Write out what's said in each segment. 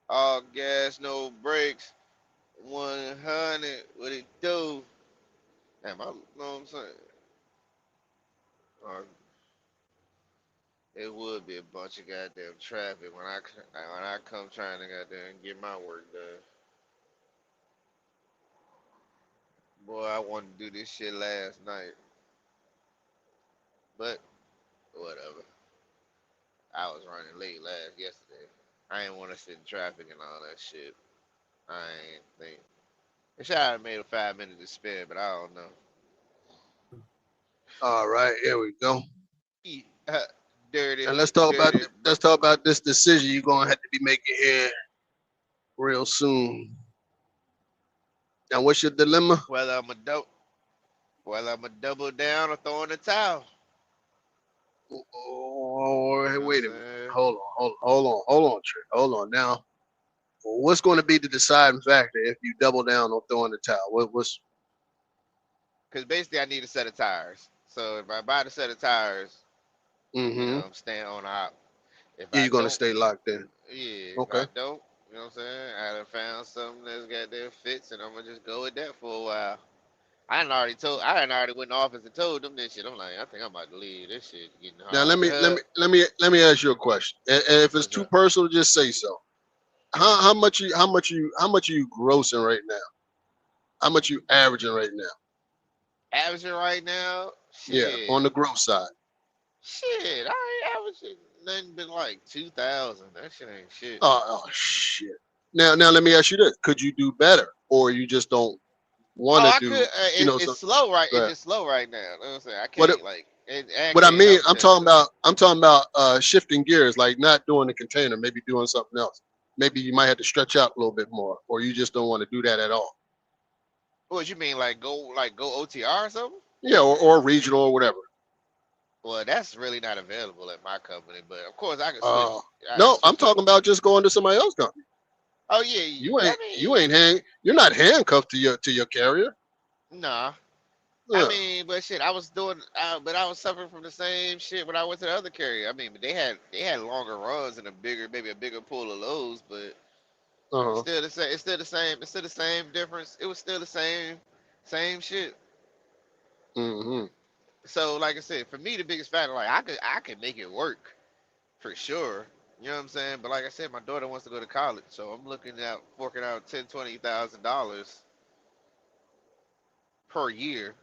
All gas, no brakes. 100. What it do? Damn, I know what I'm saying. Uh, it would be a bunch of goddamn traffic when I come trying to goddamn get my work done. Boy, I wanted to do this shit last night, but whatever. I was running late yesterday. I ain't want to sit in traffic and all that shit. I ain't think. I should have made a 5 minute to spare, but I don't know. All right, here we go. Dirty, And let's talk bird. about this decision you're gonna have to be making here real soon. Now, what's your dilemma? Whether I'm a dope, whether I'm a double down or throw in the towel. Oh, You hey, know what I'm wait a minute. saying? Hold on, Trey. Hold on. Now, what's going to be the deciding factor if you double down on throwing the towel? What's Because basically, I need a set of tires. So if I buy the set of tires, mm-hmm. I'm staying on out. If Yeah, I you're gonna don't, stay locked in. yeah, if I Okay. don't, you know what I'm saying? I done found something that's got that fits, and I'm gonna just go with that for a while. I hadn't already went in the office and told them this shit. I'm like, I think I'm about to leave. This shit getting Now hard to hug. let me ask you a question. And if it's What's too up? personal, just say so. How much are you grossing right now? How much you averaging right now? Averaging right now, Yeah, on shit, the gross side. shit. I ain't averaging nothing but like 2,000. That shit ain't shit. Oh shit. Now let me ask you this: could you do better, or you just don't want Oh, to I could. do? You know, It's some. slow right. It's Right. just slow right now. You know what I'm saying? I What can't like. I what I can't mean, help it that slow. I'm talking about shifting gears, like not doing the container, maybe doing something else. Maybe you might have to stretch out a little bit more, or you just don't want to do that at all. What you mean, like go OTR or something? Yeah, or regional or whatever. Well, that's really not available at my company, but of course I can switch. Uh, I can no, I'm switch up. talking about just going to somebody else's company. Oh yeah, I mean, You're not handcuffed to your carrier. nah. I Yeah. mean, but shit, I was doing, but I was suffering from the same shit when I went to the other carrier. I mean, but they had longer runs and maybe a bigger pool of loads, but Uh-huh. still the same. It's still the same. It's still the same difference. It was still the same shit. Hmm. So, like I said, for me, the biggest factor, like I could make it work for sure. You know what I'm saying? But like I said, my daughter wants to go to college, so I'm looking at forking out $10,000 $20,000 per year.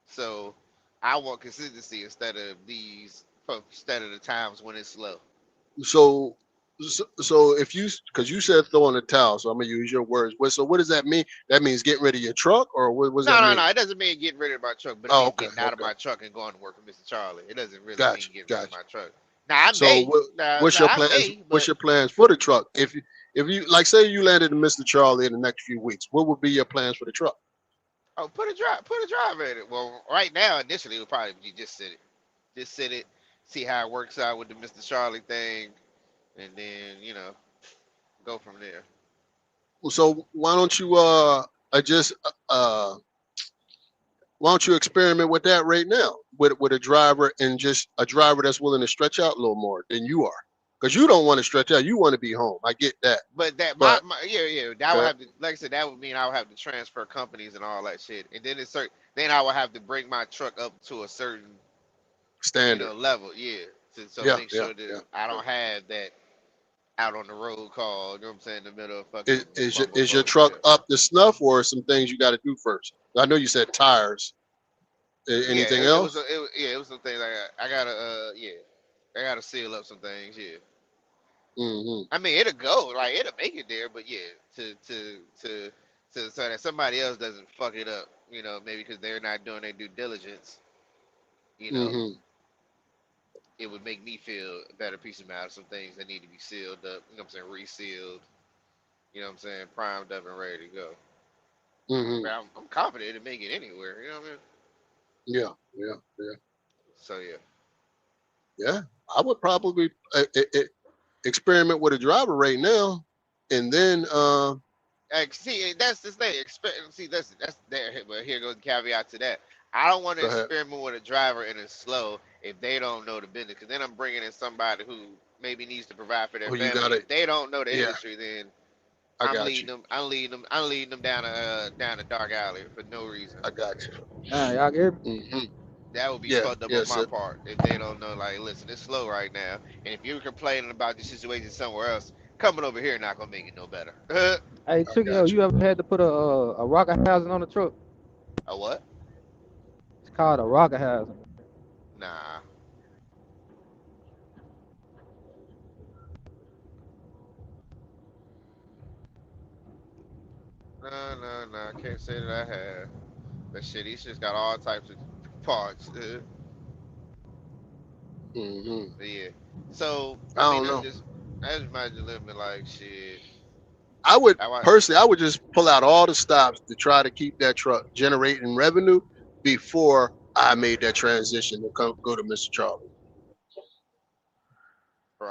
So I want consistency instead of the times when it's slow. So, so if you, because you said throw in the towel, so I'm gonna use your words. So what does that mean? That means getting rid of your truck, or what does No, that no, mean? no. It doesn't mean getting rid of my truck, but it Oh, means okay, getting out of okay, my truck and going to work for Mr. Charlie. It doesn't really mean gotcha, getting rid of gotcha. my truck. Now I So may, what's your now I plans? may, What's but your plans for the truck? If you like, say you landed in Mr. Charlie in the next few weeks, what would be your plans for the truck? oh, put a driver in it. Well, right now, initially, it would probably be just sit it, see how it works out with the Mr. Charlie thing, and then go from there. So just why don't you experiment with that right now with a driver, and just a driver that's willing to stretch out a little more than you are, because you don't want to stretch out. You want to be home. I get that, But that but yeah, that would uh, have to, like I said, that would mean I would have to transfer companies and all that shit, and then I would have to bring my truck up to a certain standard. level, yeah, so Yeah, make yeah, sure that yeah. I Yeah. don't have that out on the road call. You know what I'm saying? In the middle of fucking Is your bumblefuck. truck up to snuff, or some things you got to do first? I know you said tires. Yeah, Anything it was else? yeah, it was some things I gotta yeah, I gotta seal up some things. Yeah, Hmm. I mean it'll go like it'll make it there, but yeah, so that somebody else doesn't fuck it up. Maybe because they're not doing their due diligence. You know, Hmm. it would make me feel a better peace of mind. Some things that need to be sealed up. You know what I'm saying? Resealed. You know what I'm saying? Primed up and ready to go. Hmm. But I'm confident to make it anywhere. You know what I mean? Yeah, yeah, yeah, So yeah. yeah. I would probably experiment with a driver right now, and then See, that's the thing. See, that's there. But here goes the caveat to that. I don't want to go ahead. experiment with a driver and it's slow if they don't know the business. Because then I'm bringing in somebody who maybe needs to provide for their Oh, you family. gotta. If they don't know the Yeah, industry, then I got you. I'm leading them down a dark alley for no reason. I got Y'all get me? you. That would be Yeah, fucked up yeah, on my so, part if they don't know. Like, listen, it's slow right now, and if you're complaining about the situation somewhere else, coming over here not gonna make it no better. Hey, I Tricky, yo, got you you. ever had to put a rocket housing on the truck? A what? It's called a rocket housing. Nah, no. I can't say that I have. But shit, he's just got all types of parts. Hmm. But yeah. So I I mean, don't know. that's my dilemma. Like shit. I would I wa- personally, I would just pull out all the stops to try to keep that truck generating revenue before I made that transition to come go to Mr. Charlie.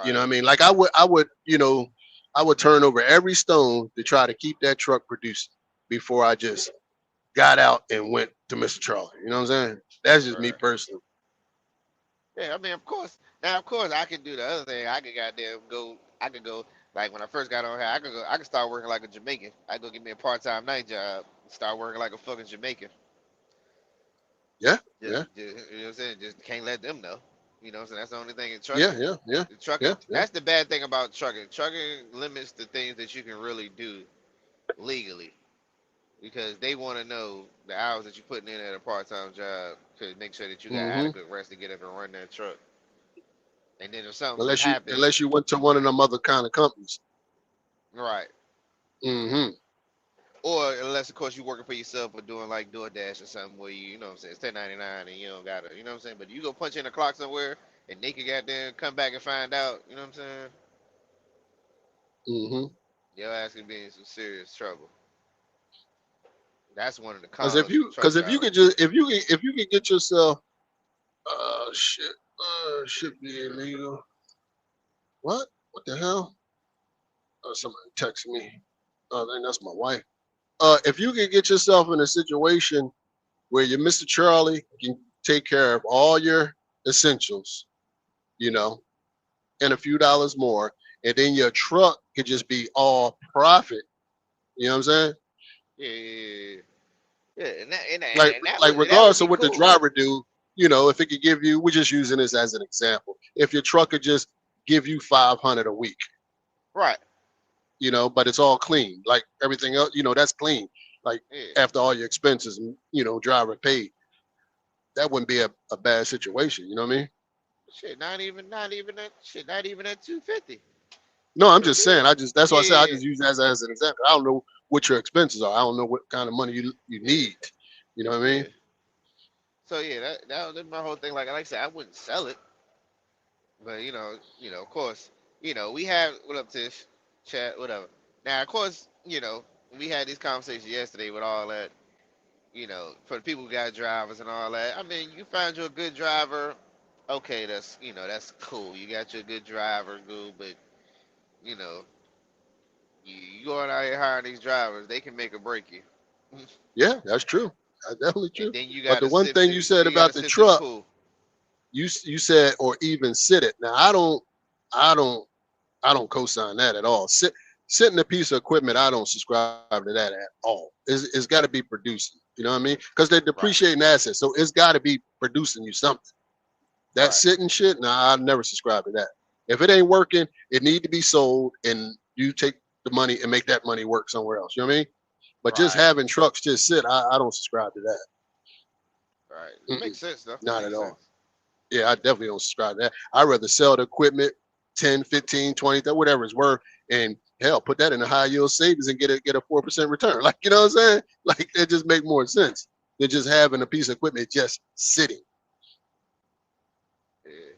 You know right. what I mean? Like I would turn over every stone to try to keep that truck producing before I just got out and went to Mr. Charlie. You know what I'm saying? That's just me Right. personally. Yeah, I mean, of course. Now, of course, I can do the other thing. I could goddamn go. I could go like when I first got on here. I could go. I could start working like a Jamaican. I go get me a part-time night job. Start working like a fucking Jamaican. Yeah, yeah, Just you know what I'm saying. Just can't let them know. You know what I'm saying. That's the only thing in yeah, trucking. yeah, yeah, The trucking. yeah, yeah. That's the bad thing about trucking. Trucking limits the things that you can really do legally because they want to know the hours that you're putting in at a part-time job to make sure that you got Hmm. adequate rest to get up and run that truck. And then if something happens, Unless you went to one of them other kind of companies. right. Hmm. Or unless of course you're working for yourself or doing like DoorDash or something where you know what I'm saying, it's 1099 and you don't gotta, you know what I'm saying? But you go punch in the clock somewhere and they could get there, come back and find out, you know what I'm saying? Hmm. Your ass could be in some serious trouble. That's one of the cons of Because truck if you driving. could just if you could get yourself shit should be illegal. What the hell? Oh, somebody text me. Oh, then that's my wife. If you can get yourself in a situation where your Mr. Charlie can take care of all your essentials, you know, and a few dollars more, and then your truck could just be all profit. You know what I'm saying? Yeah, yeah, yeah. Yeah, Like that would regardless be of what the cool. driver do, if it could give you, we're just using this as an example. If your truck could just give you 500 a week, Right. but it's all clean, like everything else, that's clean. Like Yeah. after all your expenses, driver paid, that wouldn't be a bad situation. You know what I mean? Shit, not even at 250. No, I'm For just real. saying. That's why I said I Yeah, just use that as an example. I don't know what your expenses are. I don't know what kind of money you yeah, need. You know what I yeah. mean? So yeah, that's my whole thing. Like I said, I wouldn't sell it. But of course, we have what up, Tish, chat, whatever. Now, of course, we had this conversation yesterday with all that. For the people who got drivers and all that. I mean, you find you a good driver. Okay, that's cool. You got you a good driver, good. But you know, you going out here hiring these drivers, they can make or break you. Yeah, that's true. That's definitely And true. then you But got the to one sift thing you through. said You got to about the sift through the truck, pool. you said or even sit it. Now I don't co-sign that at all. Sitting a piece of equipment, I don't subscribe to that at all. It's got to be producing. You know what I mean? Because they're Right, depreciating assets, so it's got to be producing you something. That right, sitting shit, nah, I never subscribe to that. If it ain't working, it need to be sold, and you take the money and make that money work somewhere else. You know what I mean? But just right, having trucks just sit, I don't subscribe to that. right. It Mm-mm, makes sense though. It not at makes all. sense. Yeah, I definitely don't subscribe to that. I'd rather sell the equipment 10, 15, 20, whatever it's worth, and hell, put that in a high yield savings and get a 4% return. Like, you know what I'm saying? Like it just make more sense than just having a piece of equipment just sitting. Yeah.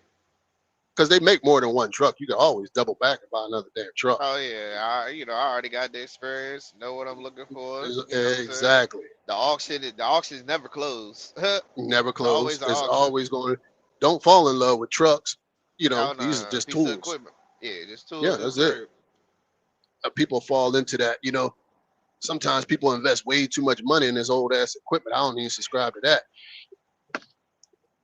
Because they make more than one truck. You can always double back and buy another damn truck. Oh yeah, I already got the experience. Know what I'm looking for. You know what I'm saying? Exactly. The auctions never close. It's Never always close. an It's auction. always going to, don't fall in love with trucks. Oh These are no, just piece of tools. equipment. Yeah, just Yeah, tools and that's it. crib. People fall into that. Sometimes people invest way too much money in this old ass equipment. I don't even subscribe to that.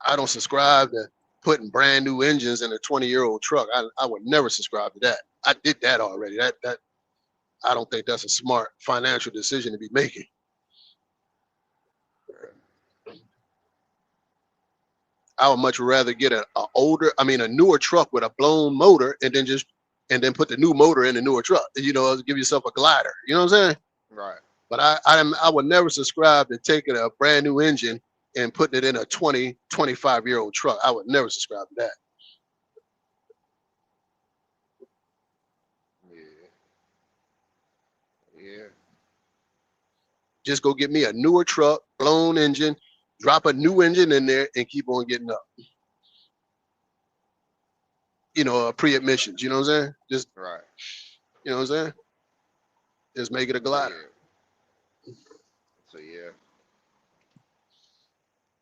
I don't subscribe to. putting brand new engines in a 20-year-old truck. I would never subscribe to that. I did that already. That I don't think that's a smart financial decision to be making. I would much rather get a newer truck with a blown motor, and then put the new motor in the newer truck. Give yourself a glider. You know what I'm saying? Right. But I would never subscribe to taking a brand new engine and putting it in a 25-year-old truck. I would never subscribe to that. Yeah. Yeah. Just go get me a newer truck, blown engine, drop a new engine in there, and keep on getting up. Pre-admissions. You know what I'm saying? Just Right. you know what I'm saying? Just make it a So glider. yeah. So yeah.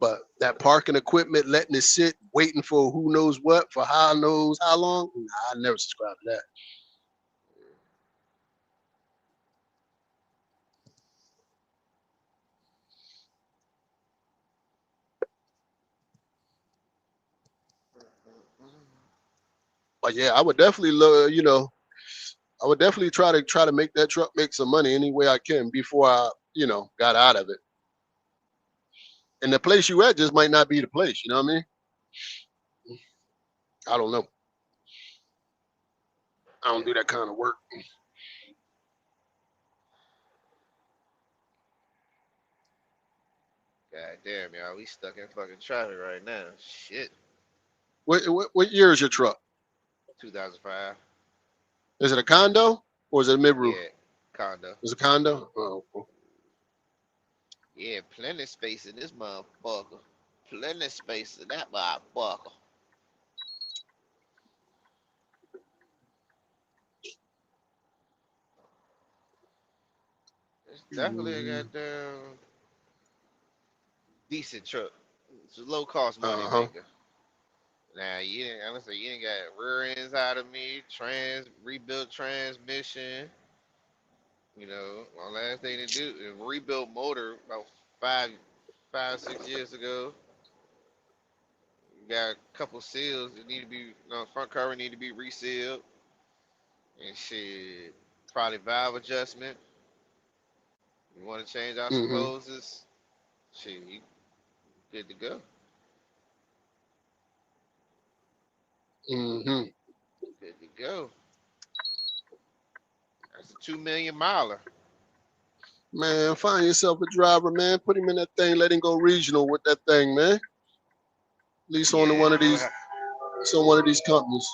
But that parking equipment, letting it sit, waiting for who knows what, for how knows how long, nah, I never subscribe to that. But yeah, I would definitely I would definitely try to make that truck make some money any way I can before I, got out of it. And the place you at just might not be the place, you know what I mean? I don't know. I don't do that kind of work. God damn, y'all. We stuck in fucking traffic right now. Shit. What year is your truck? 2005. Is it a condo or is it a mid roof? Yeah. Condo. Is it a condo? Oh, cool. Yeah, plenty space in this motherfucker. Plenty space in that motherfucker. It's definitely a Mhm. goddamn decent truck. It's a low cost money Uh-huh. maker. Now you didn't honestly you didn't got rear ends out of me, rebuilt transmission, my last thing to do rebuilt motor about five 6 years ago. Got a couple seals that need to be front cover need to be resealed and shit. Probably valve adjustment. You want to change out some Mm-hmm. hoses? Shit, you good to go. Mm-hmm. Good to go. That's a 2 million miler. Man, find yourself a driver, man. Put him in that thing. Let him go regional with that thing, man. At least on Yeah, one of these companies.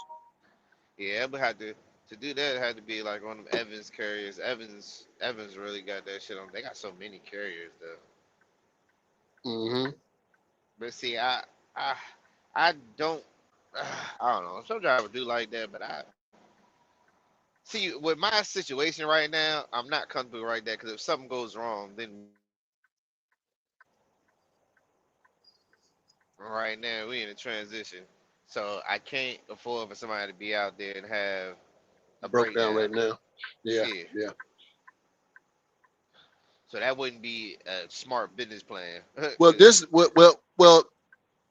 yeah, but had to do that. It had to be like one of them Evans carriers. Evans really got that shit on. They got so many carriers though. Mm-hmm. But see, I I don't I don't know. Some drivers do like that, but I see with my situation right now, I'm not comfortable right there because if something goes wrong, then we in transition. Right now we in a transition, so I can't afford for somebody to be out there and have a Broke down breakdown. right now. Yeah, Yeah, yeah. so that wouldn't be a smart business plan. Well,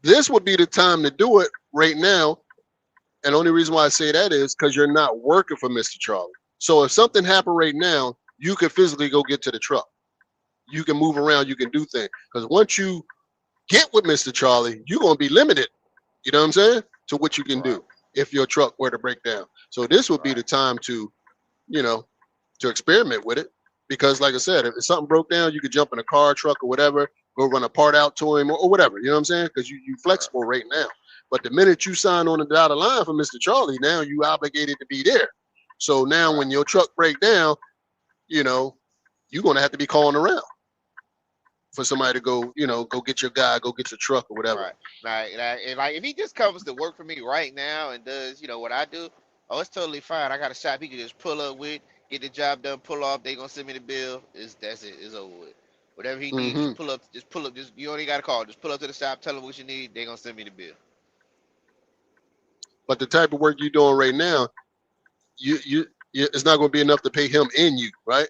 this would be the time to do it right now. And the only reason why I say that is because you're not working for Mr. Charlie. So if something happened right now, you can physically go get to the truck. You can move around. You can do things. Because once you get with Mr. Charlie, you're gonna be limited. You know what I'm saying? To what you can Right, do if your truck were to break down. So this would be right, the time you know, to experiment with it. Because like I said, if something broke down, you could jump in a car, truck, or whatever, go run a part out to him or whatever. You know what I'm saying? Because you right, flexible right now. But the minute you sign on the dotted line for Mr. Charlie, now you obligated to be there. So now right, when your truck break down, you know, you're gonna have to be calling around for somebody to go, go get your guy, go get your truck or whatever. right. Like if he just comes to work for me right now and does what I do, oh, it's totally fine. I got a shop he can just pull up with, get the job done, pull off. They gonna send me the bill. That's it. It's over with. Whatever he needs, Hmm. just pull up. Just pull up. Just you only got to call. Just pull up to the shop, tell them what you need. They gonna send me the bill. But the type of work you're doing right now, it's not going to be enough to pay him and you, right?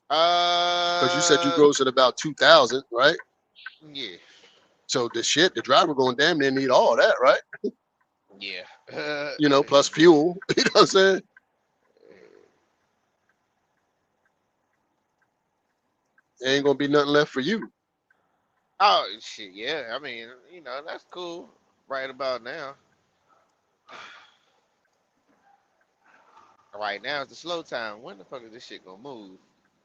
Because you said you Uh, gross at about 2,000, right? yeah. So the driver going damn near need all that, right? Yeah. Plus fuel. You know what I'm saying? There ain't gonna be nothing left for you. Oh shit, yeah. I mean, that's cool right about now. Right now is the slow time. When the fuck is this shit gonna move?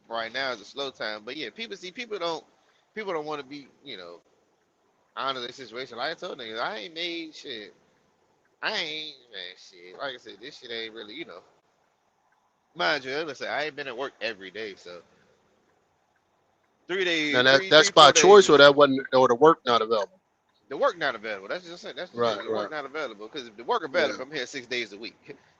Right now is the slow time. But yeah, people don't want to be, out of the situation. Like I told niggas, I ain't made shit. I ain't man shit. Like I said, this shit ain't really, mind you, listen, I ain't been at work every day, so 3 days, Now three, that's by 4 days. choice or that wasn't or the work not available. The work not available. That's just it. That's just Right, it. The right. work not available. Because if the work Yeah. available, I'm here 6 days a week.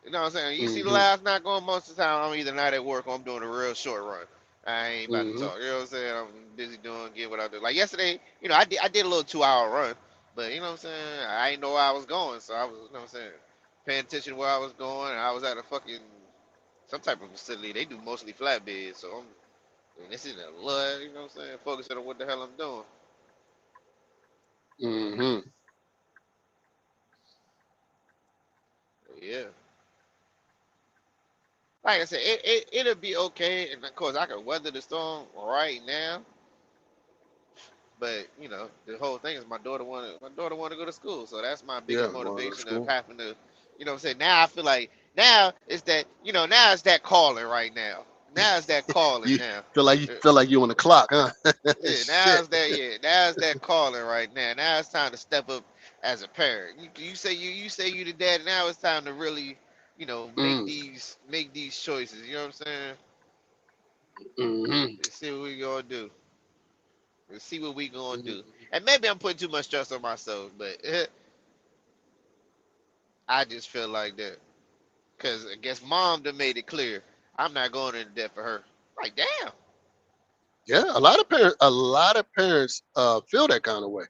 You know what I'm saying? You see the Mm-hmm. last night going most of the time, I'm either not at work or I'm doing a real short run. I ain't about to Mm-hmm. talk. You know what I'm saying? I'm busy get what I do. Like yesterday, I did a little 2 hour run, but you know what I'm saying? I ain't know where I was going, so I was, you know what I'm saying, paying attention to where I was going. And I was at a fucking some type of facility. They do mostly flatbeds, so and this is a lot. You know what I'm saying? Focusing on what the hell I'm doing. Mm-hmm. But yeah. Like I said, it'll be okay, and of course I can weather the storm right now. But the whole thing is my daughter want to go to school, so that's my Yeah, biggest going to motivation of school. having to, what I'm saying. Now I feel like now it's that calling right now. Now it's that calling You now. you Uh, feel like you on the clock, huh? Yeah, Shit. now it's that calling right now. Now it's time to step up as a parent. You say you the dad. Now it's time to really, make Mm. these choices. You know what I'm saying? Mm-hmm. Let's see what we gonna do. Let's see what we gonna do. Mm-hmm. And maybe I'm putting too much stress on myself, but I just feel like that. Cause I guess mom done made it clear I'm not going into debt for her. Like damn. Yeah, a lot of parents feel that kind of way.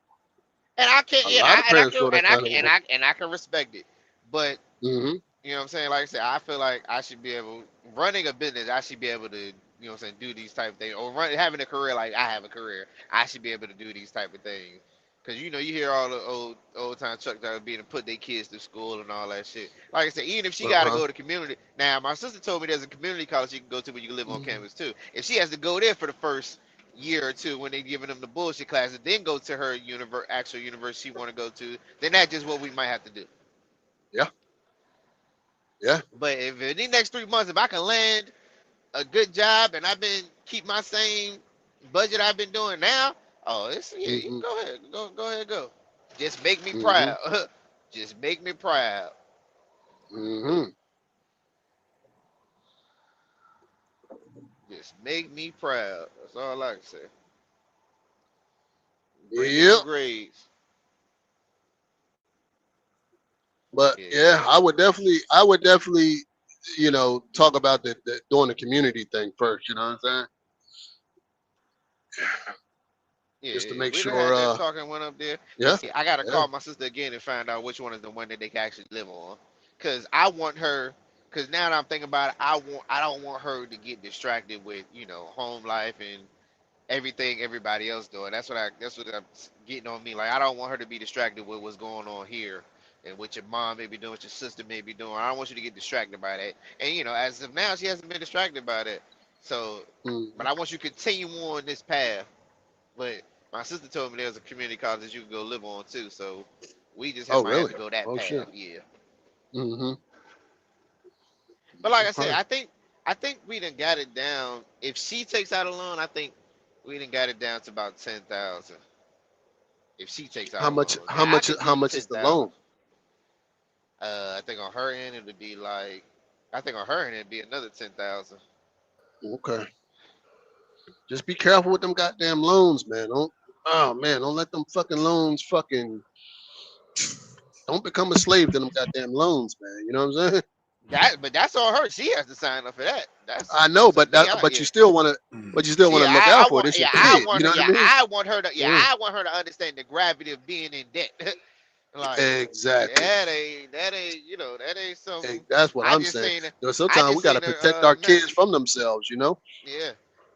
And I can A and lot I of and I parents can feel that and I kind can of and way. I can respect it. But Mm-hmm. you know what I'm saying? Like I said, I feel like I should be able running a business. I should be able to, what I'm saying, do these type of things. Or having a career like I have a career. I should be able to do these type of things. Cause you hear all the old time truck drivers being to put their kids through school and all that shit. Like I said, even if she got to Uh-huh. go to community. Now my sister told me there's a community college you can go to where you can live on Mm-hmm. campus too. If she has to go there for the first year or two when they giving them the bullshit classes, then go to her actual university she want to go to, then that's just what we might have to do. Yeah. Yeah. But if in the next 3 months, if I can land a good job and I've been keep my same budget I've been doing now, oh, yeah, you can Mm-hmm. go ahead, go ahead, go. Just make me Mm-hmm. proud. Just make me proud. Mm-hmm. Just make me proud. That's all I can say. Bring me them Yep. grades. But Yeah, yeah, yeah, I would definitely, talk about the doing the community thing first. You know what I'm saying? Just to yeah. make We done sure. had that talk and went up there. But Yeah. see, I gotta Yeah. call my sister again and find out which one is the one that they can actually live on. Cause I want her. Cause now that I'm thinking about it, I don't want her to get distracted with home life and everything everybody else doing. That's what I'm getting on me. Like I don't want her to be distracted with what's going on here and what your mom may be doing, what your sister may be doing. I don't want you to get distracted by that. And as of now, she hasn't been distracted by that. So, but Mm-hmm. I want you to continue on this path. But my sister told me there's a community college that you can go live on too. So we just Oh, might have really? to go that Oh, shit. path. Yeah. Mm-hmm. But like I said, Okay. I think we done got it down. If she takes out a loan, I think we done got it down to about 10,000. If she takes out How a much? loan. How Now I much? could How do much is ten the thousand. loan? I think on her end it would be like, I think on her end it'd be another 10,000. Okay. Just be careful with them goddamn loans, man. Don't. Oh man, don't let them fucking loans fucking. Don't become a slave to them goddamn loans, man. You know what I'm saying? But that's on her. She has to sign up for that. That's I you know know, what I'm saying. but Me, but yeah. you still want to, but you still want See, to look I out for it. want It's your kid. You know what I mean? I want her to Yeah. I want her to understand the gravity of being in debt. Like Exactly. that ain't that ain't something. That's what I I'm just saying. seen You know, I sometimes we just got to seen a protect our kids message. from themselves. You know? Yeah.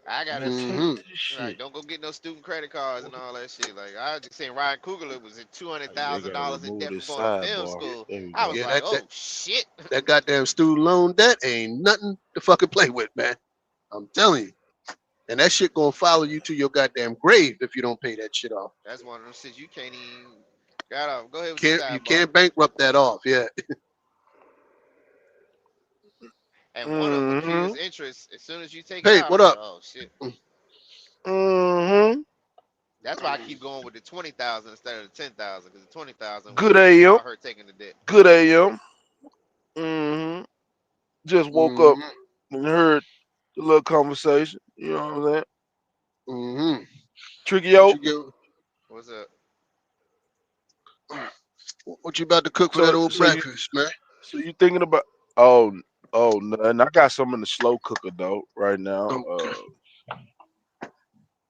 I gotta Man, change Mm-hmm. this like shit. don't go get no student credit cards and all that shit. Like I was just saying, Ryan Coogler was at two hundred They thousand gotta dollars in remove debt for this going to film sidebar. school. There we I go. was Yeah, like, that oh shit. that goddamn student loan debt ain't nothing to fucking play with, man. I'm telling you. And that shit gonna follow you to your goddamn grave if you don't pay that shit off. That's one of them shit you can't even. Got off. Go ahead with your You sidebar. can't bankrupt that off. Yeah. And one of them Mm-hmm. accrues interest as soon as you take it Hey, out. what I'm like, up? oh shit. Mm-hmm. That's why I keep going with the 20,000 instead of the 10,000 because the 20,000 Good will AM. start her taking the debt. Good AM. Mm-hmm. Just woke up Mm-hmm. and heard the little conversation. You know what I'm saying? Mm-hmm. Tricky What out. you get? What's up? What you about to cook for that So old so you breakfast, man? so you thinking about oh oh no, and I got some in the slow cooker though right now. Okay.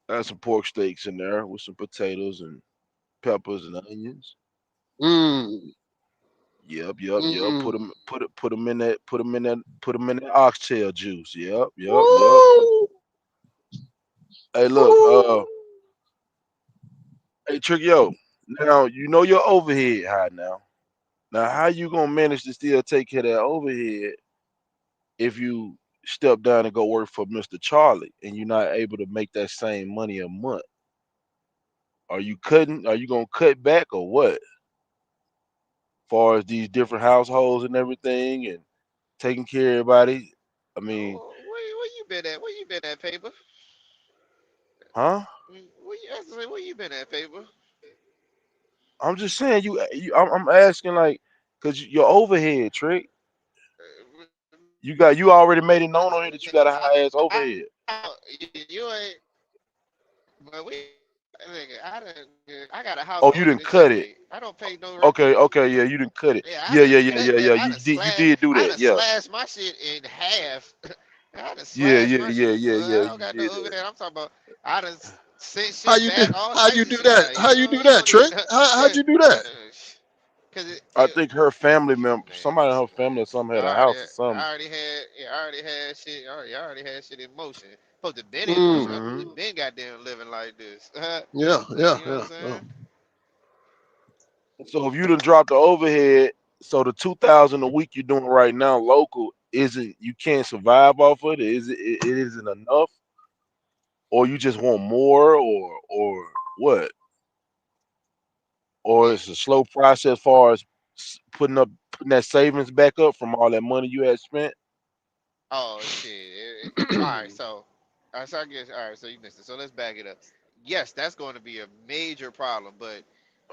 I got some pork steaks in there with some potatoes and peppers and onions. Mm. Yep. Mm. Put them in that. Put them in that oxtail juice. Yep. Woo! Hey, look. Woo! Hey, Trick, yo. Now you know your overhead high now. Now, how you gonna manage to still take care of that overhead if you step down and go work for Mr. Charlie and you're not able to make that same money a month? Are you cutting? Are you gonna cut back or what? Far as these different households and everything and taking care of everybody. I mean, Oh, where you been at? Where you been at, paper? huh? Where you been at, paper? I'm just saying I'm asking like, cause your overhead, Trick. You already made it known on here that you got a high ass overhead. You ain't. But we, nigga, I got a house Oh, you older didn't than you cut it. made. I don't pay no rent. Okay, yeah, you didn't cut it. Yeah, I Yeah, done yeah, yeah, cut yeah, that. yeah. You did do I that. done Yeah, slashed my shit in half. I done yeah, slashed yeah, my shit, so yeah. I don't You got no did that. overhead. I'm talking about I done sent How shit you do? back, all How you types of do shit. that? Like How you do you that, don't even, Trick? How'd yeah, you do that? cause I think her family member, man, somebody in listen, her family or something I had a already, house or something. I already had, yeah, I already had shit in motion. Supposed to been in motion. I Mm. supposed to been goddamn living like this. Yeah, But yeah, you know what I'm yeah. saying? So if you done dropped the overhead, so the 2,000 a week you're doing right now local isn't you can't survive off of it. It isn't enough, or you just want more, or what? Or Yeah. it's a slow process as far as putting that savings back up from all that money you had spent. Oh shit. All right. So I guess all right. So you missed it. So let's back it up. Yes, that's going to be a major problem, but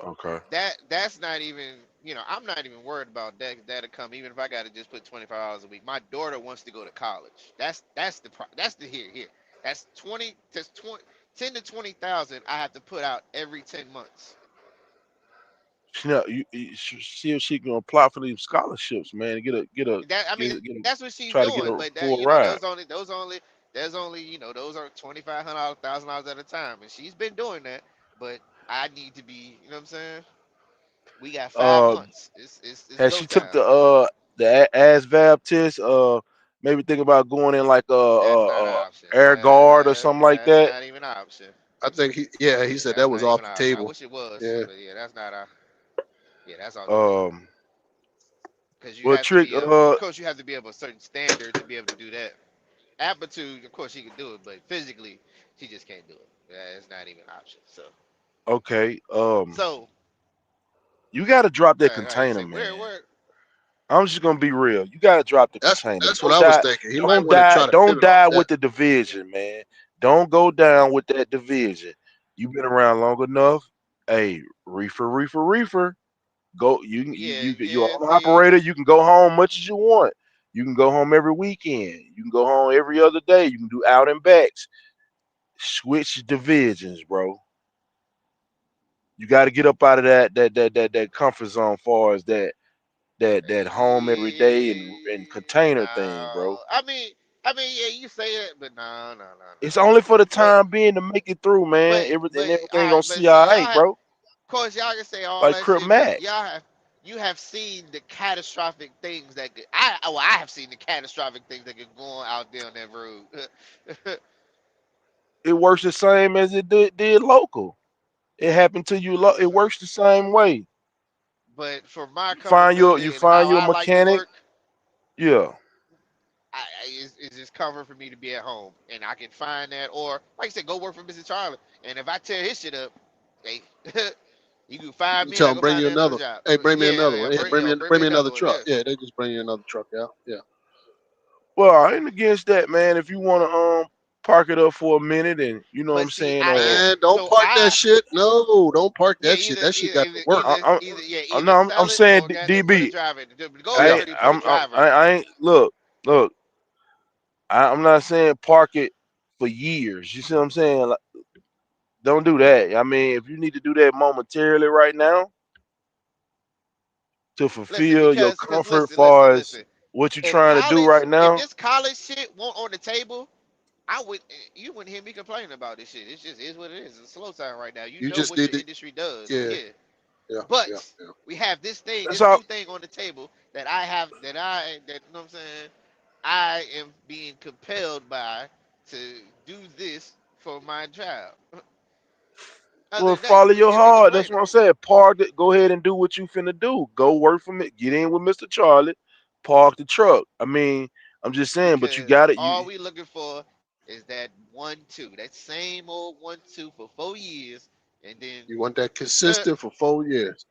Okay. that's not even. I'm not even worried about that. That'll come even if I got to just put $25 a week. My daughter wants to go to college. That's the here. That's 20 to 20, 10 to 20,000 I have to put out every 10 months. See if she can apply for these scholarships, man. That I mean, Get a that's what she's try to get doing. a But that full ride. there's only those are $2,500, $1,000 at a time, and she's been doing that. But I need to be, you know what I'm saying? We got five Uh, months. It's has go she took time. the ASVAB test? Maybe think about going in like That's not an option. air guard or something like That's that. not even an option. I think yeah, he Yeah, said that's that was not even off an the option. I table. wish it was, Yeah. but yeah, that's not a yeah, that's off the table. Um, Because you well, have to trick. be of course, you have to be of a certain standard to be able to do that. Aptitude, of course, she can do it, but physically, she just can't do it. Yeah, it's not even an option. Okay. So, You got to drop that all right, you container, say man. where? I'm just gonna be real. You gotta drop the container. That's what I was thinking. He might want to try to Don't pivot off die that. with the division, man. Don't go down with that division. You've been around long enough. Hey, reefer. Go. You're Yeah. an See, operator. You can go home much as you want. You can go home every weekend. You can go home every other day. You can do out and backs. Switch divisions, bro. You got to get up out of that comfort zone. Far as that home every day and container thing, bro. no. Yeah, you say it, but no. It's only for the But time being to make it through, man. Everything all gonna right, but see see, all y'all right, have, bro. of course, y'all can say all Like that Crip shit, but Mac. you have seen the catastrophic things that could, I have seen the catastrophic things that could go on out there on that road. it works the same as it did local. It happened to you. It works the same way. But for my You comfortability and find how your I like to mechanic. work, Yeah. it's just comfort for me to be at home, and I can find that. Or like I said, go work for Mr. Charlie. And if I tear his shit up, hey, you can find You me, and tell I them go bring find you another another. job. Hey, bring me another Yeah, one. Yeah, bring bring me me another another one. truck. Yeah. Yeah, they just bring you another truck out. Yeah. Well, I ain't against that, man. If you want to park it up for a minute and you know what But I'm see, saying, I yeah. Man, don't So park that I shit. No, don't park yeah that shit. either That shit either got to either work. either I, either yeah I either no, I'm sell it saying or goddamn put a DB. driver in. Go Oh ahead yeah. and put a driver in. I ain't look. I'm not saying park it for years. You see what I'm saying? Like, don't do that. I mean, if you need to do that momentarily right now to Listen, fulfill your because comfort, listen, far listen, as listen. what you're If trying to do college, right if now, this college shit won't on the table, I would you wouldn't hear me complaining about this shit. It's just is what it is. It's a slow time right now. You You know just what need your to. industry does. Yeah. Yeah. Yeah. Yeah. But Yeah. we have this thing, that's this all. new thing on the table that I have that you know what I'm saying, I am being compelled by to do this for my child. Other Well, than that, you follow wouldn't your hear me heart. That's complaining. what I'm saying. Park it. Go ahead and do what you finna do. Go work from it. Get in with Mr. Charlie. Park the truck. I mean, I'm just saying, but you Because got it. all we looking for is that 1-2, that same old 1-2 for 4 years, and then You want that consistent for 4 years.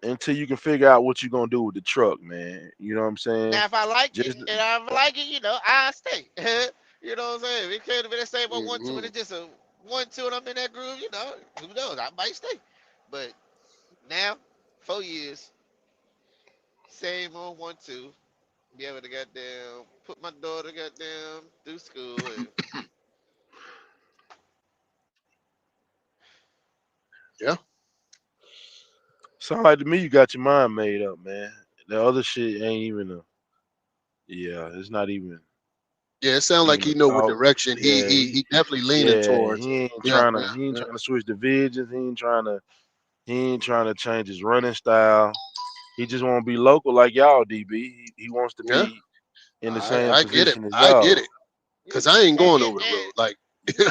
until you can figure out what you're gonna do with the truck, man. You know what I'm saying? now if I like it Just and I like it, I stay. You know what I'm saying? If it could have been the same old 1-2 and Hmm. it's just a 1-2 and I'm in that groove, who knows? I might stay. But now, 4 years, same old 1-2, be able to goddamn put my daughter goddamn through school and Yeah. sound like to me you got your mind made up, man. The other shit ain't even a yeah, it's not Yeah. It sounds like even a he know what thought. direction he Yeah, he he definitely leaning yeah, towards. Yeah. Yeah. he ain't Yeah. trying to switch divisions. He ain't trying to change his running style. He just want to be local like y'all, DB. He wants to Yeah. be in the I same I get it. position as I get y'all. it. yeah. Cause I ain't going And, over the and road. Like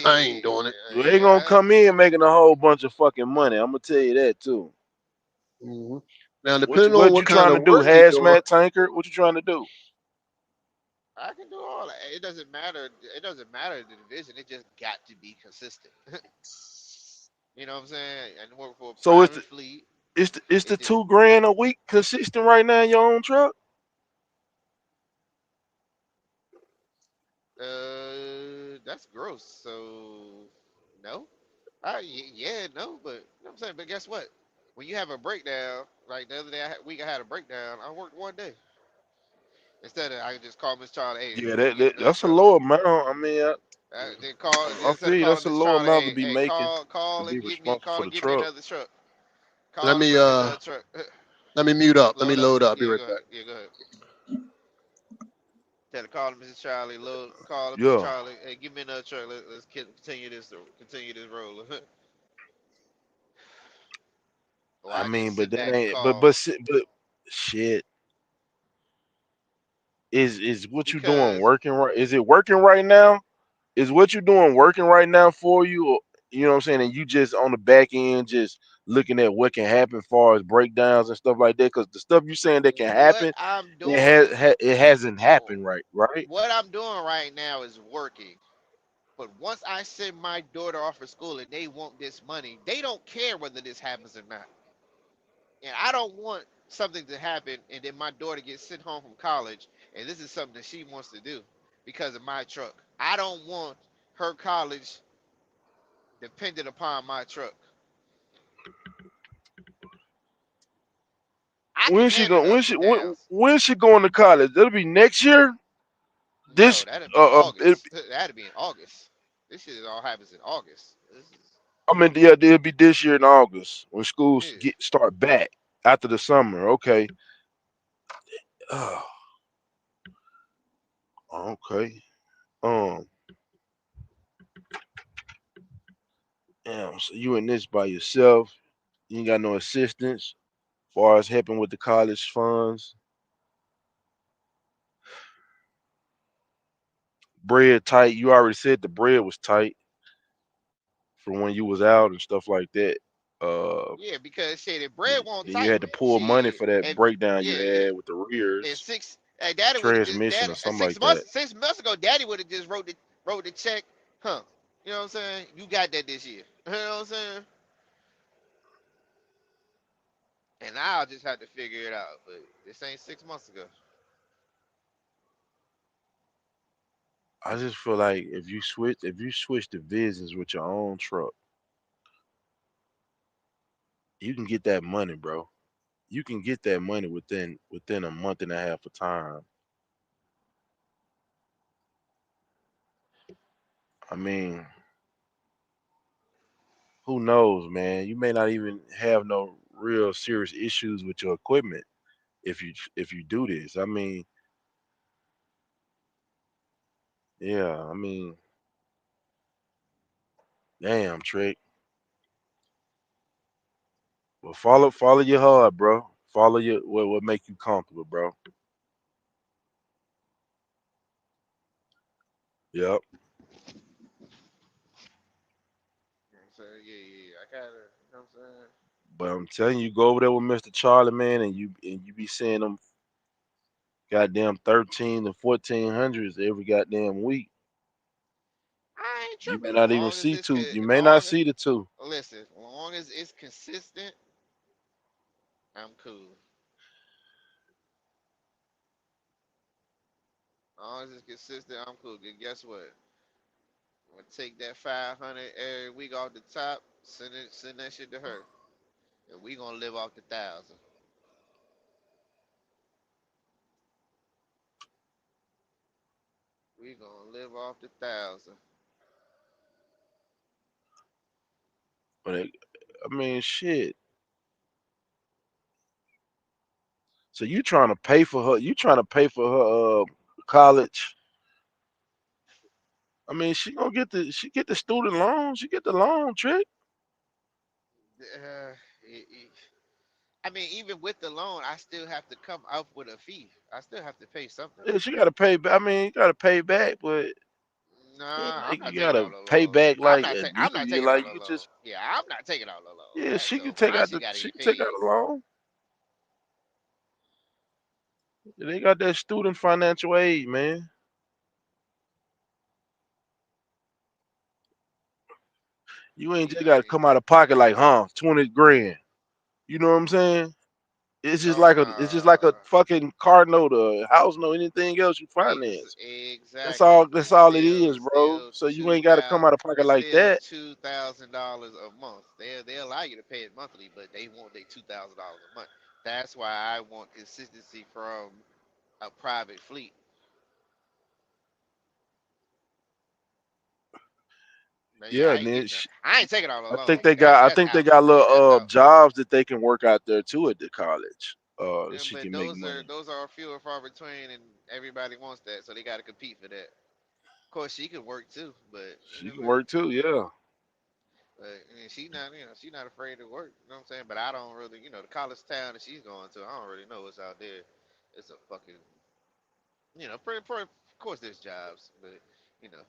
I ain't yeah, doing it. You ain't gonna yeah. come in making a whole bunch of fucking money. I'm gonna tell you that too. Hmm. Now, depending on What what you kind trying of to do? work he doing, Hazmat tanker? What you trying to do? I can do all that. It doesn't matter. It doesn't matter the division. It just got to be consistent. You know what I'm saying? And work for a So private fleet. it's the It just $2 grand a week consistent right now in your own truck. that's gross. So no. Yeah, no, but you know what I'm saying. But guess what? When you have a breakdown, like the other day, week I had a breakdown. I worked one day instead of I could just call Miss Charlie. Hey, Yeah, let me get another that's a truck. low amount. I mean, Then call I instead feel of you. calling That's a Miss low Charlie. amount to Hey, be hey, making to call be and give me responsible call for and the give me truck. another truck. let Call and me bring me another truck. let me mute up. Let me Load up. load up. Be Yeah, right go back. ahead. Yeah, go ahead. Tell her call Mrs. Charlie. Load. Call Mrs. Yeah, Charlie. Hey, give me another truck. Let's continue this roll. Or I I mean, just but sit that back and ain't. call But shit is what you doing because working right? Is it working right now? Is what you're doing working right now for you? Or, you know what I'm saying? And you just on the back end, just looking at what can happen as far as breakdowns and stuff like that. Because the stuff you saying that can what happen, I'm doing, it hasn't happened right? what I'm doing right now is working. But once I send my daughter off to school and they want this money, they don't care whether this happens or not. And I don't want something to happen and then my daughter gets sent home from college and this is something that she wants to do because of my truck. I don't want her college dependent upon my truck. I can When she handle going? the ups and downs. When she going to college? That'll be next year. No, This that'll be in August. That'll be in August. This shit all happens in August. This is I mean, yeah, it'll be this year in August when schools yeah. start back after the summer. Okay. Oh, okay. Um. Damn. So you in this by yourself? You ain't got no assistance as far as helping with the college funds. bread tight. You already said the bread was tight from when you was out and stuff like that. Uh, Yeah, because shit, if bread won't then you tight, had to pull money shit, for that and breakdown you yeah, yeah, had with the and rears, six, hey, daddy would have just transmission, daddy or something like six that. months 6 months ago, daddy would have just wrote the check, huh? You know what I'm saying? You got that this year. You know what I'm saying? And now I just have to figure it out. But this ain't 6 months ago. I just feel like if you switch the business with your own truck, you can get that money, bro. You can get that money within a month and a half of time. I mean, who knows, man? You may not even have no real serious issues with your equipment if you do this. I mean, yeah, I mean, damn, Trick. Well, follow your heart, bro. Follow your what make you comfortable, bro. Yep. You know what I'm saying? Yeah, yeah, yeah. I gotta, you know what I'm saying? But I'm telling you, go over there with Mr. Charlie, man, and you be seeing them goddamn 13 and 1400s every goddamn week. I ain't You may tripping. not even see two. You may not Long as see the two. listen, as long as it's consistent, I'm cool. As long as it's consistent, I'm cool. Guess what? I'm gonna take that 500 every week off the top, send that shit to her, and we gonna live off the 1,000. We gonna live off the 1,000. But I mean, shit. So you trying to pay for her? You trying to pay for her college? I mean, she get the student loan. She get the loan, Trick. Uh, it, it, I mean, even with the loan, I still have to come up with a fee. I still have to pay something. Yeah, she got to pay. I mean, you got to pay back, but ain't Nah, I'm like not you taking gotta out the pay loan. back like I'm not immediately. taking out Like the you loan. just Yeah, I'm not taking out the loan. yeah, That she so can take my out shit gotta she get can take out paid. a loan. They got that student financial aid, man. You ain't See, just I got to ain't. come out of pocket like, huh, 20 grand. You know what I'm saying? Oh It's just like a nah. fucking car note or a house note, anything else you finance. Exactly. That's all it is, bro. So you ain't got to come out of pocket It's like still that. $2,000 a month. They allow you to pay it monthly, but they want their $2,000 a month. That's why I want consistency from a private fleet. But yeah, Yeah, I and ain't then getting that. I ain't taking out a I loan. think they got I That's think they out. got That's little out. jobs that they can work out there too at the college. That Yeah, she but can make money. those are few and far between, and everybody wants that, so they got to compete for that. Of course, she can work too, but you She know can what I'm saying. work too, yeah. But I mean, she not afraid to work. You know what I'm saying. But I don't really, the college town that she's going to, I don't really know what's out there. It's a fucking, of course there's jobs, but you know,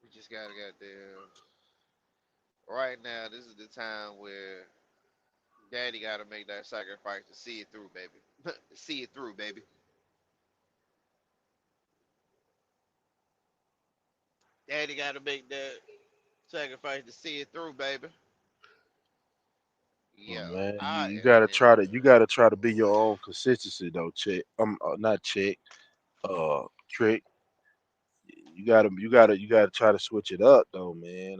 we just gotta get there. Right now, this is the time where daddy gotta make that sacrifice to see it through, baby. See it through, baby. Daddy gotta make that sacrifice to see it through, baby. Well, Yeah, man, you, I you am gotta in. try to you gotta try to be your own consistency though, chick. Not chick. Trick. You gotta try to switch it up though, man.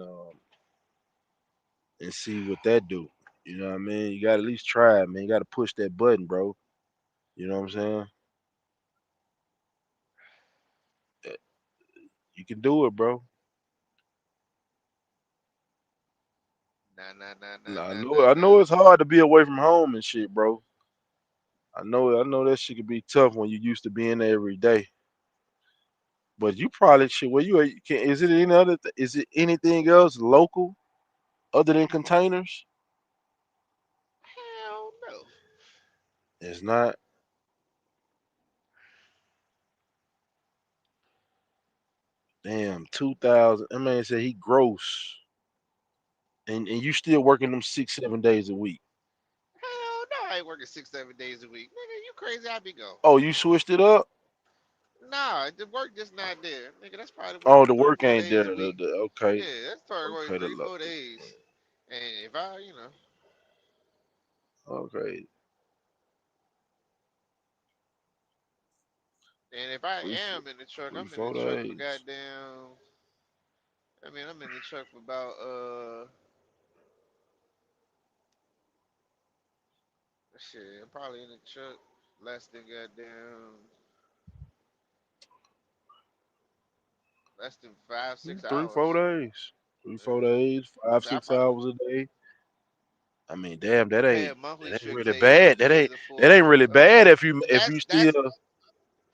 And see what that do. You know what I mean? You gotta at least try it, man. You gotta push that button, bro. You know what I'm saying? Uh, You can do it, bro. Nah, nah, nah, nah, Nah, I nah, know nah, I know nah. it's hard to be away from home and shit, bro. I know that shit can be tough when you used to being there every day. But you probably should. Well, can. Is it any other? Is it anything else local other than containers? Hell no. It's not. Damn, 2,000. That man said he gross, and you still working them 6, 7 days a week. Hell no, I ain't working 6, 7 days a week. Nigga, you crazy? I be gone. Oh, you switched it up. Nah, the work just not there. Nigga, that's probably Oh, working the three, work four ain't there. days a week. Okay, Yeah, that's probably working okay, the three, look. 4 days. And if Okay, and if I three, am in the truck, three, I'm in the four truck for days. goddamn. I mean, I'm in the truck for about shit. I'm probably in the truck less than goddamn less than five, Yeah, six three, 4 hours. days. Three, four Yeah. days. Five, So I six probably hours a day. I mean, damn, that pay ain't a monthly that ain't trick really say if bad. you use a That ain't full really bad if you that's still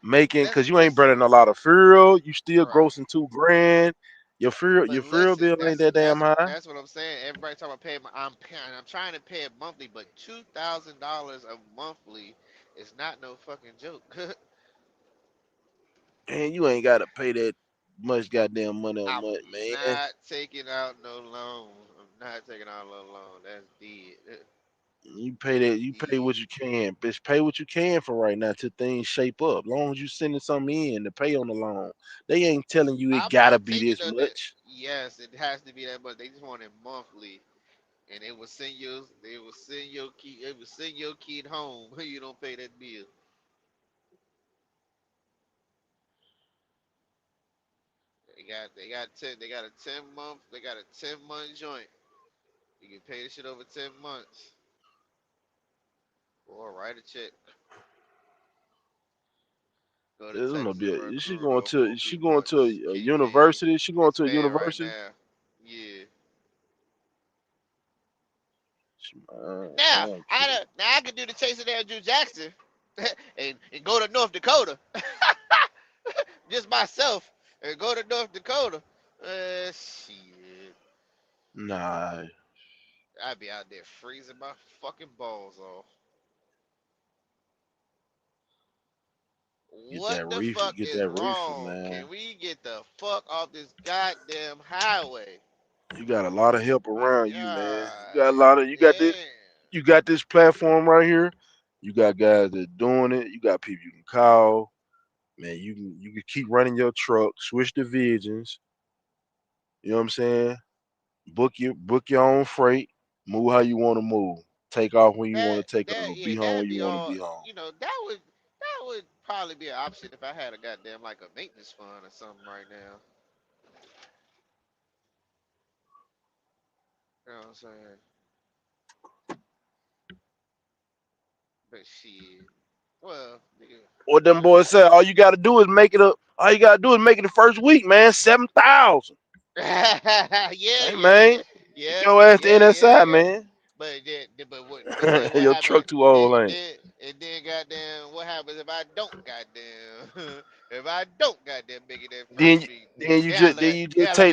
making let's because you ain't listen. burning a lot of fuel. You still Right. grossing 2 grand. Your But fuel listen, bill ain't that damn high. that's what I'm saying. Everybody talking about paying. I'm paying. I'm trying to pay it monthly, but $2,000 a monthly is not no fucking joke. And you ain't got to pay that much goddamn money a I'm month, man. not taking out no loan. I'm not taking out no loan. That's dead. You pay that. You pay Dead. what you can, bitch. Pay what you can for right now till things shape up. Long as you sending something in to pay on the loan, they ain't telling you it I'm gotta not be taking this on that. much. Yes, it has to be that much. They just want it monthly, and they will send you. They will send your key. They will send your kid home. You don't pay that bill. They got a 10 month. They got a 10 month joint. You can pay this shit over 10 months, or write a check. Go to There's no Texas and deal. recruit over She 14 going to months. a Keep paying. university. She going It's to a paying right university. now. Yeah. I Now don't care. I can do the Chasing Andrew Jackson, and go to North Dakota just myself and go to North Dakota. Shit. Nah, I'd be out there freezing my fucking balls off. What the fuck get is that reefer, wrong? man. Can we get the fuck off this goddamn highway? You got a lot of help around you, man. You got a God lot of damn. you got this platform right here. You got guys that doing it. You got people you can call. Man, you can keep running your truck, switch divisions. You know what I'm saying? Book your own freight. Move how you want to move. Take off when you want to take off. Be Yeah, home when that'd you be want to all. be home. That would probably be an option if I had a goddamn like a maintenance fund or something right now. You know what I'm saying? But shit. Well, nigga, What them I boys say? All you got to do is make it up. All you got to do is make it the first week, man. 7,000. yeah, Hey, yeah, man, yeah, take yeah, your ass to yeah, yeah, NSI, yeah. man. But then what Your happened? truck too old, Then ain't it? then and then goddamn what happens if I don't goddamn if I don't goddamn make it that Then first week? Then I look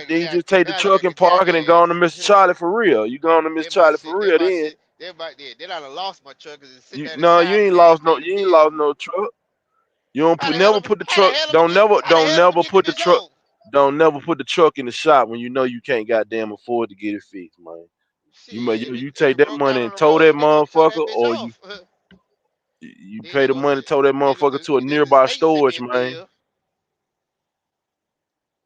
then you just take then the I look truck like a and park it and go jackass. on to Mr. Charlie for real. You go on to Mr. Charlie for real. Then I done lost my truck because it's sitting You there no, beside me and I ain't paid the you ain't bill. lost no truck. You don't How put the hell never am put the how the truck. hell am I get how the Don't hell am I never get the put the bitch truck. home? Don't never put the truck in the shop when you know you can't goddamn afford to get it fixed, man. Shit, You if take it that broke down money on and the tow road, that the bitch tow motherfucker, that bitch or off. you Then pay they the gonna money, say, tow that then motherfucker to a this is nearby how you send me storage, a man. bill.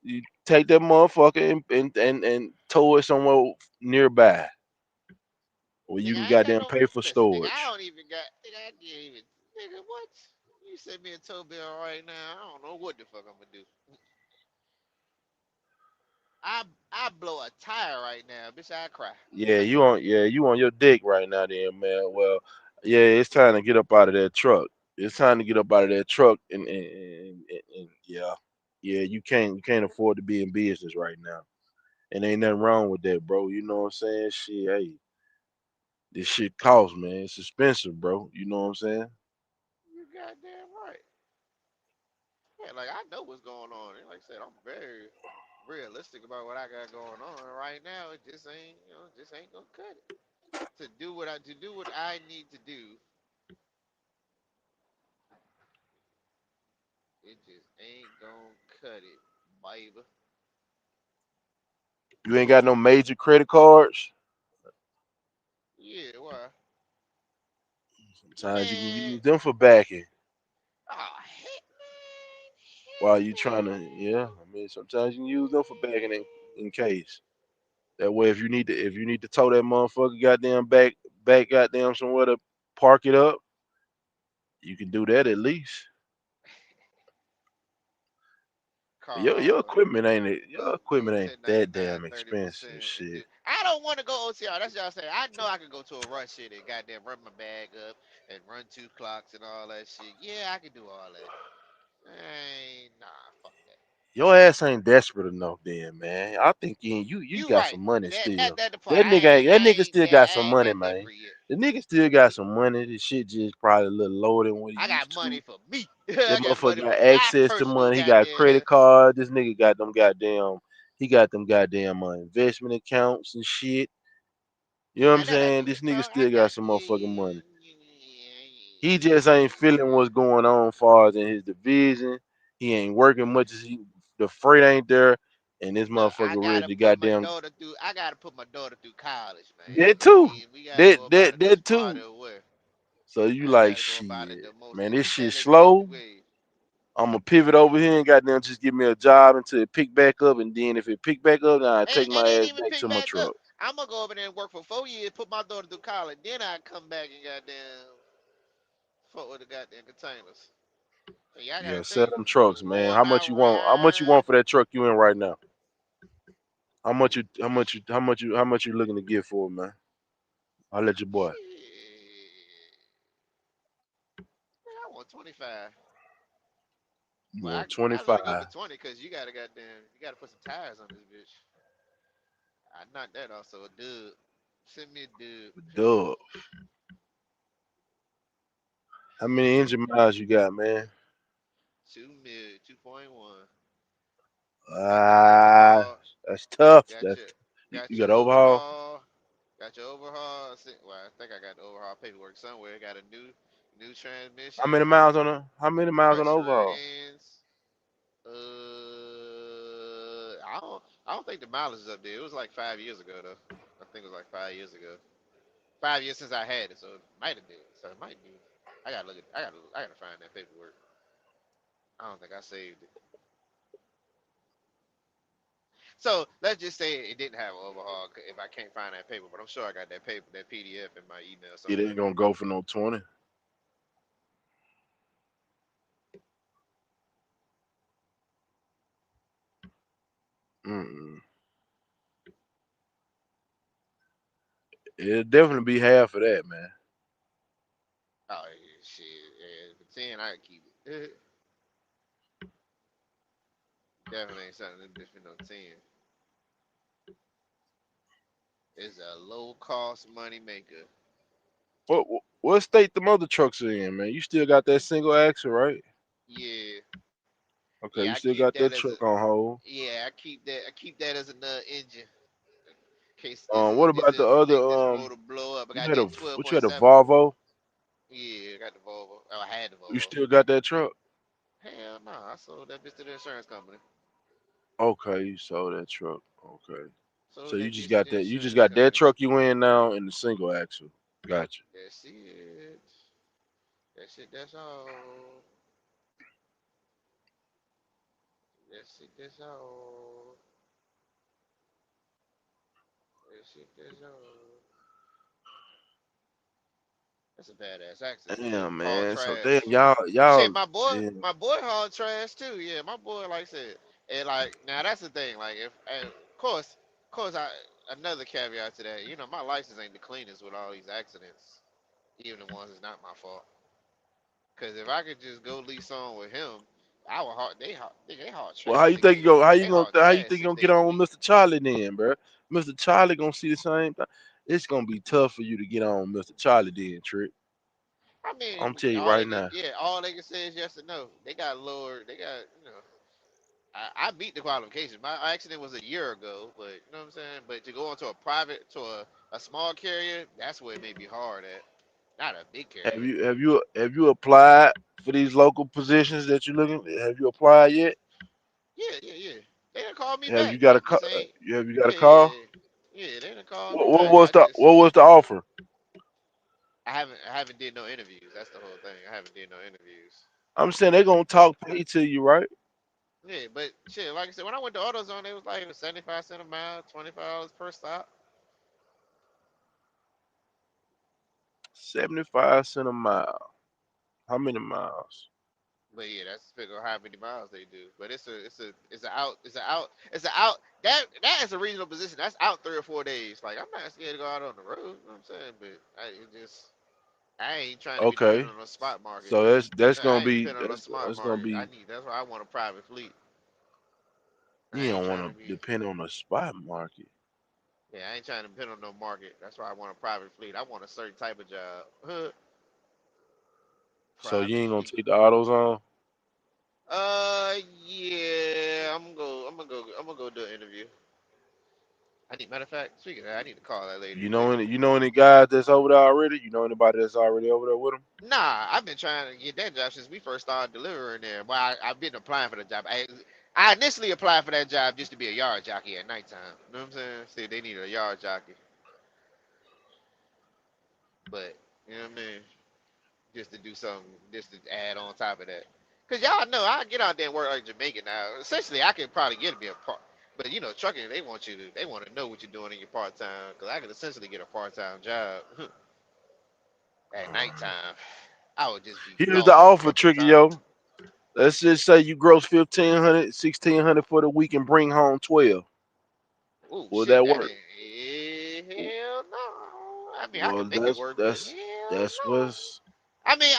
You take that motherfucker and tow it somewhere nearby where you Nigga, can I ain't got goddamn no. pay for Listen, nigga, I storage. don't even got. Nigga, I can't even. Nigga, what? You send me a tow bill right now. I don't know what the fuck I'm gonna do. I I blow a tire right now, bitch. I cry. You on your dick right now, then, man. Well, yeah, it's time to get up out of that truck. It's time to get up out of that truck, and yeah, you can't afford to be in business right now, and ain't nothing wrong with that, bro. You know what I'm saying? Shit, hey, this shit costs, man. It's expensive, bro. You know what I'm saying? You goddamn right. Yeah, like I know what's going on. And like I said, I'm very realistic about what I got going on right now. It just ain't, just ain't gonna cut it. To do what I need to do, it just ain't gonna cut it, baby. You ain't got no major credit cards. Yeah, why? Sometimes you can Man, use them for backing oh heck, man, while heck, you trying to. man. Yeah, I mean sometimes you can use them for backing in case. That way, if you need to tow that motherfucker goddamn back goddamn somewhere to park it up, you can do that at least. But your Car, equipment ain't it. Your go equipment ain't that 1099, damn expensive, 30%. shit. I don't want to go OTR. That's what y'all saying. I know I can go to a rush shit and goddamn run my bag up and run two clocks and all that shit. Yeah, I can do all that. Ain't nah, fuck that. Your ass ain't desperate enough, then, man. I think you You got right. some money That still. that the point. That nigga still got I some ain't money, that man. desperate yet. The nigga still got some money. This shit just probably a little lower than what he I got used money to. for me. This I got motherfucker money got for my access to personal money. He got goddamn. credit card. This nigga got them goddamn. He got them goddamn investment accounts and shit. You know what I I'm know that's saying? what we This nigga talk. I still got got some yeah, motherfucking yeah, money. He yeah, just ain't feeling what's going on far as in his division. He ain't working much as the freight ain't there, and this Look, I motherfucker ready gotta to put my goddamn daughter through. I gotta put my daughter through college, man. that So too. we gotta That go about that it the that too. smarter way. So you I like gotta go about it shit, the most man. This shit intelligent slow. way. I'm gonna pivot over here and goddamn just give me a job until it pick back up, and then if it pick back up, then I take And my ain't ass even back pick to my back up. truck. I'm gonna go over there and work for 4 years, put my daughter through college, then I come back and goddamn fuck with the goddamn containers. So y'all Yeah, gotta sell think them trucks, man. going How much out you want? How much you ride. want for that truck you in right now? How much you looking to get for it, man? I'll let your boy. Shit. Man, I want 25. You Well, want I gotta let go for 25 20 because you gotta put some tires on this bitch. I knocked that off, so a dub. Send me a dub. dub. How many engine miles you got, man? 2.1. Got your Ah, overhaul. that's tough. Got That's your you got your got overhaul. overhaul. Got your overhaul. Well, I think I got the overhaul paperwork somewhere. Got a new How transmission, many miles on the pressure overhaul? radians. I don't think the mileage is up there. It was like 5 years ago though. I think it was like 5 years ago. 5 years since I had it, so it might have been. So it might be. I gotta look at. I gotta find that paperwork. I don't think I saved it. So let's just say it didn't have an overhaul if I can't find that paper, but I'm sure I got that paper, that PDF in my email It somewhere. ain't gonna go for no 20. Mm-mm. It'll definitely be half of that, man. Oh yeah, shit. Yeah, for 10, I could keep it. Definitely ain't something that bitch for no 10. It's a low cost money maker. What state the mother trucks are in, man? You still got that single axle, right? Yeah, Okay, yeah. you I still keep got that that as a truck on hold. yeah. I keep that. I keep that as another engine. In case What this about the ever other make this motor blow up. I you got had a that what you had a 12.7. Volvo? Yeah, I got the Volvo. Oh, I had the You Volvo. still got that truck? Hell no, I sold that bitch to the insurance company. Okay, you sold that truck. Okay. So Sold you that just bitch to got the that. You just insurance got that company. truck you in now in the single axle. Gotcha. That's it. That's it. That's all. That's it. That's all. That's it. That's all. That's a badass accident too. Damn, Haul man. So damn trash. y'all Shit, damn. my boy hauled trash too. Yeah, my boy, like I said, and like now that's the thing. Like if, and of course, I another caveat to that. You know, my license ain't the cleanest with all these accidents, even the ones that's not my fault. Cause if I could just go lease on with him, I would haul. They haul Well, how trash you think you six. go? They haul How you trash think you 6 gonna get days a on with week. Mr. Charlie then, bro? Mr. Charlie gonna see the same thing. It's gonna be tough for you to get on Mr. Charlie then, Trick. I mean, I'm tell you right now. all they can say is yes or no. They got lower. They got I beat the qualification. My accident was a year ago, but you know what I'm saying. But to go into a private a small carrier, that's where it may be hard at. Not a big Have carrier. you have you have you applied for these local positions that you're looking? Have you applied yet? Yeah, yeah, yeah. They didn't call me Have back. you got I a call? just ain't. Have you got a Yeah, yeah, call? yeah. They didn't call me What back. was the offer? I haven't did no interviews. That's the whole thing. I haven't did no interviews. I'm saying they're gonna talk pay to you, right? Yeah, but shit, like I said, when I went to AutoZone, it was like it was 75 cents a mile, $25 per stop. 75 cents a mile. How many miles? But yeah, that's figure how many miles they do. But it's a out that is a regional position. That's out 3 or 4 days. Like I'm not scared to go out on the road. You know what I'm saying? But I ain't trying to be Okay, dependent on a spot market. so that's I gonna ain't be dependent on a smart that's gonna market. be. That's why I want a private fleet. I You ain't don't trying want to to be depend on the spot market. yeah, I ain't trying to depend on no market. That's why I want a private fleet. I want a certain type of job. So you Private ain't gonna fleet. take the autos on. Yeah, I'm gonna go do an interview. Matter of fact, speaking of that, I need to call that lady today. You know any guys that's over there already? You know anybody that's already over there with them? Nah, I've been trying to get that job since we first started delivering there. Well, I've been applying for the job. I initially applied for that job just to be a yard jockey at nighttime. You know what I'm saying? See, they needed a yard jockey, but you know what I mean? Just to do something, just to add on top of that. Cause y'all know I get out there and work like Jamaican now. Essentially, I could probably get to be a part, but you know, trucking they want to know what you're doing in your part time. Cause I could essentially get a part time job at nighttime. I would just be Here's the lost in offer, fucking Tricky time. yo. Let's just say you gross 1,500, 1,600 for the week and bring home 12. Oh Will shit, that that work? ain't hell no. I mean, I Well, can make it work, but hell that's no. what's I mean,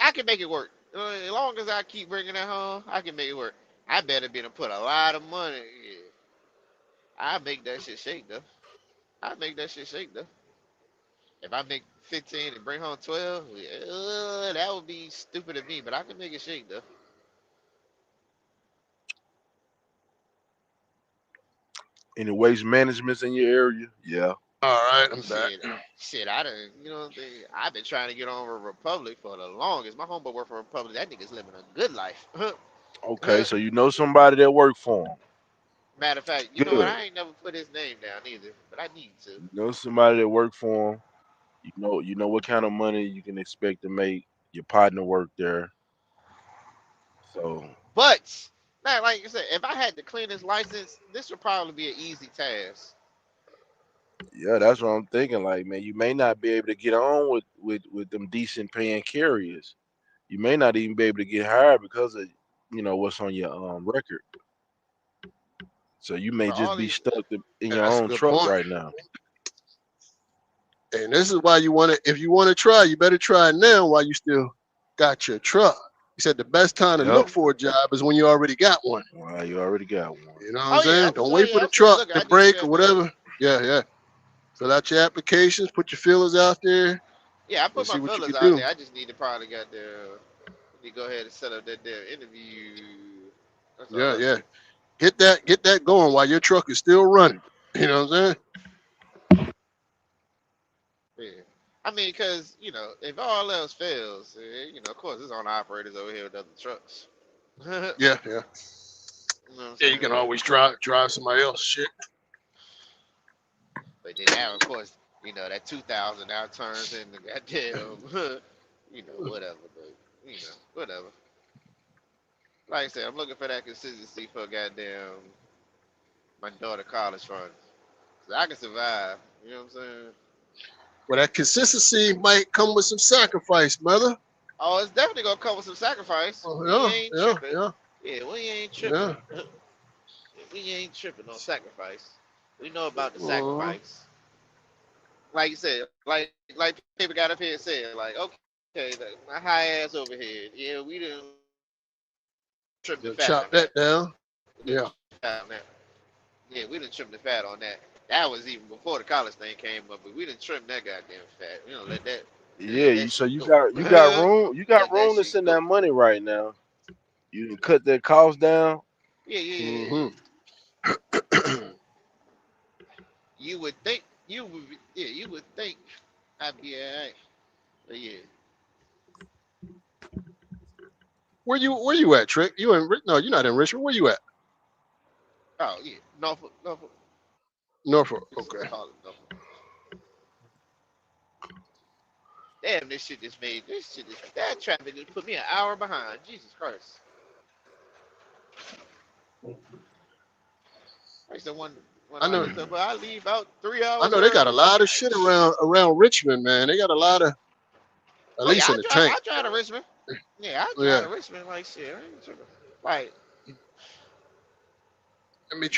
I can make it work. As long as I keep bringing it home, I can make it work. I better be to put a lot of money. Yeah, I make that shit shake though. I make that shit shake though. If I make 15 and bring home 12, yeah, that would be stupid of me. But I can make it shake though. any waste managements in your area. Yeah. All right, I'm back. Shit, shit. I done, you know what I'm saying? I've been trying to get on with Republic for the longest. My homeboy work for Republic. That nigga's living a good life. Okay, so you know somebody that work for them. Matter of fact, you know what? Good. I ain't never put his name down either, but I need to. You know somebody that work for them. You know what kind of money you can expect to make. Your partner work there. So But, now, like I said, if I had to clean his license, this would probably be an easy task. yeah, that's what I'm thinking. Like, man, you may not be able to get on with them decent paying carriers. You may not even be able to get hired because of what's on your record. So you may Bro, just all be these, stuck in Yeah, your that's a own good truck point. right now. And this is why you want to, if you want to try, you better try now while you still got your truck. He said the best time to Yep. look for a job is when you already got one. Well, you already got one. You know what I'm oh yeah, saying? I'm Don't sorry, wait for yeah, the I'm still truck looking. to I need to do break or that today. whatever. Yeah, yeah. Fill out your applications, put your feelers out there, Yeah, I and put my see what you fellas can out do. there. I just need to probably got there. Need to go ahead and set up that damn interview. That's Yeah, all I yeah. do. Get that going while your truck is still running. You know what I'm saying? Yeah. I mean, because, you know, if all else fails, you know, of course, there's on operators over here with other trucks. You know Yeah, yeah. what I'm Yeah, you saying? can always drive somebody else shit. But then now, of course, you know, that 2000 now turns into goddamn, you know, whatever. But, you know, whatever. Like I said, I'm looking for that consistency for goddamn my daughter college fund. So I can survive. You know what I'm saying? Well, that consistency might come with some sacrifice, brother. Oh, it's definitely gonna come with some sacrifice. Oh, We yeah, ain't yeah, tripping. yeah, Yeah, we ain't tripping. yeah. We ain't tripping on sacrifice. We know about the Mhm. sacrifice. Like you said, like people got up here and said, like, okay, my high ass overhead. Yeah, we didn't trim the fat on Gonna that. chop that down. We didn't trim the Yeah. fat on that. Yeah, we didn't trim the fat on that. That was even before the college thing came up, but we didn't trim that goddamn fat. We don't let Yeah, that so shit you go. got room. You got Let that room to shit send go. that money right now. You can cut that cost down. Yeah, yeah, yeah, yeah. Hmm. You would think you would, yeah, you would think I'd be alright. But yeah, Where you at, Trick? You in? No, you're not in Richmond. Where you at? Oh yeah, Norfolk, Norfolk. Norfolk. Just Okay. call it Norfolk. Damn, this shit just made this shit. That traffic just put me an hour behind. Jesus Christ. I used to wonder when I I know. looked up, I leave out 3 I hours know they got a early. lot of shit around Richmond, man. They got a lot of, at Oh yeah, least in the tank. I drive to Richmond. Yeah, I drive Yeah. to Richmond like shit. I ain't tripping. Like, Let me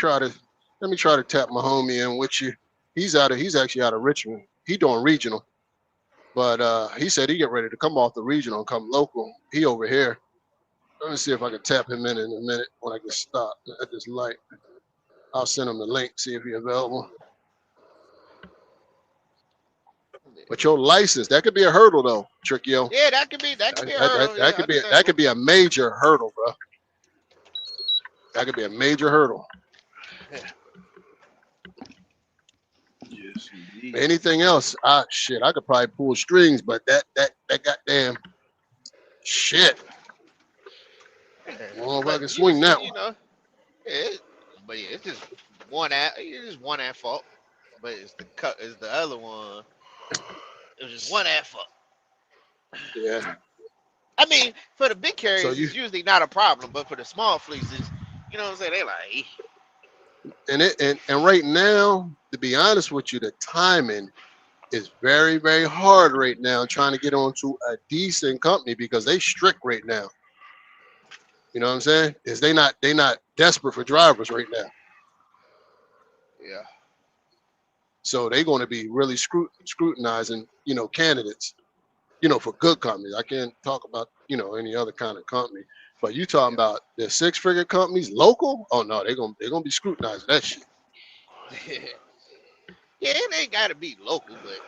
try to tap my homie in with you. He's actually out of Richmond. He doing regional. But he said he get ready to come off the regional and come local. He over here. Let me see if I can tap him in a minute when I get stopped at this light. I'll send him the link, see if he's available. But your license, that could be a hurdle though, Trickio. yeah, that could be a hurdle. That Yeah, could be that understandable. could be a major hurdle, bro. That could be a major hurdle. Yes, indeed. Anything else? Shit, I could probably pull strings, but that goddamn shit. Yeah. I don't know if I But can you can swing still, that one. it, but yeah, it's just one at fault. But it's the other one. It was just one at fault. Yeah. I mean, for the big So carriers, you it's usually not a problem, but for the small fleets, it's, you know what I'm saying? They like, and right now, to be honest with you, the timing is very, very hard right now trying to get onto a decent company because they strict right now. You know what I'm saying? Is they not desperate for drivers right now. yeah, So they're going to be really scrutinizing, candidates, for good companies. I can't talk about, any other kind of company. But you talking yeah, about the six-figure companies, local? Oh no, they're gonna be scrutinizing that shit. yeah. It ain't got to be local, but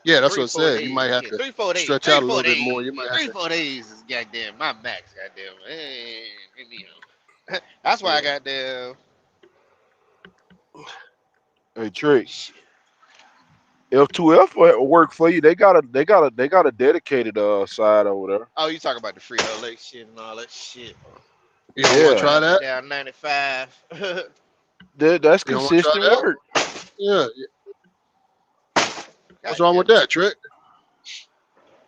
Yeah, that's what three, I four said. You might days, have yeah, to stretch out a little bit more. You might have three, to, 4 days is goddamn my max, goddamn. That's why I yeah. got the Hey Trick, F2F will work for you. They got a dedicated side over there. Oh, you talking about the Frito Lake shit and all that shit. You don't want to Yeah, try Up and that? down 95. that's You don't want to try consistent that? work. Yeah. What's God wrong damn with it. that, Trick?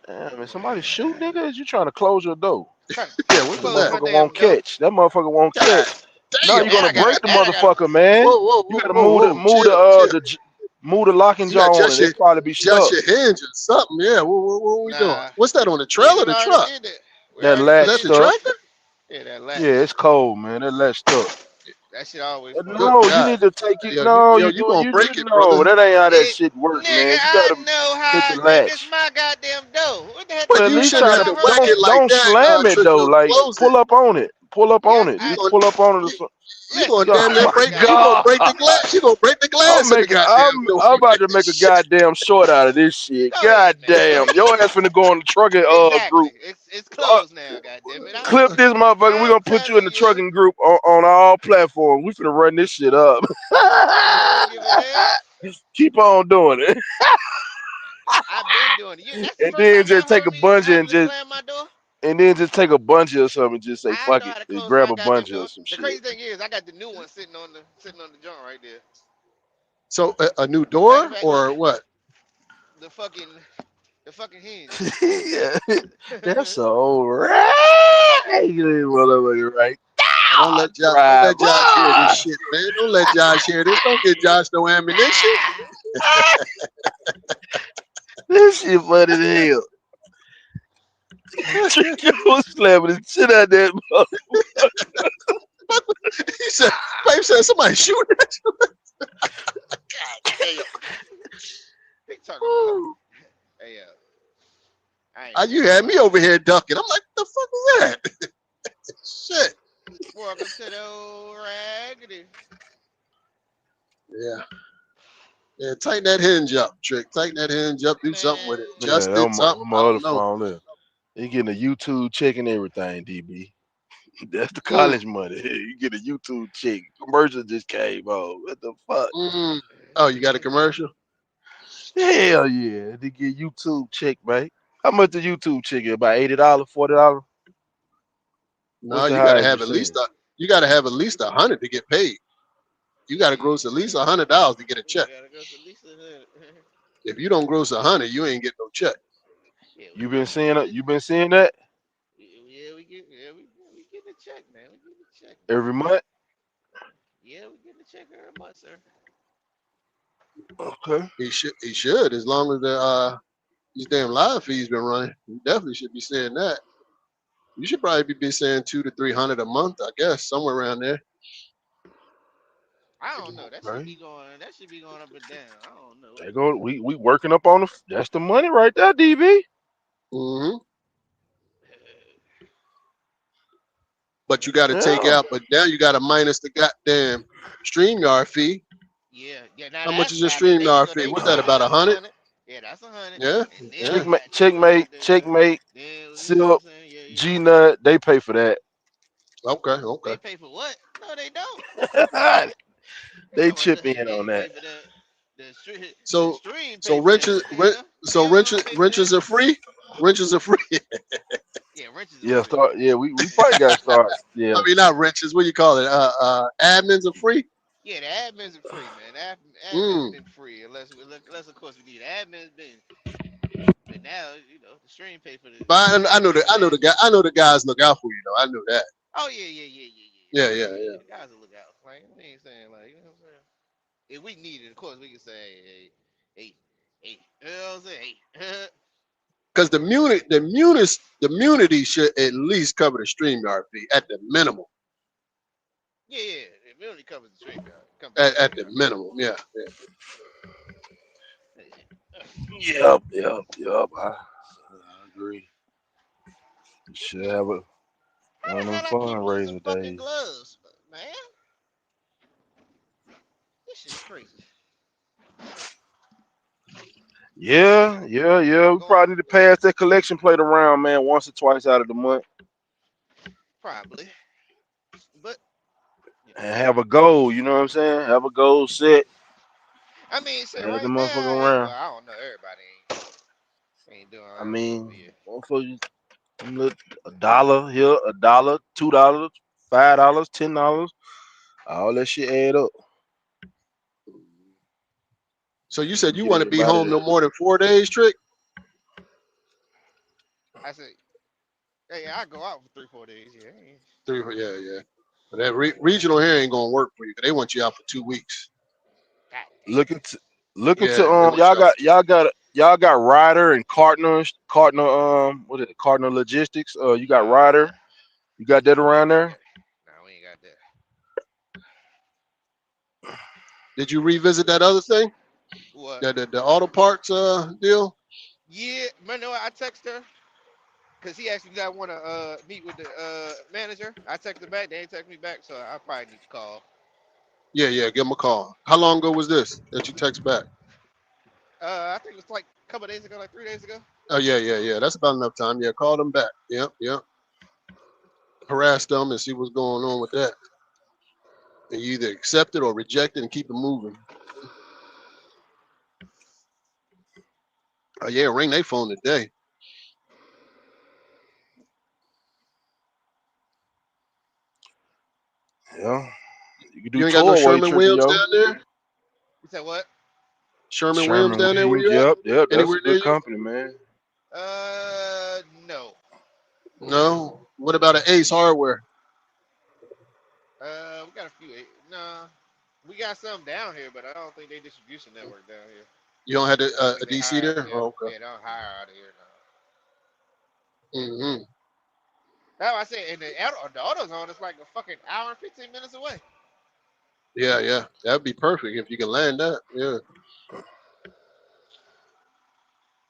Damn, man, somebody shoot nigga? Is you trying to close your door? Trying to Yeah, what That was close that? my motherfucker won't damn door. catch. That motherfucker won't God catch. No, damn! you're gonna break the And I got motherfucker, man. Whoa, whoa, You whoa, gotta whoa, whoa! move Chill, chill. move the locking You got jaw on it. It probably be just stuck. your hinge or something. Yeah. What we doing? nah. What's that on the We trailer or done the already truck? did that. We That already Was did latch that that the shit. stuck. tractor? Yeah, that Yeah, latch. it's cold, man. That latch stuck. That shit always fuck Good up. No, you God. need to take it. Yo, No, you you do gonna you break it, no. brother? That ain't how that It, shit work, nigga, man. You I gotta know hit how the I take this latch. my goddamn door. What the hell But Well, think at you you least think shouldn't try have I to to run break that? it like don't that, slam it Trick. though. To Like close it. pull up on it. Pull up Yeah, on it. You I Just gonna pull up on it or you, something. you listen. gonna Oh damn near I my break. got You gonna god! break the glass. You gonna break the glass in the goddamn door. I'm You about break to this make a shit. goddamn short out of this shit. go ahead God now. damn. Your ass finna go on the trucking Exactly. group. It's Uh, closed now. Goddamn it. Clip this motherfucker. We I'm gonna put you in telling the you. trucking group on all platforms. We finna run this shit up. I don't give a damn. Keep on doing it. I've been doing it. That's the And first then time just y'all take heard a me bungee having and to just slam my door. take a bungee or something and just say I fuck know it. how to Just close grab my a goddamn bungee door. or some The shit. crazy thing is, I got the new one sitting on the joint right there. So a new Matter of door fact, look, or what? the fucking the fucking hinge. Yeah, that's so right. Motherfucker, right? Don't Drive let Josh hear this on. shit, man. Don't let Josh hear this. Don't get Josh no ammunition. This shit funny as hell. Trick slamming the shit out that He said, Babe said somebody shooting at you. Damn. They talking about, hey, I ain't You even gonna had me lie. over here ducking. I'm like, the fuck is that? Shit. Welcome to the old raggedy. Yeah. Yeah, tighten that hinge up, Trick. Tighten that hinge up. Do something with Man, it. Yeah, Adjust it, something. on I my other don't know. phone there. You getting a YouTube check and everything, DB. That's the Mm, college money. You get a YouTube check. Commercial just came on. What the fuck? mm. Oh, you got a commercial? Hell yeah. They get YouTube check, man. How much the YouTube check? About $80, $40? No, What's the you gotta highest have at least percentage? you gotta have at least 100 to get paid. You got to gross at least $100 to get a Yeah, check. gotta go to at least 100. If you don't gross 100, you ain't getting no check. Yeah, You we been get seeing we it? get You been seeing that we getting a check, man. We getting a check, man. every month? Yeah, we getting a check every month, sir. Okay. He should, as long as the these damn live fees been running. You definitely should be saying that. You should probably be saying 200 to 300 a month, I guess, somewhere around there. I don't know. That should Okay. be going. That should be going up and down. I don't know. They go. We working up on the. That's the money right there, DB. Hmm. But you got to take Yeah. out. But now you got to minus the goddamn StreamYard fee. Yeah, yeah. Now How much that's is your now there you StreamYard go. fee? There you What's go. that? Yeah, About a that's a hundred? hundred. Yeah, that's 100. Yeah, And then yeah. you Checkmate. got your Checkmate. the Checkmate. then you know what Silk. I'm saying? Yeah, G yeah. Nut. They pay for that. Okay, okay. They pay for what? No, they don't. They they talking about chip the, in on they that. pay for that. The So, stream so pay for that. wrenches, Hell, so hell don't wrenches, pay for that. wrenches are free. Wrenches are free. Yeah, wrenches are Yeah. free. Start. Yeah. We probably got to start. I Yeah. mean, not wrenches. What do you call it? Admins are free. Yeah, the admins are free, man. Admins Mm. been free unless of course we need admins been. But now the stream pay for But the I know admins that. for I know that. the guy. I know the guys look out for you though. I know that. Oh yeah, yeah, yeah, yeah, yeah, Yeah, yeah, yeah, yeah, yeah. yeah. The guys will look out. Like we ain't saying like you know what I'm saying. If we need it, of course we can say hey, you know what I'm saying? Hey, Because the immunity should at least cover the StreamYard fee at the minimum. yeah, yeah. It really covers the stream yard. It covers the At stream the yard. minimum, yeah, yeah. Yep. Yep. Yep. I agree. Should have a How one the of them hell I keep losing fundraiser fucking days. gloves, man? This shit's crazy. Yeah, yeah, yeah. We Going probably need to pass that collection plate around, man, once or twice out of the month, probably, but and have a goal. You know what I'm saying? Have a goal set. I mean, shit. Pass the Right now, motherfucker hey, around. well, I don't know. Everybody ain't doing I all that, mean, but yeah. motherfuckers, look, $1 here, $1, $2, $5, $10, all that shit add up. So you said you Get want to be everybody home to no more than 4 days, Trick? I said, hey, I go out for 3, 4 days. Yeah, Three, yeah, yeah. But that regional here ain't gonna work for you. 'Cause they want you out for 2 weeks. God look damn. into look into Yeah, they want you out for 2 weeks. y'all got Ryder and Cardinal what is it, Cardinal Logistics. You got Nah, Ryder. You got that around we ain't there? got. Nah, we ain't got that. Did you revisit that other thing? What? That the auto parts deal? Yeah, man. No, I text her because he actually did want to meet with the manager. I texted back. They ain't text me back, so I probably need to call. Yeah, yeah. Give them a call. How long ago was this that you text back? I think it was like a couple of days ago, like 3 days ago. Oh yeah, yeah, yeah. That's about enough time. Yeah, call them back. Yep, yep. Harass them and see what's going on with that. And you either accept it or reject it and keep it moving. Oh yeah, ring their phone today. Yeah. You can do You ain't got no tour while you Sherman tripping, Williams yo. down there? You said what? Sherman Williams Sherman down there where Williams. you at? Yep, yep. That's a Anywhere near good you? company, man. No. No. What about an Ace Hardware? We got a few. Nah, we got some down here, but I don't think they distribution network down here. You don't have I don't a think they DC hire out of there? here. Oh, okay. Yeah, they don't hire out of here now. Hmm. That's why I said, and the AutoZone is like a fucking hour and 15 minutes away. Yeah, yeah. That'd be perfect if you can land that. Yeah.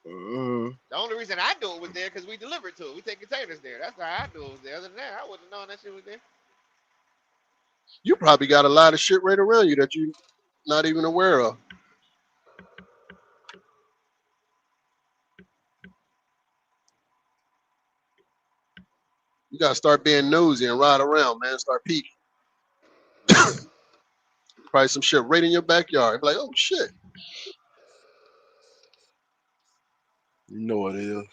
Mm. The only reason I knew it was there because we delivered to it. We take containers there. That's how I knew it was there. Other than that, I wouldn't have known that shit was there. You probably got a lot of shit right around you that you not even aware of. You gotta start being nosy and ride around, man. Start peeking. Probably some shit right in your backyard. Be like, oh shit. You know what it Shit. is.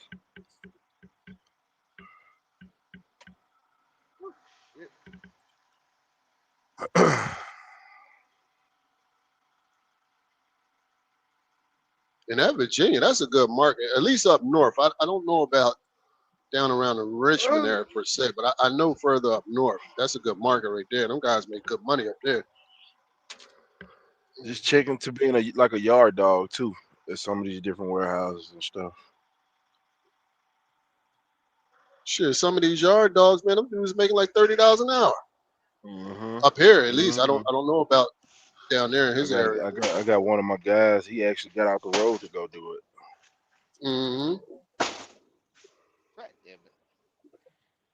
In that Virginia, that's a good market. At least up north. I don't know about down around the Richmond area per se, but I know further up north. That's a good market right there. Them guys make good money up there. Just checking to being like a yard dog too at some of these different warehouses and stuff. Shit, some of these yard dogs, man, them dudes making like $30 an hour. Mhm. Up here, at least. I don't Mhm. I don't know about down there in I his got area. I got I got one of my guys. He actually got out the road to go do it. Hmm. God damn it.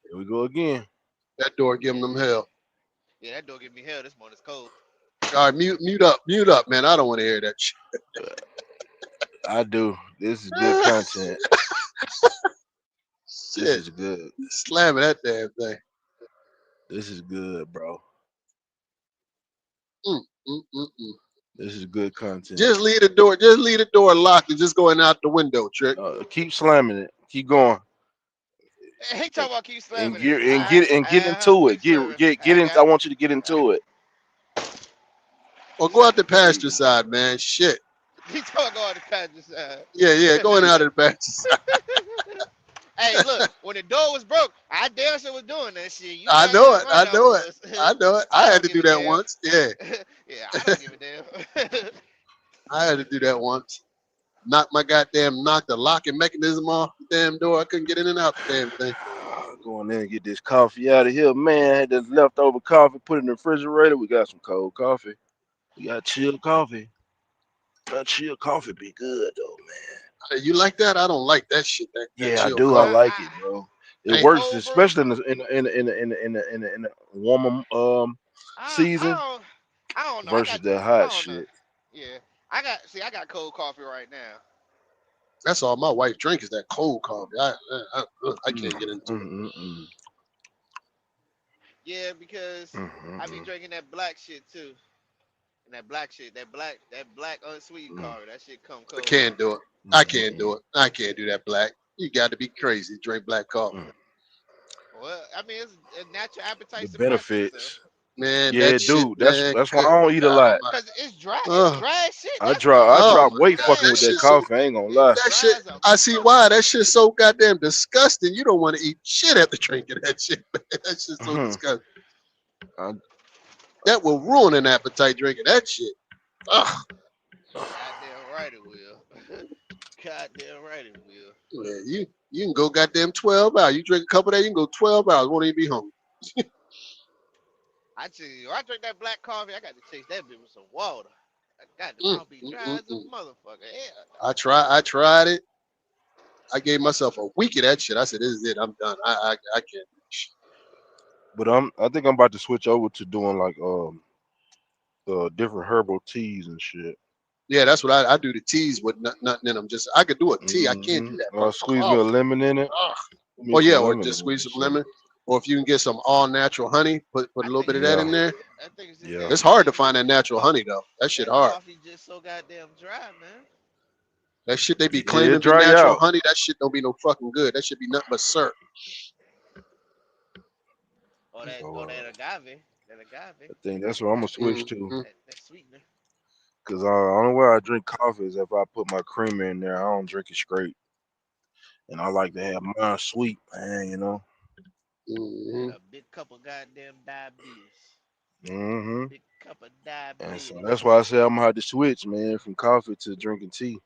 Here we go again. That door giving them hell. Yeah, that door give me hell. This morning's cold. All right, mute up, man. I don't want to hear that shit. I do. This is good content. This Shit, is good. slamming that damn thing. This is good, bro. Mm, mm, mm, mm. This is good content. Just leave the door. Just leave the door locked and just going out the window, Trick. Keep slamming it. Keep going. Hey, he talking about keep And slamming it. get get into it. Keep slamming. Get I in. got I it. want you to get I, into it. Or go out the There you pasture go. side, man. Shit. he talking about go on the passenger side. Yeah, going out of the pasture side. Hey, look, when the door was broke, I damn sure was doing that shit. You I know goddamn it. right I was. I know it. I I had don't to give do a that damn. once. Yeah, Yeah, I don't give a damn. I had to do that once. Knock the locking mechanism off the damn door. I couldn't get in and out the damn thing. Going in and get this coffee out of here, man. Had this leftover coffee, put it in the refrigerator. We got some cold coffee. We got chilled coffee. That chilled coffee be good though, man. Hey, you like that? I don't like that shit. That Yeah, I chill do. I coffee. like it, bro. It Ain't works, Cold brew. especially in the warmer season I don't know. I versus got that I hot don't know. shit. Yeah, I got cold coffee right now. that's all my wife drink is that cold coffee. I Mm, can't get into it. mm, mm, Yeah, because I be mm. drinking that black shit too. And that black shit, that black unsweetened Mm, coffee, that shit come I cold. can't do it. I mm, can't do mm, it. I can't do that black. You got to be crazy to drink black coffee. mm. Well, I mean, it's a natural The appetite suppressant, so. benefits. Man, Yeah, that shit, dude. man. That's why Good I don't eat a God lot. Almighty. Cause it's dry. It's Oh, dry as shit. I That's why. drop I oh drop my weight God, fucking that with that shit so. coffee. I ain't gonna It's lie. That dry shit. as a I see motherfucker. why. That shit's so goddamn disgusting. You don't want to eat shit after drinking that shit. Man. That shit's so Mhm. disgusting. I, That will ruin an appetite drinking that shit. Ugh. Goddamn right it will. Goddamn right it will. Man, you can go goddamn 12 hours. You drink a couple of days, you can go 12 hours. Won't even be hungry. I tell you, when I drink that black coffee, I got to chase that bitch with some water. I got the Mm, mouth be mm, dry mm, as a mm. motherfucker. Hell I tried it. I gave myself a week of that shit. I said, "This is it. I'm done. I can't." but I think I'm about to switch over to doing like different herbal teas and shit. Yeah, that's what I do. The teas with nothing in them. Just I could do a tea. I can't Hmm. do that fucking Squeeze me a coffee. lemon in it. Ugh. Put me Oh yeah, some or lemon just in it squeeze and some shit. lemon. Or if you can get some all natural honey, put a I little think bit of it's that just in Yeah, there. I think it's just yeah. that It's hard to that find that natural honey though. That shit that hard. coffee just so goddamn dry, man. That shit they be Yeah, claiming it be dry you natural out. honey. That shit don't be no fucking good. That should be nothing but syrup. Or So that agave, that agave, I think that's what I'm gonna switch to. Mm-hmm. that sweetener. Cause the only way I drink coffee is if I put my creamer in there. I don't drink it straight, and I like to have mine sweet, man. Mm-hmm. A big cup of goddamn diabetes. Hmm. Big cup of And so diabetes. that's why I say I'm gonna have to switch, man, from coffee to drinking tea.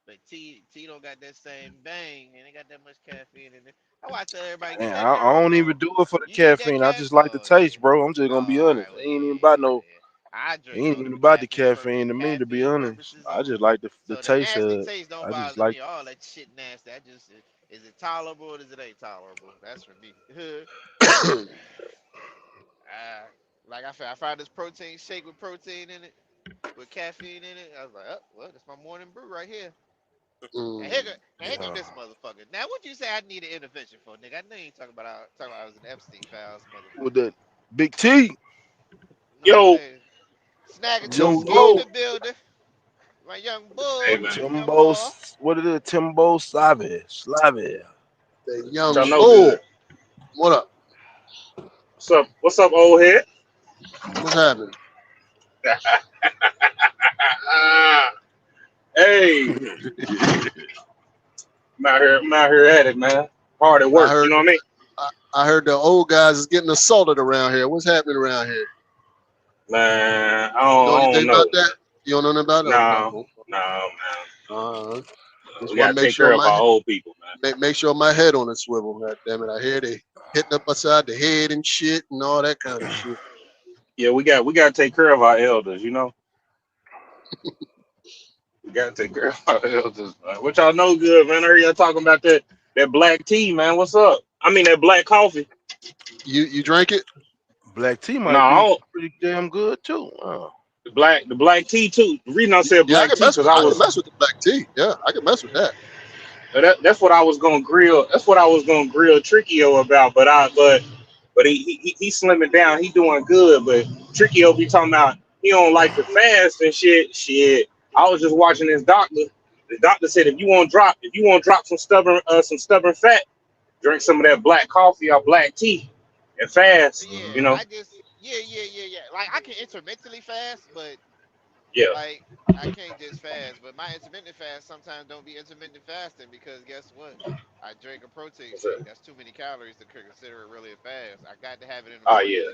But tea don't got that same bang, and it got that much caffeine in it. That's why I tell everybody get And that I don't even caramel. do it for the You need that caffeine. I caffeine. just like the Oh yeah. taste, bro. I'm just Oh, gonna be all honest. right. It Well, ain't even yeah, about yeah, no. yeah. I It drink ain't soda even for about the caffeine caffeine to me, to be caffeine honest. purposes I just only. like the So the taste of nasty it. taste don't I just bother like. me. All that shit nasty. I just is it tolerable or is it ain't tolerable? That's for me. uh, like I found this protein shake with protein in it, with caffeine in it. I was like, oh well, that's my morning brew right here. And Mm. here go Yeah. this motherfucker. Now, what you say I need an intervention for, nigga? I know you ain't talking about I was an Epstein files, With motherfucker. the big T, You know what I'm Yo, saying? Snag a Yo, ski in Timbo, the building. My young hey bull, man, young Timbo, boy. what is it? Timbo Slavi. the what young y'all know bull. good. What up? What's up, old head? What's happening? Hey, I'm out here at it, man. Hard at I work. You heard know what I mean? I, I heard the old guys is getting assaulted around here. What's happening around here? Man, You know I don't anything know. about that? You don't know nothing about it? Okay. No, Well, no, man. just We want to gotta take care of our old people, man. make sure my head on a swivel. God damn it! I hear they hitting up beside the head and shit and all that kind of shit. Yeah, we gotta take care of our elders. You know, we gotta take care of our elders. Man. What y'all know good, man? I heard y'all talking about that black tea, man. What's up? I mean that black coffee. You drink it? Black tea No, might I be don't, pretty damn good too. the black tea too. The reason I said Yeah, black tea because I I can was mess with the black tea. Yeah, I can mess with that. that's what I was gonna grill. That's what I was gonna grill Trickio about. But he slimming down. He doing good. But Trickio be talking about he don't like to fast and shit. Shit. I was just watching this doctor. The doctor said if you want to drop some stubborn fat, drink some of that black coffee or black tea and fast. Yeah, You know. I just yeah. Like I can intermittently fast, but Yeah. like I can't just fast. But my intermittent fast sometimes don't be intermittent fasting because guess what? I drink a protein What's shake. that? That's too many calories to consider it really a fast. I got to have it in the Oh morning yeah.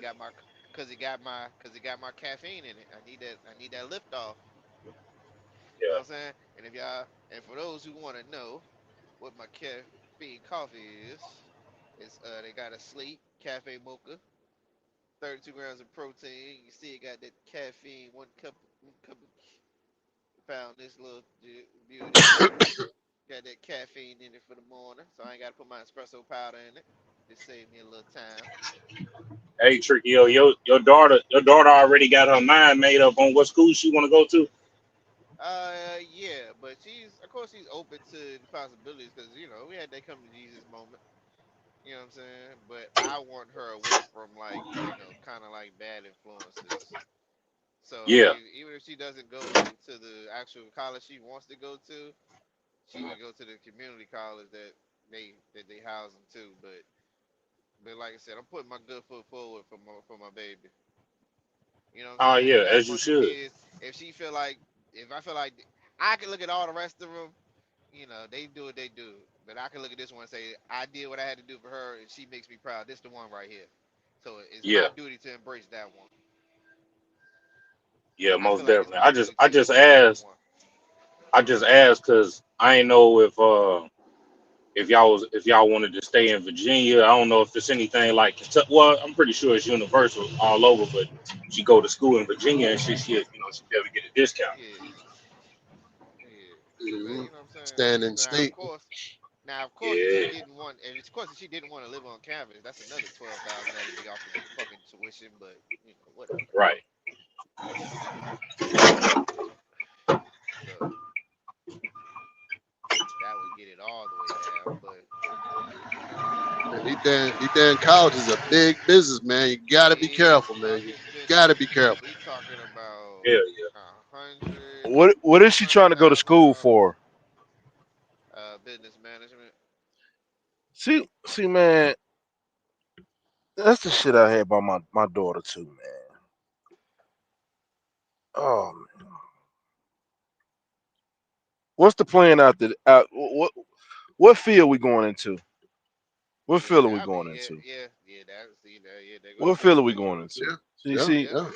because it got my caffeine in it. I need that lift off. You know Yeah. what I'm saying? And for those who want to know what my caffeine coffee is they got a slate cafe mocha, 32 grams of protein. You see, it got that caffeine, one cup of found this little beauty. Got that caffeine in it for the morning, so I ain't got to put my espresso powder in it. Just save me a little time. Hey Trickio, your daughter already got her mind made up on what school she want to go to. Yeah, but of course, she's open to the possibilities because we had that come to Jesus moment. You know what I'm saying? But I want her away from like, kind of like bad influences. So Yeah. even if she doesn't go to the actual college she wants to go to, she could go to the community college that they house them to. But like I said, I'm putting my good foot forward for my baby. You know what I'm Oh saying? yeah, We got a as you bunch of should. kids. If I feel like I can look at all the rest of them, they do what they do. But I can look at this one and say, I did what I had to do for her, and she makes me proud. This the one right here. So it's Yeah. my duty to embrace that one. Yeah, I feel most like it's definitely. my I just duty I to just embrace that asked one. I just asked because I ain't know if y'all wanted to stay in Virginia. I don't know if it's anything like Kentucky. Well, I'm pretty sure it's universal all over, but she go to school in Virginia and she be able to get a discount. Yeah, yeah. But Hmm. you know what I'm saying. Stand in Now, of state. course, if she Yeah, didn't want, and of course, if she didn't want to live on campus, that's another 12,000 that'd be off the fucking tuition. But whatever. right. So that would get it all the way down. But And these damn colleges is a big business, man. You gotta be big careful, man. You fucking gotta business. be careful. We talking about Hell yeah. 100, What is she trying to go to school $200,000 for? business management. See, man, that's the shit I had about my daughter too, man. Oh, man. What's the plan out there? What field we going into? What Yeah, field are we I mean, going into? yeah. That see that, yeah. There go What field are we Trickio. going into? Yeah, See, yeah, see, Yep. yeah.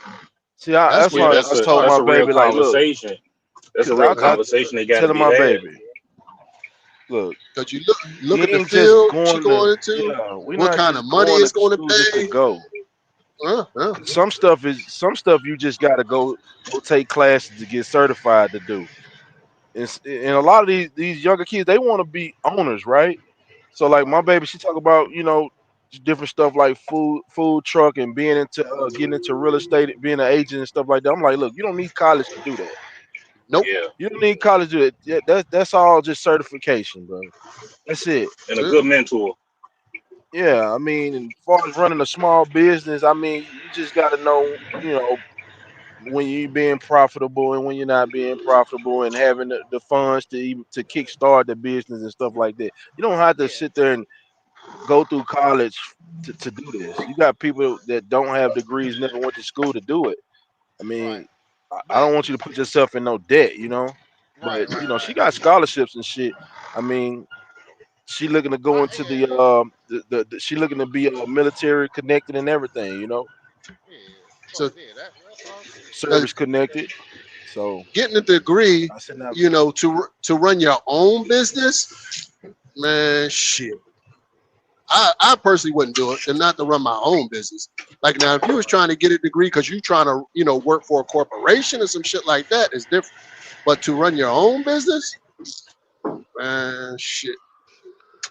see. I, That's that's where Yeah, why the that's I a told that's my a real baby, like, look, conversation. That's a cause real I conversation that got to telling be my had. baby, look, because you look you at the ain't just field she going to, going into, yeah, we what not kind of just money going it's to going to school just to pay. go. Yeah. Some stuff you just got to go take classes to get certified to do. And a lot of these younger kids, they want to be owners, right? So like my Right. baby, she talk about just different stuff like food truck and being into getting into real estate, being an agent and stuff like that. I'm like, look, you don't need college to do that. Nope. Yeah, You don't need college to do it. That's all just certification, bro. That's it. and a That's it. good mentor. Yeah, I mean, as far as running a small business, I mean, you just got to know, when you being profitable and when you're not being profitable, and having the funds to even to kickstart the business and stuff like that. You don't have to Yeah. sit there and go through college to do this. You got people that don't have degrees, never went to school to do it. I Right. mean, I But don't want you to put yourself in no debt. Right, But right, you know, right. she got scholarships and shit. I mean, she looking to go I, into yeah, yeah, the she looking to be military connected and everything. You know, yeah. Of So course, yeah. That's awesome. service connected. So getting a degree, I said, now, to run your own business, man, shit. I personally wouldn't do it, and not to run my own business. Like now, if you was trying to get a degree because you trying to, work for a corporation or some shit like that, is different. But to run your own business, man, shit.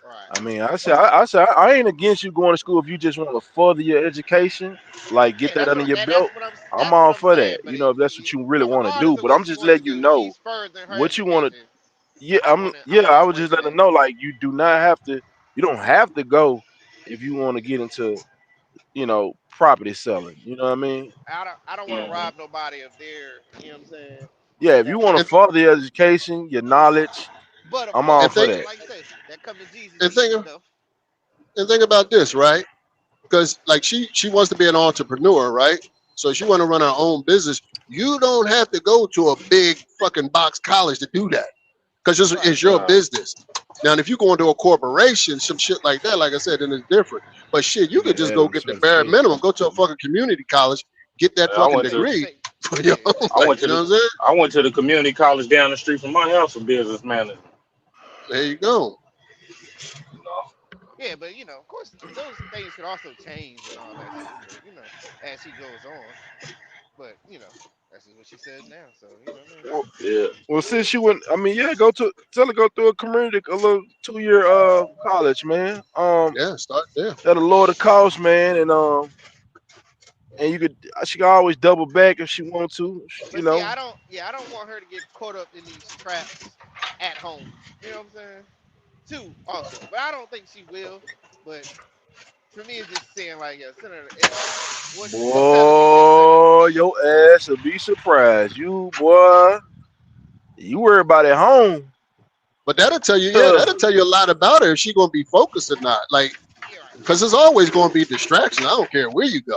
Right. I mean, I ain't against you going to school if you just want to further your education, like get Yeah, that that's under what your that, that's belt. what I'm I'm that's what all I'm for saying. that. But You know, if that's what you really but want to regardless do. of But what I'm she just wants to letting you do, know she's furthering her what you want to. education. Yeah, I'm I gonna was just embrace letting that. her know, like you do not have to. You don't have to go if you want to get into, property selling. You know what I mean? I don't want to hmm rob nobody of their, you know what I'm saying. Yeah, if you want to And further your education, your knowledge, But of I'm all and course, for think you know, that. like you say, that come to Jesus and easy think stuff. and think about this, right? Because like she wants to be an entrepreneur, right? So she want to run her own business. You don't have to go to a big fucking box college to do that, because Right. it's your business. Now, if you go into a corporation, some shit like that, like I said, then it's different. But shit, you You could get just that go on get the bare certification. minimum, go to a fucking community college, get that I fucking went to And degree take for your yeah. own I way. went You to know the what I'm saying? I went to the community college down the street from my house for business management. There you go. You know, Yeah, but of course, those things could also change and all that shit. But as she goes on, but that's just what she says now. So what I mean. Well, yeah. well, since you went, I mean, yeah, tell her go through a little 2 year college, man. Yeah, start there. That'll lower the cost, man, and she can always double back if she want to, you But see, know. I don't want her to get caught up in these traps at home. You know what I'm saying? Too also, but I don't think she will. But for me, it's just saying like, yeah, send her. What kind of people you sending? Boy, your ass will be surprised. You boy, you worry about it home. But that'll tell you, yeah, Huh. that'll tell you a lot about her if she gonna be focused or not. Like, Yeah, right, because there's always gonna be distractions. I don't care where you go.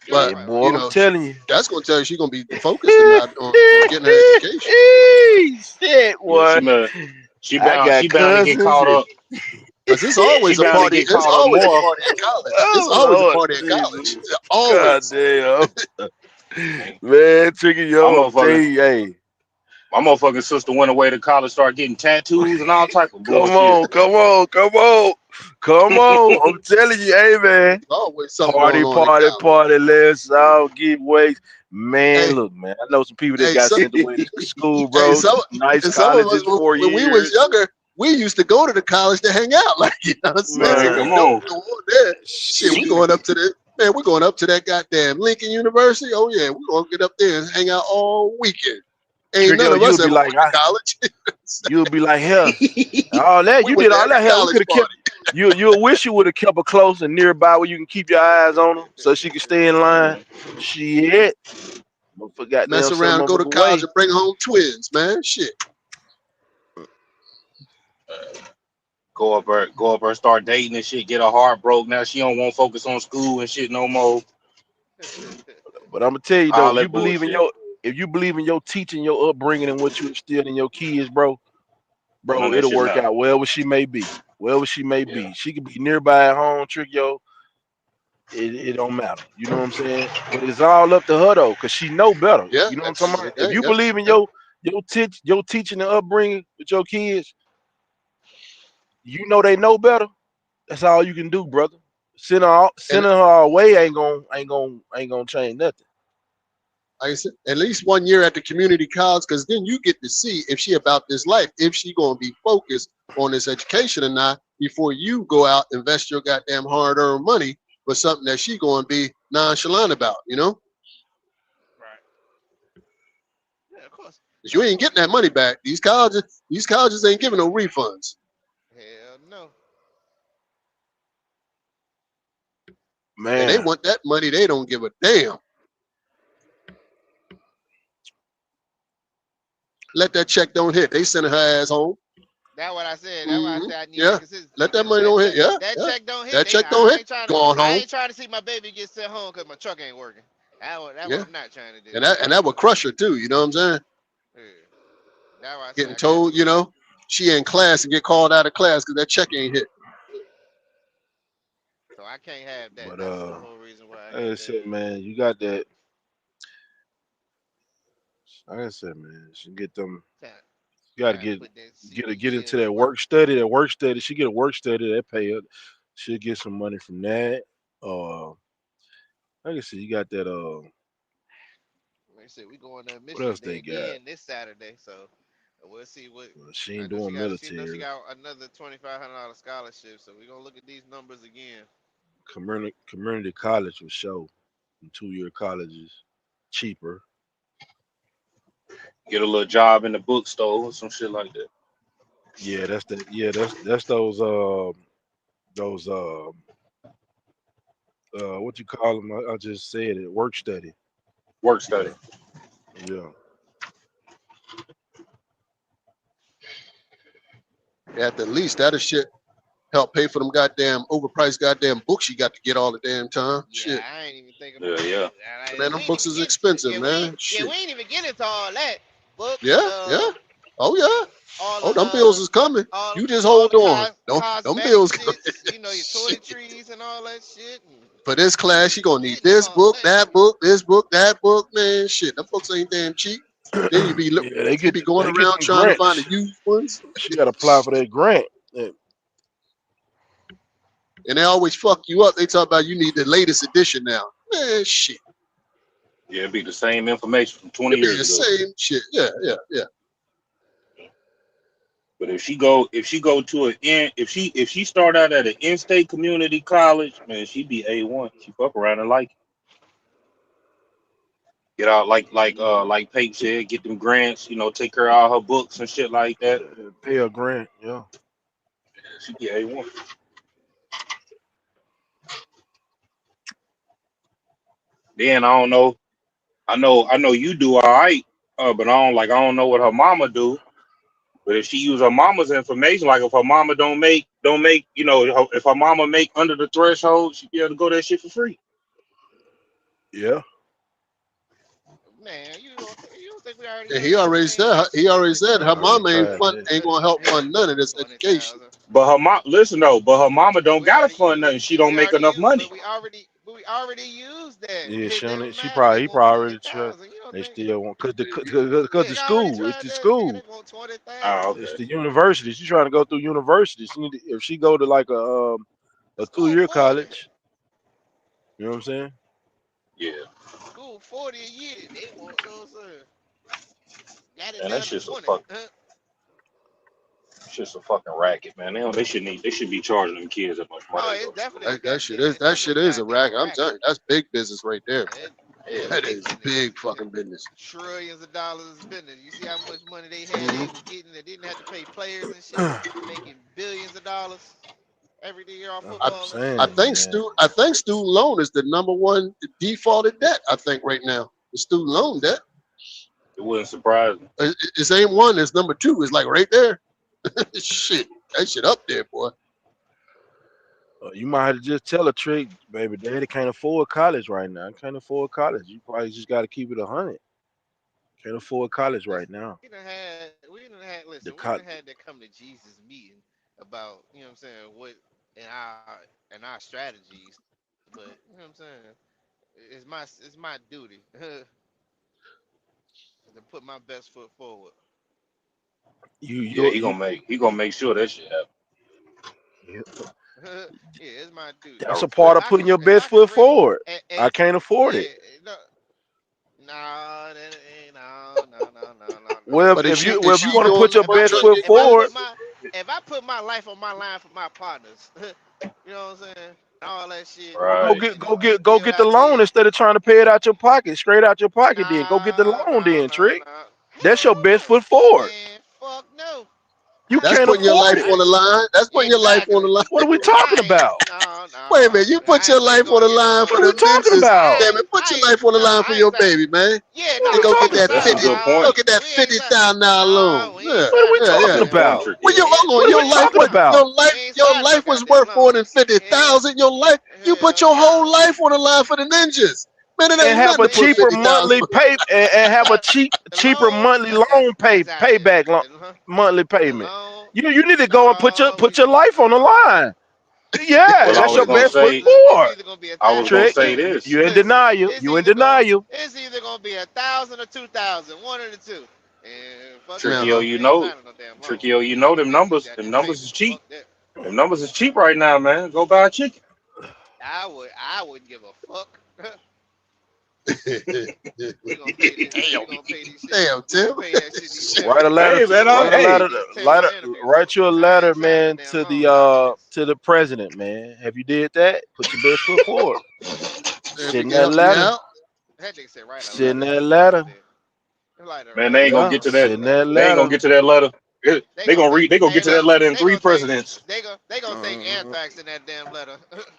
right, But Hey, right, right. boy, I'm telling you. that's gonna tell you she's gonna be focused or not on getting her education. Shit, Yeah, boy. I she got bound to get cousins. caught up. Because it's She always a bound to party. get It's caught up always a more. party in college. It's Oh always a Lord party in Jesus. college. God Always. damn. Man, Tricky, My yo, I'm telling motherfucking you, hey, my motherfucking sister went away to college, started getting tattoos and all type of come bullshit. on, come on, come on, come on. I'm telling you, hey man. There's always something going Party, on in party, college. party, let's all get ways. Man, Hey, look, man, I know some people that hey, got so, sent away to school, hey, bro. Nice and some of us colleges, four when we was years. younger, we used to go to the college to hang out. Like, you know what I'm saying? So Man, we come Man, know on. what's going on there. Shit, we shoot. going up to the man. We're going up to that goddamn Lincoln University. Oh yeah, we're gonna get up there and hang out all weekend. Ain't Tricky, none yo, of us ever went to college. you'll be like, hell, all that We you went did to all every that. Hell, we could college have kept. party. You'll wish you would have kept her close and nearby where you can keep your eyes on her so she can stay in line. Shit, motherfucker, Mess goddamn, send around, go to motherfucker college, away. and bring home twins, man. Shit. Go up her, start dating and shit, get her heart broke. Now she don't want to focus on school and shit no more. But I'm gonna tell you though, All that bullshit. if you believe in your teaching, your upbringing, and what you instilled in your kids, bro, None of that it'll shit work matter. out wherever she may be. Wherever she may Yeah. be, she could be nearby at home. Trick yo, it don't matter. You know what I'm saying? But it's all up to her though, cause she know better. Yeah, You know what at I'm the talking end of about? the If day, you yep, believe in yep. your teaching and upbringing with your kids, you know they know better. That's all you can do, brother. And Sending her away ain't gonna change nothing. like I said, at least 1 year at the community college, because then you get to see if she about this life, if she gonna be focused on this education or not, before you go out invest your goddamn hard-earned money for something that she gonna be nonchalant about, you know? Right. Yeah, of course. 'Cause you Of ain't course. getting that money back. These colleges ain't giving no refunds. Hell no. And they Man, want that money, they don't give a damn. Let that check don't hit. They sending her ass home. That's what I said. That's why I Hmm. said I need that Yeah. consistency. Let that Because money don't hit. if Yeah, that yeah. check don't hit, That check don't hit. Go on I home. ain't trying to see my baby get sent home because my truck ain't working. That's what Yeah. I'm not trying to do. And that would crush her too, you know what I'm saying? Yeah. That's why I say getting I can't told, do it. she in class and get called out of class because that check ain't hit. So I can't have that. But That's the whole reason why I like I hate that. said, man, you got that. Like I said, man, she get them. Time, You got to time to put that get CTE into in that work. work study. That work study. She get a work study. That pay her. She'll get some money from that. Uh, like I said, you got that. Like I said, we going to What Michigan else Day they got? again this Saturday, so we'll see what. She I ain't know she doing got. She know she military. got another $2,500 scholarship, so we gonna look at these numbers again. Community college was show. 2-year colleges cheaper. Get a little job in the bookstore or some shit like that. Yeah, that's that. Yeah, that's those what you call them? I just said it. Work study. Work study. Yeah, yeah. At the least, that'll shit help pay for them goddamn overpriced goddamn books you got to get all the damn time. Yeah, Shit. I ain't even think Yeah, about yeah. that. Man, We them ain't books even is get. expensive, Yeah, man. we Shit. ain't even get into all that. Books, Yeah, yeah. Oh yeah. all the Oh, them bills is coming. all You just all hold the on. Don't them cosmetic bills coming. shits. You know your Shit. toiletries and all that shit. And For this class, you we gonna need getting this all book, that. that book, this book, that book, man. Shit, them books ain't damn cheap. Then Yeah, you be going they get around them trying to find the grants. used ones, She got to apply for that grant. Yeah, and they always fuck you up. They talk about you need the latest edition now. Man, shit, Yeah, it'd be the same information from 20 it be years the ago. same shit. Yeah, yeah, yeah. But if she go to an in if she start out at an in-state community college, man, she be A1. She fuck around and like it. Get out like Pate said, get them grants, take care of all her books and shit like that. pay a grant. Yeah. She be A1. Then I don't know. I know you do all right, but I don't know what her mama do. But if she use her mama's information, like if her mama don't make, if her mama make under the threshold, she be able to go that shit for free. Yeah. Man, you don't think we already And know that shit ain't he already said I her $650? already mama tried that. ain't gonna help fund none of this education. 20,000. But her mom, listen though, but her mama But don't gotta fund nothing. She don't make enough money. we already used that. Yeah, It don't Shoney, matter. They he want probably twenty already tried. thousand. You don't They think? still want cause Yeah, the they already school. It's tried the that. Yeah, school. they want twenty Oh, thousand. It's okay. the university. She's trying to go through university. If she go to like a School 2-year 40. college, you know what I'm saying? Yeah. School 40 a year. They want, you know what I'm saying? Got it Man, that's down to just a 20. fuck it's just a fucking racket, man. They should be charging them kids that much money Oh, to it's go to school. definitely a it's That definitely shit a is a goddamn racket. I'm racket. telling you, that's big business right there, man. It's Yeah. That big is business. big fucking business. Trillions of dollars business. You see how much money they had Hmm. they was getting that didn't have to pay players and shit, making billions of dollars every year off That's what I I'm football and shit. saying, man. I think student loan is the number one defaulted debt. I think right now the student loan debt It wouldn't surprise me. is ain't one. It's number two. It's like right there. Shit, that shit up there, boy. You might have to just tell a trick, baby. Daddy can't afford college right now. Can't afford college. You probably just got to keep it 100. Can't afford college right now. Listen, The we done co- had that come to Jesus meeting about, you know what I'm saying, what in our strategies. But you know what I'm saying? It's my duty to put my best foot forward. Yeah, he you gonna make he gonna make sure that shit happen. Yeah, it's my duty. That's Oh, a for part If of I putting can your if best I can foot raise forward. I can't afford yeah, it. no, no, that ain't no. Well, But if you is well, if you she want to doing put that your If I best much on put foot your if I forward, put best? my if I put my life on my line for my partners, you know what I'm saying? All that shit, well, go right. get you go know, get go still get the have loan bills. instead of trying to pay it out your pocket, straight out your pocket. Then go get the loan, then trick. That's your Hell best no. foot forward. Man, fuck no. You That's can't putting your afford life it. on the line. That's putting your life on the Exactly. line. What are we talking I ain't about? Wait a minute, you put your we ain't life on going the here no line What for are more. we them talking ninjas. about? Damn it, put your life on the line for I ain't your baby, man. yeah, What are And we no, go get talking that That's a about? good 50, point. go get that we ain't $50,000 loan. we ain't Yeah, What are we signing yeah, for That's a yeah. talking good that. point, about? Well, Tricky. hold on, What are we talking about? We ain't your signing no life was goddamn worth more loan. than Hell 50,000. Your life, you put hell your whole no. life on the line for the ninjas. Man, it and ain't have nothing a to put Nigga, cheaper 50,000. monthly pay and have a the cheaper loan, monthly loan that's out there. payback monthly The payment. loan, You need to go and no, put your life on the line. Yeah, Well, I that's was your gonna look, best foot say, look, it's forward. either gonna be a I was thousand. gonna Trick, say Look, this. you in listen, denial. You in denial. it's either gonna be 1,000 or 2,000, one of the two. And fuck that, Uh-huh. Trickio, nigga. you We ain't know, signing no damn loan. Trickio, you know them We numbers. got Them this numbers paper. is cheap. Fuck that. Them numbers is cheap right now, man. Go buy a chicken. I wouldn't give a fuck. We gonna pay this. We Damn. gonna pay these shit. Damn, We gonna Tim. pay that shit. These Shit. ten Write a letter Hey, to man, write a letter these 10 more letter interviews. write you a I letter, ain't signing no man, damn loan documents. to the president, man. Have you did that? Put your best foot forward. If he Send can that help me letter. out. That nigga said write a Send letter to that the letter. president. Like to man, write they a ain't gonna letter. Yeah, get to that. send that They ain't gonna letter. get to that letter. They They gonna gonna say, read. They gonna hey get to that look, letter in they three gonna say presidents. they gonna say Mm-mm. anthrax in that damn letter.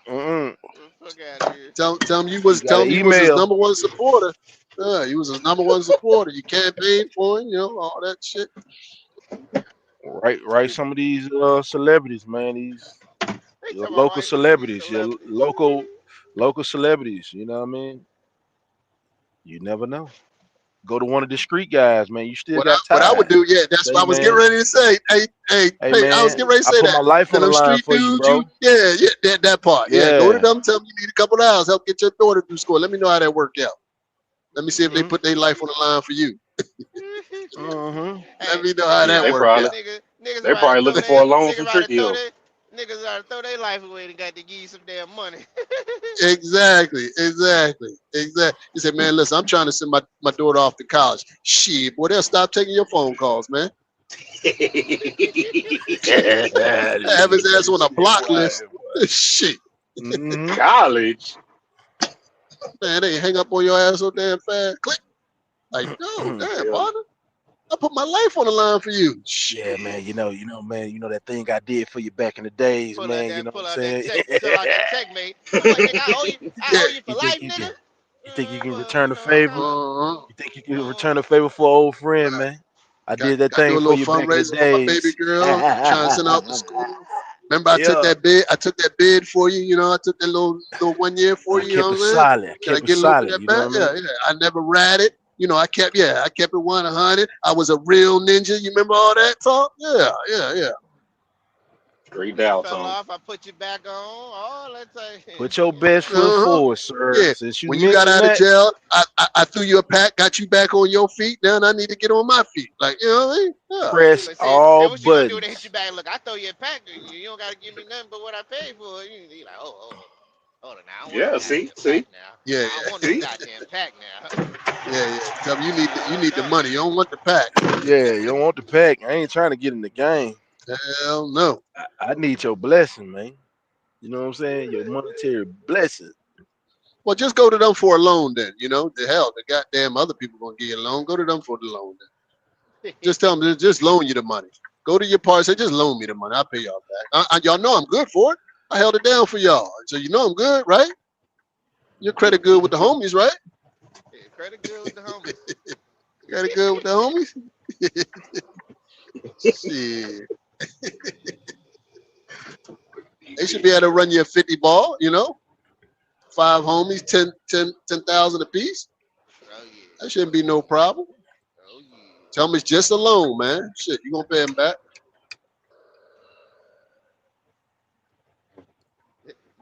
Mm-mm. Fuck out of here. Tell him You got tell an him you was his email. number one supporter. Yeah, you was his number one supporter. You campaigned for him, all that shit. Write some of these celebrities, man. These They your talking about local right some of these celebrities, your celebrities. local celebrities. You know what I mean? You never know. Go to one of the street guys, man. You still got What I would time. do, yeah, that's what Say, I was getting man, ready to say. hey, Hey, I was man, getting ready to I say put my that. life on Then the them line street for you, dudes, bro. that part. Yeah, go to Yeah. them, tell them you need a couple of hours, help get your daughter through school. Let me know how that worked out. Let me see if they Mm-hmm. put their life on the line for you. Mm-hmm. Let Hey, me know hey, how you Yeah, that they right. worked probably out. Niggas they rather probably throw looking for their a loan from Trickio. niggas rather throw their life away and got to give you some damn money. Exactly. He said, man, listen, I'm trying to send my daughter off to college. Shit, boy, they'll stop taking your phone calls, man. Have his ass on a block list. Shit, Mm-hmm. College. man, they hang up on your ass so damn fast. Click. Like, no, damn, Hell, partner. I put my life on the line for you. Yeah, Shit. man. Man. You know that thing I did for you back in the days, man. You know what I'm Pull out that saying? check, pull out that checkmate. What, nigga? I Yeah. owe you for you think life, you nigga. can? You think you can Well, return you a know, favor? kind of. Uh-huh. You think you can return a favor for an old friend, Right. man? I Got did that got to do thing a for little you back in the fundraiser for my baby days. girl. Trying to send out to school. Remember, I took Yeah. that bid. I took that bid for you. I took that little 1 year for I you. You know kept what it I'm saying? solid. I Can I kept it get a little bit solid. of that You know back? what I Yeah, mean? yeah. I never ratted. I kept it 100. I was a real ninja. You remember all that talk? Yeah. straight When you down fell tone. off, I put you back on. Oh, let's say, Put your best foot Uh-huh. forward, sir. Yeah. Since you When you got mentioned out of that, jail, I threw you a pack, got you back on your feet. Now I need to get on my feet. Like, you know what I mean? Yeah. press but see, all then what you gonna do when they hit you buttons. back? Look, I throw you a pack. You don't gotta give me nothing but what I paid for. You like, hold on, now I don't want no Yeah, see, goddamn pack see, now. Yeah, I don't want no see. goddamn pack now. yeah. Tell me you need the No. money. You don't want the pack. Yeah, you don't want the pack. I ain't trying to get in the game. Hell no. I need your blessing, man. You know what I'm saying? Your monetary blessing. Well, just go to them for a loan then. The hell, the goddamn other people gonna give you a loan. Go to them for the loan then. Just tell them to just loan you the money. Go to your party, say just loan me the money. I'll pay y'all back. Y'all know I'm good for it. I held it down for y'all, so you know I'm good, right? Your credit good with the homies, right? Yeah, credit good with the homies. Credit good with the homies. Shit, they should be able to run you a 50 ball. 5 homies, 10,000 a piece. Oh yeah. That shouldn't be no problem. Oh yeah. Tell them it's just a loan, man. Shit, you gonna pay them back?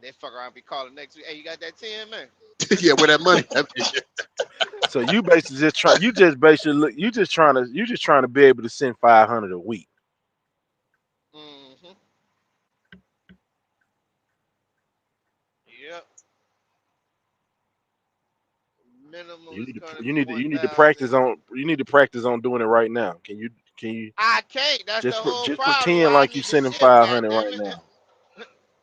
They fuck around and be calling next week. Hey, you got that 10, man? Yeah, where that money? So you basically just try. You just basically look. You just trying to be able to send 500 a week. Mm-hmm. Yep. Minimum is gonna be You need to 1,000. practice on. You need to practice on doing it right now. Can you I can't. That's the whole just problem. pretend Why I like you need to sending shift, 500 right goddammit. now?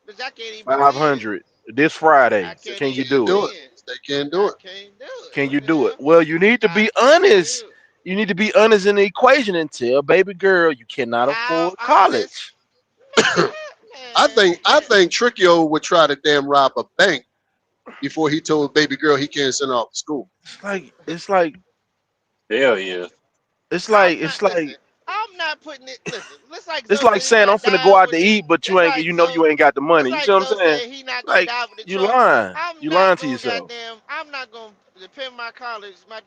But I can't even pretend. 500 this I Friday. They can't Can you even can't do it? do it. pretend. They can't do I it. can't do Can it. you do it? Yeah. Well, you need to I be can't honest. do it. You need to be honest in the equation and tell baby girl you cannot How afford honest? college. I Man. think Trickio would try to damn rob a bank before he told baby girl he can't send her off to school. It's like Hell yeah. I'm it's not like listen. I'm not putting it. Listen, it's like it's Zoe like said he saying I'm not finna go dying out with to the. eat, but It's like you ain't got the It's money. You see like what I'm Zoe saying? said he not gonna Like die with the you truck. lying. I'm You not lying to gonna yourself. goddamn. I'm not gonna depend my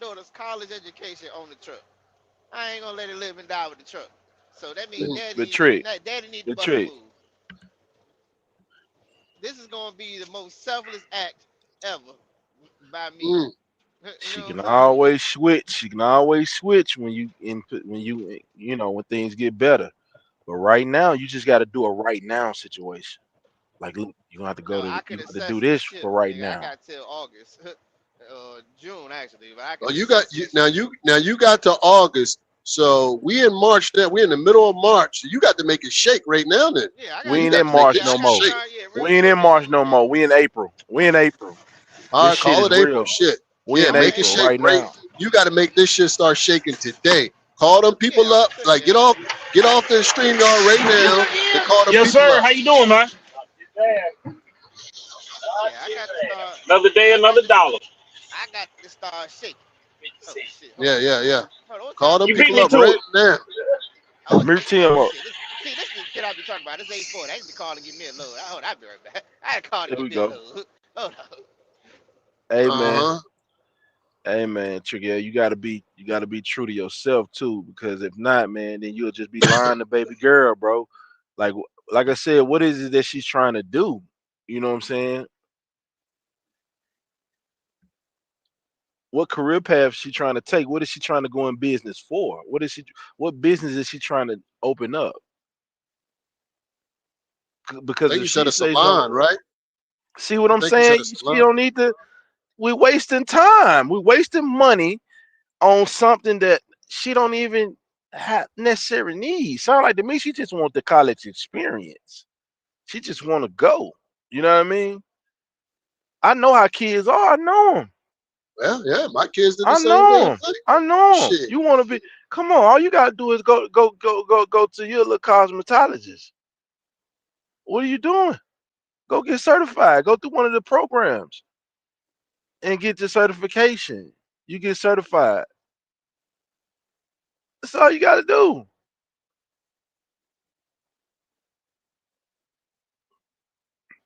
daughter's college education on the truck. I ain't gonna let it live and die with the truck. So that means Mm, daddy The need to trick, daddy need to the bust a trick. move. This is gonna be the most selfless act ever by me. mm, You She know what can I'm saying? always switch. She can always switch when you input when you know when things get better. But right now, you just got to do a right now situation. Like, look, you gonna have to No, I you could got to assess do the this ship, for right nigga. I now. got till August, June actually, but I oh, could you got assess you this now. shit. You got to August. So we in March now. We in the middle of March. So you got to make it shake right now. Then Yeah, I got We you ain't to. got in to make March this Yeah, I no shit got to more. shake. start. Yeah, real We ain't in quick. March no more. We in April. We in April. All This right, shit call is it April. real. Shit. We Yeah, in I'm in make it April shake April. right right. now. You got to make this shit start shaking today. Call them Yeah, people I'm up. gonna tell Like you that. get off the stream yard right now and call them Yes, people sir. up. How you doing, man? Yeah, I got to start. Another day, I got another to. dollar. I got to start shaking. Oh shit! Hold Yeah, on. yeah, yeah. Hold on. What Call time them is You it? beat people me up to right it. now. Oh, it's Mirror oh up. shit! This is the shit I be talking about. This 840. I need to call and give me a load. Hold on, I'll be right back. I had to call to Here give we me a go. load. Hold on. Hey man. Uh huh. Hey man, Tricky, you gotta be true to yourself too, because if not, man, then you'll just be lying to baby girl, bro. Like like I said, what is it that she's trying to do? You know what I'm saying? What career path is she trying to take? What is she trying to go in business for? What business is she trying to open up? I Because think if you said she a says no, salon, right? see what I I'm think you said saying? a She salon. don't need to. We're wasting time. We're wasting money on something that she don't even have necessarily need. Sound like to me she just want the college experience. She just want to go. You know what I mean? I know how kids are. I know them. Well, yeah, my kids did the I same know damn them. thing. I know them. Shit. You want to be? Come on. All you gotta do is go to your little cosmetologist. What are you doing? Go get certified. Go through one of the programs and get the certification. You get certified. That's all you gotta do.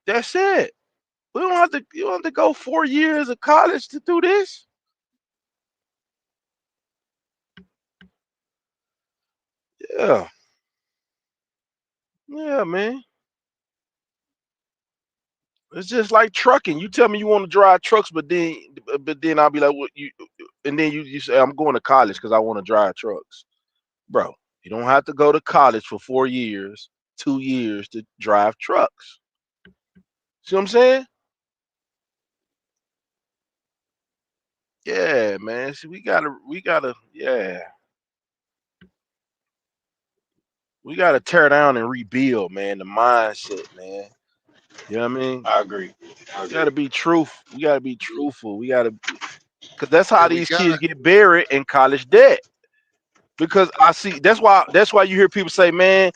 That's it. We don't have to. You don't have to go 4 years of college to do this. Yeah, yeah, man. It's just like trucking. You tell me you want to drive trucks, but then I'll be like, what you? And then you say I'm going to college because I want to drive trucks, bro. You don't have to go to college for 4 years, 2 years to drive trucks. See what I'm saying? Yeah, man. See, yeah, we gotta tear down and rebuild, man. The mindset, man. You know what I mean? I agree. I You gotta agree. be truth. We gotta be truthful. We gotta, because that's how And we these got kids get buried in college debt. Because I see that's why you hear people say, man,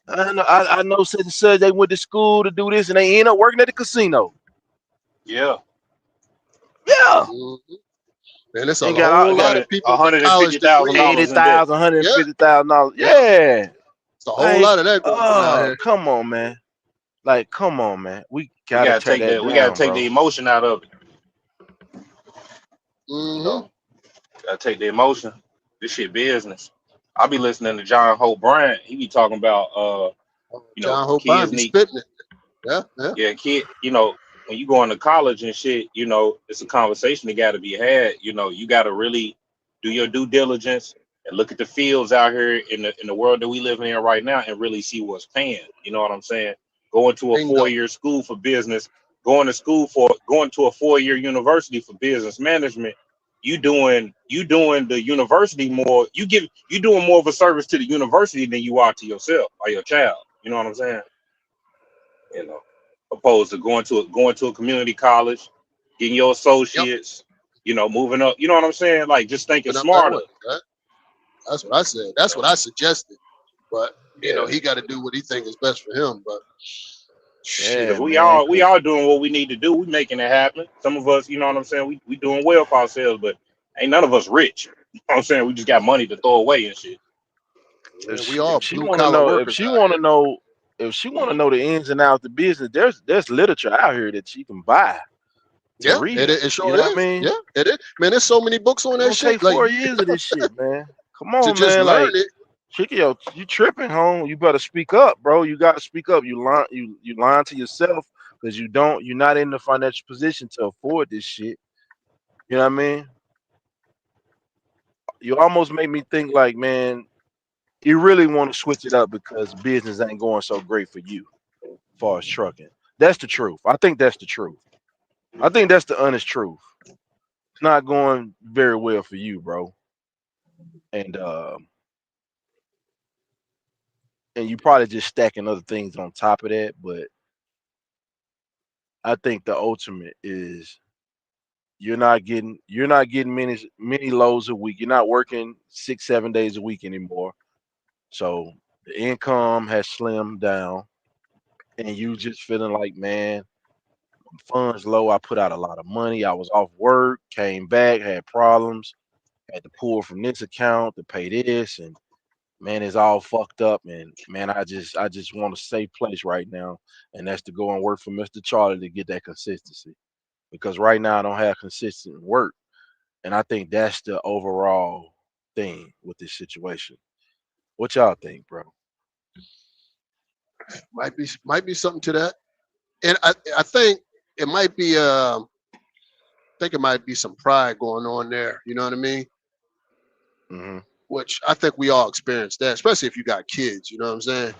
I know such and such they went to school to do this and they end up working at the casino. Yeah. Yeah, mhm. And it's a and got all whole lot got of people A with hundred and college fifty thousand degrees. eighty dollars in debt. thousand, hundred Yeah, fifty thousand dollars. yeah. Yeah, It's a whole like, lot of that going on out here. come on, man. Like, come on, man. We We gotta gotta tear take that that. We gotta down, take the bro. emotion out of it. You Hmm. know, gotta take the emotion. This shit business. I be listening to John Hope Bryant. He be talking about John Hope Bond kids be need. spitting it. Yeah, yeah. Yeah, kid, when you go into college and shit, it's a conversation that got to be had. You got to really do your due diligence and look at the fields out here in the world that we live in right now and really see what's paying. You know what I'm saying? Going to a Bingo. 4 year school for business, going to a 4 year university for business management. You doing the university more. You doing more of a service to the university than you are to yourself or your child. You know what I'm saying? you know, Opposed to going to a community college, getting your Yep. associates, moving up. You know what I'm saying? Like just thinking Been up that smarter. way. Right? That's what I said. That's what I suggested. But Yeah, he got to do what he think is best for him. But shit. Yeah, because we man. all we Cause all doing what we need to do. We making it happen. Some of us, you know what I'm saying. We doing well for ourselves, but ain't none of us rich. You know what I'm saying? We just got money to throw away and shit. Man, we if all she blue want to collar know, if workers she out want to know, if she want to know the ins and outs of the business, there's literature out here that she can buy. to Yeah, read it them. it You sure know what I is. mean? Yeah, it is. Man, there's so many books on It's that gonna take shit. Like 4 years of this shit, man. Come to on, just man. learn Like, it. Chickio, you tripping, home. You better speak up, bro. You gotta speak up. You lying to yourself because you're not in the financial position to afford this shit. You know what I mean? You almost make me think like, man, you really want to switch it up because business ain't going so great for you as far as trucking. That's the truth. I think that's the truth. I think that's the honest truth. It's not going very well for you, bro. And and you probably just stacking other things on top of that. But I think the ultimate is you're not getting many loads a week. You're not working 6, 7 days a week anymore. So the income has slimmed down and you just feeling like, man, funds low. I put out a lot of money. I was off work, came back, had problems, had to pull from this account to pay this, and man, it's all fucked up. And man, I just want a safe place right now, and that's to go and work for Mr. Charlie to get that consistency. Because right now I don't have consistent work, and I think that's the overall thing with this situation. What y'all think, bro? Might be something to that. And I think it might be think it might be some pride going on there. You know what I mean? Hmm. Which I think we all experience that, especially if you got kids. You know what I'm saying?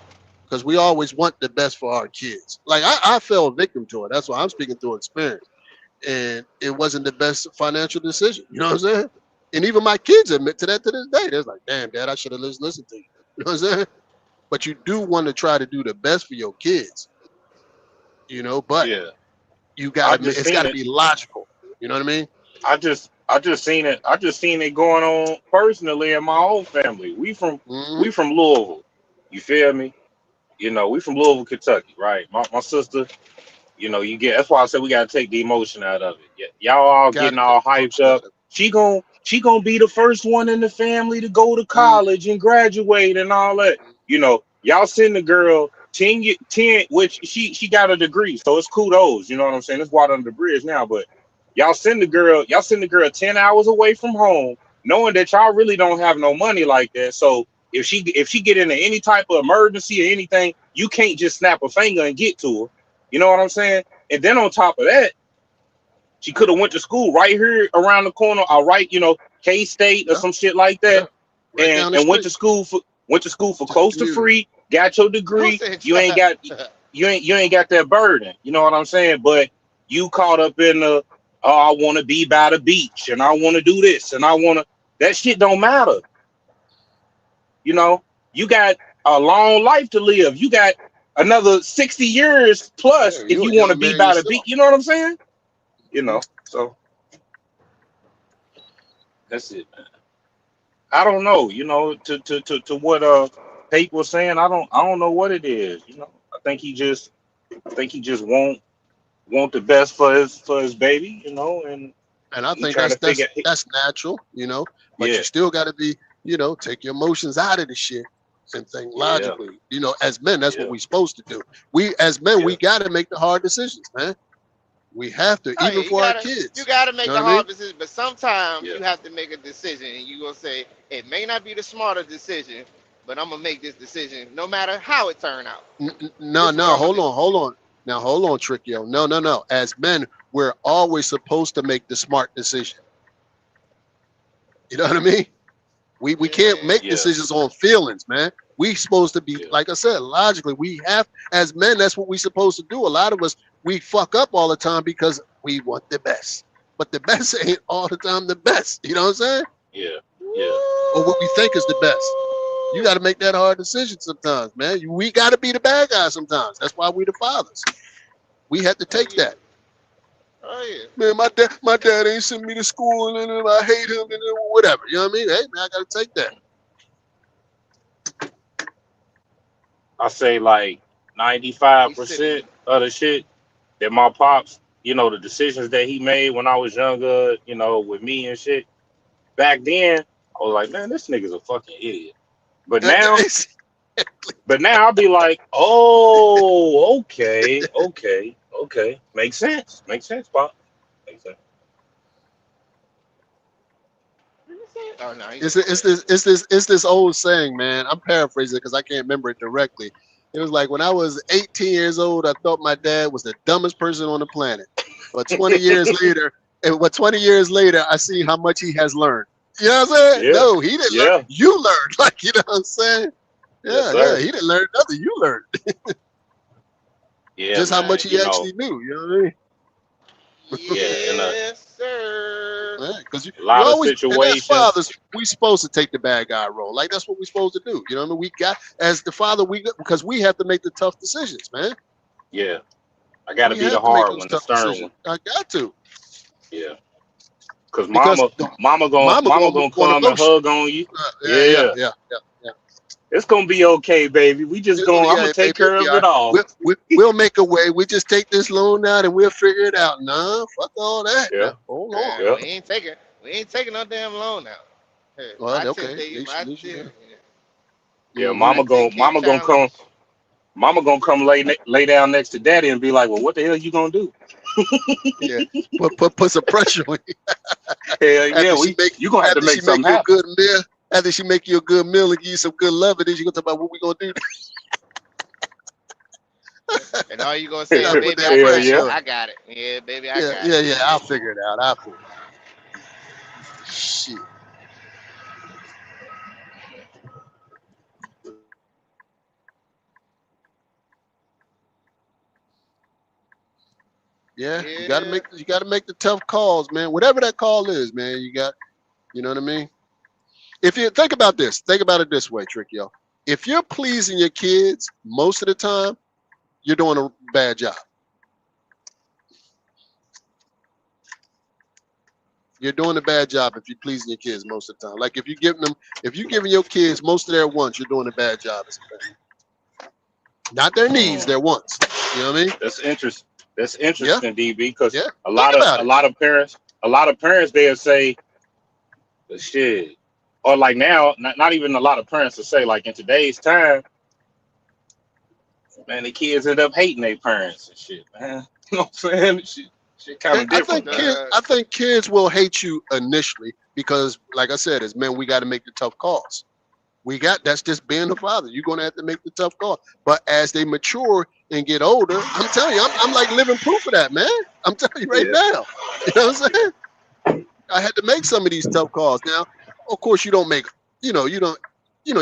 Because we always want the best for our kids. Like I fell a victim to it. That's why I'm speaking through experience. And it wasn't the best financial decision. You know what I'm saying? And even my kids admit to that to this day. They're like, "Damn, Dad, I should have listened to you." You know what I'm saying? But you do want to try to do the best for your kids. You know, but Yeah, you I gotta. just It's seen got to it. be logical. You know what I mean? I just seen it. I just seen it going on personally in my own family. We Hmm. from Louisville. You feel me? We from Louisville, Kentucky, right? My sister. You get. That's why I said we gotta take the emotion out of it. Y'all all Got getting to take all the hyped motion out up. of She gonna be the first one in the family to go to it. Mm, college and graduate and all that. Y'all send the girl 10, which she got a degree, so it's kudos. You know what I'm saying? It's water under the bridge now, but y'all send the girl 10 hours away from home, knowing that y'all really don't have no money like that. So if she get into any type of emergency or anything, you can't just snap a finger and get to her. You know what I'm saying? And then on top of that, she could have went to school right here around the corner, or right, K State or yeah, some shit like yeah. that, Right and down the and went street to school for to the close to community. free, got your Who degree. said You ain't got you ain't got that burden. You know what I'm saying? But you caught up in the, oh, I want to be by the beach and I want to do this and I want to. That shit don't matter. You know, you got a long life to live. You got another 60 years Yeah, plus if you you a want to young be man by the beach. yourself. You know what I'm saying? Hmm. So that's it. I don't know. To what Pate was saying, I don't know what it is. I think he just want the best for his baby. And And I he think trying that's to figure. that's natural, but Yeah, you still got to be, take your emotions out of the shit and think yeah, logically. As men, that's what yeah, we supposed to do. We as men, yeah, we got to make the hard decisions, man. We have to, Oh yeah, even you for our gotta you kids. gotta You make know the what I mean? hard decision, but sometimes yeah, you have to make a decision, and you gonna say it may not be the smarter decision, but I'm gonna make this decision no matter how it turn out. No, This is what no, I'm gonna hold do. on, hold on. Now, hold on, Trickio. No, no, no. As men, we're always supposed to make the smart decision. You know what I mean? We can't Yeah, make yeah, decisions on feelings, man. We supposed to be, yeah, like I said, logically. We have, as men, that's what we supposed to do. A lot of us, we fuck up all the time because we want the best, but the best ain't all the time the best. You know what I'm saying? yeah, yeah, Or what we think is the best. You got to make that hard decision sometimes, man. We got to be the bad guy sometimes. That's why we the fathers. We had to oh take yeah, that. oh yeah. Man, my dad ain't sent me to school, and I hate him, and whatever. You know what I mean? Hey, man, I got to take that. I say like He sitting. 95% of the shit that my pops, the decisions that he made when I was younger, with me and shit. Back then, I was like, man, this nigga's a fucking idiot. But now, It's- but now I'll be like, oh, okay, okay, okay, makes sense, Pop. Exactly. Oh no, he It's just it's said. this old saying, man. I'm paraphrasing because I can't remember it directly. It was like when I was 18 years old, I thought my dad was the dumbest person on the planet. But 20 years later, and what 20 years later, I see how much he has learned. You know what I'm saying? Yeah, No, he didn't learn. yeah, You learned. Like, you know what I'm saying? yes, Yeah, yeah. sir. He didn't learn nothing. You learned Yeah, just how man. much he actually knew. You know what I mean? Yeah, in Yes, sir. Because a you lot of always, and as situations, fathers, we supposed to take the bad guy role. Like that's what we're supposed to do. You know what I mean? We got as the father, because we have to make the tough decisions, man. yeah, I got to We be the have to make hard those one, the tough stern decisions. one. I got to Yeah, cause because the mama mama gonna gonna want come and emotion. hug on you. Yeah, yeah, Yeah, yeah, yeah, yeah. it's gonna be okay, baby. We just It's gonna going. be, I'm gonna yeah, take baby. It'll care be of all it right. all. We'll make a way. We just take this loan out and we'll figure it out. Nah, fuck all that. Yeah, Now, hold on. Man, yeah, we ain't taking no damn loan now. Hey, Well, my tip okay. tell you, my Yeah. tip. yeah. Mm-hmm. I take care of childish. Mama gonna come lay down next to daddy and be like, well, what the hell you gonna do? Yeah. Put some pressure on Hell yeah, after she make you gonna have to after make she make something you a happen. good meal, after she make you a good meal and give you some good love, and then she gonna talk about what we gonna do. And all you gonna You say is, gotta put baby, that I Hell got it. yeah. pressure on. I got it. Yeah, baby, I Yeah, got yeah, it. yeah. Yeah. I'll figure it out. I'll figure it out. Shit. Yeah, Yeah. you gotta make the tough calls, man. Whatever that call is, man. You know what I mean. If you think about it this way, Trick yo. If you're pleasing your kids most of the time, you're doing a bad job. You're doing a bad job if you're pleasing your kids most of the time. Like if you're giving your kids most of their wants, you're doing a bad job as a parent. Not their needs, Mm, their wants. You know what I mean? that's interesting. That's Yeah, interesting, DB, because yeah. Think about a it. lot of parents, they'll say, "Well, shit," or like now, not even a lot of parents will say, like in today's time, man, the kids end up hating their parents and shit, man. You know what I'm saying? Shit kind And of different, man. I think kids will hate you initially because, like I said, as men, we got to make the tough calls. That's just being a father. You're gonna have to make the tough call. But as they mature and get older, I'm telling you, I'm like living proof of that, man. I'm telling you right Yeah, now. You know what I'm saying? I had to make some of these tough calls. Now, of course, you don't make, you don't,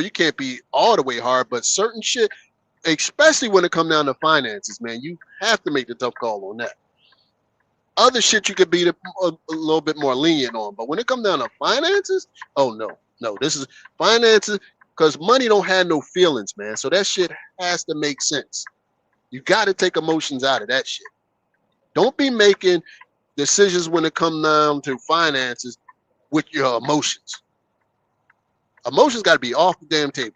you can't be all the way hard, but certain shit, especially when it comes down to finances, man, you have to make the tough call on that. Other shit you could be a little bit more lenient on, but when it comes down to finances, oh no, no, this is finances because money don't have no feelings, man. So that shit has to make sense. You got to take emotions out of that shit. Don't be making decisions when it comes down to finances with your emotions. Emotions got to be off the damn table.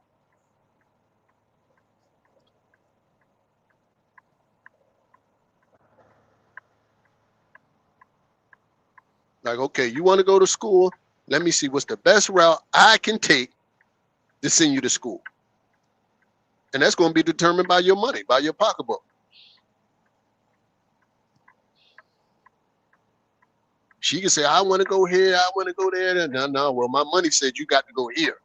Like, okay, you want to go to school? Let me see what's the best route I can take to send you to school. And that's going to be determined by your money, by your pocketbook. She can say, I want to go here, I want to go there. No, no. Well, my money said you got to go here.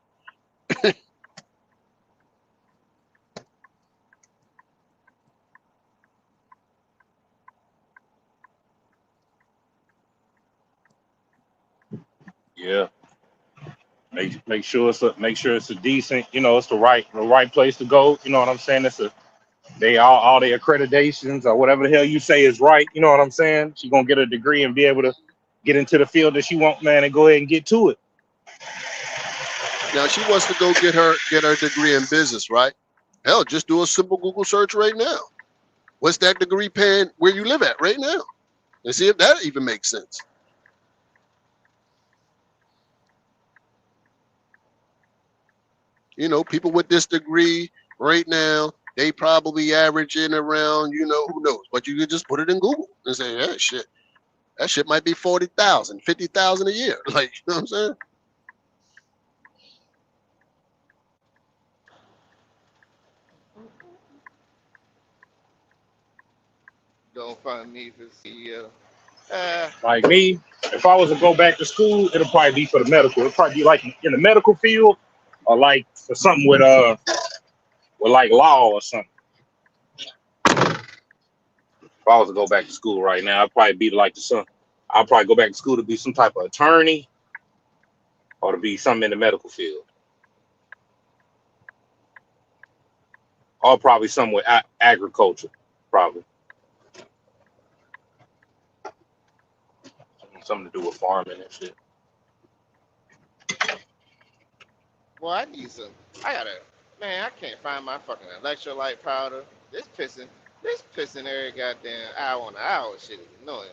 yeah. Make sure it's a decent, it's the right place to go. You know what I'm saying? It's a they all the accreditations or whatever the hell you say is right. You know what I'm saying? She gonna get a degree and be able to get into the field that she want, man, and go ahead and get to it. Now she wants to go get her degree in business, right? Hell, just do a simple Google search right now. What's that degree paying where you live at right now? And see if that even makes sense. People with this degree right now, they probably averaging around, who knows? But you could just put it in Google and say, yeah, shit, that shit might be 40,000, 50,000 a year. Like, you know what I'm saying? Don't find me for CEO. Uh, Like me, if I was to go back to school, it'll probably be for the medical. It'll probably be like in the medical field, or like for something with like law or something. If I was to go back to school right now, I'd probably be like the son. I'll probably go back to school to be some type of attorney or to be something in the medical field, or probably something with agriculture, probably something to do with farming and shit. boy, I need some. I gotta. Man, I can't find my fucking electrolyte powder. This pissing every goddamn hour on the hour shit is annoying.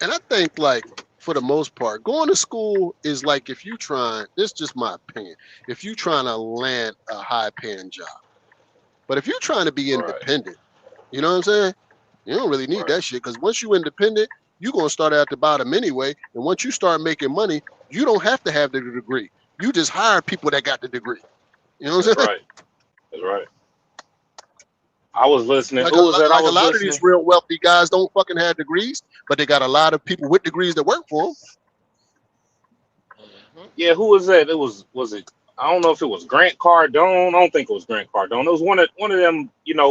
And I think like for the most part, going to school is like if you trying. This is just my opinion. If you trying to land a high paying job, but if you're trying to be Right, independent, you know what I'm saying? You don't really need right, that shit because once you independent, you're gonna start at the bottom anyway. And once you start making money, you don't have to have the degree. You just hire people that got the degree. You know what I'm that's saying? right, that's right. I was listening. Like Who was that? I like a was lot of these listening. real wealthy guys don't fucking have degrees, but they got a lot of people with degrees that work for them. Hmm. Yeah, who was that? It was it? I don't know if it was Grant Cardone. I don't think it was Grant Cardone. It was one of them.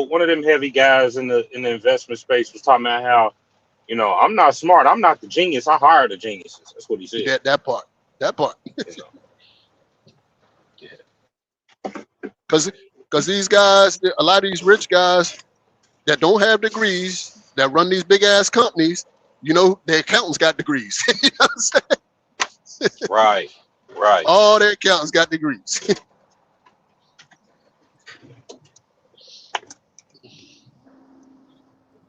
One of them heavy guys in the investment space was talking about how I'm not smart. I'm not the genius. I hire the geniuses. That's what he said. That part. That part. You know. Yeah. Because these guys, a lot of these rich guys that don't have degrees that run these big ass companies, their accountants got degrees. You know what I'm saying? Right. Right. All their accountants got degrees.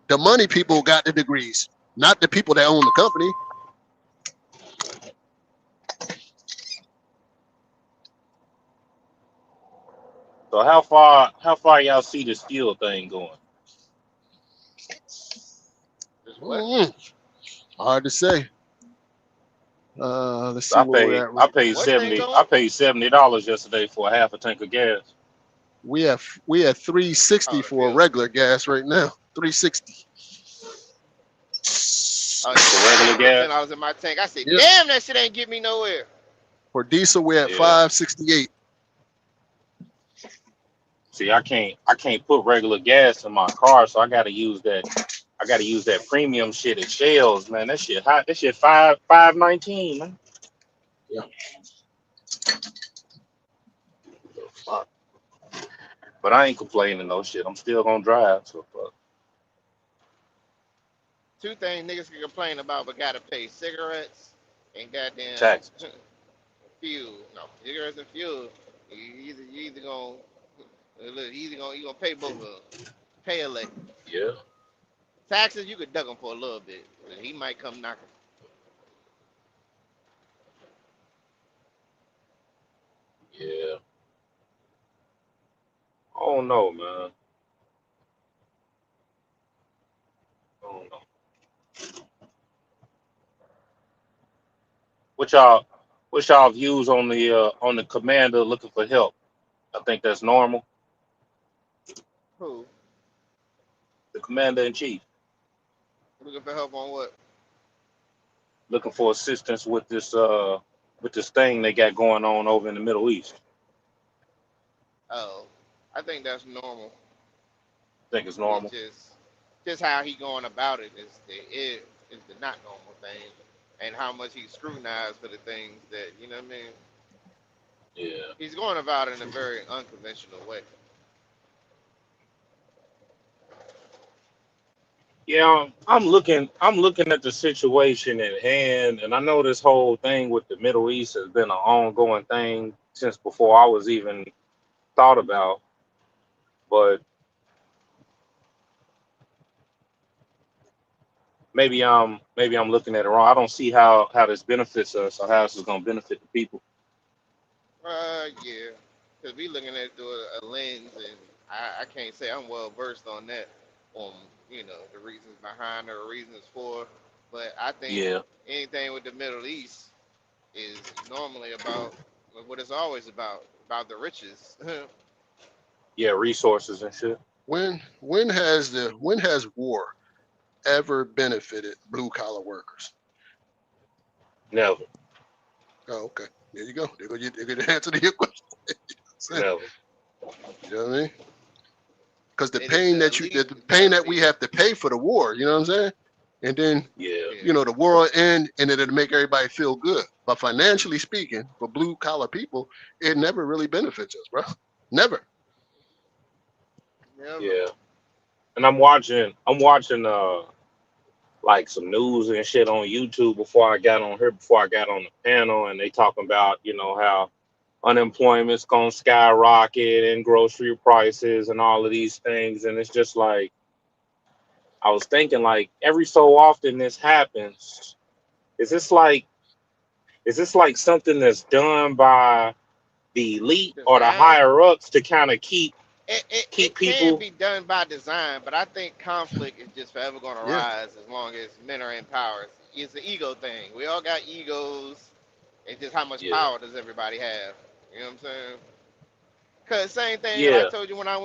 The money people got the degrees, not the people that own the company. So how far y'all see the steel thing going? Just what? Mm, hard to say. Let's see I where we're paid at I right now. paid What thing 70 I going? paid $70 yesterday for a half a tank of gas. We have 360 Oh, the for a fuel. regular gas right now. 360. Oh yeah, For I had to regular put $10 gas. in my tank. I said, Yep. damn, that shit ain't get me nowhere. For diesel, we're at Yeah. 568. See, I can't put regular gas in my car, so I gotta use that premium shit at Shells, man. That shit hot. That shit 519, man. Yeah. Fuck. But I ain't complaining no shit. I'm still gonna drive. So fuck. Two things niggas can complain about, but gotta pay: cigarettes and goddamn Taxes. fuel. No, cigarettes and fuel. You either gonna look, you gonna pay both of them. Pay a late. Yeah. Taxes you could duck him for a little bit, but he might come knocking. Yeah. I don't know, man. I don't know. What y'all what's y'all views on the commander looking for help? I think that's normal. Who? The commander in chief Looking for help on what? looking for assistance with this thing they got going on over in the Middle East. Oh, I think that's normal. I think it's It's normal. just how he going about it is the not normal thing, and how much he's scrutinized for the things that you know what I mean. Yeah. He's going about it in a very unconventional way. Yeah, I'm looking at the situation at hand, and I know this whole thing with the Middle East has been an ongoing thing since before I was even thought about. But maybe I'm looking at it wrong. I don't see how this benefits us or how this is gonna benefit the people. Yeah, because we looking at it through a lens, and I can't say I'm well versed on that, on the reasons behind or reasons for, but I think Yeah, anything with the Middle East is normally about what it's always about the riches. yeah, resources and shit. When has war ever benefited blue collar workers? Never, Oh, okay. There you go. There go the answer to your question. never. You know what I mean? Because the They need pain to at that least the pain that we guarantee. have to pay for the war, you know what I'm saying? And then, Yeah, Yeah. the war will end and it'll make everybody feel good. But financially speaking, for blue collar people, it never really benefits us, bro. Never. Never. yeah. And I'm watching like some news and shit on YouTube before I got on here, before I got on the panel, and they talking about how unemployment's gonna skyrocket and grocery prices and all of these things, and it's just like I was thinking like every so often this happens. Is this like is this like something that's done by the elite or the Design. higher ups to kind of keep It can people? be done by design, but I think conflict is just forever going to Yeah. rise as long as men are in power. It's an ego thing. We all got egos. It's just how much Yeah, power does everybody have? You know what I'm saying? Cause same thing I yeah, told you when I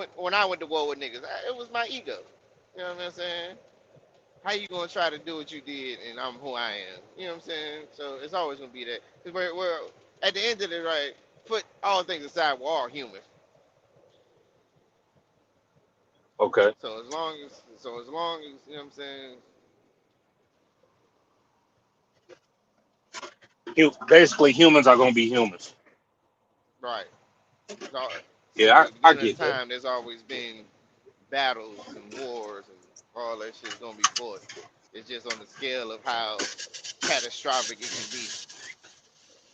went to war with niggas. It was my ego. You know what I'm saying? How you gonna try to do what you did and I'm who I am? You know what I'm saying? So it's always gonna be that. Cause we're at the end of it, right? Put all things aside, we're all human. okay. So as long as you know what I'm saying, Basically, humans are gonna be humans. right? It's all, since Yeah, the I beginning of get that. time, there's always been battles and wars and all that shit's gonna be fought. It's just on the scale of how catastrophic it can be.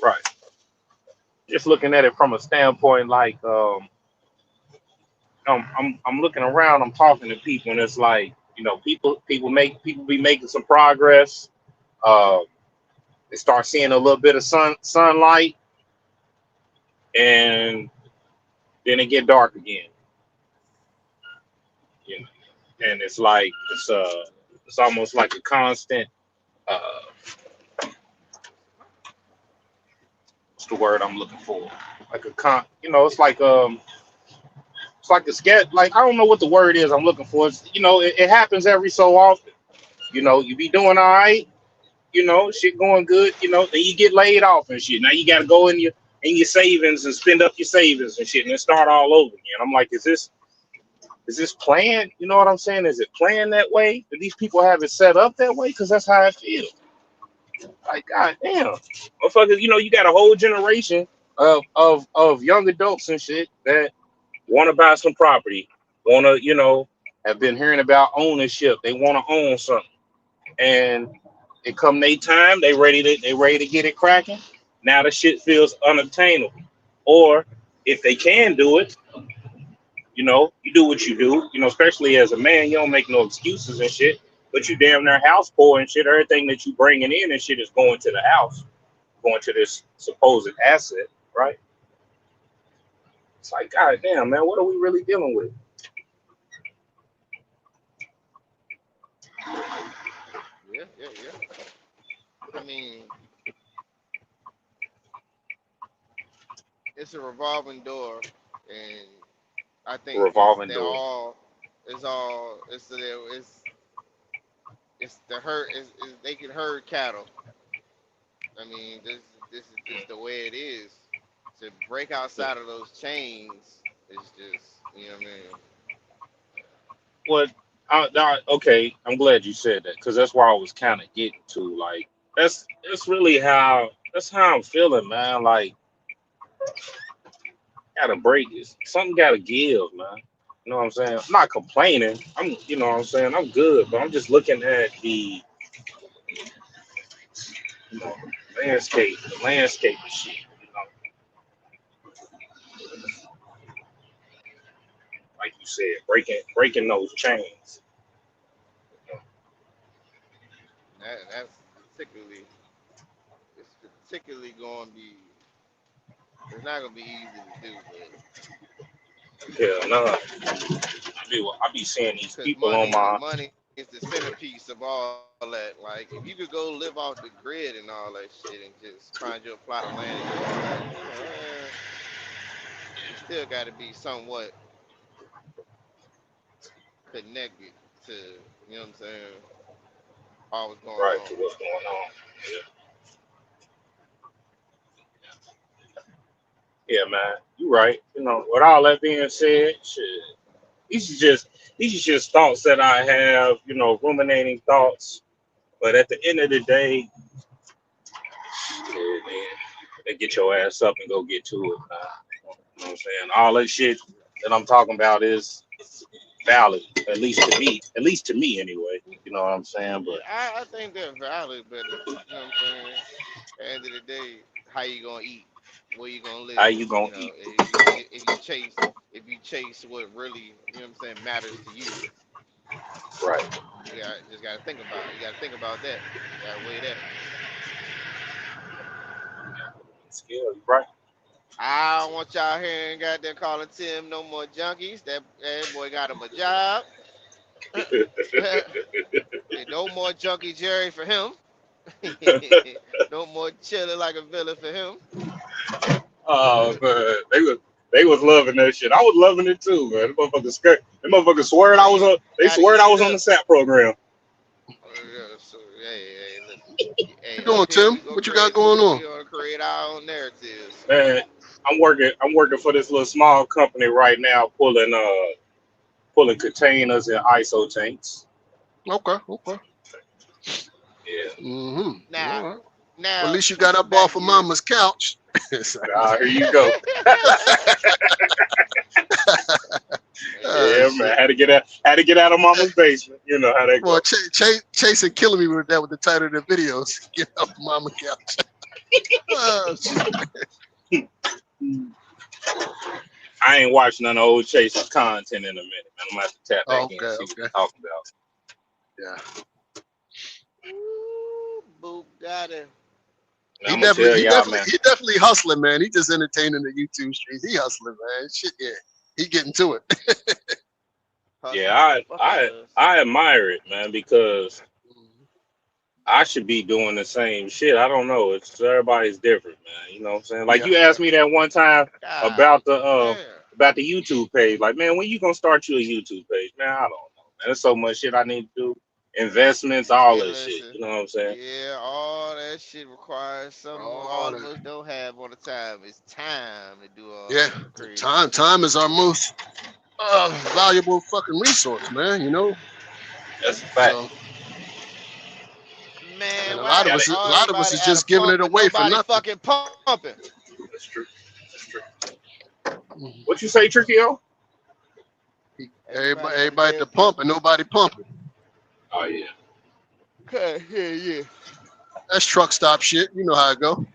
Right. Just looking at it from a standpoint like I'm looking around, I'm talking to people, and it's like people be making some progress. Uh, they start seeing a little bit of sunlight, and then it get dark again. You know, and it's like it's almost like a constant. Uh, what's the word I'm looking for? Like a it's like a sketch. Like I don't know what the word is I'm looking for. It happens every so often. You be doing all right, shit going good, then you get laid off and shit. Now you got to go in your savings and spend up your savings and shit, and then start all over again. I'm like, is this planned? You know what I'm saying? Is it planned that way? Do these people have it set up that way? Because that's how I feel. Like, god damn, motherfuckers. You got a whole generation of young adults and shit that want to buy some property, want to have been hearing about ownership. They want to own something, and it come they time, they ready to get it cracking. Now the shit feels unobtainable. Or if they can do it, you do what you do. Especially as a man, you don't make no excuses and shit. But you damn near house poor and shit. Everything that you bringing in and shit is going to the house, going to this supposed asset, right? It's like, god damn, man, what are we really dealing with? Yeah, yeah, yeah. I mean, it's a revolving door, and I A think revolving they're door. all it's the herd is they can herd cattle. I mean, this is just the way it is. To break Yeah. outside of those chains is just you know what I mean. What? Okay, I'm glad you said that because that's where I was kind of getting to. Like, that's really how I'm feeling, man. Like, gotta break this. Something gotta give, man. You know what I'm saying? I'm not complaining. You know what I'm saying? I'm good, but I'm just looking at you know, the landscape and shit. Like you said, breaking those chains. That's particularly it's particularly going to be it's not going to be easy to do, but Yeah, no. I be seeing these because people on my money is the centerpiece of all that. Like if you could go live off the grid and all that shit and just find your plot of land and do all that, you still got to be somewhat connected to you know what I'm saying. all what's going Right on. to what's going on. Yeah, man, you right. You know, with all that being said, shit, these are just these are just thoughts that I have. You know, ruminating thoughts. But at the end of the day, shit, man, they get your ass up and go get to it. Man. You know what I'm saying? All that shit that I'm talking about is valid, at least to me. At least to me, anyway. You know what I'm saying? Yeah, But I think they're valid, but you know what I'm saying. At the end of the day, how you gonna eat? Where you gonna how live? you gonna You know, eat? if you chase what really, you know what I'm saying, matters to you, Right. just gotta think about it. You gotta think about that. You gotta weigh that. Skill, right. I don't want y'all hearing goddamn calling Tim no more junkies. That boy got him a job. No more junkie Jerry for him. No more chilling like a villain for him. Oh man, they was loving that shit. I was loving it too, man. Them motherfuckers sweared I was on. They Gotta sweared eat I it was on up. the SAP program. So, hey, listen. What Hey, you up doing, here Tim? we gonna What you got create. going on? We gonna create our own narratives. Man, I'm working for this little small company right now, pulling containers and ISO tanks. Okay, okay. Yeah. Mm-hmm. Now, All right. Well, at now least you got switching up back off of gears. Mama's couch. Here you go. Oh, Yeah, man. shit. Had to get out of mama's basement. You know how that Boy, go. Chase and killing me with that with the title of the videos. Get off Mama couch. Oh, shit. I ain't watched none of old Chase's content in a minute, man. I'm gonna have to tap back Oh, in okay, and see what okay. he's talking about. Yeah. Ooh, Boop got it. And I'm gonna tell y'all, man. He definitely hustling, man. He just entertaining the YouTube streets. He hustling, man. Shit, yeah. He getting to it. Yeah, Hustling like a I fucking I buzz. I admire it, man, because Mhm. I should be doing the same shit. I don't know. It's everybody's different, man. You know what I'm saying? Like Yeah, you yeah. asked me that one time God about damn. the YouTube page. Like, man, when you gonna start you a YouTube page? Man, I don't know, man. There's so much shit I need to do. Investments, all Yeah, that shit. listen. You know what I'm saying? Yeah, all that shit requires something All all of that. us don't have all the time. It's time to do all Yeah. that crazy shit. Time is our most valuable fucking resource, man. You know. That's a fact. So, and Man, why Gotta, a lot of us everybody is at a just giving pump it but away for nobody nothing. fucking pumping? that's true. That's true. Mhm. What you say, Trickio? Everybody at a Everybody at damn the pump pump. and nobody pumping. Oh yeah. Okay, yeah, yeah. That's truck stop shit. You know how it go.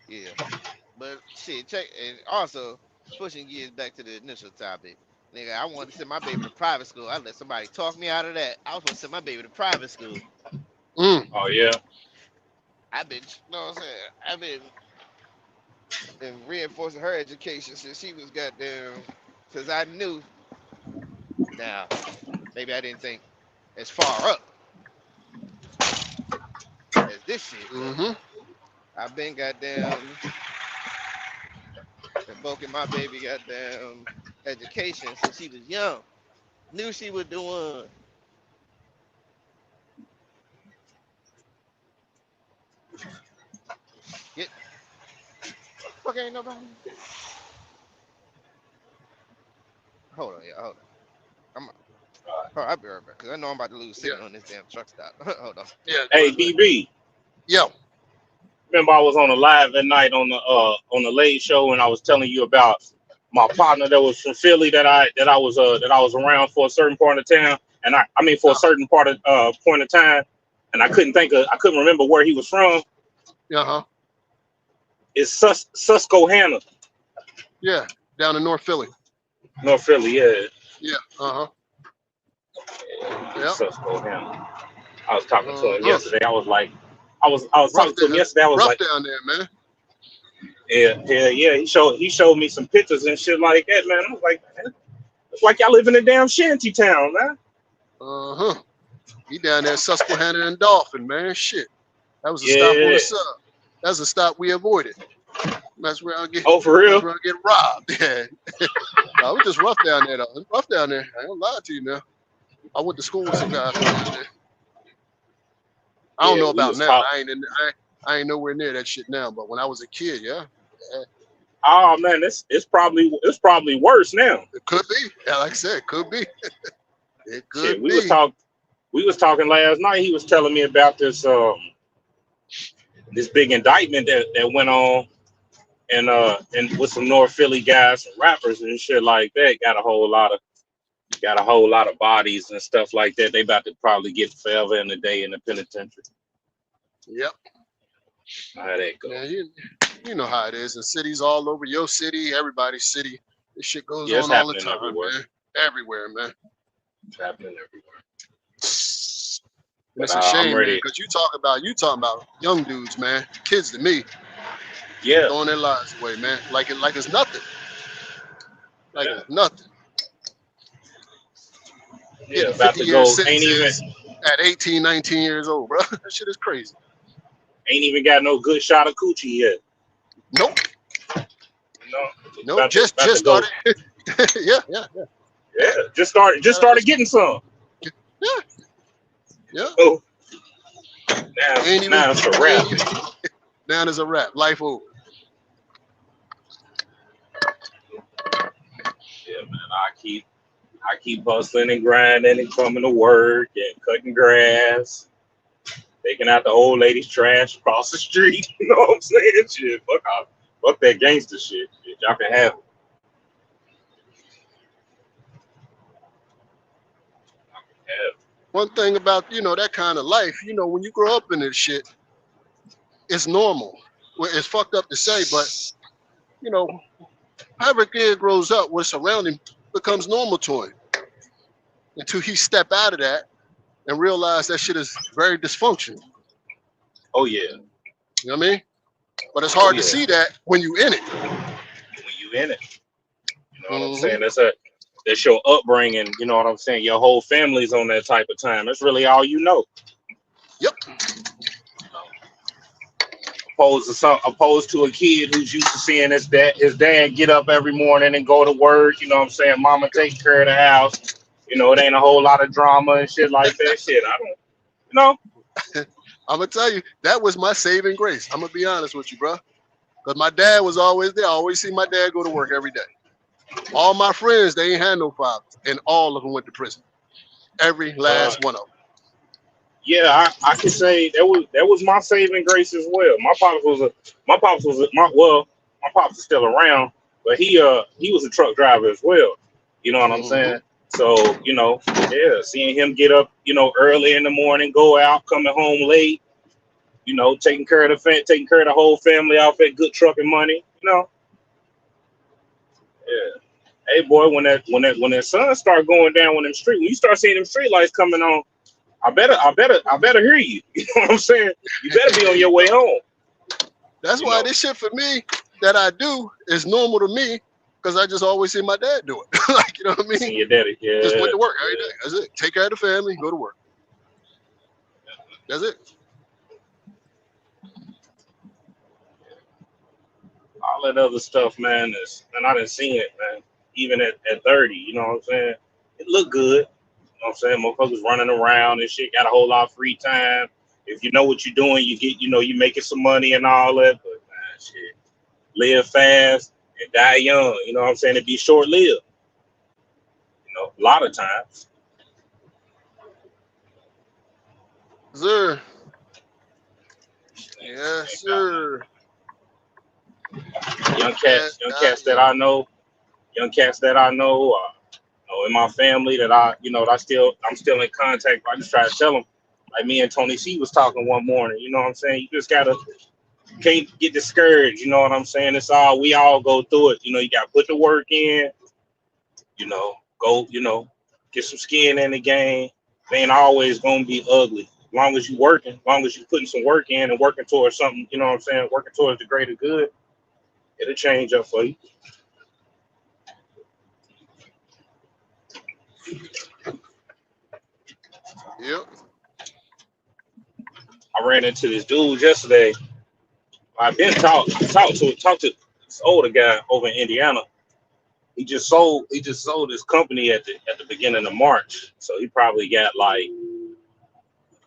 Yeah. But shit, check and also pushing gears back to the initial topic. Nigga, I wanted to send my baby to private school. I let somebody talk me out of that. I was supposed to send my baby to private school. Mm. Oh yeah. I've been, you know what I'm saying? I've been reinforcing her education since she was goddamn, since I knew. Now, maybe I didn't think as far up as this shit, but Mm-hmm. I've been goddamn invoking my baby goddamn education since she was young. Knew she was doing. Get fuck ain't nobody. Hold on, yeah, hold on. I'm. Oh, I'll be right back because I know I'm about to lose Yeah. signal on this damn truck stop. Hold on. Yeah. Go Hey, ahead. Go ahead. DB. Yo. Remember I was on a live at night on the late show and I was telling you about my partner that was from Philly that I was around for a certain part of town and I mean for a Uh-huh. certain part of point of time and I couldn't remember where he was from. Uh-huh. It's Susquehanna, Yeah. Down in North Philly. North Philly, yeah. Yeah. Uh-huh. Yep. Susquehanna. I was talking to him Uh-huh. yesterday. I was Rough talking to him down, yesterday. I was rough like, down there, man. yeah. He showed me some pictures and shit like that, man. I was like, man, it's like y'all live in a damn shanty town, man. Uh-huh. He down there, Susquehanna and Dolphin, man. Shit. That was a stop on the Yeah. sub. That's a stop we avoided. That's where I get Oh, for that's real? where I get robbed. Yeah. No, it was just rough down there though. It's rough down there. I ain't gonna lie to you now. I went to school with some guys from down there. I don't Yeah, know we about was now. talk. I ain't nowhere near that shit now. But when I was a kid, yeah, Oh man, it's probably worse now. it could be. Yeah, like I said, it could be. It Shit, could be. we was talking last night. He was telling me about this big indictment that went on and with some North Philly guys and rappers and shit like that. Got a whole lot of bodies and stuff like that. They about to probably get forever and a day in the penitentiary. Yep, How that go? man. You know how it is in cities all over your city, everybody's city. This shit goes Yeah, it's on all the happening time, everywhere. man. Everywhere, man. It's happening everywhere. And But it's a I'm shame, man, ready. because you talking about young dudes, man, kids to me, Yeah, throwing their lives away, man. Like it's nothing. Like yeah, it's nothing. yeah. Getting About 50 to year go. Ain't even sentences at 18, 19 years old, bro. That shit is crazy. ain't even got no good shot of coochie yet. Nope. You know, Nope. about to Just about to just go. started. Yeah. Yeah, just started getting some. Yeah. Yeah. Oh, now Ain't even now it's a wrap. ain't even down as a wrap. Life over. Yeah, man. I keep hustling and grinding and coming to work and cutting grass, taking out the old lady's trash across the street. You know what I'm saying? Shit, fuck that gangster shit. Shit, y'all can have it. Have One thing about, that kind of life, when you grow up in this shit, it's normal. Well, it's fucked up to say, but you know, however a kid grows up, what's around him becomes normal to him until he step out of that and realize that shit is very dysfunctional. Oh yeah, You know what I mean? But it's oh hard to yeah. see that when you in it. When you in it, you know what I'm Hmm. saying? That's your upbringing. You know what I'm saying? Your whole family's on that type of time. That's really all you know. Yep. Opposed to a kid who's used to seeing his dad get up every morning and go to work, you know what I'm saying? Mama taking care of the house. It ain't a whole lot of drama and shit like that. Shit, I don't know. I'm gonna tell you that was my saving grace. I'm gonna be honest with you, bro, because my dad was always there. I always see my dad go to work every day. All my friends, they ain't had no fathers, and all of them went to prison. Every Uh, last one of them. yeah, I can say that was my saving grace as well. My pops is still around, but he was a truck driver as well. You know what I'm Hmm. saying? So yeah, seeing him get up, early in the morning, go out, coming home late, taking care of the whole family off that good trucking money. Yeah. Hey boy, when that sun start going down when you start seeing them street lights coming on, I better hear you. You know what I'm saying? You better be on your way home. That's You why know, this shit for me that I do is normal to me because I just always see my dad do it. Like, you know what I mean? seeing your daddy. Just went Yeah, to work every yeah. day. That's it. Take care of the family, go to work. That's it. All that other stuff, man, and I didn't see it, man. Even at 30, you know what I'm saying? It looked good. You know what I'm saying? Motherfuckers running around and shit, got a whole lot of free time. If you know what you're doing, you making some money and all that. But man, shit, live fast and die young. You know what I'm saying? It be short lived. A lot of times. Sir. Ain't Yes, about sir. young Fast cats, young die cats that I young. know, young cats that I know, in my family that I'm still in contact. I just try to tell them, like me and Tony C was talking one morning. You know what I'm saying? You just can't get discouraged. You know what I'm saying? We all go through it. You got to put the work in. Go. Get some skin in the game. They ain't always gonna be ugly. As long as you working, as long as you putting some work in and working towards something. You know what I'm saying? Working towards the greater good. It'll change up for you. Yep. I ran into this dude yesterday. I've been talked to this older guy over in Indiana. He just sold his company at the beginning of March. So he probably got like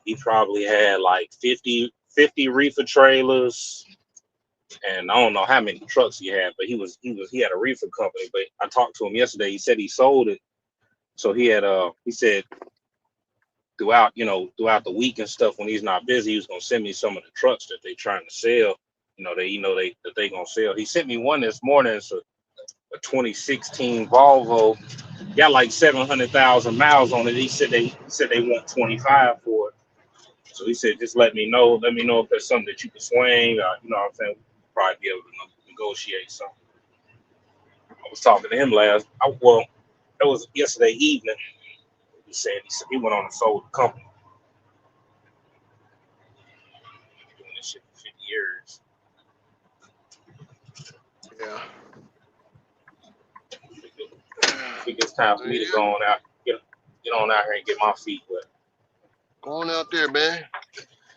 he probably had like 50 reefer trailers, and I don't know how many trucks he had, but he had a reefer company. But I talked to him yesterday. He said he sold it. So he said throughout the week and stuff when he's not busy, he was gonna send me some of the trucks that they trying to sell. That they gonna sell. He sent me one this morning. It's a 2016 Volvo. Got like 700,000 miles on it. He said they want 25 for it. So he said, just let me know. Let me know if there's something that you can swing. You know what I'm saying? We'll probably be able to negotiate something. I was talking to him it was yesterday evening. He said he went on and sold the company. Doing this shit for 50 years. Yeah. I think it's time for me to go on out, get on out here and get my feet wet. Go on out there, man.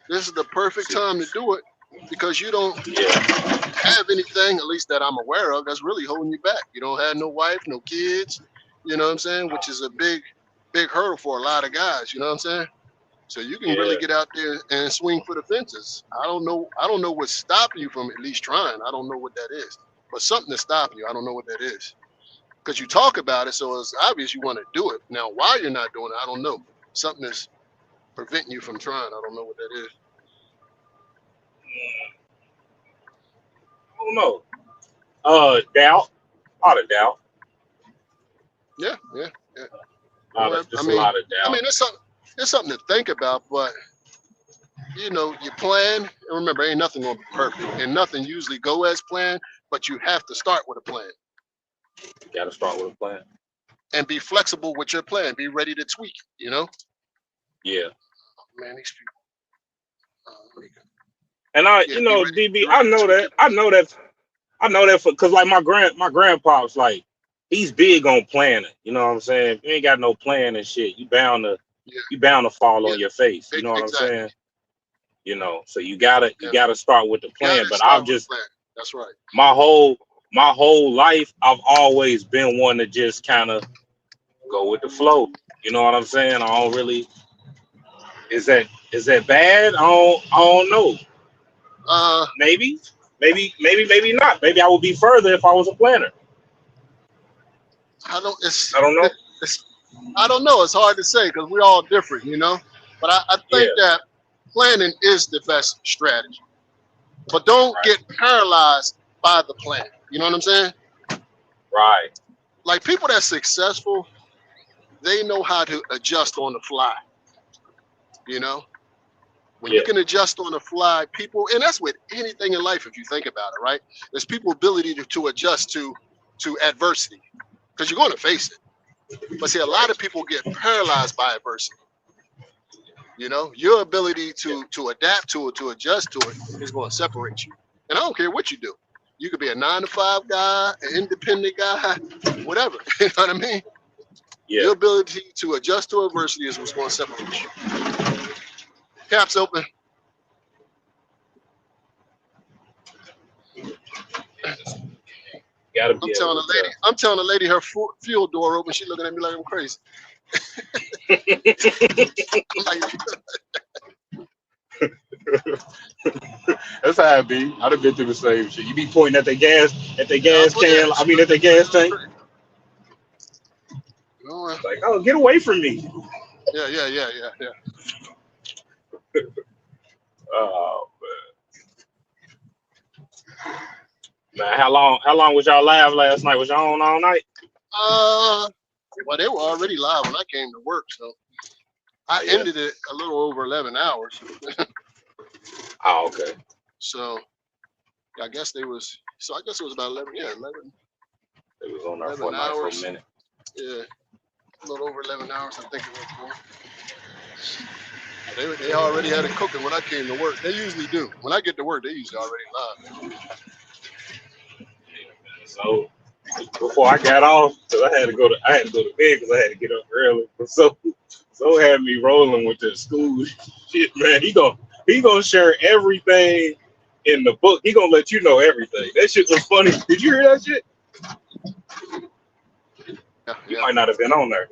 This is the perfect time to do it because you don't have anything, at least that I'm aware of, that's really holding you back. You don't have no wife, no kids, you know what I'm saying? Which is a big hurdle for a lot of guys, you know what I'm saying? So you can really get out there and swing for the fences. I don't know what's stopping you from at least trying. I don't know what that is. But something is stopping you. I don't know what that is. Because you talk about it, so it's obvious you want to do it. Now, why you're not doing it, I don't know. Something is preventing you from trying. I don't know what that is. I don't know. Doubt. A lot of doubt. Yeah. A lot of doubt. I mean, it's something to think about, but you plan. And remember, ain't nothing gonna be perfect, and nothing usually go as planned. But you have to start with a plan. You got to start with a plan. And be flexible with your plan. Be ready to tweak. Yeah. Man, these people. And DB, I know that because like my grandpa's like he's big on planning. You know what I'm saying? If you ain't got no plan and shit, you bound to fall on your face. You know what I'm saying? So you gotta start with the plan. But that's right. My whole life, I've always been one to just kind of go with the flow. You know what I'm saying? I don't really. Is that bad? I don't know. Maybe not. Maybe I would be further if I was a planner. I don't know. I don't know. It's hard to say because we're all different, But I think that planning is the best strategy. But don't get paralyzed by the plan. You know what I'm saying? Right. Like people that's successful, they know how to adjust on the fly. When you can adjust on the fly, people, and that's with anything in life if you think about it, right? There's people's ability to adjust to adversity because you're going to face it. But see, a lot of people get paralyzed by adversity. Your ability to adapt to it, to adjust to it is going to separate you. And I don't care what you do. You could be a 9-to-5 guy, an independent guy, whatever. You know what I mean? Yeah. Your ability to adjust to adversity is what's going to separate you. Caps open. I'm telling the lady her fuel door open. She's looking at me like I'm crazy. That's how it be. I'd have been through the same shit. You be pointing at the gas can. I mean, at the gas tank. Like, oh, get away from me. Yeah. Oh man, how long was y'all live last night? Was y'all on all night? Well, they were already live when I came to work, so I ended it a little over 11 hours. Oh, okay. So I guess it was about 11. Yeah, 11. It was on there for a minute. Yeah, a little over 11 hours, I think it was for. They already had it cooking when I came to work. They usually do. When I get to work, they usually already live. So before I got off, because I had to go to bed because I had to get up early. So had me rolling with the school shit, man. He gonna share everything in the book. He gonna let you know everything. That shit was funny. Did you hear that shit? You might not have been on there.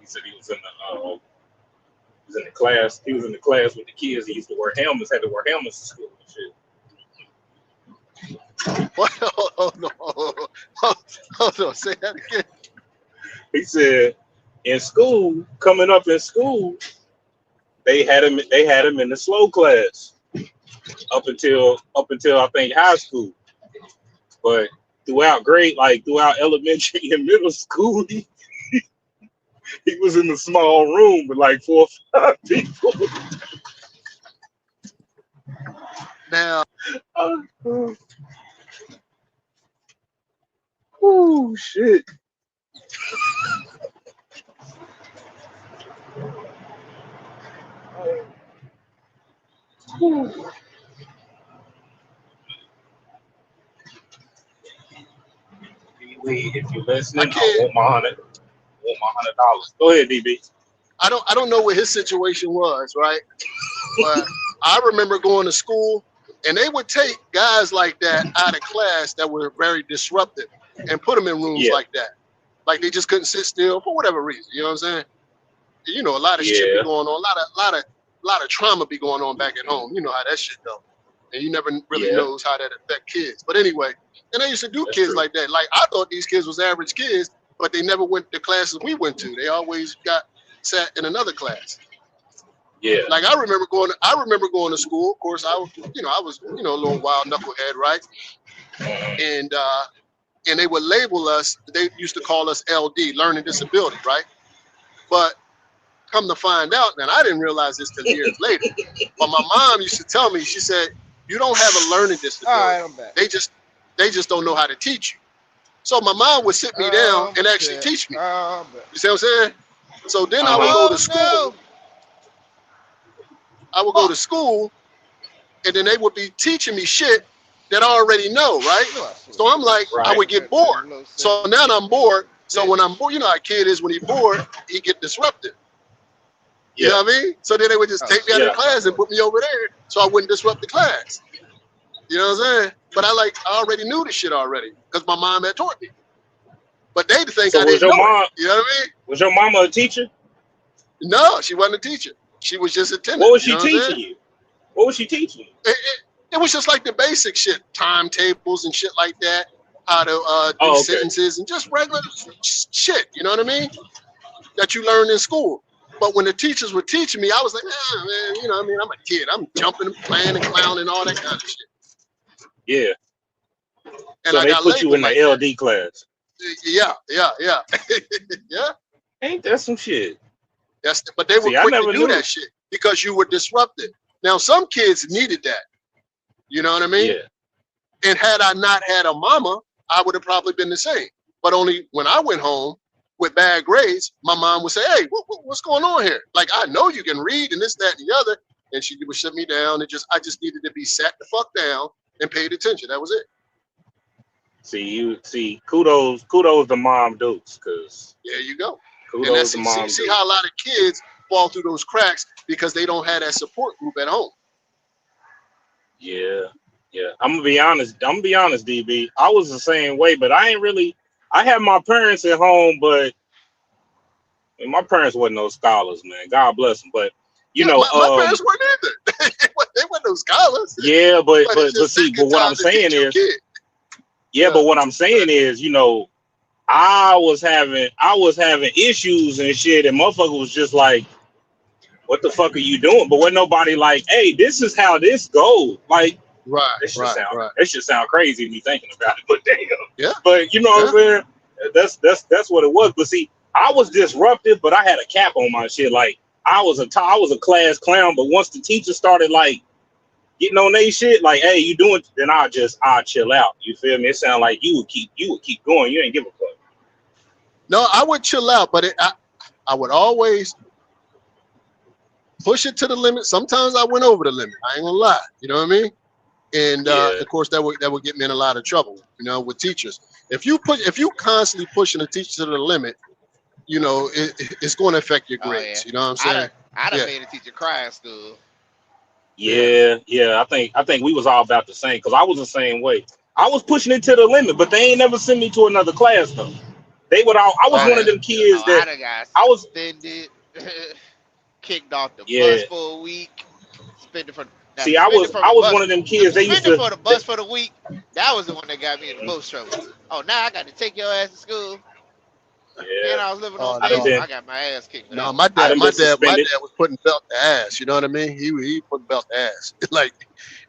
He said he was in the class. He was in the class with the kids. He used to wear helmets. Had to wear helmets to school and shit. What? Hold on. Say that again. He said in school, coming up in school, they had him in the slow class up until I think high school. But throughout elementary and middle school, he was in the small room with like 4 or 5 people. Now, Oh shit. If you're listening, I want my $100. Go ahead, DB. I don't know what his situation was, right? But I remember going to school, and they would take guys like that out of class that were very disruptive and put them in rooms like that. Like they just couldn't sit still for whatever reason. You know what I'm saying? You know, a lot of shit be going on, a lot of trauma be going on back at home. You know how that shit go, and you never really knows how that affect kids. But anyway, and I used to do kids like that. Like I thought these kids was average kids, but they never went to classes we went to. They always got sat in another class. Yeah. Like I remember going to school. Of course, I was a little wild knucklehead, right? And they would label us. They used to call us LD, learning disability, right? But come to find out, and I didn't realize this till years later. But my mom used to tell me. She said, "You don't have a learning disability. All right, I'm back. They just don't know how to teach you." So my mom would sit me down and actually teach me. You see what I'm saying? So then I would go to school. No. I would go to school, and then they would be teaching me shit that I already know, right? So I'm like, I would get bored. So now I'm bored. So when I'm bored, you know how a kid is when he's bored, he get disruptive. You know what I mean? So then they would just take me out of the class and put me over there so I wouldn't disrupt the class. You know what I'm saying? But I already knew the shit already because my mom had taught me. But they think I didn't know it. You know what I mean? Was your mama a teacher? No, she wasn't a teacher. She was just attending. What was she teaching you? What was she teaching you? It was just like the basic shit, timetables and shit like that, how to do sentences and just regular shit, you know what I mean? That you learn in school. But when the teachers were teaching me, I was like, man, you know what I mean? I'm a kid. I'm jumping and playing and clowning and all that kind of shit. Yeah. And so I they got put you in the LD class. Yeah. Yeah. Ain't that some shit? But they were quick to do that shit because you were disrupted. Now, some kids needed that. You know what I mean? Yeah. And had I not had a mama, I would have probably been the same. But only when I went home with bad grades, my mom would say, hey, what's going on here? Like, I know you can read and this, that, and the other. And she would shut me down and I just needed to be sat the fuck down and paid attention. That was it. Kudos to Mom Dukes, because there you go. Kudos to Mom see how a lot of kids fall through those cracks because they don't have that support group at home. Yeah. I'm gonna be honest, DB. I was the same way, but I had my parents at home, but my parents wasn't no scholars, man. God bless them. But my parents weren't either. They weren't no scholars. Yeah, but what I'm saying is, but what I'm saying is, I was having issues and shit, and motherfucker was just like, what the fuck are you doing? But wasn't nobody like, hey, this is how this goes. Like, It should sound crazy to me thinking about it, but damn. Yeah. But you know what I'm saying? That's what it was. But see, I was disruptive, but I had a cap on my shit. Like I was a class clown, but once the teacher started like getting on they shit, like, hey, you doing? Then I'll chill out. You feel me? It sounded like you would keep going. You ain't give a fuck. No, I would chill out, but I would always push it to the limit. Sometimes I went over the limit. I ain't gonna lie. You know what I mean? And of course, that would get me in a lot of trouble. With teachers. If you constantly pushing a teacher to the limit, it's going to affect your grades. Oh, yeah. You know what I'm saying? I done made a teacher cry in school. Yeah. I think we was all about the same because I was the same way. I was pushing it to the limit, but they ain't never sent me to another class though. They would all. I was I one of done, them kids I that done got I was. suspended, kicked off the Yeah. bus for a week, suspended for now See, I suspended was from I the was bus. one of them The kids. They used suspended to. for the bus for the week. That was the one that got me in the most trouble. Oh, now I got to take your ass to school, Yeah. and I was living on Oh I done base. no. been. I got my ass kicked for No, that one. my I dad, done my been dad, my suspended. dad was putting belt to ass. You know what I mean? He putting belt to ass. Like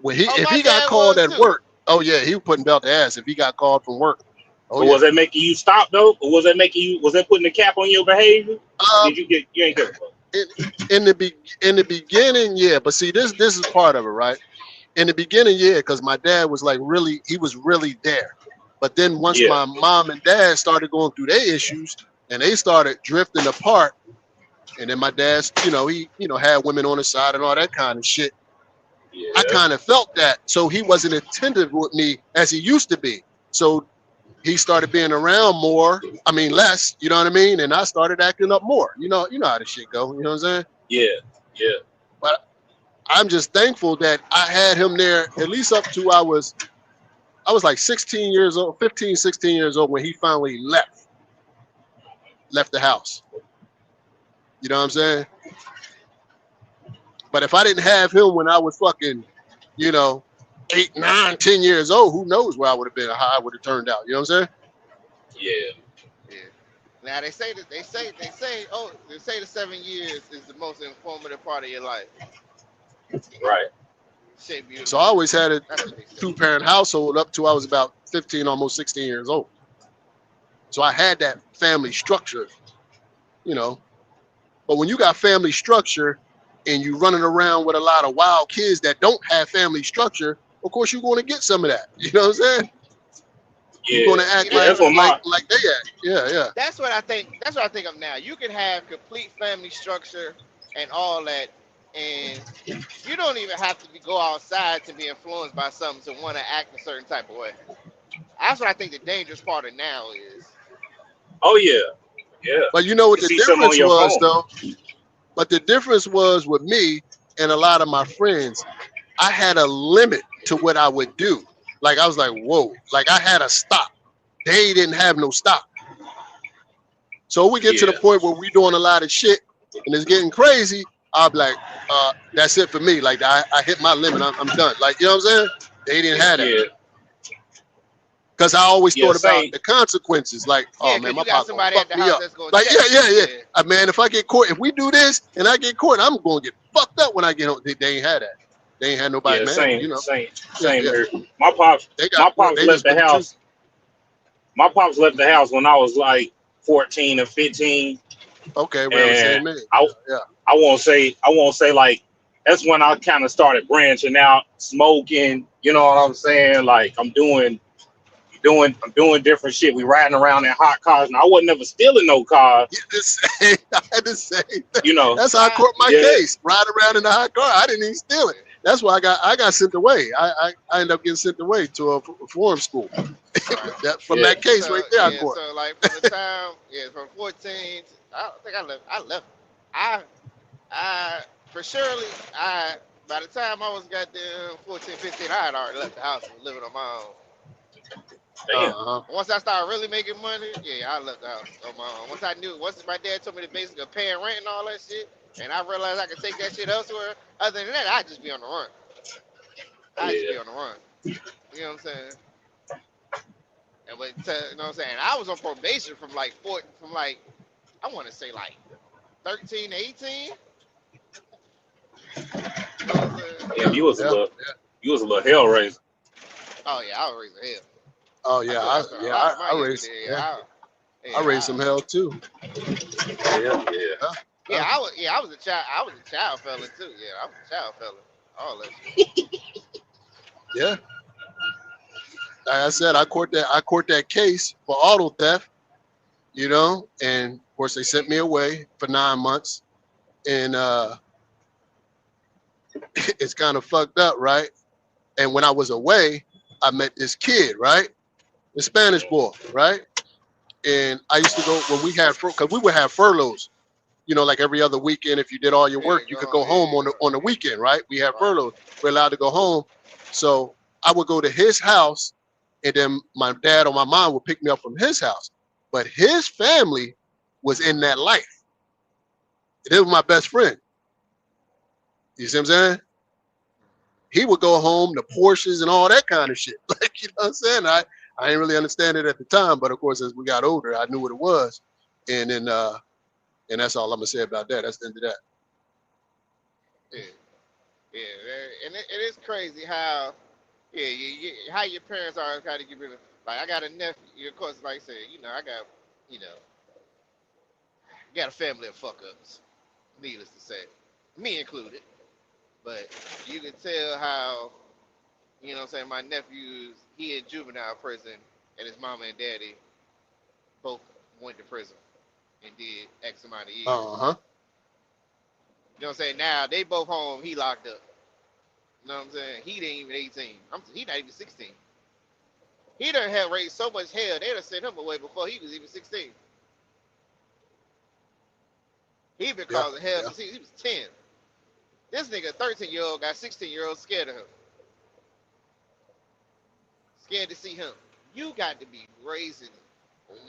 when he Oh, if my he got dad called was at too. work, oh yeah, he was putting belt to ass if he got called from work. Oh But yeah. was that making you stop though? Or was that making you? Was that putting a cap on your behavior? Or Um, did you get? You ain't give a fuck. in, in the beginning, yeah, but see, this is part of it, right? In the beginning, yeah, because my dad was like really, he was really there. But then once Yeah. my mom and dad started going through their issues and they started drifting apart, and then my dad's, he, had women on his side and all that kind of shit. I Yeah. kind of felt that. So he wasn't attentive with me as he used to be. So he started being around more. I mean, less, you know what I mean? And I started acting up more. You know how this shit go. You know what I'm saying? Yeah. Yeah. But I'm just thankful that I had him there at least up to I was like 16 years old, 15, 16 years old when he finally left the house. You know what I'm saying? But if I didn't have him when I was fucking, you know, 8, 9, 10 years old, who knows where I would have been or how I would have turned out. You know what I'm saying? Yeah. Yeah. Now they say that they say the 7 years is the most informative part of your life. Right. Shape you So I the most. always had a That's what they say. two-parent household up to I was about 15, almost 16 years old. So I had that family structure, you know. But when you got family structure and you running around with a lot of wild kids that don't have family structure, of course you're going to get some of that. You know what I'm saying? You're Yeah. going to See, act Yeah. that's like That's what what my. they act. Yeah, yeah. that's what I think. That's what I think of now. You can have complete family structure and all that, and you don't even have to go outside to be influenced by something to want to act a certain type of way. That's what I think the dangerous part of now is. Oh yeah. Yeah. But you know You what can the see something on difference your was phone. though? But the difference was with me and a lot of my friends, I had a limit to what I would do. Like I was like, whoa, like I had a stop. They didn't have no stop. So we get to the Yeah. point where we doing a lot of shit and it's getting crazy. I'll be like, that's it for me. Like I hit my limit. I'm done. Like, you know what I'm saying? They didn't Yeah, have that. Yeah. Because I always Yeah. thought about Same. the consequences. Like, yeah, oh man, because my you got pop gonna somebody fuck at the me house up. that's gonna Like, check you. yeah. Yeah, Man, if I get caught, if we do this and I get caught, I'm gonna get fucked up when I get home. They ain't had that. They ain't had nobody, Yeah. man. Same. You know, Same. yeah, Same yeah. here. My pops. They got My pops they left just the with the truth. house. My pops left the house when I was like 14 or 15, Okay, around the and same age. I Yeah, I won't say like that's when I kind of started branching out, smoking. You know what I'm saying? Like I'm doing different shit. We riding around in hot cars, and I wasn't never stealing no cars. yeah. The same. I had the same thing. You know, That's how I caught my yeah, case. Ride around in a hot car. I didn't even steal it. That's why I got sent away. I ended up getting sent away to a foreign school. right. That from yeah, that case So right there, I yeah, caught. so like from the time from 14, I think I left. I I for surely I by the time I was goddamn 14, 15, I had already left the house and was living on my own. damn, Uh-huh. Once I started really making money, yeah, I left the house on my own. Once my dad told me the basic of paying rent and all that shit, and I realized I could take that shit elsewhere. Other than that, I'd just be on the run. I'd just yeah, be on the run. You know what I'm saying? And you know what I'm saying? I was on probation from like I want to say like 13 to 18. You know what I'm saying? damn. Yeah. You was a little hell raiser. Oh yeah, I was raising hell. Oh yeah. I spent a lot of my I younger raised. days. Yeah. I Yeah, raised some hell too. Yeah, yeah. Yeah. Yeah. I was a child. I was a child fella too. Yeah, I was a child fella. All that shit. Yeah. Like I said, I court that case for auto theft, and of course they sent me away for 9 months. And it's kind of fucked up, right? And when I was away, I met this kid, right? The Spanish boy, right? And I used to go when we had because we would have furloughs, like every other weekend. If you did all your Yeah, work, you go could home. go home on the weekend, right? We had Right. furloughs. We're allowed to go home. So I would go to his house, and then my dad or my mom would pick me up from his house. but his family was in that life. They were my best friend. You see what I'm saying? He would go home to Porsches and all that kind of shit. Like, you know what I'm saying? I didn't really understand it at the time, but of course, as we got older, I knew what it was. And then, and that's all I'm gonna say about that. That's the end of that. Yeah, yeah, and it is crazy how how your parents are kind of give it. Like I got a nephew, of course, like I said, I got, you know, got a family of fuck ups. Needless to say, me included. But you can tell how, what I'm saying, my nephew's he in juvenile prison, and his mama and daddy both went to prison and did X amount of years. Uh-huh. You know what I'm saying? Now they both home, he locked up. You know what I'm saying? He ain't even 18. He not even 16. He done had raised so much hell, they done sent him away before he was even 16. He been Yeah. causing hell Yeah. since he was 10. This nigga, 13-year-old, got 16-year-olds scared of him. Scared to see him. You got to be raising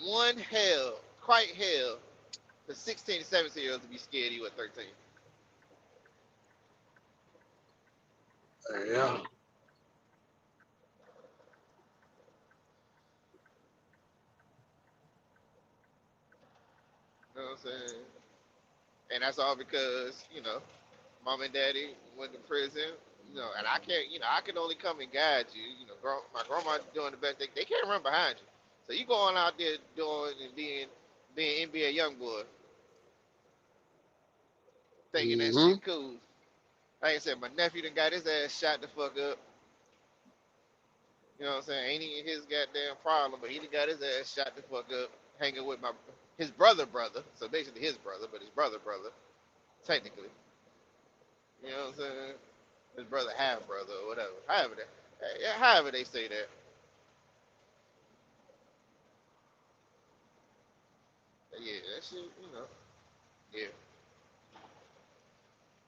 one hell, quite hell, for 16 and 17-year-olds to be scared of you at 13. Yeah. You know what I'm saying? And that's all because, mom and daddy went to prison, and I can't, I can only come and guide you. My grandma doing the best they can't run behind you. So you going out there doing and being NBA young boy, thinking that Mm-hmm. shit cool. Like I said, my nephew done got his ass shot the fuck up. You know what I'm saying? Ain't even his goddamn problem, but he done got his ass shot the fuck up, hanging with his brother. So basically his brother, but his brother, technically. You know what I'm saying? His brother, half brother, or whatever. However they say that. Yeah, that shit, yeah.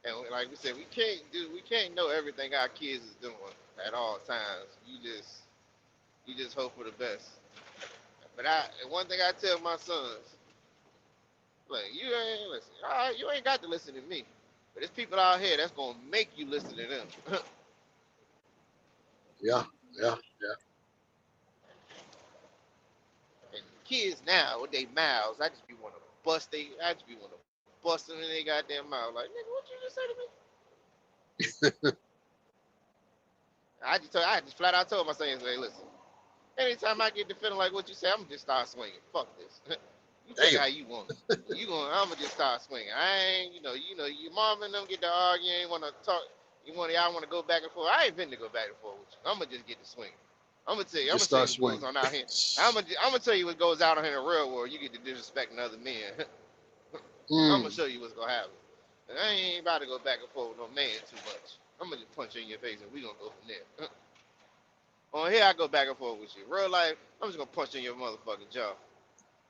And like we said, we can't know everything our kids is doing at all times. You just hope for the best. But one thing I tell my sons, like you ain't listen. All right, you ain't got to listen to me, but there's people out here that's gonna make you listen to them. Yeah. Yeah. Yeah. And kids now with their mouths, I just be want to bust them in their goddamn mouth. Like nigga, what you just say to me? I just flat out told my sons, hey, listen. Anytime I get to feeling like what you say, I'm gonna just start swinging. Fuck this. You take it Damn. how you want. I'm gonna just start swinging. I ain't, your mom and them get to argue, ain't wanna talk. Y'all wanna go back and forth. I ain't been to go back and forth with you. I'm gonna just get to swinging. I'm Just gonna tell start you what goes swinging. on out here. I'm gonna tell you what goes out in the real world. You get to disrespecting other men. I'm gonna Mm. show you what's gonna happen. And I ain't about to go back and forth with no man too much. I'm gonna just punch you in your face and we gonna go from there. On here, I go back and forth with you. Real life, I'm just gonna punch you in your motherfucking jaw,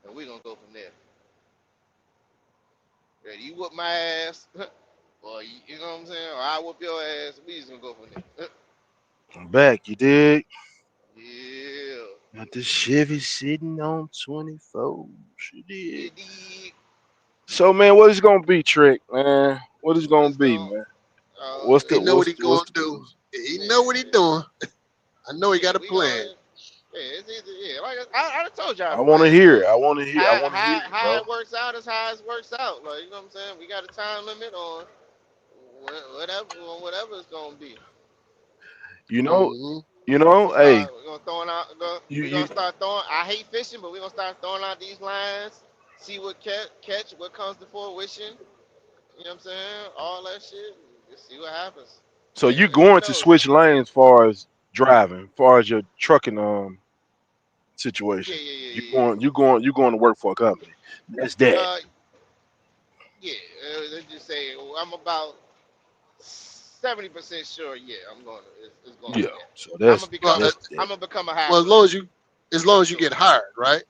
and we gonna go from there. Ready? You whoop my ass, or you know what I'm saying, or I whoop your ass. We just gonna go from there. I'm back, you dig? Yeah, Got the Chevy sitting on 24. You you dig? dig? So man, what is gonna be, Trick, man? What is gonna What's be, going? man? Oh What's the He know what what's he the, what's gonna the do. He know what he man, doing. I know he yeah, got a we plan. going. Yeah, it's either yeah. Like I done told y'all I before. wanna It's hear it. either I wanna hear I wanna hear it, how bro. it works out is how it works out. Like you know what I'm saying. We got a time limit on whatever it's gonna be. You know, Mm-hmm. hey, We're gonna throwing out. you We're gonna you start throwing. I hate fishing, but we're gonna start throwing out these lines. See what catch, what comes to fruition. You know what I'm saying? All that shit. Just see what happens. so you And who going to knows? switch lanes far as driving, far as your trucking Yeah, situation. yeah, yeah, You yeah, going you going you going to work for a company. That's yeah. that. Yeah. Let's just say I'm about 70% sure. Yeah, I'm going. It's going to Yeah. be that. So I'm gonna Well, become. that's I'm that. gonna become a well, hybrid as of long some as you sort. get hired, right?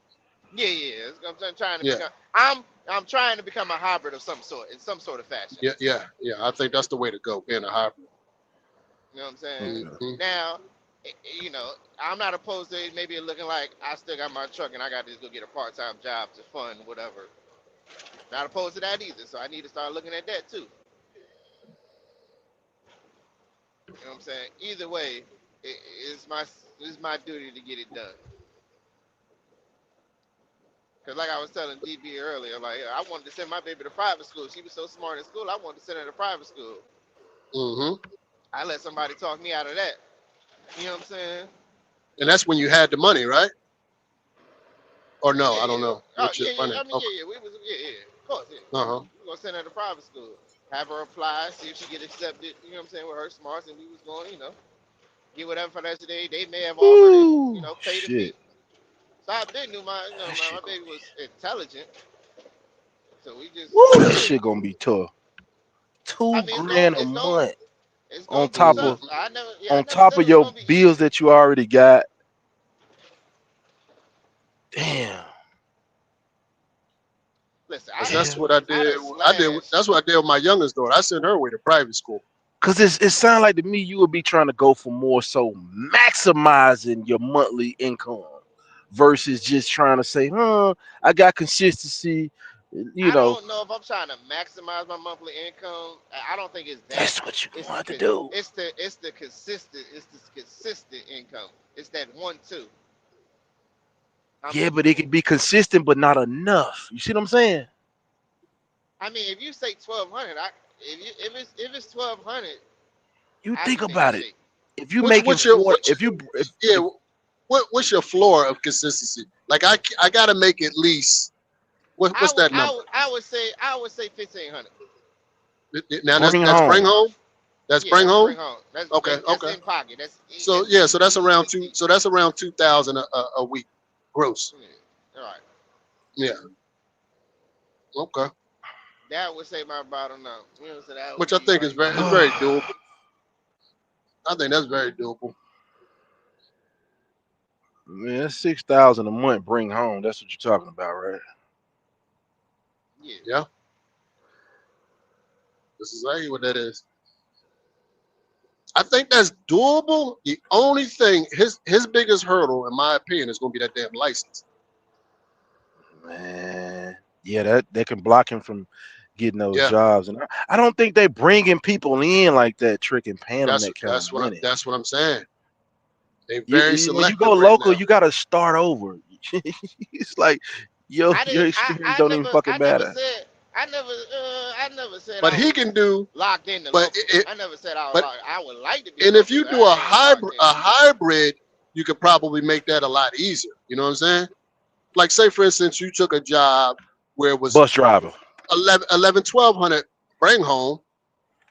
Yeah, yeah. I'm trying to Yeah. become. I'm trying to become a hybrid of some sort in some sort of fashion. Yeah. Yeah. Yeah. I think that's the way to go. Being a hybrid. You know what I'm saying? Okay. Mm-hmm. Now, You know, I'm not opposed to it maybe looking like I still got my truck and I got to just go get a part-time job to fund whatever. Not opposed to that either. So I need to start looking at that too. You know what I'm saying? Either way, it's my duty to get it done. Cause like I was telling DB earlier, like I wanted to send my baby to private school. She was so smart in school, I wanted to send her to private school. Mm-hmm. I let somebody talk me out of that. You know what I'm saying? And that's when you had the money, right? Or no, Yeah, I don't yeah. know. Oh, What's your yeah, yeah. finance? I mean, Okay. yeah, yeah. We was, yeah, yeah. Of course, yeah. Uh-huh. We were gonna send her to private school, have her apply, see if she get accepted. You know what I'm saying with her smarts, and we was going, get whatever financial they may have offered, and Woo, pay the fee. shit. So I been knew my, That my shit gonna baby be. was intelligent, so we just, Woo, that shit gonna be tough. I Two mean, grand a month it's on gonna be top tough. of Mm-hmm. I on never top said of it was your gonna be bills easy. that you already got. Damn. Listen, Because that's Yeah. what I I did. done slashed. That's what I did with my youngest daughter. I sent her away to private school. Cause it sounds like to me you would be trying to go for more so maximizing your monthly income versus just trying to say, I got consistency. You I know, don't know if I'm trying to maximize my monthly income. I don't think it's that. that's what you It's the want to do. consistent income. It's that 1 2. I'm. Yeah, but it could be consistent, but not enough. You see what I'm saying? I mean, if you say 1,200, if it's 1,200, You I'll think be making about it. shake. If you What's making what's your 40, what's yeah? if What's your floor of consistency? Like I gotta make at least I what's would that I number? would I would say 1,500. Now bring it that's bring home, home. That's Yeah, bring that's home. bring home. Okay, That's okay. in pocket. So That's yeah, so that's easy, around two. easy. So that's around 2,000 a week, gross. Yeah, all right. Yeah. Okay. That would say my bottom now. So that Which would I be think is right there. very doable. I think that's very doable. man. That's 6,000 a month. Bring home. That's what you're talking about, right? Yeah. Yeah. This is exactly what that is. I think that's doable. The only thing, his biggest hurdle, in my opinion, is going to be that damn license. Man, yeah, that can block him from getting those Yeah, jobs, and I don't think they bringing people in like that, trick and paying them that kind of money. that's what I'm saying. They very When you go selective right local, now. you got to start over. It's like your experience I don't even never fucking matter. I never said But I he was can do. locked into But local. I never said I was but locked. I would like to be and if local, you but do I ain't locked in. a hybrid, you could probably make that a lot easier. You know what I'm saying? Like say for instance, you took a job where it was Bus driver. 1,200 bring home.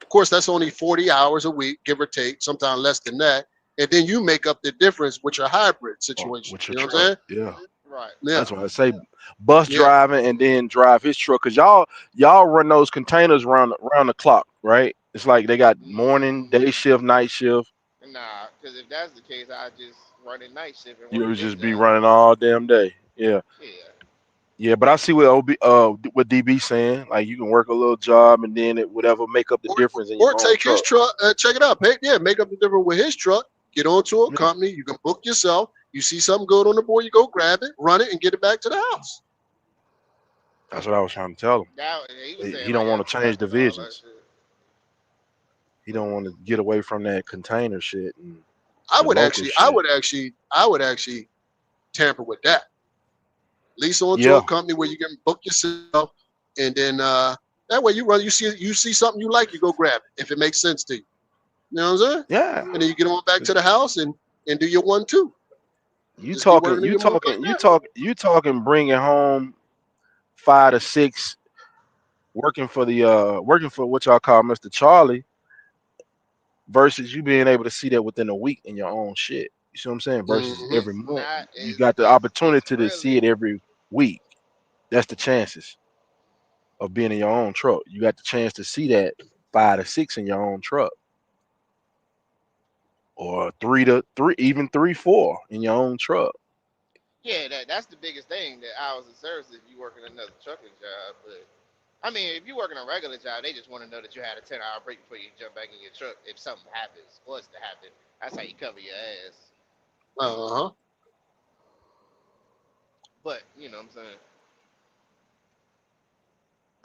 Of course, that's only 40 hours a week, give or take, sometimes less than that. And then you make up the difference with your hybrid Or situation. with your You know what I'm truck. saying? Yeah, Right. Yeah, that's why I say bus yeah. driving and then drive his truck. Cause y'all run those containers round the clock, right? It's like they got morning, day shift, night shift. Nah, because if that's the case, I just run a night shift and You work would day just be job. running all damn day. Yeah. Yeah. Yeah, but I see what what DB saying. Like you can work a little job and then whatever make up the Or difference in your or own take his truck. truck, check it out. Yeah, make up the difference with his truck. Get onto a Yeah, company. You can book yourself. You see something good on the board, you go grab it, run it, and get it back to the house. that's what I was trying to tell him. He was saying He like don't want after to change work and all that divisions. shit. He don't want to get away from that container shit and I the would local actually, I shit. would actually, I would actually tamper with that. Lease onto a Yeah, company where you can book yourself, and then that way you run. You see something you like, you go grab it if it makes sense to you. You know what I'm saying? yeah. And then you get on back to the house and do your 1 2. You Just keep talking, working on you your month like talking, you that. talk, you talking. Bringing home 5 to 6, working for what y'all call Mr. Charlie, versus you being able to see that within a week in your own shit. You see what I'm saying? Versus Hmm. every It's month, not. you got the It's opportunity to see really. it every week. That's the chances of being in your own truck. You got the chance to see that 5 to 6 in your own truck, or 3 to 3, even 3, 4 in your own truck. Yeah, that's the biggest thing. That hours of service if you work in another trucking job, but I mean, if you working a regular job, they just want to know that you had a 10-hour break before you jump back in your truck. If something happens, was to happen, that's how you cover your ass. Uh-huh. But you know what I'm saying?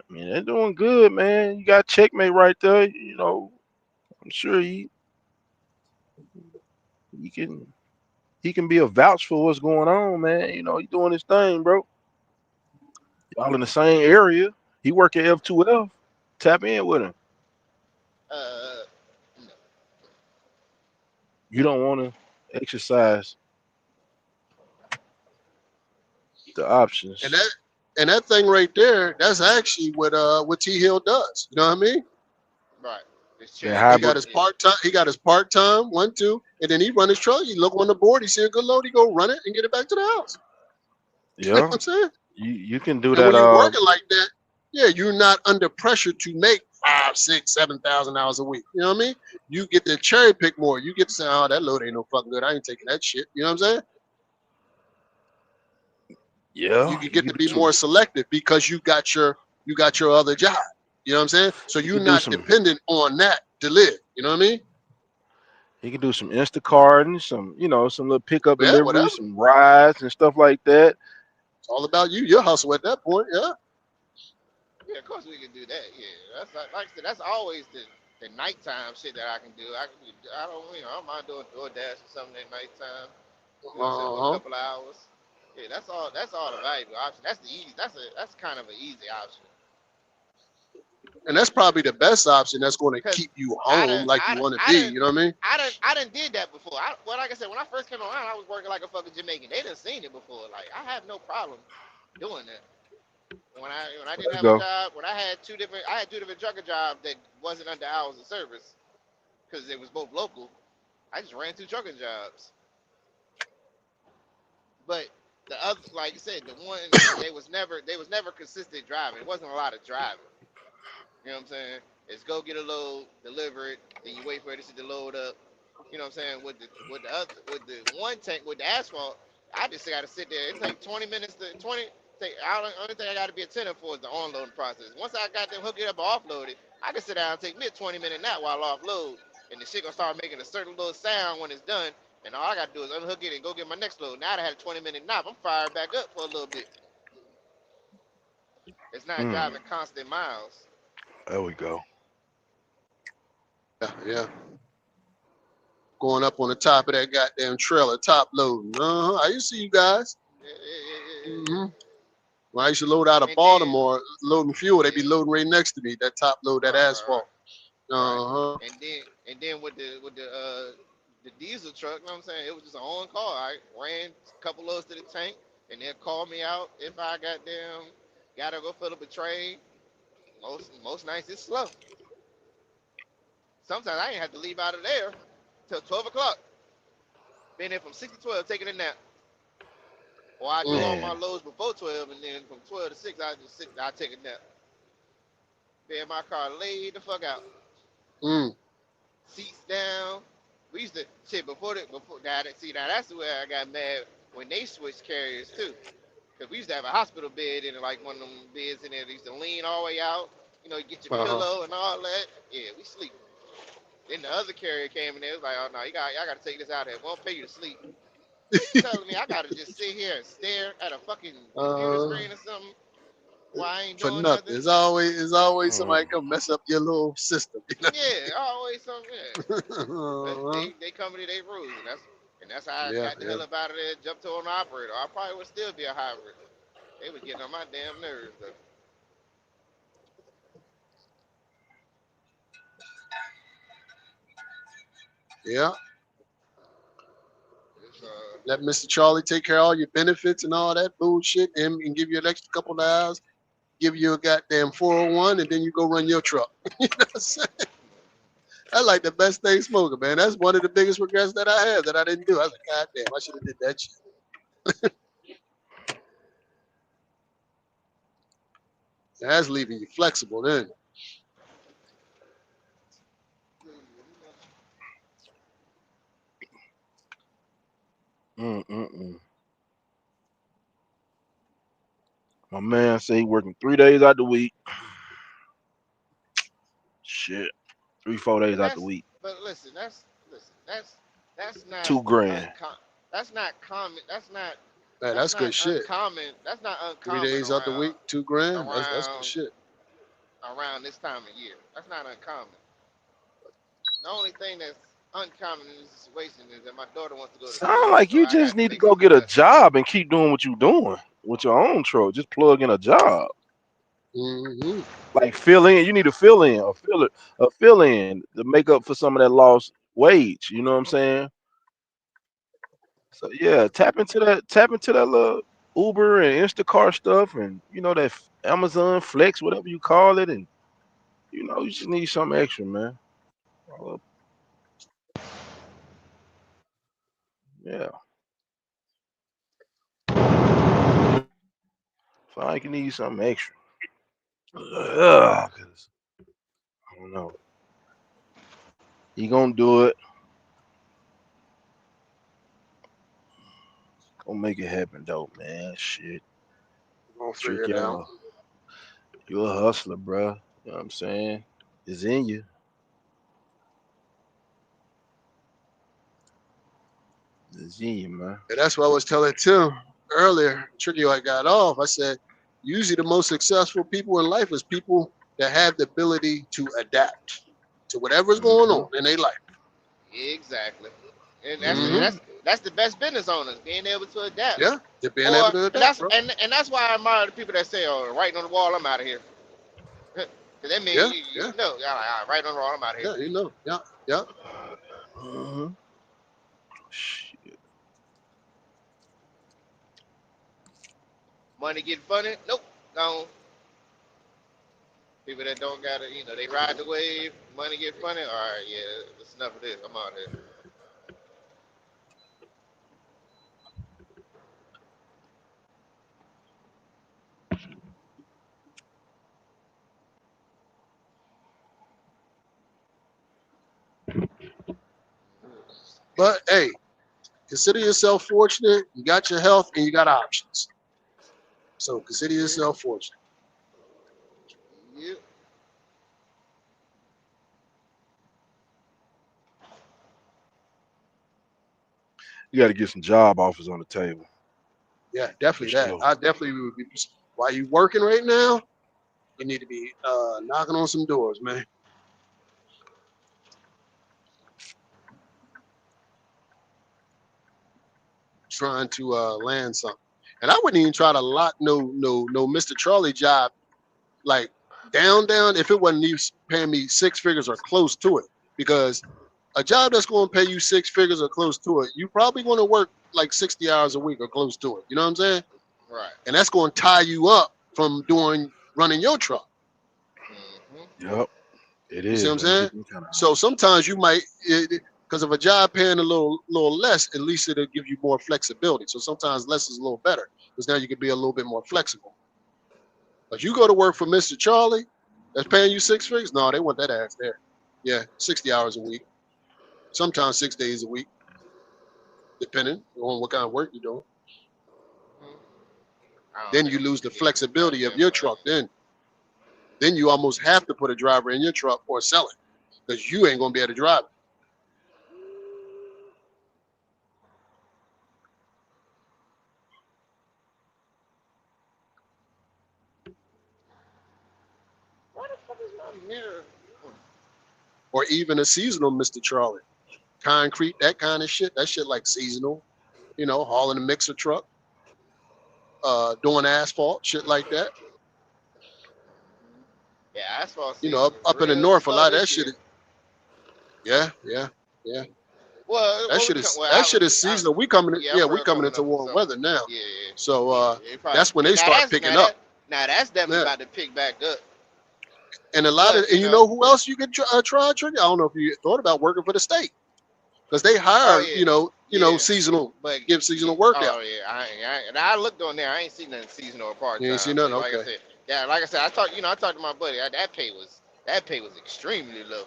I mean, they're doing good, man. You got checkmate right there. You know, I'm sure he can be a vouch for what's going on, man. You know, he doing his thing, bro. Y'all in the same area. He work at F2F. Tap in with him. Uh, no. You don't want to exercise the And options. that thing right there, that's actually what T Hill does. You know what I mean? Right. It's That cherry He picking. got hybrid. his Yeah. part time. He got his part time 1, 2, and then he run his truck. He look on the board. He see a good load. He go run it and get it back to the house. You know what Yeah, I'm saying? you can do And that. when you're working like that, yeah, you're not under pressure to make 5, 6, 7,000 hours a week. You know what I mean? You get to cherry pick more. You get to say, oh, that load ain't no fucking good. I ain't taking that shit. You know what I'm saying? You Yeah, can you get can to do be some. more selective because you got your other job. You know what I'm saying? So You you're can do not some. dependent on that to live. You know what I mean? You can do some Instacart and some, some little pickup Yeah, whatever. deliveries, some rides and stuff like that. It's all about you. Your hustle at that point. Yeah. Yeah, of course we can do that. Yeah, that's like I said. That's always the nighttime shit that I can do. I don't I don't mind doing DoorDash or something at nighttime. You know what I'm saying, for a Uh-huh. couple of hours. Yeah, that's all. That's all the valuable option. That's the easy. That's kind of an easy option. And that's probably the best option that's going to Cause keep you I home done like I you done want to I be. done You know what I mean? I done did that before. Well, like I said, when I first came around, I was working like a fucking Jamaican. They done seen it before. Like I have no problem doing that. When I didn't Let's have a go. job, when I had 2 different trucker jobs that wasn't under hours of service because it was both local. I just ran 2 trucking jobs. But the other, like I said, the one they was never consistent driving. It wasn't a lot of driving. You know what I'm saying? It's go get a load, deliver it, then you wait for it to load up. You know what I'm saying? With the one tank with the asphalt, I just got to sit there. It take 20 minutes to 20. Only thing I got to be attentive for is the onloading process. Once I got them hook it up and offload it, I can sit down and take me a 20-minute nap while I offload, and the shit gonna start making a certain little sound when it's done. And all I gotta do is unhook it and go get my next load. Now I had a 20-minute nap. I'm fired back up for a little bit. It's not Mm, driving constant miles. there we go. Yeah, yeah. Going up on the top of that goddamn trailer, top loading. I used to see you guys. Yeah, yeah, yeah, yeah, hmm When I used to load out of yeah. And then Baltimore, loading fuel, they be yeah, loading right next to me. That top load, that right, right, asphalt. right, right. Uh huh. And then with the diesel truck, you know what I'm saying? It was just an on call. I ran a couple loads to the tank, and they'll call me out if I gotta go fill up a train. Most nights it's slow. Sometimes I ain't have to leave out of there till 12 o'clock. Been there from 6 to 12 taking a nap. Or I do all my Man, loads before 12, and then from 12 to 6 I just sit. I take a nap. Be in my car, laid the fuck out, Mm. seats down. We used to shit before now. Now that's where I got mad when they switched carriers too. Cause we used to have a hospital bed in like one of them beds in there. They used to lean all the way out. You know, you get your Uh huh. pillow and all that. Yeah, we sleep. Then the other carrier came in there. It was like, oh no, y'all got to take this out of here. We won't pay you to sleep. So you telling me I got to just sit here and stare at a fucking computer Uh, screen or something while I ain't for doing nothing. nothing? It's always somebody mm, come mess up your little system. Yeah, always something. Yeah. But Uh-huh. they come to their rules, and that's how I Yeah, got the yeah, hell up out of there. Jumped to an operator. I probably would still be a hybrid. They was getting on my damn nerves though. yeah. It's Let Mr. Charlie take care of all your benefits and all that bullshit, and give you an extra couple of hours, give you a goddamn 401, and then you go run your truck. You know what I'm saying? That's like the best thing smoking, man. That's one of the biggest regrets that I have that I didn't do. I was like, God damn, I should have did that shit. That's leaving you flexible then. mm, mm, mm. My man say he working 3 days out the week. shit. 3-4 days But out the week. listen, that's not 2 grand. uncommon. That's not common. Man, That's that's not good shit. uncommon. That's not 3 days out the week, 2 grand. That's good around shit. around this time of year. That's not uncommon. The only thing that's uncommon in this situation is that my daughter wants to go to Sound school, like so you I just got to need to make go some get a adjustments. job and keep doing what you doing with your own truck. Just plug in a job. Hmm. Like fill in. You need to fill in or fill in to make up for some of that lost wage. You know what I'm saying? So yeah, tap into that little Uber and Instacart stuff, and that Amazon Flex, whatever you call it, and you just need something extra, man. Uh, yeah, so I can need something extra. 'Cause I don't know. He gonna do it. Gonna make it happen, though, man. Shit, We're gonna figure trick it out. y'all. You a hustler, bro. You know what I'm saying? It's in you. It's in you, man. And that's what I was telling Tim earlier. Tricky, I got off. I said, usually the most successful people in life is people that have the ability to adapt to whatever's going Hmm. on in their life. Exactly, and Hmm. that's the best business owners being able to adapt. Yeah, they're being able Or to and adapt, that's bro. and that's why I admire the people that say, "Oh, writing on the wall, I'm out of here." Cause that means Yeah, yeah, you know, y'all like, all right, right on the wall, I'm out of here. yeah. You know, yeah, yeah. Hmm. Shit. Money get funny? Nope, gone. People that don't got it, they ride the wave. Money get funny. All right, yeah, that's enough of this. I'm out here. But hey, consider yourself fortunate. You got your health and you got options. So consider Yeah, yourself fortunate. yeah. You got to get some job offers on the table Yeah, for definitely that. sure. I definitely would be. While you working right now, you need to be knocking on some doors, man. Trying to land something. And I wouldn't even try to lock no Mr. Charlie job like down if it wasn't even paying me six figures or close to it. Because a job that's going to pay you six figures or close to it, you probably going to work like 60 hours a week or close to it. You know what I'm saying? Right. And that's going to tie you up from running your truck. Hmm. Yep, it You see what is. I'm Let me saying? get them kind of So hours. sometimes you might, because if a job paying a little less, at least it'll give you more flexibility. So sometimes less is a little better because now you can be a little bit more flexible. But you go to work for Mr. Charlie, that's paying you six figures. No, they want that ass there. Yeah, 60 hours a week, sometimes 6 days a week, depending on what kind of work you're doing. I don't Then think you I'm gonna lose the be getting no flexibility of goddamn your money. truck. Then you almost have to put a driver in your truck or sell it because you ain't gonna be able to drive it. Why the fuck is my mirror? Or even a seasonal Mr. Charlie. Concrete, that kind of shit. That shit like seasonal, hauling a mixer truck, doing asphalt, shit like that. Yeah, asphalt season was Up in the real north, a slow lot of this that shit. year. Yeah, yeah, yeah. Well, That what we shit come? is Well, that shit is seasonal. yeah, I'm We coming coming into up for warm summer. weather now. Yeah, So yeah, yeah. It probably that's when they now start that's picking up. now that's definitely Yeah. about to pick back up. And But and you know who else you could try, Tricky? I don't know if you thought about working for the state because they oh hire, yeah, yeah. seasonal, But give yeah, seasonal work out. oh yeah, and I looked on there. I ain't seen nothing seasonal or part You ain't seen time. nothing? But like I Okay. said, yeah, like I said, I talked to my buddy. That pay was extremely low.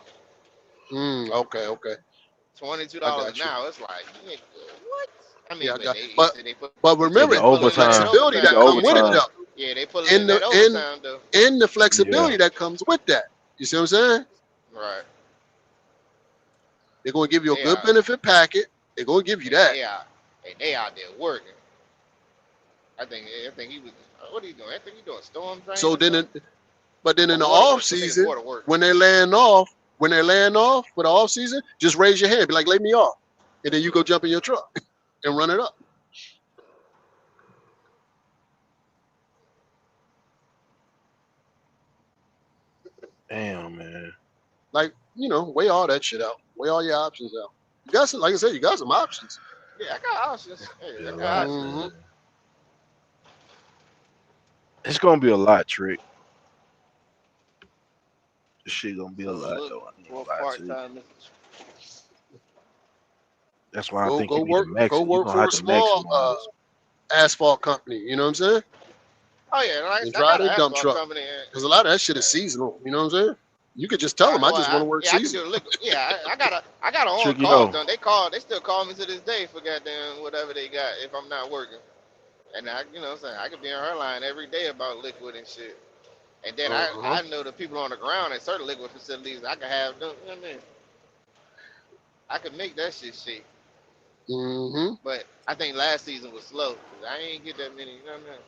Okay, okay. I $22 an got you. hour. It's like nigga, what? I mean, Yeah, I but got. he But said they put but he said With remember the they pulling the in that overtime, flexibility with the that overtime. come with it overtime, though, Yeah, they pulling in and that overtime though. the yeah. flexibility that comes with that. You see what I'm saying? Right. They're gonna give you a They good are, benefit packet. They're gonna give you and that. they are, and they out there working. I think he was. What are you doing? I think he doing storm drain So or then, something. but then Or in the water off works. I think it's season, water works. when they land off, for the off season, just raise your hand, be like, "Lay me off," and then you go jump in your truck and run it up. Damn, man. Like, weigh all that shit out. Weigh all your options out. You got some, like I said, you got some options. Yeah, I got options. It's Hey, gonna be I a got lot, options. Hmm man. It's gonna be a lot, Trick. This shit gonna be a So lot, look though. I ain't for gonna lie to part you. time. That's why I Go think go you need to work max go it. You're work gonna for have a to small maximize. asphalt company. You know what I'm saying? Oh yeah, And I drive got an their dump asphalt truck company. And, because a lot of that shit is uh, seasonal. You know what I'm saying? You could just tell them, I just want to work yeah, I can do seasonal. the liquid. Yeah, I got an on Tricky call O. done. They still call me to this day for goddamn whatever they got if I'm not working. And what I'm saying, I could be on her line every day about liquid and shit. And then Uh huh. I know the people on the ground at certain liquid facilities. I can have them. You know what I mean? I could make that shit shake. Hmm But I think last season was slow. 'Cause I ain't get that many. You know what I mean?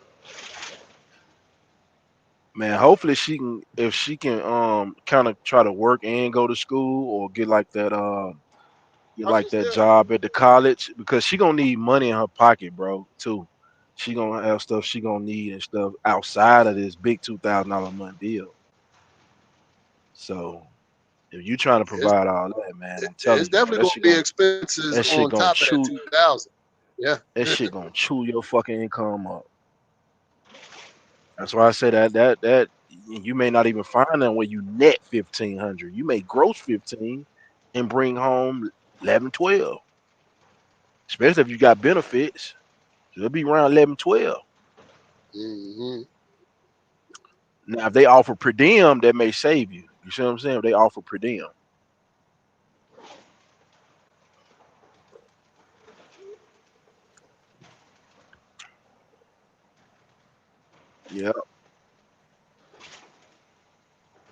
Man, hopefully she can, if she can kind of try to work and go to school, or get Oh, like she that still. job at the college, because she gonna need money in her pocket, bro, too. She gonna have stuff she gonna need and stuff outside of this big $2,000 a month deal. So if you trying to It's, provide all that, man, I'm it's telling you, bro, definitely going to be expenses that on shit gonna top of that chew 2,000. Yeah. that shit gonna chew your fucking income up. That's why I say that you may not even find them where you net 1,500. You may gross 15 and bring home 11, 12. Especially if you got benefits. So it'll be around 11, 12. hmm Now if they offer per diem, that may save you. You see what I'm saying? If they offer per diem. Yeah.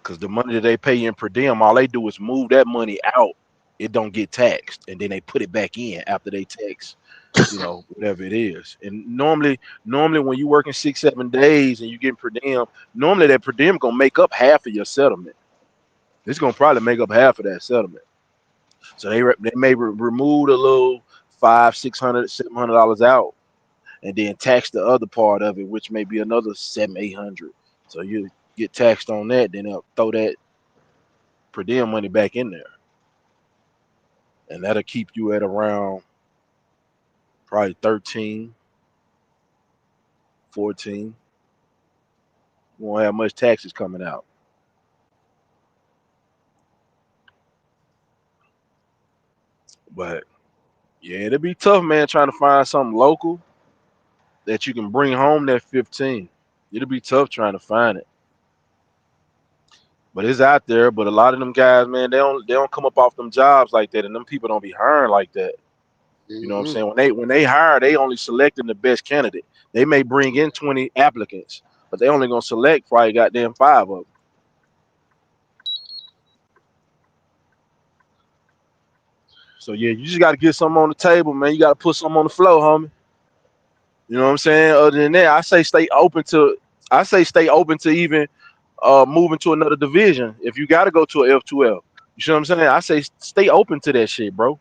Because the money that they pay in per diem, all they do is move that money out. It don't get taxed. And then they put it back in after they tax, whatever it is. And normally when you working 6, 7 days and you getting per diem, normally that per diem gonna make up half of your settlement. It's gonna probably make up half of that settlement. So they may remove a little 500, 600, $700 out, and then tax the other part of it, which may be another 700, 800. So you get taxed on that, then they'll throw that per diem money back in there, and that'll keep you at around probably 13, 14. You won't have much taxes coming out. But yeah, it'll be tough, man, trying to find something local that you can bring home that 15. It'll be tough trying to find it. But it's out there. But a lot of them guys, man, they don't come up off them jobs like that, and them people don't be hiring like that. You know what I'm hmm saying? When they hire, they only selecting the best candidate. They may bring in 20 applicants, but they only gonna select probably goddamn 5 of them. So yeah, you just got to get something on the table, man. You got to put something on the floor, homie. You know what I'm saying? Other than that, I say stay open to even moving to another division. If you got to go to a F2L, you see what I'm saying? I say stay open to that shit, bro.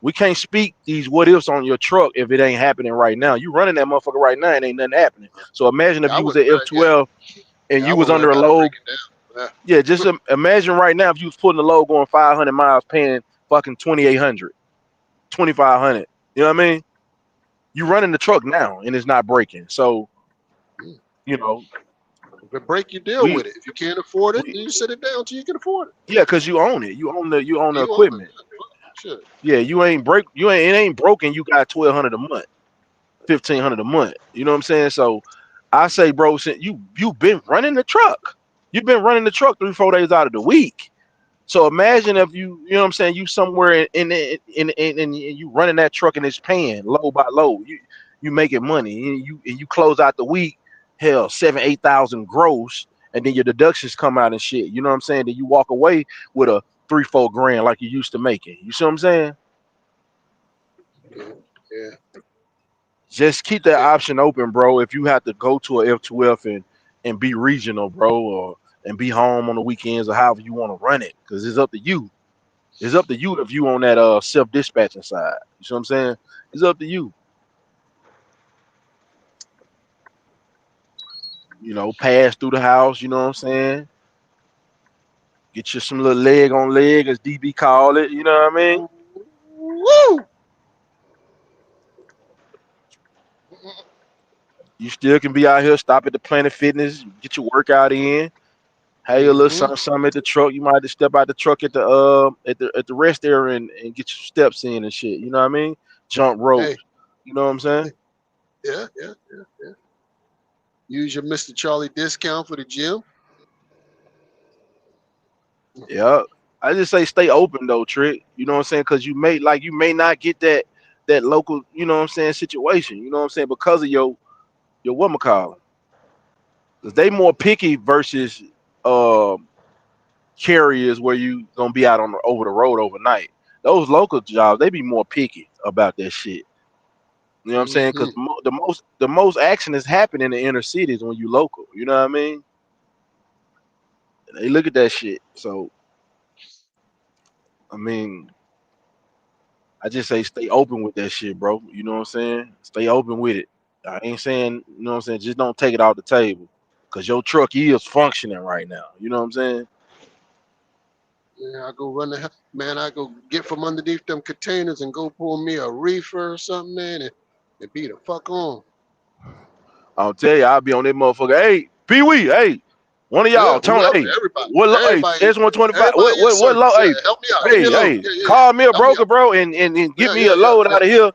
We can't speak these what ifs on your truck if it ain't happening right now. You running that motherfucker right now and ain't nothing happening. So imagine if Yeah, I you was wouldn't at worry. Yeah, F12 and yeah, I you was wouldn't worry under a about load. breaking down. Yeah, just imagine right now if you was putting a load going 500 miles, paying fucking 2,800, 2,500. You know what I mean? You running the truck now and it's not breaking. So Yeah. you know If it break, you deal we with it. If you can't afford it, we then you sit it down till you can afford it. yeah, because you own it. You own the You own equipment. it. Shit. Yeah, it ain't broken. You got 1,200 a month, 1,500 a month. You know what I'm saying? So I say, bro, since you've been running the truck, you've been running the truck 3, 4 days out of the week. So imagine if you know what I'm saying, you somewhere in you running that truck and it's paying load by load. You making money and you close out the week, hell, 7, 8,000 gross, and then your deductions come out and shit. You know what I'm saying? Then you walk away with a 3-4 grand like you used to making. You see what I'm saying? Yeah. Just keep that Yeah. option open, bro. If you have to go to a F2F and be regional, bro, or and be home on the weekends or however you want to run it, because it's up to you. It's up to you if you on that self dispatching side. You see what I'm saying? It's up to you. You know, pass through the house. You know what I'm saying? Get you some little leg on leg, as DB call it. You know what I mean? Woo! You still can be out here, stop at the Planet Fitness, get your workout in. Hey, a little Mm-hmm. something at the truck. You might have to step out the truck at the rest area and get your steps in and shit. You know what I mean? Jump Hey, ropes. You know what I'm saying? yeah, yeah, yeah, yeah. Use your Mr. Charlie discount for the gym. Yeah. I just say stay open though, Trick. You know what I'm saying? Because you may not get that local, you know what I'm saying, situation. You know what I'm saying? Because of your whatchamacallit. Because they more picky versus um carriers where you gonna be out on over the road overnight. Those local jobs, they be more picky about that shit. You know what I'm saying? Mm-hmm. Because the most action is happening in the inner cities when you local. You know what I mean? They look at that shit. So I mean, I just say stay open with that shit, bro. You know what I'm saying? Stay open with it. I ain't saying, you know what I'm saying, just don't take it off the table. Cause your truck is functioning right now. You know what I'm saying? Yeah, I go run the man. I go get from underneath them containers and go pull me a reefer or something, man, and be the fuck on. I'll tell you, I'll be on that motherfucker. Hey, Pee Wee, hey, one of Yeah, y'all, Tony, whoever, hey, everybody, hey, everybody, S125, everybody in what low, service. hey, Yeah, help me out. Give me a hey, load. hey, Yeah, yeah, yeah. call me a Help me broker, out. bro, and get Yeah, me yeah, a yeah, load yeah. out of here.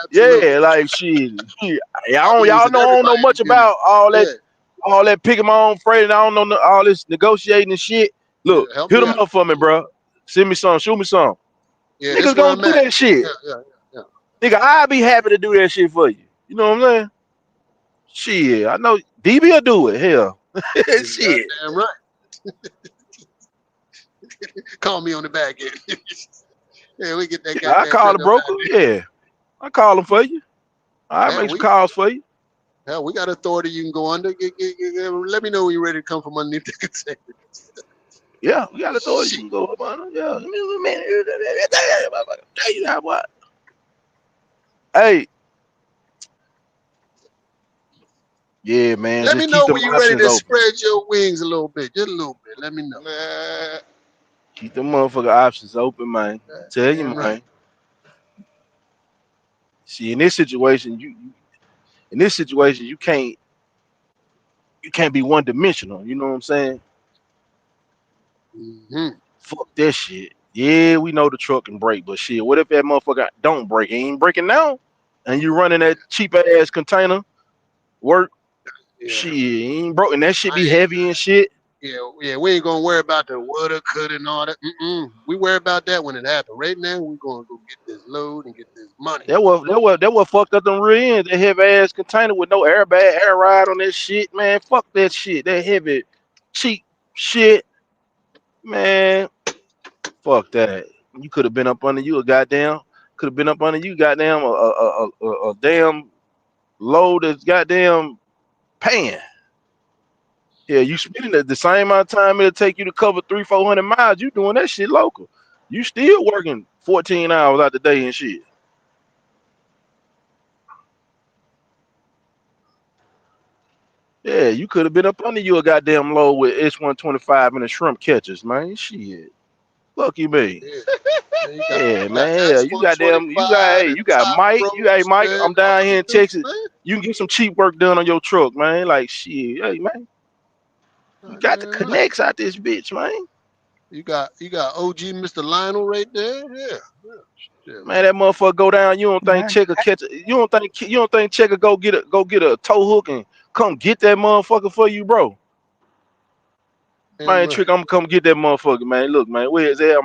Absolutely. Yeah, like shit. I'll be Y'all using know I don't know everybody to much give me. about Yeah, all that picking my own freight, and I don't know all this negotiating and shit. yeah. Look, Help hit me them out. up for me, bro. Send me some, shoot me some. Yeah, this Niggas where gonna I'm do at. that shit. Yeah, yeah, yeah, Nigga, I'll be happy to do that shit for you. You know what I'm saying? Shit, I know DB will do it. Hell, yeah. You shit. goddamn right. Call me on the back end. Yeah, we get that Yeah, I goddamn call cut the up out broker. Yeah, I call him for you. I there. make some calls for you. Hell, we got authority you can go under. Let me know when you're ready to come from underneath the container. Yeah, we got authority. You Shit. can go up on it. Yeah, man. Tell you how what? Hey, yeah, man. Let Just me keep know them when you're ready options to open. spread your wings a little bit. Just a little bit. Let me know. Nah. Keep them motherfucker options open, man. I tell you, Damn right. man. See, in this situation, you can't be one dimensional. You know what I'm saying? Mm-hmm. Fuck that shit. Yeah, we know the truck can break, but shit, what if that motherfucker don't break? It ain't breaking now, and you running that cheap ass container work. Yeah. Shit, he ain't broken. That shit I be ain't. heavy and shit. Yeah, yeah. We ain't gonna worry about the woulda, coulda, and all that. Mm-mm. We worry about that when it happens. Right now, we gonna go get this load and get this money. That what fucked up them rear ends. That heavy ass container with no airbag, air ride on that shit, man. Fuck that shit. That heavy, cheap shit, man. Fuck that. You could have been up under you a goddamn. Could have been up under you goddamn a damn load that's goddamn paying. Yeah, you spending the same amount of time it'll take you to cover 300-400 miles. You doing that shit local. You still working 14 hours out the day and shit. Yeah, you could have been up under you a goddamn load with S125 and the shrimp catchers, man. Shit. Lucky me. Yeah. Man, Yeah, you got man. Yeah, you goddamn S125 and you got top Mike. Hey ropes, Mike, man. I'm All down you here in do, Texas. man. You can get some cheap work done on your truck, man. Like shit. Hey man, you got the Goddamn right. connects out this bitch, man. You got OG Mr. Lionel right there. Yeah. Yeah, Man, that motherfucker go down. You don't think Man, checker catch it? You don't think checker go get a tow hook and come get that motherfucker for you, bro? damn Man, right. trick, I'm gonna come get that motherfucker, man. Look, man, where's that?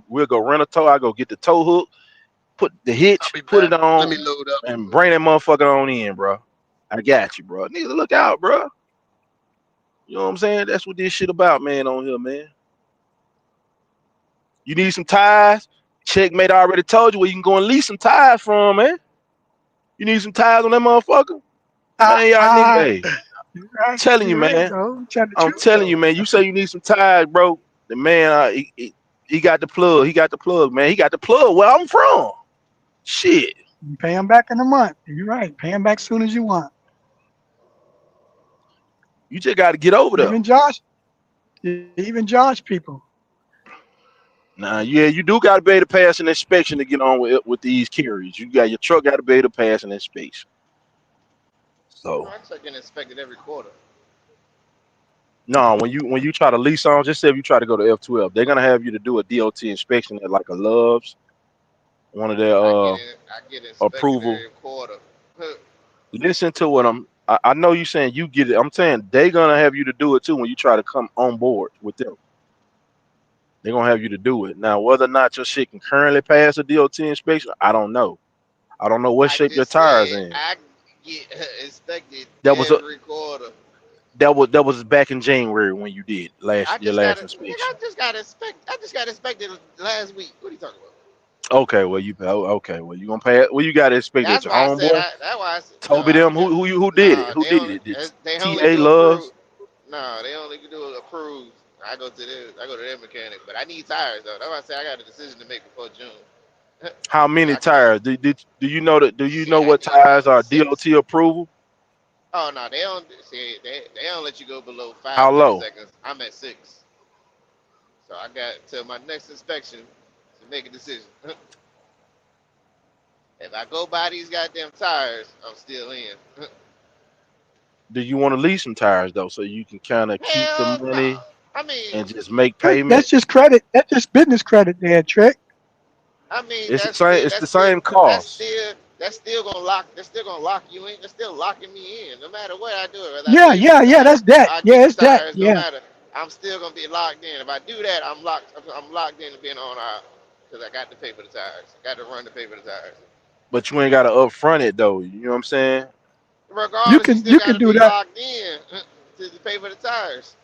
We'll go rent a tow. I go get the tow hook, put the I'll hitch, be put back. it Let on, me load up. and bring that motherfucker on in, bro. I got you, bro. Nigga, look out, bro. You know what I'm saying? That's what this shit about, man, on here, man. You need some tires? Checkmate already told you where you can go and lease some tires from, man. You need some tires on that motherfucker? Man, y'all nigga, Ah, hey, you're right. telling you, You're right, man. though. Tell the I'm truth, telling though. you, man. You say you need some tires, bro. The man, he got the plug. He got the plug, man. He got the plug where I'm from. Shit. You pay them back in a month. You're right. Pay them back as soon as you want. You just got to get over there. Even Josh, even Josh people. Nah, yeah, you do got to be able to pass an inspection to get on with these carriers. You got your truck got to be able to pass an inspection. No, So I check and inspect it every quarter. no, when you try to lease on, just say if you try to go to F12, they're gonna have you to do a DOT inspection at like a Love's, one of their I get inspected approval. every quarter. Huh. Listen to what I know you saying you get it. I'm saying they're gonna have you to do it too when you try to come on board with them. They're gonna have you to do it. Now, whether or not your shit can currently pass a DOT inspection, I don't know. I don't know what I shape your just tires said in. I get inspected That was a every quarter. that was back in January when you did I your just got last it, nigga. inspection. I just got inspected last week. What are you talking about? Okay, well you gonna pass. Well, you got it inspected at That's your why I said homeboy. that's why I said no. Toby them who did it? No. Who did it? Did They only TA do Loves? approved. No, they only do approved. I go to their mechanic, but I need tires though. That's why I said I got a decision to make before June. How Cause many I can't. tires? Do you know that? Do you Shit, know I what need tires are six. DOT approval? Oh no, they don't see they don't let you go below How 5 low? milliseconds. I'm at 6, so I got till my next inspection to make a decision. If I go buy these goddamn tires, I'm still in. Do you want to lease some tires though, so you can kind of keep the Hell no. money I mean, and just make That's payment? just credit. That's just business credit there, Trick. I mean It's the same. It's the same that's cost. still that's still gonna lock that's still gonna lock you in. That's still locking me in. No matter what I do, whether I Yeah, pay for yeah, the yeah. tires, That's that. I get Yeah, the it's that. tires. No Yeah. matter, I'm still gonna be locked in. If I do that, I'm locked. I'm locked in to being on because I got to pay for the tires. I got to run to pay for the tires. But you ain't got to upfront it though. You know what I'm saying? You Regardless, you can still you got can to do be that. locked in to pay for the tires.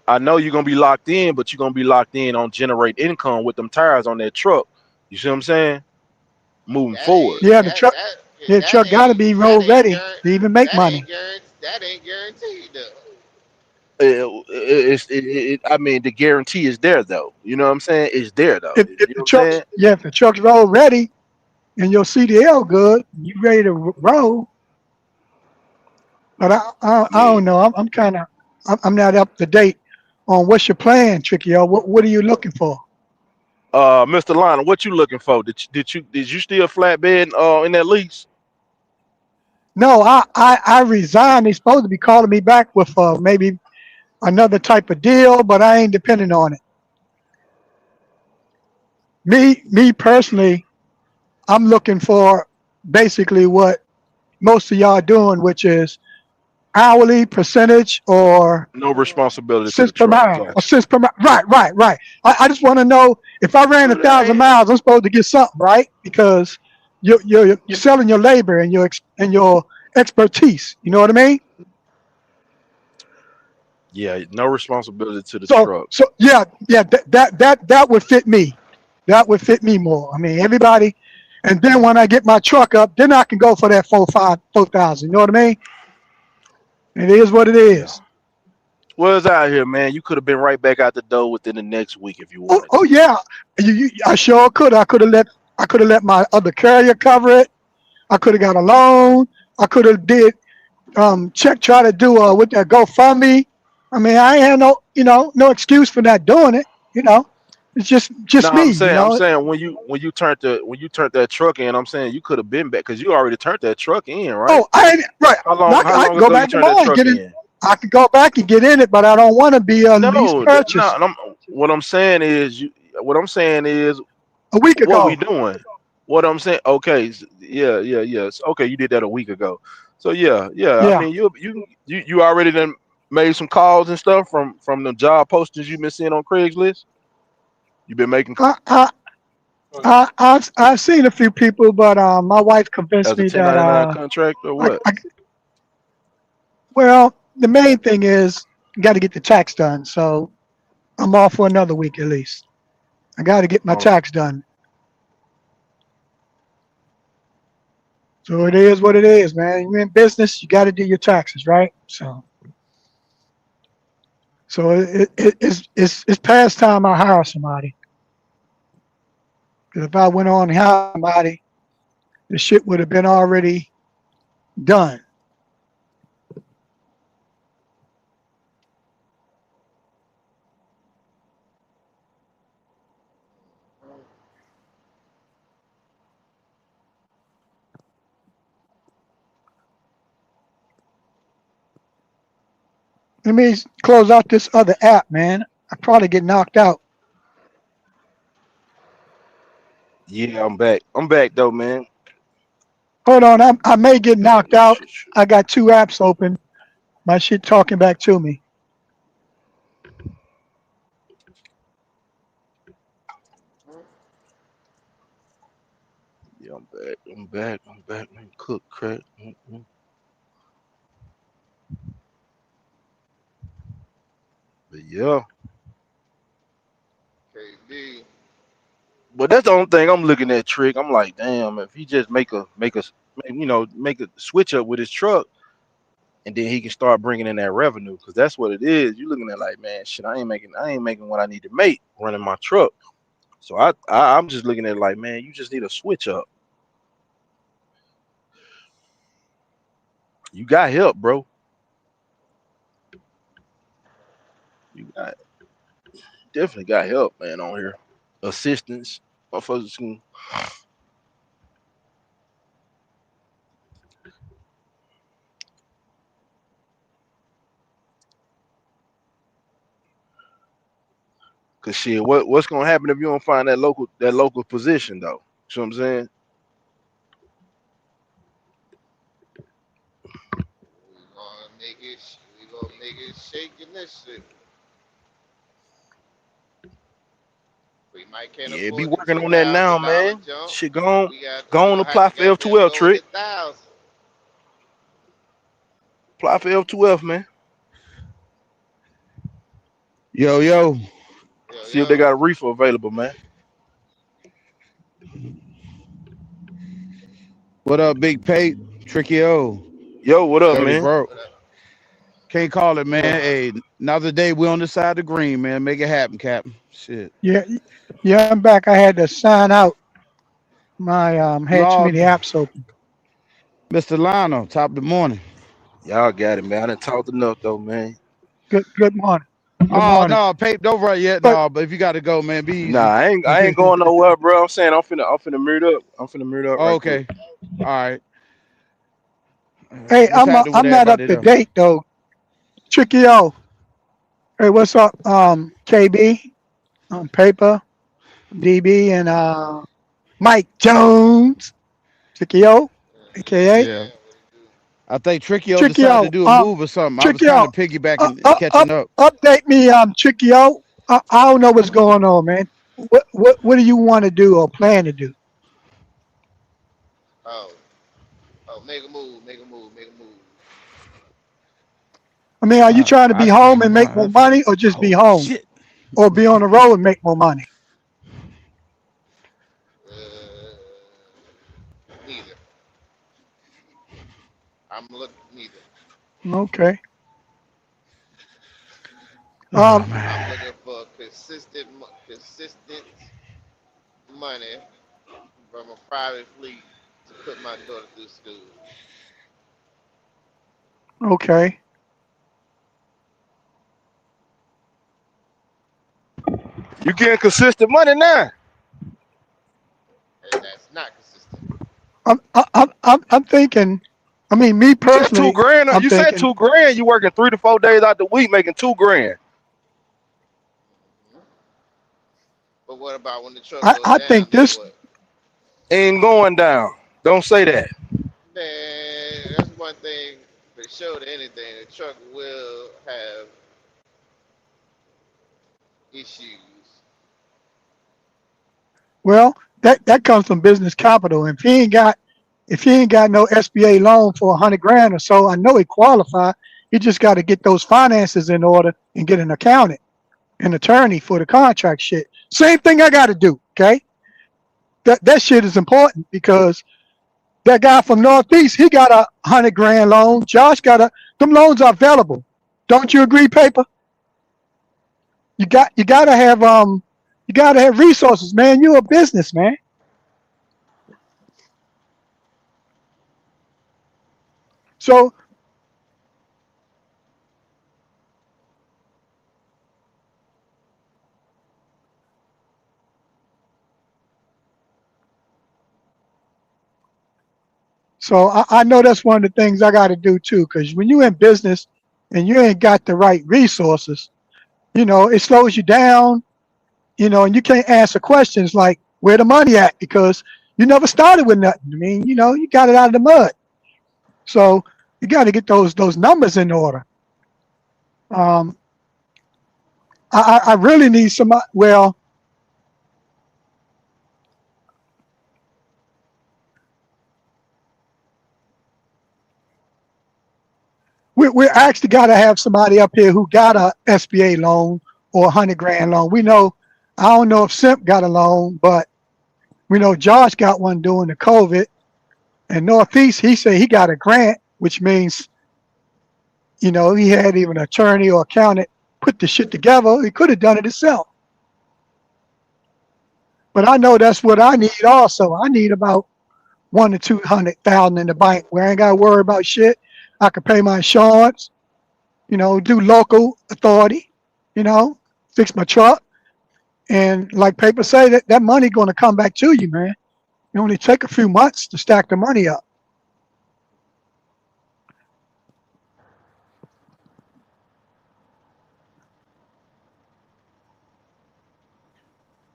I know you're gonna be locked in, but you're gonna be locked in on generate income with them tires on that truck. You see what I'm saying? Moving That forward. ain't Yeah, the truck. Yeah, the truck got to be road ready to even make money. that ain't guaranteed though. I mean, the guarantee is there though. You know what I'm saying? It's there though. If You know the what I'm saying? truck's yeah, if the truck's road ready and your CDL good, you ready to roll. But I Yeah. don't know. I'm kind of I'm not up to date on what's your plan, Tricky. What are you looking for? Mr. Lionel, what you looking for? Did you still flatbed in that lease? No, I resigned. They supposed to be calling me back with maybe another type of deal, but I ain't depending on it. Me personally, I'm looking for basically what most of y'all doing, which is hourly percentage or No responsibility to cents the per truck. mile or Gotcha. cents per mile. Right, right, right. I just want to know if I ran a Well, that thousand ain't- miles, I'm supposed to get something, right? Because you're selling your labor and your expertise. You know what I mean? Yeah, no responsibility to the So truck. so yeah, yeah. That would fit me. That would fit me more. I mean, everybody. And then when I get my truck up, then I can go for that 4,000. You know what I mean? It is what it Yeah. is. Well, it's out here, man. You could have been right back out the door within the next week if you Oh, wanted oh to. yeah. I sure could. I could have let my other carrier cover it. I could have got a loan. I could have did try to do with that GoFundMe. I mean, I ain't had no excuse for not doing it. You know, it's No, just me. I'm You saying, I'm know, saying when you turned that truck in, I'm saying you could have been back because you already turned that truck in, right? oh, I ain't right. How I, long how I can long go ago you back turned that tomorrow and truck get in. in? I could go back and get in it, but I don't want to be a lease No, no. purchase What I'm saying is what I'm saying is a week what we ago. doing. What I'm saying, okay, yeah. Okay, you did that a week ago. So yeah. I Yeah. mean, you already done made some calls and stuff from the job postings you've been seeing on Craigslist. You've been making I, I, I've seen a few people, but my wife convinced as a me that 1099 contract or what? I well, the main thing is got to get the tax done. So I'm off for another week at least. I got to get my All right. tax done. So it is what it is, man. You're in business, you got to do your taxes, right? So it's past time I hire somebody. Because if I went on and hired somebody, the shit would have been already done. Let me close out this other app, man. I probably get knocked out. Yeah, I'm back. I'm back though, man. Hold on, I may get knocked This out. shit should- I got two apps open. My shit talking back to me. Yeah, I'm back. I'm back. I'm back. Man, cook crack. But yeah, KD. but that's the only thing I'm looking at. Trick. I'm like, damn, if he just make a switch up with his truck, and then he can start bringing in that revenue, because that's what it is. You looking at like, man, shit, I ain't making what I need to make running my truck. So I'm just looking at it like, man, you just need a switch up. You got help, bro. You got definitely got help, man, on here. Assistance, motherfuckers can. Cause shit, what's gonna happen if you don't find that local position though? You know what I'm saying? We gonna make it shake in this shit. We might can't Yeah, be afford the working two on that now, thousand dollar man. jump. Shit, go on, We go on gonna have apply to for goddamn F12 go with trick. the 1,000. Apply for F12, man. Yo, yo, Yo, See if they yo. got a reefer available, man. what up, Big Pate? Tricky O, Yo, what What up, up? Dirty man? Bro. What up? Can't call it, man. Yeah, Hey, another day we on the side of the green, man. Make it happen, Captain. Shit. yeah, yeah. I'm back. I had to sign out. My had too Lord, many apps open. Mr. Lionel, top of the morning. Y'all got it, man. I done talked enough though, man. Good morning. Good Oh morning. no, Pate, don't run yet. But No, but if you got to go, man, be Nah, easy. I ain't going nowhere, bro. I'm saying I'm finna mute up. I'm finna mute up right quick. Okay, all right. hey, What's happening with I'm not up everybody to though? date though. Tricky O. Hey, what's up? KB, Paper, DB, and Mike Jones. Tricky O, aka Yeah, Yeah, what it do? I think Tricky O Tricky decided to O. do a move or something. I was Tricky kind O. of piggybacking, catching Up, up. update me, Tricky O. I don't know what's going on, man. What do you want to do or plan to do? Oh, oh, make a move, make a move, make a move. I mean, are you I, trying to I, be home and make I, more money, or just be oh home, shit. or be on the road and make more money? Uh, neither. I'm look neither. Okay. Oh Um. I'm man. looking for consistent money from a private fleet to put my daughter through school. Okay. You getting consistent money now? And that's not consistent. I'm thinking. I mean, me You said two personally, grand. I'm You said thinking. 2 grand. You working 3 to 4 days out the week, making 2 grand. Mhm. But what about when the truck goes I down? think Then this. what? Ain't going down. Don't say that. Man, that's one thing for sure to anything. The truck will have issues. Well, that comes from business capital. If he ain't got no SBA loan for 100 grand or so, I know he qualify. He just got to get those finances in order and get an accountant, an attorney for the contract shit. Same thing I got to do. Okay, that shit is important because that guy from Northeast, he got a 100 grand loan. Josh got a. Them loans are available. Don't you agree, paper? You gotta have you gotta have resources, man. You're a business man. So I know that's one of the things I got to do too. Because when you're in business and you ain't got the right resources, it slows you down. And you can't answer questions like where the money at because you never started with nothing. I mean, you got it out of the mud. So you got to get those numbers in order. Um, I really need some. Well, we actually got to have somebody up here who got a SBA loan or 100 grand loan. We know. I don't know if Simp got a loan, but we know Josh got one during the COVID. And Northeast, he said he got a grant, which means he had even an attorney or accountant put the shit together. He could have done it himself. But I know that's what I need also. I need about 1 to 200,000 in the bank where I ain't got to worry about shit. I can pay my insurance, do local authority, you know, fix my truck. And like paper say, that money going to come back to you, man. It only take a few months to stack the money up.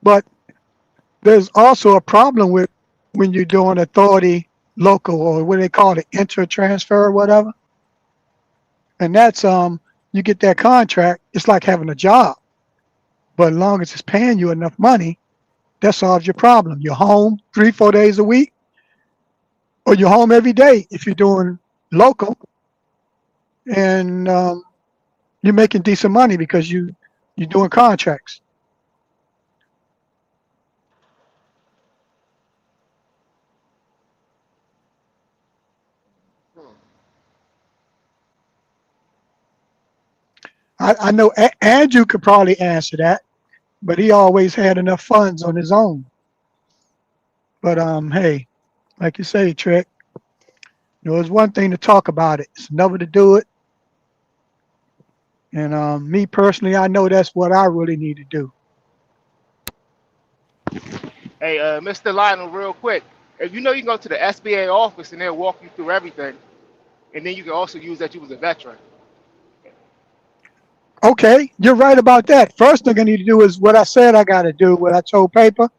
But there's also a problem with when you're doing authority local or what they call it, inter-transfer or whatever. And that's you get that contract, it's like having a job. But as long as it's paying you enough money, that solves your problem. You're home 3, 4 days a week, or you're home every day if you're doing local, and you're making decent money because you're doing contracts. Hmm. I know Andrew could probably answer that, but he always had enough funds on his own. But hey, like you say, Trick, it's one thing to talk about it, it's another to do it. And me personally, I know that's what I really need to do. Hey, Mr. Lionel, real quick. If you know you can go to the SBA office and they'll walk you through everything, and then you can also use that you was a veteran. Okay, you're right about that. First thing I need to do is what I said I got to do, what I told paper,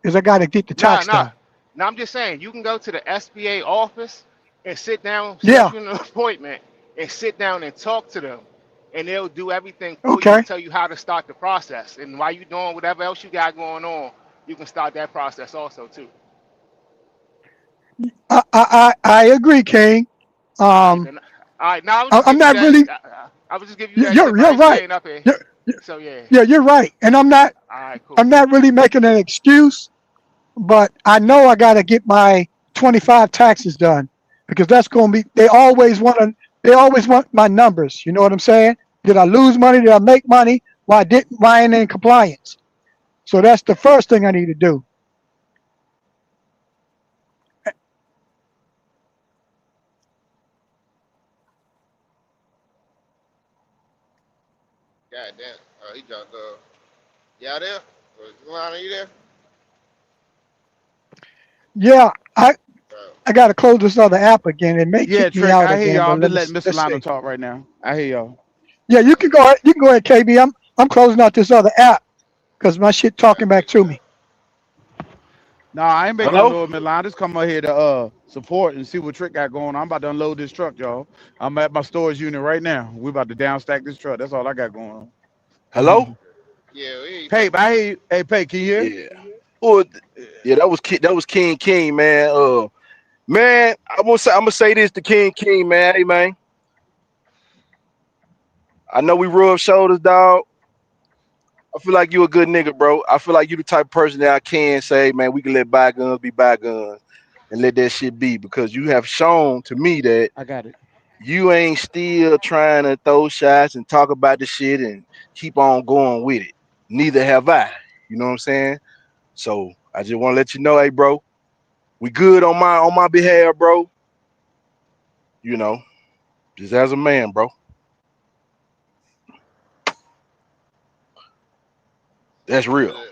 is I got to get the Nah, tax nah. done. Now I'm just saying you can go to the SBA office and sit down, Yeah, schedule an appointment, and sit down and talk to them, and they'll do everything for you and okay. tell you how to start the process. And while you're doing whatever else you got going on, you can start that process also too. I agree, King. All right, Um, then. All right, now I was just I'm giving you not that. really. I was just giving you that You're advice. You right. ain't up here, You're, you're, so yeah. yeah, you're right. And All right, cool. I'm not really making an excuse, but I know I got to get my 25 taxes done because that's going to be. They always want my numbers. You know what I'm saying? Did I lose money? Did I make money? Why didn't? Why ain't in compliance? So that's the first thing I need to do. God damn. Oh, he jumped off. Y'all there? Lana, you there? Yeah, Oh. I got to close this other app again. It may Yeah, kick me Trick, out I hear again, y'all. but I'm just letting Mr. let's Lionel see. talk right now. I hear y'all. Yeah, you can go ahead. You can go ahead, KB. I'm closing out this other app because my shit All right, talking back bet, to bet. me. No, I ain't making no Hello? noise, Mr. Lionel. Just come out here to support and see what Trick got going on. I'm about to unload this truck, y'all. I'm at my storage unit right now. We about to downstack this truck. That's all I got going Hello? on. Yeah, we hear you, Pape, paper. I hear you. Hey, Pape, can you hear? Yeah. Oh, yeah, that was King King, man. Man, I'm gonna say this to King King, man. Hey, man. I know we rub shoulders, dog. I feel like you a good nigga, bro. I feel like you the type of person that I can say, man, we can let bygones be bygones and let that shit be because you have shown to me that I got it. you ain't still trying to throw shots and talk about the shit and keep on going with it. Neither have I. You know what I'm saying? So I just want to let you know, hey, bro, we good on my behalf, bro. You know, just as a man, bro. That's Salute to real. that.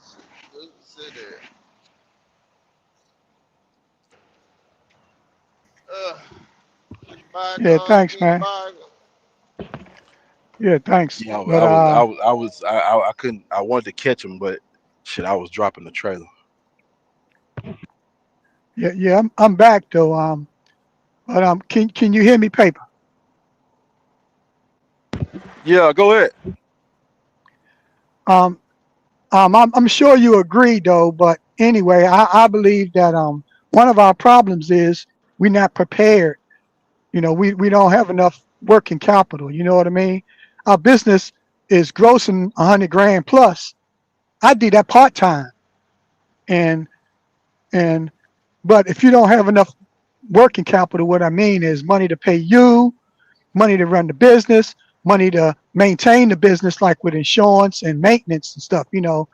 Salute to that. Yeah, Bygones thanks, be man. bygones. Yeah, thanks. Yeah, But I couldn't. I wanted to catch him, but shit, I was dropping the trailer. yeah, yeah, I'm back though. But can you hear me, paper? Yeah, go ahead. Um, I'm sure you agree though. But anyway, I believe that one of our problems is we're not prepared. You know, we don't have enough working capital. You know what I mean? Our business is grossing 100 grand plus. I did that part time, and and but if you don't have enough working capital, what I mean is money to pay you, money to run the business, money to maintain the business, like with insurance and maintenance and stuff. You know,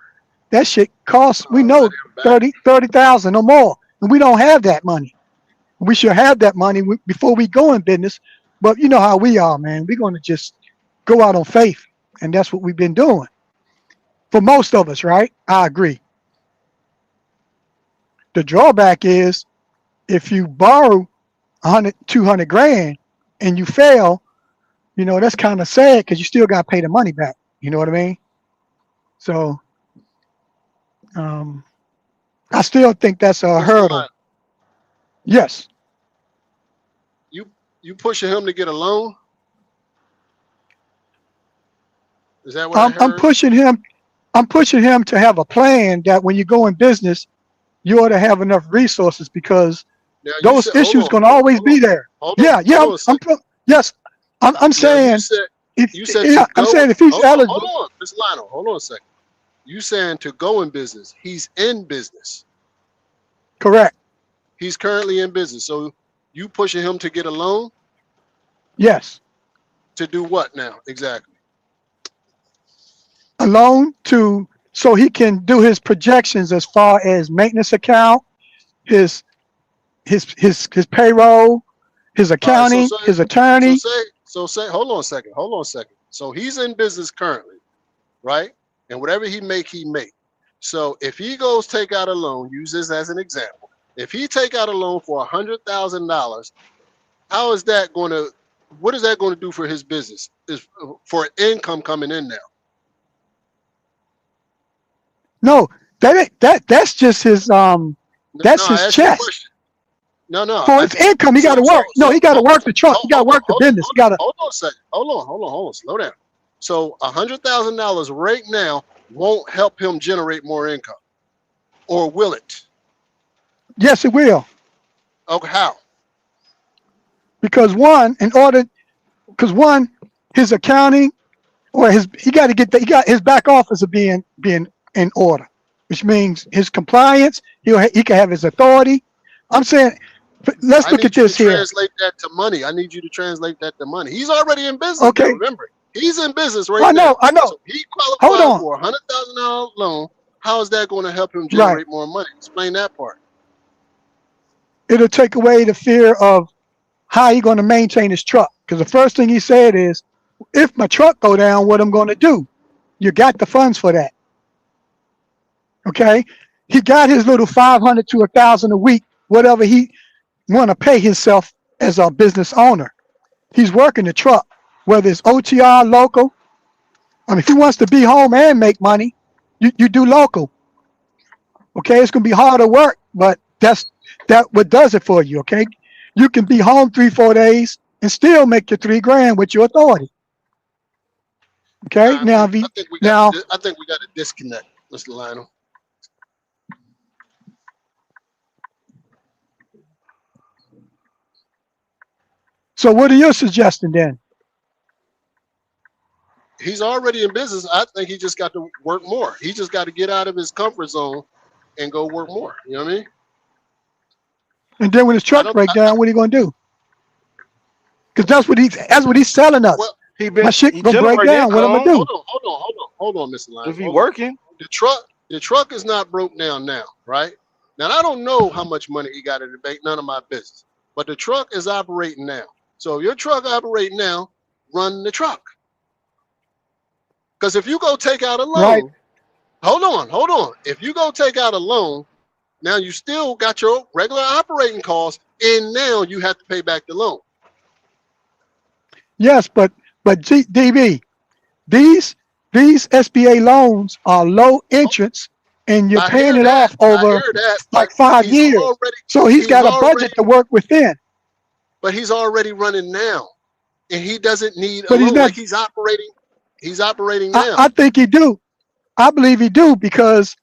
that shit costs. We All know right, I'm back. 30,000 or more, and we don't have that money. We should have that money before we go in business. But you know how we are, man. We're going to just go out on faith, and that's what we've been doing for most of us, right? I agree. The drawback is if you borrow 100, 200 grand and you fail, you know, that's kind of sad because you still got to pay the money back. You know what I mean? So um, I still think that's a Mr. hurdle. Lionel, Yes, you you pushing him to get a loan? Is that what I I'm heard? pushing him. I'm pushing him to have a plan that when you go in business, you ought to have enough resources because Now you those said, hold issues on, going to hold on, always hold on, be there. hold on, Yeah, yeah. hold on a second. Yes, I'm Now saying if you said to yeah, I'm go. saying if he's Hold eligible, on, Mr. Lionel, hold on a second. You saying to go in business? He's in business. correct. He's currently in business. So you pushing him to get a loan Yes, to do what now exactly? a loan to so he can do his projections as far as maintenance account, his his payroll, his All right. So accounting, say his so attorney. say so say. Hold on a second. Hold on a second. So he's in business currently, right? And whatever he make, he make. So if he goes take out a loan, use this as an example. If he take out a loan for $100,000, how is that going to? What is that going to do for his business? Is for income coming in now? No, that ain't, that's just his that's No, I his asked you a chest. question. No, no. For his income, he got to work. No, he got to work the truck. He got to work the business. He got to Hold on a second. Hold on. Slow down. So $100,000 right now won't help him generate more income, or will it? yes, it will. Okay, how? Because one, in order because one, his accounting or his he got to get he got his back office of being in order, which means his compliance. He can have his authority. I'm saying, let's I look at need you to this here. translate that to money. I need you to translate that to money. He's already in business now. Okay, Remember, he's in business right I now. know, I know. So he Hold qualified on, for $100,000 loan. How is that going to help him right? generate more money? Explain that part. It'll take away the fear of how he going to maintain his truck. Because the first thing he said is, if my truck go down, what I'm going to do? You got the funds for that, okay? He got his little 500 to 1,000 a week, whatever he want to pay himself as a business owner. He's working the truck, whether it's OTR local. I mean, if he wants to be home and make money, you do local. Okay, it's gonna be harder work, but that what does it for you. Okay, you can be home 3 4 days and still make your 3 grand with your authority. Okay, Nah, now I think we got now I think we got a disconnect, Mr. Lionel. So what are you suggesting then? He's already in business. I think he just got to work more. He just got to get out of his comfort zone and go work more. You know what I mean? And then when his I truck don't. break down, what are you gonna do? Because that's what he's telling us. Well, My shit He gonna break generating down. What I'm gonna income do? hold on, Mr. Line. if he Hold on. working. The truck is not broke down now, right? Now I don't know how much money he got in the bank. None of my business. But the truck is operating now. So if your truck operating now, run the truck. Because if you go take out a Right? loan, hold on. If you go take out a loan, now you still got your regular operating costs, and now you have to pay back the loan. Yes, but DB, these these SBA loans are low interest, and you're I paying hear it that. off I over hear that. like But 5 years. So he's he's got a budget already, to work within. he's already running now, and he doesn't need a But he's loan. not. Like he's operating. He's operating now. I think he do. I believe he do because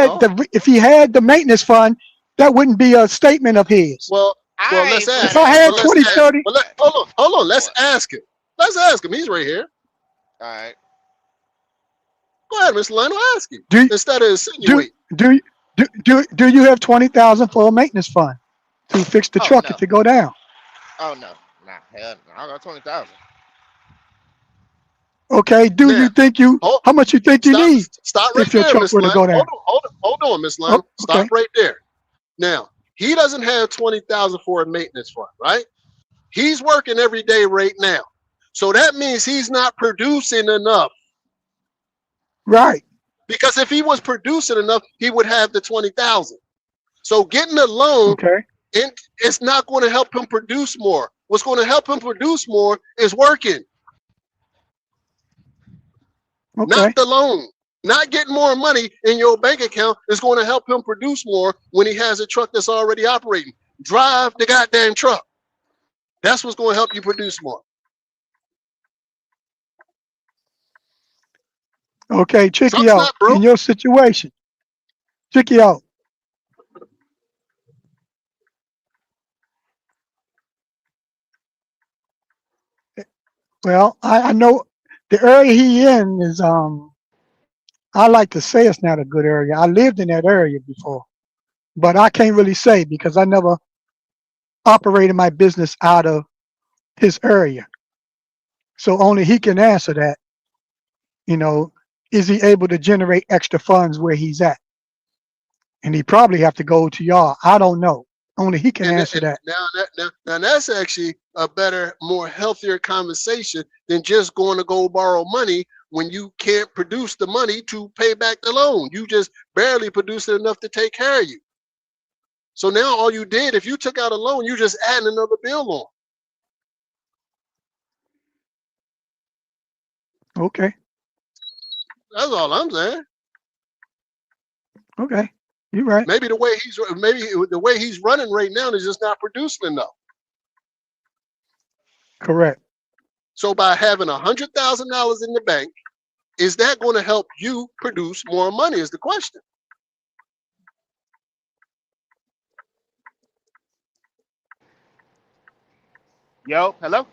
Oh, if he had the maintenance fund, that wouldn't be a statement of his. well, well, I let's ain't If ask running I him. that had Well, let's 20, bullshit. ask. 30, Well, hold on. Let's What? ask him. Let's ask him. He's right here. All right. Go ahead, Mr. Lionel. Ask him do instead of do insinuating. do do you have 20,000 for a maintenance fund to fix the Oh truck no. if it go down? Oh no. Nah. Hell no. I got 20,000. Okay. Do Now, you think you hold, how much you think you stop. need Stop right if your there, truck Miss were to Lionel. go down? Hold on, Miss Oh, Lionel. Stop okay. right there. Now, he doesn't have 20,000 for a maintenance fund, right? He's working every day right now. So that means he's not producing enough. Right. Because if he was producing enough, he would have the 20,000. So getting a loan, Okay. it's not going to help him produce more. What's going to help him produce more is working, not Okay. the loan. Not getting more money in your bank account is going to help him produce more when he has a truck that's already operating. Drive the goddamn truck. That's what's going to help you produce more. Okay. Check you Truck's out not broke. in your situation. Check you out. Well, I know the area he in is I like to say it's not a good area. I lived in that area before, but I can't really say because I never operated my business out of his area. So only he can answer that. You know, is he able to generate extra funds where he's at? And he probably have to go to y'all. I don't know. Only he can answer And that. now that's actually a better, more healthier conversation than just going to go borrow money when you can't produce the money to pay back the loan. You just barely produced enough to take care of you. So now all you did, if you took out a loan, you just adding another bill on. Okay. That's all I'm saying. Okay. You're right. Maybe the way he's running right now is just not producing enough. Correct. So by having $100,000 in the bank, is that going to help you produce more money? Is the question. Yo, hello.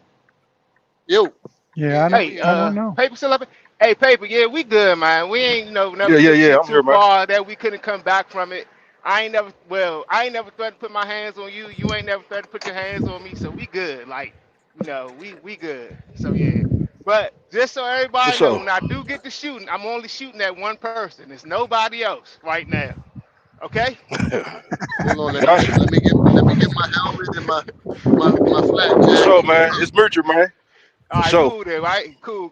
Yo, Yeah, Hey, I don't know. paper still up? Hey, paper. Yeah, we good, man. We ain't Yeah, never yeah, took yeah. shit I'm too here, man. far that we couldn't come back from it. I ain't never threatened to put my hands on you. You ain't never threatened to put your hands on me. So we good. Like, we good. So yeah. But just so For everybody know, sure. when I do get to shooting, I'm only shooting at one person. It's nobody else right now. Okay? hold on. Got you. Let me get my helmet and my flak For sure, jacket. man. It's mutual, man. All For right, sure. cool then, right? Cool.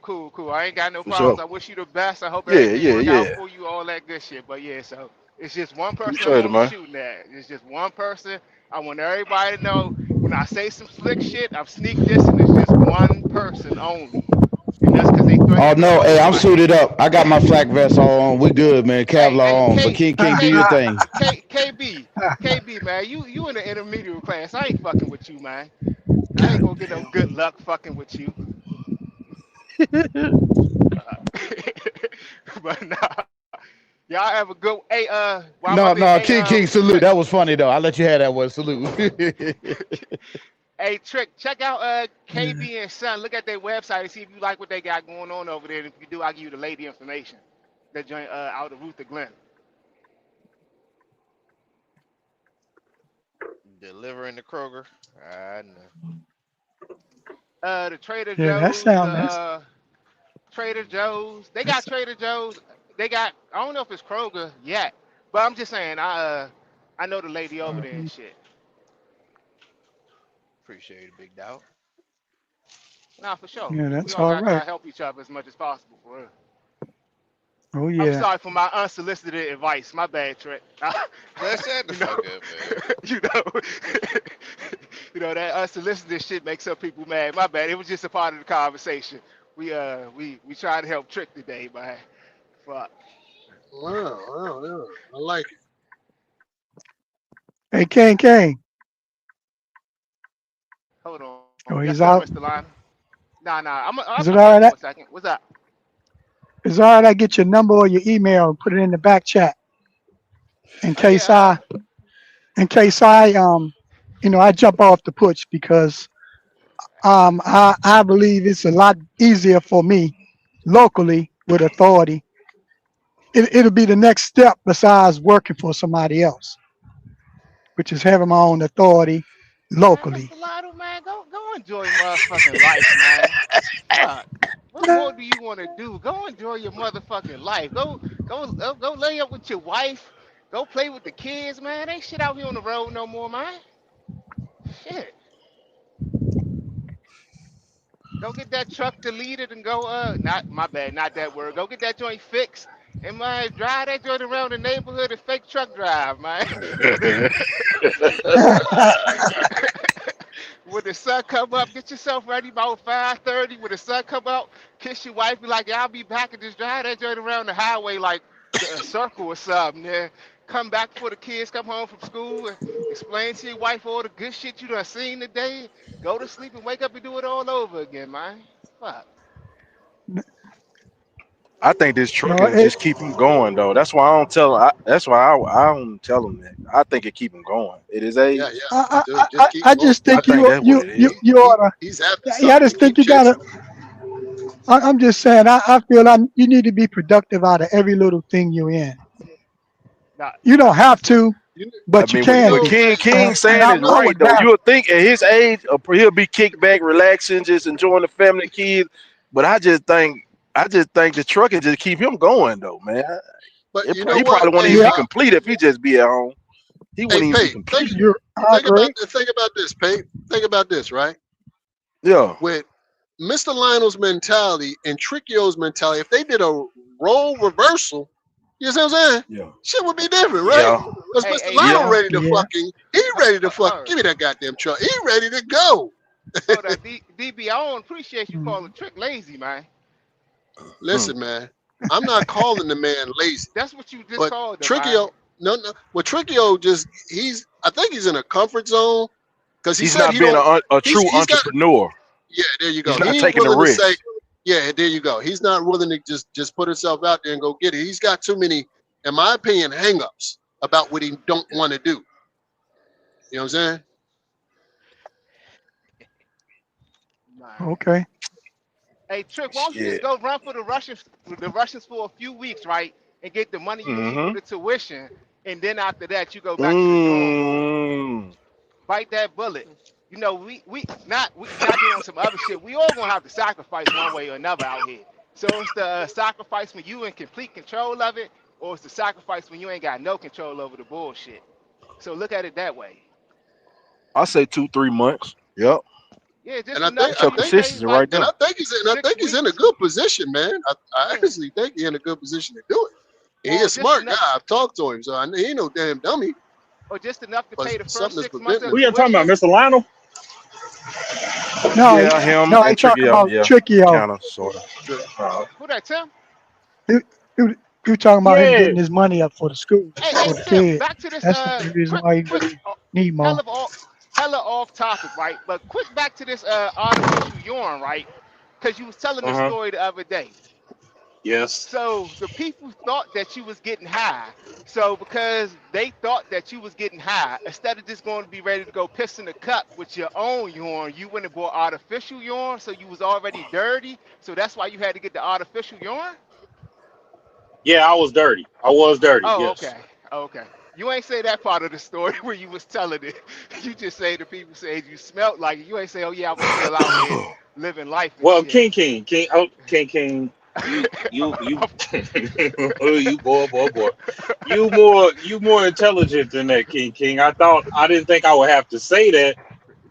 I ain't got no For sure. problems. I wish you the best. I hope Yeah, everything yeah, work out yeah. for you, all that good shit. But yeah, so it's just one person I'm Appreciate it, only man. shooting at. It's just one person. I want everybody to know when I say some slick shit, I'm sneak this, and it's just one person only. And that's because they threatened to Oh put no, guns hey, to I'm my head. suited up. I got my flak vest on. We good, man. Hey, Kevlar on. But King, do K, your thing. KB, man, you in the intermediate class. I ain't fucking with you, man. I ain't gonna get no good luck fucking with you. But nah, y'all have a good. Hey, while my No, nigga, no, King, salute. That was funny though. I let you have that one. Salute. Hey, Trick, check out Yeah. KB and Son. Look at their website and see if you like what they got going on over there. And if you do, I'll give you the lady information. That joint out of Ruther Glen. Delivering the Kroger. I know. The Trader Yeah, that Joe's, the sound nice. Trader Joe's. They got That's, Trader Joe's. They got I don't know if it's Kroger yet, but I'm just saying I know the lady over there and mhm. shit. Appreciate it, big dog. Nah, for sure. Yeah, We that's all all gotta try right. to help each other as much as possible, for real. Oh I'm yeah. sorry for my unsolicited advice. My bad, Trent. Man, shut the you know, fuck up, man. you know, that unsolicited shit makes some people mad. My bad. It was just a part of the conversation. We tried to help Trick today, man. Fuck. Wow, wow, yeah. I like it. Hey, Kane. Hold on. Yes, Oh, sir, he's Mr. out. Lionel. Nah. I'm Is it here all for a right? second. What's up? Is it all right? I get your number or your email and put it in the back chat in Oh case yeah. I, in case I, I jump off the push because I believe it's a lot easier for me locally with authority. It'll be the next step besides working for somebody else, which is having my own authority Man, locally. Mr. Lionel, man, go enjoy your motherfucking life, man. Fuck. What more do you want to do? Go enjoy your motherfucking life. Go lay up with your wife. Go play with the kids, man. Ain't shit out here on the road no more, man. Shit. Go get that truck deleted and go not my bad, not that word. Go get that joint fixed and man drive that joint around the neighborhood and fake truck drive, man. When the sun come up, get yourself ready about 5:30. When the sun come up, kiss your wife, be like, yeah, I'll be back and just drive that joint around the highway like a circle or something. Yeah. Come back before the kids come home from school and explain to your wife all the good shit you done seen today. Go to sleep and wake up and do it all over again, man. Fuck. I think this no, trucking just keep him going though. That's why I don't tell. That's why I don't tell him that. I think it keep him going. At his Yeah, age, yeah. Dude, just keep I going. just I think think that's what it is. you oughta. He's after Yeah, I something to just think keep you gotta. chasing. I'm just saying. I feel you need to be productive out of every little thing you're in. Nah, You don't have to, You, I but you mean, you can what know, do. King hey, King And saying I is know right what though. Dallas. You'll think at his age, he'll be kicked back, relaxing, just enjoying the family, kids. But I just think the trucking just keep him going though, man. but you know He what? probably won't Hey, even Yeah, be complete if he just be at home. He hey, wouldn't even be Pate, complete. I agree. think about this, Pate. Think about this, right? Yeah, With Mr. Lionel's mentality and Trickio's mentality, if they did a role reversal, you see what I'm saying? yeah, Shit would be different, right? yeah, Because Mr. hey, Lionel yeah. D, ready to Yeah. fucking, he ready to fucking give me that goddamn truck. He ready to go. hold on, DB. I don't appreciate you calling Mm. Trick lazy, man. Hmm. Listen, man, I'm not calling the man lazy, That's what you just but called him, man. Trickio, no. Well, Trickio just, I think he's in a comfort zone because he He's said not he being don't, a true he's got, entrepreneur. yeah, there you He's go. not He ain't taking the willing to say, risk. yeah, there you go. He's not willing to just put himself out there and go get it. He's got too many, in my opinion, hangups about what he don't want to do. You know what I'm saying? Man. Okay. Hey, Trick, why don't you just Shit. go run for the Russians for a few weeks, right? And get the money you need for Mm-hmm. the tuition, and then after that you go back to the drawing board. Mm. Bite that bullet. You know, we not being on some other shit. We all gonna have to sacrifice one way or another out here. So it's the sacrifice when you in complete control of it, or it's the sacrifice when you ain't got no control over the bullshit. So look at it that way. I say 2 3 months. Yep. Yeah, just And I enough think, That's for I your you to think, say consistency like right there. and I 6 think he's in a weeks. good position, man. I Yeah. actually think he's in a good position to do it. He a Or just smart guy. enough, I've talked to him, so I know he ain't no damn dummy. or just enough to But pay the first something is 6 months preventing of him. Who y'all talking about, tuition. Mr. Lionel? No, Yeah, him no, I and talk Tricky. about Yeah, Trickio. kind of, sort of. Trick. Who that, Tim? He, he, he was talking about him Yeah. getting his money up for the school, Hey, for the Tim. kids. Back to this. That's the only reason Quick, why he quick. really need Hell more. of all, hella off topic, right? But quick back to this artificial urine, right? Because you was telling this Uh huh. story the other day. Yes. So the people thought that you was getting high. So because they thought that you was getting high, instead of just going to be ready to go piss in the cup with your own urine, you went and bought artificial urine. So you was already dirty. So that's why you had to get the artificial urine. Yeah, I was dirty. I was dirty. Oh, Yes. okay, okay. You ain't say that part of the story where you was telling it. You just say the people said you smelt like it. You ain't say, oh yeah, I was still out here living life and Well, shit. King, you, you boy. You more intelligent than that, King. I didn't think I would have to say that.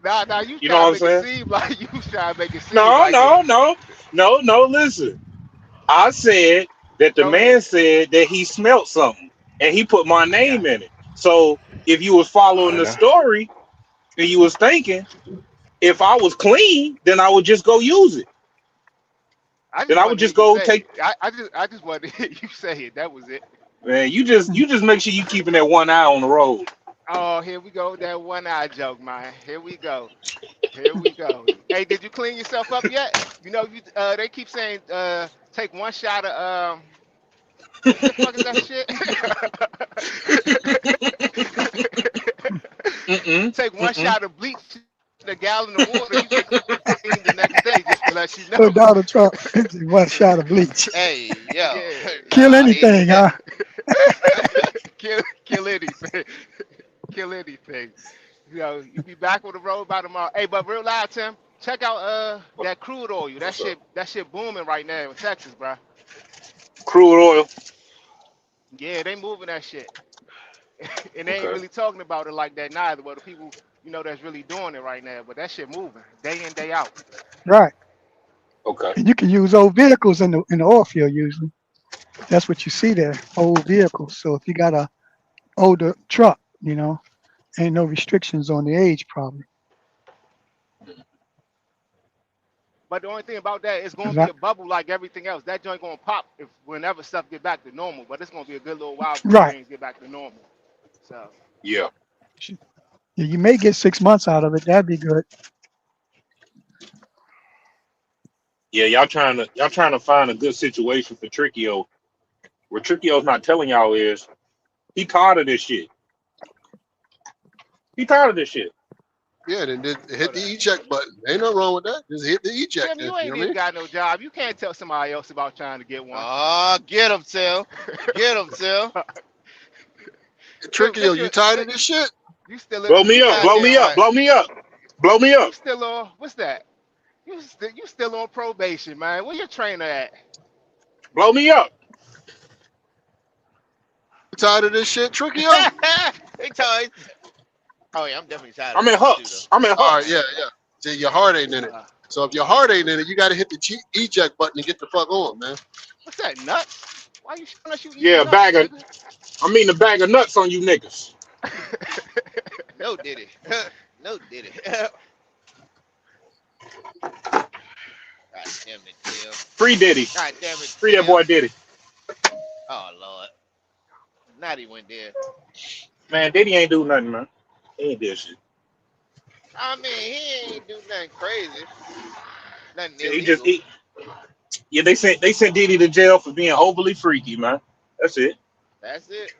Nah, you You know try what to I'm make it saying? seem like you try to make it seem No, like no, no, no, no. Listen, I said that the go man ahead. said that he smelt something, and he put my Got name in it. So if you was following I the know. story and you was thinking, if I was clean, then I would just go use it. I Then just I wanted would to hear just you go say take. it. I just wanted to hear you say it. That was it. Man, you just make sure you keeping that one eye on the road. Oh, here we go. That one eye joke, man. Here we go. Here we go. Hey, did you clean yourself up yet? You know, you they keep saying take one shot of what the fuck is that shit? Mm-mm, Take one mm-mm. shot of bleach in a gallon of water, you get clean the next day. Just to let you know. So Donald Trump, one shot of bleach. Hey, yo, Yeah, Kill nah, he. anything, huh? kill anything, kill anything. You know, you be back on the road by tomorrow. Hey, but real loud, Tim, check out that crude oil. What's up? That shit booming right now in Texas, bro. Crude oil. Yeah, they moving that shit, and they ain't Okay. really talking about it like that neither. But the people, that's really doing it right now. But that shit moving day in day out. Right. Okay. And you can use old vehicles in the oil field usually. That's what you see there, old vehicles. So if you got a older truck, ain't no restrictions on the age probably. But the only thing about that, it's gonna 'Cause be a bubble like everything else. That joint gonna pop if whenever stuff get back to normal. But it's gonna be a good little while before right. things get back to normal. So Yeah. Yeah, you may get 6 months out of it. That'd be good. Yeah. Y'all trying to find a good situation for Trickio. What Trickio's not telling y'all is he tired of this shit. He tired of this shit. Yeah, then hit hold the on. eject button. Ain't nothing wrong with that. Just hit the eject. Tim, Then, you you know ain't what I even mean? got no job. You can't tell somebody else about trying to get one. Get him, Tim. Get him, Tim. Tim, Tricky, yo, you tired of this shit? you still Blow me you up. still Blow on me Goddamn up. right. Blow me up. Blow me you up. still on what's that? You still on probation, man. Where your trainer at? Blow me up. You tired of this shit, Tricky, yo? They tired. Oh yeah, I'm definitely tired of I'm this in shit too, though. Hucks. I'm in All right, yeah, Hucks. yeah. See, your heart ain't in it. Uh, So if your heart ain't in it, you got to hit the eject button and get the fuck on, man. what's that? Nuts? Why you showing us you Yeah, eating nuts, nigga? I mean a bag of nuts on you niggas. No did it. No did it. God damn it, Tim. Free Diddy. God damn it, Free that Tim. boy Diddy. Oh Lord. Not he went there. Man, Diddy ain't do nothing, man. He ain't did shit. I mean, he ain't do nothing crazy. Nothing He just illegal. he yeah, they sent Diddy to jail for being overly freaky, man. That's it. That's it.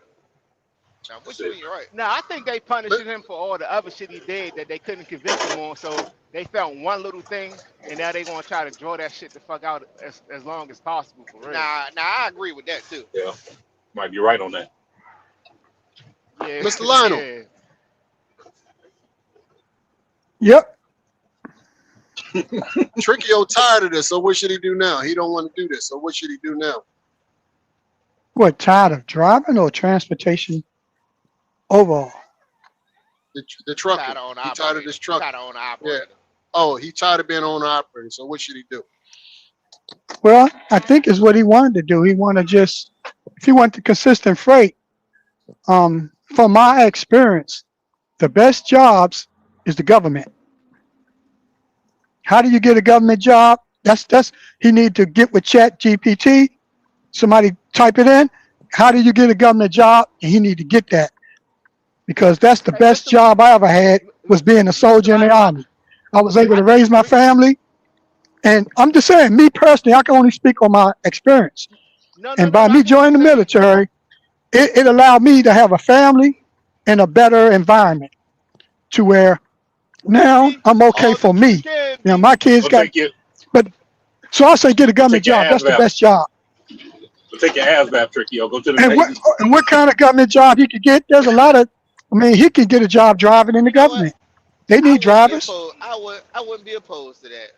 I'm That's with you it. when you're right. Now I think they But punishing him for all the other shit he did that they couldn't convict him on. So they found one little thing, and now they gonna try to draw that shit the fuck out as long as possible for real. Nah, I agree with that too. Yeah. Might be right on that. Yeah, Mr. Lionel, yeah. Yep. Tricky, yo, tired of this. So what should he do now? He don't want to do this. So what should he do now? What, tired of driving or transportation overall? The He tired trucking. of owner He tired of operator. this He truck. tired of owner Yeah. operator. Oh, he tired of being owner operator. So what should he do? Well, I think is what he wanted to do. He wanted just, if he wanted consistent freight, from my experience, the best jobs is the government. How do you get a government job? That's he need to get with Chat GPT. Somebody type it in. How do you get a government job? And he need to get that because that's the Hey, best job I ever had was being a Mr. soldier in the Lionel, army. I was able I to raise my disagree. family. And I'm just saying, me personally, I can only speak on my experience. No, no, And no, by no. I me get what you're joining the saying. military, it allowed me to have a family and a better environment to where now Be I'm okay all for that you me. can You know, be. my kids Go got, take your but so I say get a go government take your job. ass That's the back. best job. Go take your ass back, Trickio. Go to the And what Navy. and what kind of government job he could get? There's a lot of. I mean, he could get a job driving in the You know what? government. They I need wouldn't be drivers. opposed. I wouldn't be opposed to that.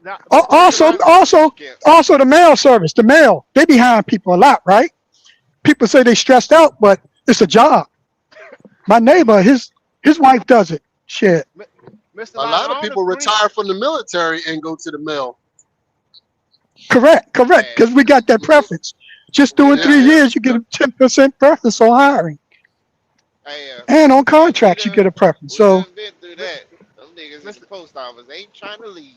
Now, Mr. Also, Lionel, also, Yeah. also the mail service. The mail they behind people a lot, right? People say they stressed out, but it's a job. My hey, neighbor, his wife does it. Shit. Mr. A Lionel, lot I of don't people agree. retire from the military and go to the mill. Correct, correct. Hey, Because we got that Hmm. preference. Just we doing Yeah, done. 3 years, you get a 10% preference on hiring, Hey, and on man, contracts, you get a preference. we So done been through Mi- that. Them niggas in the Mr. post office ain't trying to leave.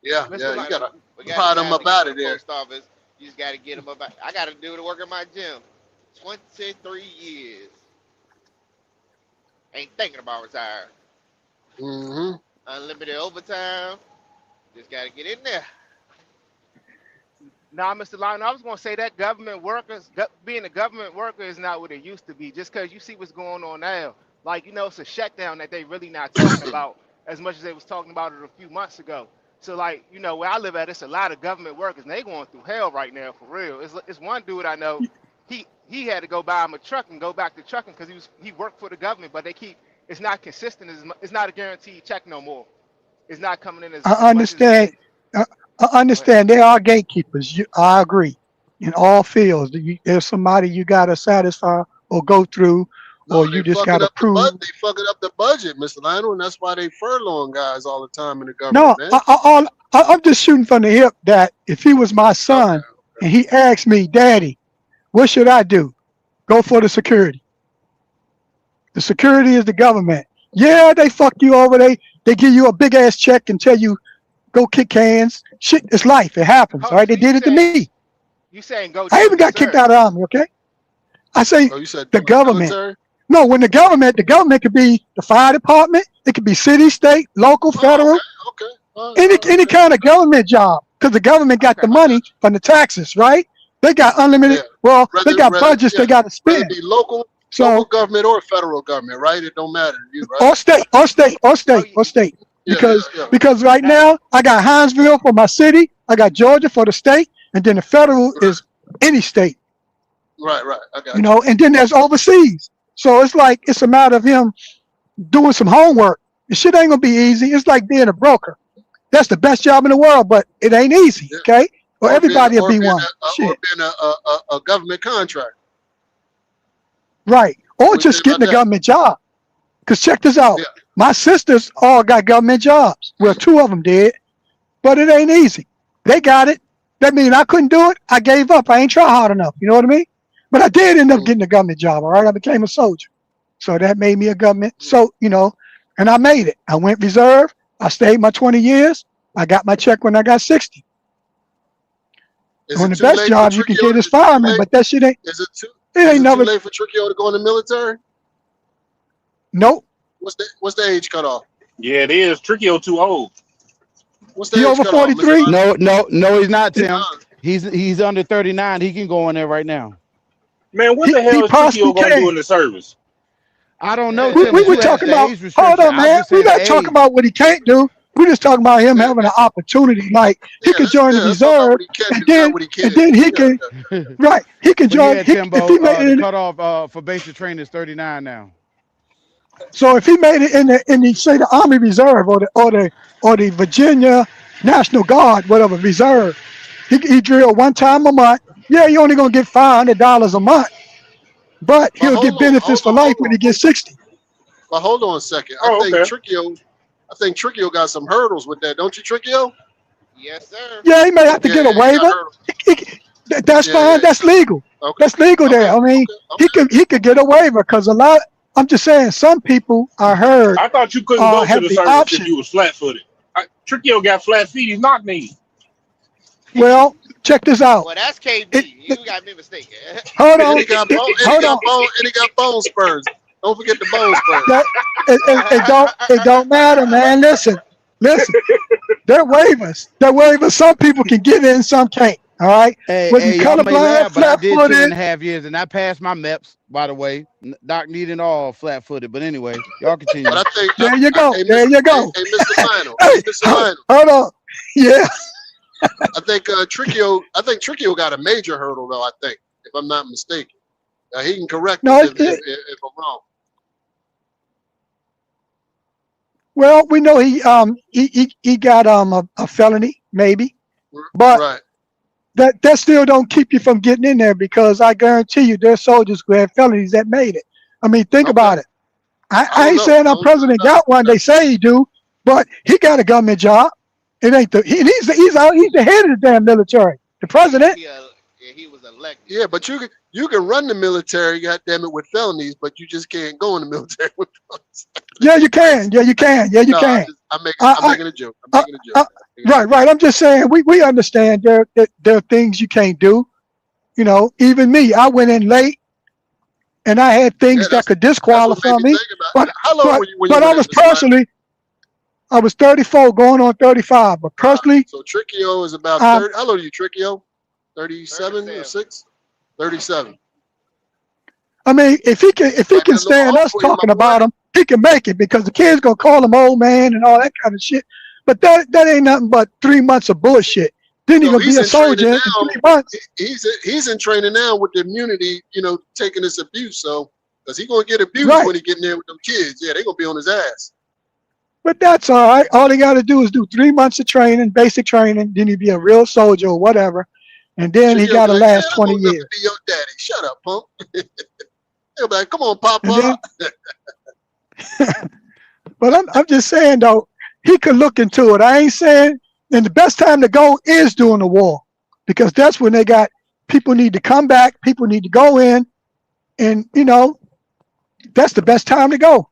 yeah, Mr. yeah. You Li- gotta We got a pry them guy up that get out to the of there. post office. You just got to get him up. I got to do the work at my gym. 23 years. Ain't thinking about retiring. Hmm. Unlimited overtime. Just got to get in there. Now, Mr. Lyon, I was going to say that government workers, being a government worker is not what it used to be. Just because you see what's going on now, like it's a shutdown that they really not talking about as much as they was talking about it a few months ago. So, like, where I live at, it's a lot of government workers, and they going through hell right now for real. It's one dude I know, he had to go buy him a truck and go back to trucking because he worked for the government, but it's not consistent it's not a guaranteed check no more. It's not coming in I as much as understand. I, I go ahead. understand. They are gatekeepers. I agree. In all fields, there's somebody you gotta satisfy or go through, No, or they you just fucking gotta up the prove. They fucking up the budget, Mr. Lionel, and that's why they furloughing guys all the time in the government, No, man. I'm just shooting from the hip. That if he was my Okay. son and he asked me, Daddy, what should I do? Go for the security. The security is the government. Yeah, they fuck you over. They give you a big ass check and tell you go kick cans. Shit, it's life. It happens. All right, they So did it to me. you saying go I join even the got kicked service? out of the army. Okay, I say Oh, you said the join the government. military? No, when the government could be the fire department. It could be city, state, local, Oh, federal, okay, okay. any Okay. kind of government job. Because the government got Okay. the I got money from the taxes, right? They got you. unlimited. Yeah. Well, they Whether got whether budgets yeah, they got to whether it spend. be local So government or federal government, right? It don't matter to you, right? Oh, or state. Yeah, yeah, Because yeah. because right that now I got Hinesville for my city, I got Georgia for the state, and then the federal is any state, Right. I got you. and then there's overseas. So it's like it's a matter of him doing some homework. The shit ain't gonna be easy. It's like being a broker. That's the best job in the world, but it ain't easy, Yeah. okay? Or Or being everybody will be one. or Shit. being a government contract. Right. Or What do you just think about getting a that? government job. Because check this out. Yeah. My sisters all got government jobs. Well, two of them did, but it ain't easy. They got it. That means I couldn't do it. I gave up. I ain't try hard enough. You know what I mean? But I did end up Mm, getting a government job, all right? I became a soldier. So that made me a government. mm. So, and I made it. I went reserve. I stayed my 20 years. I got my check when I got 60. Is One it of the too best late for jobs you can Trickio? get is Is it too fireman, late? but that shit ain't, Is it too it is ain't it too never, late for Trickio to go in the military? nope. What's the age cutoff? Yeah, it is. Trickio too old. What's the He age over cutoff, Mr. 43. Lionel? No, he's not, Tim. Uh, He's under 39. He can go in there right now. Man, what He, the he hell is possibly Trickio gonna do can. in the service? I don't know, we, Tim, we but were you asked talking the about, age hold restriction. on, I'm man. just We're saying the not talking age. about what he can't do. We're just talking about him yeah, having an opportunity. Like he could join the let's talk about reserve what he can and do, not then what he and can't then do. he Yeah, can yeah. right. He can But join yeah, if he Timbo, made it the in. cutoff for basic training is 39 now. So if he made it in the say the Army Reserve or the Virginia National Guard, whatever reserve, he drill one time a month. Yeah, you only gonna get $500 a month, but But he'll get benefits for life when he gets 60. But hold on a second. Oh, okay. I think Trickio got some hurdles with that, don't you, Trickio? Yes, sir. Yeah, he may have to Yeah, get a yeah, he got waiver. hurdles. That's Yeah, yeah, fine. he That's legal. okay. That's legal Okay, there. I mean, okay, he okay. could get a waiver because a lot. I'm just saying, some people I heard I thought you couldn't go to have the the service if option. you was flat footed. Trickio got flat feet. He's knock knees. Well, check this out. Well, that's It, KB. it You got me mistaken. hold And on. he got bone Hold on. and he got bone spurs. Don't forget the bone spurs. That it don't matter, man. Listen. They're waivers. They're waivers. Some people can get in, some can't. All right. Whether you Hey, y'all may colorblind, laugh, but I flat did 10 and footed, a half years and I passed my MEPS, by the way. Doc needing all flat footed. But anyway, y'all But continue. I think, there you go. hey, There you go. hey, Mr. Lionel, hey, Hey, Mr. Lionel, hold on. Yeah. I think Trickio got a major hurdle though. I think, if I'm not mistaken, he can correct No, us if I'm wrong. well, we know he got a felony, maybe. But Right. that still don't keep you from getting in there because I guarantee you there's soldiers who have felonies that made it. I mean, think Okay. about it. I I don't ain't know. saying our president got one. They say he do, but he got a government job. It ain't he's the head of the damn military. The president. He was elected. Yeah, but you can run the military, goddamn it, with felonies, but you just can't go in the military with felonies. Yeah, you can. Yeah, you can. Yeah, you No, can. I'm I, making a joke. I'm I, making a joke. I, right. I'm just saying we understand there are things you can't do. You know, even me, I went in late and I had Yeah, things that could that's what made disqualify me me. think about. But How long but were you when you but I went in, was Mr. Lionel? personally I was 34 going on 35. But personally, So Trickio is about um, 30. How old are you, Trickio? 37 or 37. 6? 37. I mean, if he Might be can a little stand old us for you, my talking boy. about him, he can make it because the kids gonna call him old man and all that kind of shit. But that ain't nothing but 3 months of bullshit. Then he No, gonna be he's a in training soldier in now. 3 months. He's in training now with the immunity, taking this abuse. So, because he's gonna get abused Right. when he get in there with them kids. Yeah, they gonna be on his ass. But that's all right. All he got to do is do 3 months of training, basic training. Then he be a real soldier or whatever. And then he Trickio got be to like, man, last I'm 20 old enough to years. be your daddy. Shut up, punk. He'll be like, come on, And Papa. then, but I'm just saying though, he could look into it. I ain't saying, and the best time to go is during the war because that's when they got people need to come back, people need to go in, and that's the best time to go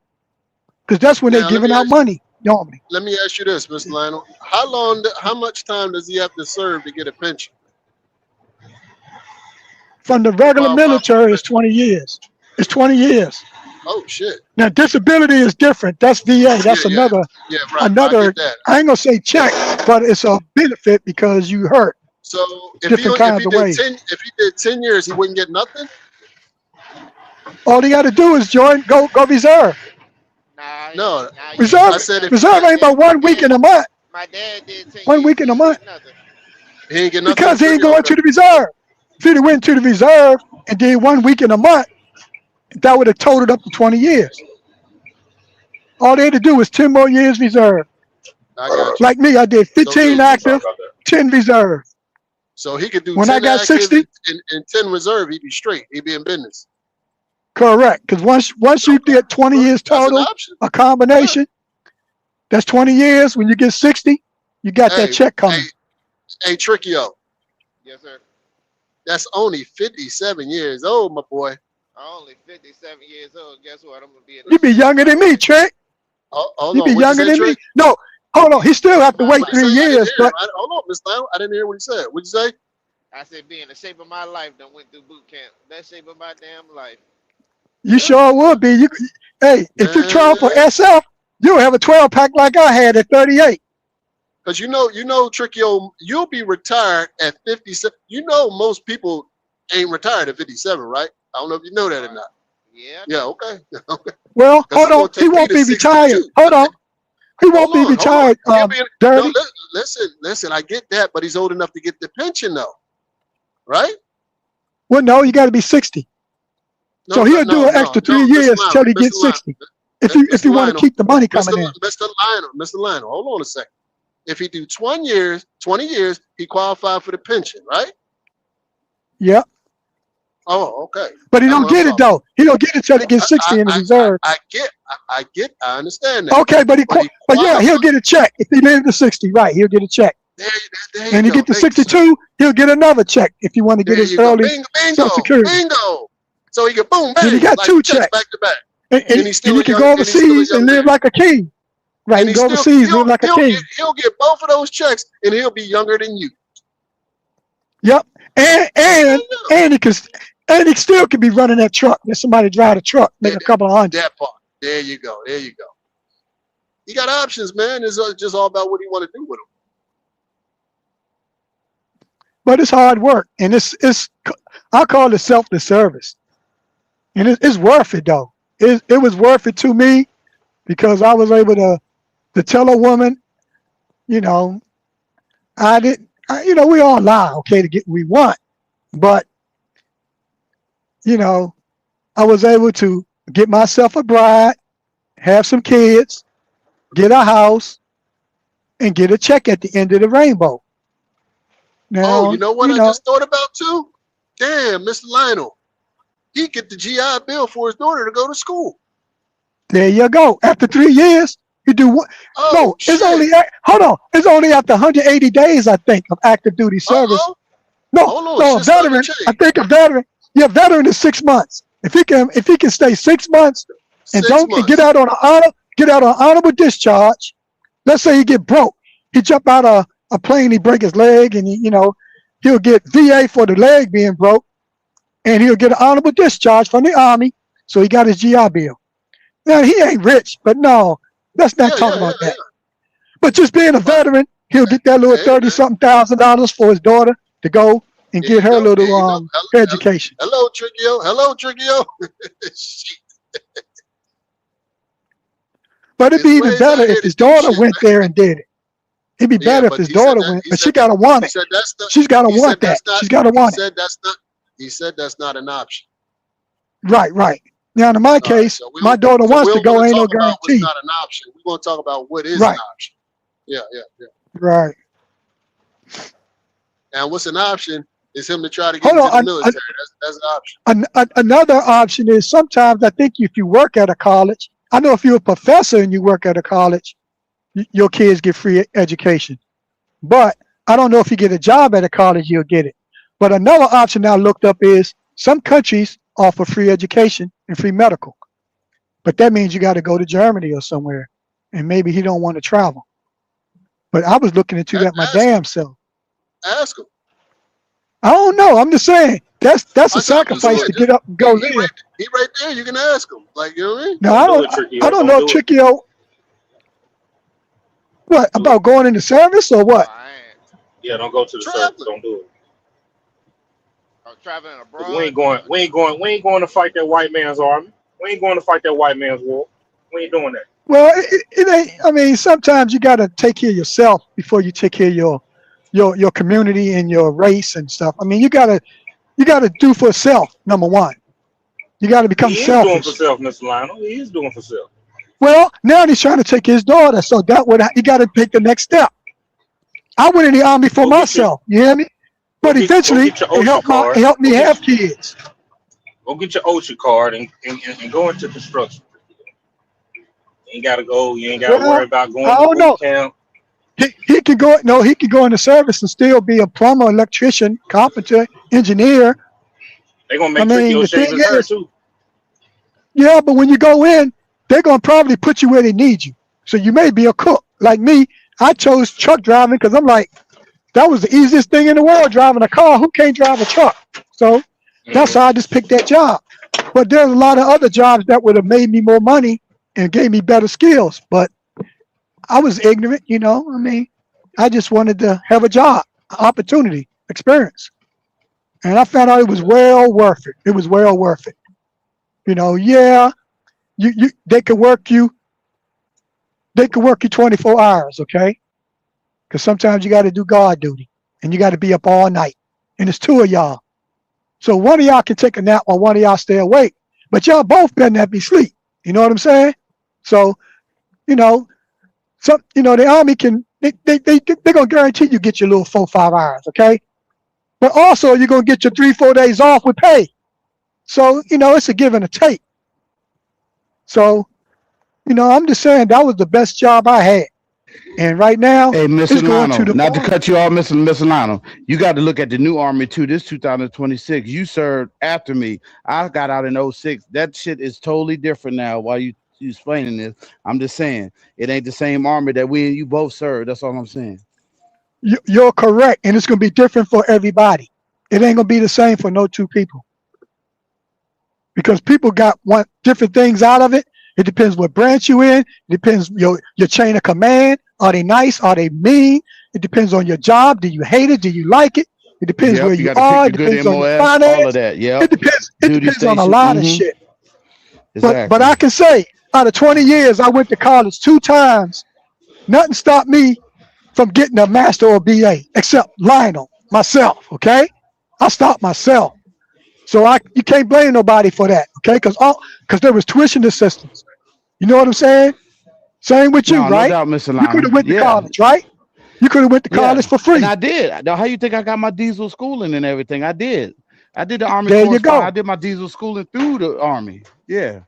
because that's when they Now giving out money normally. let me ask you this, Mr. Lionel. How much time does he have to serve to get a pension? From the To regular qualify for the military, it's pension? 20 years. It's 20 years. Oh shit. Now disability is different. That's VA. Yeah, That's yeah, another yeah. Right. I another. get that. I ain't gonna say check, but it's a benefit because you hurt So different if kinds he of did ways. 10 years, he wouldn't get nothing. All you got to do is go reserve. Nah, No, nah, you ain't Reserve I get said if nothing. he reserve did, ain't but My 1 week dad, in a month. my dad did 10 1 years. week in He a ain't month get nothing. he ain't get nothing. because he ain't Tricky. going Okay. to the reserve. If he'd have went to the reserve and did 1 week in a month, that would have totaled up to 20 years. All they had to do was 10 more years reserve. I got you. Like me, I did So 15 sorry active, about that. 10 reserve. So he could do When I 10 got active 60, and 10 reserve. He'd be straight. He'd be in business. correct. Because once you Okay. get 20 Well, years that's an total, option. a Yeah. combination, that's 20 years. When you get 60, you got that Hey, check hey, coming. hey, Trickio. Yes, sir. That's only 57 years old, my boy. I'm only 57 years old. Guess what? I'm gonna be in the You be shape of younger my than me, life. Trick. Hold You on. be What'd you younger say, than me. Trick? No, hold on. He still have to My wait What'd you life. say? 3 years, but Hold on, Mr. Lionel. I didn't hear what he said. What'd you say? I said, be in the shape of my life. Done went through boot camp. That shape of my damn life. you Yeah. sure would be. Hey, if you try for Man. SF, you'll have a 12 pack like I had at 38. Because Trickio, you'll be retired at 57. Most people ain't retired at 57, right? I don't know if you know that or not. Yeah, I Yeah, know. okay. Okay. Well, Because hold it's on. gonna He take me won't to be retired. 62. Hold on. He won't be Hold on. retired. He'll be no. Dirty. Listen. I get that, but he's old enough to get the pension, though, right? Well, no, you got to be 60. No, So no, he'll do no, an no, extra no, 3 years till he Mr. gets Lionel, 60. If Mr. you want to Lionel, keep the money coming in. Mr. Lionel. Hold on a second. If he do 20 years, he qualified for the pension, right? Yeah. Oh, okay. But he That's don't what I'm get it talking about. though. He don't get it till he gets 60 in the reserve. I understand that. Okay, but But he yeah, he'll qualified. get a check. If he lives to 60, right, he'll get a check. There you And he go. get to Thank you, sir. 62, he'll get another check if you want to get There his you go. early Social Security. Bingo. So he can boom, Then he bang, got like two checks back checks. to back. And, And and, he's and still he a can young go and he's still a overseas young and man. live like a king. Right, he And can go overseas, live like a king. he'll get both of those checks and he'll be younger than you. Yep. And Yeah, and yeah. and he still could be running that truck. Let somebody drive the truck, make a couple of hundred. That part. There you go. There you go. He got options, man. It's just all about what he want to do with but it's hard work, and it's I call it selfless service, and it's worth it though. It was worth it to me because I was able to tell a woman, you know, I didn't, we all lie, okay, to get what we want, but you know, I was able to get myself a bride, have some kids, get a house, and get a check at the end of the rainbow. Oh, Now, you know what I just thought about too? Damn, Mr. Lionel. He get the GI Bill for his daughter to go to school. there you go. After 3 years, you do what? Oh, No, shit. it's only hold on. It's only after 180 days, I think, of active duty service. Uh-oh. No, Hold on, no, a shit starting to veteran. I change. think a veteran. Yeah, veteran is 6 months. If he can stay 6 months and 6 don't get months. out on an honorable discharge. Let's say he get broke. He jump out of a plane, he break his leg, and he'll get VA for the leg being broke, and he'll get an honorable discharge from the Army. So he got his GI Bill. Now he ain't rich, but no, let's not talk about that. But just being a veteran, he'll get that little Hey, 30-something $1,000 for his daughter to go and There get you her go. There you little go. education. Hello, Trickio. Hello, Trickio. Shit. But it'd There's be even ways out better here if to his do daughter shit, went man. there and did it. It'd be Yeah, better if but his he said daughter that. went, He but said she that. gotta want He it. said that's not. She's gotta He said want that. that's not. She's gotta He want it. said that's not. He said that's not an option. Right, right. Now in my All right. case, So we my don't. daughter So we wants to don't want go, to ain't no talk about what's guarantee. not an option. We want to talk about what is an Right, option. Yeah, yeah, yeah. right. And what's an option is him to try to get Hold into the on. military. That's an option. Another option is sometimes I think if you work at a college, I know if you're a professor and you work at a college, your kids get free education. But I don't know if you get a job at a college, you'll get it. But another option I looked up is some countries offer free education and free medical. But that means you got to go to Germany or somewhere. And maybe he don't want to travel. But I was looking into that my Ask him. damn self. Ask him. I don't know. I'm just saying that's a I'm just sacrifice saying. to Just get up and go live. he right there. You can ask him. Like, you know what I mean? Now Don't do it, I Trickio. don't Don't know if do it. Trickio what Don't do it. about going into service or Oh, what? I ain't. Yeah, don't go to the service. Traveling. Don't do it. I'm traveling 'Cause we abroad. ain't going. We ain't going. We ain't going to fight that white man's army. We ain't going to fight that white man's war. We ain't doing that. Well, it ain't. I mean, sometimes you got to take care of yourself before you take care of your community and your race and stuff. I mean, you gotta do for self. Number one, you got to become He is doing for selfish. self, Mr. Lionel. He is doing for self. Well, now he's trying to take his daughter, so that would he got to take the next step. I went in the army for Go get your myself. You hear me? go But get go eventually, get your it OSHA it card. helped me have kids. Go get your OSHA card and go into construction. You ain't gotta go. You ain't gotta worry Well, about going I to don't boot know. camp. He could go. No, he could go into service and still be a plumber, electrician, carpenter, engineer. They gonna I make mean, Trickio the shave thing his hair is, too. yeah, but when you go in, they're gonna probably put you where they need you. So you may be a cook. Like me, I chose truck driving because I'm like, that was the easiest thing in the world, driving a car. Who can't drive a truck? So that's Mm-hmm. how I just picked that job. But there's a lot of other jobs that would have made me more money and gave me better skills. But I was ignorant, I mean, I just wanted to have a job, opportunity, experience. And I found out it was well worth it. It was well worth it. Yeah, you they could work you 24 hours, okay? Because sometimes you got to do guard duty and you got to be up all night. And it's two of y'all. So one of y'all can take a nap while one of y'all stay awake. But y'all both better not be asleep. You know what I'm saying? So, you know, the army can they're gonna guarantee you get your little 4 5 hours, okay? But also you're gonna get your 3 4 days off with pay. So, it's a give and a take. So, I'm just saying that was the best job I had. And right now Hey, it's Mr. going to Lionel, the not to point. cut you off, Mr. Lionel, you got to look at the new Army too. This 2026, you served after me. I got out in '06. That shit is totally different now. While you explaining this, I'm just saying it ain't the same Army that we and you both served. That's all I'm saying. You're correct, and it's gonna be different for everybody. It ain't gonna be the same for no two people because people want different things out of it. It depends what branch you in. It depends your chain of command. Are they nice? Are they mean? It depends on your job. Do you hate it? Do you like it? It depends where Yep, you you got to pick are. the It good depends on your MOS, all of finance. that. It Yep. depends. It Duty depends on a station. lot of shit. But Exactly. I can say, out of 20 years, I went to college 2 times. Nothing stopped me from getting a master or BA, except Lionel, myself. Okay, I stopped myself. So you can't blame nobody for that. Okay, because there was tuition assistance. You know what I'm saying? Same with you, No, no right? doubt, Mr. You could Lionel. have went to Yeah. college, right? You could have went to Yeah. college for And free. I did. Now, how you think I got my diesel schooling and everything? I did. I did the Army There you correspondence. I go. did my diesel schooling through the Army. Yeah.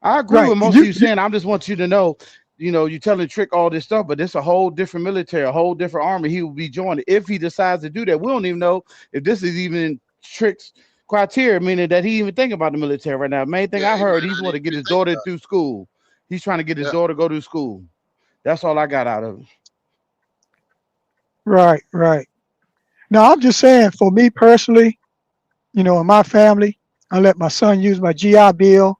I agree Right. with most of you saying. I just want you to know, you telling Trick all this stuff, but it's a whole different military, a whole different army he will be joining if he decides to do that. We don't even know if this is even Trick's criteria, meaning that he even think about the military right now. Main thing Yeah, I he heard, might he's not want to even get be his thinking daughter about through school. He's trying to get his it. daughter to go to school. That's all I got out of it. right, right. Now I'm just saying, for me personally, in my family, I let my son use my GI Bill,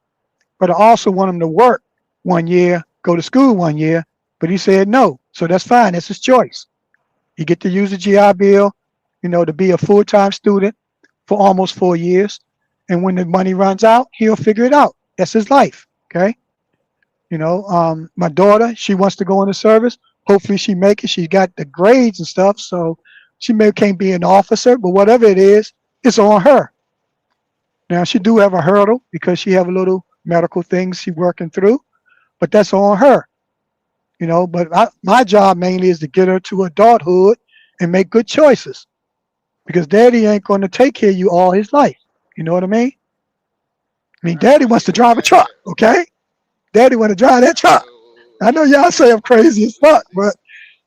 but I also want him to work 1 year, go to school 1 year. But he said no, so that's fine. That's his choice. He get to use the GI Bill, to be a full-time student for almost 4 years. And when the money runs out, he'll figure it out. That's his life. Okay. My daughter, she wants to go into service. Hopefully she make it. She's got the grades and stuff, so she may can't be an officer, but whatever it is, it's on her. Now she do have a hurdle because she have a little medical things she working through, but that's on her. But my job mainly is to get her to adulthood and make good choices because daddy ain't going to take care of you all his life. You know what I mean? I mean, I daddy feel wants to you, drive a truck, man. okay? Daddy want to drive that truck. I know y'all say I'm crazy as fuck, but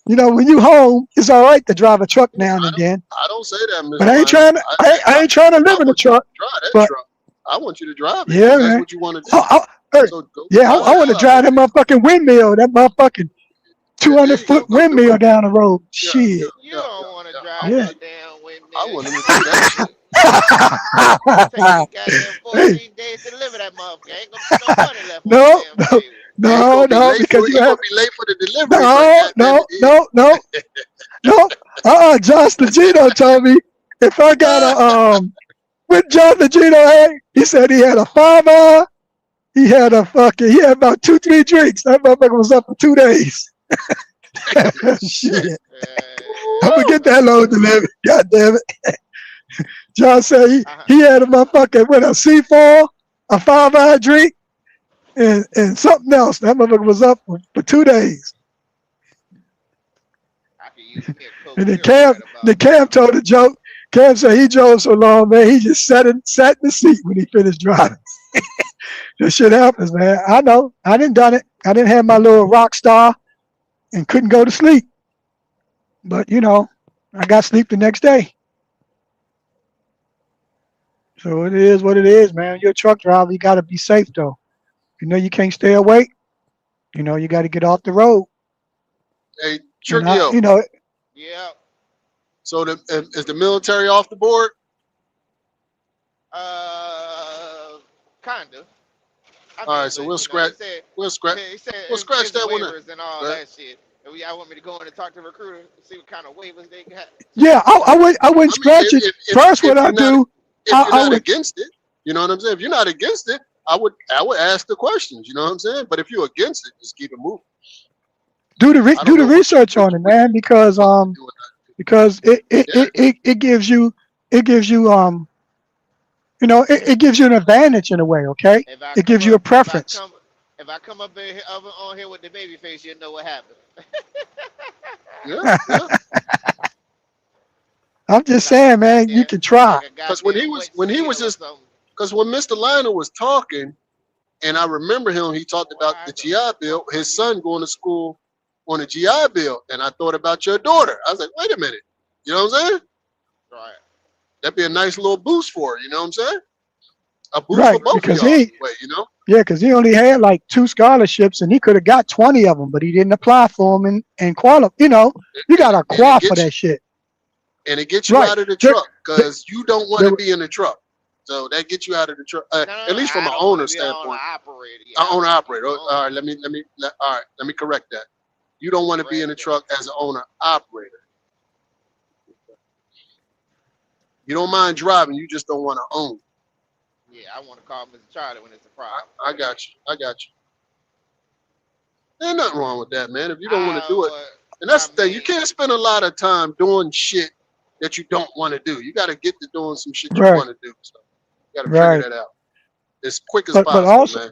when you home, it's all right to drive a truck now and then. I don't say that, But Mr. I ain't Lionel. trying to. I say I ain't trying to I live in a want you to truck. drive that But truck. I want you to drive it yeah, because that's man. what you want to do. Hey, So go yeah, drive I the want to hell out of drive that that thing. motherfucking windmill. That motherfucking Yeah, 200 there you go. foot Go do windmill it. down the road. Yeah, Shit. You don't want to drive Yeah. no damn I windmill. want You him to do that crazy. shit. It's taking me goddamn Hey, 14 days to deliver that motherfucker. Ain't gonna be no money left on the no, damn no, table. Yeah, no, no, because you he have gonna be late for the delivery, but no, goddamn no, it, he, no, no, no. Josh Legino told me if I got what John Legino had, he said he had a 5 hour. He had about 2, 3 drinks. That motherfucker was up for 2 days. Shit. I'm gonna get that load delivered. God damn it. John said Uh-huh. he had a motherfucker with a C4, a 5 hour drink, and something else. That motherfucker was up for 2 days. I could use me a Coke And then Zero Cam, right then about Cam now. told a joke. Cam said he drove so long, man, he just sat in the seat when he finished driving. This shit happens, man. I know. I didn't done it. I didn't have my little rock star and couldn't go to sleep. But I got sleep the next day. So it is what it is, man. You're a truck driver. You got to be safe, though. You can't stay awake. You got to get off the road. hey, And Tricchio. Yeah. So is the military off the board? Kind of. I All mean, right, so but he said, we'll scratch he said scratch it's that one. Then. waivers and all Go ahead. that shit. And y'all want me to go in and talk to the recruiter, see what kind of waivers they got, check yeah, out the terms. I wouldn't I mean, scratch it. First, what if I you're not do, if you're I not would against it, you know what I'm saying. If you're not against it, I would ask the questions. You know what I'm saying. But if you're against it, just keep it moving. I do don't the know research on it, man, what you want me to do with because that. Yeah, it gives you it gives you an advantage in a way. Okay, If I it come gives you up, a preference. if I come up on here with the baby face, you'll know what happened. yeah, yeah. I'm Look just like a saying, man, you goddamn, can try. like a Because goddamn wet when he was seal or just something. because when Mr. Lionel was talking, and I remember him, he talked about Why the the GI Bill, fuck are his you? son going to school on a GI Bill, and I thought about your daughter. I was like, wait a minute, you know what I'm saying? Right. That'd be a nice little boost for her. You know what I'm saying? A boost for Right, both of because y'all in a way. You know? yeah, because he only had like 2 scholarships, and he could have got 20 of them, but he didn't apply for them and qualify. You And gotta and qualify for that shit. it gets you Right. out of the There, truck there, because you don't want there, to be in the truck. So that gets you out of the truck, No, no, at no. least from I an don't want owner to be on an standpoint. operator. An Yeah, I owner want to be operator. the All owner. right, all right, let me correct that. You don't want to be Correct in the that. truck as an owner operator. You don't mind driving, you just don't want to own. Yeah, I want to call Mr. Charlie when it's a problem. I got you. I got you. There's nothing wrong with that, man. If you don't want to I do it, would. and that's I the thing, you mean, can't spend a lot of time doing shit that you don't want to do. You got to get to doing some shit you Right, want to do. So you got to figure right. that out as quick as But possible, also man.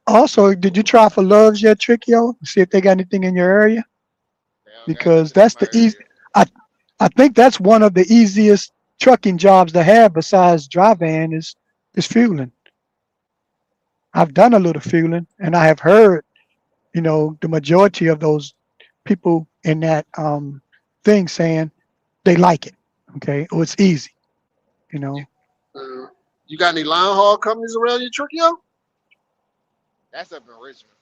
also, did you try for Loves yet, Trickio? See if they got anything in your area? they don't got Because nothing in that's my the easy. area. I I think that's one of the easiest trucking jobs to have besides dry van is fueling. I've done a little fueling, and I have heard, the majority of those people in that thing saying they like it. Okay, or it's easy. You You, know, uh, you got any line haul companies around your truck, yo? That's up in Richmond.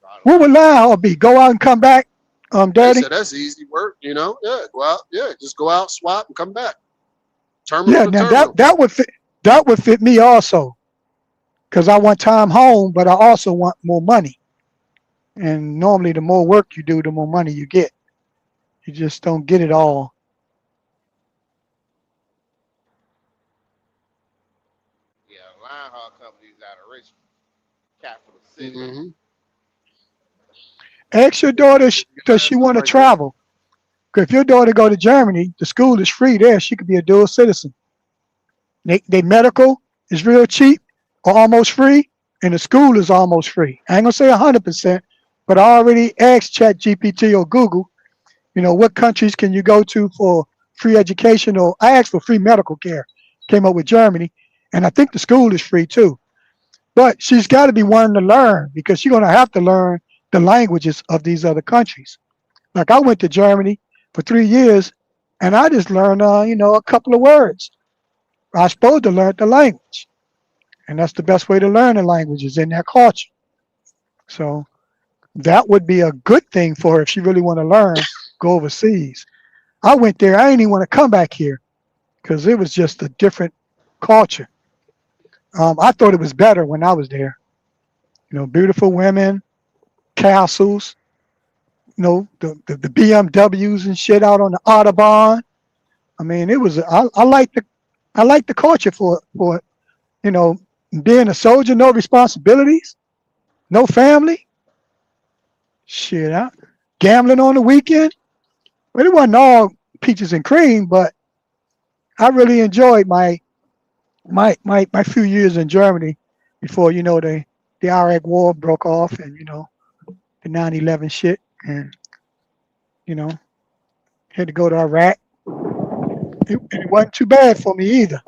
All the what would line line haul haul be? companies. Go out and come back, They Daddy. said that's easy work, you know? Yeah, go out. Yeah, just go out, swap, and come back. Terminal Yeah, to now that terminal. that would fit. That would fit me also, because I want time home, but I also want more money. And normally, the more work you do, the more money you get. You just don't get it all. Yeah, line haul companies out of Richmond, capital city. Mm-hmm. Ask your If you, daughter, if you does find she want something to like that. travel? 'Cause if your daughter go to Germany, the school is free there. She could be a dual citizen. They medical is real cheap or almost free, and the school is almost free. I ain't gonna say 100%, but I already asked ChatGPT or Google, what countries can you go to for free education? Or I asked for free medical care. Came up with Germany, and I think the school is free too. But she's got to be wanting to learn because she's gonna have to learn the languages of these other countries. Like I went to Germany for 3 years, and I just learned, a couple of words. I was supposed to learn the language, and that's the best way to learn a language is in their culture. So that would be a good thing for her if she really want to learn. Go overseas. I went there. I didn't even want to come back here because it was just a different culture. I thought it was better when I was there. Beautiful women, castles, the BMWs and shit out on the Autobahn. I mean, it was. I like the culture for you know being a soldier, no responsibilities, no family. Shit, gambling on the weekend. Well, it wasn't all peaches and cream, but I really enjoyed my few years in Germany before the Iraq War broke off and the 9/11 shit, and you know had to go to Iraq. It wasn't too bad for me either.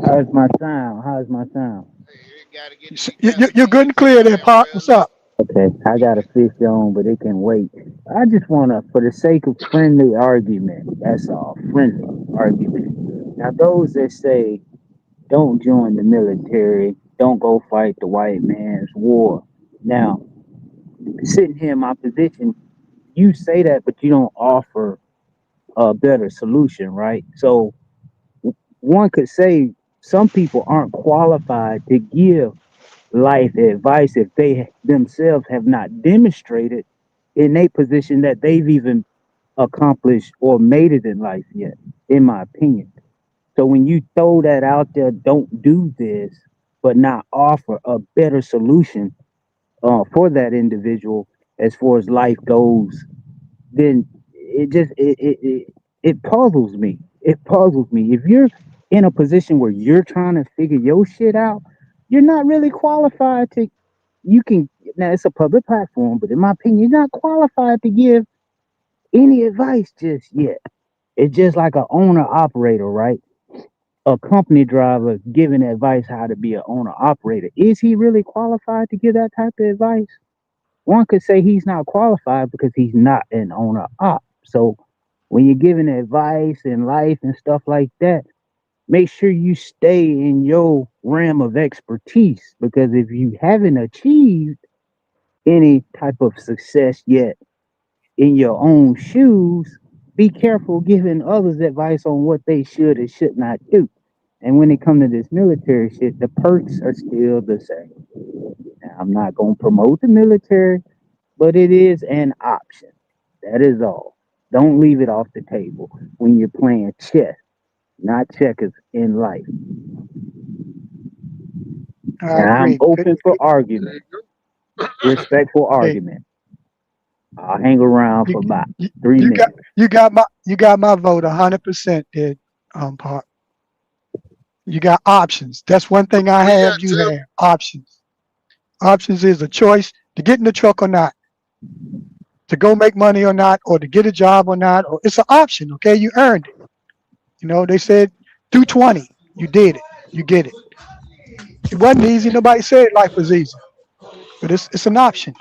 How's my sound? How's my sound? You gotta get it You're together, good and King. Take clear your there, time, Pop. What's brother. up? Okay, I got a fish on, but it can wait. I just want to, for the sake of friendly argument, that's all, friendly argument. Now, those that say, don't join the military, don't go fight the white man's war. Now, sitting here in my position, you say that, but you don't offer a better solution, right? So, one could say some people aren't qualified to give life advice if they themselves have not demonstrated in a position that they've even accomplished or made it in life yet, in my opinion. So when you throw that out there, don't do this, but not offer a better solution for that individual as far as life goes, then it puzzles me. It puzzles me. If you're in a position where you're trying to figure your shit out, you're not really qualified to. You can now it's a public platform, but in my opinion, you're not qualified to give any advice just yet. It's just like an owner operator, right? A company driver giving advice how to be an owner operator. Is he really qualified to give that type of advice? One could say he's not qualified because he's not an owner op. So when you're giving advice in life and stuff like that, make sure you stay in your realm of expertise because if you haven't achieved any type of success yet in your own shoes, be careful giving others advice on what they should and should not do. And when it comes to this military shit, the perks are still the same. Now, I'm not going to promote the military, but it is an option. That is all. Don't leave it off the table when you're playing chess. not checkers in life. I And I'm agree. Because open for There argument, you go. respectful hey, argument. I'll hang around you for about you, three you got minutes. my vote 100%. Did Park? You got options. That's one thing I Where you have. at, You Tim? have options. Options is a choice to get in the truck or not, to go make money or not, or to get a job or not. Or it's an option. Okay, you earned it. They said do 20. You did it. You get it. It wasn't easy. Nobody said life was easy, but it's an option,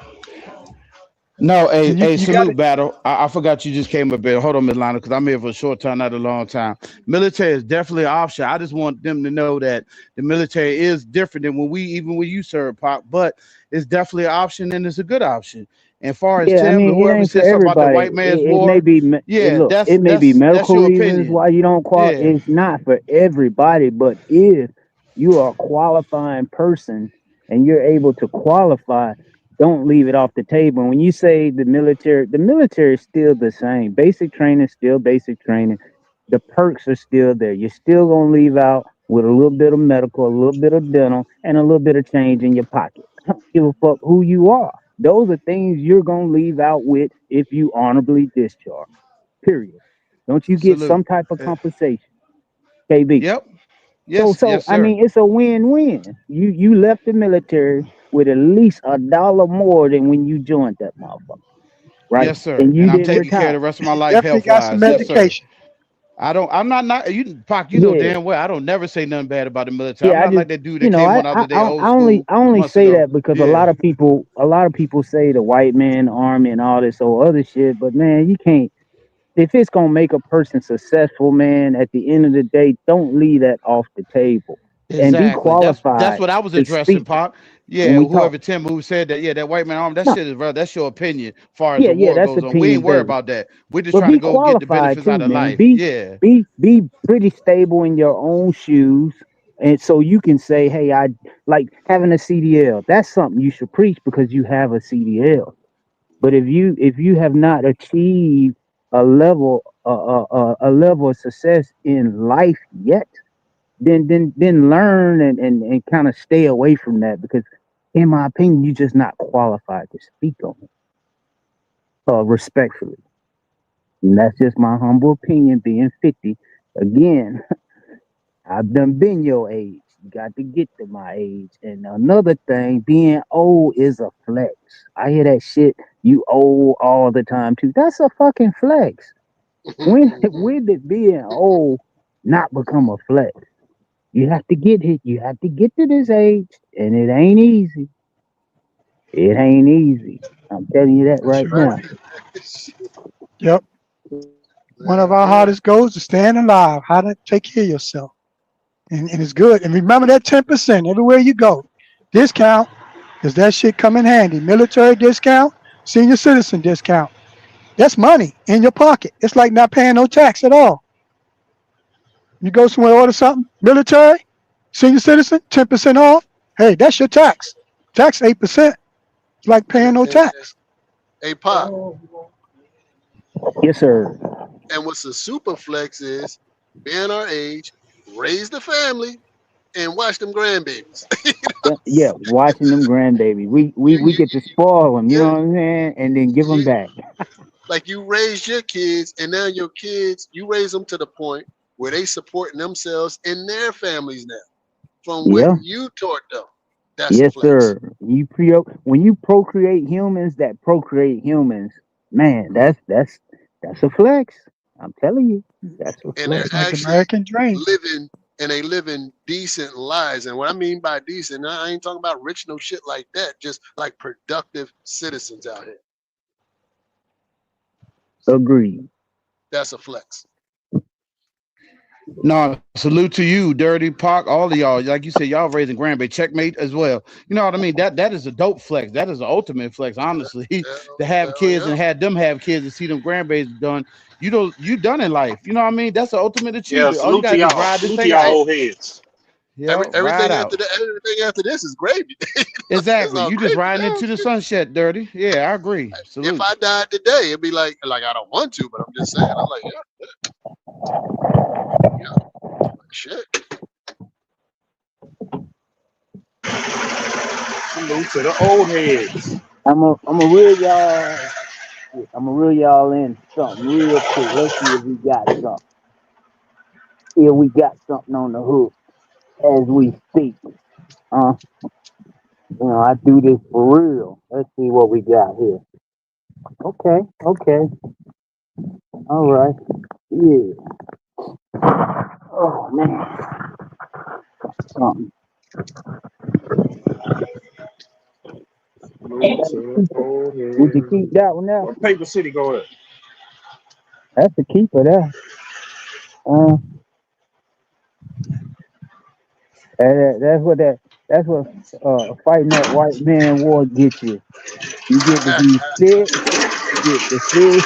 No, and you a you got salute it. battle. I forgot you just came up here. Hold on, Milana, because I'm here for a short time, not a long time. Military is definitely an option. I just want them to know that the military is different than even when you serve pop, but it's definitely an option and it's a good option. And far as Yeah, I Tim, mean, it whoever ain't for said something about the everybody. white man's It may war, be, yeah, look, that's it may be that's medical your reasons opinion. why you don't qualify. Yeah, It's not for everybody, but if you are a qualifying person and you're able to qualify, don't leave it off the table. When you say the military is still the same. Basic training is still basic training. The perks are still there. You're still gonna leave out with a little bit of medical, a little bit of dental, and a little bit of change in your pocket. I don't give a fuck who you are. Those are things you're gonna leave out with if you honorably discharge. Period. Don't you get salute. some type of compensation, KB? Yep. So Yes, so yes, I sir. mean it's a win-win. You left the military with at least $1 more than when you joined that motherfucker, right? Yes, sir. And you And I'm didn't taking care of retire. the rest of And my you life definitely health got some wise. Yes, sir. education. I'm not you Pac, you know Yeah. damn well I don't never say nothing bad about the military. I'm Yeah, I not just like that dude you that know, came on the other day, old school, I only months say ago. that because Yeah, a lot of people say the white man, the army, and all this old other shit. But man, you can't. If it's gonna make a person successful, man, at the end of the day, don't leave that off the table and be exactly. That's qualified what I was to addressing, speak Pac. when Yeah, we talk. whoever Tim who said that, yeah, that white man arm, that No, shit is bro, that's your opinion as far as yeah, the yeah, war that's goes on. We opinion ain't worried based. about that. We're just But trying to be go get the qualified benefits too, out of man. life. Yeah. Be pretty stable in your own shoes, and so you can say, "Hey, I like having a CDL." That's something you should preach because you have a CDL. But if you have not achieved a level of success in life yet, then learn and kind of stay away from that because, in my opinion, you're just not qualified to speak on it respectfully. And that's just my humble opinion. Being 50, again, I've done been your age. You got to get to my age. And another thing, being old is a flex. I hear that shit. You old all the time too. That's a fucking flex. When did being old not become a flex? You have to get it. You have to get to this age, and it ain't easy. It ain't easy. I'm telling you that That's right right. now. Yep. One of Yeah, our yeah. hardest goals is staying alive. How to take care of yourself, and it's good. And remember that 10% everywhere you go, discount, because that shit come in handy. Military discount, senior citizen discount. That's money in your pocket. It's like not paying no tax at all. You go somewhere, order something, military, senior citizen, 10% off. Hey, that's your tax. Tax 8%. It's like And, paying no and, and tax. hey, Pop, Yes, sir. and what's a super flex is being our age, raise the family, and watch them grandbabies. Yeah, yeah, watching them grandbabies. We get to spoil them, you know Yeah, what I'm saying, and then give them yeah. back. Like you raised your kids, and now your kids, you raise them to the point where they supporting themselves and their families now from what Yeah, you taught them. That's a yes, flex. sir. When you procreate humans that procreate humans, man, that's a flex. I'm telling you, that's a And they're It's flex. like actually American dream. living and they living decent lives. And what I mean by decent, I ain't talking about rich no shit like that. Just like productive citizens out here. Agreed. That's a flex. No, salute to you, Dirty Pac, all of y'all. Like you said, y'all raising grandbaby checkmate as well. You know what I mean? That is a dope flex. That is the ultimate flex, honestly. To have Hell kids yeah. and have them have kids and see them grandbabies done. You done in life. You know what I mean? That's the ultimate Yeah, achievement. All you gotta do is ride this salute to thing y'all Hey, out. old heads. Ride out. everything after this is gravy. It's Exactly. all You just gravy riding now. into the sunset, Dirty. Yeah, I agree. If Salute. I died today, it'd be like I don't want to, but I'm just saying. I'm like, yeah, yeah. Shit. Salute to the old heads. I'm a reel y'all. I'm gonna reel y'all in something real quick. Let's see if we got something. If we got something on the hook as we speak. Uh, I do this for real. Let's see what we got here. Okay, okay, all right. Yeah. Oh man, something. Salute to the old Would you heads. keep that one there? What Paper City go at? That's the keeper there. Uh, that's what that. That's what fighting that white man war gets you. You get to be fit, you get the fish,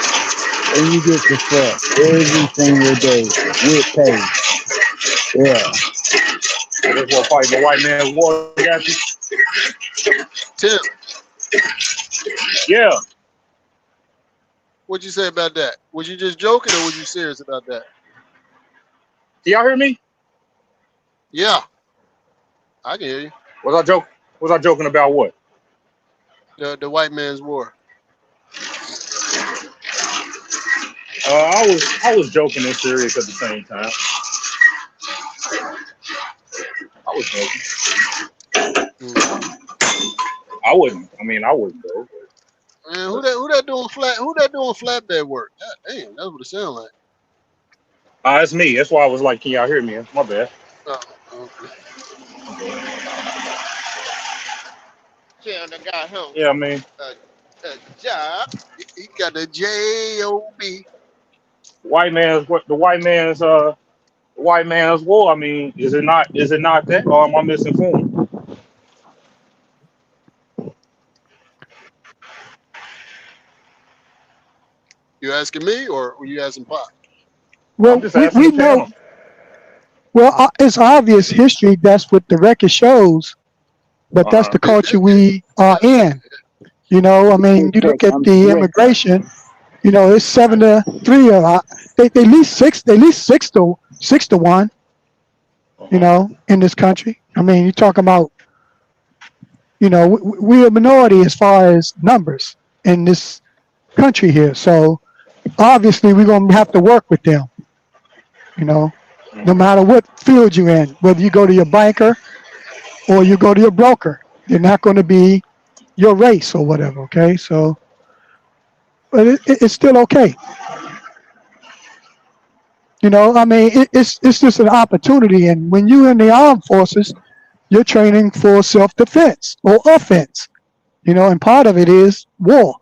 and you get the fuck every single day with pay. Yeah. That's what fighting the white man's war got you. Tim, Yeah. what'd you say about that? Was you just joking or was you serious about that? Do y'all hear me? Yeah, I can hear you. Was I joking? Was I joking about what? The white man's war. I was joking and serious at the same time. I was joking. Mm. I wouldn't. I mean, I wouldn't though. Man, who that doing flatbed work? God damn, that's what it sounds like. It's me. That's why I was like, can y'all hear me? My bad. Oh, okay. Tim done got him Yeah, I mean, a job. He got the J-O-B. the white man's war. I mean, is it not? Is it not that? Or am I misinformed? You asking me or were you asking Pop? I'm Well, just we, asking the we know. panel. Well, it's obvious history. That's what the record shows. But that's Uh the It, culture it, it, we are in. I mean, you look at I'm the strict on. immigration. It's 7-3. They at least 6-1. huh. In this country. I mean, you're talking about. We're a minority as far as numbers in this country here. So obviously, we're gonna have to work with them. You know, no matter what field you're in, whether you go to your banker or you go to your broker, they're not going to be your race or whatever. Okay, so but it's still okay. I mean, it's just an opportunity, and when you're in the armed forces, you're training for self-defense or offense. And part of it is war.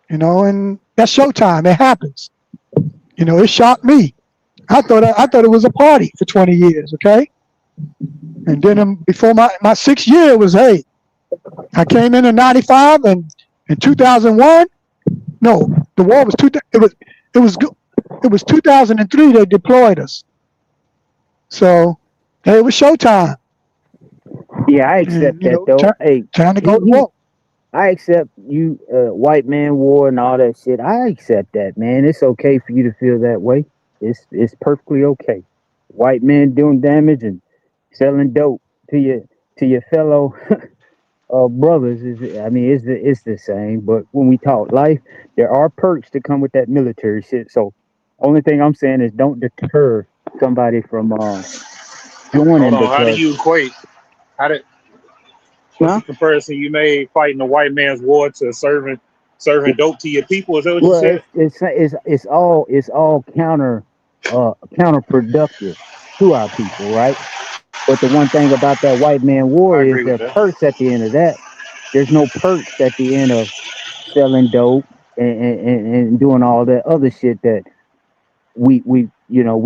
And that's showtime. It happens. It shocked me. I thought it was a party for 20 years. Okay, and then before my 6th year was, hey, I came in '95 and in 2001. No, the war was it was it was 2003 they deployed us. So hey, it was showtime, Yeah, I accept and that though. Hey, time to go to he war. I accept you, white man war and all that shit. I accept that, man. It's okay for you to feel that way. It's perfectly okay. White men doing damage and selling dope to your fellow brothers is, I mean, it's the same. But when we talk life, there are perks that come with that military shit. So only thing I'm saying is don't deter somebody from Hold joining on. How do because you equate? How did? What's huh? the comparison you made fighting the white man's war to serving dope to your people? Is that what you Well, said? it's all counterproductive to our people, right? But the one thing about that white man war I is agree with there that. perks at the end of that. There's no perks at the end of selling dope and doing all that other shit that we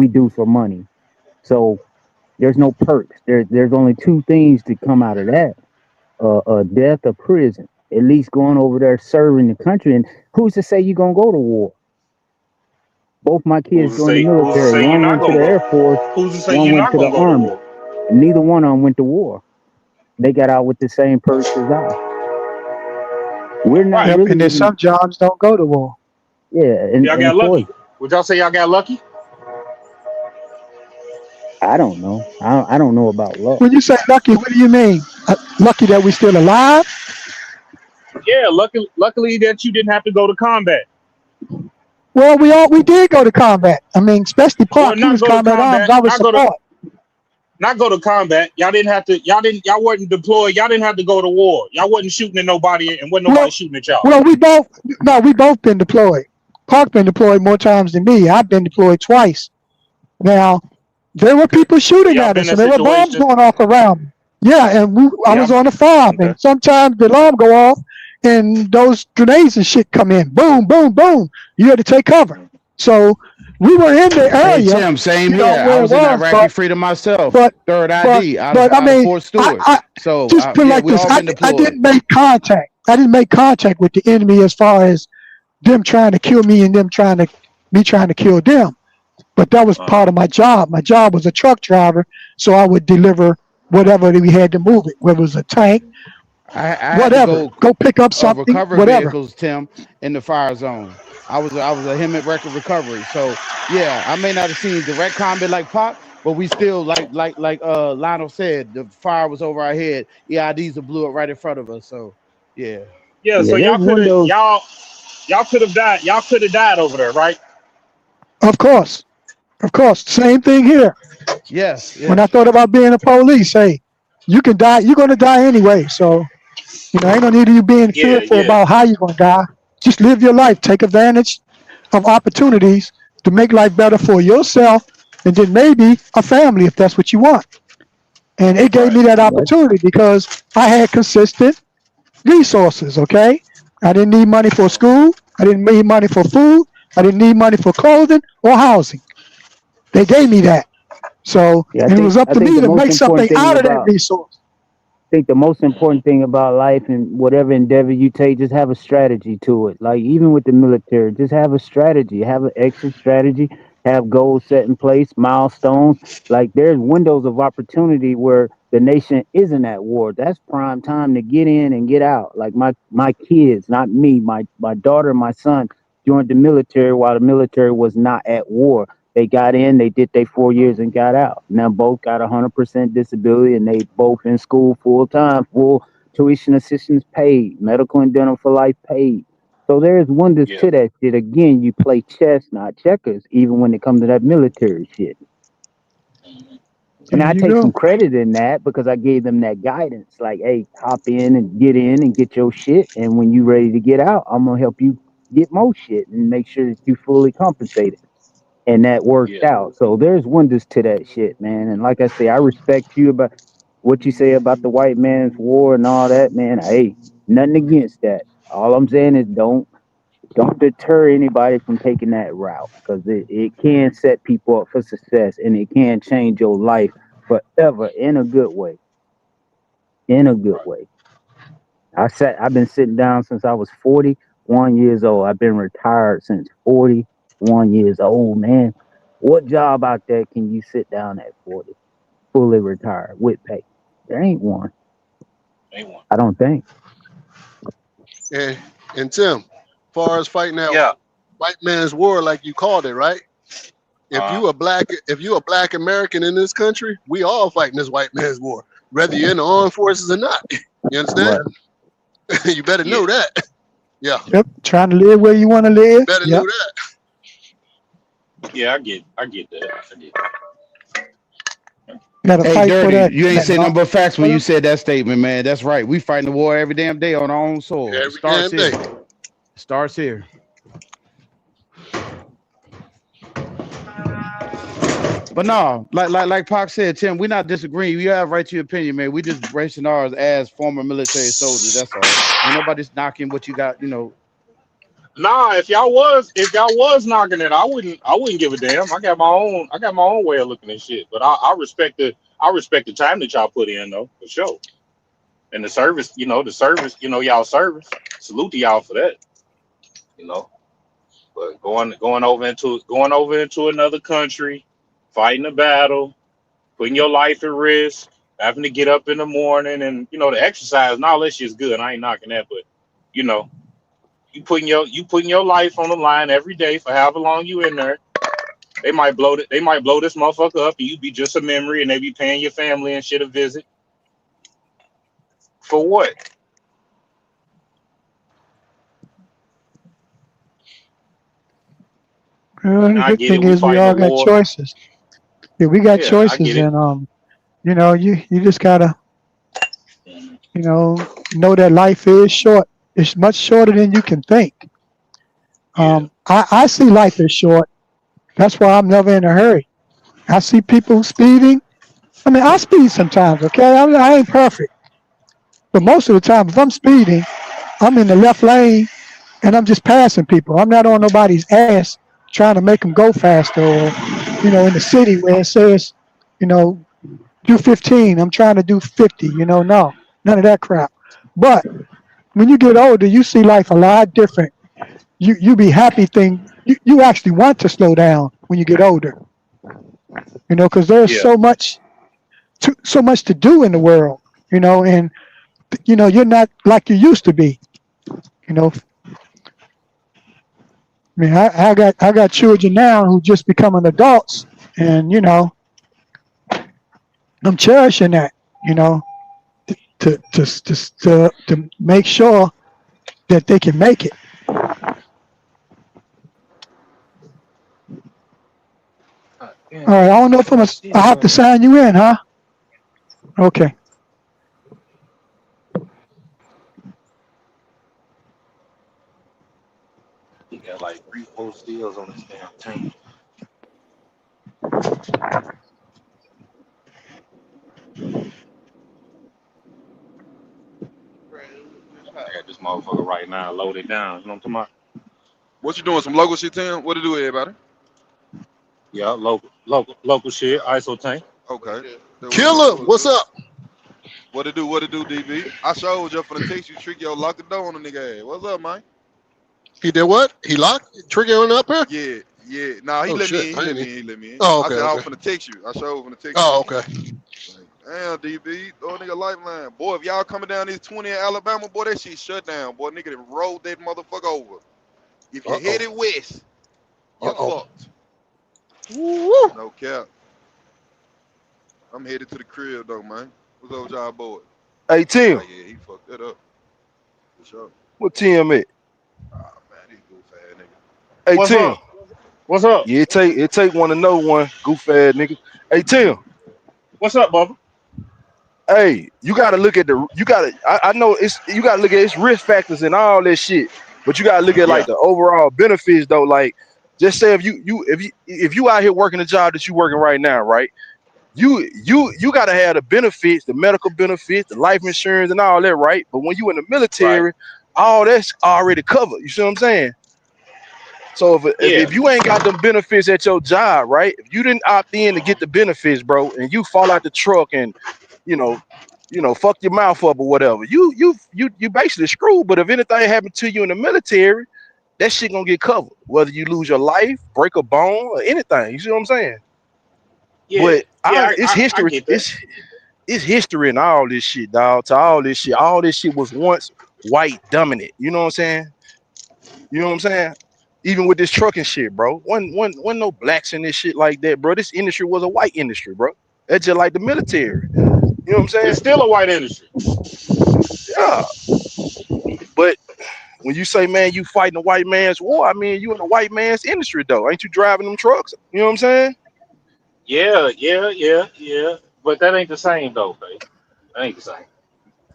do for money. So there's no perks. There's only two things to come out of that: death or prison. At least going over there serving the country. And who's to say you're gonna go to war? Both my kids joined the Who's to military. say you're One not went to gonna the go? Air Force, Who's to say one you're went not to the gonna go to Army. war? And neither one of them went to war. They got out with the same perks as I. We're not Right. Yep, really and then even, some jobs don't go to war. yeah, Y'all got and lucky. choice. Would y'all say y'all got lucky? I don't know. I don't know about luck. When you say lucky, what do you mean? Lucky that we still alive? Yeah, luckily that you didn't have to go to combat. Well, we did go to combat. I mean, especially Well, Park. He not was go to combat arms. combat, I was support. not go to combat. Y'all didn't have to. Y'all wasn't deployed. Y'all didn't have to go to war. Y'all wasn't shooting at nobody, and wasn't nobody Well, shooting at y'all. well, we both no, we both been deployed. Park been deployed more times than me. I've been deployed twice. Now, there were Okay, people so shooting y'all at been us, in and there were bombs situations. going off around me. Yeah, and I Yeah. was on the farm, Okay. and sometimes the alarm go off, and those grenades and shit come in. Boom, boom, boom. You had to take cover. So we were in the Hey area, Tim, same you know, here. I where it was in was, Iraqi freedom myself, but third but ID but I out of mean, Fort I, Stewart. I So just put it yeah, like we this. all been I deployed. didn't make contact. I didn't make contact with the enemy as far as them trying to kill me and me trying to kill them. But that was part of my job. My job was a truck driver, so I would deliver whatever we had to move it, whether it was a tank, I had to whatever. go Go pick up something, recover whatever. vehicles, Tim, in the fire zone. I was a Hemet record recovery. So yeah, I may not have seen direct combat like Pop, but we still like Lionel said, the fire was over our head. EIDs blew up right in front of us. So yeah. Yeah. Yeah, So there's windows. y'all could have died. Y'all could have died over there, right? Of course, of course. Same thing here. Yes, When I yes. thought about being a police, hey, you can die. You're gonna die anyway. So ain't no need of you being Yeah. fearful Yeah. about how you're gonna die. Just live your life. Take advantage of opportunities to make life better for yourself and then maybe a family if that's what you want. And it gave Right. me that What? opportunity because I had consistent resources. Okay, I didn't need money for school. I didn't need money for food. I didn't need money for clothing or housing. They gave me that. So, Yeah, and it was up I to think me the to most make important something thing out of that about resource. think the most important thing about life and whatever endeavor you take, just have a strategy to it. Like even with the military, just have a strategy, have an exit strategy, have goals set in place, milestones. Like there's windows of opportunity where the nation isn't at war. That's prime time to get in and get out. Like my kids, not me, my daughter and my son joined the military while the military was not at war. They got in, they did their 4 years and got out. Now both got 100% disability and they both in school full time, full tuition assistance paid, medical and dental for life paid. So there's wonders Yeah. to that shit. Again, you play chess, not checkers, even when it comes to that military shit. There And I you take some go. credit in that because I gave them that guidance. Like, hey, hop in and get your shit. And when you ready to get out, I'm gonna help you get more shit and make sure that you fully compensated, and that worked Yeah. out. So there's wonders to that shit, man. And like I say, I respect you about what you say about the white man's war and all that, man. Hey, nothing against that. All I'm saying is don't deter anybody from taking that route because it can set people up for success and it can change your life forever in a good way. In a good Right. way. I've been sitting down since I was 41 years old. I've been retired since 41 years old, man. What job out there can you sit down at 40, fully retired with pay? There ain't one. Ain't one. I don't think. And and Tim, far as fighting that Yeah. white man's war, like you called it, right? Uh. If you a black American in this country, we all fighting this white man's war, whether you're in the armed forces or not. You understand? Right. You better Yeah. know that. Yeah, Yep. Trying to live where you want to you live. better know Yep. that. Yeah. I get that. I get that. Got to Hey, fight for Dirty, that. you ain't That say nothing but facts when you dollar. said that statement, man. That's right. We fighting the war every damn day on our own soil. It Every starts damn day. here. It starts here. But no, like Pac said, Tim, we're not disagreeing. You have right to your opinion, man. We just bracing ours as former military soldiers. That's all. Ain't nobody's knocking what you got. Nah, if y'all was knocking it, I wouldn't give a damn. I got my own way of looking at shit. But I respect the time that y'all put in though, for sure. And the service, y'all service. Salute to y'all for that, you know. But going over into another country, fighting a battle, putting your life at risk, having to get up in the morning and the exercise and all that shit's good. I ain't knocking that, but you know, you putting your life on the line every day for however long you in there. They might blow this motherfucker up, and you be just a memory, and they be paying your family and shit a visit for what? Well, And the I good get it. thing We is we fighting a all got war. choices. Yeah, we got Yeah, I get choices, it. and you just gotta, Mhm. know that life is short. It's much shorter than you can think. Yeah, I see life as short. That's why I'm never in a hurry. I see people speeding. I mean, I speed sometimes. Okay, I ain't perfect, but most of the time, if I'm speeding, I'm in the left lane and I'm just passing people. I'm not on nobody's ass trying to make them go faster, or in the city where it says, you know, do 15. I'm trying to do 50. No, none of that crap. But when you get older, you see life a lot different. You be happy you actually want to slow down when you get older. Because there's yeah, so much to do in the world. And you're not like you used to be. I mean, I got children now who just becoming adults, and I'm cherishing that. You know, to make sure that they can make it. yeah. All right, I What don't the know if fuck I is have to going? sign you in, huh? Okay. He got like 3 4 steals on this damn tank. I got this motherfucker right now loaded down. You know what I'm talking about? What you doing? Some local shit, Tim? What to do, everybody? Yeah, local shit. ISO tank. Okay. Then what's up? Killer, What's what's up? up? What to do? What to do, DB? I showed you for the text you trick yo lock the door on the nigga ass. What's up, man? He did what? He locked? Trigger on up here? Yeah, yeah. Nah, he Oh let shit, me in. I He let didn't. me in. He let me in. Oh, I okay, said I was okay. finna text you. I showed finna text you. Oh, okay. Like, damn, DB, throw a nigga lifeline. Boy, if y'all coming down this 20 in Alabama, boy, that shit shut down. Boy, nigga done rolled that motherfucker over. If Uh you oh. headed west, Uh you're oh. fucked. Woo! No cap. I'm headed to the crib though, man. What's up with y'all boy? Hey Oh Tim, yeah, he fucked that up. For sure. what Tim at? Ah man, he goof ass nigga. Hey What's Tim, up? What's up? yeah, it take one to know one, goof ass nigga. Hey Tim, What's up, Bubba? hey, you gotta look at I know you gotta look at its risk factors and all that shit, but you gotta look at Yeah, like the overall benefits though. Like, just say if you out here working a job that you working right now, right? You gotta have the benefits, the medical benefits, the life insurance, and all that, right? But when you in the right. military, all that's already covered. You see what I'm saying? So Yeah, if you ain't got them benefits at your job, right? If you didn't opt in to get the benefits, bro, and you fall out the truck and you know, fuck your mouth up or whatever, you basically screwed. But if anything happened to you in the military, that shit gonna get covered, whether you lose your life, break a bone, or anything. You see what I'm saying? yeah, But yeah. it's I history. get that. It's history and all this shit, dog. To all this shit was once white dominant. You know what I'm saying? You know what I'm saying? Even with this trucking shit, bro. One no blacks in this shit like that, bro. This industry was a white industry, bro. That's just like the military. You know what I'm saying? It's still a white industry. Yeah. But when you say, man, you fighting a white man's war, I mean, you in a white man's industry, though. Ain't you driving them trucks? You know what I'm saying? Yeah, yeah, yeah, yeah. But that ain't the same though, babe. That ain't the same.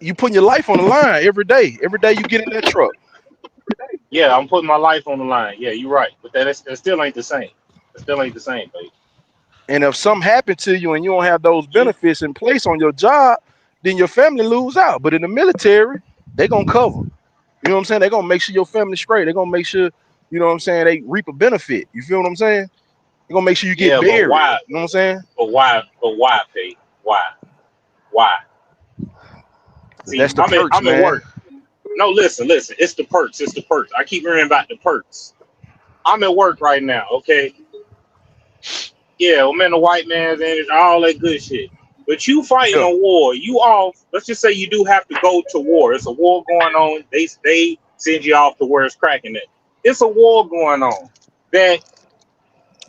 You putting your life on the line every day. Every day you get in that truck. Yeah, I'm putting my life on the line. Yeah, you're right. But that still ain't the same. That still ain't the same, babe. And if something happened to you and you don't have those Yeah, benefits in place on your job, then your family lose out. But in the military, they gonna cover. You know what I'm saying? They're gonna make sure your family's straight. They're gonna make sure, you know what I'm saying, they reap a benefit. You feel what I'm saying? They're gonna make sure you get yeah. But buried. why? You know what I'm saying? But why, babe? Why? Why? See, That's the perks, I'm at man. work. No, listen. It's the perks. It's the perks. I keep hearing about the perks. I'm at work right now. Okay. Yeah, I'm in the white man's and all that good shit. But you fighting Yeah. a war. You off. Let's just say you do have to go to war. It's a war going on. They send you off to where it's cracking it. It's a war going on. That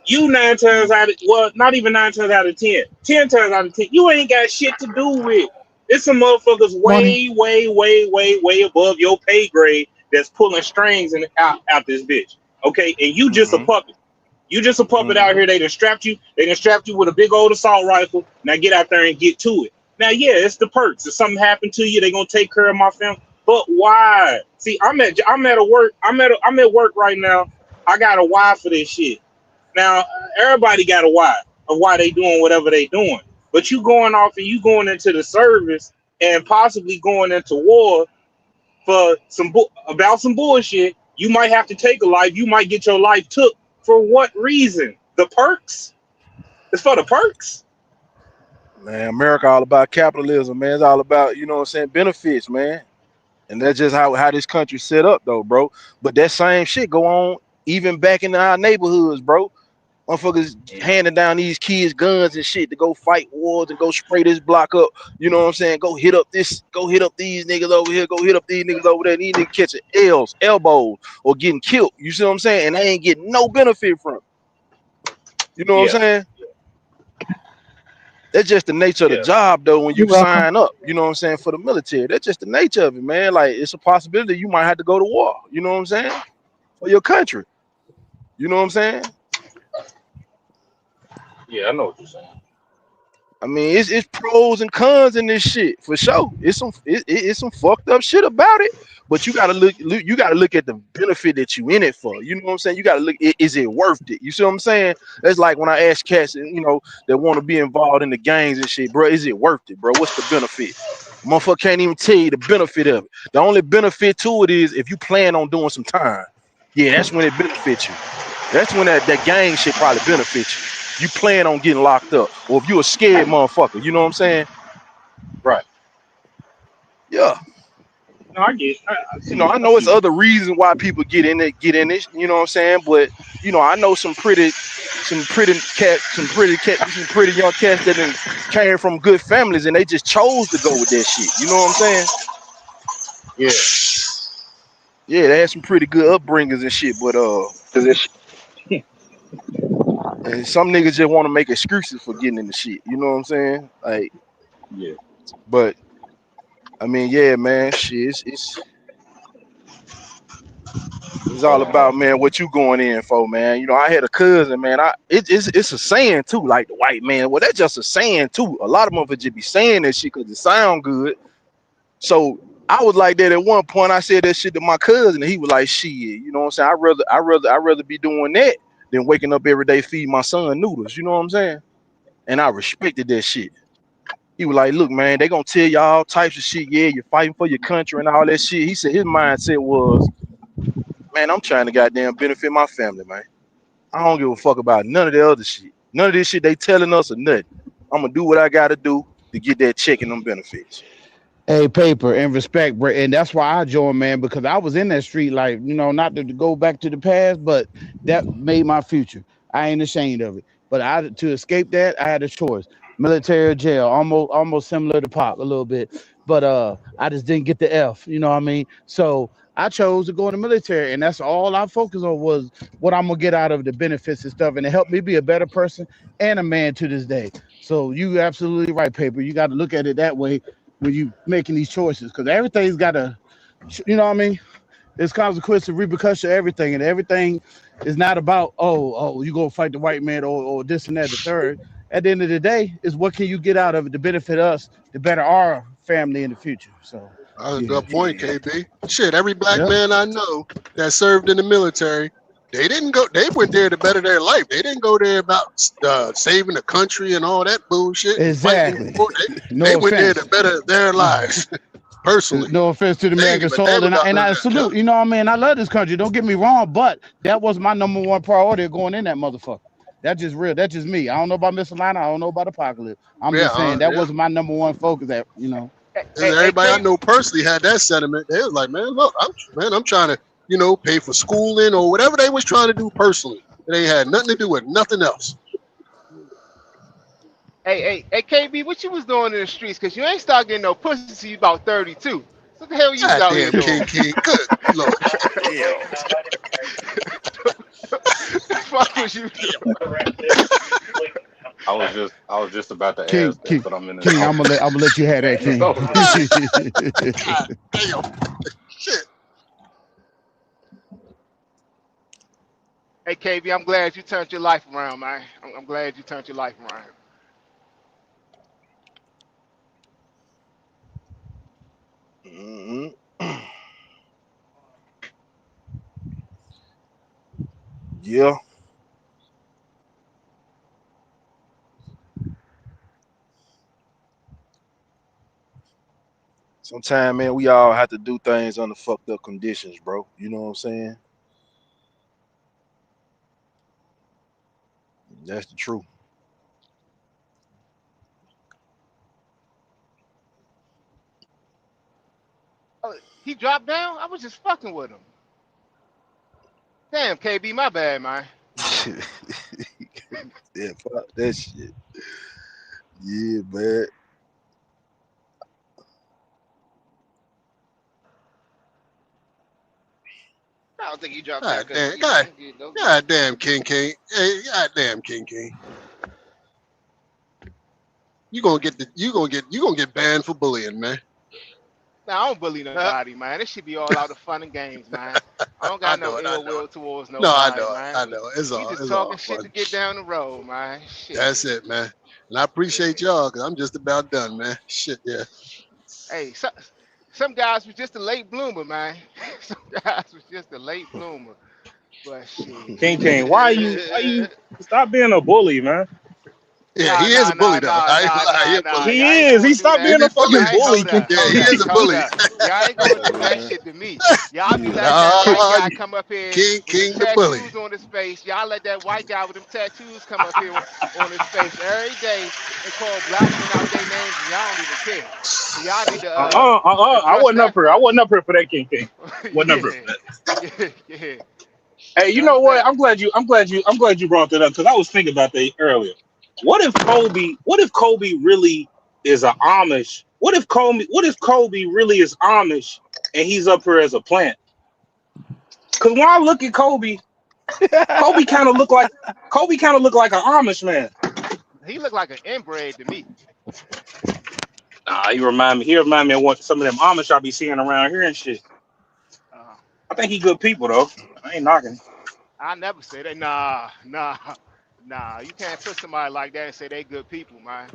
You 9 times out of well, not even 9 times out of 10. 10 times out of 10, you ain't got shit to do with. It's some motherfuckers Money. way, way, way, way, way above your pay grade that's pulling strings and out this bitch. Okay, and you just a Mm-hmm. puppet. You just a puppet out Mm-hmm. here. They done strapped you. They done strapped you with a big old assault rifle. Now get out there and get to it. Now, yeah, it's the perks. If something happened to you, they gonna take care of my family. But why? See, I'm at work right now. I got a why for this shit. Now, everybody got a why of why they doing whatever they doing. But you going off and you going into the service and possibly going into war for about some bullshit. You might have to take a life. You might get your life took for what reason? The perks? It's for the perks? Man, America all about capitalism, man. It's all about, you know what I'm saying, benefits, man. And that's just how this country's set up though, bro. But that same shit go on even back in our neighborhoods, bro. Motherfuckers handing down these kids guns and shit to go fight wars and go spray this block up. You know what I'm saying? Go hit up these niggas over here, go hit up these niggas over there. And these niggas catching L's, elbows, or getting killed. You see what I'm saying? And they ain't getting no benefit from it. You know what I'm Yeah, saying? That's just the nature of the yeah, job, though, when You're you welcome. sign up, you know what I'm saying, for the military. That's just the nature of it, man. Like, it's a possibility you might have to go to war, you know what I'm saying, for your country. You know what I'm saying? yeah. I know what you're saying. I mean, it's pros and cons in this shit for sure. It's some fucked up shit about it, but you gotta look at the benefit that you in it for. You know what I'm saying? You gotta look. Is it worth it? You see what I'm saying? That's like when I ask cats, you know, that want to be involved in the gangs and shit, bro. Is it worth it, bro? What's the benefit? Motherfucker can't even tell you the benefit of it. The only benefit to it is if you plan on doing some time. Yeah, that's when it benefits you. That's when that gang shit probably benefits you. You plan on getting locked up, or if you a scared motherfucker, you know what I'm saying? Right. Yeah, No, I you know, see. I I know it's see. other reasons why people get in it. You know what I'm saying? But you know, I know some pretty young cats that done came from good families, and they just chose to go with that shit. You know what I'm saying? Yeah. Yeah, they had some pretty good upbringings and shit, but and some niggas just want to make excuses for getting in the shit. You know what I'm saying? Like, Yeah. but I mean, yeah, man, shit, it's all about, man, what you going in for, man. You know, I had a cousin, man. It's a saying too, like the white man. Well, that's just a saying too. A lot of motherfuckers just be saying that shit because it sound good. So I was like that at one point. I said that shit to my cousin, and he was like, "Shit, you know what I'm saying? I rather be doing that than waking up every day feeding my son noodles." You know what I'm saying? And I respected that shit. He was like, "Look, man, they gonna tell you all types of shit. Yeah, you're fighting for your country and all that shit." He said his mindset was, "Man, I'm trying to goddamn benefit my family, man. I don't give a fuck about none of the other shit. None of this shit they telling us or nothing. I'm gonna do what I gotta do to get that check and them benefits." A paper and respect, bro. And that's why I joined, man, because I was in that street life, not to go back to the past, but that made my future. I ain't ashamed of it. But to escape that, I had a choice. Military or jail, almost similar to Pop a little bit. But I just didn't get the F, you know what I mean? So I chose to go in the military, and that's all I focused on was what I'm gonna get out of the benefits and stuff. And it helped me be a better person and a man to this day. So you absolutely right, paper. You got to look at it that way when you making these choices, because everything's got a, you know what I mean? There's consequence and repercussion, everything, and everything is not about you gonna fight the white man or this and that the third. At the end of the day, is what can you get out of it to benefit us, to better our family in the future. So That's a yeah, good point, Yeah. KB. Shit, every black yep, man I know that served in the military, they didn't go. They went there to better their life. They didn't go there about saving the country and all that bullshit and fighting exactly. for. They No went there to offense. better their lives personally. No offense to the American But they soil, never and I, got and none of I that. Yep. salute. You know what I mean? I love this country. Don't get me wrong, but that was my number one priority going in that motherfucker. That's just real. That's just me. I don't know about Miss Atlanta. I don't know about Apocalypse. I'm Yeah, just saying that yeah. was my number one focus. At. Hey, And hey, everybody I K, know personally had that sentiment. They was like, man, look, I'm trying to, pay for schooling or whatever they was trying to do personally. It ain't had nothing to do with nothing else. hey, KB, what you was doing in the streets? Cause you ain't start getting no pussy till you about 32. What the hell you was God out here damn, doing? King. Good Lord. Damn. Fuck was you I was just about to King, ask that, King, but I'm in the King. I'm office. gonna let you have that, It's King. over. God damn. Shit. Hey, KB, I'm glad you turned your life around, man. I'm glad you turned your life around. Mhm. Yeah. Sometimes, man, we all have to do things under fucked up conditions, bro. You know what I'm saying? That's the truth. Oh, he dropped down? I was just fucking with him. Damn, KB, my bad, man. Yeah, fuck that shit. Yeah, man. I don't think he dropped down God because damn. you know those niggas. God damn, King King. Hey, God damn, King King. You gonna get banned for bullying, man. Nah, I don't bully nobody, man. This should be all out of fun and games, man. I don't I got no know it. I ill know will it. towards No, I nobody, know it. man. I know it. We just It's talking all shit to fun. get down the road, man. That's Shit. it, man. And I appreciate Yeah. y'all because I'm just about done, man. Shit, yeah. Hey, some guys was just a late bloomer, man. Some guys was just a late bloomer. But shit. King King, why you stop being a bully, man? Yeah, Nah, he is nah, a bully nah, though. nah, I ain't nah, gonna lie, he nah, a nah. bully. Y'all He ain't is. gonna He do stopped that. He being be a fucking. fucking Y'all ain't bully, hold King up, Yeah, King. hold he up, is a hold bully. up. Y'all ain't gonna do that Yeah, shit to me. Y'all be letting that Nah, white guy come up here King with them King the bully. tattoos on his face. Y'all let that white guy with them tattoos come up here on his face every day and call black men out their names, and y'all don't even care. So y'all need to I address wasn't up that for. I first. wasn't up here for that, King King. Wasn't up here Yeah, for that. yeah. Hey, you Address know what? that. I'm glad you brought that up because I was thinking about that earlier. What if Kobe really is a Amish? What if Kobe really is Amish and he's up here as a plant? Because when I look at Kobe, Kobe kind of look like Kobe kind of look like an Amish man. He looked like an inbred to me. Nah, he remind me of what some of them Amish I be seeing around here and shit. Uh, I think he good people though. I ain't knocking. I never say that. Nah, nah, nah. You can't put somebody like that and say they good people, man.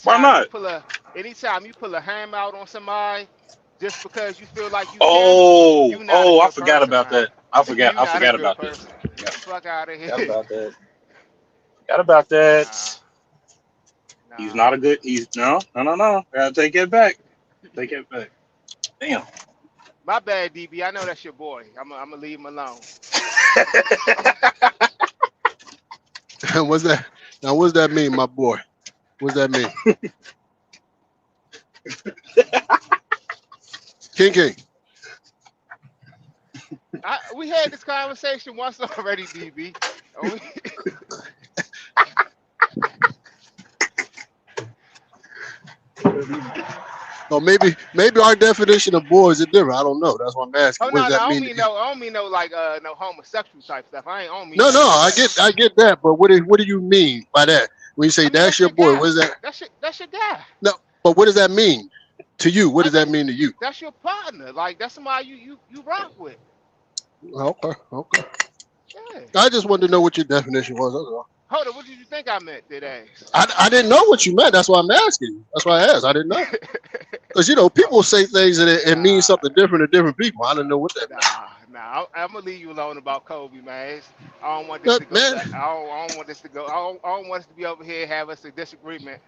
Why Anytime you not? pull a, anytime you pull a ham out on somebody, just because you feel like you can, Oh, you not a oh, I good forgot person, about man. that. I forgot. You I not a forgot good about that. person. Forgot, Fuck out of forgot here. about that. Forgot about that. Nah, He's nah. not a good. He's no, no, no, no. Gotta take it back. Take it back. Damn. My bad, DB. I know that's your boy. I'm gonna leave him alone. What's that? Now, what's that mean, my boy? What's that mean? King King. We had this conversation once already, DB. Oh, Or maybe our definition of boys is different. I don't know. That's why I'm asking. oh What no, does no. that mean to you? I don't mean no like no homosexual type stuff. I don't mean No, no, none of I that. get that, but what do you mean by that? When you say I mean that's that's your your boy, guy. what is that? That's your guy. No, but what does that mean to you? What does Like that mean to you? that's your partner. Like that's somebody you rock with. Okay, okay. Yeah. I just wanted to know what your definition was. That's all. Hold on, what did you think I meant today? I didn't know what you meant. That's why I'm asking you. That's why I asked. I didn't know. Because Oh, people say things and it means nah, something different to different people. I didn't know what that nah. I'm gonna leave you alone about Kobe, man. I don't want this to meant. go. Man, I don't want this to go. I don't want us to be over here have us a disagreement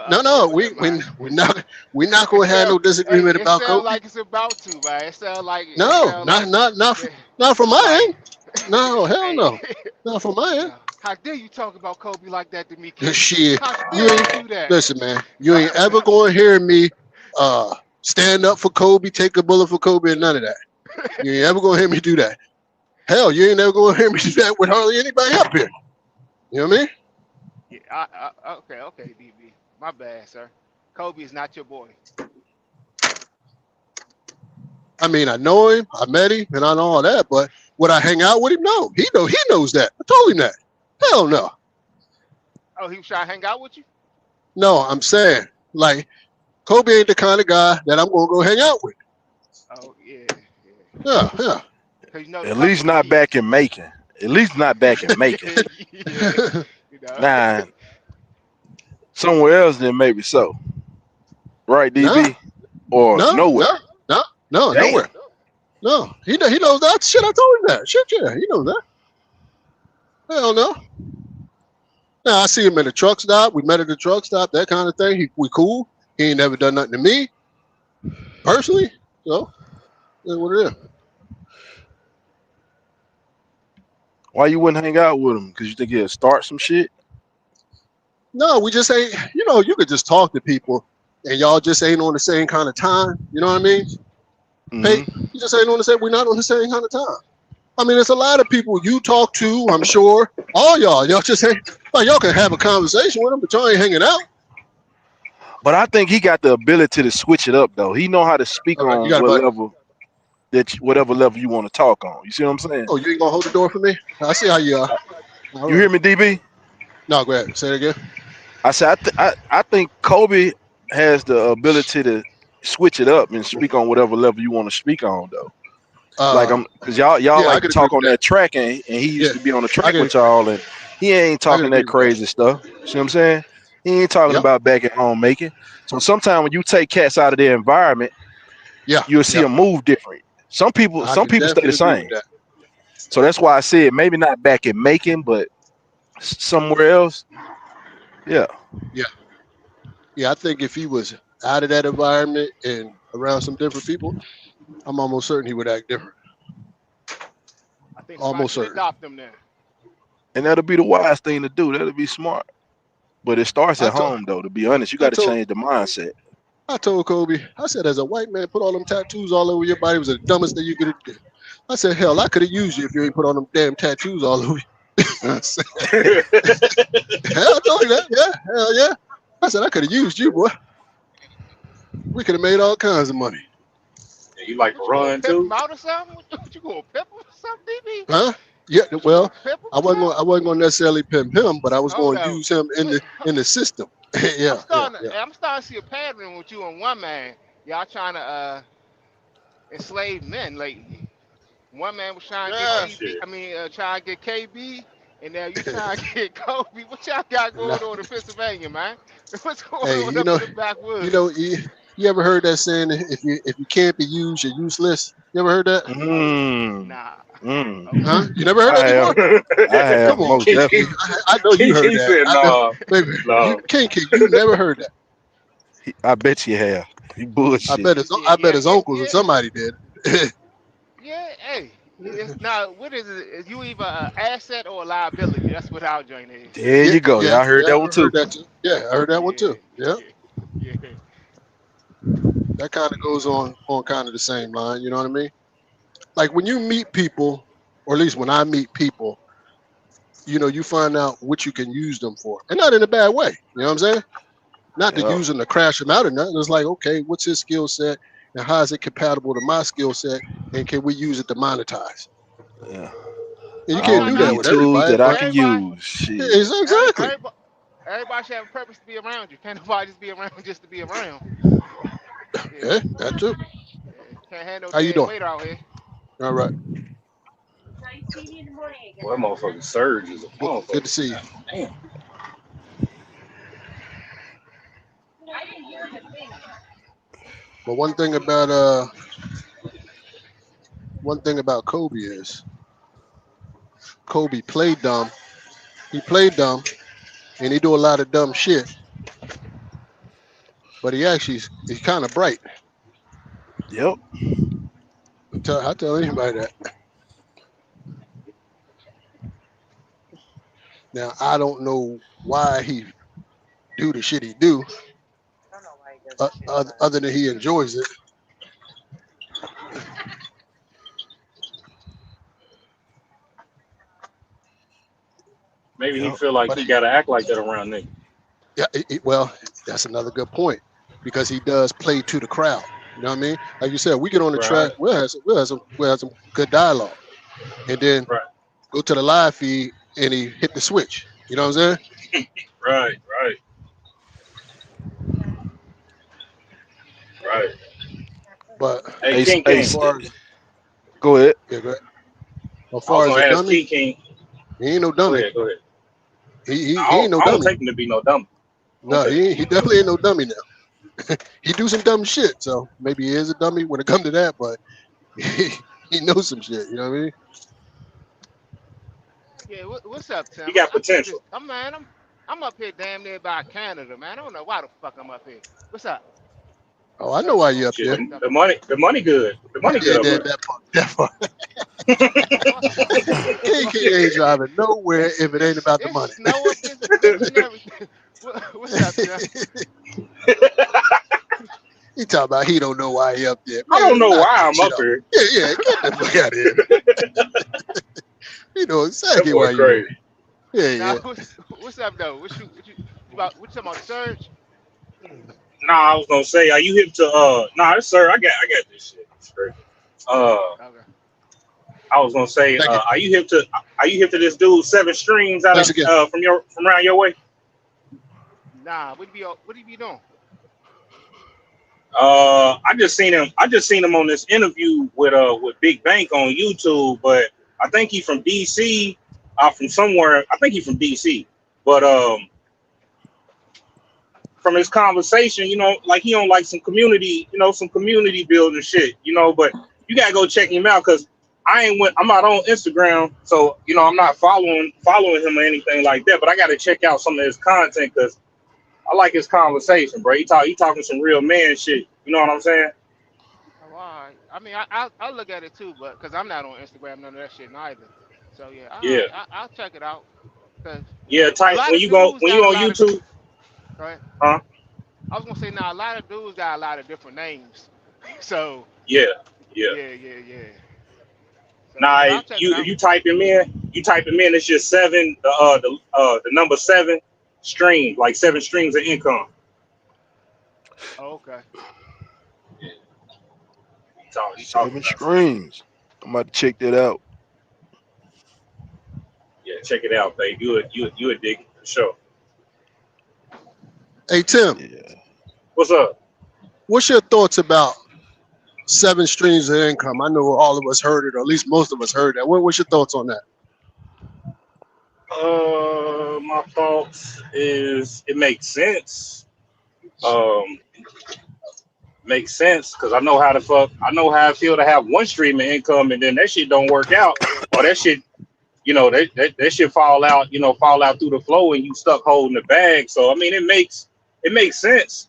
no, over him, man. we're not It gonna have sound no hey, disagreement it about sound Kobe. like it's about to, man. It No, sound like eh, not from my like end. No, hell hey. no, not from my No. How dare you talk about Kobe like that to me, end. King? Shit, How you dare you ain't do that? listen, man. You ain't ever gonna hear me stand up for Kobe, take a bullet for Kobe, and none of that. You ain't ever gonna hear me do that. Hell, you ain't ever gonna hear me do that with hardly anybody up here. You know what I mean? Yeah, okay, DB. My bad, sir. Kobe is not your boy. I mean, I know him, I met him, and I know all that, but Would I hang out with him? No. He knows that. I told him that. Hell no. Oh, he was trying to hang out with you? No, I'm saying like Kobe ain't the kind of guy that I'm gonna go hang out with. Oh, yeah. Yeah, yeah. Because you know the At least company not he. back in Macon. At least not back in Macon. Yeah, you know. Nah, somewhere else then maybe so. Right, no, DB? Or no, nowhere. no, no, no, Damn. nowhere. No, he knows that. Shit, I told him that. Shit, yeah, he knows that. Hell no. Now I see him at the truck stop. We met at the truck stop, that kind of thing. We cool. He ain't never done nothing to me personally. So that's what it is. Why you wouldn't hang out with him? Because you think he'll start some shit? No, we just ain't. You know, you could just talk to people, and y'all just ain't on the same kind of time. You know what I mean? Hey, Mm-hmm. you just ain't on the same. We're not on the same kind of time. I mean, there's a lot of people you talk to. I'm sure all y'all just ain't. Like y'all can have a conversation with them, but y'all ain't hanging out. But I think he got the ability to switch it up though. He know how to speak All right, you on got a what button. level whatever level you want to talk on. You see what I'm saying? Oh, you ain't gonna hold the door for me? I see how you are. All You right. hear me, DB? No, go ahead. Say it again. I said I think Kobe has the ability to switch it up and speak on whatever level you want to speak on though. Like I'm because y'all Yeah, I like to could agree talk with on that. that track and he Yeah, used to be on the I track could, with y'all and he ain't I could talking agree that with that. crazy stuff. See what I'm saying? He ain't talking Yep. about back at home making. So sometimes when you take cats out of their environment, Yeah. you'll see Yep. them move different. Some people I some could people stay the definitely agree with same. that. So that's why I said maybe not back in Macon, but somewhere else. Yeah. Yeah. Yeah. I think if he was out of that environment and around some different people, I'm almost certain he would act different. I think somebody Almost should certain. adopt him then. And that'll be the wise thing to do. That'll be smart. But it starts I at told, home though, to be honest. You I gotta told, change the mindset. I told Kobe. I said, as a white man, put all them tattoos all over your body was the dumbest thing you could have did. I said, hell, I could have used you if you ain't put all them damn tattoos all over you. I said, hell, I told you that. Yeah, hell yeah. I said, I could have used you, boy. We could have made all kinds of money. You like to What you gonna run pimp too? him out or something? What you gonna pimp him or something, DB? Huh? Yeah, What you well, gonna pimp him I or wasn't something? going. I wasn't going to necessarily pimp him, but I was Hold going to on. use him Look, in the system. I'm Yeah, yeah, starting. yeah. I'm starting to see a pattern with you and one man. Y'all trying to enslave men lately. One man was trying to get Yeah. TB. Shit. I mean, trying to get KB, and now you trying to get Kobe. What y'all got No. going on in Pennsylvania, man? What's going Hey, on up in the backwoods? you ever heard that saying? If you can't be used, you're useless. You ever heard that? Oh Mm. nah. Mm. Okay. Huh? You never heard I that before? have. I have Come on, most he, DB. definitely. I know you heard he that. said I know, no, baby. You no. can't. You never heard that. I bet you have. You I bullshit. bet his. Yeah, I bet yeah, his yeah, uncles or yeah, somebody did. yeah. Hey, now what is it? Is you either an asset or a liability? That's what our joint is. There Yeah, you go. yeah, Y'all heard yeah. that I one too. heard that too. Yeah, I heard that one too. Yeah, Yeah, yeah. that kind of goes on kind of the same line. You know what I mean? Like when you meet people, or at least when I meet people, you find out what you can use them for, and not in a bad way. You know what I'm saying? Not to Yeah. use them to crash them out or nothing. It's like, okay, what's his skill set, and how is it compatible to my skill set, and can we use it to monetize? Yeah. And you Oh, can't no, All do of that no. these with tools everybody, that I but can Everybody, use. Shit. it's exactly. everybody, everybody should have a purpose to be around you. Can't nobody just be around just to be around. Yeah, Yeah, that too. yeah. Can't have no How you dead doing? weight out here. All right. Well, that motherfucking surge is a Good to motherfucker. see you. God damn. But one thing about Kobe is Kobe played dumb. He played dumb, and he do a lot of dumb shit. But he's kind of bright. Yep. I tell anybody that. Now I don't know why he do the shit he do, other than he enjoys it. Maybe he Yep. feel like But he gotta act like that around niggas. yeah, well, that's another good point because he does play to the crowd. You know what I mean? Like you said, we get on the track, Right. we'll have some good dialogue. and then Right, go to the live feed and he hit the switch. You know what I'm saying? right, right, right. But Hey, Hey, King as King. far as go ahead. yeah, go ahead. As I was far as a gonna ask dummy, King King. he ain't no Go dummy. ahead, go ahead. He ain't no I don't dummy. take him to be no dumb. I don't No, take him to he be no dumb. definitely ain't no dummy now. He do some dumb shit, so maybe he is a dummy when it comes to that, but he knows some shit. You know what I mean? Yeah, what's up, He Tim? got I think this. potential. I'm up here damn near by Canada, man. I don't know why the fuck I'm up here. What's up? Oh, I know Nothing why going you on. up Shit, there. Fucked up. the money good. The money Yeah, good over that part. That part. Fuck. King Fuck. King ain't driving nowhere if it ain't about the It's money. snow up this bitch and everything. What's up, Tim? there. He talking about he don't know why he up there. I don't Man, know knock why that I'm shit up off. here. Yeah, yeah, get the fuck out of here. You know That exactly boy why you crazy. here. Yeah, Nah, yeah. what's up though? What you talking about the surge? Nah, I was gonna say, are you hip to nah, sir, I got this shit. Straight. Okay. I was gonna say, Thank you. are you hip to this dude Seven Streams out Thanks of again. from around your way? Nah, what do you be doing? I just seen him on this interview with Big Bank on YouTube, but I think he from DC, from somewhere. I think he from DC. But from his conversation, like he on like some community, some community building shit, but you gotta go check him out because I'm not on Instagram, so I'm not following him or anything like that. But I gotta check out some of his content because I like his conversation, bro. He talking some real man shit. You know what I'm saying? Oh, all right. I mean, I look at it too, but because I'm not on Instagram, none of that shit neither. So yeah, all Yeah, right, I'll check it out. Cause yeah. a Type lot when of you go dudes when you got a on lot of. YouTube, Go ahead. huh? I was gonna say now a lot of dudes got a lot of different names. So Yeah, yeah. yeah, yeah, yeah. So Now yeah, I'll check it if out. you type him in, it's just seven, the number seven stream, like seven streams of income. Oh, okay. He talking 7 about some shit. screens. I'm about to check that out. Yeah, check it out, babe. You a dig it for sure. Hey Tim, Yeah. What's up? what's your thoughts about seven streams of income? I know all of us heard it, or at least most of us heard that. What's your thoughts on that? My thoughts is it makes sense. Um, makes sense because I know how I feel to have one stream of income and then that shit don't work out, or that shit, that shit fall out through the flow and you stuck holding the bag. So I mean, it makes sense.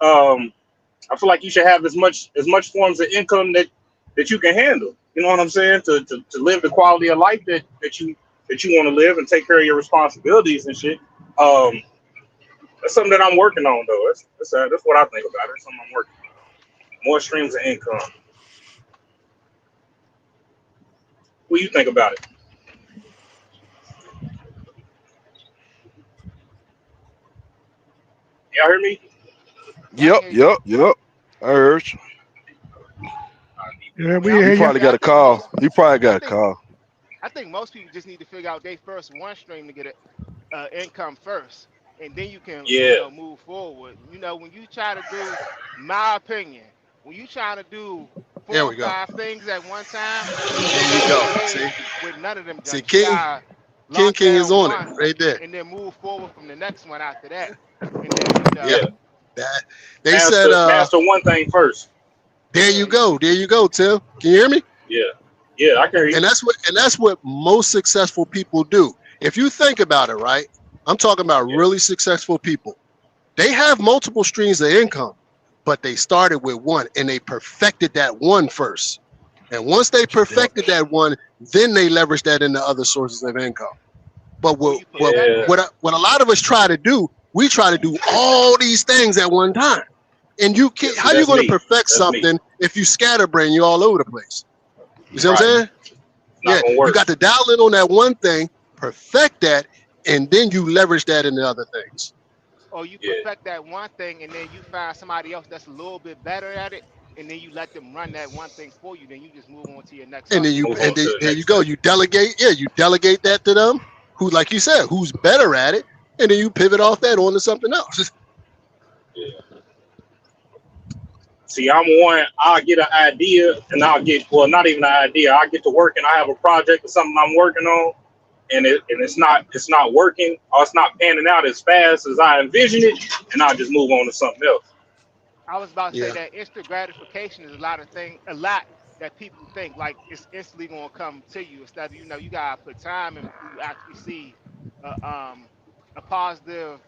I feel like you should have as much forms of income that you can handle. You know what I'm saying? To live the quality of life that you want to live and take care of your responsibilities and shit. Um, that's something that I'm working on though. That's what I think about it. That's something I'm working on. More streams of income. What do you think about it? Y'all hear me? Yeah, I Yep, can hear you. yep, yep. I heard you. Yeah, we Yeah, He hear you. probably got a call. He probably got a call. I think most people just need to figure out their first one stream to get income first, and then you can Yeah, move forward. When you try to do, my opinion, when you try to do four There or we go. five things at one time, you There ain't you gonna go. get ahead See, with none of them see, jumps. You gotta lock King is down on it one right there. and then move forward from the next one after that. And then Yeah, yeah. that they said. Master one thing first. There yeah, you go. There you go, Tim. Can you hear me? Yeah, yeah. I can hear you. And that's what most successful people do. If you think about it, right? I'm talking about Yeah, really successful people. They have multiple streams of income, but they started with one and they perfected that one first. And once they Yep. perfected that one, then they leverage that into other sources of income. But or what you what perfect yeah. it. what a lot of us try to do, we try to do all these things at one time. And you Yeah, can't. see, How you that's going to me. perfect That's me. something if you scatterbrain you all over the place? You see what I'm Right. Hmm. saying? It's not Yeah, gonna you work. got to dial in on that one thing, perfect that, and then you leverage that into other things. Or you Yeah, perfect that one thing and then you find somebody else that's a little bit better at it, and then you let them run that one thing for you. Then you just move on to your next And then hustle. you Move But on and then to the there you next go. step. You delegate, yeah, you delegate that to them who, like you said, who's better at it, and then you pivot off that onto something else. Yeah. See, I'm one. I'll get an idea, and I'll get well, not even an idea. I get to work, and I have a project or something I'm working on, and it's not working, or it's not panning out as fast as I envisioned it, and I'll just move on to something else. I was about to say Yeah, that instant gratification is a lot that people think like it's instantly gonna come to you instead of you gotta put time in before you actually see uh, um, a positive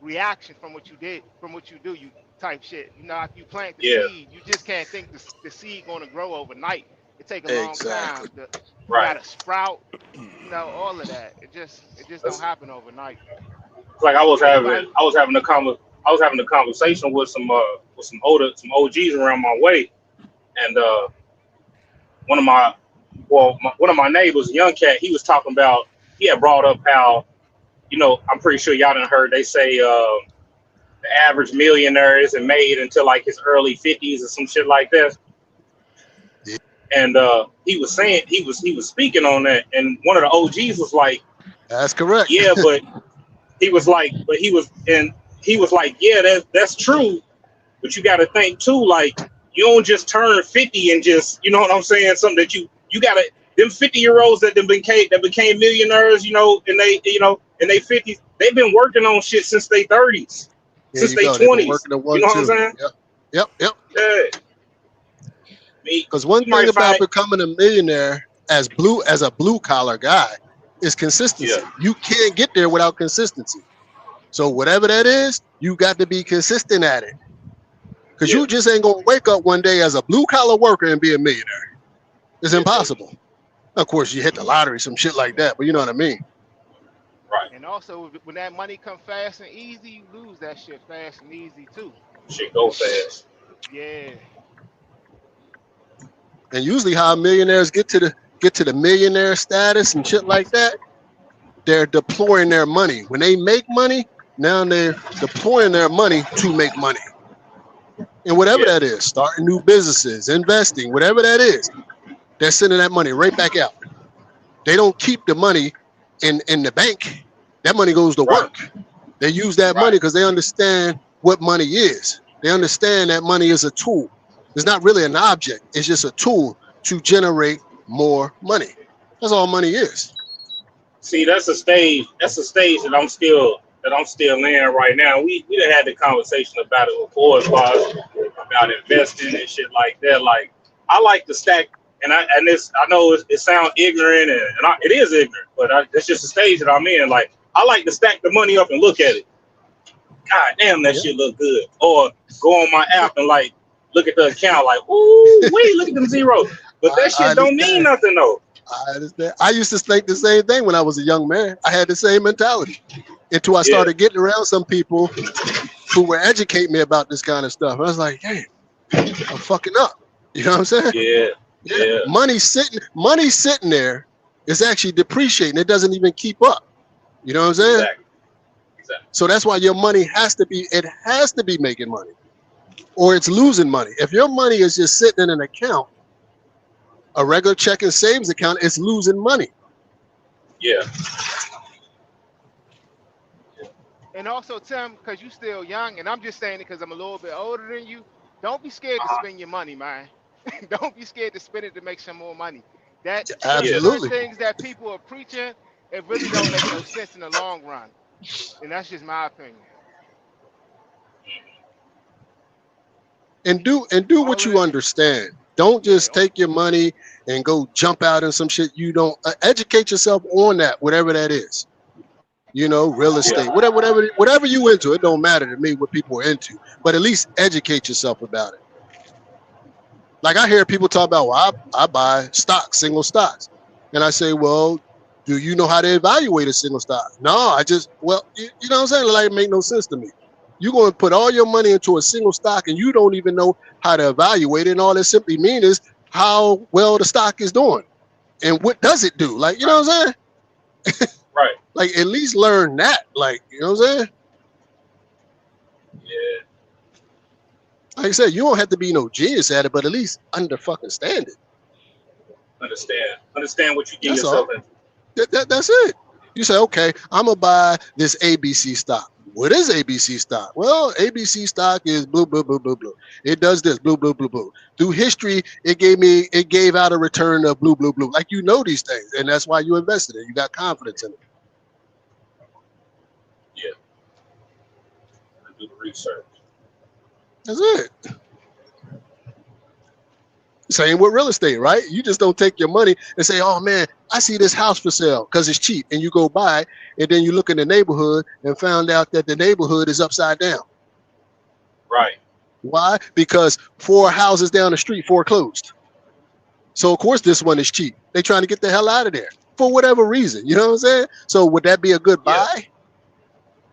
reaction from what you did, from what you do, you type shit. After you plant the Yeah, seed, you just can't think the seed gonna grow overnight. It take a long exactly. time. You right. gotta sprout, all of that. It just don't That's happen overnight. it's like I was Anybody? having I was having a I was having a conversation with some OGs around my way, and one of my one of my neighbors, a young cat, he was talking about he had brought up how I'm pretty sure y'all done heard they say the average millionaire isn't made until like his early 50s or some shit like that. Yeah, And he was saying he was speaking on that, and one of the OGs was like, that's correct. yeah, but he was like, he was like, yeah, that's true, but you got to think too, like you don't just turn 50 and just you know what I'm saying, something that you got to them 50-year-olds that became millionaires, in their 50s, they've been working on shit since they 30s, There since you they go. They've been 20s. working on You one know what I'm too. saying? Yep, yep, yep. Yeah. Me, Because one you thing might about find, becoming a millionaire as a blue collar guy is yeah, consistency. You can't get there without consistency. So whatever that is, you got to be consistent at it. Because yeah, you just ain't gonna wake up one day as a blue collar worker and be a millionaire. It's yeah, impossible. Of course, you hit the lottery, some shit like that, but you know what I mean. right. And also, when that money come fast and easy, you lose that shit fast and easy too. Shit go fast. Yeah. And usually, how millionaires get to the millionaire status and shit like that, they're deploying their money. When they make money, now they're deploying their money to make money. And whatever Yeah, that is, starting new businesses, investing, whatever that is, they're sending that money right back out. They don't keep the money in the bank. That money goes to right, work. They use that money right. because they understand what money is. They understand that money is a tool. It's not really an object. It's just a tool to generate more money. That's all money is. See, that's a stage. That's a stage that I'm still in right now. We done had the conversation about it before, as far as about investing and shit like that. Like, I like to stack, and this I know it sounds ignorant, it is ignorant, but it's just a stage that I'm in. Like, I like to stack the money up and look at it. God damn, that Yeah. shit look good. Or go on my app and like look at the account, like, ooh, wait, look at them zeros. But that I shit don't mean understand. nothing though. I understand. I used to think the same thing when I was a young man. I had the same mentality until I Yeah, started getting around some people who were educating me about this kind of stuff. I was like, hey, I'm fucking up. You know what I'm saying? yeah, Yeah. yeah. Money sitting there is actually depreciating. It doesn't even keep up. You know what I'm saying? Exactly. Exactly. So that's why your money has to be making money or it's losing money. If your money is just sitting in an account, a regular checking savings account, it's losing money. Yeah. And also, Tim, because you still young, and I'm just saying it because I'm a little bit older than you. Don't be scared to Uh-huh. spend your money, man. Don't be scared to spend it to make some more money. That Yeah. certain Absolutely. things that people are preaching, it really don't make no sense in the long run. And that's just my opinion. And do All what of you this, understand. Don't yeah. just take your money and go jump out in some shit you don't educate yourself on that, whatever that is. Real Yeah. estate, whatever you into. It don't matter to me what people are into, but at least educate yourself about it. Like I hear people talk about, well, I buy stocks, single stocks, and I say, well, do you know how to evaluate a single stock? No, well, you know what I'm saying? Like, it make no sense to me. You're going to put all your money into a single stock and you don't even know how to evaluate it. And all it simply means is how well the stock is doing and what does it do? Like, you Right. know what I'm saying? Right. Like, at least learn that. Like, you know what I'm saying? Yeah. Like I said, you don't have to be no genius at it, but at least under fucking stand it. Understand what you get That's yourself all. into. That's it. You say, okay, I'm gonna buy this ABC stock. What is ABC stock? Well, ABC stock is blue, blue, blue, blue, blue. It does this, blue, blue, blue, blue. Through history, it gave out a return of blue, blue, blue. Like you know these things, and that's why you invested in it. You got confidence in it. Yeah, do the research. That's it. Same with real estate, right? You just don't take your money and say, "Oh man, I see this house for sale because it's cheap," and you go buy it, and then you look in the neighborhood and found out that the neighborhood is upside down. Right. Why? Because 4 houses down the street foreclosed. So of course this one is cheap. They trying to get the hell out of there for whatever reason. You know what I'm saying? So would that be a good Yeah. buy?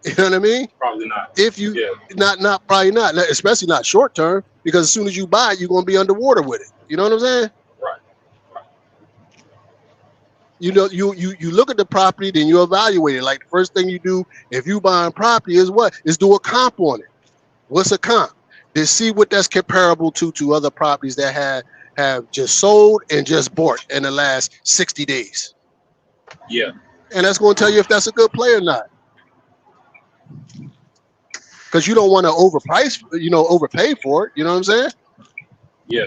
You know what I mean? Probably not. If you Yeah. not probably not, especially not short term, because as soon as you buy it, you're gonna be underwater with it. You know what I'm saying? Right. Right. You know, you look at the property, then you evaluate it. Like the first thing you do if you buying property is what? Is do a comp on it. What's a comp? Then see what that's comparable to other properties that have just sold and just bought in the last 60 days. Yeah. And that's going to tell you if that's a good play or not. Because you don't want to overpay for it. You know what I'm saying? Yeah.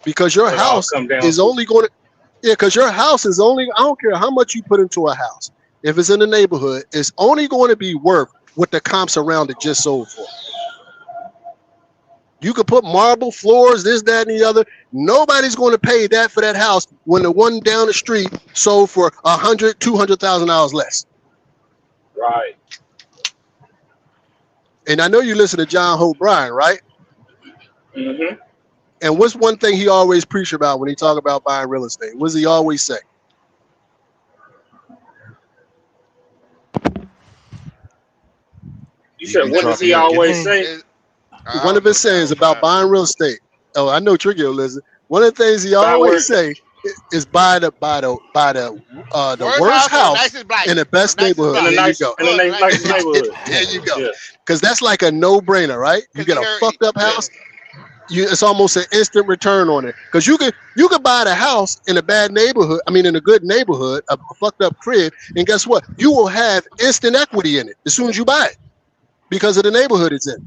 Because your It all house come down is to only going to, because your house is only, I don't care how much you put into a house. If it's in the neighborhood, it's only going to be worth what the comps around it just sold for. You could put marble floors, this, that, and the other. Nobody's going to pay that for that house when the one down the street sold for $200,000 less. right. And I know you listen to John Hope Bryan, right? Mm-hmm. And what's one thing he always preach about when he talk about buying real estate? What does he always say? You You said be what does dropping he that always game. say? I One of don't know his sayings nothing about about buying real estate. Oh, I know Tricky will listen. One of the things he About where? always say is buy the worst worst house on the house nicest block. in the On the best nicest neighborhood. In block. a There you nice, go. in a Oh, the nice nicest block. neighborhood. There you go. Yeah. Because that's like a no-brainer, right? You Cause get he a heard, fucked up Yeah. house, it's almost an instant return on it. Because you could buy the house in a bad neighborhood. I mean, in a good neighborhood, a fucked up crib, and guess what? You will have instant equity in it as soon as you buy it because of the neighborhood it's in.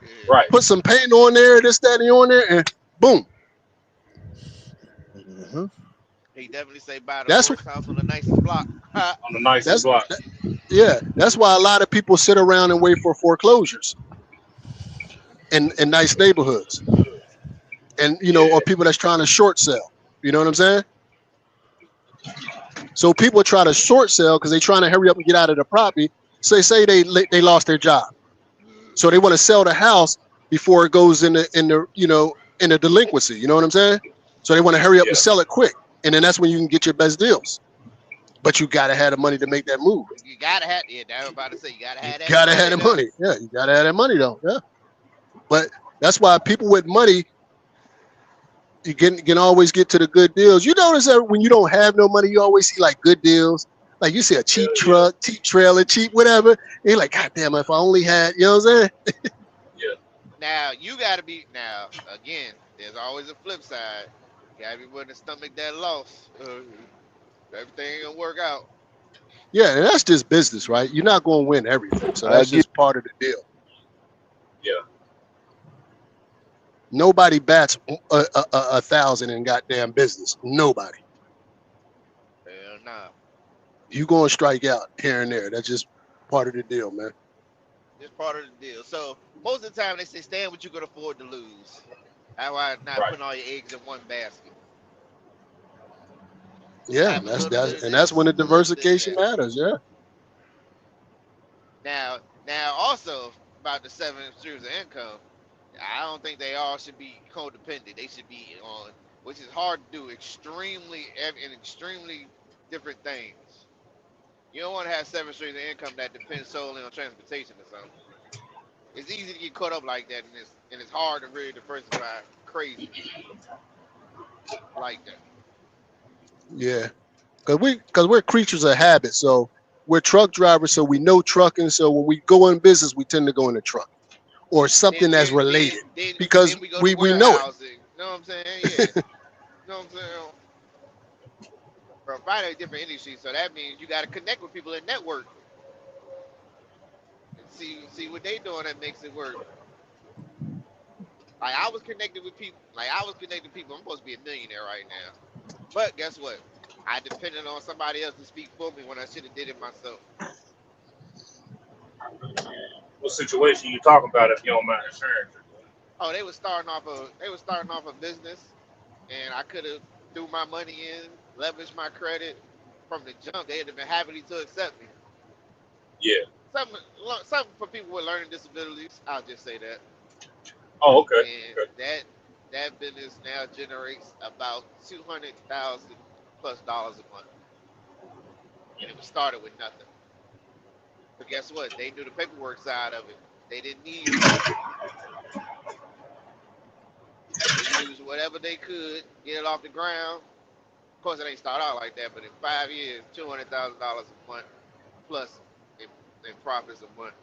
yeah. Right. Put some paint on there, this, that, and on there, and boom. Mm-hmm. He definitely say buy the That's worst house on the nicest block. On the nicest that's block. yeah. That's why a lot of people sit around and wait for foreclosures in nice neighborhoods, and Yeah. or people that's trying to short sell. You know what I'm saying? So people try to short sell because they're trying to hurry up and get out of the property. So say they lost their job, so they want to sell the house before it goes in the delinquency. You know what I'm saying? So they want to hurry up and Yeah. sell it quick, and then that's when you can get your best deals. But you gotta have the money to make that move. You gotta have, yeah, I was about to say, you gotta You have that gotta have money the though. money. Yeah, you gotta have that money though. Yeah. But that's why people with money, you can always get to the good deals. You notice that when you don't have no money, you always see like good deals. Like you see a cheap Hell yeah. truck, cheap trailer, cheap whatever. And you're like, God damn, if I only had, you know what I'm saying? Yeah. Now you gotta be, now again, there's always a flip side. You gotta be willing to stomach that loss. Everything ain't gonna work out. Yeah, and that's just business, right? You're not going to win everything. So I that's get just part of the deal. Yeah. Nobody bats a thousand in goddamn business. Nobody. Hell nah. You going to strike out here and there. That's just part of the deal, man. It's part of the deal. So most of the time they say stand what you can afford to lose. That's why not Right. putting all your eggs in one basket. Yeah, Have a little bit of and that's when this, the a little bit of diversification that. matters. Yeah. Now also about the 7 streams of income, I don't think they all should be codependent. They should be on, which is hard to do, in extremely different things. You don't want to have 7 streams of income that depends solely on transportation or something. It's easy to get caught up like that, and it's hard to really diversify crazy like that. Yeah. Because we're creatures of habit. So we're truck drivers. So we know trucking. So when we go in business, we tend to go in the truck. or Then something that's then then related then because then we go to we know it. warehousing. You know what I'm saying? Yeah. You know what I'm saying? Provide a different industry, so that means you got to connect with people and network and see what they doing that makes it work. Like I was connected with people. Like I was connected with people. I'm supposed to be a millionaire right now, but guess what? I depended on somebody else to speak for me when I should have did it myself. What situation you talking about if you don't mind sharing? Oh, they was starting off a business, and I could have threw my money in, leveraged my credit from the jump. They'd have been happy to accept me. Yeah. Something, something for people with learning disabilities. I'll just say that. Oh, okay. And Okay. that business now generates about $200,000 plus dollars a month, and it was started with nothing. But guess what? They knew the paperwork side of it. They didn't need me. They used whatever they could get it off the ground. Of course, it ain't start out like that, but in 5 years, $200,000 a month plus in profits a month.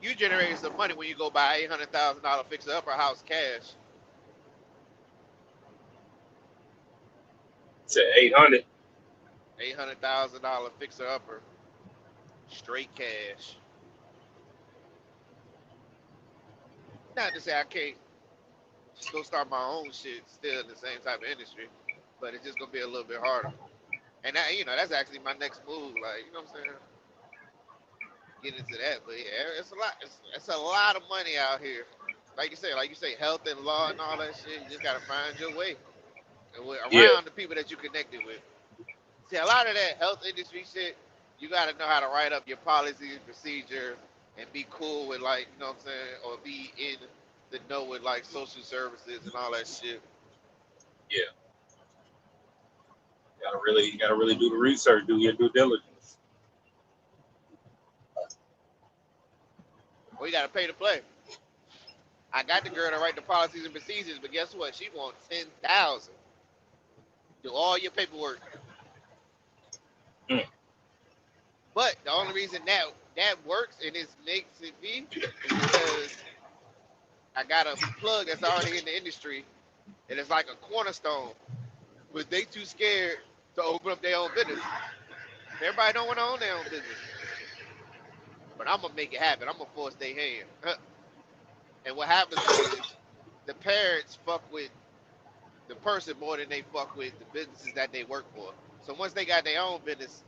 You generated some money when you go buy $800,000 fixer upper house cash. Said 800. $800,000 fixer upper, straight cash. Not to say I can't go start my own shit still in the same type of industry, but it's just gonna be a little bit harder. And that, that's actually my next move. Like, you know what I'm saying? Get into that. But yeah, it's a lot. It's a lot of money out here. Like you say, health and law and all that shit. You just gotta find your way and Yeah. around the people that you connected with. See, a lot of that health industry shit, you gotta know how to write up your policies, procedure, and be cool with, like, you know what I'm saying, or be in the know with like social services and all that shit. Yeah. You gotta really do the research, do your due diligence. Or you gotta pay to play. I got the girl to write the policies and procedures, but guess what? She wants 10,000. Do all your paperwork. Mm. But the only reason that works and it makes it be is because I got a plug that's already in the industry and it's like a cornerstone. But they too scared to open up their own business. Everybody don't want to own their own business. But I'm gonna make it happen. I'm gonna force their hand. And what happens is the parents fuck with the person more than they fuck with the businesses that they work for. So once they got their own business,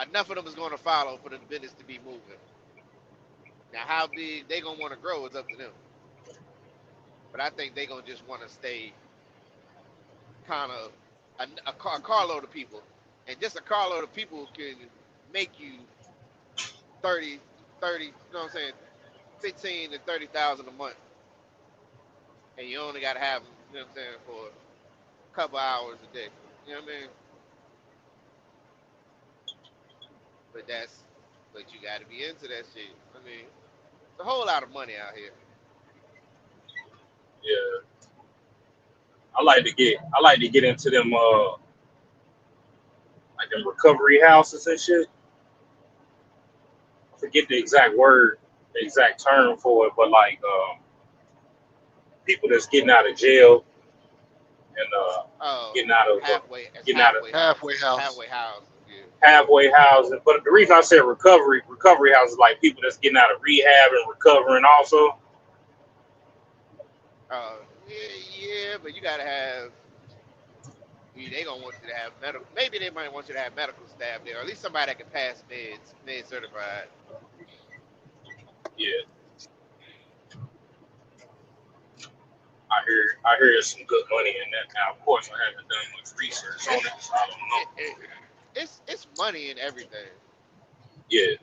enough of them is going to follow for the business to be moving. Now, how big they gonna want to grow is up to them. But I think they gonna just want to stay kind of a carload of people, and just a carload of people can make you 30, 30. You know what I'm saying? 15 to 30,000 a month, and you only gotta have them. You know what I'm saying, for a couple hours a day. You know what I mean? But but you gotta be into that shit. I mean, it's a whole lot of money out here. Yeah. I like to get into them like them recovery houses and shit. I forget the exact word, the exact term for it, but like people that's getting out of jail and Oh, getting out of getting out of halfway Halfway houses. house. Halfway houses. Yeah. halfway housing. But the reason I said recovery houses like people that's getting out of rehab and recovering also. Yeah, but you gotta have. They gonna want you to have medical. Maybe they might want you to have medical staff there, or at least somebody that can pass med certified. Yeah, I hear there's some good money in that. Now, of course, I haven't done much research on it, so I don't It, know. it, it's money in everything. Yeah,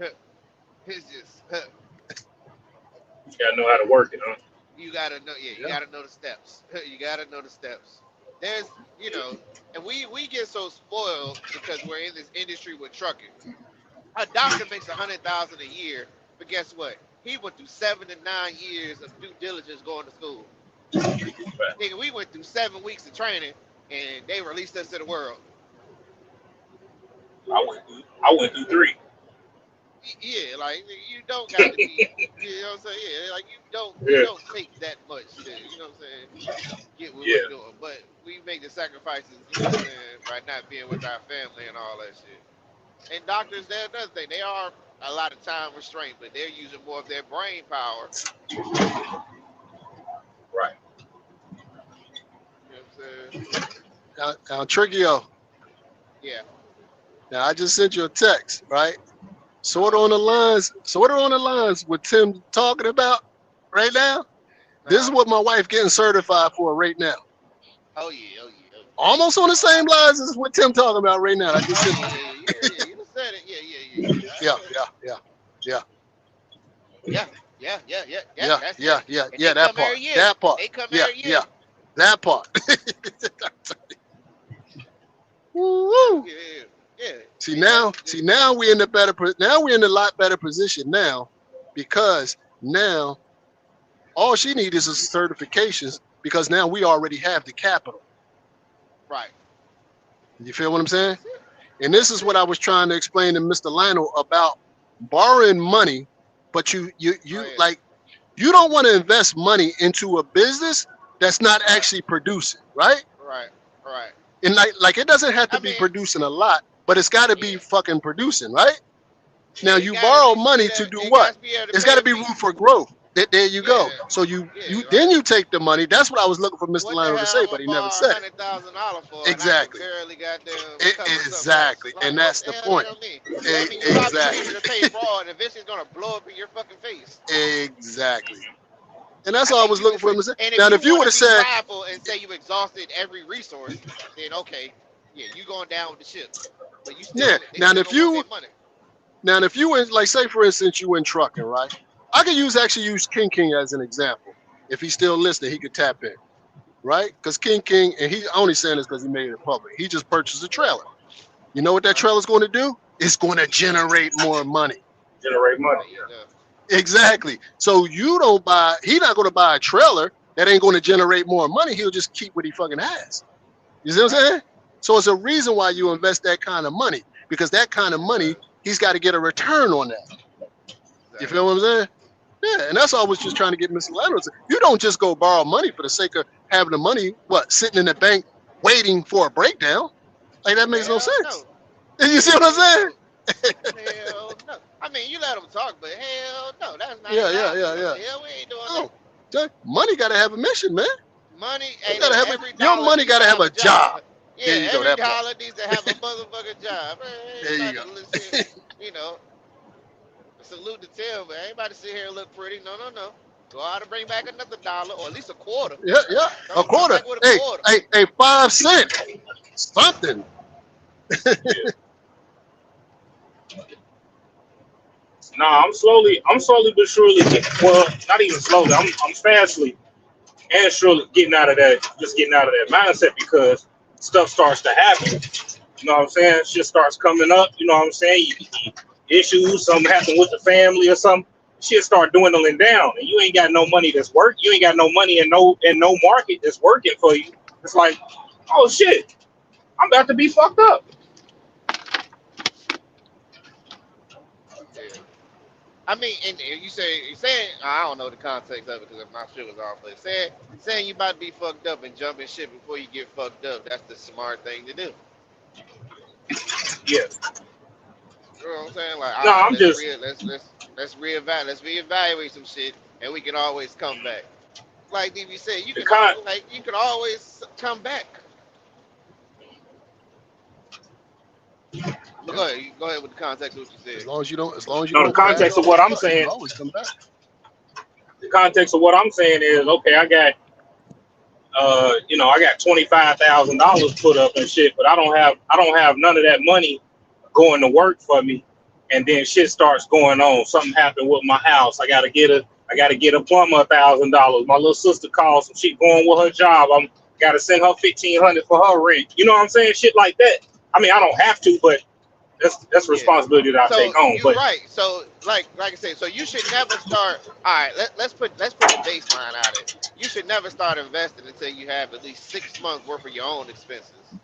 It's just you gotta know how to work it, huh? you gotta know. Yeah, you Yeah. gotta know the steps. You gotta know the steps. There's, Yeah, and we get so spoiled because we're in this industry with trucking. A doctor makes 100,000 a year, but guess what? He went through 7 to 9 years of due diligence going to school. but Nigga, we went through 7 weeks of training, and they released us to the world. I went through three. Yeah, like you don't got to be. You know what I'm saying? Yeah, like you Yeah, don't take that much to, you know what I'm saying, get what we're yeah, doing. But we make the sacrifices, you know what I'm saying, by not being with our family and all that shit. And doctors, they're another thing. They are a lot of time restraint, but they're using more of their brain power. right. You know what I'm saying? Now Trickio. Yeah. Now I just sent you a text, right? Sort of Uh on the lines, sort of on the lines what Tim talking about right now. This is huh. what my wife getting certified for right now. Oh yeah. Oh yeah. Oh yeah. Almost on the Oh, same lines as what Tim talking about right now. I just oh sent yeah. it to Yeah. Yeah. Yeah. You just said it. Yeah. Yeah. Yeah. you. Yeah. I Yeah, know. yeah, yeah, yeah, Yeah. Yeah. Yeah. Yeah. Yeah. yeah, That's yeah, it. yeah, And they yeah. That come part. every year. That part. They come Yeah, every yeah. year. That part. Woo. Yeah. Yeah. Yeah. See Ain't now, nothing. see now we in the better. Now we're in a lot better position now, because now all she needs is certifications, because now we already have the capital. Right. You feel what I'm saying? That's it. And this That's is what it. I was trying to explain to Mr. Lionel about borrowing money, but Go you ahead. like you don't want to invest money into a business that's not Right. actually producing, right? Right. Right. And like it doesn't have to I be mean, producing a lot, but it's got to be yeah. fucking producing, right? Yeah. Now It you got to borrow at least be money to that. do It what? got to be able to It's got pay to a be room fee. for growth. There you go. Yeah. So you Yeah. you Right. then you take the money. That's what I was looking for Mr. What the Lionel to hell say, I'm but gonna he never borrow said it. $100,000 for, and I can Exactly. barely goddamn cover something else? Exactly. Like And what that's the the hell that point. gonna mean? That mean you robbed your people Exactly. to pay fraud, and eventually it's gonna blow up in your fucking face. Exactly. And that's I all I mean, was you looking if for it, him to say. and if Now, you if you want would to have be said, prideful and say you exhausted every resource, then okay, yeah, you going down with the ship. But you yeah. still, they still gonna want their money. Now if you in, like, say for instance you in trucking, right? I could actually use King as an example. If he's still listening, he could tap in, right? Because King, and he only saying this because he made it public. He just purchased a trailer. You know what that Huh? trailer's going to do? It's going to generate more money. Generate money. There you Yeah. go. Exactly. So you don't buy. He not going to buy a trailer that ain't going to generate more money. He'll just keep what he fucking has. You see what I'm Right. saying? So it's a reason why you invest that kind of money, because that kind of money Exactly. he's got to get a return on that. You feel Exactly. what I'm saying? Yeah, and that's all I was just trying to get Mr. Leonard to. You don't just go borrow money for the sake of having the money, what, sitting in the bank waiting for a breakdown. Like, that makes no Hell sense. no. You see what I'm Hell saying? no. Hell no. I mean, you let them talk, but hell no, that's not Yeah, in yeah, our yeah, yeah. hell. We ain't doing that. No, money got to have a mission, man. Money, You hey, got to look, have every your dollar money needs got to to have have a a job. job. There Yeah, you go. every That part. dollar needs to have a motherfucking job. Man, ain't There you about go. to listen, you know, salute to Tim, but ain't about to sit here and look pretty. No, no, no. Go out and bring back another dollar, or at least a quarter. Yeah, yeah. A Come quarter. back with a Hey, quarter. hey, 5 cent. Something. Yeah. Nah, I'm slowly but surely, well, not even slowly. I'm fastly and surely getting out of that mindset, because stuff starts to happen. You know what I'm saying? Shit starts coming up. You know what I'm saying? Issues, something happen with the family or something. Shit start dwindling down, and you ain't got no money that's work. You ain't got no money in no market that's working for you. It's like, oh shit, I'm about to be fucked up. Yeah. I mean, and you saying I don't know the context of it because my shit was off. But saying you about to be fucked up and jumping shit before you get fucked up, that's the smart thing to do. Yeah. You know what I'm saying? Like, No, all right, I'm just let's reevaluate some shit, and we can always come back. Like DB said, the con. you can always come back. But Yeah. go ahead with the context of what you As said. long as you don't, as long as you No, the don't crash context or of what fuck I'm up, you can saying. always come back. The context of what I'm saying is, okay, I got $25,000 put up and shit, but I don't have none of that money going to work for me, and then shit starts going on. Something happened with my house. I gotta get a plumber $1,000. My little sister calls some shit going with her job. I'm gotta send her 1,500 for her rent. You know what I'm saying? Shit like that. I mean, I don't have to, but that's a Yeah. responsibility that I So take on. you're But right. So like I said, so you should never start. All right, let's put the baseline out it. You should never start investing until you have at least 6 months worth of your own expenses.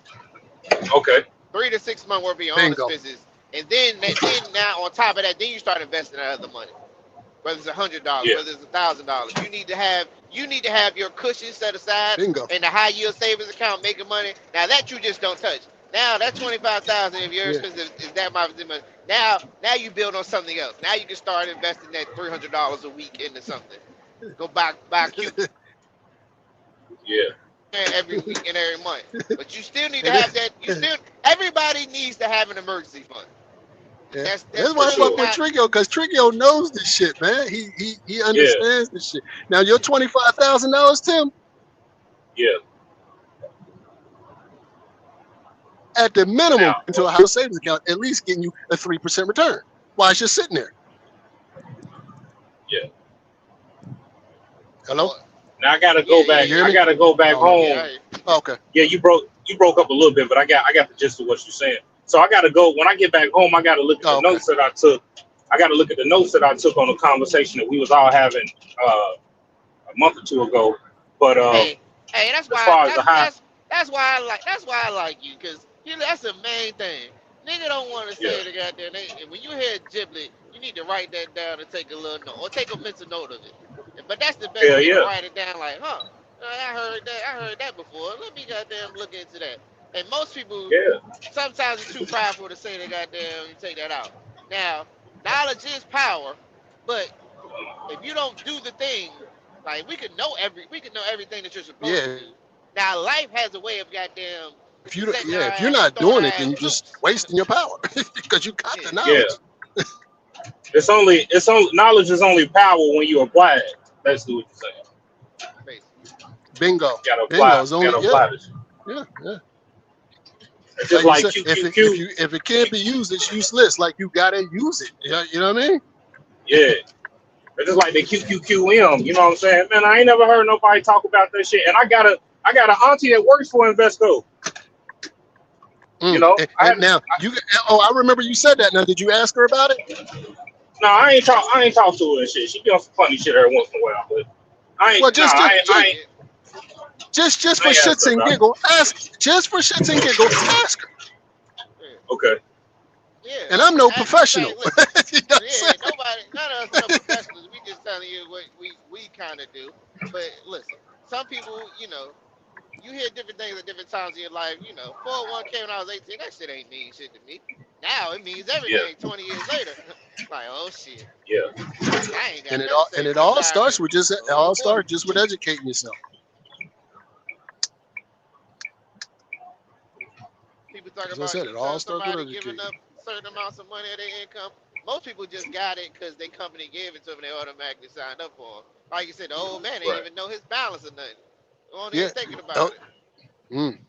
okay, 3 to 6 months worth of your own Bingo. expenses. And then now on top of that, then you start investing that other money. Whether it's $100, Yeah. whether it's $1,000, you need to have your cushion set aside Bingo. in the high yield savings account making money. Now that you just don't touch. Now that 25,000 of your Yeah. expenses is that much money. Now you build on something else. Now you can start investing that $300 a week into something. Go buy a cube Yeah. every week and every month. But you still need to And have that. Everybody needs to have an emergency fund. yeah, That's that's For why I fuck sure. with not. Triggio, because Triggio knows this shit, man. He Yeah. understands this shit. Now your $25,000, Tim, Yeah. at the minimum Now. into a house savings account, at least getting you a 3% return. Why it's just sitting there? Yeah. Hello, Oh, Now I gotta yeah, go yeah, back. you hear I me? yeah, gotta go back Oh no. yeah. home. Okay. Yeah, you broke up a little bit, but I got the gist of what you're saying. So I gotta go when I get back home. I gotta look at Oh, the okay. notes that I took. I gotta look at the notes that I took on the conversation that we was all having a month or two ago. But Hey, that's as why far as the that's high, that's that's why I like you, cause that's the main thing. Nigga don't want to yeah, say the goddamn. When you hear giblet, you need to write that down and take a little note or take a mental note of it. But that's the best hell way to yeah, write it down. Like, I heard that before. Let me goddamn look into that. And most people yeah, sometimes are too prideful to say they goddamn you take that out. Now, knowledge is power, but if you don't do the thing, like we can know everything that you're supposed to Yeah. do. Now life has a way of goddamn setting our If you're ass and not throwing doing our it, then ass you're just loops. wasting your power because you got Yeah, the yeah. knowledge. It's only knowledge is only power when you apply it. Basically, what you're saying. basically. Bingo. You gotta Bingo apply. is You only gotta yeah, apply this. yeah, yeah. It's just Like you like said, QQQ. if it can't be used, it's useless. Like you gotta use it. You know what I mean? Yeah. It's just like the QQQM. You know what I'm saying? Man, I ain't never heard nobody talk about that shit. And I got an auntie that works for Invesco. You know, I And had now oh, I remember you said that. Now, did you ask her about it? no, I ain't talk to her and shit. She be on some funny shit every once in a while, but I Well, ain't no, Yeah, just I for ain't asked shits her and about it. giggle, ask. Just for shits and giggles, ask her. yeah, Okay. yeah. And I'm no Ask her. Say, professional. listen. You know what I'm Yeah, saying? none of us are no professionals. We just telling you what we kind of do. But listen, some people, you hear different things at different times in your life. 401k when I was 18, that shit ain't mean shit to me. Now it means Yeah, everything 20 years later. Like, oh shit, yeah, I ain't And got nothing it saved for all retirement. starts with just Oh boy. educating yourself. People talk As I about said, it all starts with somebody giving educating. up certain amounts of money of their income. Most people just got it because their company gave it to them and they automatically signed up for them. Like you said, the old man didn't right. even know his balance or nothing. Won't even Yeah. thinking Oh, about it. mm,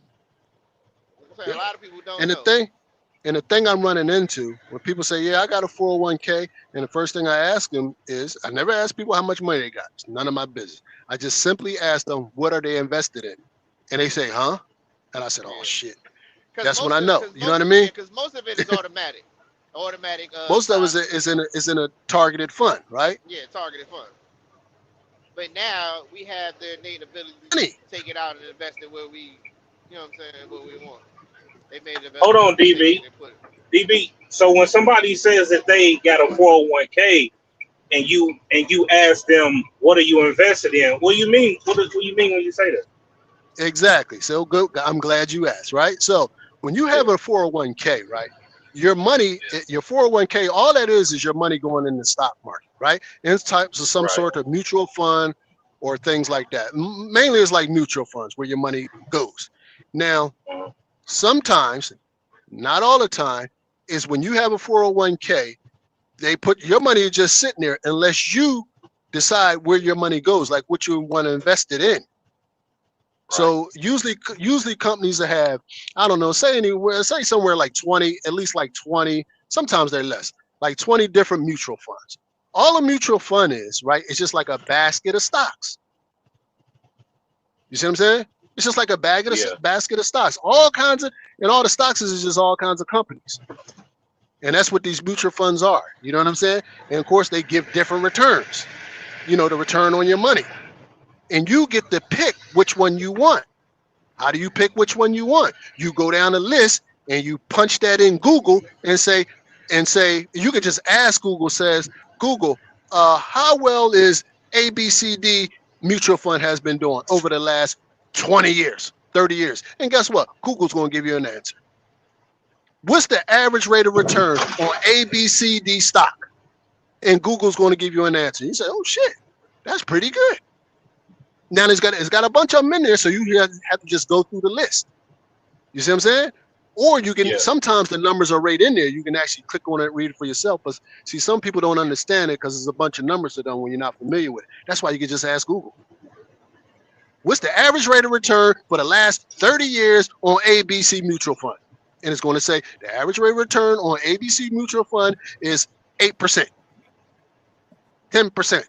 I'm saying yeah. a lot of people don't And the know. thing And the thing I'm running into when people say, "Yeah, I got a 401k," and the first thing I ask them is, I never ask people how much money they got. It's none of my business. I just simply ask them, "What are they invested in?" And they say, "Huh?" And I said, "Oh Yeah, shit." because That's when I know. You know what I mean? most of it is automatic, automatic Most of it deposits and stuff. is in a targeted fund, right? Yeah, targeted fund. But now we have the innate ability Money. to take it out and invest it where we, what I'm saying, what we want. They made it Hold available for on, us to take it DB. and put it. DB. So when somebody says that they got a 401k and you ask them what are you invested in, what do you mean? What do you mean when you say that? Exactly. So good. I'm glad you asked, right? So when you Yeah, have a 401k, right? Your money, your 401k, all that is your money going in the stock market, right? And it's types of some right. sort of mutual fund or things like that. Mainly it's like mutual funds where your money goes. Now, Uh, sometimes, not all the time, is when you have a 401k, they put your money is just sitting there unless you decide where your money goes, like what you want to invest it in. right. So usually companies that have, I don't know, say somewhere like 20, at least like 20, sometimes they're less, like 20 different mutual funds. All a mutual fund is, right? It's just like a basket of stocks. You see what I'm saying? It's just like a Yeah, basket of stocks. All kinds of, and all the stocks is just all kinds of companies. And that's what these mutual funds are. You know what I'm saying? And of course they give different returns, the return on your money. And you get to pick which one you want. How do you pick which one you want? You go down a list and you punch that in Google and say, and say, you could just ask Google, says, Google, how well is ABCD mutual fund has been doing over the last 20 years, 30 years? And guess what? Google's going to give you an answer. What's the average rate of return on ABCD stock? And Google's going to give you an answer. You say, oh shit, that's pretty good. Now it's got a bunch of them in there, so you have to just go through the list. You see what I'm saying? Or you can, Yeah. sometimes the numbers are right in there. You can actually click on it, read it for yourself. But see, some people don't understand it because there's a bunch of numbers to them when you're not familiar with it. That's why you can just ask Google. What's the average rate of return for the last 30 years on ABC Mutual Fund? And it's going to say the average rate of return on ABC Mutual Fund is 8%, 10%,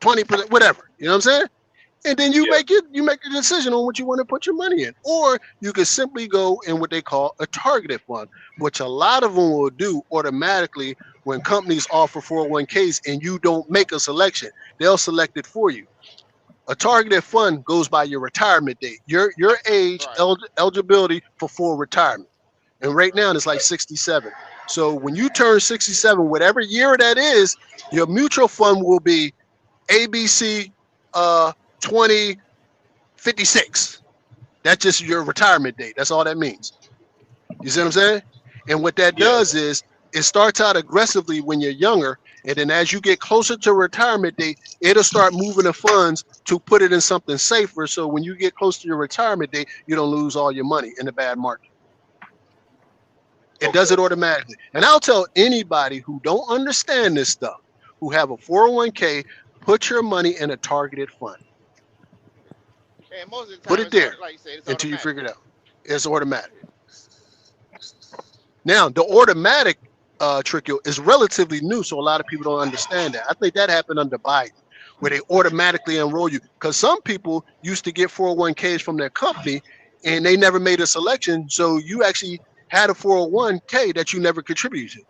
20%, whatever. You know what I'm saying? And then you Yeah. make a decision on what you want to put your money in. Or you could simply go in what they call a targeted fund, which a lot of them will do automatically when companies offer 401ks and you don't make a selection. They'll select it for you. A targeted fund goes by your retirement date, your age, Right. eligibility for full retirement. And right now it's like 67. So when you turn 67, whatever year that is, your mutual fund will be ABC 2056. That's just your retirement date. That's all that means. You see what I'm saying? And what that Yeah. does is it starts out aggressively when you're younger, and then as you get closer to retirement date, it'll start moving the funds to put it in something safer. So when you get close to your retirement date, you don't lose all your money in the bad market. It does it Okay. automatically. And I'll tell anybody who don't understand this stuff, who have a 401k, put your money in a targeted fund. And most of the Put time, it there like you said, it's until you automatic. figure it out. It's automatic. Now, the automatic trick is relatively new, so a lot of people don't understand that. I think that happened under Biden, where they automatically enroll you. Because some people used to get 401ks from their company, and they never made a selection, so you actually had a 401k that you never contributed to.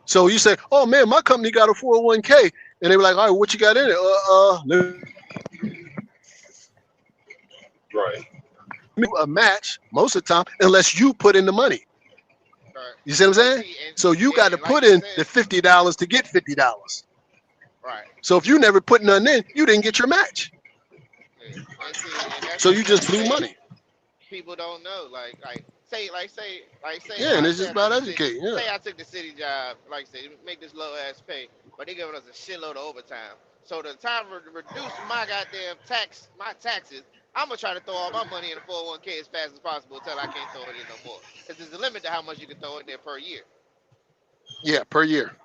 So you say, "Oh man, my company got a 401k," and they were like, "All right, what you got in it?" Right. A match most of the time, unless you put in the money. Right. You see what I'm But saying? see, So you got to and like put you in the said, $50 to get $50. right. So if you never put none in, you didn't get your match. Yeah. And see, and that's So the you just thing. blew Say money. people don't know. Say, Yeah, and it's say just I took about the city. educating. Yeah. Say I took the city job. Like I say, make this low ass pay, but they giving us a shitload of overtime. So the time to reduce my goddamn my taxes, I'm gonna try to throw all my money in the 401k as fast as possible until I can't throw it in no more. Cause there's a limit to how much you can throw in there per year. Yeah, per year.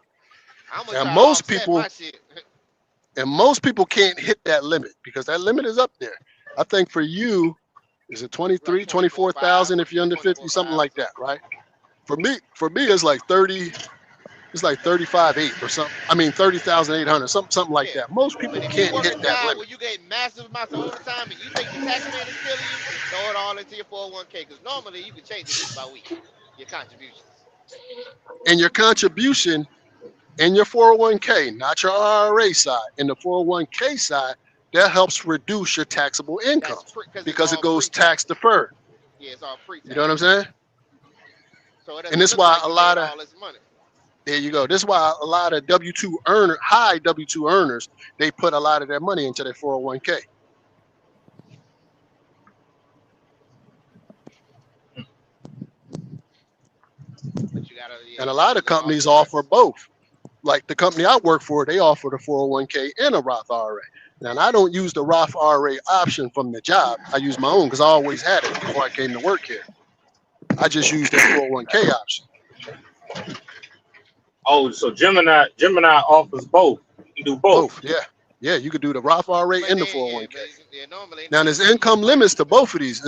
I'm gonna And try to most offset my people shit. can't hit that limit because that limit is up there. I think for you, is it Like 23, 24.5, 24,000 if you're under 50, something 24.5 or like something. that, right? For me, it's like 30, it's like 35.8 or something. I mean 30,800, something like Yeah. that. Most But people if you can't work hit a that job limit. where you get massive amounts of overtime and you think the tax man is stealing you, throw it all into your 401k. Because normally you can change it week by week, your contributions. And your contribution in your 401k, not your IRA side, in the 401k side, that helps reduce your taxable income That's because it's because it all goes tax pre-tax. deferred. Yeah, it's all You know pre-tax. what I'm saying? So it And doesn't this is look why like a you made lot of all this money. there you go. This is why a lot of high W2 earners, they put a lot of their money into their 401k. But you gotta, And a yeah, lot of you gotta companies offset. offer both. Like the company I work for, they offer the 401k and a Roth IRA. Now, I don't use the Roth IRA option from the job. I use my own because I always had it before I came to work here. I just use their 401k option. Oh, so Gemini offers both. You can do both. Both, yeah. Yeah, you could do the Roth IRA But and the they, yeah, 401k. but yeah, normally Now, there's income like limits to both of these.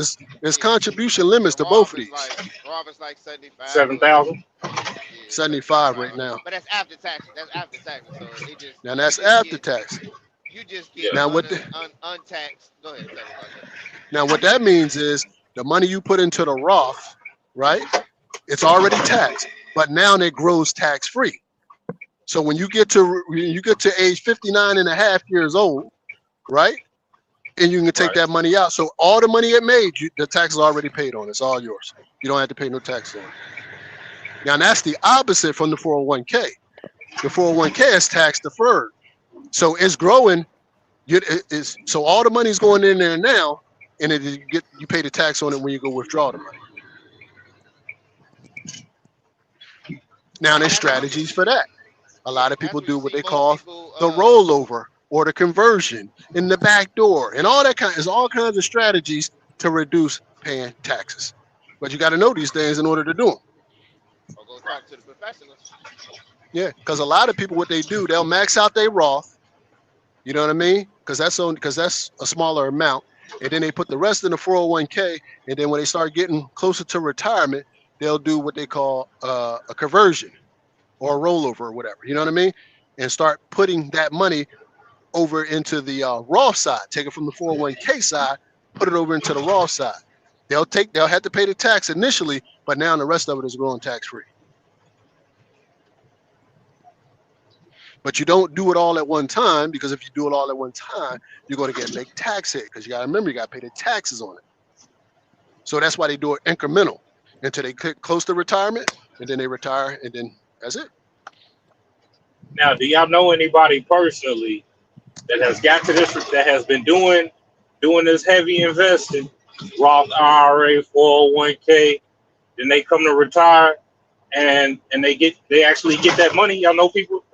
There's yeah, contribution the limits to both Roth of is these. like 75 or 7,000. yeah, 75 75. right now. But that's after taxes. That's after taxes. So it just Now, you that's just after get tax. you just get Yeah. Now, untaxed. Go ahead, tell me about that. what that means is the money you put into the Roth, right? It's already taxed, but now it grows tax free. So when you get to age 59 and a half years old, right? And you can take Right. that money out. So all the money it made, the tax is already paid on. It's all yours. You don't have to pay no tax on it. Now that's the opposite from the 401k. The 401k is tax deferred, so it's growing. So all the money's going in there now, and you pay the tax on it when you go withdraw the money. Now there's That's what strategies for that. A lot of that's people what you do what see they most call people. the rollover or the conversion in the back door, and all that kind. There's all kinds of strategies to reduce paying taxes, but you got to know these things in order to do them. Or go talk to the professionals. Yeah, because a lot of people, what they do, they'll max out their Roth. You know what I mean? Because that's a smaller amount, and then they put the rest in the 401k, and then when they start getting closer to retirement, they'll do what they call a conversion or a rollover or whatever. You know what I mean? And start putting that money over into the Roth side, take it from the 401k side, put it over into the Roth side. They'll have to pay the tax initially, but now the rest of it is going tax free. But you don't do it all at one time, because if you do it all at one time, you're going to get a big tax hit, because you got to remember you got to pay the taxes on it. So that's why they do it incremental until they get close to retirement, and then they retire, and then that's it. Now, do y'all know anybody personally that has got to this, that has been doing this heavy investing, Roth IRA, 401k, then they come to retire and they actually get that money? Y'all know people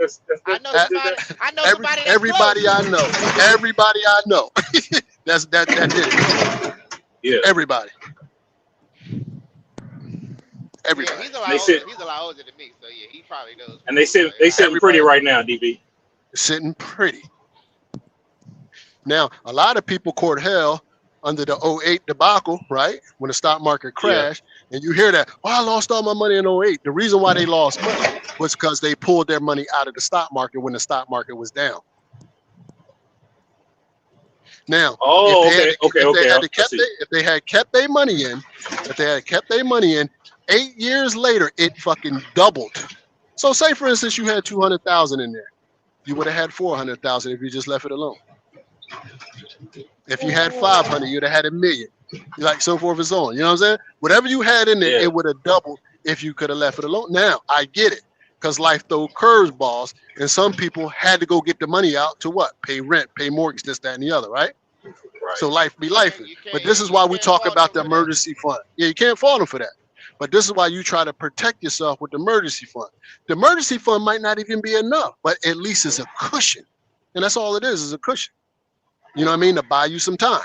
I know that's did somebody. that? I know somebody that's Everybody close. I know, everybody I know, that did it. Yeah. Everybody, Yeah, everybody. he's a lot They older. sit He's a lot older than me, so yeah, he probably knows and people like they I. sitting pretty Everybody right now, DB. is sitting pretty. Now, a lot of people court hell under the '08 debacle, right? When the stock market Yeah. crashed, and you hear that, oh, I lost all my money in '08. The reason why they lost money was because they pulled their money out of the stock market when the stock market was down. Now, Oh, okay, okay, okay. I see. if they had kept their money in, 8 years later, it fucking doubled. So, say for instance, you had 200,000 in there, you would have had 400,000 if you just left it alone. If you had 500, you'd have had a million. Like so forth and so on. You know what I'm saying? Whatever you had in there, Yeah. it would have doubled if you could have left it alone. Now, I get it, because life throw curveballs, and some people had to go get the money out to what? Pay rent, pay mortgage, this, that, and the other, right? Right. So life be You life. can't. You But can't. this is You why we can't talk fault about them the for that. emergency fund. Yeah, you can't fault them for that. But this is why you try to protect yourself with the emergency fund. The emergency fund might not even be enough, but at least it's a cushion. And that's all it is a cushion. You know what I mean? To buy you some time.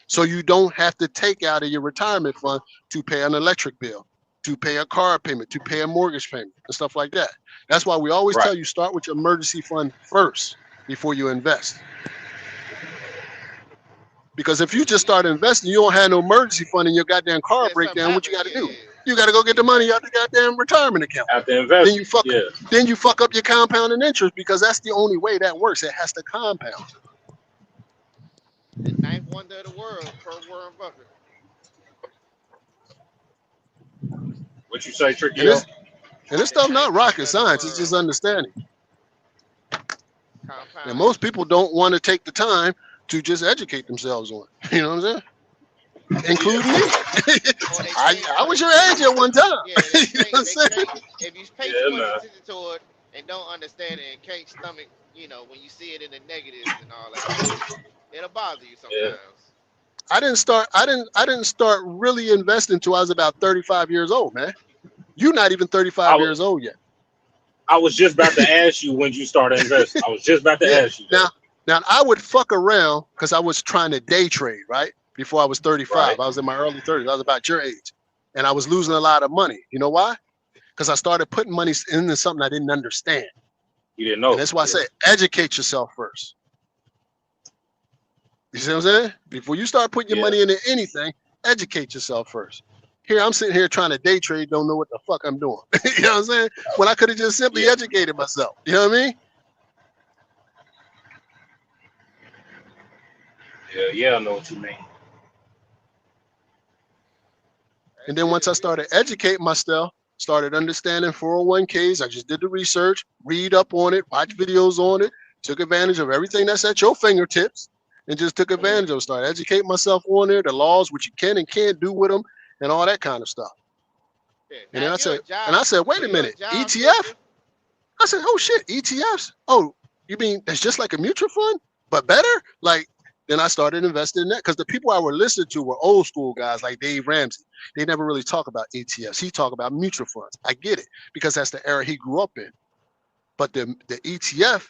So you don't have to take out of your retirement fund to pay an electric bill, to pay a car payment, to pay a mortgage payment, and stuff like that. That's why we always Right. tell you start with your emergency fund first before you invest. Because if you just start investing, you don't have no emergency fund and your goddamn car Then something breakdown, what you happens. got to do? Yeah. You got to go get the money out the goddamn retirement account. After Then invest. you fuck Yeah. then you fuck up your compounding interest, because that's the only way that works. It has to compound. The ninth wonder of the world, per Warren Buffett. What you say, And Tricky? this The stuff ninth not rocket wonder of the science. It's world. just understanding. And Compound most interest. people don't want to take the time to just educate themselves on it. You know what I'm saying? Including me. Or they can't. I Or was they your can't. age at one time. Yeah, they You know can't. what I'm They saying? can't. If you pay too Yeah, much man. attention to it and don't understand it and can't stomach, when you see it in the negatives and all that shit, it'll bother you Yeah. sometimes. I didn't start really investing until I was about 35 years old, man. You're not even I 35 was years old yet. I was just about to ask you when you started investing. I was just about to Yeah. ask you that. Now I would fuck around because I was trying to day trade, right? Before I was 35. Right. I was in my early 30s. I was about your age. And I was losing a lot of money. You know why? Because I started putting money into something I didn't understand. You didn't And know. that's why I Yeah. say educate yourself first. You see what I'm saying? Before you start putting your Yeah. money into anything, educate yourself first. Here, I'm sitting here trying to day trade, don't know what the fuck I'm doing. You know what I'm saying? When I could have just simply Yeah. educated myself. You know what I mean? Yeah. Yeah. I know what you mean. And That's then once it. I started educating myself, started understanding 401ks, I just did the research, read up on it, watch videos on it, took advantage of everything that's at your fingertips, and just took advantage of it. Started educating myself on there, the laws, what you can and can't do with them, and all that kind of stuff. Yeah. And Now then if you're a I job, said, wait if a you're a minute, job ETF? switcher, I said, oh shit, ETFs? Oh, you mean that's just like a mutual fund, but better? Like, then I started investing in that because the people I were listening to were old school guys like Dave Ramsey. They never really talk about ETFs. He talk about mutual funds. I get it because that's the era he grew up in. But the ETF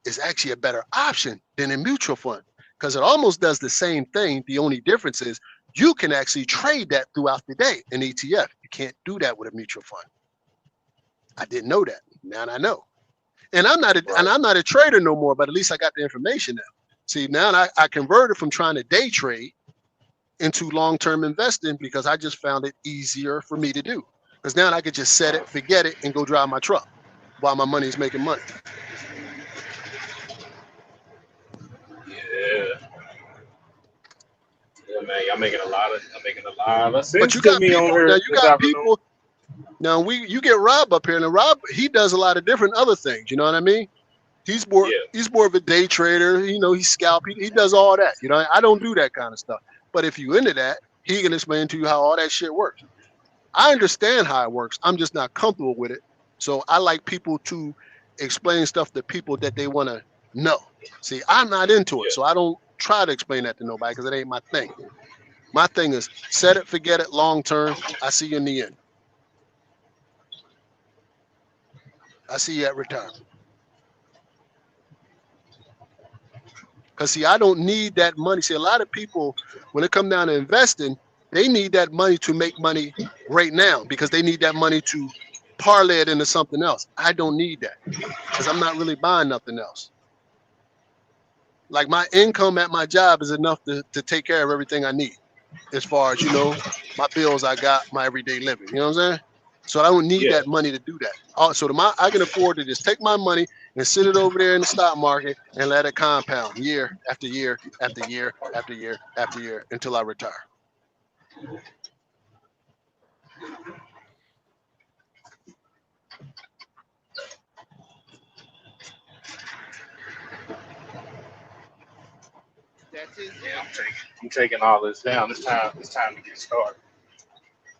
is actually a better option than a mutual fund because it almost does the same thing. The only difference is you can actually trade that throughout the day. An ETF, you can't do that with a mutual fund. I didn't know that. Now I know. Right. And I'm not a trader no more, but at least I got the information now. See, now I converted from trying to day trade into long-term investing because I just found it easier for me to do. Because now I could just set it, forget it, and go drive my truck while my money is making money. Yeah. Yeah, man, y'all making a lot of But sense you to got me on people now. here You this got afternoon. people now. You get Rob up here, and Rob he does a lot of different other things. You know what I mean? Yeah. He's more of a day trader. You know, he's scalp. He does all that. You know, I don't do that kind of stuff. But if you into that, he can explain to you how all that shit works. I understand how it works. I'm just not comfortable with it. So I like people to explain stuff to people that they want to know. See, I'm not into it, Yeah. so I don't try to explain that to nobody because it ain't my thing. My thing is set it, forget it, long term. I see you in the end. I see you at retirement. Because see, I don't need that money. See, a lot of people, when it come down to investing, they need that money to make money right now because they need that money to parlay it into something else. I don't need that because I'm not really buying nothing else. Like my income at my job is enough to take care of everything I need as far as, my bills I got, my everyday living. You know what I'm saying? So I don't need Yeah. that money to do that. So I can afford to just take my money and sit it over there in the stock market and let it compound year after year after year after year after year until I retire. that is Yeah, it. I'm taking all this down. It's time to get started.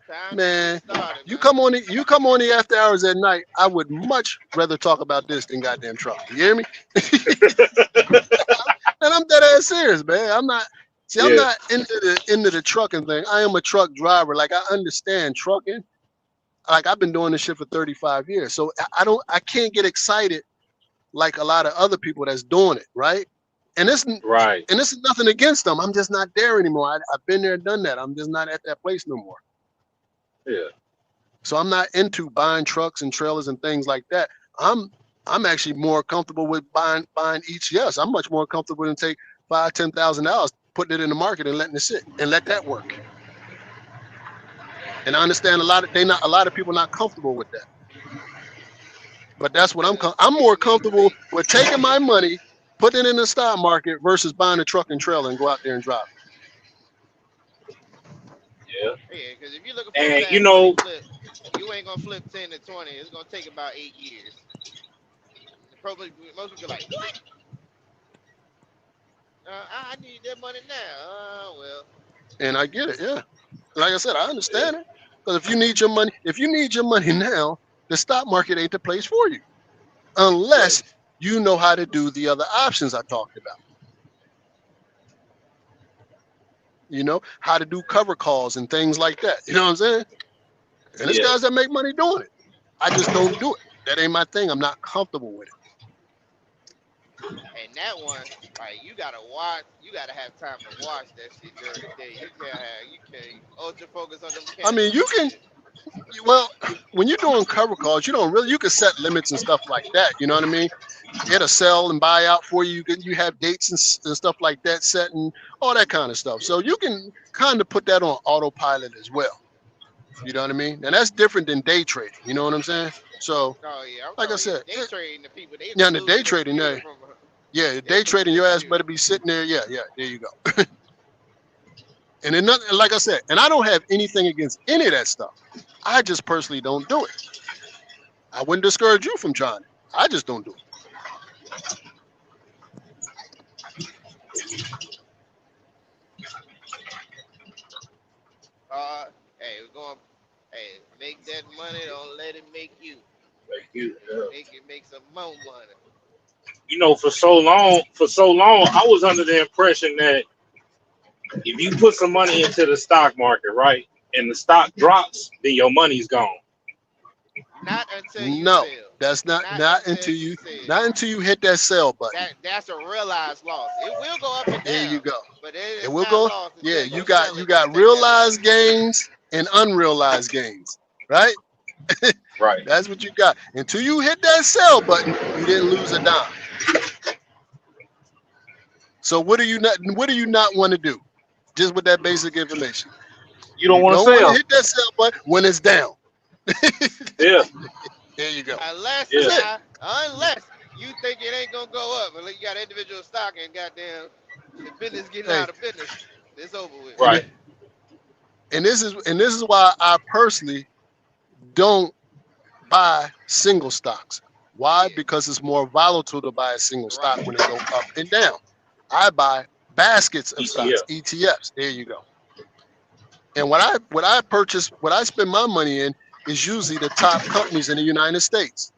Time to get Man, started, you man. come on the after hours at night. I would much rather talk about this than goddamn truck. You hear me? And I'm dead ass serious, man. I'm not. See, I'm Yeah. not into the trucking thing. I am a truck driver. Like I understand trucking. Like I've been doing this shit for 35 years. So I can't get excited like a lot of other people that's doing it, right? And Right. this is nothing against them. I'm just not there anymore. I've been there and done that. I'm just not at that place no more. Yeah. So I'm not into buying trucks and trailers and things like that. I'm I'm actually more comfortable with buying ETFs. I'm much more comfortable than take $5,000-$10,000, putting it in the market and letting it sit and let that work. And I understand a lot of people not comfortable with that. But that's what I'm Yeah, more I mean, comfortable with taking my money, putting it in the stock market versus buying a truck and trailer and go out there and drive Yeah. yeah, because if you're looking for a And fast money flip, you ain't gonna flip 10 to 20. It's gonna take about 8 years. Probably most people are like, what? I need that money now. Well, it. And I get it, yeah. Like I said, I yeah. understand it. Because if you need your money now, the stock market ain't the place for you. Right. Unless you know how to do the other options I talked about. How to do cover calls and things like that. You know what I'm saying? And there's Yeah. guys that make money doing it. I just don't do it. That ain't my thing. I'm not comfortable with it. and that one, like you gotta watch, you gotta have time to watch that shit during the day. You can't ultra focus on them I mean, candles you and can, shit. well, when you're doing cover calls, you can set limits and stuff like that. You know what I mean? It'll sell and buy out for you. You have dates and stuff like that set and all that kind of stuff. So you can kind of put that on autopilot as well. You know what I mean? And that's different than day trading. You know what I'm saying? So, Oh yeah, I'm like I talking said, day trading. The people they yeah, in the glued day to the trading, computer yeah, from. yeah, They day glued to trading, the your ass computer. better be sitting there. Yeah, yeah, there you go. And then nothing, like I said, and I don't have anything against any of that stuff. I just personally don't do it. I wouldn't discourage you from trying it. I just don't do it. Uh, hey, we're going. Hey, make that they can make some more money. For so long, I was under the impression that if you put some money into the stock market, right, and the stock drops, then your money's gone. Not until you No, sell. that's not Not not until until you you sell. not until you hit that sell button. That's a realized loss. It will go up and There you down, go. but it It is will not go. lost Yeah, until you you sell got it you and got take that loss. realized gains and unrealized gains, right? Right. That's what you got. Until you hit that sell button, you didn't lose a dime. So what do you not want to do? Just with that basic information. You don't You want to don't want to sell. hit that sell button when it's down. Yeah. There you go. Unless That's Yeah. it. now, unless you think it ain't gonna go up, unless you got individual stock and goddamn the business getting Hey, out of business, it's over with. and Right. it, and this is why I personally don't buy single stocks. Why? Yeah, Because it's more volatile to buy a single stock right. when they go up and down. I buy baskets of stocks, ETF. ETFs. There you go. And what I spend my money in is usually the top companies in the United States.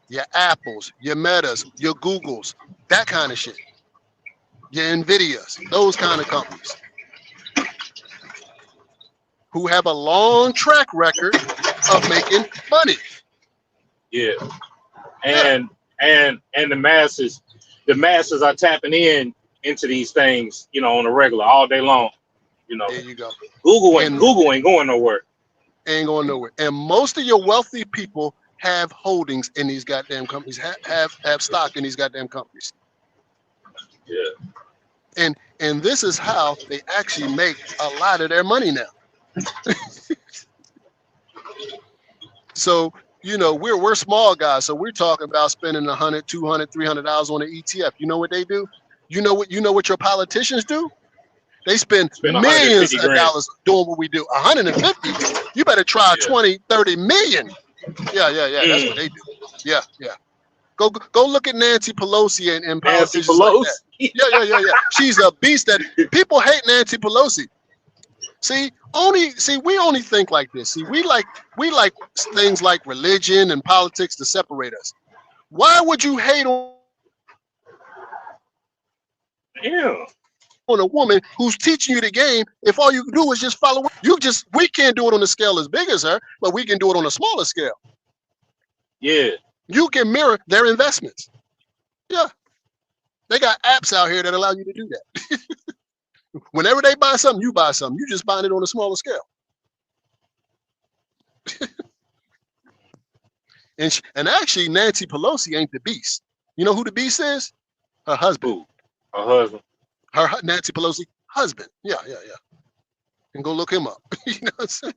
Your Apples, your Metas, your Googles, that kind of shit. Your Nvidias, those kind of companies who have a long track record of making money. Yeah. Yeah, And the masses are tapping into these things, on a regular all day long. You know, there you go. Google ain't And Google ain't going nowhere. ain't going nowhere. And most of your wealthy people have holdings in these goddamn companies, have stock in these goddamn companies. Yeah. And this is how they actually make a lot of their money now. So, we're small guys, so we're talking about spending 100, 200, $300 on an ETF. You know what they do? You know what your politicians do? They spend Spend millions 150 of grand. dollars doing what we do. 150? You better try Yeah. 20, 30 million. Yeah. That's what Mm. they do. Yeah. Go look at Nancy Pelosi and Nancy politicians like that. Pelosi. Yeah. She's a beast. That people hate Nancy Pelosi. We only think like this. See, we like things like religion and politics to separate us. Why would you hate Yeah. on a woman who's teaching you the game if all you can do is just follow her? We can't do it on a scale as big as her, but we can do it on a smaller scale. Yeah. You can mirror their investments. Yeah. They got apps out here that allow you to do that. Whenever they buy something, you buy something. You just buying it on a smaller scale. And actually, Nancy Pelosi ain't the beast. You know who the beast is? Her husband. Who? Her husband. Nancy Pelosi husband. Yeah. And go look him up. You know what I'm saying?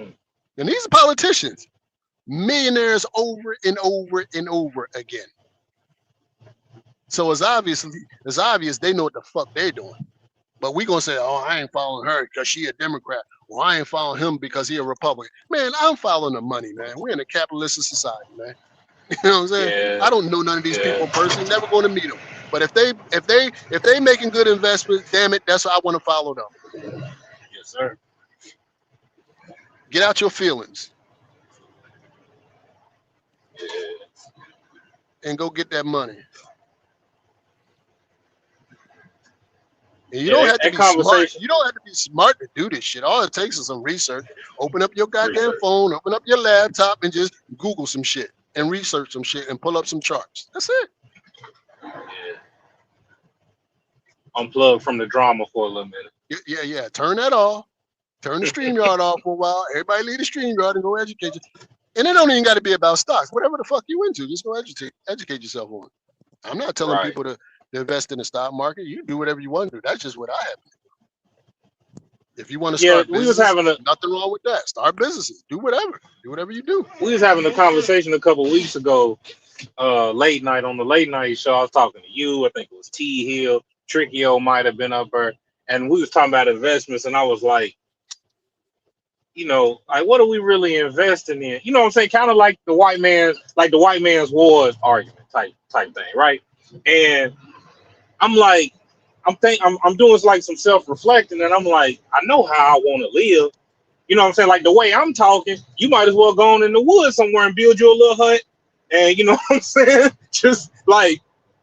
Mm. And these are politicians, millionaires over and over and over again. So it's obvious they know what the fuck they're doing. But we gonna say, oh, I ain't following her because she a Democrat. Or I ain't following him because he a Republican. Man, I'm following the money, man. We're in a capitalistic society, man. You know what I'm saying? Yeah. I don't know none of these Yeah. people personally, never going to meet them. But if they making good investments, damn it, that's why I want to follow them. Yes, sir. Get out your feelings and go get that money. And you Yeah. don't That, have to that be smart. conversation. You don't have to be smart to do this shit. All it takes is some research. Open up your goddamn Research. phone, open up your laptop, and just Google some shit and research some shit and pull up some charts. That's it. Yeah. Unplug from the drama for a little minute. Yeah. Turn that off. Turn the StreamYard off for a while. Everybody leave the StreamYard and go educate you. And it don't even got to be about stocks. Whatever the fuck you into, just go educate yourself on. I'm not telling Right. people to invest in the stock market. You do whatever you want to do. That's just what I have. If you want to Yeah. start We was businesses, having a nothing wrong with that. Start businesses. Do whatever. Do whatever you do. we was having a conversation a couple weeks ago, late night on the late night show. I was talking to you. I think it was T Hill. Trickio might have been up there, and we was talking about investments, and I was like, like what are we really investing in? You know what I'm saying? Kind of like the white man's wars argument type thing, right? And I'm like, I'm doing like some self reflecting, and I'm like, I know how I want to live. You know what I'm saying? Like the way I'm talking, you might as well go on in the woods somewhere and build you a little hut. And you know what I'm saying? Just like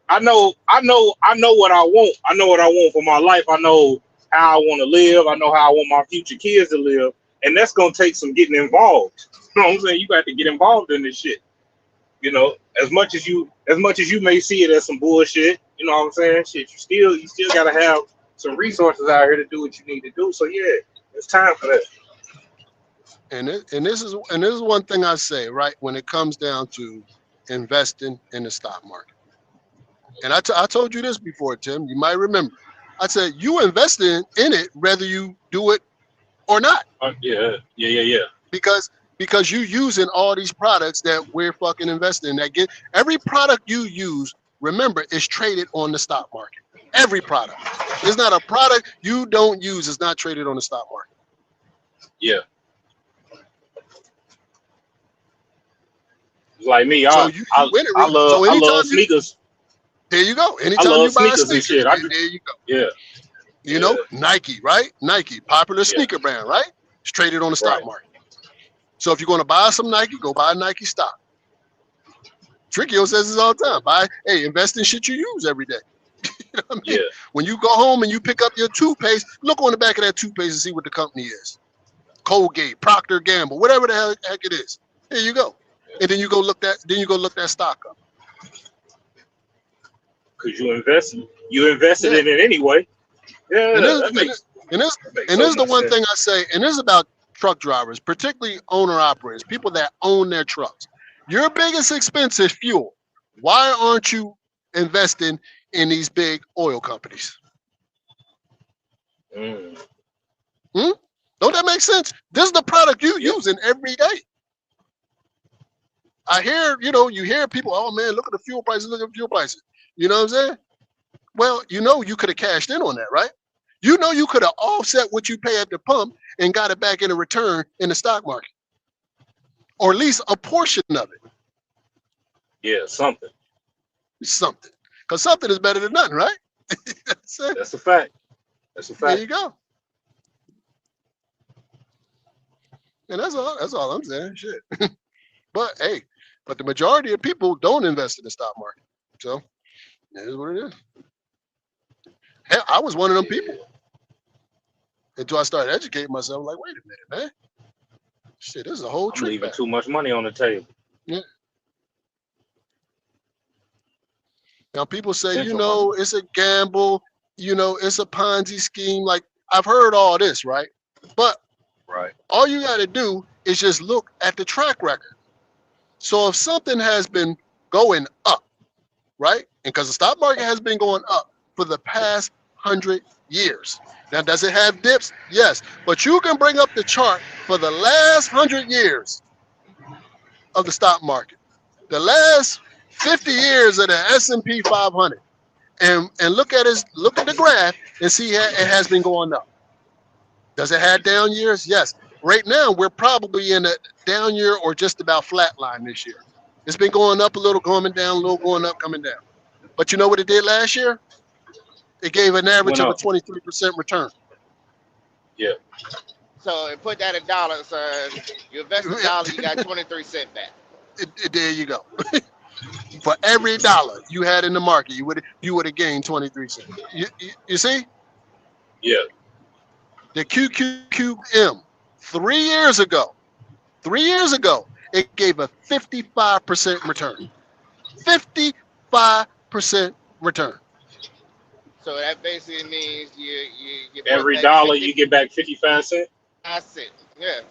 I know what I want. I know what I want for my life. I know how I want to live. I know how I want my future kids to live. And that's gonna take some getting involved. You know what I'm saying? You got to get involved in this shit. You know, as much as you may see it as some bullshit, you know what I'm saying? Shit, you still gotta have some resources out here to do what you need to do. So yeah, it's time for that. And this is one thing I say, right? When it comes down to investing in the stock market, and I told you this before, Tim. You might remember. I said you invest in it whether you do it or not, Yeah. because you using all these products that we're fucking investing in. That get every product you use, remember, is traded on the stock market. Every product. There's not a product you don't use is not traded on the stock market. Yeah. It's like me. So I you I, win it. I love So I anytime love you sneakers. there you go. I Anytime love you buy a sneakers and sneaker, shit. there you go. Yeah, You know, yeah, Nike, right? Nike, popular yeah. sneaker brand, right? It's traded on the stock Right. market. So if you're going to buy some Nike, go buy Nike stock. Trickio says this all the time. Invest in shit you use every day. You know what I Yeah. mean? When you go home and you pick up your toothpaste, look on the back of that toothpaste and see what the company is. Colgate, Procter Gamble, whatever the heck it is. There you go. And then you go look that stock up. Because you invested Yeah. in it anyway. And Yeah, this that makes and this that makes and so this is the much one sense. thing I say, and this is about truck drivers, particularly owner operators, people that own their trucks. Your biggest expense is fuel. Why aren't you investing in these big oil companies? Mm. Hmm? Don't that make sense? This is the product you Yeah. using every day. I hear, you hear people, oh man, look at the fuel prices, look at the fuel prices. You know what I'm saying? Well, you could have cashed in on that, right? You could have offset what you pay at the pump and got it back in a return in the stock market, or at least a portion of it, Yeah, something. something. Because something is better than nothing, right? That's it. That's a fact. That's a There fact. you go. And that's all. That's all I'm saying. Shit. But hey, the majority of people don't invest in the stock market. So it is what it is. Hell, I was one of them people Yeah. until I started educating myself. Like, wait a minute, man. Shit, this is a whole I'm trick leaving bag. too much money on the table. Yeah. Now people say, Potential money. it's a gamble, it's a Ponzi scheme. Like I've heard all this, right? But Right. all you got to do is just look at the track record. So if something has been going up, right? And because the stock market has been going up for the past 100 years. Now, does it have dips? Yes. But you can bring up the chart for the last 100 years of the stock market, the last 50 years of the S&P 500, and look at the graph and see it has been going up. Does it have down years? Yes. Right now, we're probably in a down year or just about flat line this year. It's been going up a little, coming down, a little, going up, coming down. But you know what it did last year? It gave an average Went of a up. 23% return. Yeah. So put that in dollars, son. You invest $1, you got 23 cents back. There you go. For every dollar you had in the market, you would have gained 23 cents. You see? Yeah. The QQQM 3 years ago, it gave a 55% return. 55% return. So that basically means you brought Every back dollar you 55 get back 55 cents. cents. Yeah.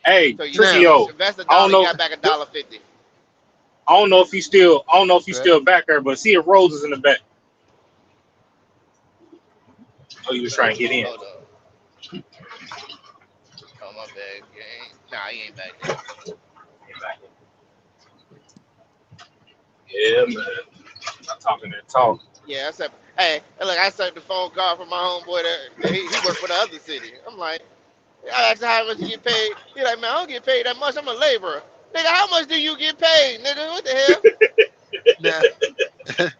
Hey, So you Now, Trickio. invest a I don't dollar, you know. got back $1.50. I don't know if he's still. I don't know if he's okay, still back there, but see if Rose is in the back. Oh, he was trying to get in. Hold up. Oh my bad. Nah, he ain't back there. Yeah, man. I'm talking that talk. Yeah, I said, hey, look, I sent the phone call from my homeboy that he worked for the other city. I'm like, I asked him how much you get paid. He like, man, I don't get paid that much. I'm a laborer. Nigga, how much do you get paid, nigga? What the hell? now,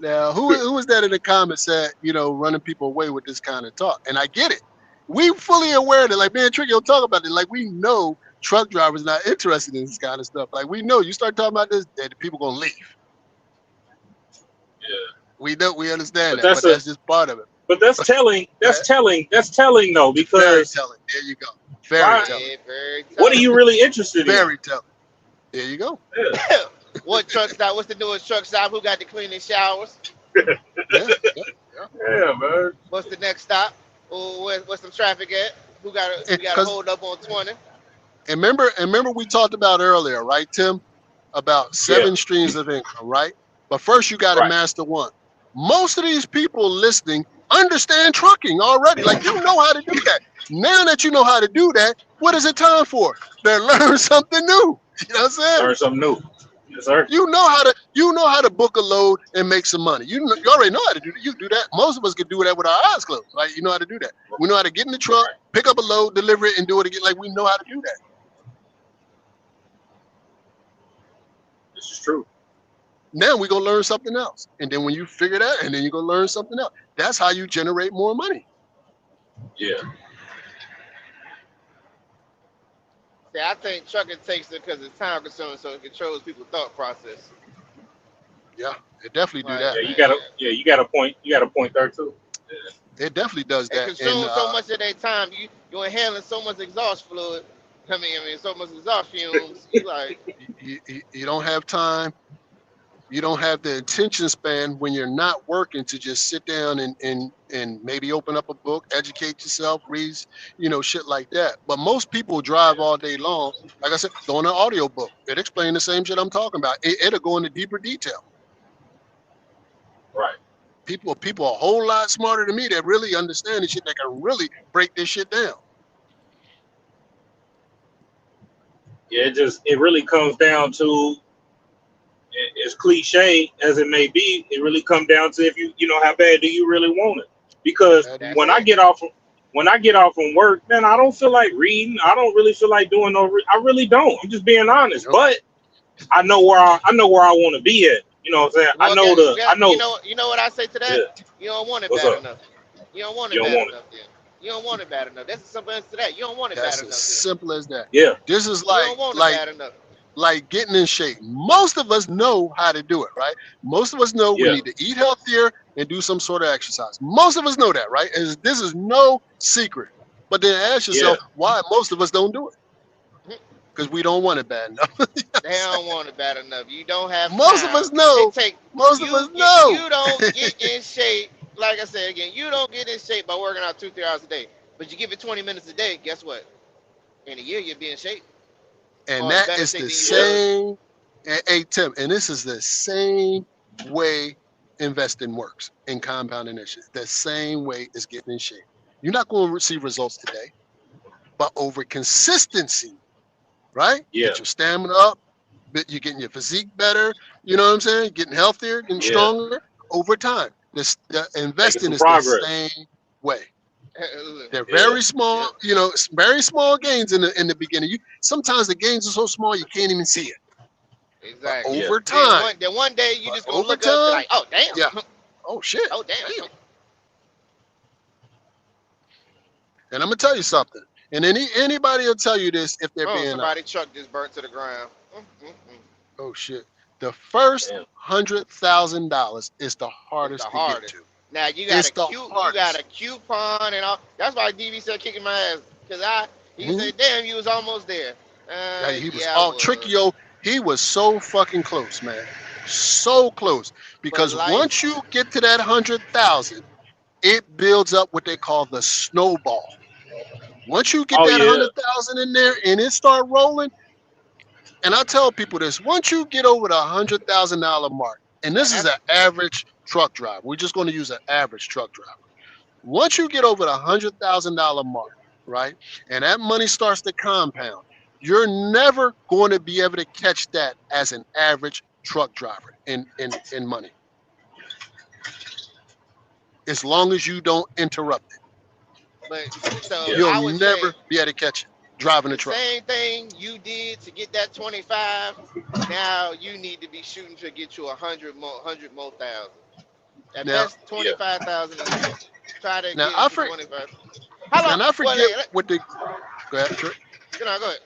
now who was that in the comments said, running people away with this kind of talk? And I get it. we fully aware that, like, me and Tricky will talk about it. Like, we know truck drivers not interested in this kind of stuff. Like, we know you start talking about this, that the people gonna leave. Yeah. We know, we understand But that, that's but a that's just part of it. but that's telling. That's That- telling. That's telling though, Very because telling. There you go. Very why? telling. Yeah, very What are telling. you really interested in? Very telling. There you go. Yeah. What truck stop? What's the newest truck stop? Who got the cleanest showers? Yeah. Yeah. Yeah. Yeah, man. What's the next stop? Oh, where's some traffic at? Who got to Because hold up on 20? remember we talked about earlier, right, Tim, about Yeah. 7 streams of income, right? But first you got to Right. master one. Most of these people listening understand trucking already. Like, you know how to do that. Now that you know how to do that, what is it time for? To learn something new. You know what I'm saying? Learn something new. Yes, sir. You know how to book a load and make some money. You already know how to do that. You do that. Most of us can do that with our eyes closed. Like, you know how to do that. We know how to get in the truck, Right. pick up a load, deliver it, and do it again. Like, we know how to do that. This is true. Now we're gonna learn something else. And then when you figure that, and then you're gonna learn something else. That's how you generate more money. Yeah. See, I think trucking takes it because it's time consuming, so it controls people's thought process. Yeah, it definitely do Like, that, Yeah. man. You got a point. You got a point there too. It definitely does it that. And consumes so much of their time. You're inhaling so much exhaust fluid. I mean, so much exhaust fumes. You like, you don't have time. You don't have the attention span when you're not working to just sit down and maybe open up a book, educate yourself, read, shit like that. But most people drive Yeah. all day long. Like I said, throw in an audio book. It explains the same shit I'm talking about. It'll go into deeper detail. Right. People are a whole lot smarter than me that really understand this shit. That can really break this shit down. Yeah. It really comes down to, as cliche as it may be, it really comes down to if you know how bad do you really want it? Because That is that's when it. I it. get off from work, man, I don't feel like reading. I don't really feel like doing I really don't. I'm just being honest. Nope. But I know where I want to be at. You know what I'm saying? Well, I know. you know what I say to Yeah. that? You don't want it What's bad up? enough. You don't want it You don't bad want it. enough then. You don't want it bad enough. That's the simple answer to that. You don't want it bad That's enough as then. simple as that. Yeah. This is You don't want it bad enough. like getting in shape. Most of us know how to do it, right? Most of us know we Yeah. need to eat healthier and do some sort of exercise. Most of us know that, right? This is no secret. But then ask Yeah. yourself why most of us don't do it. Because we don't want it bad enough. They don't want it bad enough. You don't have Most of time. us know. It take Most of us know. you don't get in shape. Like I said again, you don't get in shape by working out 2-3 hours a day. But you give it 20 minutes a day. Guess what? In a year, you'll be in shape And or in that better is shape the than you was. same, hey, Tim, and this is the same way investing works in compound initiatives. The same way is getting in shape. You're not going to receive results today, but over consistency, right? You Yeah. get your stamina up, you're getting your physique better, you know what I'm saying? Getting healthier, getting Yeah. stronger over time. The Making investing some is the progress. same way. They're Yeah. very small, Yeah, very small gains in the beginning. Sometimes the gains are so small you can't even see it. But exactly. Yeah. over time, Then one day you but just gonna over look up and be time, like, oh damn, yeah. Oh shit, oh damn. damn. And I'm gonna tell you something. And anybody will tell you this if they're Oh, being somebody honest. truck just burnt to the ground. Oh shit. The first Damn. $100,000 is the It's the hardest to get hardest. to. Now It's the you got hardest. a coupon and all. That's why DV said kicking my ass. Cause he Mhm. said, damn, you was almost there. Yeah, he was Yeah, I all was. tricky. He was so fucking close, man. So close. But Because life, once you get to that 100,000, it builds up what they call the snowball. Once you get Oh that yeah. 100,000 in there and it start rolling, and I tell people this: once you get over the $100,000 mark, and and this is that's an average truck driver, we're just going to use an average truck driver. Once you get over the $100,000 mark, right, and that money starts to compound, you're never going to be able to catch that as an average truck driver in money, as long as you don't interrupt it. but so Yeah. You'll I would say never be able to catch it driving a the truck. same thing you did to get that 25. Now you need to be shooting to get you 100 more thousand. At Now, best Yeah. 25,000 a year. Try to now get it I to for, 25. How long? And I Well, forget what the go ahead, Trick. go ahead.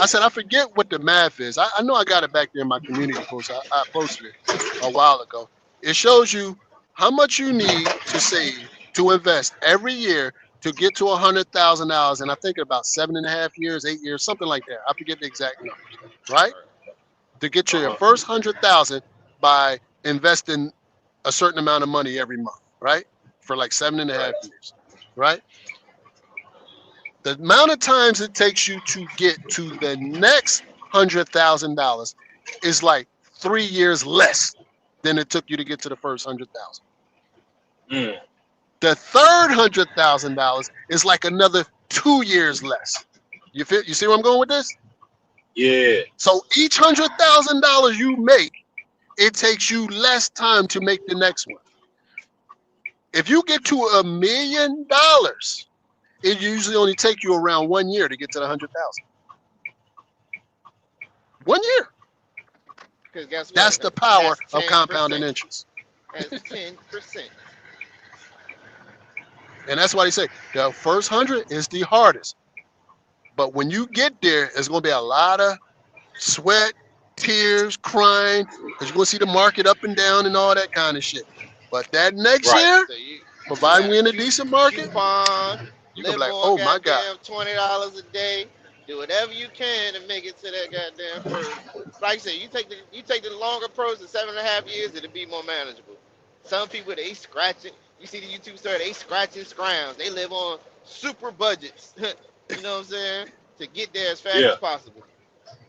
I said I forget what the math is. I know I got it back there in my community post. I posted it a while ago. It shows you how much you need to save to invest every year to get to $100,000, and I think about 7.5 years, 8 years, something like that. I forget the exact numbers, right? To get to your Uh-huh. first 100,000 by investing a certain amount of money every month, right? For like seven and a Right. half years, right? The amount of times it takes you to get to the next $100,000 is like 3 years less than it took you to get to the first 100,000. Mm. The third $100,000 is like another 2 years less. You feel? You see where I'm going with this? Yeah. So each $100,000 you make, it takes you less time to make the next one. If you get to $1 million, it usually only take you around 1 year to get to the 100,000. 1 year. Because guess That's what? the power That's of 10%. compounding interest. That's 10%. And that's why they say the first 100 is the hardest. But when you get there, it's going to be a lot of sweat, tears, crying, because you're going to see the market up and down and all that kind of shit. But that next Right. year, So you providing got we in a decent market, coupon, you can be live like, on oh my God. goddamn $20 a day. Do whatever you can to make it to that goddamn first. Like I said, you take the longer approach of 7.5 years, it'll be more manageable. Some people they scratching. You see the YouTube star, they scratching scrounds. They live on super budgets. You know what I'm saying? To get there as fast Yeah. as possible.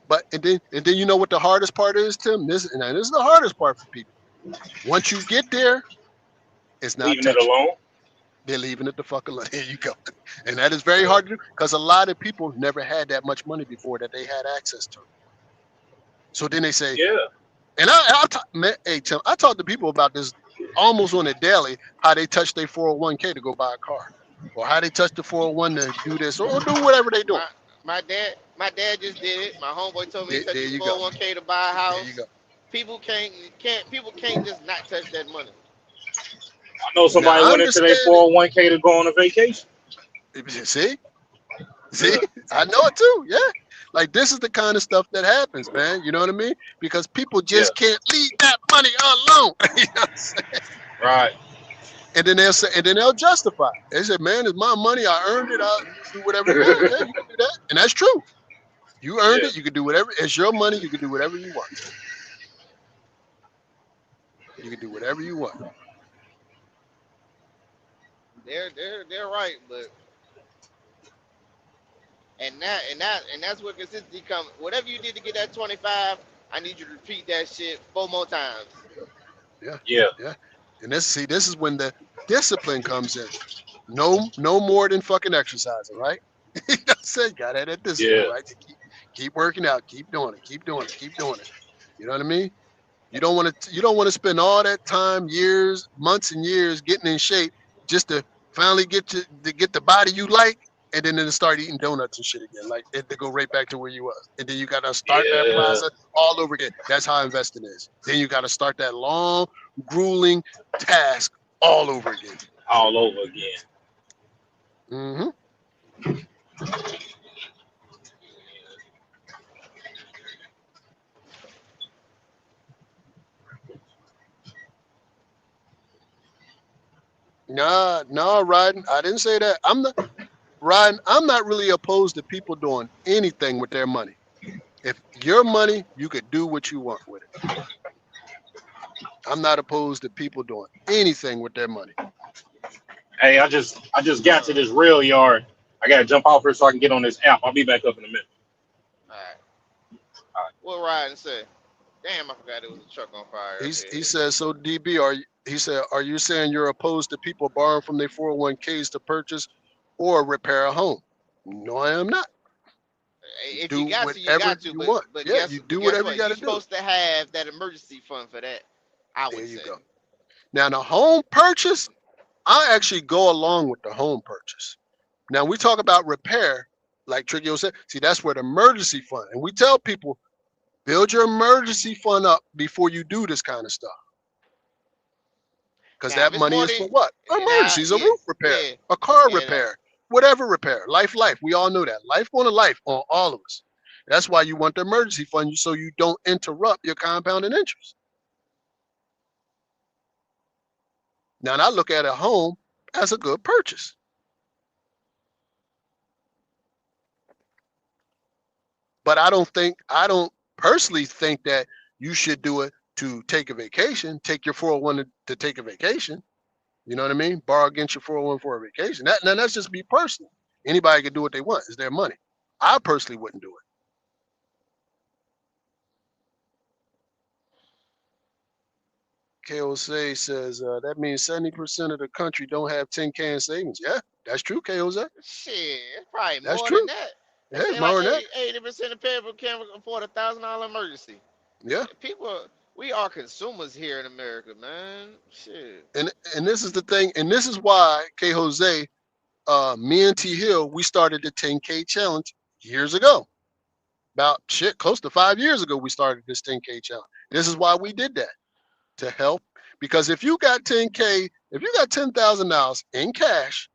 But and then you know what the hardest part is, Tim? This is the hardest part for people. Once you get there, it's not Leaving it touching. alone. They're leaving it the fuck alone. There you go. And that is very hard to do because a lot of people never had that much money before that they had access to. So then they say, Yeah. and man, hey Tim, I talk to people about this almost on a daily, how they touch their 401k to go buy a car, or how they touch the 401 to do this or do whatever they doing. My dad just did it. My homeboy told me he touched There his you go. 401k to buy a There you house. go. People can't just not touch that money. I know Now somebody I went into their understand 401k to go on a vacation. it. See, Yeah. I know it too. Yeah, like this is the kind of stuff that happens, man. You know what I mean? Because people Yeah. just can't leave that money alone. You know what I'm saying? Right. And then they'll say, and then they'll justify it. They say, "Man, it's my money. I earned it. I do whatever." Yeah, yeah, you can do that, and that's true. You earned Yeah. it. You can do whatever. It's your money. You can do whatever you want. You can do whatever you want. They're right, but and that's where consistency comes. Whatever you did to get that 25, I need you to repeat that shit 4 more times. Yeah, Yeah. yeah. And this is when the discipline comes in. No more than fucking exercising, right? You know what I'm saying? Got that discipline, Yeah. right? To keep working out, keep doing it, keep doing it, keep doing it. You know what I mean? You don't want to spend all that time, years, months and years getting in shape just to finally get the body you like, and then start eating donuts and shit again. Like to go right back to where you was. And then you gotta start that Yeah. process all over again. That's how investing is. Then you gotta start that long, grueling task all over again. All over again. Hmm. Nah, nah, Ryden. I didn't say that. I'm not really opposed to people doing anything with their money. If your money, you could do what you want with it. I'm not opposed to people doing anything with their money. Hey, I just got to Uh, this rail yard. I gotta jump off here so I can get on this app. I'll be back up in a minute. all right. All right. What Ryan say? Damn, I forgot there was a truck on fire up He here. says, so DB, he said, are you saying you're opposed to people borrowing from their 401ks to purchase or repair a home? No, I am not. You If you do got to, you whatever got to. you But want. but Yeah, guess you but do guess whatever you what? got You're to do. supposed to have that emergency fund for that. I There would you say. go. Now, the home purchase, I actually go along with the home purchase. Now, we talk about repair, like Trigio said. See, that's where the emergency fund, and we tell people, build your emergency fund up before you do this kind of stuff. Because Now, if that it's money more is than for what? now, Emergencies, a yeah, roof repair, yeah, a car yeah. Now, repair. whatever repair, life. We all know that. Life on a life on all of us. That's why you want the emergency fund so you don't interrupt your compounding interest. Now, I look at a home as a good purchase. But I don't personally think that you should do it to take a vacation, take your 401 to take a vacation. You know what I mean? Borrow against your 401 for a vacation. Now that's just me personally. Anybody can do what they want. It's their money. I personally wouldn't do it. KOC says that means 70% of the country don't have 10K in savings. Yeah, that's true, KOC. Shit, it's probably That's more true. than that. They Yeah, it's say like more than that. 80% of people can't afford $1,000 emergency. Yeah. People, we are consumers here in America, man. Shit. And this is the thing, and this is why K Jose, me and T Hill, we started the 10K challenge years ago. About close to 5 years ago, we started this 10K challenge. This is why we did that, to help. Because if you got 10K, if you got $10,000 in cash,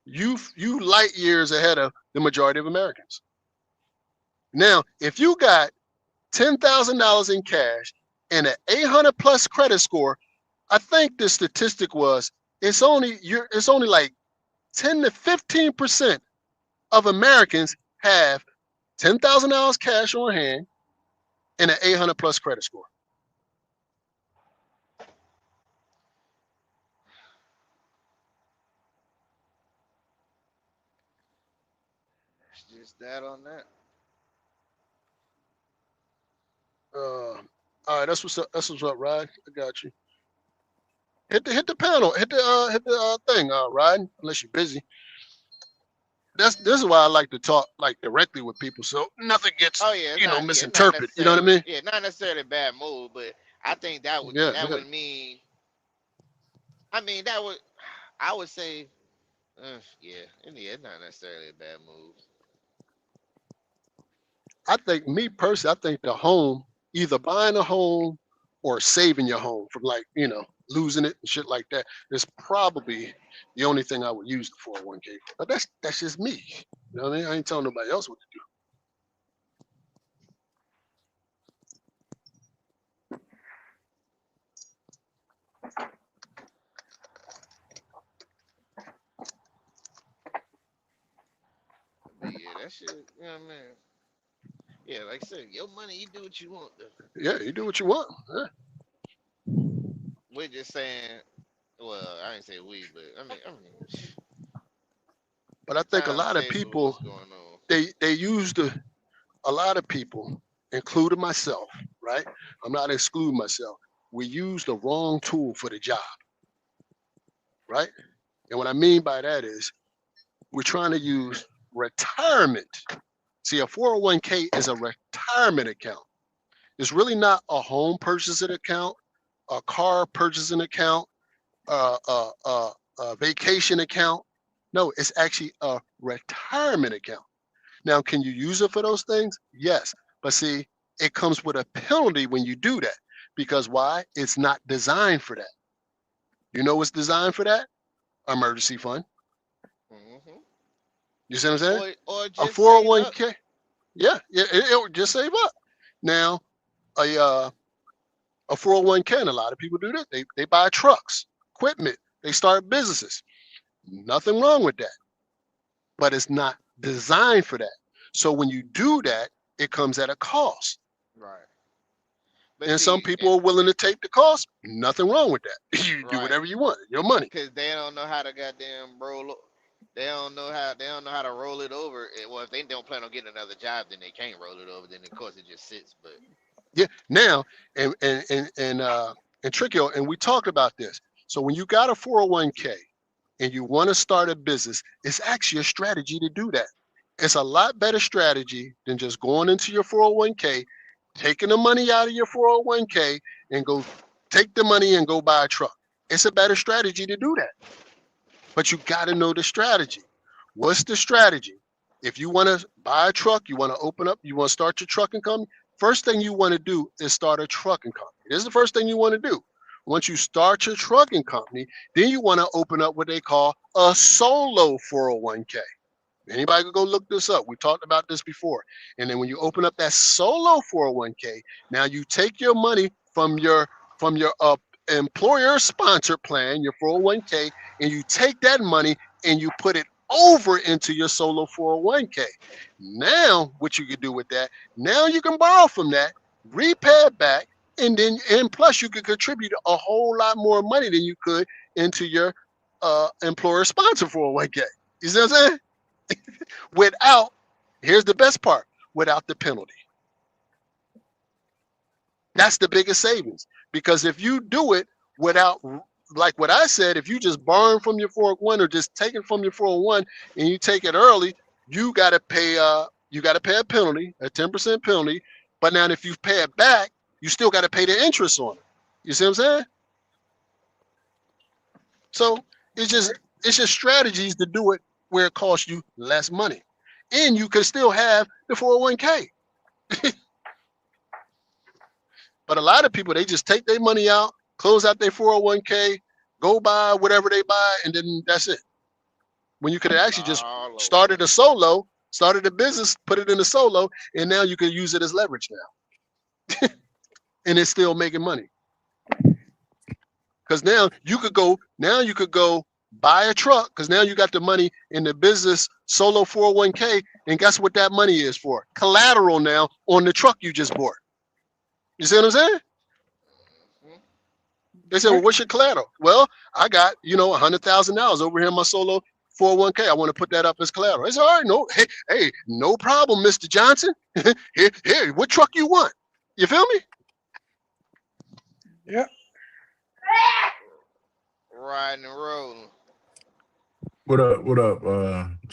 you light years ahead of the majority of Americans. Now, if you got $10,000 in cash and an 800 plus credit score, I think the statistic was it's only like 10 to 15% of Americans have $10,000 cash on hand and an 800 plus credit score. It's just that on that. All right, that's what's up. That's what's up, Ryan. I got you. Hit the panel. Hit the thing, Ryan. Unless you're busy. This is why I like to talk like directly with people, so nothing gets Oh yeah, not misinterpreted. You know what I necessarily. mean? Yeah, not necessarily a bad move, but I think Yeah, that yeah. would mean. I mean, that would. I would say, yeah, it's not necessarily a bad move. I think me personally, I think the home, either buying a home or saving your home from losing it and shit like that, is probably the only thing I would use the 401k. But that's just me. You know what I mean? I ain't telling nobody else what to do. But yeah, that shit. You know what I mean? Yeah, like I said, your money, you do what you want. Though. Yeah, you do what you want. Yeah. We're just saying. Well, I ain't say we, but I mean, But I think a lot of timetable, people what's going on? they use a lot of people, including myself, right? I'm not excluding myself. We use the wrong tool for the job, right? And what I mean by that is we're trying to use retirement. See, a 401k is a retirement account. It's really not a home purchasing account, a car purchasing account, a vacation account. No, it's actually a retirement account. Now, can you use it for those things? Yes. But see, it comes with a penalty when you do that. Because why? It's not designed for that. You know what's designed for that? Emergency fund. Hmm. You see what I'm saying? Or A just save up. 401k. Yeah, it would just save up. Now, a 401k, and a lot of people do that. They buy trucks, equipment, they start businesses. Nothing wrong with that. But it's not designed for that. So when you do that, it comes at a cost. Right. But And some see, people are willing to take the cost. Nothing wrong with that. You do right, whatever you want. Your money. because they don't know how to goddamn roll. They don't know how to roll it over. Well, if they don't plan on getting another job, then they can't roll it over. Then of course it just sits. But Yeah. Now, and Tricky, and we talked about this. So when you got a 401k and you want to start a business, it's actually a strategy to do that. It's a lot better strategy than just going into your 401k, taking the money out of your 401k and go take the money and go buy a truck. It's a better strategy to do that. But you got to know the strategy. What's the strategy? If you want to buy a truck, you want to open up, you want to start your trucking company, first thing you want to do is start a trucking company. This is the first thing you want to do. once you start your trucking company, then you want to open up what they call a solo 401k. Anybody could go look this up. We talked about this before. And then when you open up that solo 401k, now you take your money from your employer sponsored plan, your 401k, and you take that money and you put it over into your solo 401k. Now, what you can do with that, now you can borrow from that, repay it back, and plus you could contribute a whole lot more money than you could into your employer sponsored 401k. You see what I'm saying? Without, here's the best part, without the penalty. That's the biggest savings. Because if you do it without, like what I said, if you just borrow from your 401 or just take it from your 401 and you take it early, you gotta pay a penalty, a 10% penalty. But now if you pay it back, you still gotta pay the interest on it. You see what I'm saying? So it's just strategies to do it where it costs you less money. And you can still have the 401k. But a lot of people, they just take their money out, close out their 401k, go buy whatever they buy, and then that's it. When you could have actually just All over. started a business, put it in a solo, and now you can use it as leverage now. And it's still making money. Because now you could go buy a truck, because now you got the money in the business solo 401k, and guess what that money is for? Collateral now on the truck you just bought. You see what I'm saying? Mhm. They said, well, what's your collateral? Well, I got, $100,000 over here in my solo 401k. I want to put that up as collateral. I said, all right, no, hey, no problem, Mr. Johnson. Here, what truck you want? You feel me? Yeah. Riding and rolling. What up? What up?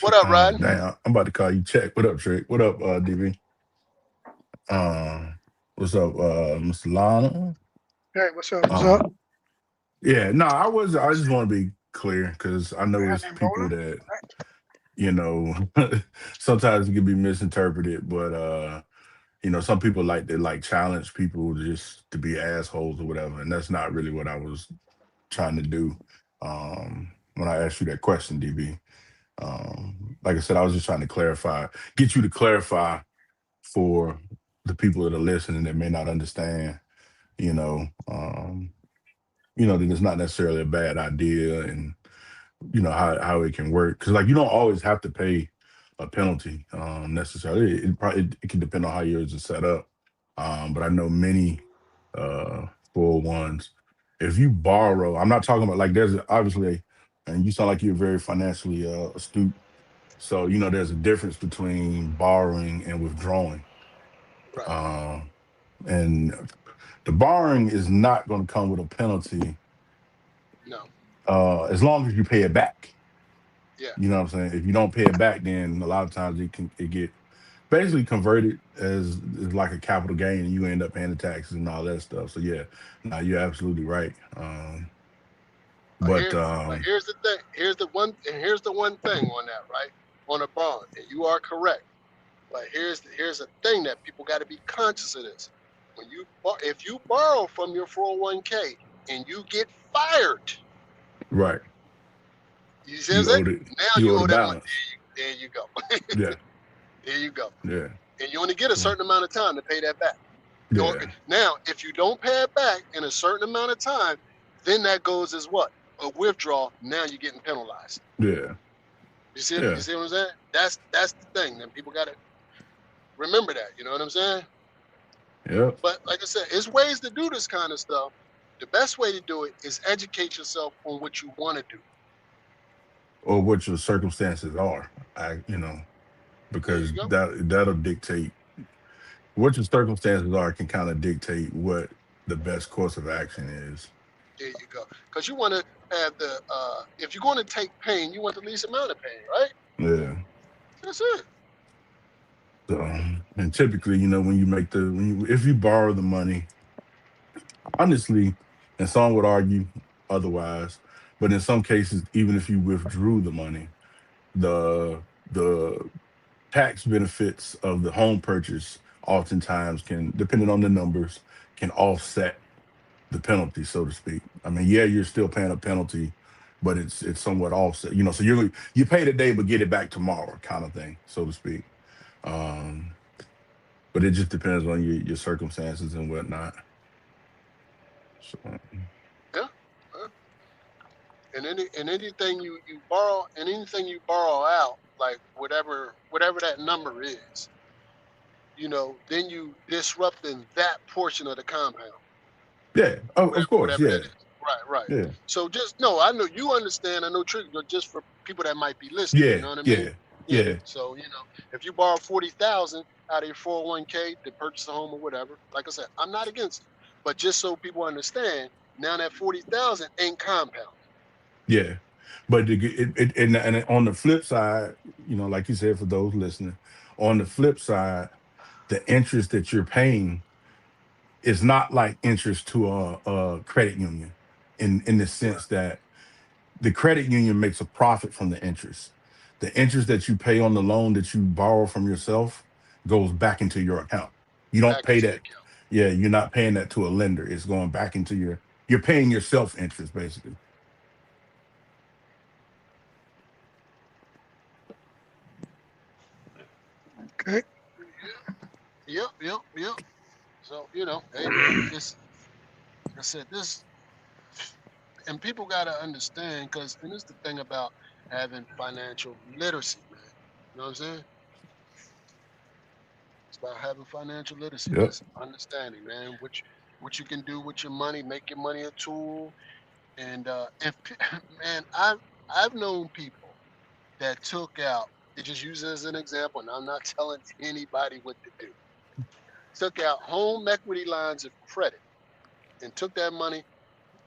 What up, Rod? Damn, I'm about to call you Check. What up, Trick? What up, DB? Uh, what's up, Mr. Lana? Hey, what's up? What's up? Uh, yeah, no, I was. I just want to be clear because I know Man it's named people Roland. that you know sometimes it can be misinterpreted, but some people like to challenge people just to be assholes or whatever, and that's not really what I was trying to do. When I asked you that question, DB. Like I said, I was just trying to get you to clarify for the people that are listening that may not understand, you know, um, that it's not necessarily a bad idea and, how it can work. Cause like, you don't always have to pay a penalty, necessarily. It can depend on how yours is set up. But I know many, uh, 401s, if you borrow, I'm not talking about like, there's obviously, and you sound like you're very financially, astute, so, there's a difference between borrowing and withdrawing. Right. Uh, and the borrowing is not going to come with a penalty No. as long as you pay it back. Yeah. You know what I'm saying? If you don't pay it back, then a lot of times it get basically converted as like a capital gain, and you end up paying the taxes and all that stuff. So yeah, no, you're absolutely right. But But here, but here's the thing. Here's the one thing on that, right? On a bond, and you are correct. But here's a thing that people got to be conscious of this. If you borrow from your 401k and you get fired, right, you see what I'm you saying? owed it. Now You you owe the owe that money. balance. There you go. Yeah, There you go. yeah, And you only get a yeah, certain amount of time to pay that back. yeah, Now, if you don't pay it back in a certain amount of time, then that goes as what? A withdrawal. Now you're getting penalized. yeah, You see? You yeah. see what I'm saying? That's the thing. Then people got to remember that. You know what I'm saying? Yep. But like I said, there's ways to do this kind of stuff. The best way to do it is educate yourself on what you want to do. Or what your circumstances are. There you Because go. that'll dictate what your circumstances are can kind of dictate what the best course of action is. There you go. Because you want to have if you're going to take pain, you want the least amount of pain, right? Yeah. That's it. So, and typically, when you make if you borrow the money, honestly, and some would argue otherwise, but in some cases, even if you withdrew the money, the tax benefits of the home purchase oftentimes can, depending on the numbers, can offset. the penalty, so to speak. I mean, yeah, you're still paying a penalty, but it's somewhat offset. So you pay today but get it back tomorrow, kind of thing, so to speak. Um, but it just depends on your circumstances and whatnot. So Yeah. uh, and anything you borrow and anything you borrow out, like whatever that number is, then you disrupting that portion of the compound, yeah, of course, whatever that yeah, is. Right, right. yeah, So just no, I know you understand. I know trick, but just for people that might be listening, you yeah, know what I mean? yeah, Yeah. yeah, So if you borrow 40,000 out of your 401k to purchase a home or whatever, like I said, I'm not against it, but just so people understand, now that 40,000 ain't compound. yeah. But and on the flip side, like you said, for those listening, on the flip side, the interest that you're paying is not like interest to a credit union, in the Right. sense that the credit union makes a profit from the interest. The interest that you pay on the loan that you borrow from yourself goes back into your account. You don't Back pay into the that. account. Yeah, you're not paying that to a lender. It's going back into you're paying yourself interest, basically. Okay. Yep, yep, yep. So hey man, this like I said, this and people gotta understand and it's the thing about having financial literacy, man. You know what I'm saying? It's about having financial literacy, Yep. just understanding, man, what you can do with your money, make your money a tool, and man, I've known people that took out. It just use it as an example, and I'm not telling anybody what to do. Took out home equity lines of credit and took that money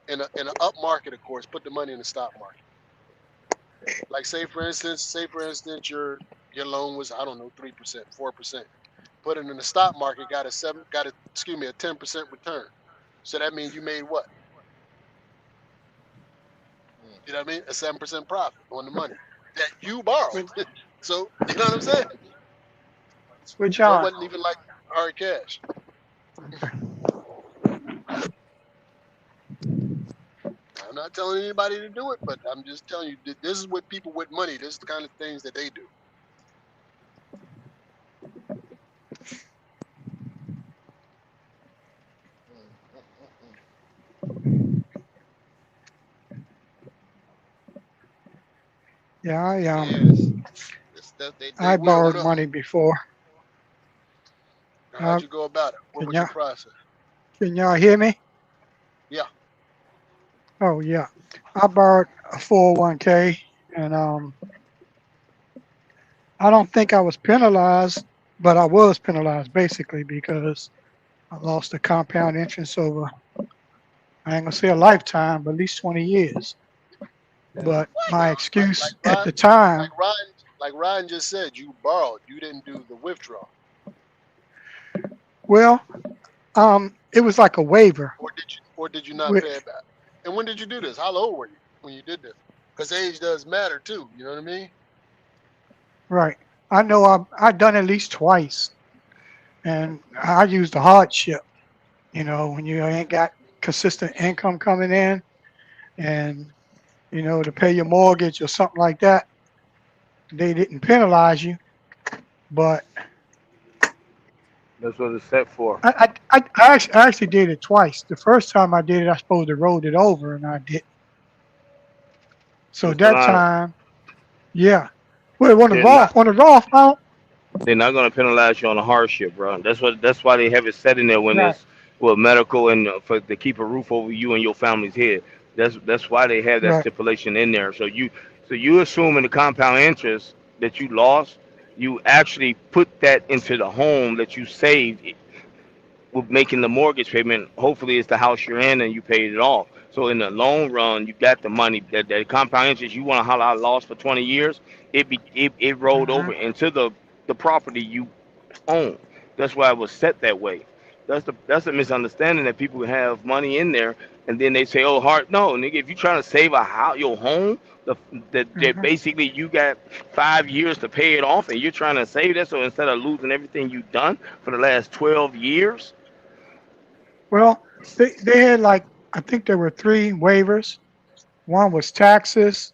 in an up market, of course, put the money in the stock market. Like say for instance, your loan was I don't know 3%, 4%. Put it in the stock market, got a excuse me a 10% return. So that means you made what? Mm. You know what I mean? A 7% profit on the money that you borrowed. Which, So you know what I'm saying? which So it on? wasn't even like hard cash. Okay. I'm not telling anybody to do it, but I'm just telling you this is what people with money. This is the kind of things that they do. Mm. Mm. Mm. Mm. Yeah, Yeah, the stuff they I do. Will, borrowed no. money before. How'd Uh, you go about it? What can was your y'all process? can y'all hear me? Yeah. Oh yeah. I borrowed a 401k, and I don't think I was penalized, but I was penalized basically because I lost the compound interest over, I ain't gonna say a lifetime, but at least 20 years. But What? my Like excuse like at Ryan, the time, like Ryan just said, you borrowed. You didn't do the withdrawal, well, it was like a waiver. or did you not With, pay it back? And when did you do this? How old were you when you did this? Because age does matter too. You know what I mean? right. I know I done at least twice, and I used the hardship. When you ain't got consistent income coming in, and to pay your mortgage or something like that, they didn't penalize you. But That's what it's set for. I actually did it twice. The first time I did it, I supposed to rolled it over, and I did. So Mr. that Lionel, time, yeah. Wait, on the they're not Roth, on the Roth, out? they're not gonna penalize you on a hardship, bro. That's why they have it set in there when Right, it's well medical and for to keep a roof over you and your family's head. That's why they have that right. stipulation in there. So you assume in the compound interest that you lost, you actually put that into the home that you saved with making the mortgage payment. Hopefully, it's the house you're in and you paid it off. So in the long run, you got the money. That compound interest you want to holler out lost for 20 years, it rolled Hmm. over into the property you own. That's why it was set that way. That's the misunderstanding that people have money in there, and then they say, "Oh, hard no, nigga. If you're trying to save a house, your home, that Hmm. basically you got 5 years to pay it off, and you're trying to save that. So instead of losing everything you've done for the last 12 years, Well, they had like I think there were three waivers. One was taxes,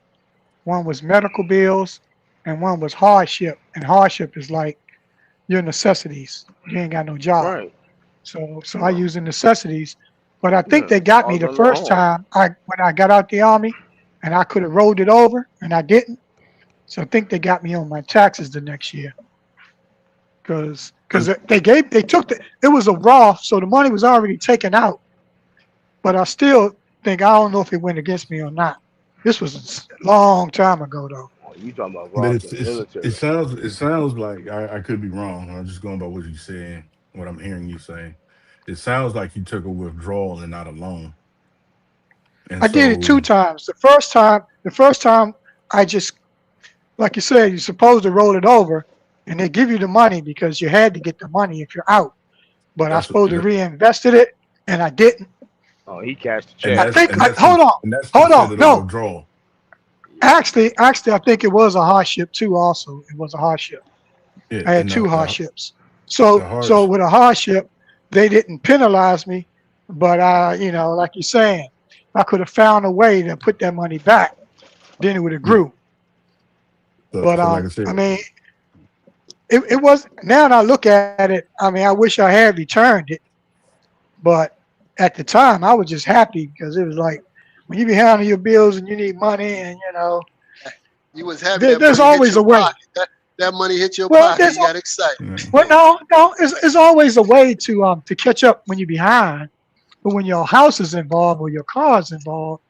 one was medical bills, and one was hardship. And hardship is like your necessities. You ain't got no job. Right. So I Right. use the necessities. But I think Yeah. they got me All the the little first hard. time I when I got out the army and I could have rolled it over and I didn't. So I think they got me on my taxes the next year because It's, they took it was a Roth, so the money was already taken out. But I still think I don't know if it went against me or not. This was a long time ago though. Oh, you talking about but Ross in the military? it sounds like I could be wrong. I'm just going by what you're saying, what I'm hearing you say. It sounds like you took a withdrawal and not a loan. And I did it two so times. The first time I just like you said, you're supposed to roll it over and they give you the money because you had to get the money if you're out. But I that's supposed to reinvested it and I didn't. Oh, he cashed the and I check. that's think and that's hold on, and that's hold on. considered a No, withdrawal. Yeah. actually, I think it was a hardship too. Also, it was a hardship. Yeah, I had and two hardships. the So harsh with a hardship, they didn't penalize me, but like you're saying, I could have found a way to put that money back. Then it would have yeah. grew. But So like I I said, mean, it was. Now that I look at it, I mean, I wish I had returned it, but at the time, I was just happy because it was like when you be handling your bills and you need money, and You was happy that there's money hit always your a way. pocket. That money hit your Well, pocket. there's You got excited. yeah, well, no, it's always a way to catch up when you're behind. But when your house is involved or your car is involved,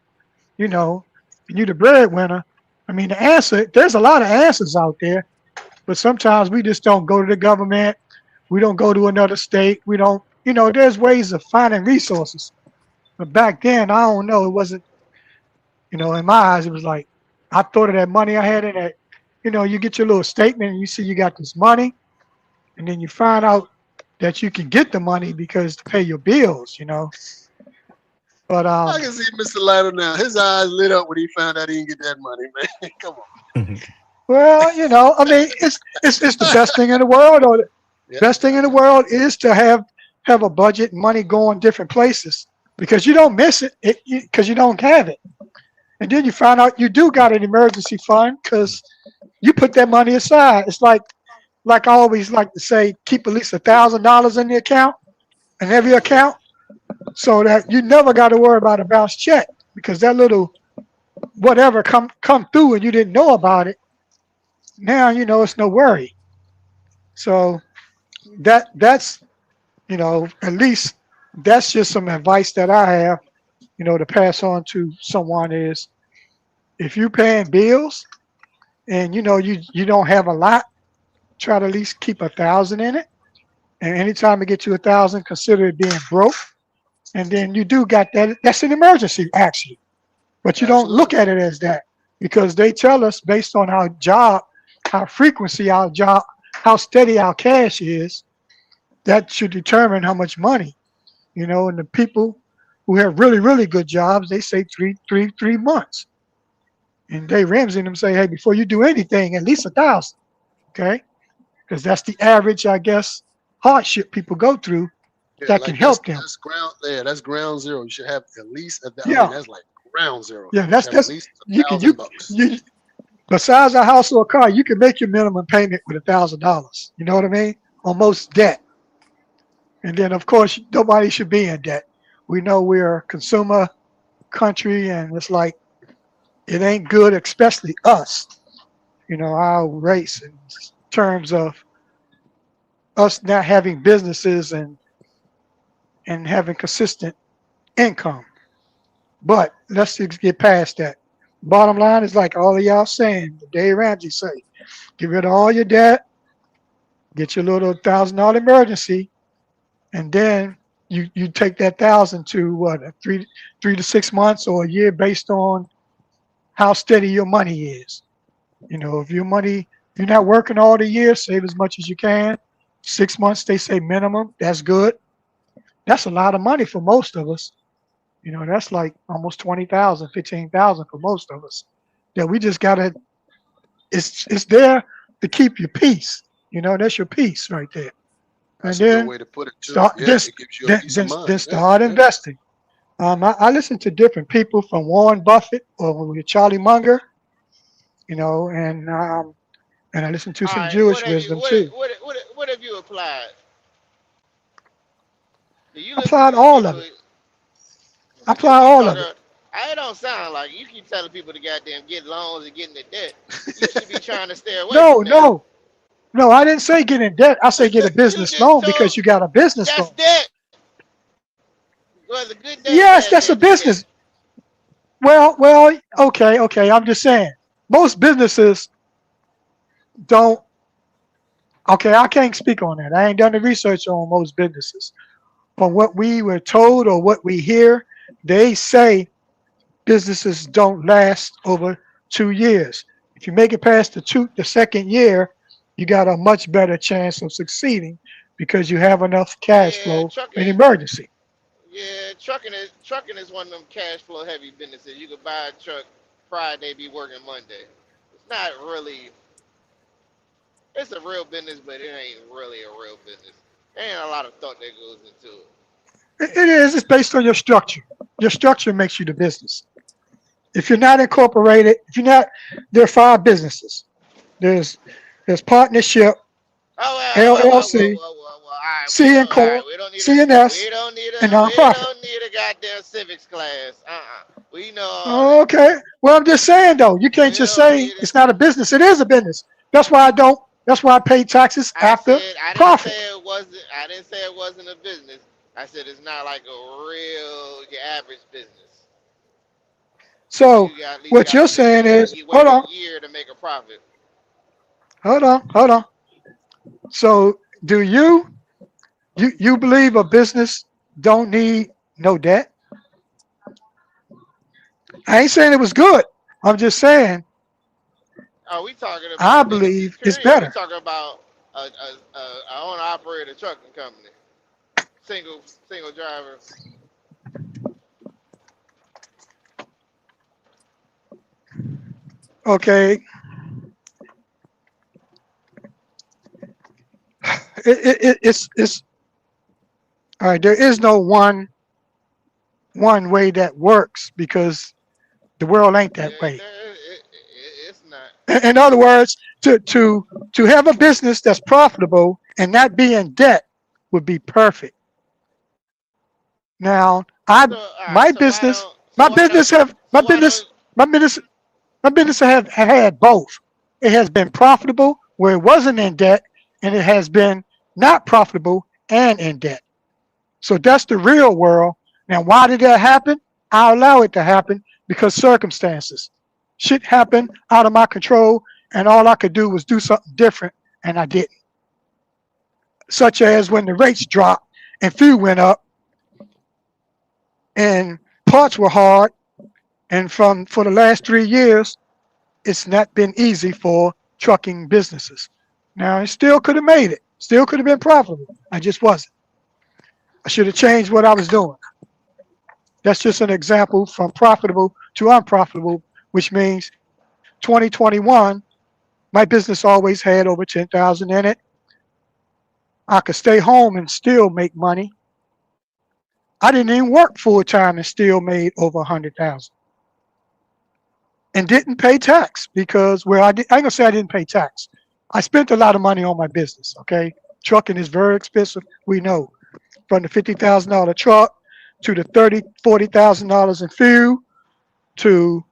you know, and you're the breadwinner, I mean, there's a lot of answers out there, but sometimes we just don't go to the government. We don't go to another state. We don't, there's ways of finding resources. But back then, I don't know, it wasn't, in my eyes, it was like, I thought of that money I had in it. You get your little statement and you see you got this money, and then you find out that you can get the money because to pay your bills. But I can see Mr. Lytle now. His eyes lit up when he found out he didn't get that money, man. Come well, I mean, it's the best thing in the world, or the Yeah, best thing in the world is to have a budget and money going different places because you don't miss it because you don't have it, and then you find out you do got an emergency fund because you put that money aside. It's like I always like to say, keep at least $1,000 in the account in every uh-huh. account, so that you never got to worry about a bounce check because that little whatever come through and you didn't know about it. Now it's no worry. So that's at least that's just some advice that I have to pass on to someone is if you're paying bills and you don't have a lot, try to at least keep 1,000 in it. And anytime it gets to 1,000, consider it being broke. And then you do got that. That's an emergency actually, but you don't look Absolutely. at it as that because they tell us based on our frequency, our job, how steady our cash is. That should determine how much money. And the people who have really, really good jobs, they say three months. And Dave Ramsey and them say, hey, before you do anything, at least 1,000. Okay, because that's the average, I guess, hardship people go through Yeah, that can like that's help them. that's ground. Yeah, that's ground zero. You should have at least. I mean, Yeah, that's like ground zero. yeah, You should have at that's least you a can thousand bucks. you besides a house or a car, you can make your minimum payment with $1,000. You know what I mean? On most debt, and then of course nobody should be in debt. We know we're a consumer country, and it's like it ain't good, especially us. Our race in terms of us not having businesses and having consistent income. But let's just get past that. Bottom line is like all of y'all saying, Dave Ramsey say, get rid of all your debt, get your little $1,000 emergency, and then you take that 1,000 to what 3 to 6 months or a year based on how steady your money is. If you're not working all the year, save as much as you can. 6 months, they say minimum. That's good. That's a lot of money for most of us. That's like almost 20,000, 15,000 for most of us. That we just gotta. It's there to keep your peace. That's your peace right there. And That's a good then way to put it too. start Yeah, this it gives you a then peace of then, mind. then Yeah, start yeah. investing. I listen to different people from Warren Buffett or Charlie Munger, you know, and I listen to All some right, Jewish wisdom too. what have you applied? Do you I listen applied to all of people? it. I But you applied keep all talking. of it. I don't sound like you keep telling people to goddamn get loans and get into debt. You should be trying to stay away No, from that. no, no. I didn't say get in debt. I say get a You business just loan told because you got a business that's loan. debt. Whether good debt or Yes, bad that's a debt, it's debt. business. Well, okay. I'm just saying. Most businesses don't. Okay, I can't speak on that. I ain't done the research on most businesses. From what we were told or what we hear, they say businesses don't last over 2 years. If you make it past the second year, you got a much better chance of succeeding because you have enough cash Yeah, flow in emergency. trucking is one of them cash flow heavy businesses. You could buy a truck Friday, be working Monday. It's not really. It's a real business, but it ain't really a real business. There ain't a lot of thought that goes into it. It is. It's based on your structure. Your structure makes you the business. If you're not incorporated, if you're not, there are five businesses. There's there's partnership, Oh LLC, well. All right, C and all right. Corp, C&S, and We nonprofit. don't need a goddamn civics class. We know all that. Okay. Well, I'm just saying though, you can't We just don't say need it. it's not a business. It is a business. That's why I don't. That's why I pay taxes after I didn't profit. say it wasn't. I didn't say it wasn't a business. I said it's not like a real your average business. So You got at least what got to you're saying is, wait a year to make a profit. hold on. So do you believe a business don't need no debt? I ain't saying it was good. I'm just saying Are we talking I about businesses? believe it's Period. Or we better. talking about a owner operator trucking company, single single driver. Okay. It's all right. There is no one way that works because the world ain't that Yeah, way. it's not. In other words, to have a business that's profitable and not be in debt would be perfect. Now, So all my right. So why business, don't? So why don't? So why don't? my business, my business have had both. It has been profitable where it wasn't in debt, and it has been not profitable and in debt. So that's the real world. Now, why did that happen? I allow it to happen because circumstances. Shit happened out of my control, and all I could do was do something different, and I didn't. Such as when the rates dropped and fuel went up, and parts were hard, and from for the last 3 years, it's not been easy for trucking businesses. Now, it still could have made it, still could have been profitable. I just wasn't. I should have changed what I was doing. That's just an example from profitable to unprofitable, which means 2021, my business always had over 10,000 in it. I could stay home and still make money. I didn't even work full time and still made over 100,000 and didn't pay tax because I ain't gonna say I didn't pay tax. I spent a lot of money on my business. Okay, trucking is very expensive. We know from the $50,000 truck to the $30,000, $40,000 in fuel to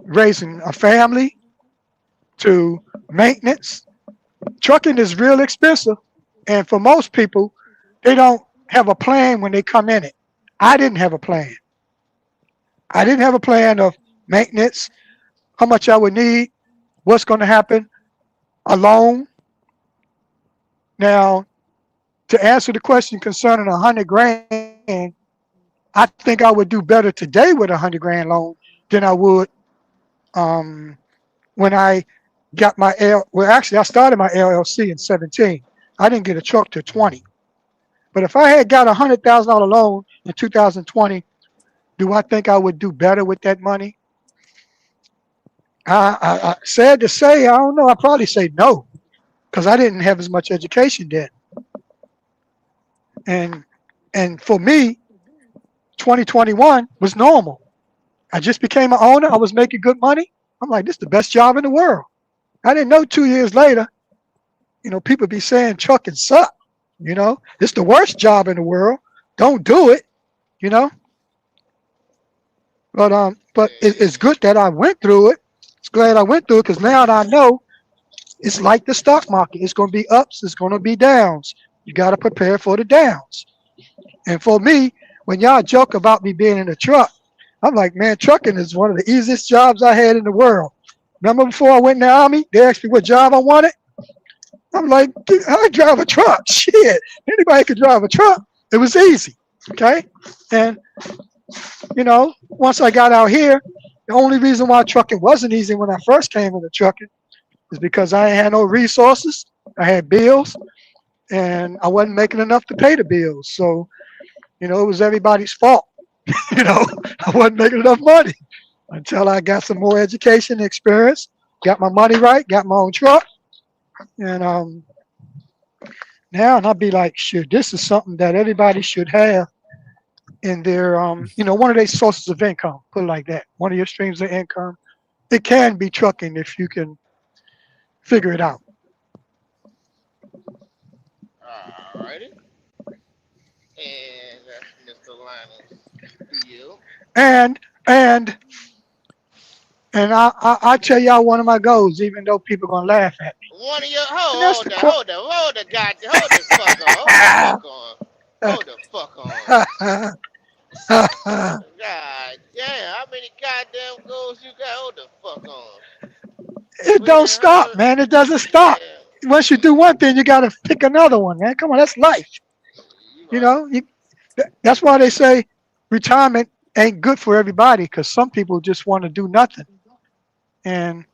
raising a family to maintenance. Trucking is real expensive. And for most people, they don't have a plan when they come in it. I didn't have a plan. I didn't have a plan of maintenance, how much I would need, what's going to happen, a loan. Now, to answer the question concerning 100 grand, I think I would do better today with 100 grand loan than I would um, when I got my well, actually, I started my LLC in 17. I didn't get a truck till 20. But if I had got $100,000 loan in 2020, do I think I would do better with that money? Sad to say, I don't know. I probably say no because I didn't have as much education then. And and for me, 2021 was normal. I just became an owner. I was making good money. I'm like, this is the best job in the world. I didn't know 2 years later, people be saying trucking suck. It's the worst job in the world. Don't do it. You know, but it's Yeah. good that I went through it. It's glad I went through it because now I know it's like the stock market. It's going to be ups. It's going to be downs. You got to prepare for the downs. And for me, when y'all joke about me being in a truck, I'm like, man, trucking is one of the easiest jobs I had in the world. Remember before I went in the army, they asked me what job I wanted. I'm like, "Dude, I drive a truck. Shit, anybody could drive a truck. It was easy. Okay, and once I got out here, the only reason why trucking wasn't easy when I first came into trucking is because I ain't had no resources. I had bills, and I wasn't making enough to pay the bills. So it was everybody's fault. I wasn't making enough money until I got some more education and experience, got my money right, got my own truck, and now and I'll be like, shit, this is something that everybody should have in their one of their sources of income. Put it like that. One of your streams of income. It can be trucking if you can figure it out. Alrighty. And that's Mr. Linus Field. And and I tell y'all one of my goals, even though people gonna laugh at me, One of your and that's hold the the quote. hold the hold the god hold the fuck on hold the fuck on hold the fuck on. God damn, how many goddamn goals you got? Hold the fuck on. It We don't done stop, heard. man. It doesn't stop. Yeah, Once you do one thing, you gotta pick another one, man. Come on, that's life. you You right. know, you, that's why they say retirement ain't good for everybody because some people just want to do nothing. And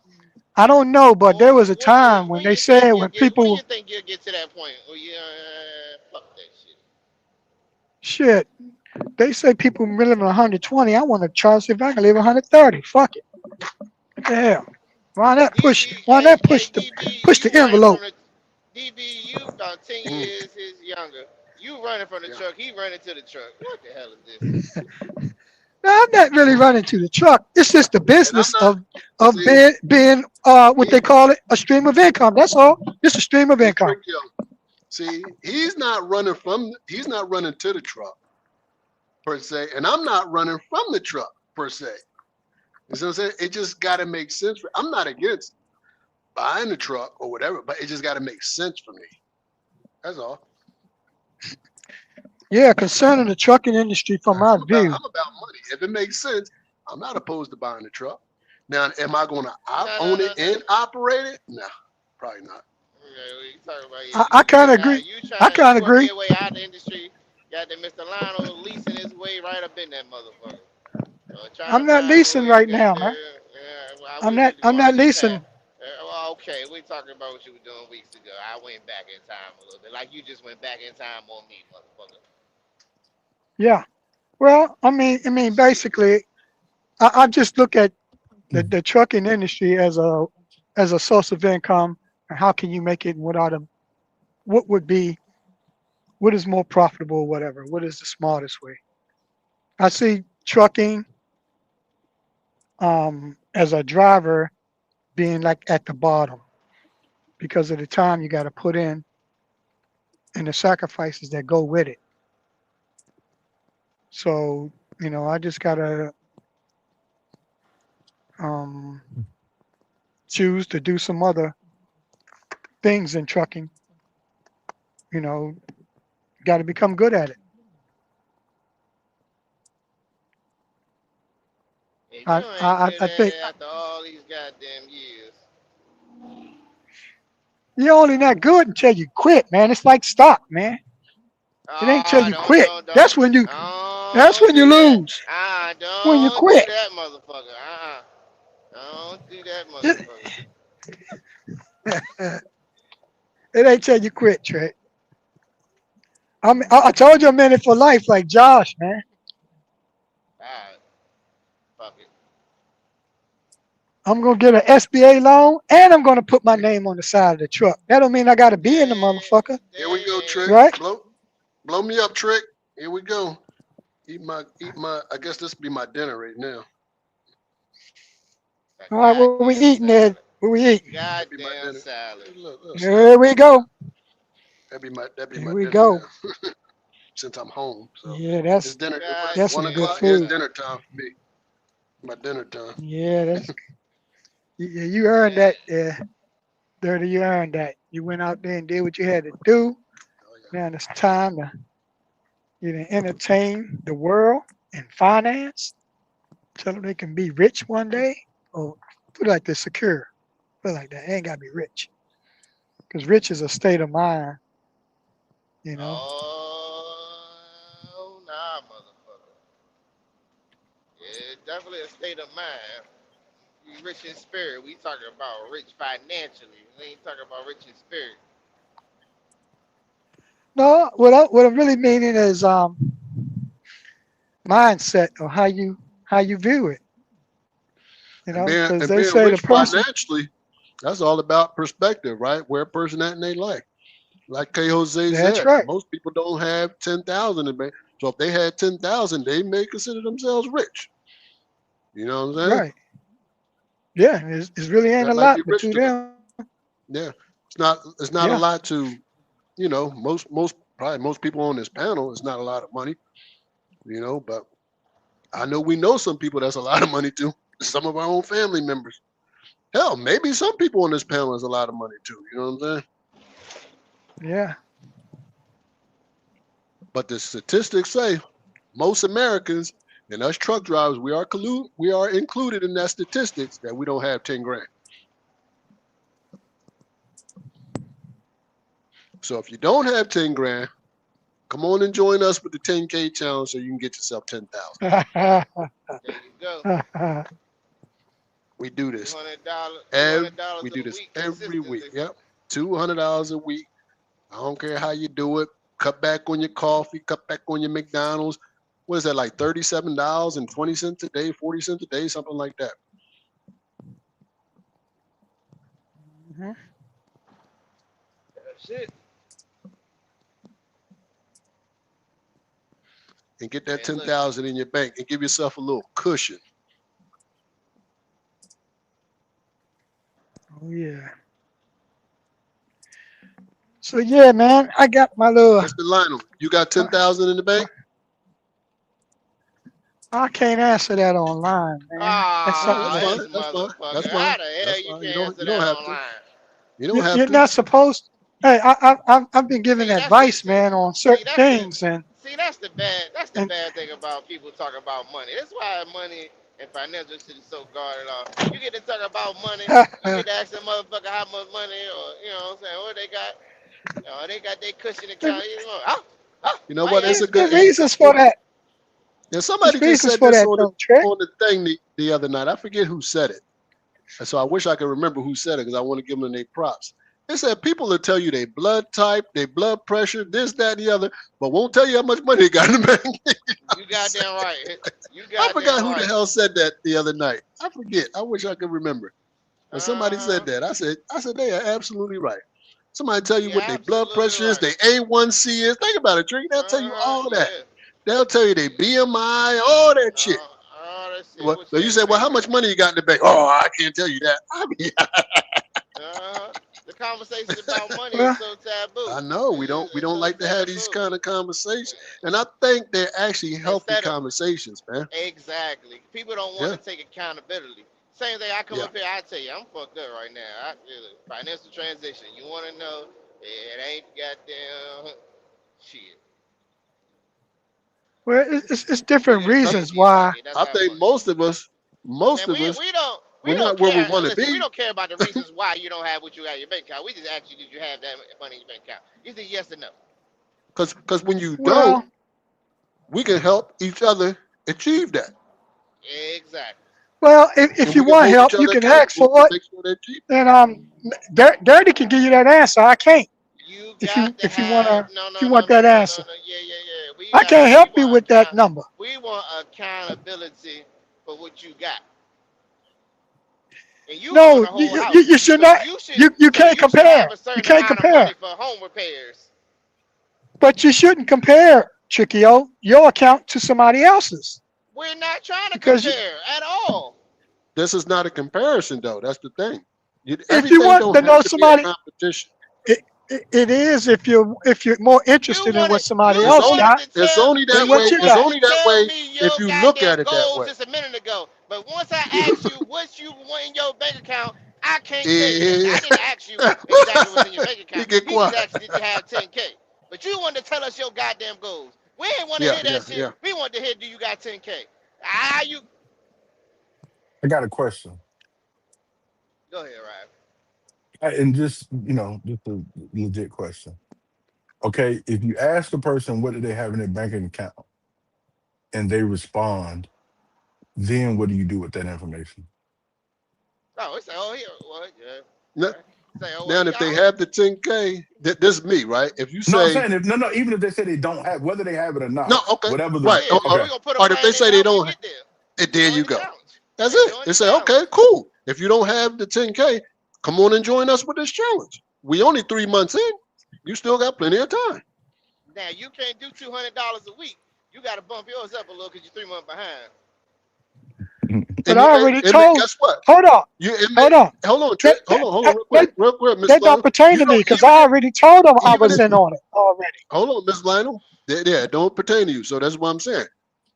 I don't know, but there was a time when When they you think said you'll when get when you people think you'll get to that point? Well, yeah, fuck that shit. shit, they say people living 120. I want to try to see if I can live 130. Fuck it. What the hell? Why not push? DB, Why not hey DB, push the you running envelope? from the DB? You about 10 Mm, years his younger. You running from the yeah. truck. He running to the truck. What the hell is this? Now, I'm not really Mm. running to the truck. It's just the And I'm business not. of See, being what they he call it a stream of income. That's all. Just a stream of he's income. tricky. See, he's not running from. He's not running to the truck per se, and I'm not running from the truck per se. You see what I'm saying? It just got to make sense. I'm not against buying the truck or whatever, but it just got to make sense for me. That's all. Yeah, concerning the trucking industry, from my view, I'm about money. If it makes sense, I'm not opposed to buying the truck. Now, am I going to No, no, own it no, no. and operate it? No, probably not. Okay, what you talking about? Yeah, I kind of agree. I you kind of working agree. your way out the industry. Got that Mr. Lionel leasing his way right up in that motherfucker. Trying I'm to not find a leasing way. right Got now, man. there. Yeah, well, I'm we not. really I'm want to not see past. leasing. Well, okay, we talking about what you were doing weeks ago. I went back in time a little bit, like you just went back in time on me, motherfucker. Yeah. Well, I mean, basically, I just look at the trucking industry as a source of income, and how can you make it without a what would be what is more profitable, whatever. What is the smartest way? I see trucking as a driver being like at the bottom because of the time you got to put in and the sacrifices that go with it. So I just gotta um, choose to do some other things in trucking. You know, got to become good at it. If I you ain't I, good I at think it after all these goddamn years, you're only not good until you quit, man. It's like stock, man. It ain't till ah, you quit. That's don't when you do that. lose. When you Don't do quit. that, motherfucker. Don't do that, It, motherfucker. it ain't till you quit, Trey. I told you I'm in it for life, like Josh, man. Alright, fuck it. I'm gonna get an SBA loan, and I'm gonna put my name on the side of the truck. That don't mean I gotta be in the There, motherfucker, Here we go, there. Trick. right? Blow me up, Trick. Here we go. eat my. I guess this be my dinner right now. A All right, what we goddamn eating, Ed? salad. What we eating? That'd be my Goddamn dinner. salad. Little There slice. we go. That'd be There my we dinner go. now. Since I'm home, so Yeah, it's that's dinner. that's One some Goddamn good o'clock. Yeah, it's food. salad. dinner time for me. My dinner time. Yeah, that's you earned Yeah. that. Yeah, Dirty, you earned that. You went out there and did what you had to do. Oh yeah. Now it's time to entertain the world and finance. Tell them they can be rich one day. Or put it like this, secure. Put it like that. They ain't gotta be rich. Because rich is a state of mind, you know. Oh, nah, motherfucker. Yeah, definitely a state of mind. You rich in spirit. We talking about rich financially. We ain't talking about rich in spirit. No, what I'm really meaning is mindset or how you view it. And Because and they being say the rich person. financially, that's all about perspective, right? Where a person at in their life. Like K. Jose That's said, right. most people don't have 10,000 in bank. So if they had 10,000, they may consider themselves rich. You know what I'm saying? Right. Yeah. It's really ain't That a might be lot but rich to to them. them. Yeah, it's not a Yeah. lot to most probably most people on this panel. It's not a lot of money, but I know we know some people that's a lot of money too. Some of our own family members. Hell, maybe some people on this panel is a lot of money too. You know what I'm saying? Yeah. But the statistics say most Americans and us truck drivers, we are included in that statistics that we don't have 10 grand. So if you don't have 10 grand, come on and join us with the 10K challenge so you can get yourself 10,000. There you go. We do Two this hundred dollars. Two every hundred dollars we do a this week every week. consistently. Yep. $200 a week. I don't care how you do it. Cut back on your coffee, cut back on your McDonald's. What is that, like $37.20 a day, 40 cents a day, something like that. Mhm. That's it. And get that And listen, 10,000 in your bank and give yourself a little cushion. Oh yeah. So yeah, man, I got my little. Mr. Lionel, you got My, 10,000 in the my, bank? I can't answer that online, man. That's something That's ah, that fine. this That's fine. motherfucker. That's fine. How the hell That's you fine. can You answer don't that have to. online? You don't have you're to. not supposed. Hey, I've been giving See, that's the advice, man, on see certain that's the things, and see that's the and bad thing about people talking about money. That's why money and financial shit is so guarded off. You get to talk about money, you get to ask that motherfucker how much money or what I'm saying, what they got. They got their cushion account. You know, You know why you what? It's a asking me good. there's that? reasons for that. And somebody There's just reasons said for this that, on though, Trey. the thing the other night. I forget who said it. And so I wish I could remember who said it because I want to give them their props. They said people will tell you their blood type, their blood pressure, this, that, and the other, but won't tell you how much money they got in the bank. You goddamn right. You I goddamn forgot who the right. hell said that the other night. I forget. I wish I could remember. But somebody Uh huh. said that. I said they are absolutely right. Somebody tell you You what their blood absolutely pressure is, right. their A1C is. Think about it, Drake. They'll tell you all that. Yeah. They'll tell you their BMI, all that shit. All that shit. Well, What so you you got in the say, well, bank how much account? money you got in the bank? Oh, I can't tell you that. I mean, The conversations about money is Well, so taboo. I know we It's don't so like to have these taboo. kind of conversations, and I think they're actually healthy Instead of conversations, man. exactly, people don't want Yeah, to take accountability. Same thing. I come yeah. up here. I tell you, I'm fucked up right now. Financial transition. You want to know? It ain't goddamn shit. well, it's different $3 I, bills reasons in your why. pocket. That's I how think much. most Man, of us, we we're don't not where we care. want to Listen, we be, don't care about the reasons why you don't have what you got in your bank account. We just ask you, did you have that money in your bank account? Either yes or no. because when you don't, Well, we can help each other achieve that, Exactly. if and you we can want hold help, each you other can ask accountable for to it, make sure they achieve. and Dirty can give you that answer. I can't. You If you got to if you have wanna no if no you no want no that no no answer, no yeah. I can't We help you want with that number. we want accountability for what you got, and you own No, the whole you house, should not. You so can't you should have compare. a You certain can't amount of money compare. for home repairs. But you shouldn't compare. Trickio, your account to somebody else's We're not trying to because compare at all. This is not a comparison, though. That's the thing. if you Everything want don't to have know to be a somebody, competition. it is if you're more You interested in what wanted somebody you It's else only wanted got to it's tell only than that what way. you you It's got. wanted only to that tell way me if your you look goddamn at it that goals way. just a minute ago. But once I asked you what you want in your bank account, I can't tell you that. Eh, I didn't ask you exactly what's in your bank he account. get You just quiet. asked did you have 10K. But you wanted to tell us your goddamn goals. We ain't want to Yeah, hear yeah, that shit. yeah. We want to hear do you got 10K. Ah, you I got a question. go ahead, Ryan. And just, just a legit question. Okay, if you ask the person what do they have in their banking account and they respond, then what do you do with that information? Oh, it's oh here. Well, yeah. N- Okay. Say, oh Now, well, if they y'all. have the 10K, this is me, right? If you No, I'm say saying if no, even if they say they don't have, whether they have it or no, not, okay, whatever the right, Yeah, okay, we're gonna put a or if they plan in say to they help you don't, get there. there Join you the go. challenge. That's Yeah, it. join They the say, okay, challenge. cool. If you don't have the 10K, come on and join us with this challenge. We only 3 months in. You still got plenty of time. Now you can't do $200 a week. You got to bump yours up a little because you're 3 months behind. But And I you already and told. guess what? Hold on, You it may, hold on. hold on, That Trick. that Hold on, that, real quick, Miss that don't Lionel. pertain You to me don't because I already told them I even was if in on it already. hold on, Miss Lionel. Yeah, it don't pertain to you. So that's what I'm saying.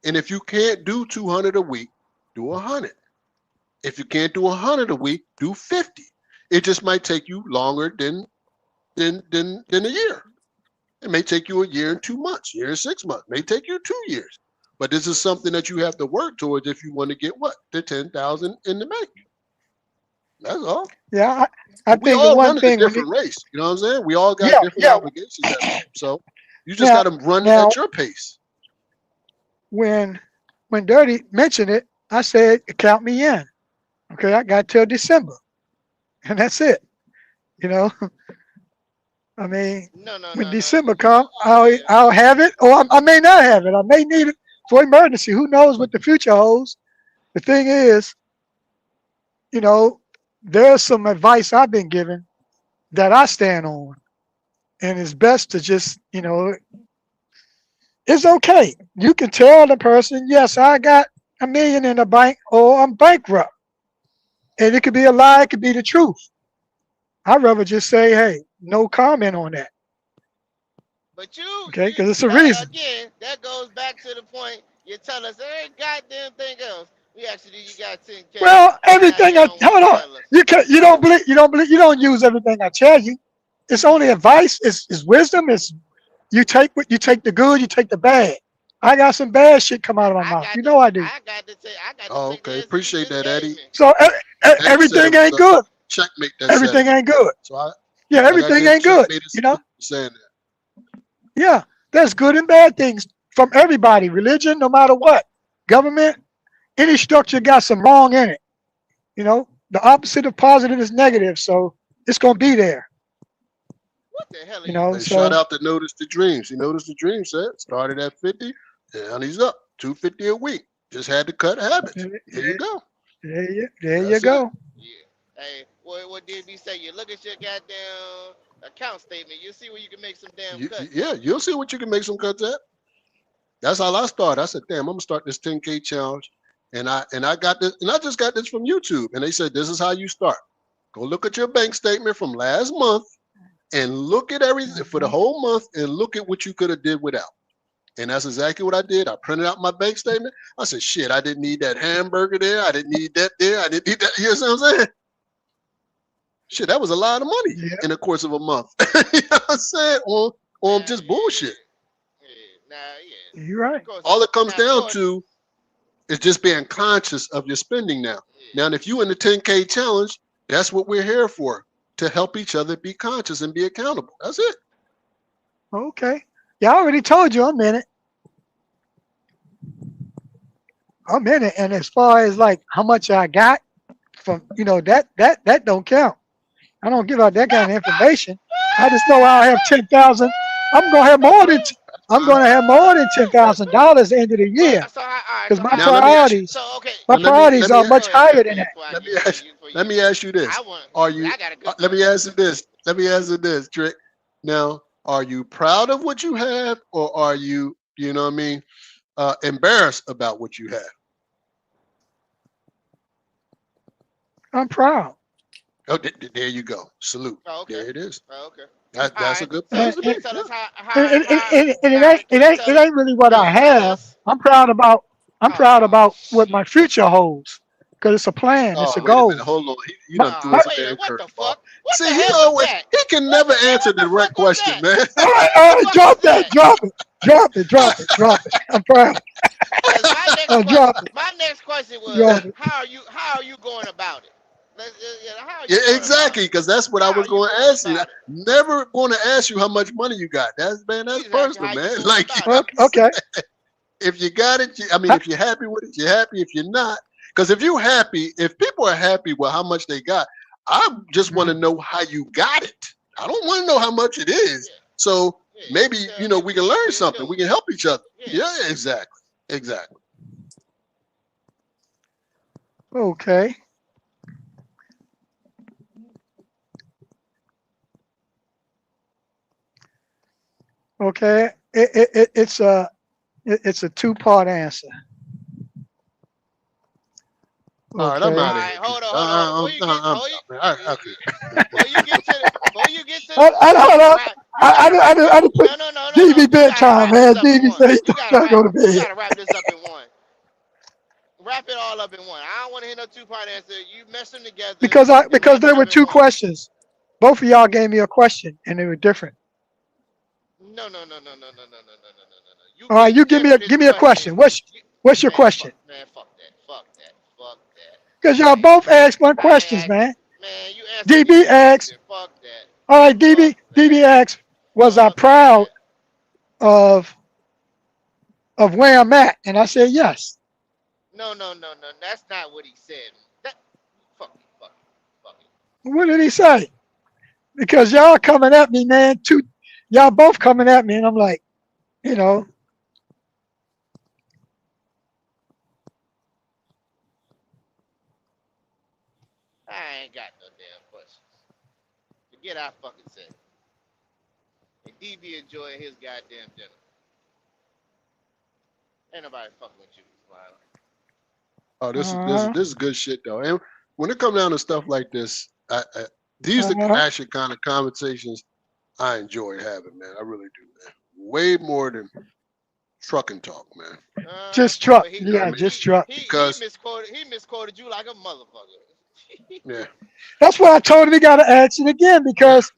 And if you can't do 200 a week, do 100. If you can't do 100 a week, do 50. It just might take you longer than a year. It may take you a year and 2 months, year and 6 months. It may take you 2 years. But this is something that you have to work towards if you want to get what? The 10,000 in the bank. That's all. Yeah, I But we think the all one running a thing when you different race. You know what I'm saying? We all got yeah different yeah obligations at home. So you just got now to run now at your pace. when Dirty mentioned it, I said count me in. Okay, I got till December, and that's it. You know, I mean, No, no, when no, no. December come, Yeah. I'll have it, or I may not have it. I may need it for emergency. Who knows what the future holds? The thing is, you know, there's some advice I've been given that I stand on, and it's best to just, it's okay. You can tell the person, yes, I got a million in the bank, or I'm bankrupt, and it could be a lie, it could be the truth. I'd rather just say, hey, no comment on that, But okay? you Because it's a that reason. again, that goes back to the point. You tell us every goddamn thing else. We actually do. You got 10K, Well, and now everything you I don't want hold to on. tell us. You don't use everything I tell you. It's only advice. It's wisdom. It's you take the good, you take the bad. I got some bad shit come out of my mouth. You know I do. I got to Oh, take the okay. answer you Appreciate just that, gave Eddie. me. So Eddie said it everything was ain't a good. checkmate that said it. Everything ain't good. Yeah, So I got to everything give ain't good. checkmate You know. for saying that. Yeah, there's good and bad things from everybody. Religion, no matter what. Government, any structure got some wrong in it. The opposite of positive is negative. So it's gonna be there. What the hell are you Hey, doing? shout So out to Notice the Dreams. He noticed the dream set started at 50, and he's up 250 a week. Just had to cut habits. There you go. there you That's it. go. Yeah. Hey, what did we say? You look at your goddamn account statement. You see where you can make some damn cuts. Yeah, you'll see what you can make some cuts at. That's how I started. I said, "Damn, I'm gonna start this 10K challenge," and I got this, and I just got this from YouTube, and they said, "This is how you start. Go look at your bank statement from last month and look at everything for the Mhm. whole month, and look at what you could have did without." And that's exactly what I did. I printed out my bank statement. I said, "Shit, I didn't need that hamburger there. I didn't need that there. I didn't need that." You know what I'm saying? Shit, that was a lot of money Yeah, in the course of a month. You know what I'm saying? On Now, just bullshit. yeah. you're right. Of course. All it comes Now, of down course. to is just being conscious of your spending now. Now, Yeah. if you in the 10K challenge, that's what we're here for, to help each other be conscious and be accountable. That's it. Okay. Yeah, I already told you I'm in it. I'm in it. And as far as like how much I got from, that don't count. I don't give out that kind of information. I just know I'll have 10,000. I'm gonna have more than I'm Fine. gonna have more than $10,000 at the end of the year But so all right. because So my how Now about let me this? ask you. priorities So okay. my Now let me priorities let are me much Go ahead, higher Rap. than that. Before I let me get before ask you before let you me go. ask you this. I want. Are you I got a good let me question. answer this. Let me answer this, Trick. Now, are you proud of what you have, or are you you know what I mean, embarrassed about what you have. I'm proud. Oh, there you go. Salute. Oh, okay. There it is. Oh, okay. All That's a right. good So place And, to and, be. tell Yeah. us how and now can you it tell us? ain't really what I No, tell have. us. I'm proud Oh about what my shit. future holds. Because it's a plan, it's Oh, a wait a minute. goal. Hold on. He My, done threw my, us a Wait a damn what the curveball. fuck? What the See, he hell was always that? he can never answer What the the direct fuck was question, that? man. What the fuck was drop that, that? drop it. I'm proud. Because Drop it, my next question was, drop it. how are you going about it? How are Yeah, you going about exactly, it? because that's what I How was are you going to going ask you. about it? Never going to ask you how much money you got. That's We just asking personal, how you man. going Like, you about know it. what I'm Okay. saying? If you got it, I mean, Huh? if you're happy with it, you're happy. If you're not, because if you're happy, if people are happy with how much they got, I just want Mhm. to know how you got it. I don't want to know how much it is. Yeah, So yeah. You maybe, can tell me we can what you learn been something. We doing. can help each other. Yeah, Yeah, exactly. Exactly. Okay. Okay. It's a two-part answer. All right, I'm All Okay. out of right, here, hold Tricky. on, hold on, hold on. Before you get, I'm before you, out, man. before you get to the, you Hold gotta on. wrap, you gotta wrap this. I done put No, no, no, no, no. DB You gotta bedtime, wrap this man. up in DB one. said he's You gotta trying to wrap, go to you bed. gotta wrap this up in one. Wrap it all up in one. I don't want to hear no two-part answer. You mess them together and Because wrap it there were up in two one. questions. Both of y'all gave me a question and they were different. No, no, no, no, no, no, no, no, no, no, no, no. You All right, gave you Kevin this give me a question. question. You, What's your question? fuck that, fuck that, fuck that. Because y'all I ain't, both asked one I ain't questions, ask, man. man. You answer me DB this asked, question. Fuck that, all right, fuck DB that, asked, was I fuck proud that. of where I'm at? And I said yes. No, no, no, no. That's not what he said. That fuck it, fuck it, fuck it. What did he say? Because y'all coming at me, man. Y'all both coming at me, and I'm like, you know, I ain't got no damn questions. Forget I fucking said it. And DB enjoying his goddamn dinner. Ain't nobody fucking with you, Smiley. Oh, this is this is uh, this is good shit though. And when it comes down to stuff like this, these are uh, actually kind of conversations I enjoy having, man. I really do, man. Way more than trucking talk, man. just truck. But he You know what I Yeah, mean? just truck. Because he misquoted you like a motherfucker. yeah, That's why I told him he got to ask it again because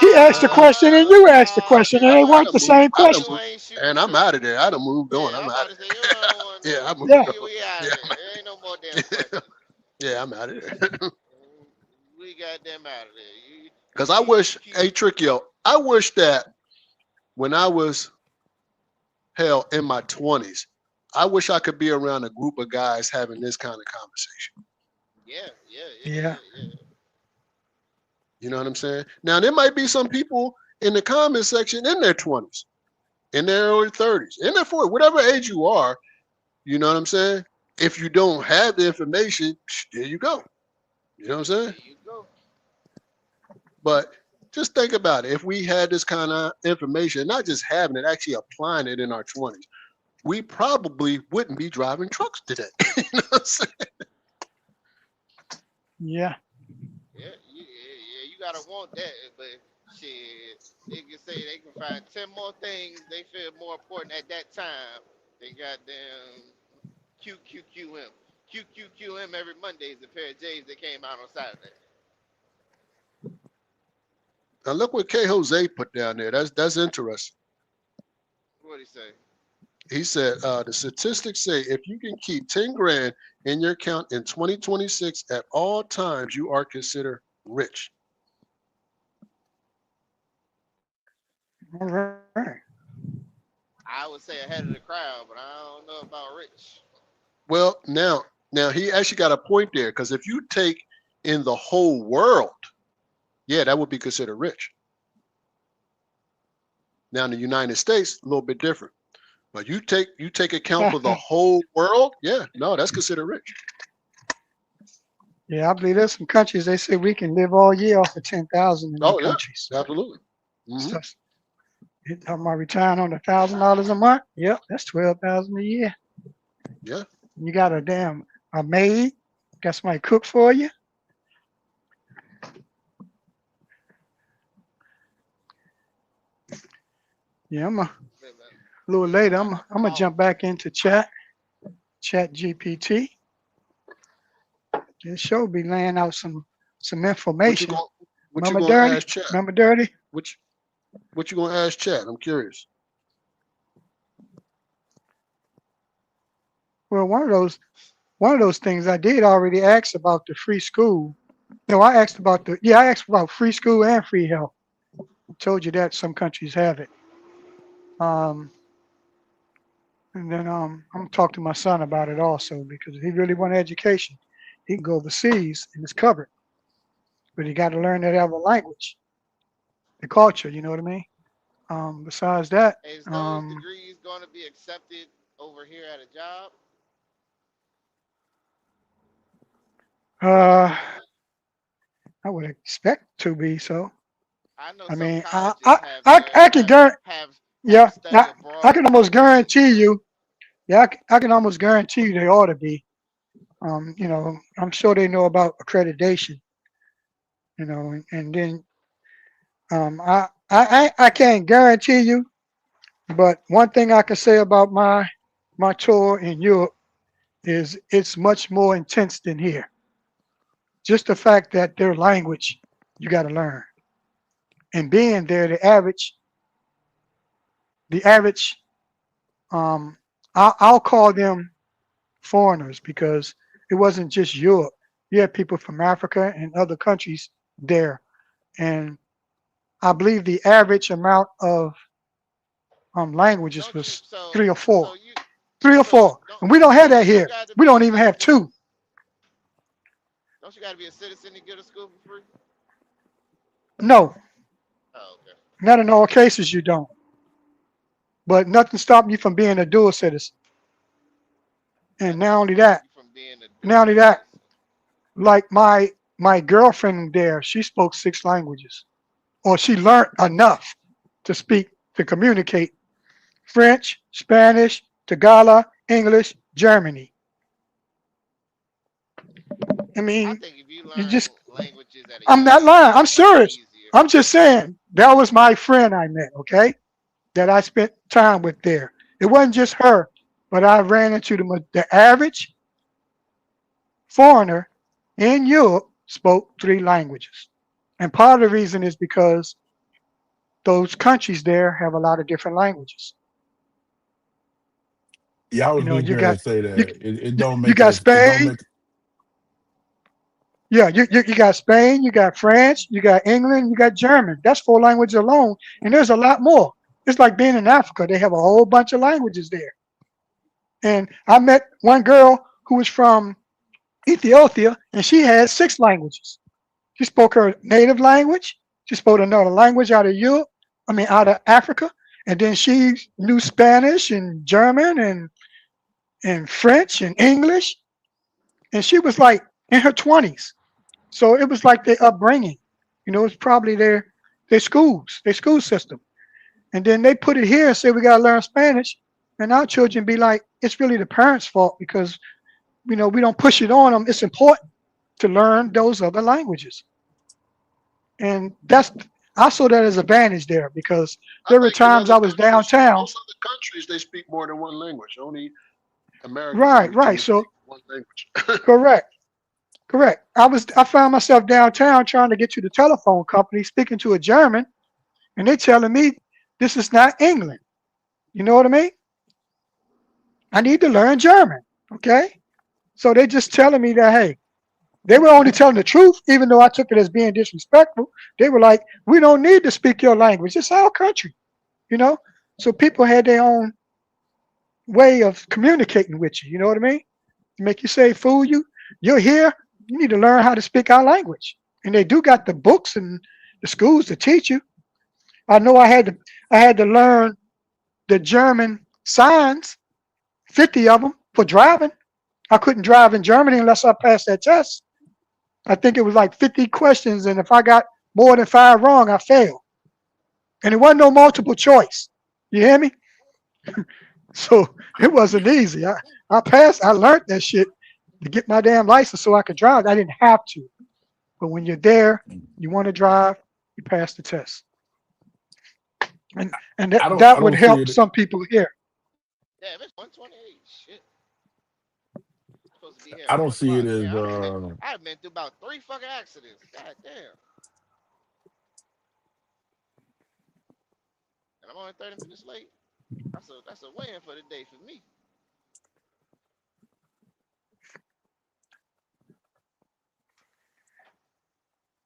he asked the question and you asked the Nah, question, and they nigga. I weren't done the moved. same I done question. You moved, ain't shooting and I'm out of true. there. I done moved on. Yeah, I'm I'm out about of to say you don't want there. no. Yeah, I moved Yeah. on. We out of Yeah, there. There ain't no more damn questions. yeah, I'm out of there. We got them out of there. Because I wish, hey, Trickio, I wish that when I was hell in my 20s, I wish I could be around a group of guys having this kind of conversation. Yeah, yeah, yeah, Yeah. yeah, yeah. You know what I'm saying? Now there might be some people in the comment section in their 20s, in their early 30s, in their 40s, whatever age you are. You know what I'm saying? If you don't have the information, there you go. You know what I'm saying? There you go. But just think about it. If we had this kind of information, not just having it, actually applying it in our 20s, we probably wouldn't be driving trucks today. You know what I'm saying? Yeah. Yeah. You gotta want that, but shit, they can say they can find 10 more things they feel more important at that time. They goddamn QQQM. QQQM every Monday is a pair of J's that came out on Saturday. Now look what K Jose put down there. That's interesting. What'd he say? He said the statistics say if you can keep 10 grand in your account in 2026 at all times, you are considered rich. All right. I would say ahead of the crowd, but I don't know about Rich. Well, now he actually got a point there because if you take in the whole world, yeah, that would be considered rich. Now in the United States, a little bit different. But you take account for the whole world, yeah, no, that's considered rich. Yeah, I believe there's some countries they say we can live all year off of 10,000 in them Oh yeah, countries. absolutely. Hmm. So, Talking about retiring on $1,000 a month. Yep, that's 12,000 a year. Yeah. You got a maid. Got somebody cook for you. Yeah, I'm a little Live later. life I'm of the gonna jump boss. back into Chat GPT. This show be laying out some What you information. going what you Remember gonna Dirty? ask Chat? Remember Dirty? What what you gonna ask Chat? I'm curious. Well, one of those things I did already ask about the free school. No, I asked about free school and free health. I told you that some countries have it. Um, and then I'm gonna talk to my son about it also because if he really want education, he can go overseas and it's covered. But he got to learn that other language, the culture. You know what I mean? Besides that, Is those degrees going to be accepted over here at a job? uh, I would expect to be so. I know I some mean, colleges have I can guarantee, have yeah, study I abroad can almost programs. guarantee you, yeah, I can almost guarantee you they ought to be. I'm sure they know about accreditation, and then I can't guarantee you, but one thing I can say about my tour in Europe is it's much more intense than here. Just the fact that their language you got to learn, and being there, the average, um, I'll call them foreigners because it wasn't just Europe. You had people from Africa and other countries there, and I believe the average amount of languages Don't you was so three or four, so you three or so four, and we don't have that don't you here. got to We be a don't even have citizen? two. Don't you got to be a citizen to go to school for free? No, Oh, okay. not in all cases you don't. But nothing stopped you from being a dual citizen. And Nothing stopped you from being a not dual only that, citizen. like my girlfriend there, she spoke 6 languages, or she learned enough to speak to communicate French, Spanish, Tagalog, English, Germany. I I mean, think if you you learn just languages at a I'm young not age, lying. it'll I'm make it serious. easier. I'm just saying that was my friend I met, okay? That I spent time with there. It wasn't just her, but I ran into the average foreigner in Europe spoke 3 languages. And part of the reason is because those countries there have a lot of different languages. Yeah, I You was know, just you going got to say you that it you, don't you make it got as it don't Spain. make. Yeah, you got Spain, you got France, you got England, you got German. That's 4 languages alone. And there's a lot more. It's like being in Africa. They have a whole bunch of languages there. And I met one girl who was from Ethiopia, and she had 6 languages. She spoke her native language. She spoke another language out of Europe, out of Africa. And then she knew Spanish and German and French and English. And she was like in her 20s. So it was like their upbringing. It's probably their school system. And then they put it here and say we gotta learn Spanish. And our children be like, it's really the parents' fault because we don't push it on them. It's important to learn those other languages. And I saw that as an advantage there because I there were think in times other I was countries, downtown. most other countries, they speak more than one language. Only Americans Right, only tend right. to speak So one language. correct, correct. I found myself downtown trying to get to the telephone company, speaking to a German, and they telling me this is not England. You know what I mean? I need to learn German. Okay. So they just telling me that hey, they were only telling the truth, even though I took it as being disrespectful. They were like, we don't need to speak your language. It's our country, you know? So people had their own way of communicating with you, you know what I mean? To make you say, fool, you're here, you need to learn how to speak our language. And they do got the books and the schools to teach you. I know I had to learn the German signs, 50 of them for driving. I couldn't drive in Germany unless I passed that test. I think it was like 50 questions, and if I got more than 5 wrong, I failed. and it wasn't no multiple choice. You hear me? So it wasn't easy. I passed. I learned that shit to get my damn license so I could drive. I didn't have to, but when you're there, you want to drive, you pass the test, and that I that would don't see help it. some people here. Damn, it's 128. Shit, I'm supposed to be here I at don't 4 see it o'clock. as Damn, I've been through about three fucking accidents. God damn. And I'm only 30 minutes late. That's a win for the day for me.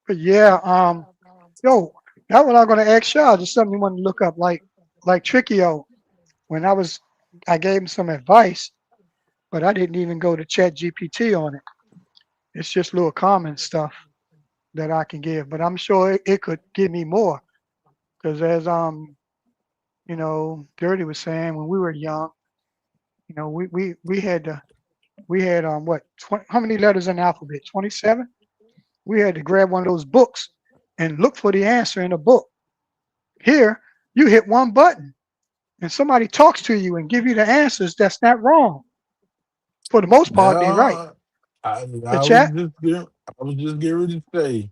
But yeah, yo, that's what I'm gonna ask y'all. Just something you want to look up, like Trickio. When I gave him some advice, but I didn't even go to Chat GPT on it. It's just little common stuff that I can give, but I'm sure it could give me more. Because as Dirty was saying, when we were young, we had what 20, how many letters in the alphabet? 27. We had to grab one of those books and look for the answer in a book. Here, you hit one button and somebody talks to you and give you the answers. That's not wrong. For the most part, they're right. yeah. I, The I was chat, just getting, I was just getting ready to say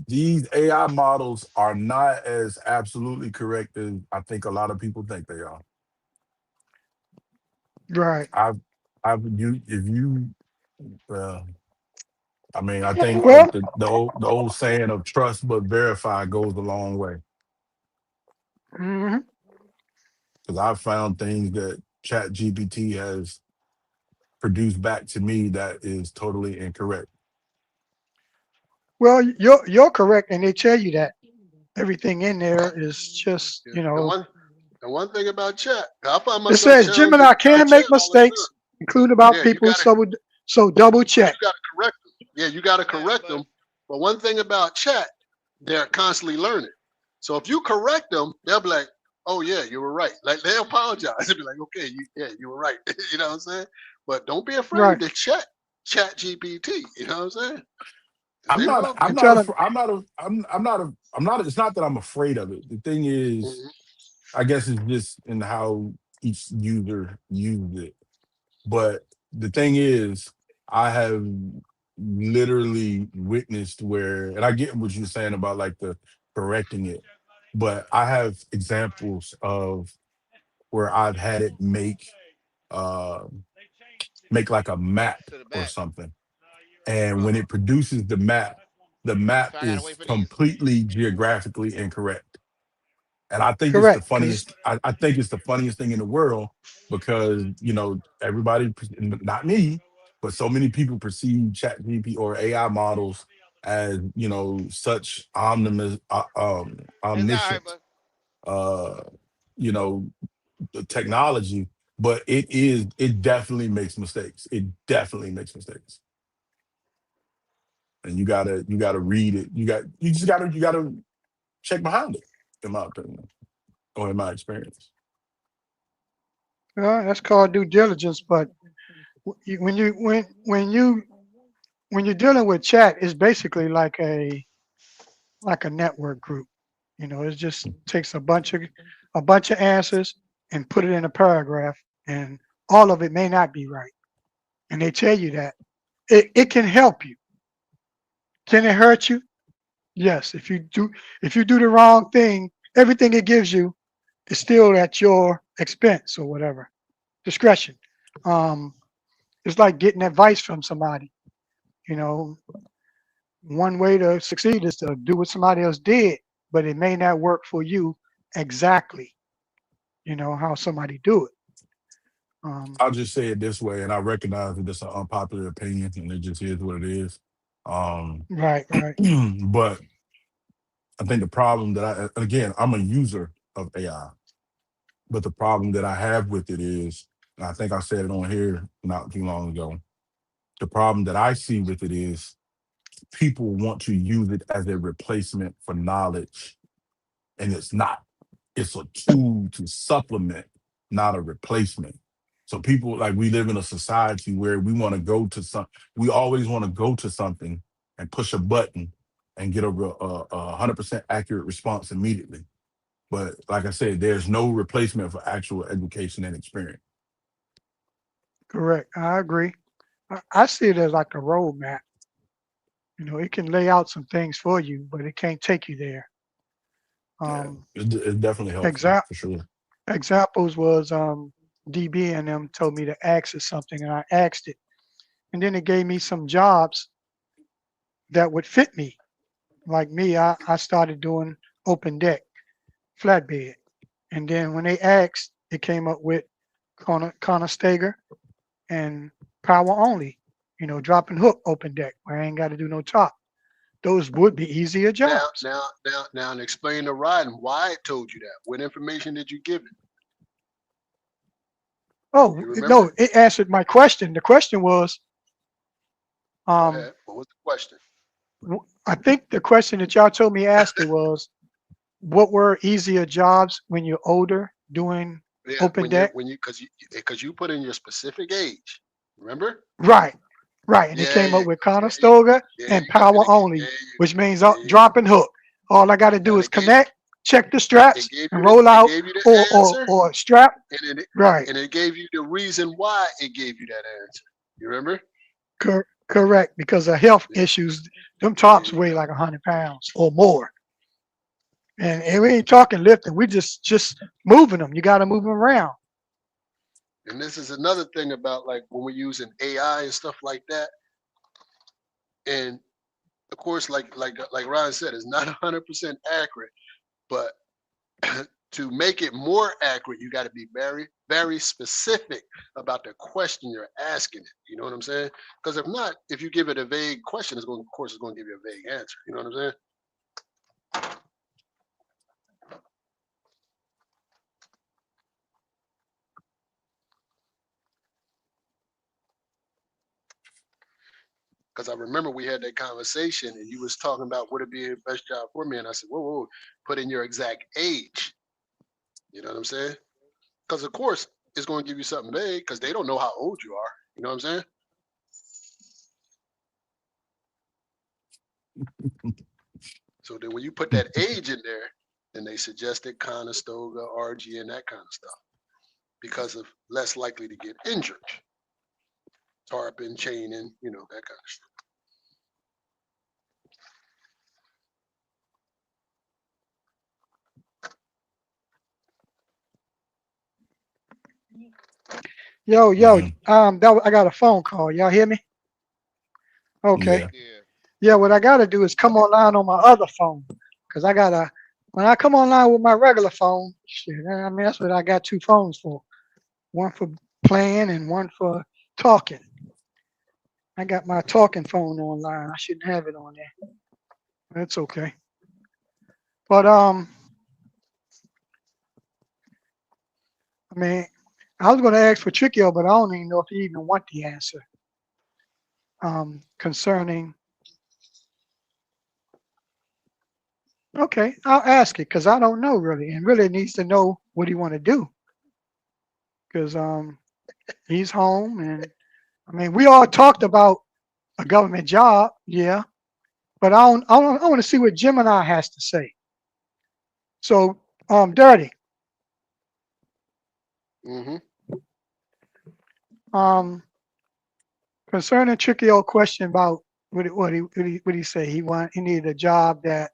these AI models are not as absolutely correct as I think a lot of people think they are. right? I've, you, if you, uh, I mean, I think Well, the old saying of trust but verify goes a long way. mhm. Because I've found things that Chat GPT has produced back to me that is totally incorrect. Well, you're correct, and they tell you that everything in there is just Yeah. The one thing about chat, I find It myself says challenging Gemini can chat make all the time. mistakes, including about Yeah, you people. gotta So double check. you gotta correct them. Yeah, you gotta Man, correct but them. But one thing about chat, they're constantly learning. So if you correct them, they'll be like, "Oh yeah, you were right." Like they apologize. They'll be like, "Okay, you were right." You know what I'm saying? But don't be Right. afraid to chat GPT. You know what I'm saying? 'Cause I'm they not. will I'm I'm get not. you. telling. A, I'm not. A, I'm not. A, I'm not. It's not that I'm afraid of it. The thing is, Mhm. I guess it's just in how each user used it. But the thing is, I have literally witnessed where, and I get what you're saying about like the correcting it, but I have examples of where I've had it uh make like a map to the or back. something. And Uh when huh. it produces the map So I gotta wait is for these. completely geographically incorrect. And I think it's the Correct, because funniest. I think it's the funniest thing in the world because everybody, not me, but so many people perceive Chat GP or AI models as such It's all right, omniscient, but uh, you know, technology. But it definitely makes mistakes. It definitely makes mistakes, and you gotta read it. You gotta check behind it, in my opinion, or in my experience. that's called due diligence. But when you're dealing with chat, it's basically like a network group. It just takes a bunch of answers and put it in a paragraph, and all of it may not be right. And they tell you that it can help you. Can it hurt you? Yes. If you do the wrong thing, everything it gives you is still at your expense or whatever discretion. Um, it's like getting advice from somebody. You know, one way to succeed is to do what somebody else did, but it may not work for you exactly. How somebody do it. I'll just say it this way, and I recognize that it's an unpopular opinion, and it just is what it is. Um, Right, right. but I think the problem that again, I'm a user of AI, but the problem that I have with it is, and I think I said it on here not too long ago. The problem that I see with it is people want to use it as a replacement for knowledge, and it's not. It's a tool to supplement, not a replacement. So people, like, we live in a society where we always want to go to something and push a button and get a 100% accurate response immediately. But like I said, there's no replacement for actual education and experience. Correct. I agree. I see it as like a roadmap. You know, it can lay out some things for you, but it can't take you there. Yeah, Um, it's definitely helpful exa- for sure. examples was DB and them told me to ask it something, and I asked it, and then it gave me some jobs that would fit me. Like me, I started doing open deck, flatbed, and then when they asked, it came up with Connor Stager and power only. You know, dropping hook open deck where I ain't got to do no top. Those would be easier Now, jobs. now, now, now, and explain to Rodden why it told you that. What information did you give it? Oh You remember? no, it answered my question. The question was, Go um, ahead. What was the question? I think the question that y'all told me asked it was, what were easier jobs when you're older doing Yeah, open deck? because you put in your specific age. Remember? Right, right. And it Yeah, came you up with go. Conestoga There and you go. power only, which means drop and hook. All I got to do And is connect, check the straps, and roll it out gave you the or answer, strap. and it Right, and it gave you the reason why it gave you that answer. You remember? correct. Because of health There, issues, them there tops you weigh go. like 100 pounds or more. And we ain't talking lifting. We just moving them. You got to move them around. And this is another thing about like when we're using AI and stuff like that. And of course, like Ryan said, it's not 100% accurate, but to make it more accurate, you got to be very, very specific about the question you're asking it. You know what I'm saying? Because if not, if you give it a vague question, of course, it's going to give you a vague answer. You know what I'm saying? Because I remember we had that conversation, and you was talking about would it be the best job for me, and I said, whoa, whoa, put in your exact age. You know what I'm saying? Because of course, it's going to give you something vague because they don't know how old you are. You know what I'm saying? So then when you put that age in there, then they suggested Conestoga, RG, and that kind of stuff because of less likely to get injured, tarping, chaining, that kind of stuff. Yo, Hmm. I got a phone call. Y'all hear me? Okay. Yeah. Yeah. Yeah, what I gotta do is come online on my other phone. Cause I gotta when I come online with my regular phone, shit, I mean that's what I got two phones for. One for playing and one for talking. I got my talking phone online. I shouldn't have it on there. That's okay. But I mean, I was gonna ask for Trickio, but I don't even know if he even want the answer. Concerning okay, I'll ask it because I don't know really, and really needs to know what he want to do. Because he's home, and I mean, we all talked about a government job, yeah, but I want to see what Gemini has to say. So, Dirty, Mm-hmm. um, concerning tricky old question about what he say? He needed a job that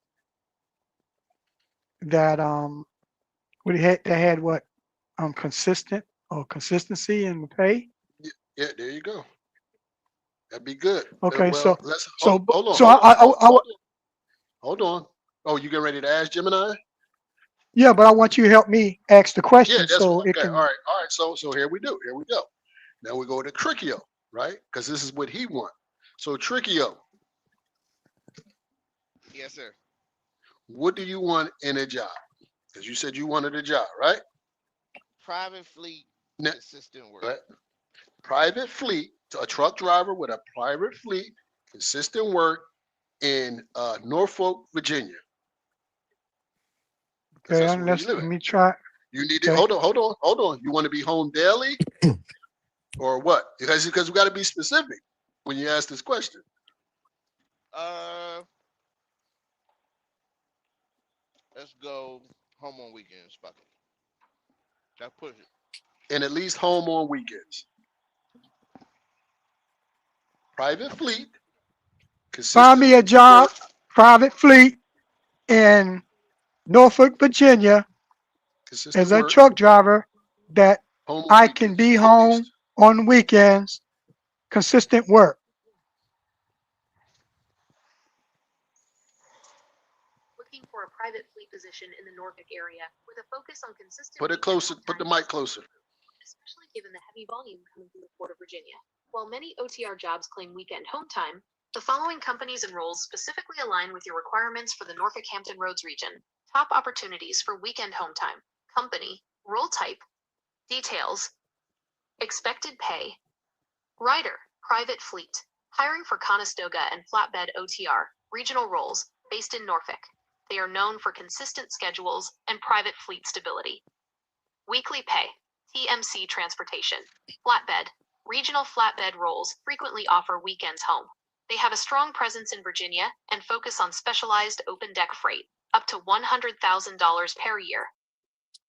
what he had that had what consistent or consistency in the pay. Yeah, there you go. That'd be good. Okay, Well, let's so hold on. Oh, you get ready to ask Gemini? yeah, but I want you to help me ask the Yeah, question that's so it okay. All can. right, all right. So here we do. Here we go. Now we go to Trickio, right? Because this is what he wants. So Trickio, Yes, sir. what do you want in a job? Because you said you wanted a job, right? Private fleet, Now, consistent work. right? Private fleet, a truck driver with a private fleet, consistent work in Norfolk, Virginia, because Okay, that's where you let live at. me try. You need to Okay, hold on. You want to be home daily or what? Because we got to be specific when you ask this question. Uh, let's go. Home on weekends, fuck it. That push it. And at least home on weekends. Private fleet, Find consistent me a job, work, private fleet in Norfolk, Virginia, as consistent a work, truck driver that home on I can weekends, be at least. home on weekends, consistent work. Looking for a private fleet position in the Norfolk area with a focus on consistent Put it weekend closer, home put the time, mic closer. especially given the heavy volume coming through the Port of Virginia. While many OTR jobs claim weekend home time, the following companies and roles specifically align with your requirements for the Norfolk Hampton Roads region. Top opportunities for weekend home time. Company, role type, details, expected pay, rider, private fleet. Hiring for Conestoga and Flatbed OTR, regional roles, based in Norfolk. They are known for consistent schedules and private fleet stability. Weekly pay, TMC transportation, flatbed, regional flatbed roles frequently offer weekends home. They have a strong presence in Virginia and focus on specialized open deck freight, up to $100,000 per year.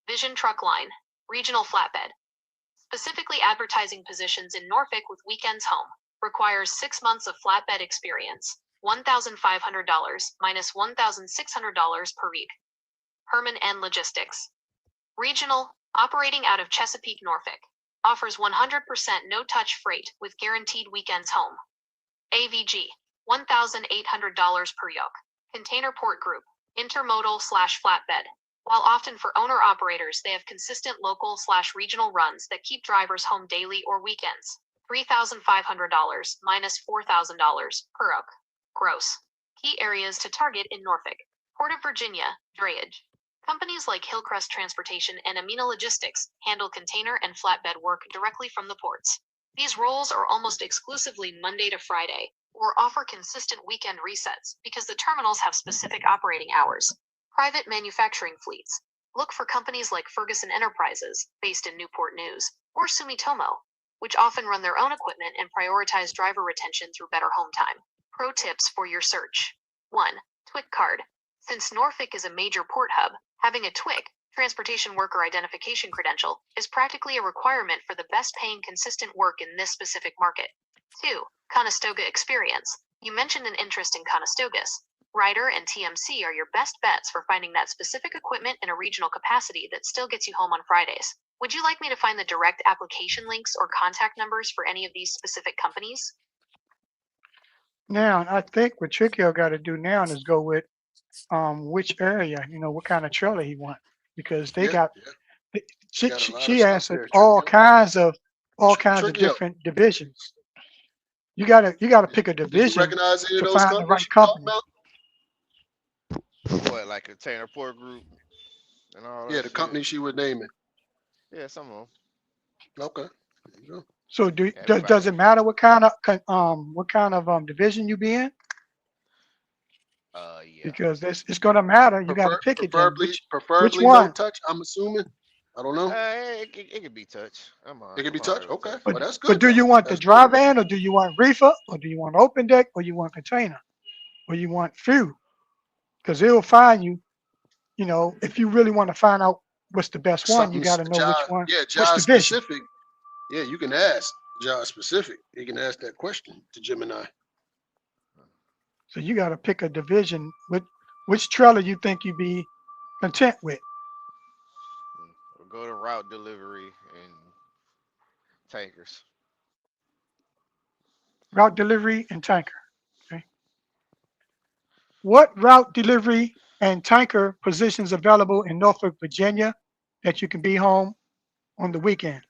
Vision Truck Line, regional flatbed, specifically advertising positions in Norfolk with weekends home, requires 6 months of flatbed experience, $1,500 minus $1,600 per week. Herman and Logistics, regional, operating out of Chesapeake, Norfolk, offers 100% no-touch freight with guaranteed weekends home. AVG, $1,800 per yoke. Container Port Group, intermodal/flatbed. While often for owner-operators, they have consistent local/regional runs that keep drivers home daily or weekends. $3,500 minus $4,000 per yoke. Gross. Key areas to target in Norfolk. Port of Virginia, drayage. Companies like Hillcrest Transportation and Amina Logistics handle container and flatbed work directly from the ports. These roles are almost exclusively Monday to Friday, or offer consistent weekend resets because the terminals have specific operating hours. Private manufacturing fleets. Look for companies like Ferguson Enterprises, based in Newport News, or Sumitomo, which often run their own equipment and prioritize driver retention through better home time. Pro tips for your search. 1. TWIC card. Since Norfolk is a major port hub, having a TWIC, Transportation Worker Identification Credential, is practically a requirement for the best paying consistent work in this specific market. 2. Conestoga experience. You mentioned an interest in Conestogas. Ryder and TMC are your best bets for finding that specific equipment in a regional capacity that still gets you home on Fridays. Would you like me to find the direct application links or contact numbers for any of these specific companies? Now, I think what Trickio got to do now is go with which area, what kind of trailer he want, because they Yeah, got yeah. she Got a she, lot of she stuff answered there, all Tricky. kinds of Tricky. different divisions. You gotta pick a Did you division recognize any of to those find the companies right you talking company. about? What, like Container Port Group and all Yeah, that the shit? companies she was naming. Yeah, some of them. Okay. There you go. So Everybody. does it matter what kind of division you be in? Yeah. Because it's gonna matter. You got to pick it then. Preferably, Which preferably no one? touch. I'm assuming. I don't know. It could be touch. It can be I'm touch. alright with Okay. touch. But Well, that's but good do though. you want the That's good. dry van, or do you want reefer, or do you want open deck, or you want container, or you want few? Because it'll find you. If you really want to find out what's the best one, you Something got to know job. which one, Yeah, which job division. specific. Yeah, you can ask job specific. You can ask that question to Gemini. So you got to pick a division. Which trailer you think you'd be content with? We'll go to route delivery and tankers. Route delivery and tanker. Okay. What route delivery and tanker positions available in Norfolk, Virginia, that you can be home on the weekend?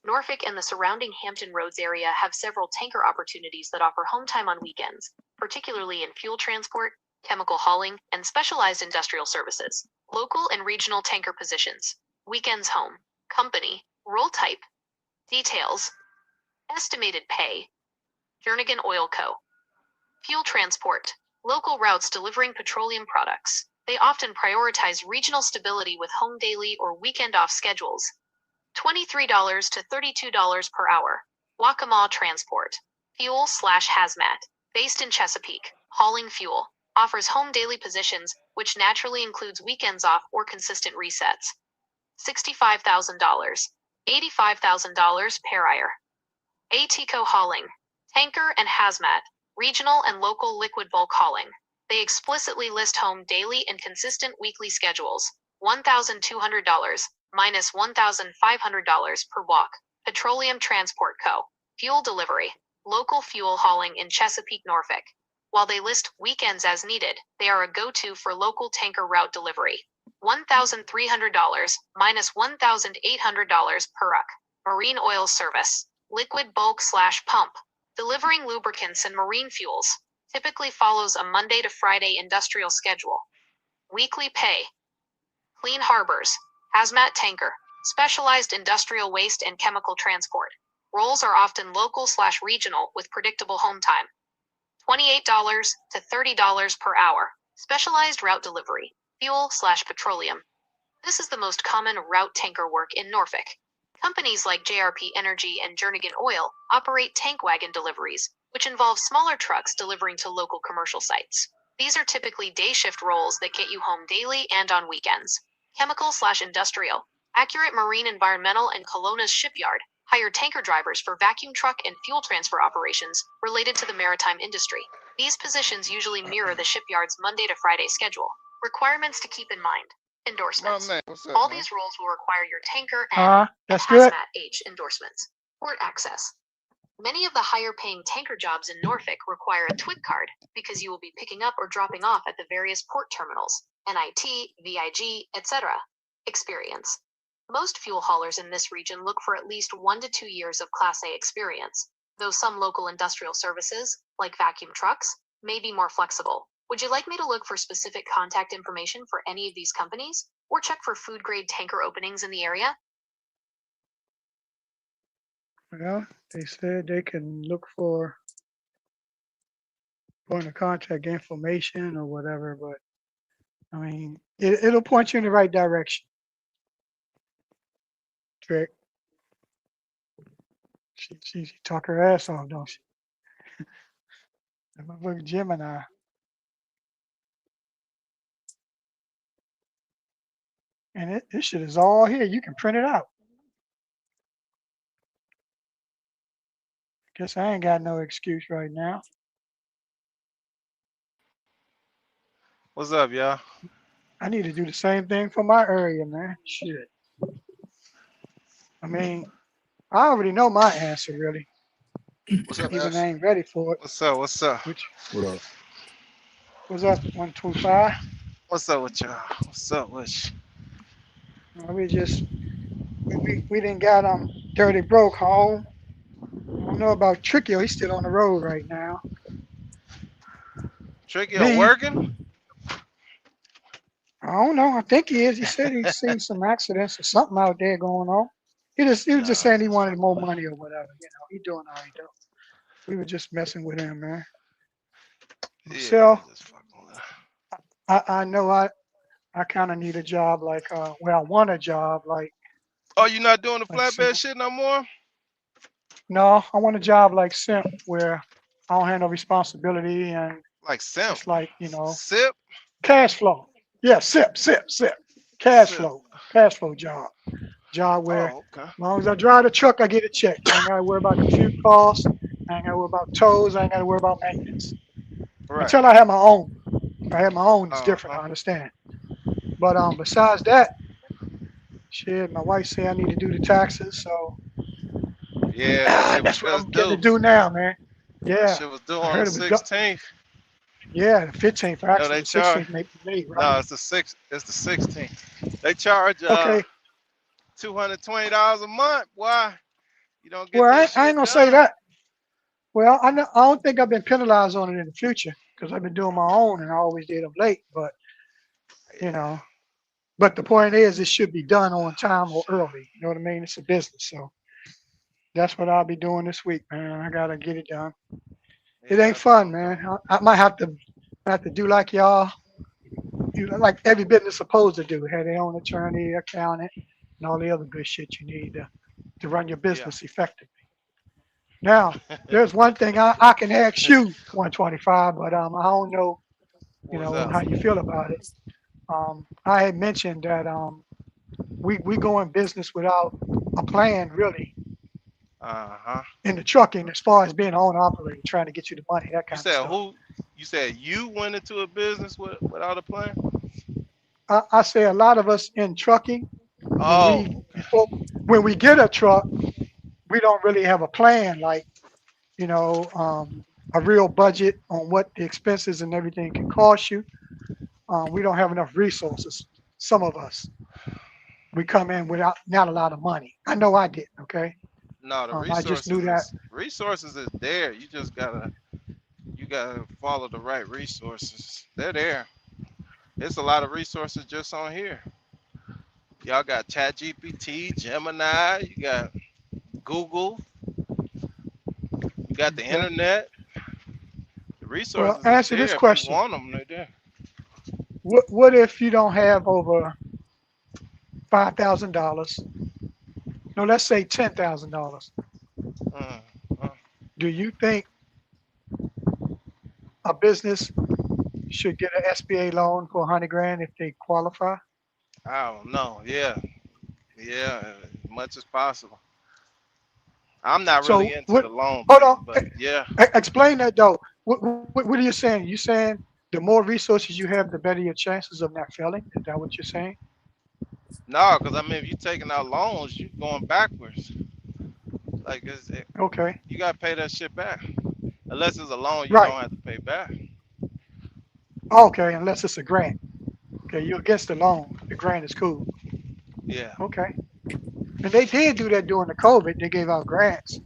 Norfolk and the surrounding Hampton Roads area have several tanker opportunities that offer home time on weekends, particularly in fuel transport, chemical hauling, and specialized industrial services. Local and regional tanker positions. Weekends home. Company. Role type. Details. Estimated pay. Jernigan Oil Co. Fuel transport. Local routes delivering petroleum products. They often prioritize regional stability with home daily or weekend off schedules. $23 to $32 per hour. Waccamaw Transport. Fuel/hazmat. Based in Chesapeake. Hauling fuel. Offers home daily positions, which naturally includes weekends off or consistent resets. $65,000. $85,000 per hire. ATCO Hauling. Tanker and hazmat. Regional and local liquid bulk hauling. They explicitly list home daily and consistent weekly schedules. $1,200 minus $1,500 per walk. Petroleum Transport Co. Fuel delivery. Local fuel hauling in Chesapeake, Norfolk. While they list weekends as needed, they are a go-to for local tanker route delivery. $1,300 minus $1,800 per ruck. Marine oil service. Liquid bulk/pump. Delivering lubricants and marine fuels. Typically follows a Monday to Friday industrial schedule. Weekly pay. Clean harbors. Hazmat tanker. Specialized industrial waste and chemical transport. Roles are often local/regional with predictable home time. $28 to $30 per hour. Specialized route delivery. Fuel/petroleum. This is the most common route tanker work in Norfolk. Companies like JRP Energy and Jernigan Oil operate tank wagon deliveries, which involve smaller trucks delivering to local commercial sites. These are typically day shift roles that get you home daily and on weekends. Chemical/industrial. Accurate Marine Environmental and Kelowna's shipyard hire tanker drivers for vacuum truck and fuel transfer operations related to the maritime industry. These positions usually mirror the shipyard's Monday to Friday schedule. Requirements to keep in mind. My Endorsements. man, what's up, All man? these roles will require your tanker and That's good. hazmat H endorsements. Port access. Many of the higher paying tanker jobs in Norfolk require a TWIC card because you will be picking up or dropping off at the various port terminals, NIT, VIG, etc. Experience. Most fuel haulers in this region look for at least 1 to 2 years of Class A experience, though some local industrial services, like vacuum trucks, may be more flexible. Would you like me to look for specific contact information for any of these companies, or check for food grade tanker openings in the area? Well, they said they can look for point of contact information or whatever, but I mean, it'll point you in the right direction. Trick. She talk her ass off, don't she? That motherfucker Gemini. And this shit is all here. You can print it out. Guess I ain't got no excuse right now. What's up, y'all? I need to do the same thing for my area, man. Shit. I mean, I already know my answer, really. What's up, Even Ash? I ain't ready for it. What's up? What's up? Which What up? was up 125. What's up with y'all? What's up with you? We just we didn't got Dirty Broke home. I don't know about Tricky. He's still on the road right now. Tricky Me, working? I don't know. I think he is. He said he's seen some accidents or something out there going on. He was just saying he wanted more money or whatever. You know, he doing all right though. We were just messing with him, man. So I know I kind of need a job like well, I want a job like. Oh, you not doing the like flatbed shit no more? No, I want a job like Simp where I don't have no responsibility and Like Simp? it's like, you know, Sip? cash flow. Yeah, Sip. Cash Sip. flow job. Job where Oh, okay. as long as I drive the truck, I get a check. I ain't got to worry about the fuel costs. I ain't got to worry about tolls. I ain't got to worry about maintenance. Right. Until I have my own. If I have my own, it's different. I Uh-huh. understand. But besides that, shit, my wife say I need to do the taxes, so Yeah, that shit was that's what I'm just getting to due. do now, man. That Yeah, shit was due I on the heard it was done. 16th. Yeah, the 15th. No, Actually, they the charge. 16th may be late, right? No, it's the 16th. They charge Okay. $220 a month. Why? You don't get Well, that I ain't shit gonna say done. that. Well, I don't think I've been penalized on it in the future because I've been doing my own and I always did them late. But you know, but the point is, it should be done on time or early. You know what I mean? It's a business, so that's what I'll be doing this week, man. I gotta get it done. It Yeah, ain't that's what's fun, going man. on. I might have to do like y'all, you know, like every business supposed to do. Have their own attorney, accountant, and all the other good shit you need to run your Yeah. business effectively. Now, there's one thing I can ask you, 125, but I don't know, What's up? how you feel about it. I had mentioned that we go in business without a plan really Uh-huh. in the trucking as far as being an owner operator, trying to get you the money, that You kind of said stuff. who? You said you went into a business without a plan? I say a lot of us in trucking, when Oh, we okay. before when we get a truck, we don't really have a plan like, you know, a real budget on what the expenses and everything can cost you. We don't have enough resources. Some of us, we come in without not a lot of money. I know I didn't. Okay, No, the I just knew that. resources is there. You gotta follow the right resources. They're there. There's a lot of resources just on here. Y'all got ChatGPT, Gemini, you got Google, you got the Okay. internet. The Well, resources is answer this there if you question. want them. They're there. What if you don't have over $5,000? No, let's say $10,000. Uh, uh, Do you think a business should get an SBA loan for 100 grand if they qualify? I don't know. Yeah, yeah, as much as possible. I'm not really So into what? the loan Hold on. thing, but yeah. Explain that though. What are you saying? You saying the more resources you have, the better your chances of not failing? Is that what you're saying? No, because I mean, if you're taking out loans, you're going backwards. Like, Okay. you got to pay that shit back. Unless it's a loan you Right. don't have to pay back. Okay. Unless it's a grant. Okay. You're against the loan. The grant is cool. Yeah. Okay. And they did do that during the COVID. They gave out grants.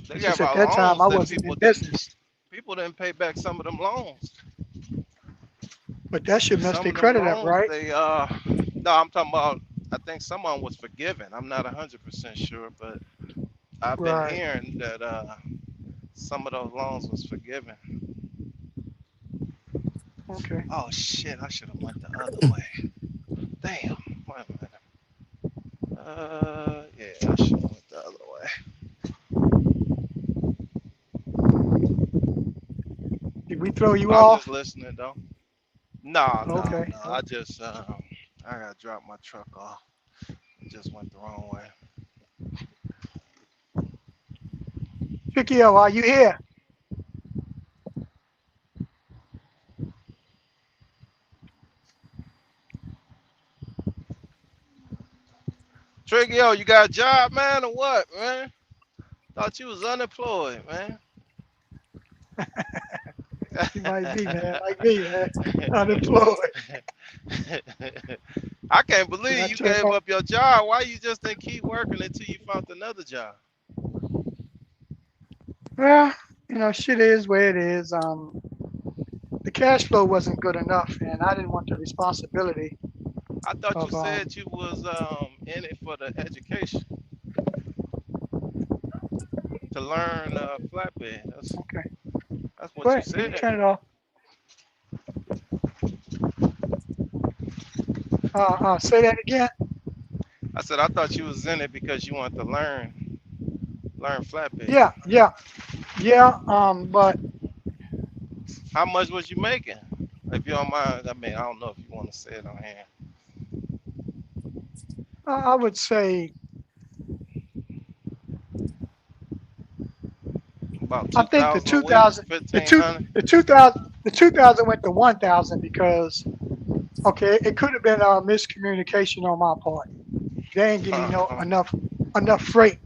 They It's got just at about that time loans I that wasn't in business. people didn't pay back some of them loans. But that should mess Some their of them credit up, loans, right? no, I'm talking about, I think someone was forgiven. I'm not 100% sure, but I've been Right. hearing that some of those loans was forgiven. Okay. Oh shit, I should have went the other way. Damn. Wait a minute. Yeah, I should have went the other way. Did we throw you I'm just off? listening though. No, no, Okay. no. I gotta drop my truck off. It just went the wrong way. Chiquio, are you here? Tricky, yo, you got a job, man, or what, man? Thought you was unemployed, man. You might be, man. Like me, man. Unemployed. I can't Can believe I you tell you gave about? up your job. Why you just didn't keep working until you found another job? Well, shit is where it is. The cash flow wasn't good enough, and I didn't want the responsibility I thought you of said you was in it for the education to learn flatbed. Okay. That's Go what you ahead. You can said. turn it off. Say that again. I said I thought you was in it because you want to learn flatbed. Yeah, yeah, yeah. But How much was you making? If you don't mind, I mean, I don't know if you want to say it on here. I would say About I think the 2,000 a week, 2000, the two, 1,500. the 2000, the 2000 went to 1000 because okay, it could have been a miscommunication on my part. They ain't give me no enough freight,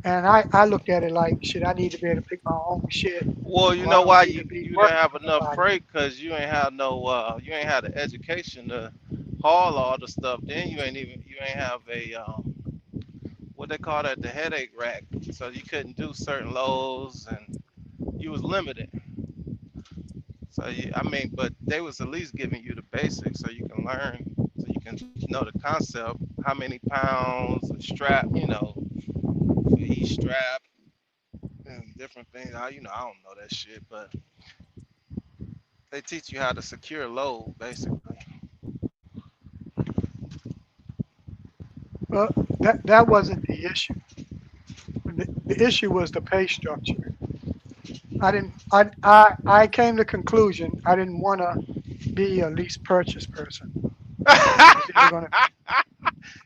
and I looked at it like shit. I need to be able to pick my own shit, Well, you or I know don't why need to you be you didn't working have for enough nobody. freight because you ain't had the education to haul all the stuff. Then you ain't have a what they call that, the headache rack. So you couldn't do certain loads and you was limited. So I mean, but they was at least giving you the basics so you can learn, so you can know the concept, how many pounds, a strap, for each strap and different things. I don't know that shit, but they teach you how to secure load basically. But that wasn't the issue. the issue was the pay structure. I came to conclusion I didn't want to be a lease purchase person. It was either gonna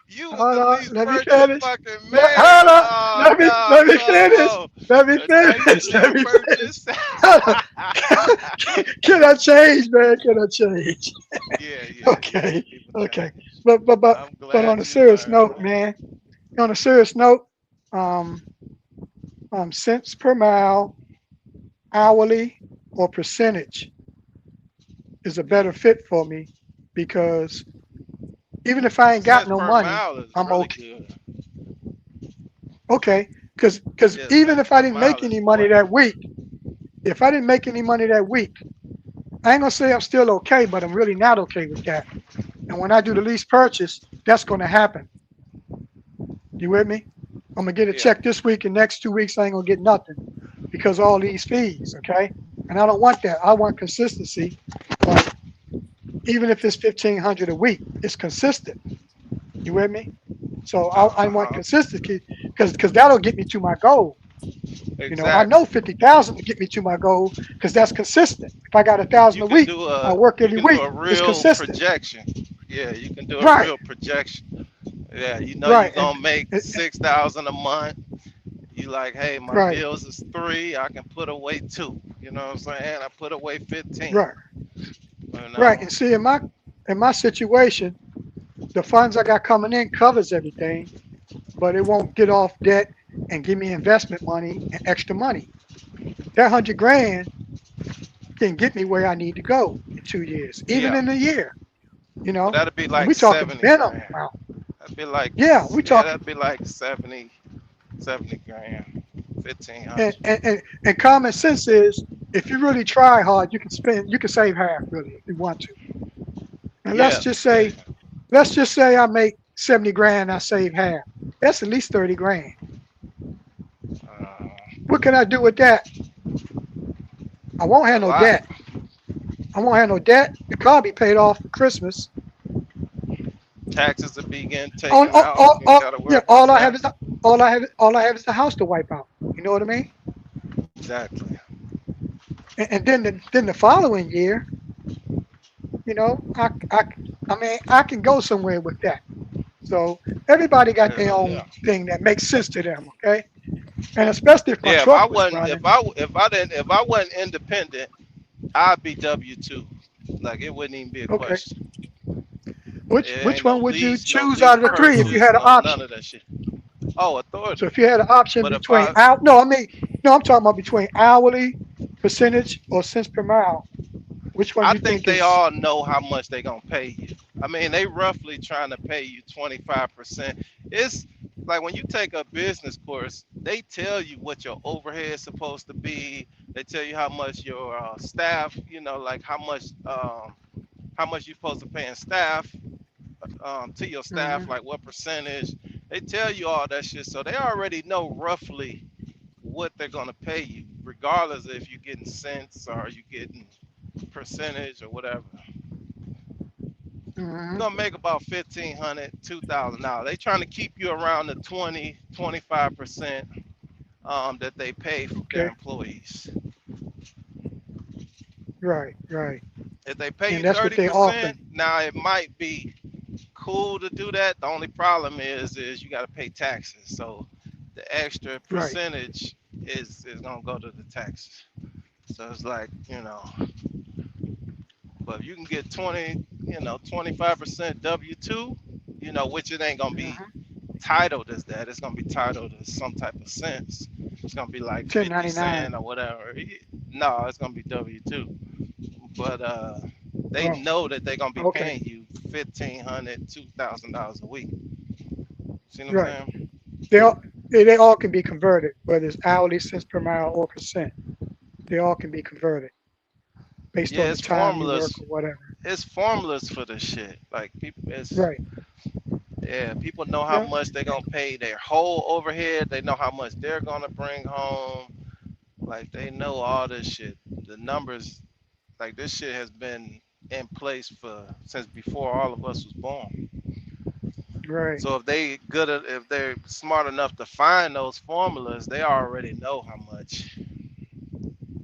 You was hold the on, least let me purchase finish. fucking man. Hold on, Oh no, let me no, finish. no. Let me Now you the finish. least Let me finish. purchase. Hold on. Can I change, man? Can I change? Yeah, yeah, yeah. Okay, People okay. change. But but but I'm but on glad a you serious learned, note, man. man. On a serious note, um, cents per mile, hourly, or percentage is a better fit for me because even if I ain't got Cents no per money, mile is I'm really okay. good. Okay, because Yeah, even cents if I per didn't mile make is any money plenty. that week, if I didn't make any money that week, I ain't gonna say I'm still okay, but I'm really not okay with that. And when I do the lease purchase, that's gonna happen. You with me? I'm gonna get a Yeah. check this week, and next 2 weeks I ain't gonna get nothing because of all these fees. Okay, and I don't want that. I want consistency. Like even if it's 1,500 a week, it's consistent. You with me? So I want Uh-huh. consistency because that'll get me to my goal. I know Exactly. 50,000 to get me to my goal because that's consistent. If I got 1,000 a week, I work You every can do week. a It's real consistent. projection. Yeah, you can do a Right, real projection. Yeah, you know you're right, gonna make and 6,000 a month. You like, hey, my right, bills is three. I can put away two. You know what I'm saying? I put away 15. right, You right. know? And see, in my situation, the funds I got coming in covers everything, but it won't get off debt and give me investment money and extra money. That 100 grand can get me where I need to go in 2 years, even Yeah. in a year. You But know, that'd be and like we talking 70 minimum grand. amount. That'd be like, Yeah, we yeah, talking that'd be like 70 grand, and, 1,500. and, and, and common sense is if you really try hard, you can save half really if you want to. And Yeah, yeah. let's just say I make 70 grand, I save half. That's at least 30 grand. Uh, What can I do with that? I won't a have no lot. debt. I won't have no debt. The car be paid off for Christmas. Taxes will be getting All, taken all, out. all, You ain't all, got to worry yeah, about all I have is tax. the house to wipe out. You know what I mean? Exactly. And then the following year, you know, I mean, I can go somewhere with that. So everybody got their Hell own yeah. thing that makes sense to them, okay? And especially if my Yeah, if I truck was wasn't, running. if I wasn't independent, I'd be W-2. Like it wouldn't even be a Okay, question. which It which ain't no one would you lease, no choose lease out of the three if you purchase, had an no none option? of that shit. Oh, So authority. if you had an option But if between I out, no, I mean, no, I'm talking about between hourly, percentage, or cents per mile. Which one I you think think they is all know how much they gonna pay you. I mean, they roughly trying to pay you 25%. It's like when you take a business course, they tell you what your overhead is supposed to be. They tell you how much your staff, like how much you're supposed to pay in staff to your staff, hmm like what percentage. They tell you all that shit, so they already know roughly what they're gonna pay you, regardless if you're getting cents or you getting percentage or whatever. You're hmm gonna make about 1,500, 2,000 dollars. They trying to keep you around the 20, 25% that they pay their okay, employees. right, right, If they pay you and that's what they 30%, offering. now it might be cool to do that. The only problem is you got to pay taxes. So the extra Right. percentage is gonna go to the taxes. So it's like, but if you can get 25% W-2, which it ain't gonna be hmm titled as that. It's gonna be titled as some type of cents. It's gonna be like 50 1099. cent or whatever. No, it's gonna be W-2. But they Oh, know that they're gonna be okay, paying you $1,500, $2,000 a week. See what I'm right. saying? They all can be converted, whether it's hourly, cents per mile, or percent. They all can be converted based Yeah, on the it's time you work formulas. or whatever. It's formulas for this shit. Like people, Right. people know how Yeah. much they're gonna pay their whole overhead. They know how much they're gonna bring home. Like they know all this shit. The numbers, like this shit has been in place for since before all of us was born. Right. So if they're smart enough to find those formulas, they already know how much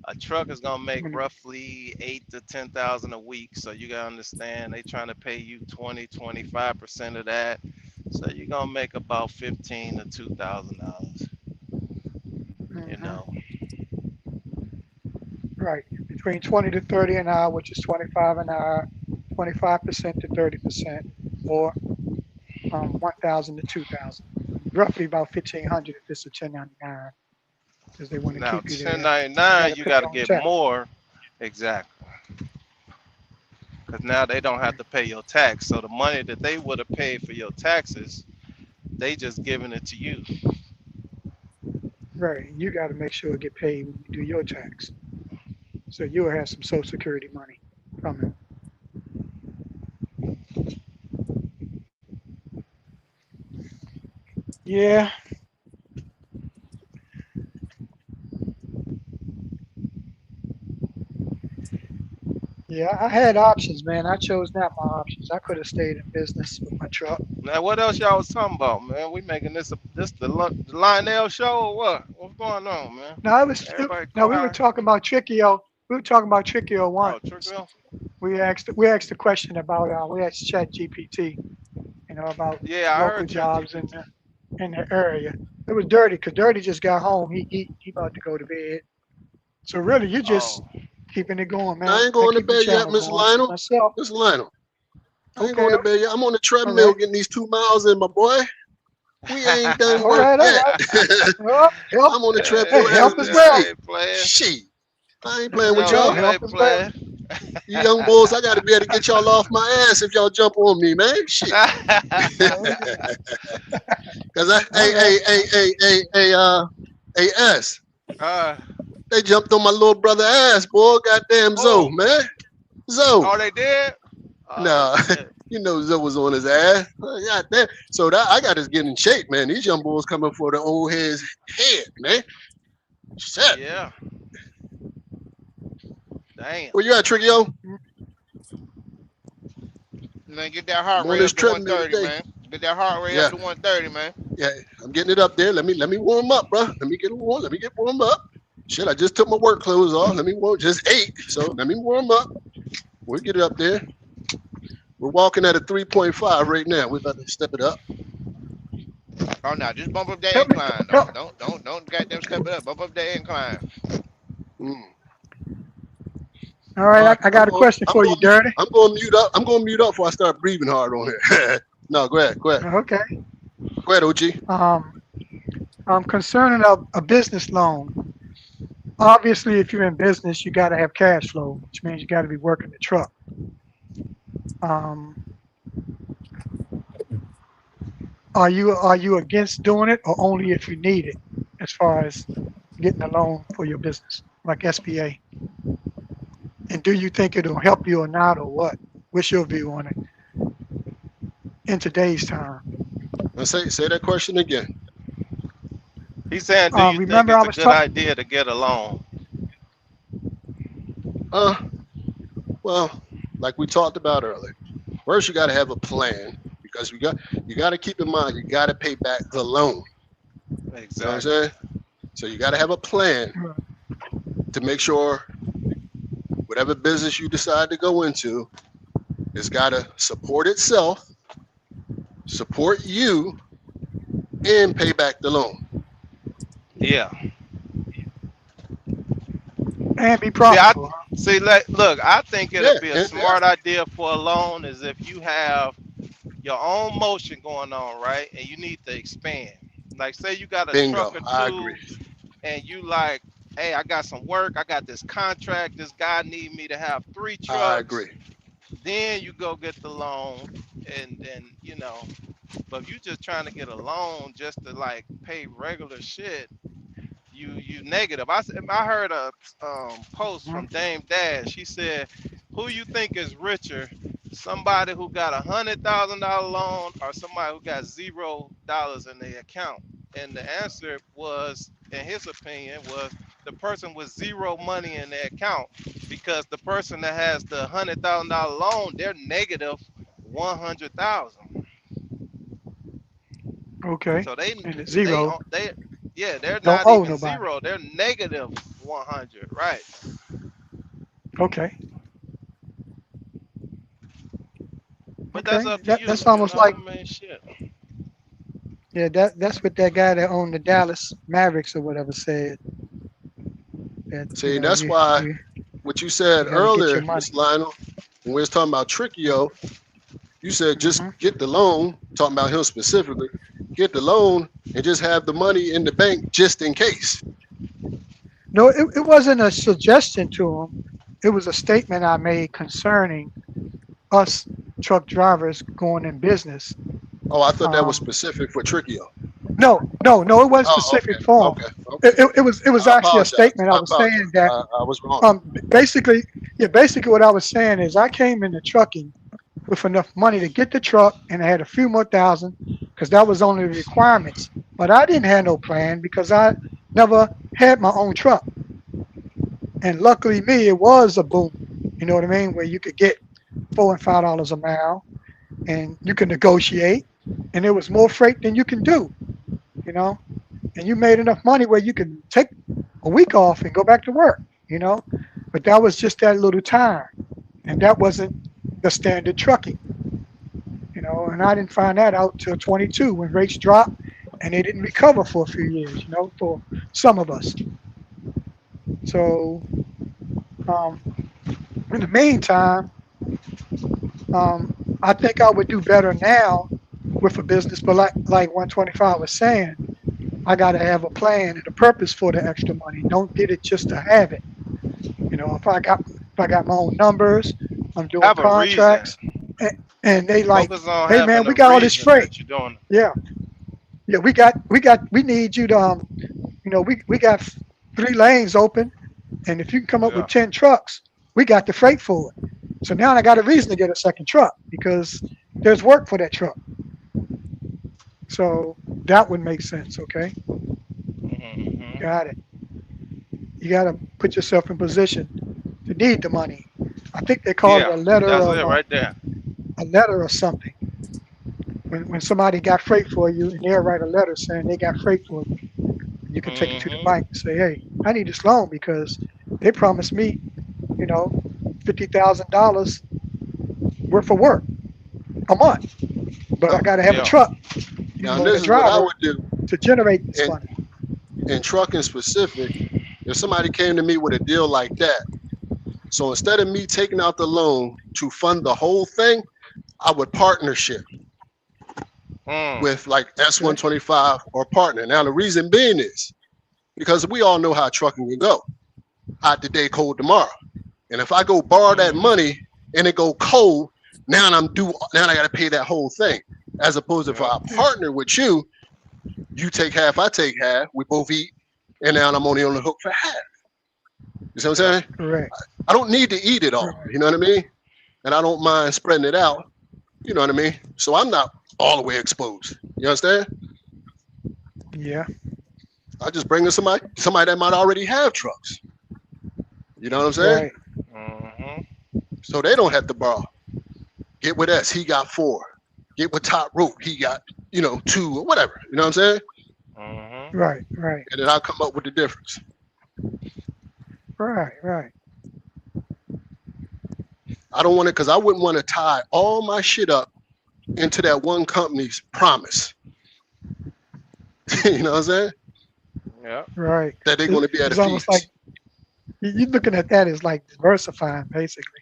a truck is gonna make, When roughly 8 to 10,000 a week. So you gotta understand they trying to pay you 25% of that. So you're gonna make about 15 to 2,000 dollars. You hmm know. Right. Between 20 to 30 an hour, which is 25 an hour, 25% to 30%, or 1,000 to 2,000. Roughly about 1,500 if it's a 1099, because they want to Now keep you there. You got 1099, to you pay gotta your own get tax. more. Exactly. Because now they don't have to pay your tax. So the money that they would have paid for your taxes, they just giving it to you. Right. You got to make sure it get paid when you do your tax. So you'll have some Social Security money coming. Yeah. Yeah. I had options, man. I chose not my options. I could have stayed in business with my truck. Now what else y'all was talking about, man? We making this the Lionel show or what? What's going on, man? No, Everybody no. go We were high. talking about Trickio. We were talking about Trickio Oh, once. Trickle. We asked the question about we asked Chat GPT, about Yeah, I local heard jobs ChatGPT. in the area. It was Dirty because Dirty just got home. He about to go to bed. So really, you just Oh, keeping it going, I man. ain't I going to keep the bed yet, channel Miss going for Lionel. myself. Miss Lionel. I ain't Okay, going to bed yet. I'm on the all treadmill right, getting these 2 miles in, my boy. We ain't done all work right, all yet. right. Well, help, I'm on the treadmill hey, as help we as I well. speak. ain't playing. Shit. I ain't There playing we with No, go. y'all. you Help ain't as well. playing. You young bulls, I got to be able to get y'all off my ass if y'all jump on me, man. Shit. Okay, Cause I, all right. hey, S. uh, They jumped on my little brother ass, boy. Goddamn Zoe, oh, man. Zoe. oh, they did. Oh Nah, shit. you know Zoe was on his ass. God damn. So that I got to get in shape, man. These young boys coming for the old head's head, man. Shit. Yeah. Damn. Where you at, Trickio? Man, get that heart I'm on rate this up to treadmill 130, today. man. Get that heart rate up Yeah, to 130, man. yeah. I'm getting it up there. Let me warm up, bro. Let me get warm. Let me get warmed up. Shit, I just took my work clothes off. Let me warm. Just ate, so let me warm up. We'll get it up there. We're walking at a 3.5 right now. We're about to step it up. Oh no, just bump up that Help me. incline. Help. Don't goddamn step it up. Bump up that incline. Mm. All All right, right, I got a question for you, Dirty. I'm going to mute up. I'm going to mute up before I start breathing hard on here. No, go ahead. Go ahead. Okay. Go ahead, OG. Um, concerning a business loan. Obviously, if you're in business, you got to have cash flow, which means you got to be working the truck. Um, are you against doing it, or only if you need it, as far as getting a loan for your business, like SBA? And do you think it'll help you or not, or what? What's your view on it in today's time? Now say that question again. He's saying, do you think Remember, I it's a was good talking. idea to get a loan? Uh, well, like we talked about earlier, first you got to have a plan because you got to keep in mind you got to pay back the loan. You know what I'm Exactly. saying? So you got to have a plan to make sure whatever business you decide to go into, it's got to support itself, support you, and pay back the loan. Yeah. And be See, profitable. look. I think it'll Yeah, be a yeah, smart idea for a loan is if you have your own motion going on, right? And you need to expand. Like, say you got a bingo. truck or I agree. two, and you like, hey, I got some work. I got this contract. This guy need me to have three I trucks. agree. Then you go get the loan, and then But if you just trying to get a loan just to like pay regular shit, you negative. I heard a post Mhm. from Dame Dash. She said, "Who you think is richer, somebody who got $100,000 loan or somebody who got $0 in their account?" And the answer was, in his opinion, was the person with zero money in their account, because the person that has the $100,000 loan, they're negative 100,000. Okay. So And the they zero they yeah, they're don't not owe even nobody. zero. They're negative 100, right? Okay. But that's Okay. up to That's you. You almost know, like, I mean, shit. yeah, that's what that guy that owned the Dallas Mavericks or whatever said, that, See, that's why what you said you got to get your earlier, money. Mr. Lionel, when we was talking about Trickio, you said just Hmm. get the loan, talking about him specifically, get the loan and just have the money in the bank just in case. No, it wasn't a suggestion to him. It was a statement I made concerning us truck drivers going in business. Oh, I thought that was Um, specific for Trickio. no, it wasn't Oh, specific for him. okay, okay. It was I actually a apologize. statement I I was apologize. saying that I was wrong. basically, yeah, basically what I was saying is I came into trucking with enough money to get the truck, and I had a few more thousand because that was only the requirements. But I didn't have no plan because I never had my own truck. And luckily me, it was a boom. You know what I mean? Where you could get $4 and $5 a mile, and you can negotiate, and there was more freight than you can do. You know, and you made enough money where you can take a week off and go back to work. You know, but that was just that little time, and that wasn't the standard trucking. You know, and I didn't find that out till 22 when rates dropped and they didn't recover for a few years. You know, for some of us. So um, in the meantime, um, I think I would do better now with a business. But like 125 was saying, I got to have a plan and a purpose for the extra money. Don't get it just to have it. You know, if I got my own numbers, I'm doing Have a reason. contracts, and, and they like, Focus on hey man, having we a got all this reason freight. that you're doing. Yeah, yeah, we need you to we got 3 lanes open, and if you can come up with Yeah. 10 trucks, we got the freight for it. So now I got a reason to get a second truck because there's work for that truck. So that would make sense. Okay, Hmm. got it. You got to put yourself in position to need the money. I think they call it Yeah, a letter that's of it right there. a letter or something. When somebody got freight for you, and they'll write a letter saying they got freight for you, and you can take it to the Hmm. bank and say, hey, I need this loan because they promised me, you know, $50,000 worth of work a month, but I Now, got to have a Yeah. truck, now and a this is what I driver would do to generate this in money. trucking specific. If somebody came to me with a deal like that, so instead of me taking out the loan to fund the whole thing, I would partnership Mm. with like Okay. S125 or partner. Now the reason being is because we all know how trucking can go. Hot today, cold tomorrow. And if I go borrow that Hmm. money and it go cold, now I'm due. Now I got to pay that whole thing. As opposed to if Yeah. I partner with you, you take half, I take half. We both eat, and now I'm only on the hook for half. You see what I'm Yeah. saying? Correct. I don't need to eat it all. Right. You know what I mean? And I don't mind spreading it out. You know what I mean? So I'm not all the way exposed. You understand? Yeah. I just bring in somebody that might already have trucks. You know what I'm saying? Right. Hmm. So they don't have to borrow. Get with us, he got 4. Get with Top Rope, he got 2 or whatever. You know what I'm saying? Hmm. Right. Right. And then I'll come up with the difference. Right. Right. I don't want to because I wouldn't want to tie all my shit up into that one company's promise. You know what I'm saying? Yeah. Right. That they're going to be able It's to feed almost like us. you're looking at that as like diversifying, basically.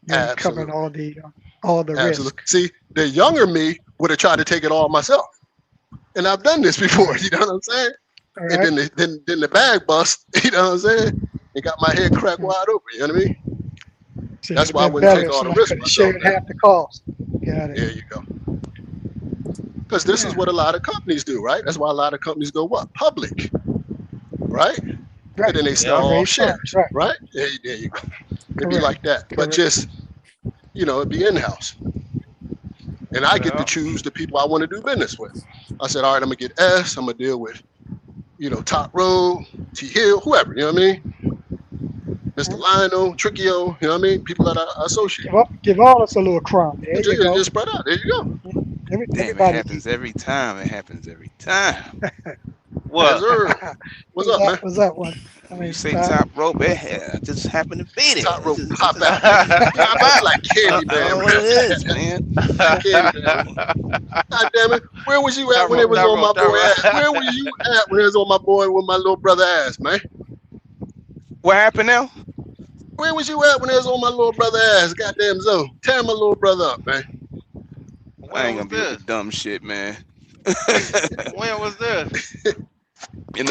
You're covering Absolutely. all the Absolutely. risk. See, the younger me would have tried to take it all myself. And I've done this before, Right. you know what I'm saying? All And right. then the bag bust, you know what I'm saying? And got my head cracked Mm. wide open, you know what I mean? So it would That's have why I been wouldn't better take if all the somebody risk could have myself, shared man. half the cost. Got it. There you go. Because this is Yeah. what a lot of companies do, right? That's why a lot of companies go what? Public, right? And Right. then they sell Yeah. To all raise funds. shares, Right. right? There you go. It'd be Correct. like that. But Correct. just, it'd be in-house. And I get to Yeah. choose the people I want to do business with. I said, all right, I'm going to get S. I'm going to deal with, Top Road, T Hill, whoever, you know what I mean? Mr. Mhm. Lionel, Trickio, you know what I mean? People that I associate. Give all us a little crumb. There And you just go. spread out. There you go. Damn, it Everybody happens eating. every time. It happens every time. Yes, What? sir. What's up, man? What's up? One? I When you mean, say Ty. top rope, I just happen to be Top there. rope It pop just out pop out. like I Candyman, don't know what it is, man. like Candyman. God damn it. Where was you at Top when it rope, was top on my rope, boy ass? top Where rope. was you at when it was on my boy with my little brother ass, man? What happened now? Where was you at when it was on my little brother ass? Goddamn Zoe. Tear my little brother up, man. I When ain't was gonna be with the this? dumb shit, man. When was this?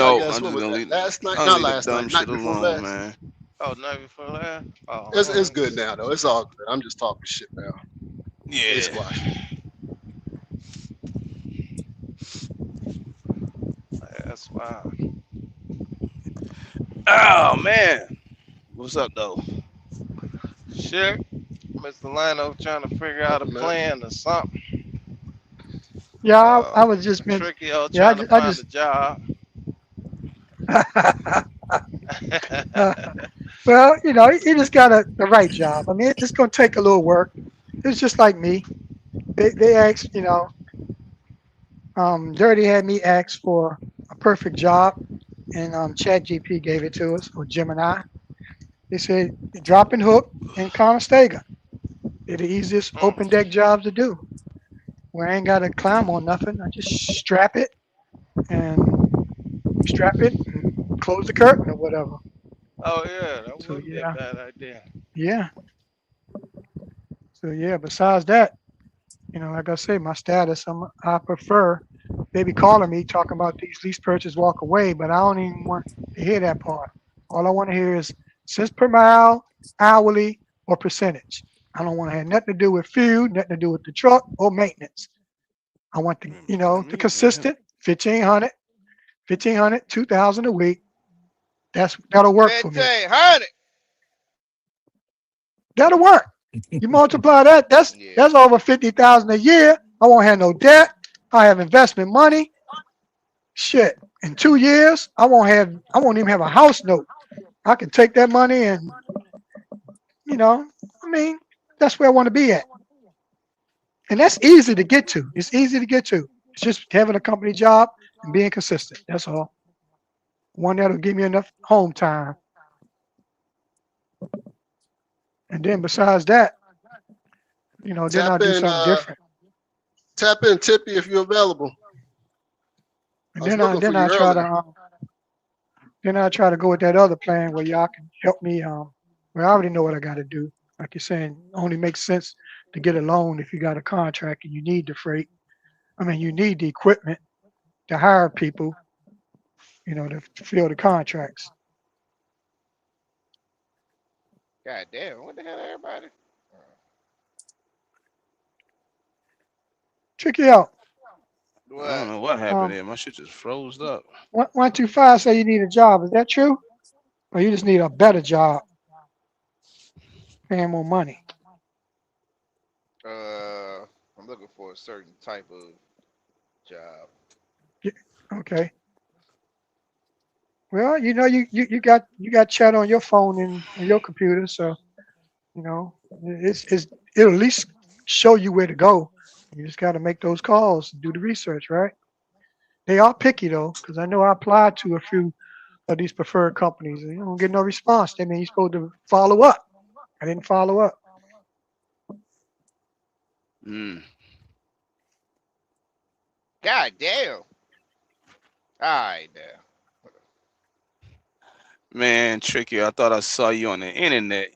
I I'm guess what just was gonna that? leave. Last night? I'm gonna Not leave the last dumb night. shit Night before alone, last. man. Oh, night before last. Oh, It's good now though. It's all good. I'm just talking shit now. They Yeah. squash. that's wild. Oh man. What's up though? Shit, Mr. Lino trying to figure out a Nothing, man. plan or something. Yeah, I Uh, was just meant. Tricky old Yeah, trying to I find a just. job. Well, you just got the right job. I mean, it's gonna take a little work. It's just like me. They asked, Dirty had me ask for a perfect job, and ChatGPT gave it to us, or Gemini. They said drop and hook in Conestoga. They're the easiest open Mm. deck jobs to do. Where I ain't got to climb on nothing. I just and strap it and close the curtain or whatever. Oh yeah, that So wouldn't be a yeah, bad idea. yeah. So yeah. Besides that, like I say, my status, I prefer. They be calling me talking about these lease purchase walk away, but I don't even want to hear that part. All I want to hear is cents per mile, hourly, or percentage. I don't want to have nothing to do with fuel, nothing to do with the truck or maintenance. I want the consistent 1500, 1500, 2000 a week. That'll work for me. 1500. That'll work. You multiply that, Yeah. that's over 50,000 a year. I won't have no debt. I have investment money. Shit. In 2 years, I won't even have a house note. I can take that money and, you know, I mean, that's where I want to be at. And that's easy to get to. It's easy to get to. It's just having a company job and being consistent. That's all. One that'll give me enough home time. And then besides that, then I'll Tap do in, something different. Tippy if you're available. I And was then I looking for then you I try to earlier. go with that other plan where y'all can help me. Well, I already know what I got to do. Like you're saying, only makes sense to get a loan if you got a contract and you need the freight. I mean, you need the equipment to hire people, to fill the contracts. God damn. What the hell, everybody? Check it out. I don't What? know what happened Um, there. My shit just froze up. 125 say you need a job. Is that true? Or you just need a better job, paying more money? I'm looking for a certain type of job. Yeah, okay. Well, you got chat on your phone and on your computer, so you know it'll at least show you where to go. You just got to make those calls, do the research, right? They are picky though, because I know I applied to a few of these preferred companies, and you don't get no response. They mean you're supposed to follow up. I didn't follow up. Mm. God damn. Alright now. Man, Tricky, I thought I saw you on the internet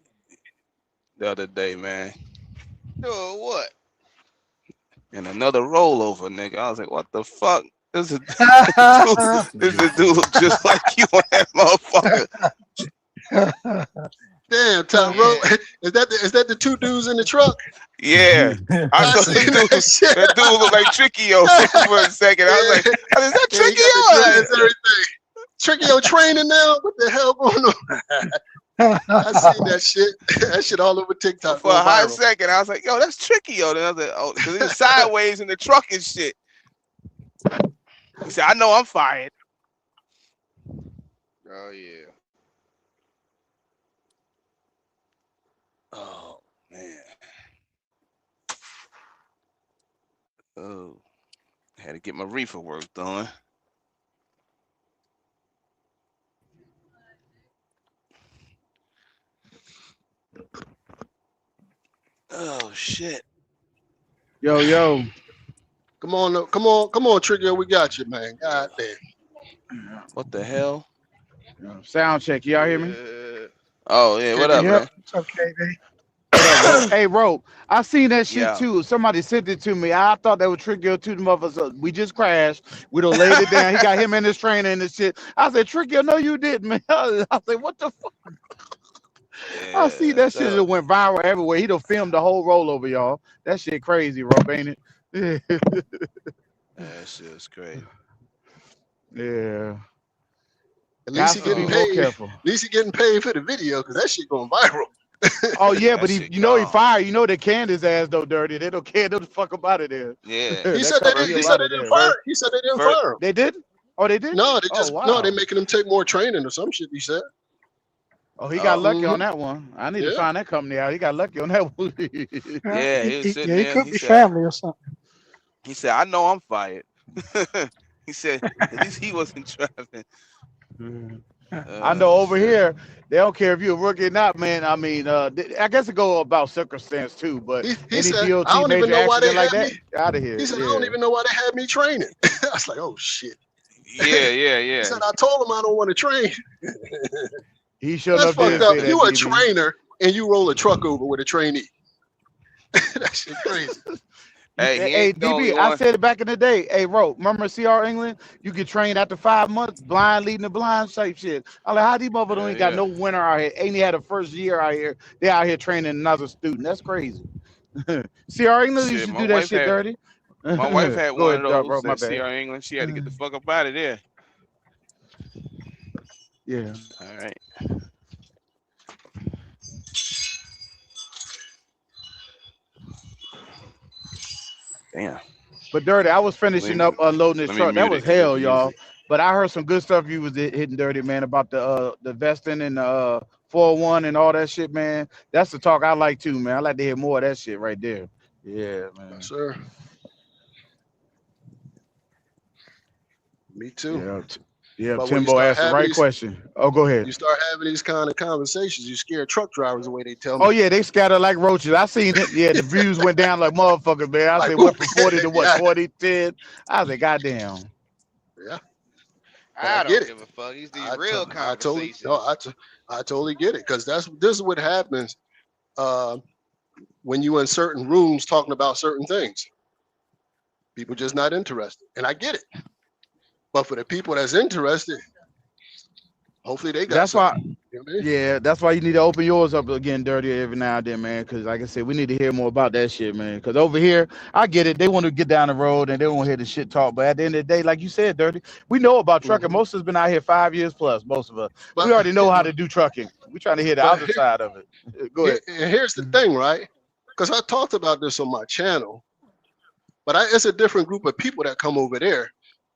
the other day, man. Doing what? And another rollover, nigga. I was like, what the fuck? This is dude, this dude look just like you on that motherfucker. Damn, top rope. Yeah. Is that the two dudes in the truck? Yeah. I I thought seen that shit. that dude looked like Trickio for a second. I was like, Yeah, is that yeah, he got the dreads, Trickio? everything. Trickio training now? What the hell going on? I seen that shit. That shit all over TikTok For a going hot viral. second, I was like, yo, that's Trickio. Then I was like, oh, because he was sideways in the truck and shit. He said, I know I'm fired. Oh yeah. Oh man. Oh, had to get my reefer work done. Oh shit! Yo. Come on, Trigger. We got you, man. God damn. What the hell? Sound check. Y'all hear me? Yeah. Oh yeah, what KB, up, we Yep. man? got It's okay, baby. What up, Ro? Hey, Ro, I seen that shit Yeah, too. Somebody sent it to me. I thought that was Tricky or two of them motherfuckers. We just crashed. We done laid it down. He got him and his trainer and this shit. I said, Tricky, no, you didn't, man. I said, what the fuck? I see yeah, that that's shit that up. went viral everywhere. He done filmed the whole rollover, y'all. That shit crazy, Ro, ain't it? That shit's crazy. Yeah. At least Got he to be getting more Oh, paid. At careful. least he getting paid for the video because that shit going viral. Oh yeah, that but he, shit you know, he gone. fired. You know they canned his ass though, dirty. They don't care. They the fuck up out of there. Yeah, He That said they company didn't. first He up said he out they of didn't there. fire. He said they didn't first. fire him. They did? Oh, they did? No, they Oh just no. They wow. making him take more training or some shit. He said. Oh, he got Oh lucky on Hmm. that one. I need to Yeah. find that company out. He got lucky on that one. yeah, he was sitting Yeah, he there. could be family or something. He said, I know I'm fired. He said, at least he wasn't driving. I know Oh over shit. here they don't care if you're a rookie or not, man. I mean, I guess it go about circumstance too. But He any said I DOT don't even major know why they accident like had me. that, out of He here. said I don't Yeah, even know why they had me training. I was like, oh shit. Yeah, yeah, He yeah. said I told him I don't want to train. he sure That's enough fucked did Yeah. up. say that, You a DB. trainer and you roll a truck over with a trainee. That shit crazy. Hey, he Hey, ain't the only DB, I one. said it back in the day. Hey, Ro, remember CR England? You get trained after 5 months, blind leading the blind type shit. I'm like, how these motherfuckers Yeah, ain't got yeah. no winner out here? Ain't he had a first year out here? They out here training another student. That's crazy. CR England used Shit, to do that shit dirty. my wife had Go one of ahead, those bro. My at bad. CR England. She had to get the fuck up out of there. Yeah. All right. Damn. But dirty, I was Let finishing me up unloading this let me truck. That mute was it because it hell, be y'all. easy. But I heard some good stuff you was hitting dirty, man, about the vesting and the 401 and all that shit, man. That's the talk I like too, man. I like to hear more of that shit right there. Yeah, Yes, man. sir. Me too. Yeah, yeah. But when you Timbo start asked the having right these, question. Oh, go ahead. you start having these kind of conversations, you scare truck drivers away. They tell Oh me, yeah, they scattered like roaches. I seen it. Yeah, the views went down like motherfuckers, man. I like, said whoop. went from 40 to what, Yeah, 20, 10. I said, goddamn. yeah. But I I get don't it. give a fuck. These real I totally no, conversations. I totally get it because this is what happens uh, when you in certain rooms talking about certain things. People just not interested, and I get it. But for the people that's interested, hopefully they got That's why. something. You know what I mean? Yeah, that's why you need to open yours up again, dirty every now and then, man. Because like I said, we need to hear more about that shit, man. Because over here, I get it. They want to get down the road and they don't want to hear the shit talk. But at the end of the day, like you said, dirty, we know about trucking. Hmm. Most of us been out here 5 years plus. Most of us, we But already know how to do trucking. We trying to hear the but other side of it. Go ahead. here's the thing, right? Because I talked about this on my channel, but it's a different group of people that come over there.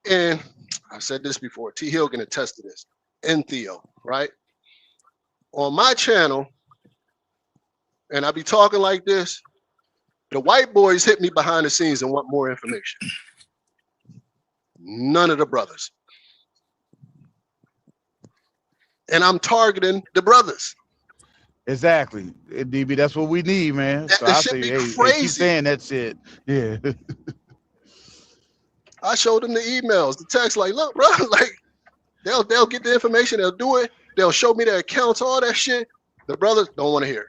And I've said this before. T Hill can attest to this. And Theo, right? On my channel, and I be talking like this. The white boys hit me behind the scenes and want more information. None of the brothers. And I'm targeting the brothers. Exactly, DB. That's what we need, man. So That I should say, be hey, keep crazy. saying that shit. Yeah. I showed them the emails, the text, like, look, bro, like they'll get the information, they'll do it, they'll show me their accounts, all that shit. The brothers don't want to hear it.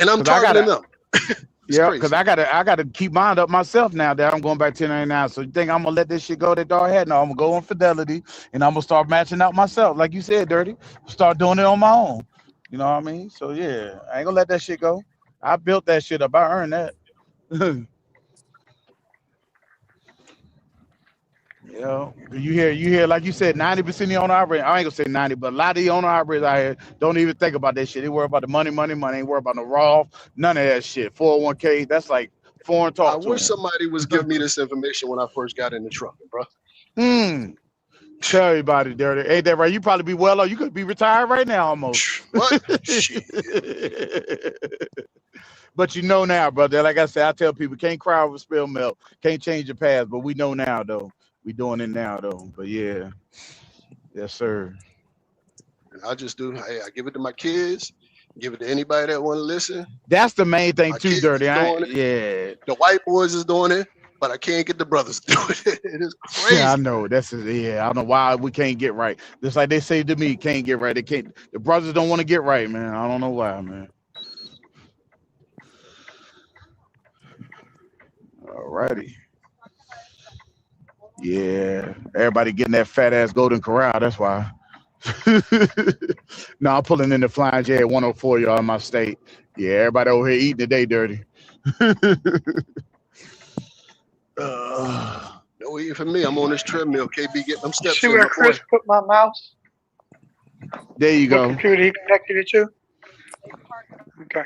And I'm Cause I targeting gotta. them. It's Yeah, because crazy. I gotta keep mine up myself now that I'm going back to 1099. So you think I'm gonna let this shit go that dog had? No, I'm gonna go on fidelity and I'm gonna start matching out myself. Like you said, Dirty. Start doing it on my own. You know what I mean? So yeah, I ain't gonna let that shit go. I built that shit up. I earned that. You know, you hear, like you said, 90% of the owner operators, I ain't gonna say 90, but a lot of the owner operators out here don't even think about that shit. They worry about the money, money, money. Ain't worry about no raw, none of that shit. 401k, that's like foreign I talk to wish them. somebody was giving me this information when I first got in the trucking, bro. Hmm. Tell everybody, Dirty. Ain't that right? You probably be well off. You could be retired right now almost. What? Shit. But you know now, brother. Like I said, I tell people can't cry over spilled milk, can't change your past, but we know now though. We doing it now though. But yeah, yes sir. And I just do. Hey, I give it to my kids. Give it to anybody that want to listen. That's the main thing My too, kids is Dirty. doing it. Yeah. The white boys is doing it, but I can't get the brothers to do it. It is Yeah, I crazy. know. Yeah. I don't know why we can't get right. Just like they say to me, can't get right. They can't. The brothers don't want to get right, man. I don't know why, man. Alrighty. Yeah. Everybody getting that fat ass golden corral. That's why. No, I'm pulling in the Flying J at 104, y'all, in my state. Yeah, everybody over here eating today, Dirty. No eating for me. I'm on this treadmill. KB getting them You steps see in, where my boy. Chris put my mouse? There you What go. computer he connected it to? Okay.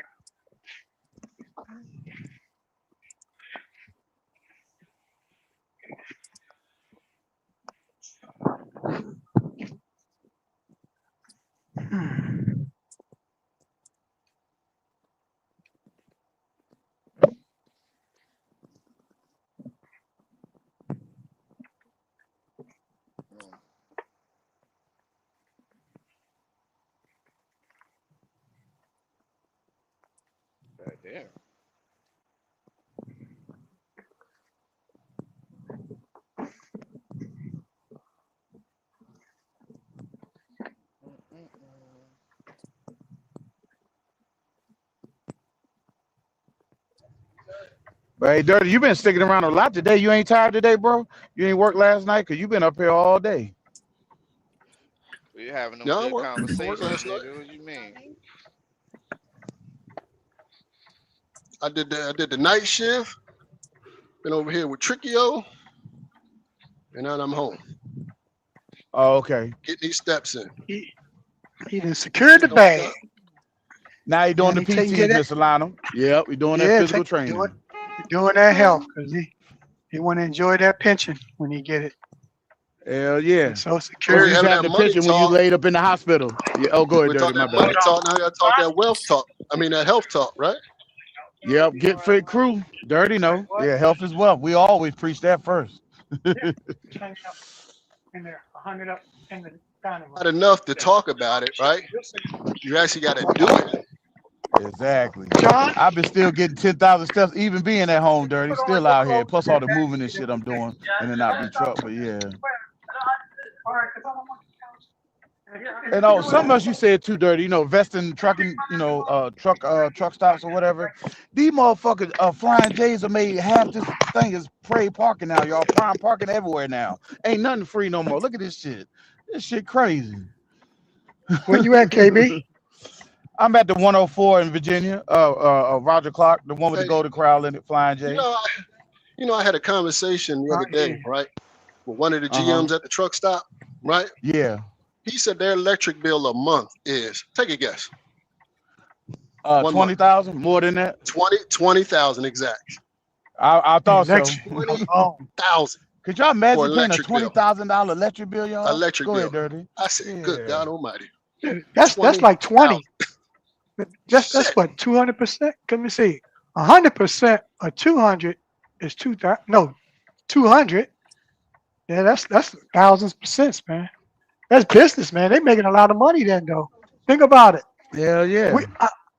God damn. But hey, Dirty, you been sticking around a lot today. You ain't tired today, bro? You ain't worked last night? Because you been up here all day. We having them Yeah, I good worked. I worked conversations, last night. nigga. What you mean? I did the night shift. Been over here with Trickio, and now I'm home. Oh, okay. Getting these steps in. He done secured the Don't bag. stop. Now you doing And the he taking care PTs, of that. Mr. Lionel. Yep, we doing that Yeah, physical doing training. doing that health because he want to enjoy that pension when he get it. Hell yeah. And so Well, You we secure. used to having have that the money pension when you talk. laid up in the hospital. Yeah. Oh, go ahead, We're Dirty. talking My that bad. money talk. Now we got to talk that wealth talk. I mean, that health talk, right? Yep, get fit crew. Dirty, no. Yeah, health is wealth. We always preach that first. Hang up in there, 100 up in the dining room. Not enough to talk about it, right? You actually got to do it. Exactly. John, I've been still getting 10,000 steps, even being at home, Dirty. Still out here. Plus all the moving and shit I'm doing in and out the truck. But yeah. And something else you said too, Dirty. Vesting trucking, truck stops or whatever. These motherfuckers, Flying J's are made half this thing is paid parking now, y'all. Prime parking everywhere now. Ain't nothing free no more. Look at this shit. This shit crazy. where you at, KB? I'm at the 104 in Virginia. Roger Clark, the one with the Hey, golden corral in it, Flying you J. know, I had a conversation the other day, right, with one of the Uh-huh. GMs at the truck stop, right? Yeah. He said their electric bill a month is, take a guess, 1 month, 20,000, more than that. 20,000 exact. I thought so. Election. Oh, 20,000 Could y'all for imagine paying a electric bill. $20,000 electric bill, y'all? Electric Go ahead, bill. Dirty. I said, good Yeah. God Almighty, that's 20,000. like 20. That's Shit. what 200%. Let me see. 100% of 200 is 2,000. No, 200. Yeah, that's thousands percent, man. That's business, man. They making a lot of money then, though. Think about it. Hell yeah.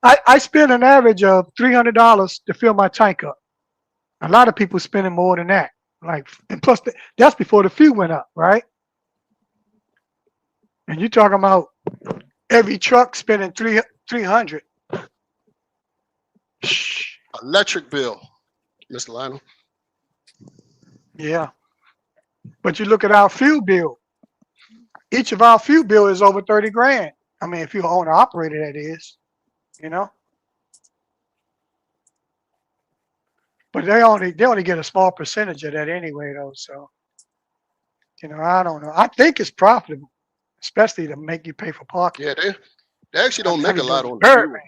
I spend an average of $300 to fill my tank up. A lot of people spending more than that. Like, and plus that's before the fuel went up, right? And you're talking about every truck spending 300. Electric bill, Mr. Lionel. Yeah. But you look at our fuel bill. Each of our fuel bill is over 30 grand. I mean, if you're owner operator, that is, you know. But they only get a small percentage of that anyway, though. So, I don't know. I think it's profitable, especially to make you pay for parking. Yeah, they actually don't make a lot on the Bird, fuel. man.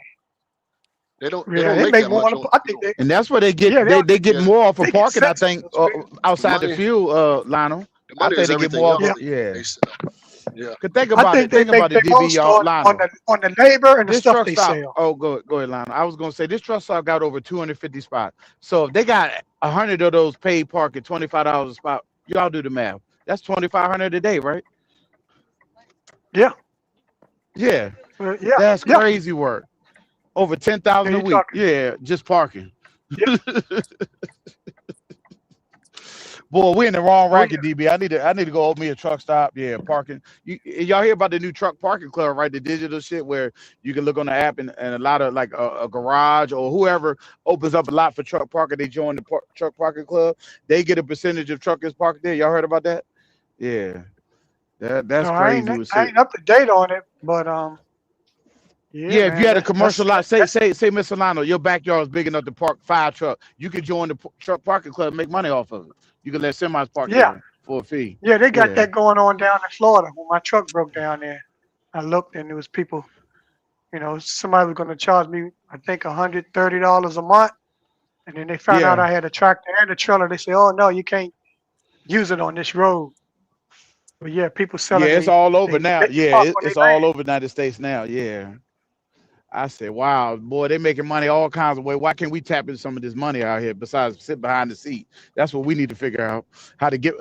They don't Yeah, they make make that more much on on the. the I think fuel. And that's where they get yeah, they get Yeah, more off they of get parking, I cents on think, those bills. the outside the money, fuel, Lionel. the I money think is they get everything more off else of, Yeah, that yeah. they set up. Yeah. Cause think I about think it. they Think make about their it, DB, most y'all, Lionel. on the labor and the This stuff truck they stop. sell. Oh, go ahead, Lionel. I was gonna say this truck stop got over 250 spots. So if they got 100 of those paid parking, $25 a spot. Y'all do the math. That's 2,500 a day, right? Yeah, Yeah, yeah, that's yeah. crazy work. Over Yeah, 10,000 a you're week. talking. Yeah, just parking. Yeah. Boy, we in the wrong Oh yeah. racket, DB. I need to go open me a truck stop. Yeah, parking. Y'all hear about the new truck parking club, right? The digital shit where you can look on the app and a lot of like a garage or whoever opens up a lot for truck parking, they join the truck parking club. They get a percentage of truckers parked there. Y'all heard about that? Yeah, that's No, crazy. With I shit. ain't up to date on it, but yeah, Yeah, if you man, had a commercial lot, say that's say say Miss Solano, your backyard is big enough to park 5 trucks. You could join the truck parking club and make money off of it. You can let semis park yeah, there for a fee. yeah. They got Yeah. that going on down in Florida. When my truck broke down there, I looked and there was people. Somebody was going to charge me, I think, $130 a month, and then they found out Yeah. I had a tractor and a trailer. They say, "Oh no, you can't use it on this road." But yeah, people Yeah, selling it's all over now. they Yeah, park on it's their all land. over the United States now. Yeah. I said, wow, boy, they making money all kinds of ways. Why can't we tap into some of this money out here besides sit behind the seat? That's what we need to figure out. How to get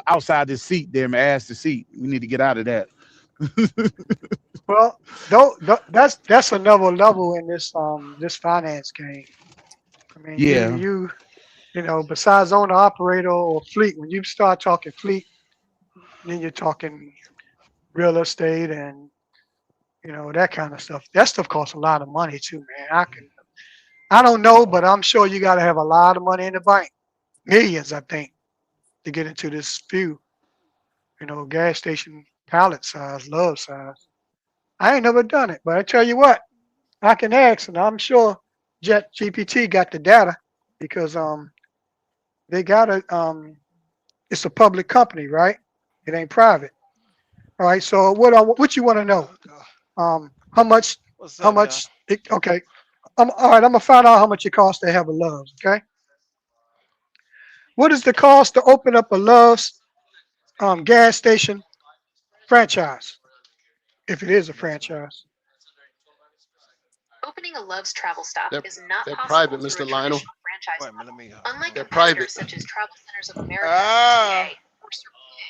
outside this seat, damn ass the seat. We need to get out of that. Well, though, that's another level in this finance game. I mean, Yeah. besides owner operator or fleet, when you start talking fleet, then you're talking real estate and that kind of stuff. That stuff costs a lot of money too, man. I don't know, but I'm sure you got to have a lot of money in the bank, millions, I think, to get into this few, gas station pallet size, love size. I ain't never done it, but I tell you what, I can ask, and I'm sure Jet GPT got the data because they got it's a public company, right? It ain't private. All right. So what you want to know? How much? What's How up, y'all? much? Okay. All right. I'm gonna find out how much it costs to have a Love's. Okay. What is the cost to open up a Love's gas station franchise? If it is a franchise. Opening a Love's travel stop They're is not they're possible private, through a Mr. Lionel. traditional franchise Wait a minute, let model. me. Unlike They're competitors private. such as Travel Centers of America, Ah, TA, or Circle K,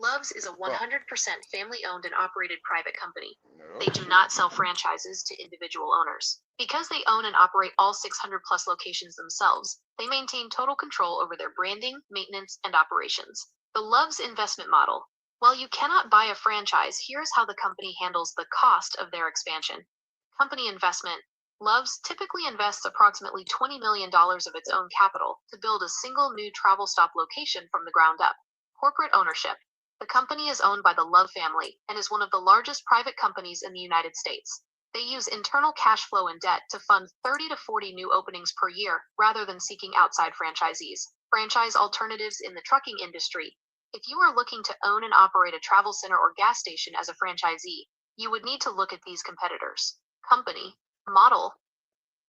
Love's is a well, 100% family owned and operated private company. They no. do not sell franchises to individual owners. Because they own and operate all 600 plus locations themselves, they maintain total control over their branding, maintenance, and operations. The Love's investment model. While you cannot buy a franchise, here's how the company handles the cost of their expansion. Company investment. Love's typically invests approximately $20 million of its own capital to build a single new travel stop location from the ground up. Corporate ownership. The company is owned by the Love family and is one of the largest private companies in the United States. They use internal cash flow and debt to fund 30 to 40 new openings per year rather than seeking outside franchisees. Franchise alternatives in the trucking industry. If you are looking to own and operate a travel center or gas station as a franchisee, you would need to look at these competitors. Company. Model.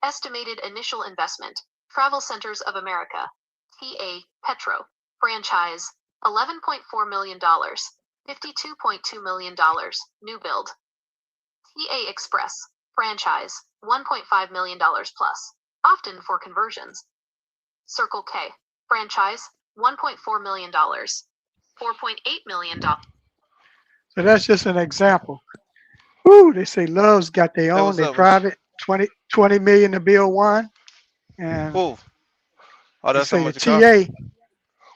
Estimated initial investment. Travel Centers of America. TA. Petro. Franchise. $11.4 million. $52.2 million. New build. TA Express. Franchise. $1.5 million plus. Often for conversions. Circle K. Franchise. $1.4 million. $4.8 million. So that's just an example. Woo, they say Love's got their Hey, own, what's they up with you? private, 20 million to build one. And Who? Oh, they that's how say the much it cost? TA,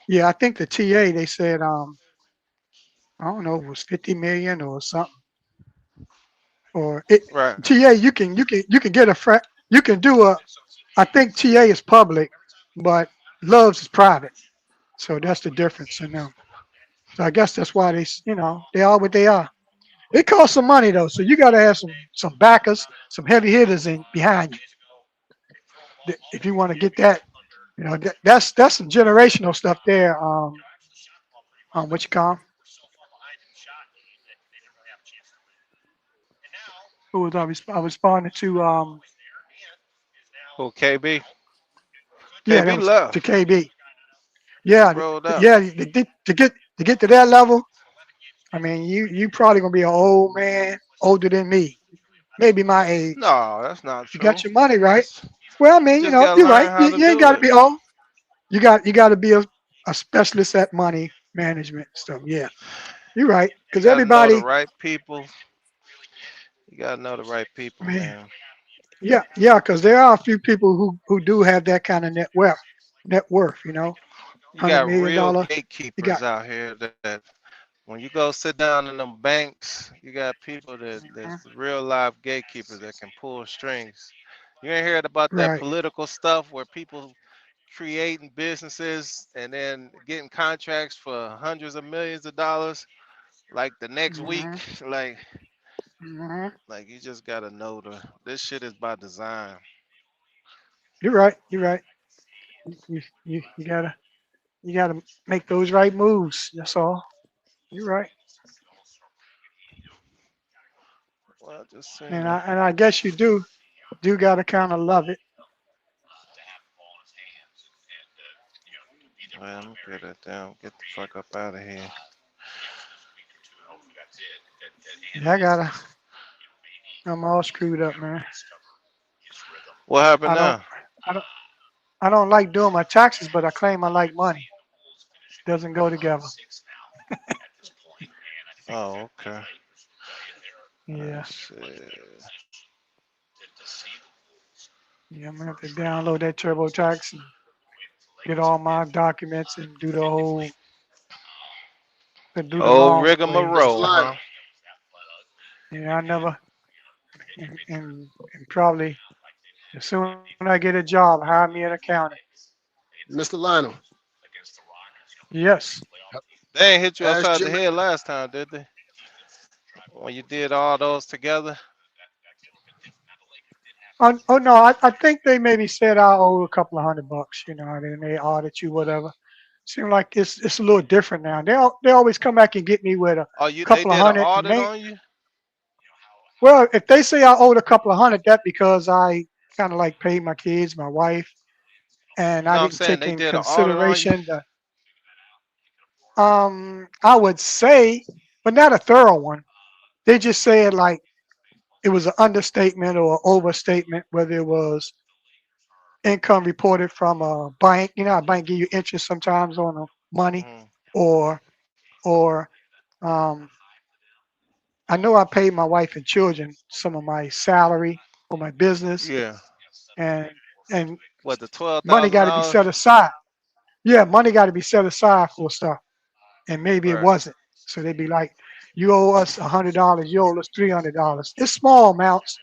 yeah, I think the TA they said I don't know if it was 50 million or something. Or it Right. TA you can get you can do a I think TA is public, but Love's is private. So that's the difference in them. So I guess that's why they are what they are. It costs some money though, so you got to have some backers, some heavy hitters in behind you if you want to get that. That's some generational stuff there. What you call 'em? Who was I responded to? Who, KB? Yeah, that KB was to left. KB. He Yeah, rolled out. yeah. To get to that level, I mean, you probably gonna be an old man, older than me, maybe my age. No, that's not You true. got your money right. That's Well, I you mean, just gotta you're learn right. how You, to you ain't do got to it. be old. You got to be a specialist at money management stuff. Yeah, you're right. You Because gotta know the everybody, right people. You gotta know the right people, man, man. yeah. Because there are a few people who do have that kind of net worth. You $100 got million real dollar. You gatekeepers got. out here that when you go sit down in them banks, you got people that's Mhm. real live gatekeepers that can pull strings. You ain't heard about that Right. political stuff where people creating businesses and then getting contracts for hundreds of millions of dollars like the next week. hmm Like hmm like you just gotta know this shit is by design. You're right. You're right. You gotta make those right moves. That's all. You're right. Well, I just seen And I guess you do gotta kind of love it. well, I'm good at that. Get the fuck up out of here. Yeah, I'm all screwed up, man. What happened I don't now? I don't I don't like doing my taxes, but I claim I like money. Doesn't go together. Oh, okay. Yeah. Shit. Yeah, I'm gonna have to download that TurboTax and get all my documents and do the Oh, long ways. Mr. rigmarole, Lionel. huh? Yeah, I never and probably as soon as I get a job, hire me an accountant. Mr. Lionel. Yes. They ain't hit you Ask upside the Jimmy. head last time, did they? When you did all those together? Oh no, I think they maybe said I owe a couple of $100. And then they audit you, whatever. Seem like it's a little different now. They always come back and get me with a Oh, you they couple of did an hundred, and audit they on you? well, if they say I owed a couple of hundred, that because I kind of like paid my kids, my wife, and I No, I'm didn't saying take they in did an audit on you. consideration the I would say, but not a thorough one. They just said like it was an understatement or overstatement, whether it was income reported from a bank. A bank give you interest sometimes on the money, Hmm. or or um, I know I paid my wife and children some of my salary for my business, Yeah. and and What the twelve money thousand got to be dollars? set aside. Yeah, money got to be set aside for stuff, and maybe it Right. wasn't. So they'd be like, "You owe us $100. You owe us $300." It's small amounts,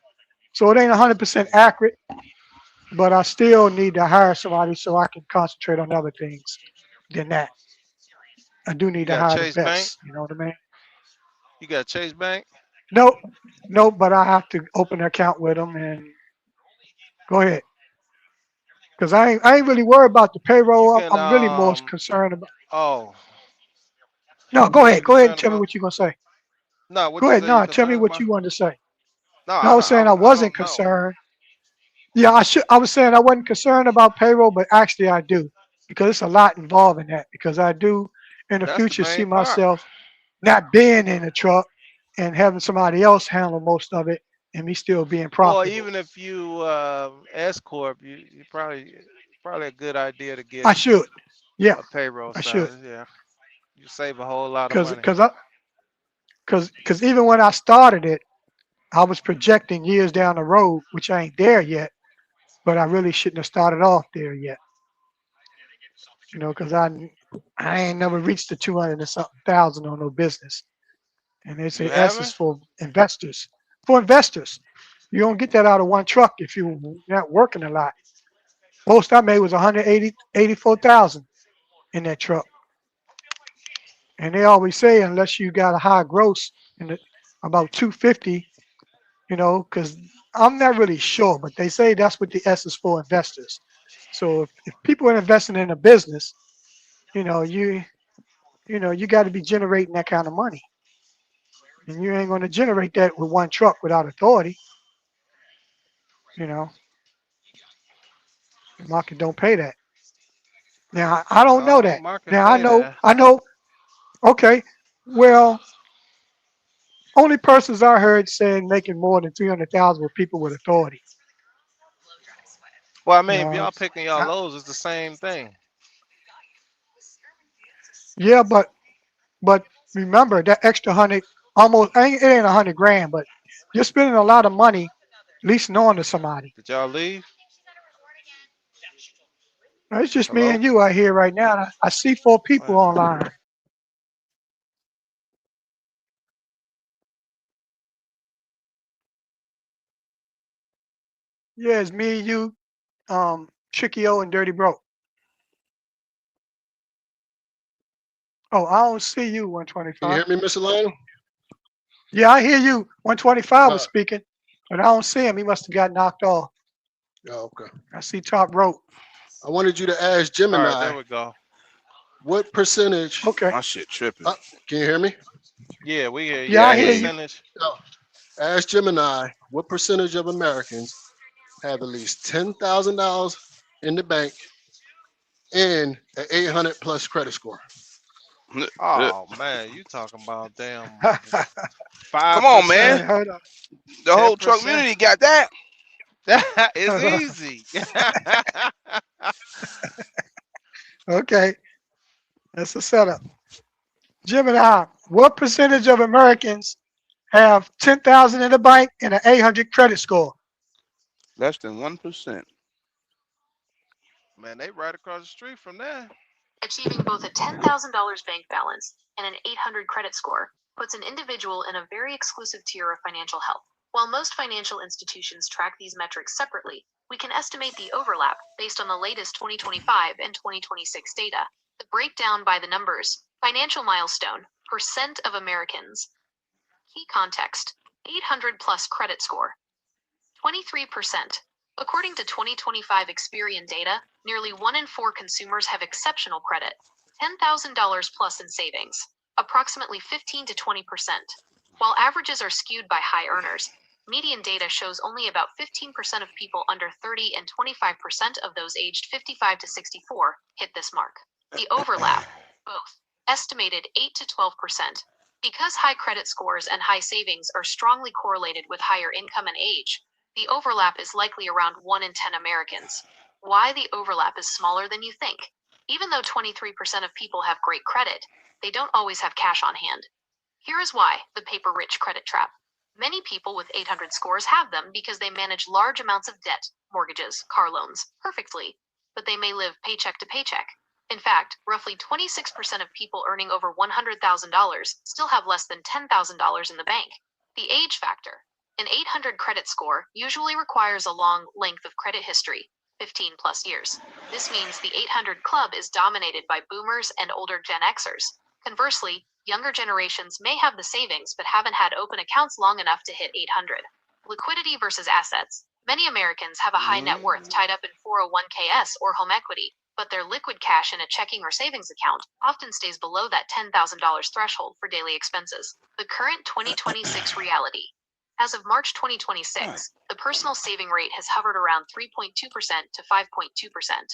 so it ain't 100% accurate. But I still need to hire somebody so I can concentrate on other things than that. I do You need to got hire the Chase Bank? best. You know what I mean? You got Chase Bank? No, no, but I have to open an account with them and go ahead. Because I ain't really worried about the You payroll. can I'm really most concerned about. oh, No, go what ahead. you Go ahead and concerned tell me about? what you're gonna say. No, what Go you ahead. say you No, tell me concerned what about? you wanted to say. No, No, I was saying I I wasn't don't know. concerned. Yeah, I should. I was saying I wasn't concerned about payroll, but actually I do because it's a lot involved in that. Because I do in the That's the future see main part. myself not being in the truck and having somebody else handle most of it, and me still being Well, profitable. even if you S corp, you probably a good idea to get I should. Yeah, a payroll I should. status. Yeah, you save a whole lot of Because money. because I because even when I started it, I was projecting years down the road, which I ain't there yet. But I really shouldn't have started off there yet. Because I ain't never reached the 200 and something thousand on no business. And they You say S is haven't? for investors. For investors, you don't get that out of one truck if you're not working a lot. Most I made was 184,000 in that truck. And they always say unless you got a high gross in the, about 250, because I'm not really sure, but they say that's what the S is for investors. So if people are investing in a business, you know, you you got to be generating that kind of money. And you ain't going to generate that with one truck without authority. You know, the market don't pay that. Now I don't know No, that. market Now I pay know that. I know. Okay, well, Only persons I heard saying making more than 300,000 were people with authority. Well, I mean, if Uh, y'all picking y'all I- lows, it's the same thing. yeah, but remember that extra hundred, almost it ain't 100 grand, but you're spending a lot of money, at least knowing to somebody. Did y'all leave? Now, it's just me Hello? and you out here right now. And I see 4 people What? online. Yeah, it's me and you, Tricky O and Dirty Bro. Oh, I don't see you, Can you 125. hear me, Mr. Lionel? Yeah, I hear you. 125 was Uh, speaking, but I don't see him. He must have got knocked off. oh, okay. I see top rope. I wanted you to ask All right, Gemini there we go. what percentage. Okay. My shit tripping. Uh, can you hear me? Yeah, we hear you. Yeah, Yeah, I I What hear hear you. you. percentage? Oh, ask Gemini what percentage of Americans have at least $10,000 in the bank and an 800 plus credit score. Oh man, you talking about damn Come five on, man. Hey, percent, hold The whole truck 10%? community got that. That is on. easy. Okay, that's a setup. Gemini, what percentage of Americans have 10,000 in the bank and an 800 credit score? Less than 1%. Man, they right across the street from there. Achieving both a $10,000 bank balance and an 800 credit score puts an individual in a very exclusive tier of financial health. While most financial institutions track these metrics separately, we can estimate the overlap based on the latest 2025 and 2026 data. The breakdown by the numbers: financial milestone, percent of Americans. Key context: 800 plus credit score, 23%. According to 2025 Experian data, nearly 1 in 4 consumers have exceptional credit, $10,000 plus in savings, approximately 15 to 20%. While averages are skewed by high earners, median data shows only about 15% of people under 30 and 25% of those aged 55 to 64 hit this mark. The overlap, both, estimated 8 to 12%. Because high credit scores and high savings are strongly correlated with higher income and age, the overlap is likely around 1 in 10 Americans. Why the overlap is smaller than you think? Even though 23% of people have great credit, they don't always have cash on hand. Here is why: the paper rich credit trap. Many people with 800 scores have them because they manage large amounts of debt, mortgages, car loans, perfectly, but they may live paycheck to paycheck. In fact, roughly 26% of people earning over $100,000 still have less than $10,000 in the bank. The age factor. An 800 credit score usually requires a long length of credit history, 15 plus years. This means the 800 club is dominated by boomers and older Gen Xers. Conversely, younger generations may have the savings but haven't had open accounts long enough to hit 800. Liquidity versus assets. Many Americans have a high net worth tied up in 401ks or home equity, but their liquid cash in a checking or savings account often stays below that $10,000 threshold for daily expenses. The current 2026 reality. As of March 2026, the personal saving rate has hovered around 3.2% to 5.2%.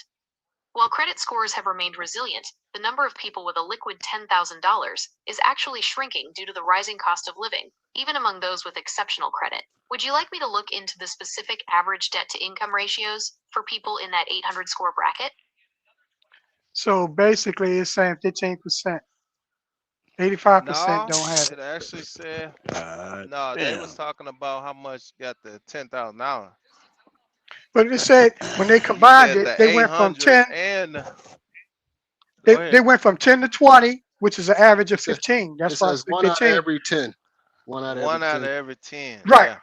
While credit scores have remained resilient, the number of people with a liquid $10,000 is actually shrinking due to the rising cost of living, even among those with exceptional credit. Would you like me to look into the specific average debt to income ratios for people in that 800 score bracket? So basically, it's saying 15%, 85% No, don't have it. it actually said God no. They was damn. talking about how much got the $10,000. But it said when they You combined said it, the they went from 800 10. and They, go they ahead. went from 10 to 20, which is an average of It says, 15. it That's why I says said 1 out of 15. every 10. 1 out of every One out of 10. every 10. Right, Yeah.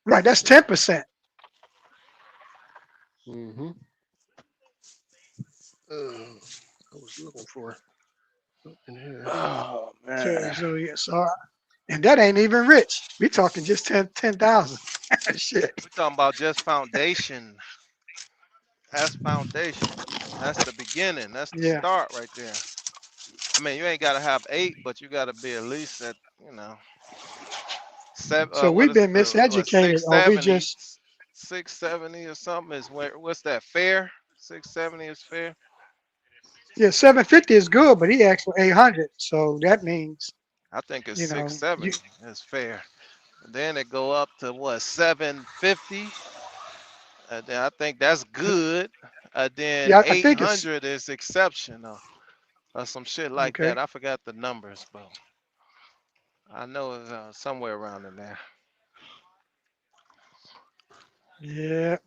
right. That's Yeah. 10%. Mm-hmm. I was looking for in here. Oh So, man. so yes, and that ain't even rich. We talking just 10,000. Shit. We're talking about just foundation. That's foundation. That's the beginning. That's the Yeah. start right there. I mean, you ain't gotta have 8, but you gotta be at least at, seven. So What we've is been it? What miseducated, or we 670? just 670 or something is where? What's that? Fair? 670 is fair. 750 is good, but he asked for 800. So that means I think it's You six know, you seventy. That's fair. And then it go up to what 750. Then I think that's good. Then yeah, I think it's 800 is exceptional or some shit like okay. that. I forgot the numbers, but I know it's somewhere around in there. Yeah,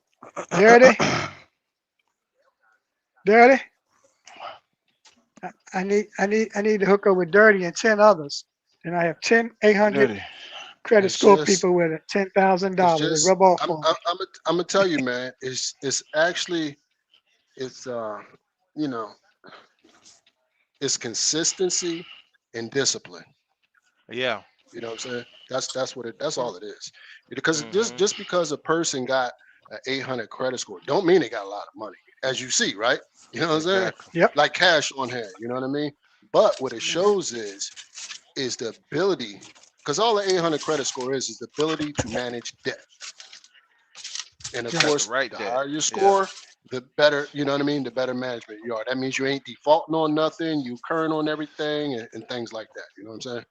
Dirty, Dirty. I need to hook up with Dirty and 10 others. And I have 10 800 Dirty. credit It's score just, people with a it's $10,000 to just. rub off I'm, on I'm, me. I'm, gonna- I'm gonna tell you, man. It's actually, it's you know, it's consistency and discipline. Yeah. You know what I'm saying? That's what it. That's all it is. Because Mhm. just because a person got an 800 credit score, don't mean they got a lot of money, as you see, right? You know what I'm saying? Exactly. Yep. Like cash on hand. You know what I mean? But what it Hmm. shows is the ability, because all the 800 credit score is the ability to manage debt. And of Right. Got the course, right the debt. higher your Yeah. score, the better. You know what I mean? The better management you are. That means you ain't defaulting on nothing. You current on everything and things like that. You know what I'm saying?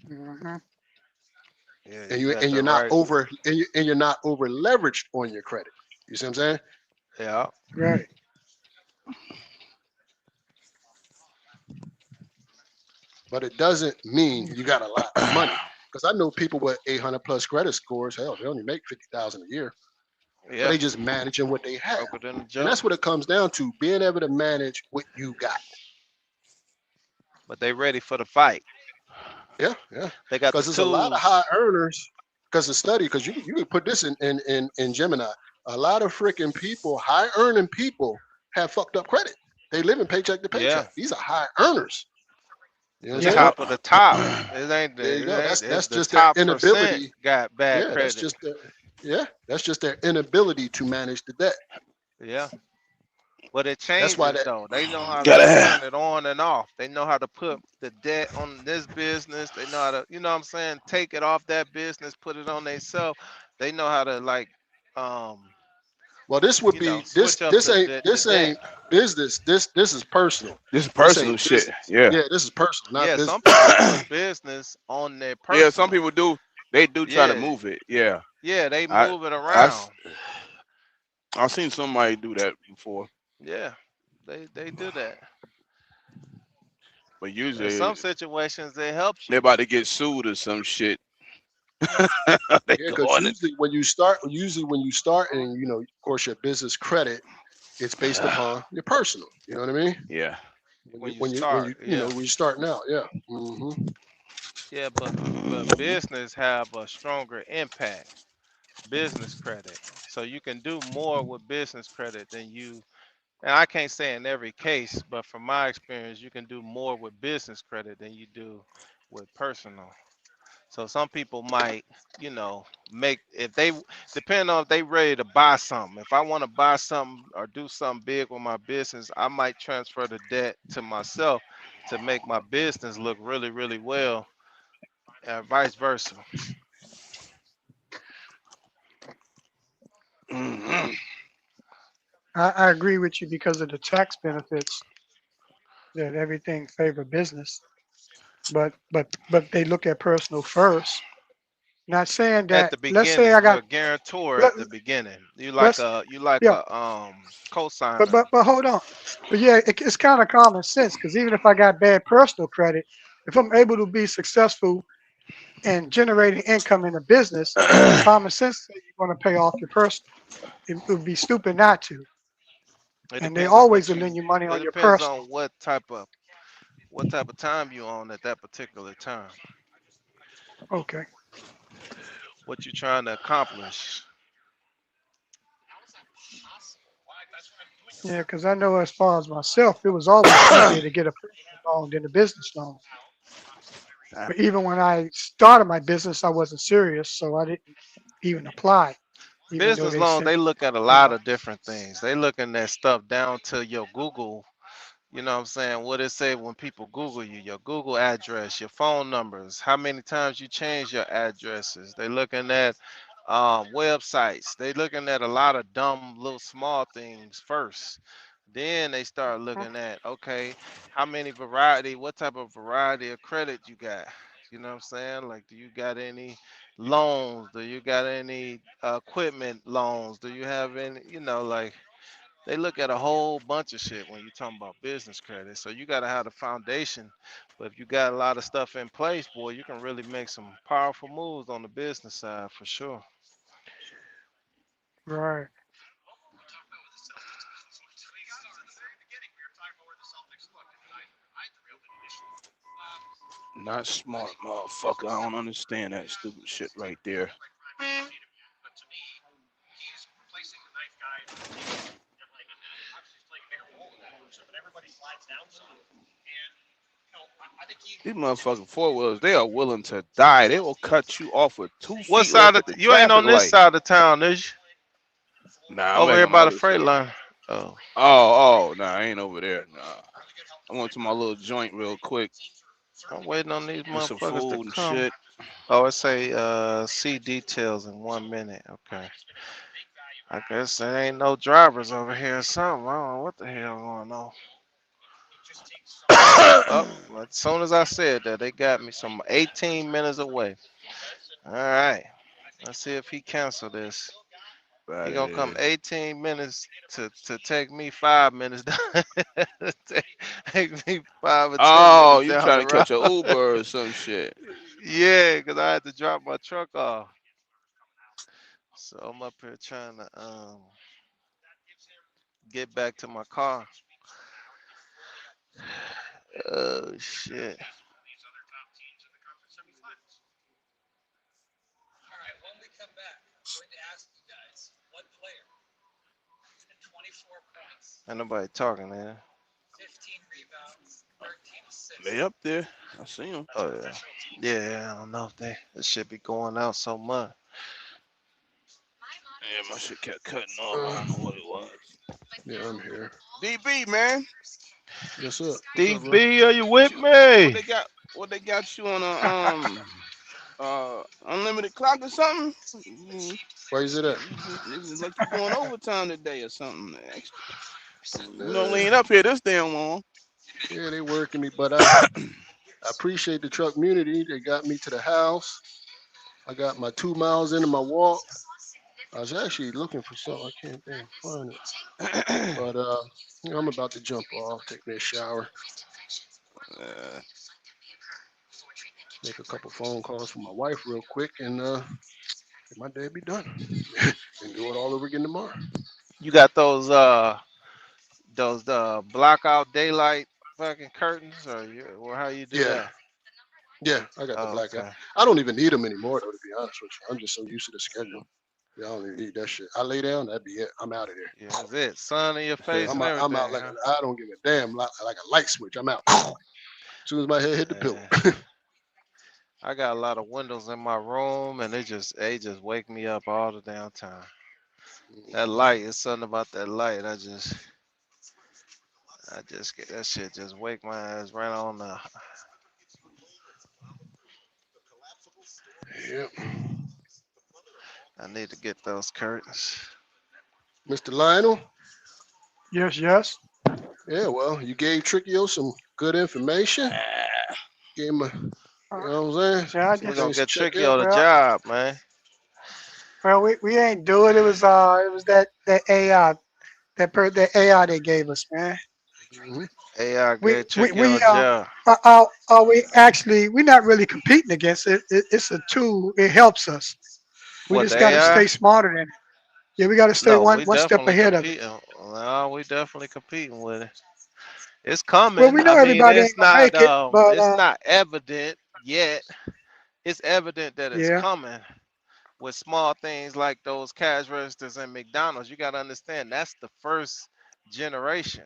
Hmm. Yeah, And you you got and the you're not right. over and you're not over leveraged on your credit. You see what I'm saying? Yeah. Right. But it doesn't mean you got a lot of money. Because I know people with 800 plus credit scores. Hell, they only make 50,000 a year, but Yeah. they just managing what they have. Broker than a And joke. that's what it comes down to: being able to manage what you got. But they ready for the fight. Yeah, yeah. They got the Because there's a lot of high tools. earners. Because the study, because you can put this in Gemini. A lot of freaking people, high earning people, have fucked up credit. They live in paycheck to Yeah. paycheck. These are high earners. You know what The I'm Yeah. saying? top of the top. It ain't There you go. it ain't That's the just their top percent inability. got bad Yeah, credit. that's just their inability to manage the debt. Yeah. But it That's why changes that. though. They know how to Gotta have. turn it on and off. They know how to put the debt on this business. They know how to, you know what I'm saying, take it off that business, put it on themselves. They know how to like um, Well, this would be switch up the this debt. ain't business. This is personal. This is This personal ain't shit. business. Yeah. Yeah, this is personal, not Yeah, some business. people put business on their Yeah, some personal. people do. They do try to Yeah, move it. Yeah. yeah, they I move it I s- around. I've seen somebody do that before. Yeah, they do that. But In some usually situations, it helps they're you. about to get sued or some shit. They Yeah, go because on it. usually when you start, and of course, your business credit, it's based upon your personal. You know what I mean? Yeah. When When you you when you when start, you you know yeah. when you starting out, yeah. Hmm. Yeah, but business have a stronger impact, business credit. So you can do more with business credit than you, and I can't say in every case, but from my experience, you can do more with business credit than you do with personal. So some people might, make if they depend on if they ready to buy something. If I want to buy something or do something big with my business, I might transfer the debt to myself to make my business look really, really well, and vice versa. Hmm. I agree with you because of the tax benefits that everything favor business, but they look at personal first. Not saying At that. the Let's say I beginning, you're got a guarantor let at the beginning. You like let's a you like yeah, a but cosigner. but but hold on. But yeah, it's kind of common sense because even if I got bad personal credit, if I'm able to be successful and generating income in a business, common sense says you're going to pay off your personal. It would be stupid not to. It And they depends on always what will you. lend you money It on your depends personal. on what type of time you on at that particular time. Okay. What you trying to accomplish. Yeah, because I know as far as myself, it was always easier to get a personal loan than a business loan. Ah, But even when I started my business, I wasn't serious, so I didn't even apply, even though Business they loans, sent they look at a me lot money. of different things. They looking at stuff down to your Google. You know what I'm saying? What it say when people Google you, your Google address, your phone numbers, how many times you change your addresses. They looking at websites. They looking at a lot of dumb little small things first. Then they start looking at, okay, how many variety, what type of variety of credit you got. You know what I'm saying? Like, do you got any loans? Do you got any equipment loans? Do you have any, like they look at a whole bunch of shit when you're talking about business credit. So you got to have the foundation. But if you got a lot of stuff in place, boy, you can really make some powerful moves on the business side for sure. Right. Not smart, motherfucker. I don't understand that stupid shit right there. These motherfucking four wheelers, they are willing to die. They will cut you off with two What feet left side of at the you ain't traffic on this light. side of town, is you? Nah, I'm Over back here on the by the other freight side. line. Oh, Nah, I ain't over there. Nah. I went to my little joint real quick, I'm waiting on these get some motherfuckers to food and come. shit. Oh, it say see details in 1 minute. Okay. I guess there ain't no drivers over here or something. I don't know what the hell going on. Oh, as soon as I said that, they got me some 18 minutes away. All right. Let's see if he cancel this. He Out of gonna come there. 18 minutes to take me 5 minutes down. take, take me 5 or 10 minutes Oh, you down trying the to road. catch a Uber or some shit. Yeah, cause I had to drop my truck off. So I'm up here trying to get back to my car. Oh shit. Ain't nobody talking, man. They up there. I see them. Oh yeah. Yeah, I don't know if this shit be going out so much. Yeah, my shit kept cutting off. I Uh, don't know what it was. yeah, I'm here. DB, man. Yes, up. What's up, bro? DB, are you What with you what me? they got what they got you on a unlimited clock or something? Where is it at? It's like you doing overtime today or something. Extra. You don't Nah, lean up here this damn long. yeah, they working me, but I appreciate the truck community. They got me to the house. I got my 2 miles into my walk. I was actually looking for something. I can't damn find it. But I'm about to jump off, take me a shower, uh, make a couple phone calls for my wife real quick, and my day be done. And do it all over again tomorrow. You got those block out daylight fucking curtains, or how you do Yeah, that? yeah, I got the Oh, blackout. okay. I don't even need them anymore, though, to be honest with you. I'm just so used to the schedule. Yeah, I don't even need that shit. I lay down, that'd be it. I'm out of there. Yeah, that's it. Sun in your face and I'm out everything, like huh? I don't give a damn, like a light switch. I'm out. As soon as my head hit the pillow. Yeah. I got a lot of windows in my room, and they just wake me up all the damn time. That Mhm. light is something about that light. I just get that shit just wake my ass right on up. Yep. I need to get those curtains. Mr. Lionel. Yes, yes. Yeah, well, you gave Trickio some good information. Gave him a, Uh, what I'm saying? yeah, I Some We're just gonna things to get check Tricky out. on the well, job, man. we ain't do it. It was that AI that AI they gave us, man. Hmm. AI We get we Tricky on we the job. we actually we're not really competing against it. It's a tool. It helps us. We What, the just got to AI? stay smarter than it. Yeah, we got to stay No, one we one step definitely ahead of it. competing. No, we definitely competing with it. It's Well, coming. we I know mean, everybody ain't gonna make it, but it's not evident yet. It's evident that it's yeah, coming with small things like those cash registers in McDonald's. You got to understand that's the first generation.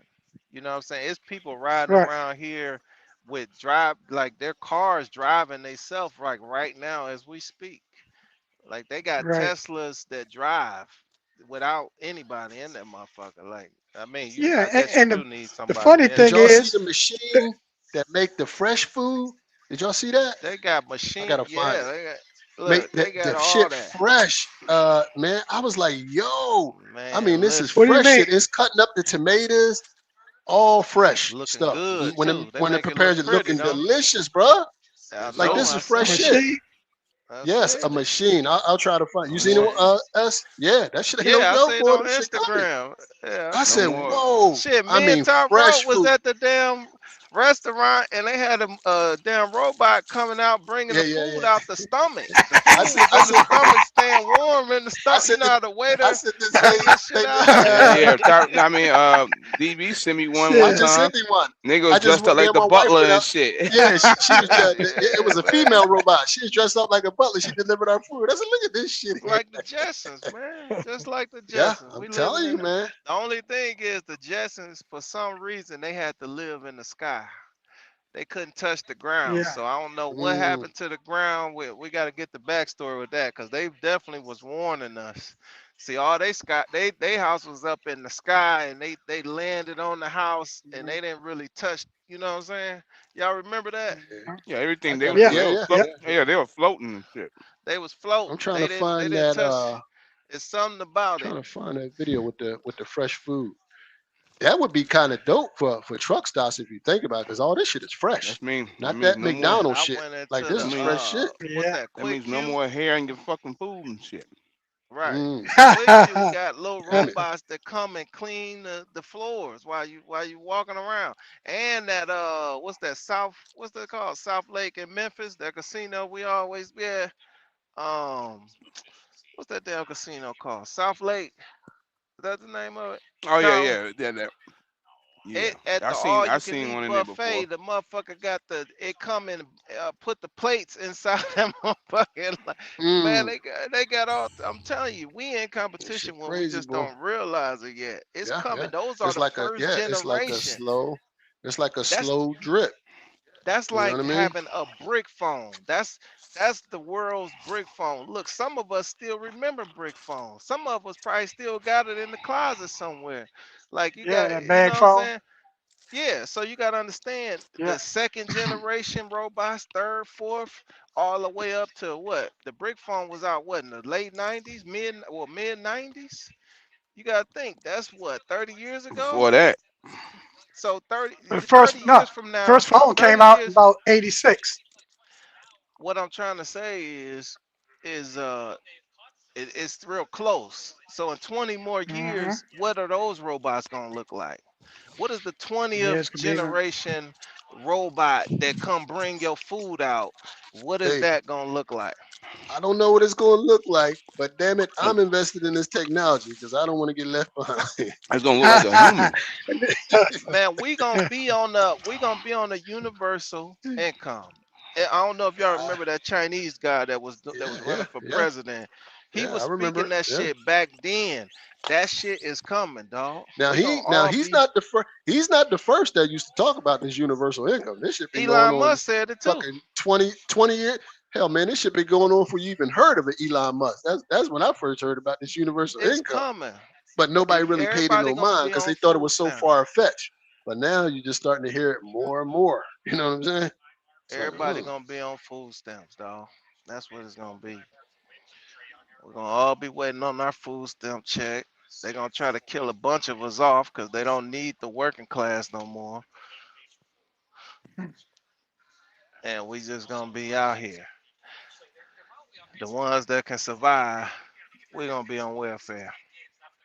You know what I'm saying? It's people riding right, around here with drive like their cars driving themselves like right now as we speak. Like they got right. Teslas that drive without anybody in that motherfucker. Like I mean, Yeah, I guess you and do need the somebody funny in Did thing it. y'all see is, the that, machine that make the fresh food? Did y'all see that? They got I machine. gotta find Yeah, it. they got. Make Look, the, they got the all shit that. fresh. Man, I was like, yo. I mean, Man, this is what do listen. you fresh mean? shit. It's cutting up the tomatoes. all It's fresh looking stuff. good When it too. They when it make it prepares look it pretty, looking don't delicious, bruh. they? I Like know. this I is fresh seen it. shit. Machine. I Yes, a seen it. machine. I'll try to find. You No seen it? more, S? Yeah, that shit ain't no Yeah, I joke, seen it boy. on Them shit coming. Instagram. Yeah, I I no said, seen it. more. whoa. Shit, I me and mean, Tyrone fresh was fruit. at the damn restaurant and they had a damn robot coming out bringing Yeah, the yeah, food yeah. out the stomach. The food was I in the said, stomach, staying warm in the I stomach. You said, know how the I waiter said this bring lady, this shit out? Yeah, yeah. yeah. I mean, DB sent me one I Shit. just time. sent him one. Nigga I was just dressed up me like and the my wife butler went and out. shit. Yeah, she was. It Yeah, was a man. female robot. She was dressed up like a butler. She delivered our food. I said, look at this shit here. Like the Jetsons, man. Just like the Yeah, Jetsons. I'm We living telling you, in man. the only thing is the Jetsons, for some reason, they had to live in the sky. They couldn't touch the ground. Yeah. So I don't know what Mm, happened to the ground. We got to get the backstory with that because they definitely was warning us. See, all they house was up in the sky and they landed on the house and mhm. they didn't really touch. You know what I'm saying? Y'all remember that? Yeah, I everything they got were a Yeah. they Yeah, were yeah, video. Yeah. float. yeah. Yeah, they were floating and shit. They was I'm floating. trying to They find didn't that. touch. It's something about it. Trying to find that video with the fresh food. That would be kind of dope for truck stops if you think about it, because all this shit is fresh. That Not means that no more. Man, McDonald's I shit. went Like into this That the is means fresh shit. what's Yeah. that? that Quick means no Q. more hair in your fucking food and shit. Right. Mm, Quick Q got little damn it. robots that come and clean the floors while you walking around. And that what's that what's that called? South Lake in Memphis, that casino we always yeah. Um what's that damn casino called? South Lake. Is that the name of it? Oh yeah, No. yeah, yeah. It at I the seen all I you can seen eat one in there buffet, before. the motherfucker got the it come in put the plates inside that motherfucker. Man, Mm, they got all. I'm telling you, we in this shit competition when we crazy, just boy. don't realize it yet. It's Yeah, yeah. coming. Those are It's the like a first yeah. generation. It's like a That's slow drip. that's You know what like I mean? having a brick phone. That's the world's brick phone. Look, some of us still remember brick phones. Some of us probably still got it in the closet somewhere. Like you Yeah. got, That you know bag what I'm phone. saying? Yeah, so you got to understand Yeah. the second generation robots, third, fourth, all the way up to what? The brick phone was out what in the late 90s, mid 90s? You got to think that's what 30 years ago. Before that, So 30 The 30 first no. years from now, First phone 30 came out years about 86. what I'm trying to say is it's real close. So in 20 more Mm-hmm. years, what are those robots going to look like? What is the Yeah, 20th it's gonna be even. generation robot that come bring your food out? What is Hey, that gonna look like? I don't know what it's going to look like, but damn it, it's I'm invested in this technology because I don't want to get left behind. it's gonna look like a human. Man, we gonna be on the universal income. I don't know if y'all Uh, remember that Chinese guy that yeah, was yeah, running for yeah, president. He yeah. was I remember speaking it. that Yeah. shit back then. That shit is coming, dog. Now We gonna now all he's be. not the first. He's not the first that used to talk about this universal income. This shit been going Elon on Musk said it too. fucking 20 years. Hell, man, this shit been going on for you even heard of it, Elon Musk. That's when I first heard about this universal It's income. coming. But nobody really paid it Everybody no gonna mind be because on they thought it food was so stamps. far fetched. But now you're just starting to hear it more and more. You know what I'm saying? It's like, Everybody gonna be on food stamps, dog. That's what it's gonna be. We're gonna all be waiting on our food stamp check. They're gonna try to kill a bunch of us off because they don't need the working class no more. And we just gonna be out here. The ones that can survive, we're gonna be on welfare.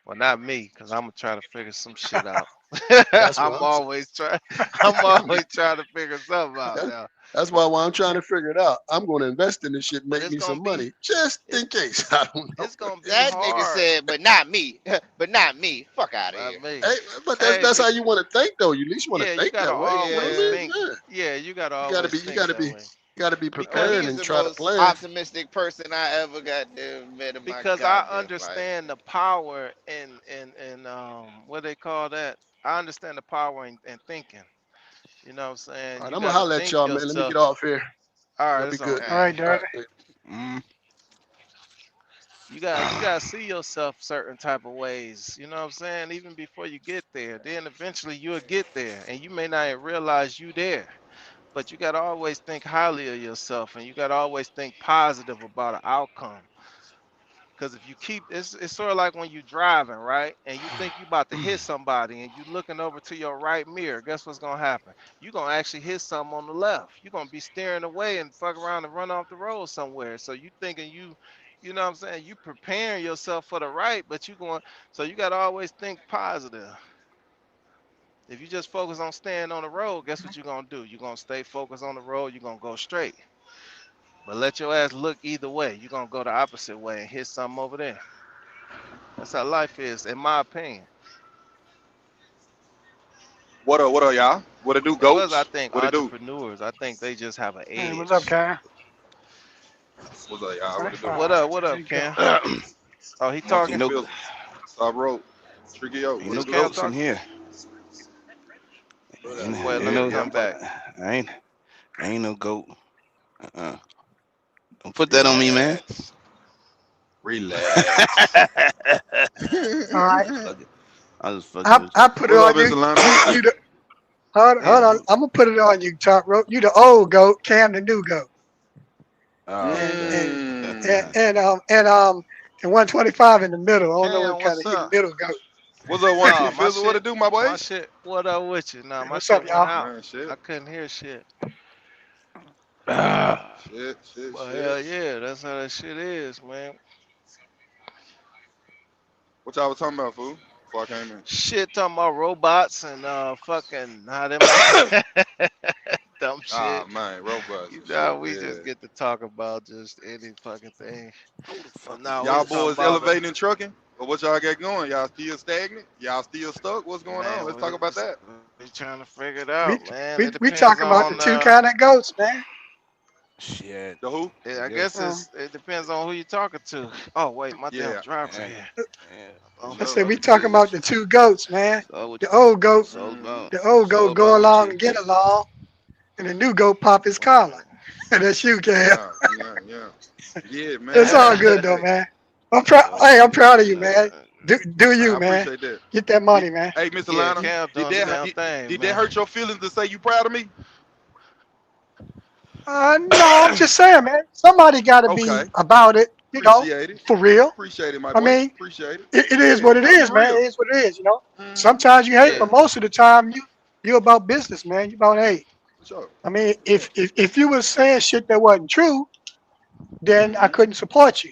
Well, not me, because I'm gonna try to figure some shit out. that's what I'm I'm saying. always trying I'm always trying to figure something out That's, now. that's why while I'm trying to figure it out, I'm going to invest in this shit, But make me some money just it's in case. I don't know. it's gonna be That nigga hard. said, but not me. But not me. Fuck out of Not here. me. Hey, but Hey, that's how you want to think though. You at least want yeah, to you think gotta that way. You know what I always Yeah. mean? think. Yeah. Yeah, you gotta You gotta always be you think gotta that be way. you gotta be Bro, Because prepared he's and the try to most plan. optimistic person I ever got there met in my because I goddamn life. understand the power in what they call that. I understand the power in thinking. You know what I'm All saying? right, You I'm gonna gotta holler at think y'all, man. Let me yourself. get off here. All Y'all right, be it's good, on, All man. man. right, Alright. All Dirty. right. Mm. You gotta see yourself certain type of ways. You know what I'm saying? Even before you get there, then eventually you'll get there, and you may not even realize you there. But you gotta always think highly of yourself, and you gotta always think positive about an outcome. Because if you keep it's sort of like when you driving, right? And you think you about to hit somebody and you looking over to your right mirror, guess what's gonna happen? You're gonna actually hit something on the left. You're gonna be steering away and fuck around and run off the road somewhere. So you thinking you know what I'm saying, you preparing yourself for the right, but you going so you gotta always think positive. If you just focus on staying on the road, guess what you're gonna do? You're gonna stay focused on the road, you're gonna go straight. But let your ass look either way. You're gonna go the opposite way and hit something over there. That's how life is, in my opinion. What up, y'all? What it do, And plus, I goats? think What it do? entrepreneurs, I think they just have an Hey, what's up, edge. Cam? What's up, y'all? What it do? What 25. up? What There up, you go. Cam? Oh, he Monkey ain't talking? no business. Stop rope. Tricky O. ain't What no Is it do? Cam goats in talking? here. What up? Ain't, Wait, ain't let Yeah, me no yeah. come back. ain't ain't no goat. Uh-uh. Don't put that on me, man. Relax. Relax. All right. Fuck it. I was fucking I with you. I put it What's on up, you. Mr. Lana? You the hold on. Damn. I'm gonna put it on you, top rope. You the old goat, Cam the new goat, Oh, and okay. and Mmm. and 125 in the middle. I don't know what Cam, kind of what's he the up? middle goat. What's up, one No, two my fizzle? What shit, it do, my boy? my shit. What up with you? No, Hey, my what's up, shit went y'all? out. Man, I shit. couldn't hear shit. Ah, Shit, shit, But shit. hell yeah, that's how that shit is, man. What y'all was talking about, fool? Before I came in. Shit, talking about robots and fucking how them dumb Ah, shit. man, robots You and shit. know, we Yeah. just get to talk about just any fucking thing. who the But fuck is now we Y'all was this? talking boys about elevating and trucking? Or what y'all got going? Y'all still stagnant? Y'all still stuck? What's going on? man, Let's talk about that. we trying to figure it We out, man. It we depends talking about the on two kind of goats, man. Shit. The who? I I guess. guess Um, it depends on who you're talking to. Oh wait, my damn Yeah, driver Yeah. here. Yeah. for Oh, I sure. said we So talking about the two goats, man. so what The old goat, so about the old so goat go about what along you and get along, and the new goat pop his collar. whatever. That's you, Cam. Yeah, yeah, yeah. Yeah, It's man. all Hey, good hey, though, hey. man. so Hey, I'm proud of you, Nah, man. Do Man, you, I man? appreciate that. Get that Did, money, man. hey, Mr. yeah, Lana, Cam did doing the that damn did, thing, did that man. hurt your feelings to say you proud of me? No, I'm just saying, man. Somebody got to be Okay, about it, appreciate it. for real. Appreciate it, my I boy. mean, Appreciate it. it is Yeah, what it gotta be is, man. real. It is what it is. Mm-hmm. Sometimes you hate, Yeah, but Yeah. most of the time you about business, man. You about hey. for sure. I mean, Yeah. if you was saying shit that wasn't true, then I Mm-hmm. couldn't support you.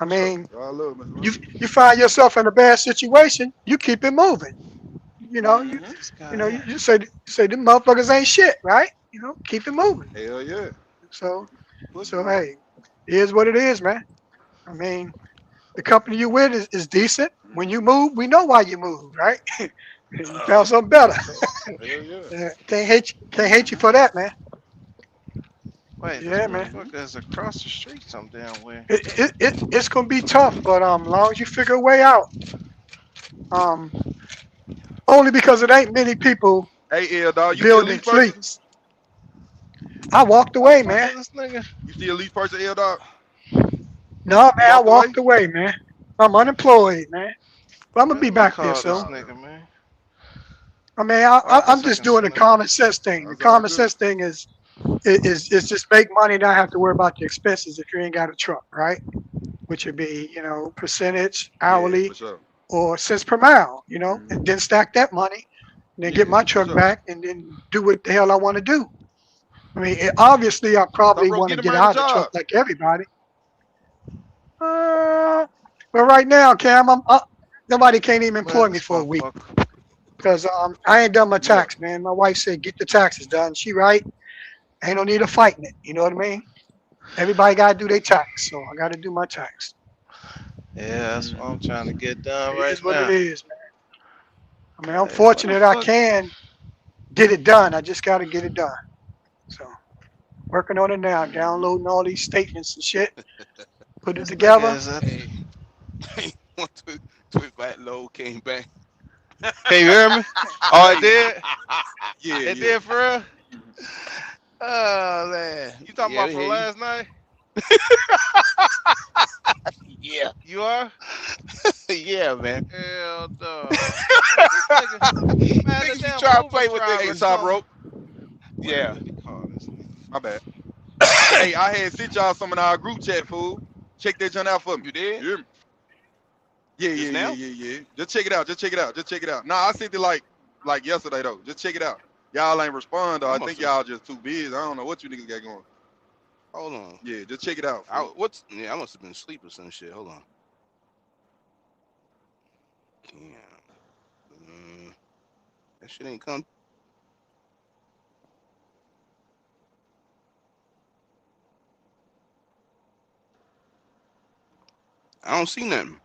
I For sure. mean, I love Mr. you Lana. you find yourself in a bad situation, you keep it moving. You know, you Mm-hmm. This you know, guy you here. say them motherfuckers ain't shit, right? Keep it moving. Hell yeah. So Keep it pushing so on. hey, it is what it is, man. I mean, the company you with is decent. When you Mm-hmm. move, we know why you moved, right? You found Oh, something better. for sure. Hell yeah. Can't hate you Mm-hmm. for that, man. Wait, this Yeah, man. Mm-hmm. motherfucker is across the street some damn way. It's gonna be tough, but as long as you figure a way out, um, only because it ain't many people Hey, L dog, you still a building lease person? fleets. I walked How the away, fuck man. is this nigga? You still a lease person, L dog? No, You man, I walked away? walked away, man. I'm unemployed, man. But I'm gonna Man, be let me back there call this soon. Oh, nigga, man. I mean, Oh, I I'm guess I just can doing the send him. common sense thing. The that's all common good. sense thing is just make money, not have to worry about the expenses if you ain't got a truck, right? Which would be, percentage, Yeah, for hourly, sure. or cents per mile, Mm-hmm. and then stack that money, and then get Yeah, my for truck sure. back and then do what the hell I want to do. I mean, obviously, I Stop, probably bro. want to Get a get man a out of the truck job. like everybody. But right now, Cam, nobody can't even Where's employ me this for a week motherfucker? because I ain't done my Yeah, tax, man. My wife said get the taxes done. She right. Ain't no need of fighting it. You know what I mean? Everybody gotta do their tax, so I gotta do my tax. Yeah, that's what hmm I'm trying to get done It right is what it now. is, man. I mean, I'm Hey, where the fortunate I fuck? can get it done. I just gotta get it done. So working on it now, hmm downloading all these statements and shit, put it This nigga together. is a. hey, 25 low came back. Can you hear me? Oh, it Hey, did. yeah, It yeah. did for real. Mhm. Oh man, you talking Yeah, about they from hear you. last night? Yeah. You are? Yeah, man. Hell no. Wait, this nigga, man, the Niggas be damn trying to Uber play with this Hey, driver shit. top told me. rope. Wait, Yeah. let me call this nigga. My bad. Hey, I had sent y'all some in our group chat, fool. Check that junk out for me. You did? You hear me? Yeah, yeah, Just yeah, now? yeah, yeah. Just check it out. Just check it out. Just check it out. Nah, I sent it like yesterday though. Just check it out. Y'all ain't respond though. I I must think have. y'all just too busy. I don't know what you niggas got going. Hold on. Yeah, just check it out. I Fool. what's yeah, I must have been asleep or some shit. Hold on. Yeah. That shit ain't come. I don't see nothing.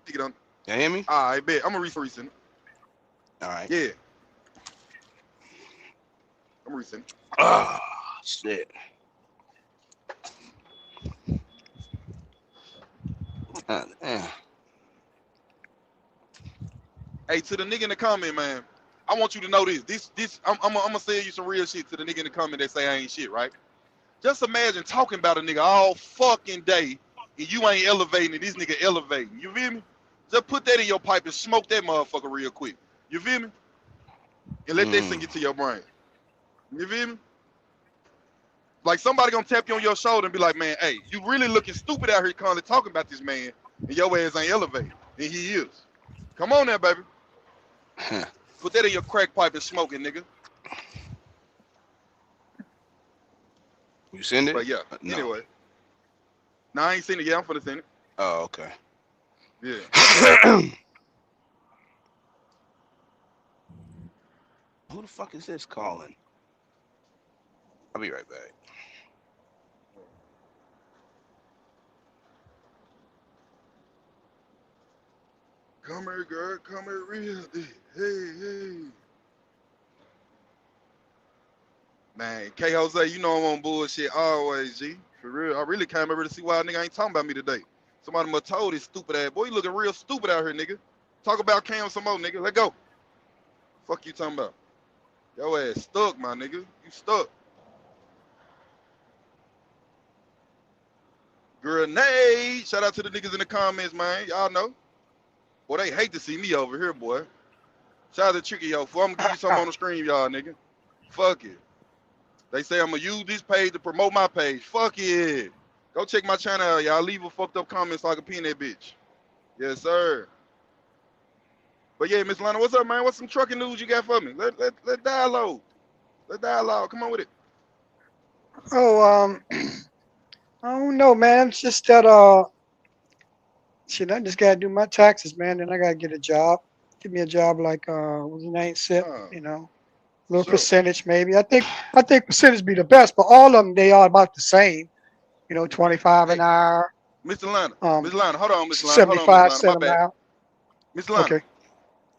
Take it on. You hear me? All right, bet. I'm gonna resend it. All right. Yeah, I'm gonna resend it. Ah, shit. Damn. Hey, to the nigga in the comment, man. I want you to know this. I'm gonna say you some real shit to the nigga in the comment that say I ain't shit, right? Just imagine talking about a nigga all fucking day and you ain't elevating and this nigga elevating. You feel me? Just put that in your pipe and smoke that motherfucker real quick. You feel me? And let that sink Mm. into your brain. You feel me? Like somebody gonna tap you on your shoulder and be like, man, hey, you really looking stupid out here calling talking about this man and your ass ain't elevating. And he is. Come on now, baby. Put that in your crack pipe and smoke it, nigga. You send it? But yeah, No. anyway. Nah, I ain't seen it yet. I'm finna send it. Oh, okay. Yeah. Who the fuck is this calling? I'll be right back. Come here, girl. Come here, real. Hey, hey. Man, K Jose, you know I'm on bullshit always, G. For real. I really came over to see why a nigga ain't talking about me today. Somebody must told this stupid ass boy. You looking real stupid out here, nigga. Talk about Cam some more, nigga. Let go. Fuck you talking about. Your ass stuck, my nigga. You stuck. Grenade. Shout out to the niggas in the comments, man. Y'all know. Boy, they hate to see me over here, boy. Shout out to Tricky, yo. I'm gonna give you something on the screen, y'all, nigga. Fuck it. They say I'm gonna use this page to promote my page. Fuck it. Go check my channel out, y'all. Leave a fucked up comment so I can pin that bitch. Yes, sir. But yeah, Miss Lana, what's up, man? What's some trucking news you got for me? Let dialogue. Let dialogue. Come on with it. Oh, I don't know, man. It's just that shit. I just gotta do my taxes, man. Then I gotta get a job. Give me a job like what's the name? SIP, Uh, for little sure. percentage maybe. I think percentage be the best, but all of them they are about the same. 25 an Hey, hour, Mr. Lana. um, Miss Lana, hold on, Miss Lana. Hold on, Miss 75 Lana. My cent a bad. mile. Miss Lana, Okay,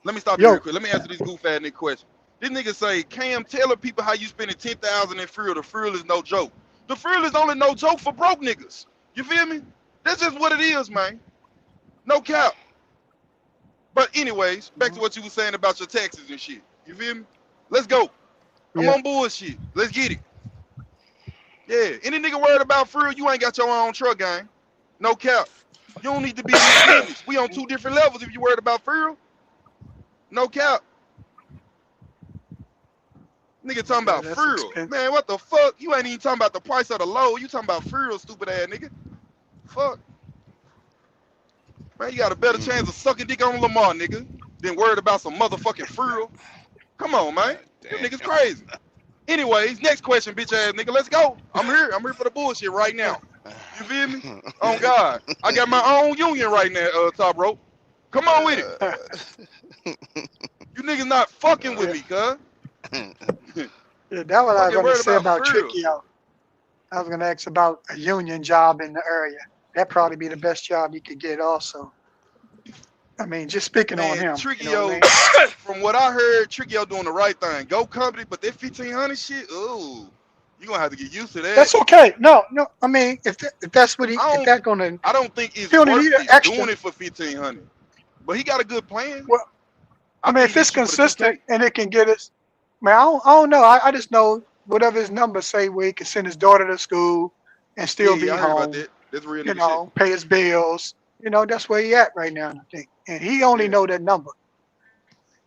let me stop you real yo, quick. Let me answer this goof ass nigga question. This nigga say, Cam, telling people how you spending 10,000 in fuel. The fuel is no joke. The fuel is only no joke for broke niggas. You feel me? That's just what it is, man. No cap. But anyways, back to mhm, what you was saying about your taxes and shit. You feel me? Let's go. I'm yeah, on bullshit. Let's get it. Yeah. Any nigga worried about fuel, you ain't got your own truck, gang. No cap. You don't need to be in this business. We on two different levels if you worried about fuel. No cap. Nigga talking yeah, about that's fuel. expensive. Man, what the fuck? You ain't even talking about the price of the load. You talking about fuel, stupid ass nigga. Fuck. Man, you got a better chance Mm. of sucking dick on Lamar, nigga, than worried about some motherfucking fuel. Come on, man. God You damn. niggas crazy. Anyways, next question, bitch ass nigga. Let's go. I'm here. I'm here for the bullshit right now. You feel me? On God. I got my own union right now, top rope. Come on with it. You niggas not fucking with Yeah, me, cuz. yeah, that's what I was Fucking gonna worried say about about fuel. Tricky. I was gonna ask about a union job in the area. That'd probably be the best job you could get, also. I mean, just speaking on Man, him, you know what I Trickio, mean? from what I heard, Trickio doing the right thing. Go company, but that 1500 shit, ooh, you gonna have to get used to that. That's okay. No, no. I mean, if that's what I if don't that gonna, I don't think it's he only need worth an it extra. doing it for 1500. But he got a good plan. Well, I I mean, think if he need it's to shoot for the 2K. consistent and it can get us, man, I don't know. I just know whatever his numbers say, where he can send his daughter to school and Yeah, still yeah, be I heard about home. that. That's real nigga shit. Pay his bills. That's where he at right now. I think, and he only Yeah. know that number.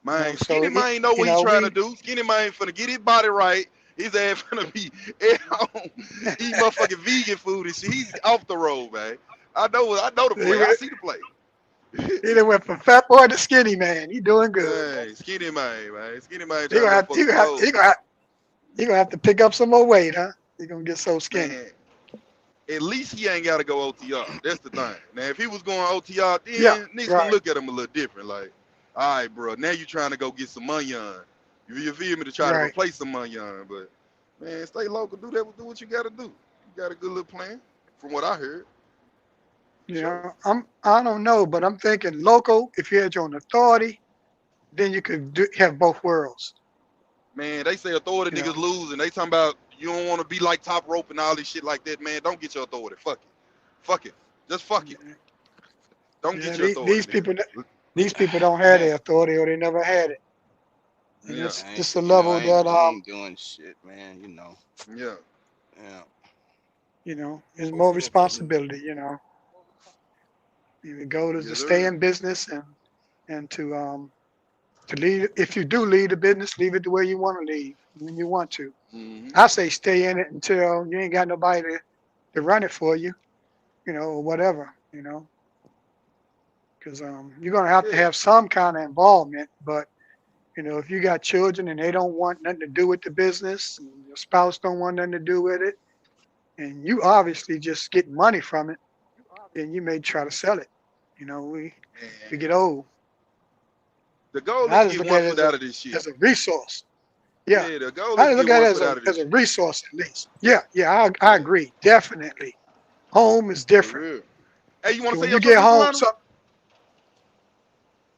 Man, So Skinny Man know what he trying to we, do. Skinny Man finna get his body right His ass finna be at home eating motherfucking vegan food and shit. He's off the road, man. I know the He play. I went, see the play. he done went from fat boy to skinny man. He doing good, man. Hey, skinny man. Skinny man He trying to gonna go have fuck some hoes. he gonna have to pick up some more weight, huh? He gonna get so skinny. Man, at least he ain't gotta go OTR. That's the thing. Now if he was going OTR, Yeah, then niggas gonna right. look at him a little different. Like, all right, bro, now you trying to go get some money on. You feel me to try to Right. replace some money on. But man, stay local, do what you gotta do. You got a good little plan, from what I heard. For You sure. know, I don't know, but I'm thinking local. If you had your own authority, then you could have both worlds. Man, they say authority You niggas know. lose, and they talking about you don't want to be like top rope and all this shit like that. Man, don't get your authority. Fuck it. Fuck it. Just fuck it. Don't Yeah, get your authority, nigga. these people don't have their authority, or they never had it, and Yeah, I ain't, it's a you know, level that I ain't doing shit, man. You know, yeah. yeah. is more responsibility. The goal is to Yes, stay sir. in business and to lead. If you do lead a business, leave it the way you want to leave when you want to. Mm-hmm. I say stay in it until you ain't got nobody to run it for you, or whatever, because you're gonna have to Yeah. have some kind of involvement. But if you got children and they don't want nothing to do with the business, and your spouse don't want nothing to do with it, and you obviously just get money from it, then you may try to sell it. We get Man. old. The goal is I to just get look one at it foot out of this shit. as a resource. Yeah, Yeah, the goal I is to just look get at one it foot out of as this a shit. resource at least. Yeah, yeah, I Yeah, agree definitely. Home is for different. real. Hey, you want to 'Cause say when your you truck, get Mr. home, Lionel? so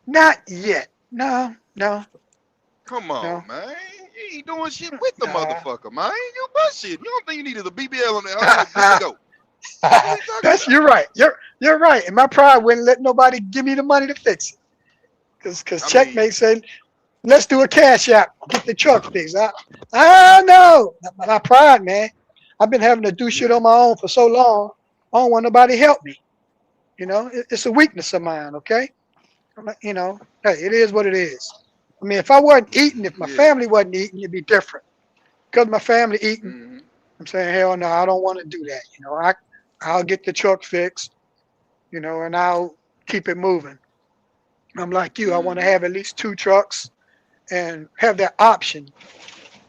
not yet. No, no, Come no, on, man. You ain't doing shit with the nah. motherfucker, man. You bullshit. You don't think you needed a BBL on that hoe? You good to go. What are you talking That's about? you're right. You're right. And my pride wouldn't let nobody give me the money to fix it. Because I mean, Checkmate said, let's do a cash app, get the truck fixed. I know. My pride, man. I've been having to do shit yeah. on my own for so long. I don't want nobody to help me. It's a weakness of mine, okay? Hey, it is what it is. I mean, if I wasn't eating, if my Yeah. family wasn't eating, it'd be different. Because my family eating, Mm-hmm. I'm saying, hell no, I don't want to do that. I'll get the truck fixed, and I'll keep it moving. I'm like you. I want to Mm-hmm. have at least two trucks and have that option,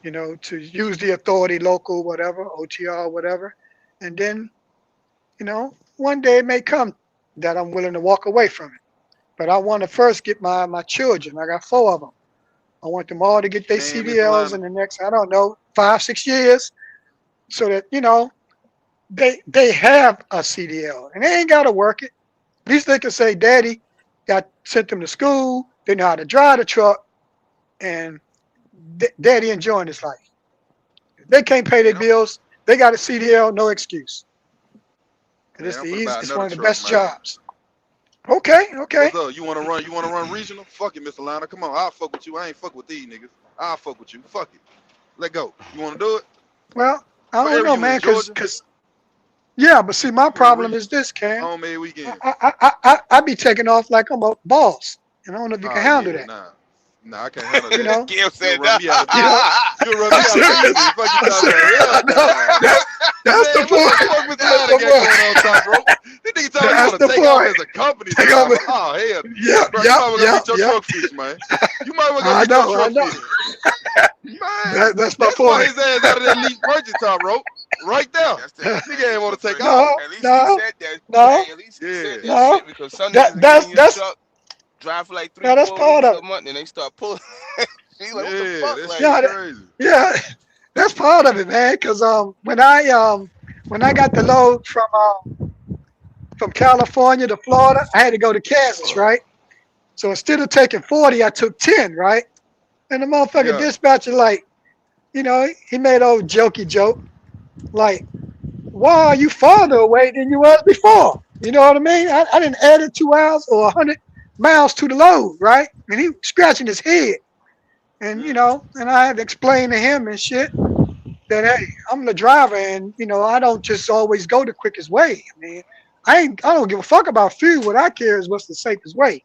to use the authority, local, whatever, OTR, whatever. And then, one day it may come that I'm willing to walk away from it. But I want to first get my children. I got four of them. I want them all to get their Man, Mr. CDLs in Lionel. the next, I don't know, 5, 6 years, so that they have a CDL and they ain't got to work it. At least they can say, "Daddy got sent them to school. They know how to drive the truck, and Daddy enjoying his life. If they can't pay their Man, bills, they got a CDL, no excuse. And man, it's I'm the finna easy, buy it's another one of the truck, best man. jobs." Okay, okay. What's up? You wanna run regional? Fuck it, Mr. Lionel. Come on, I'll fuck with you. I ain't fuck with these niggas. I'll fuck with you. Fuck it. Let go. You wanna do it? Well, I What don't area know, you in? man, because Georgia? yeah, but see, my You in problem is regional? this, Cam. Homemade weekend. I be taking off like I'm a boss, and I don't know if you can Oh handle yeah, that. nah. Nah, I can't handle You that. know, Kim You'll said, run me out of you know. business. You'll run I'm me out of serious. business. Fuck you I'm talking about? serious. Hell No, nah. that's the Man, what the fuck point. Mr. That's Lionel the got going point. on top rope? This nigga talking about you That's want to the take off point. as a company Take driver. over. Oh hell, Yep, bro, you yep, might well go yep, get your yep. truck fixed, man. You might well go I get your know, I truck know. fixed, man. That's my That's why point. his ass out of that lease purchase top rope, right there. that's the, Nigga ain't want to take off. No, at least he no, said that. no, Hey, at least he said Yeah, that no. shit because some That niggas will get in that's your that's truck, drive for like three, now that's four part weeks, of a it. month, and they start pulling. He's like, what the yeah, fuck? that Like, shit Yeah, crazy. yeah, that's part of it, man. Because when I got the load from California to Florida, I had to go to Kansas, right? So instead of taking 40, I took 10, right? And the motherfucking Yeah, dispatcher, like, he made a old jokey joke, like, why are you farther away than you was before? You know what I mean? I didn't add it 2 hours or 100 miles to the load, right? And he scratching his head. And, mm, and I had to explain to him and shit that, hey, I'm the driver and, I don't just always go the quickest way. I mean, I don't give a fuck about fuel. What I care is what's the safest way.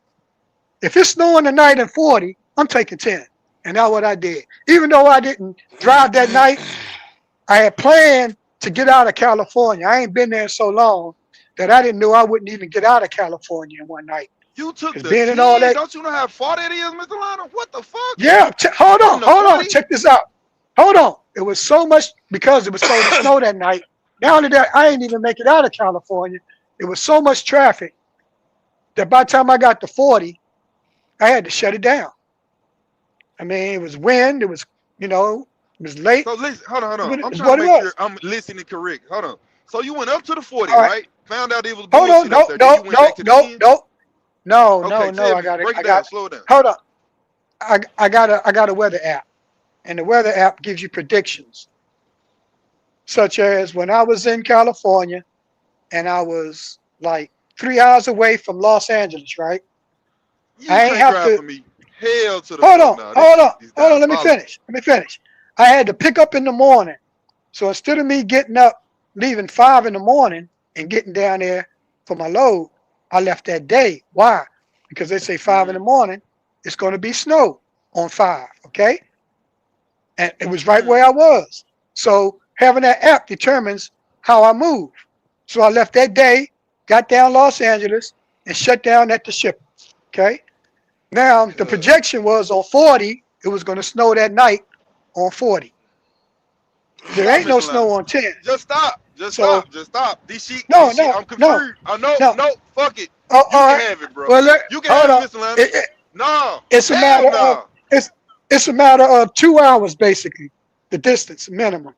If it's snowing tonight at 40, I'm taking 10. And that's what I did. Even though I didn't drive that night, I had planned to get out of California. I ain't been there so long that I didn't know I wouldn't even get out of California in one night. You took Because the being in all 10. that, Don't you know how far that is, Mr. Lionel? What the fuck? yeah, From the hold on, 40? check this out. Hold on. It was so much because it was so to snow that night. Not only that, I ain't even make it out of California. It was so much traffic that by the time I got to 40, I had to shut it down. I mean, it was wind, it was late. So listen, hold on, hold on. I'm It's trying to what it make sure was. I'm listening correct. Hold on. So you went up to the 40, All right. right? Found out it was Hold on. bullshit up No, there. Then no, you went no, back to the no, 10. no, no, Okay, no, no. tell I me. got it. Break I it got down. Slow it down. hold on. I got a weather app. And the weather app gives you predictions, such as when I was in California and I was like 3 hours away from Los Angeles, right? You I ain't can't have drive to for me. Hell to the hold fuck on, no. This hold on, shit is hold on. Let me diabolical. finish. Let me finish. I had to pick up in the morning. So instead of me getting up, leaving 5 in the morning and getting down there for my load, I left that day. Why? Because they say 5 in the morning, it's going to be snow on 5. Okay. And it was right Mm-hmm. where I was. So having that app determines how I move. So I left that day, got down Los Angeles, and shut down at the ship. Okay. Now the projection was on 40, it was going to snow that night on 40. There Stop, ain't no Mr. Lionel. snow on 10. Just stop. Just So stop. Just stop. no, This shit, no, I'm no, confused. I know, no. no, fuck it. Oh, You all can right. have it, bro. Well, You can hold have it, on. Mr. Lionel. It, it, No. it's a Hell matter of no. it's a matter of 2 hours basically. The distance minimum.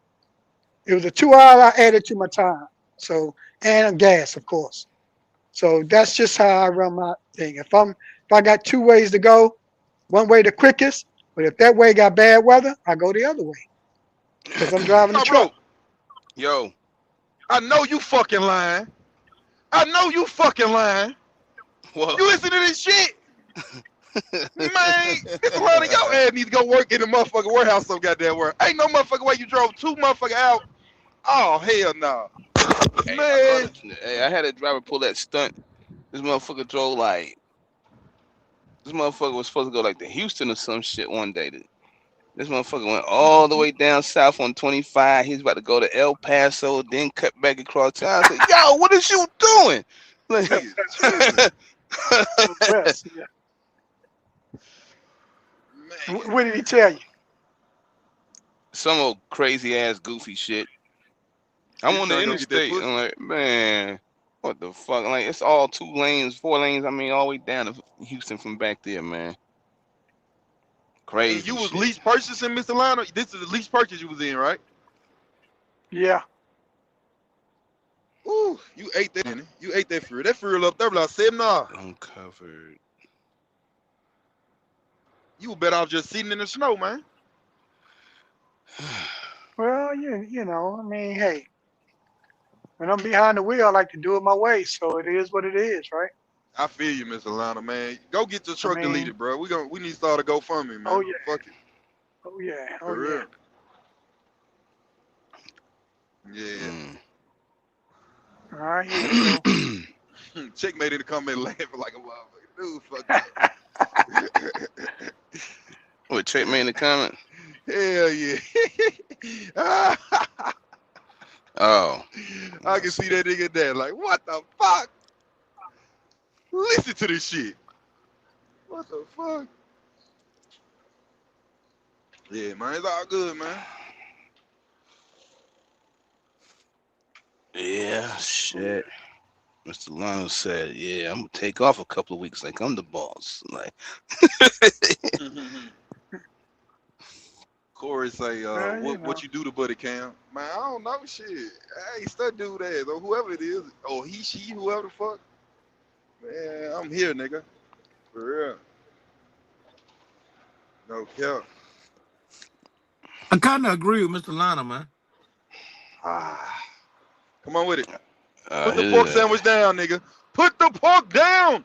It was a 2 hour I added to my time. So and gas, of course. So that's just how I run my thing. If I got two ways to go, one way the quickest, but if that way got bad weather, I go the other way because I'm driving the No, truck. bro. Yo, I know you fucking lying. I know you fucking lying. well, You listen to this shit? Man, Mr. Lionel, your ass need to go work in the motherfucking warehouse some goddamn work. Ain't no motherfucking way you drove two motherfucking out. Oh, hell no. hey, my brother, Man. hey, I had a driver pull that stunt. This motherfucker drove like this motherfucker was supposed to go like to Houston or some shit one day. This motherfucker went all the way down south on 25. He's about to go to El Paso, then cut back across town. I said, "Yo, what is you doing?" Like, Nigga, tripping. Yes. Yeah. Man. What did he tell you? some old crazy ass goofy shit. He I'm was on the trying to go get that interstate. I'm pussy. like, man, what the fuck? Like, it's all 2 lanes, 4 lanes. I mean, all the way down to Houston from back there, man. And Crazy you was shit. least purchasing, Mr. Lionel? This is the least purchase you was in, right? Yeah. Ooh, you ate that, didn't you? You ate that fruit. That fruit up there like $7. Uncovered. You were better off just sitting in the snow, man. Well, I mean, hey, when I'm behind the wheel, I like to do it my way. So it is what it is, right? I feel you, Mr. Lionel, man. Go get your I truck mean, deleted, bro. We need to start a GoFundMe, oh man. yeah, Fuck it. oh yeah, oh For yeah. real. Yeah. Mm. I hear you, bro. Checkmate in the comment laughing like a motherfucker. Dude, fucked up. What, check me in the comment? Hell yeah. Oh. I I can see see. that nigga there. Like, what the fuck? Listen to this shit. What the fuck? Yeah, man. It's all good, man. Yeah, shit. Mr. Lionel said, "Yeah, I'm gonna take off a couple of weeks, like I'm the boss." Like, Corey say, Well, what you do to Buddy Cam? Man, I don't know shit. Hey, stuck dude ass, or whoever it is, or he, she, whoever the fuck. Man, I'm here, nigga. For real. No cap. I kind of agree with Mr. Lana, man. Ah, come on with it. Put the pork yeah. sandwich down, nigga. Put the pork down.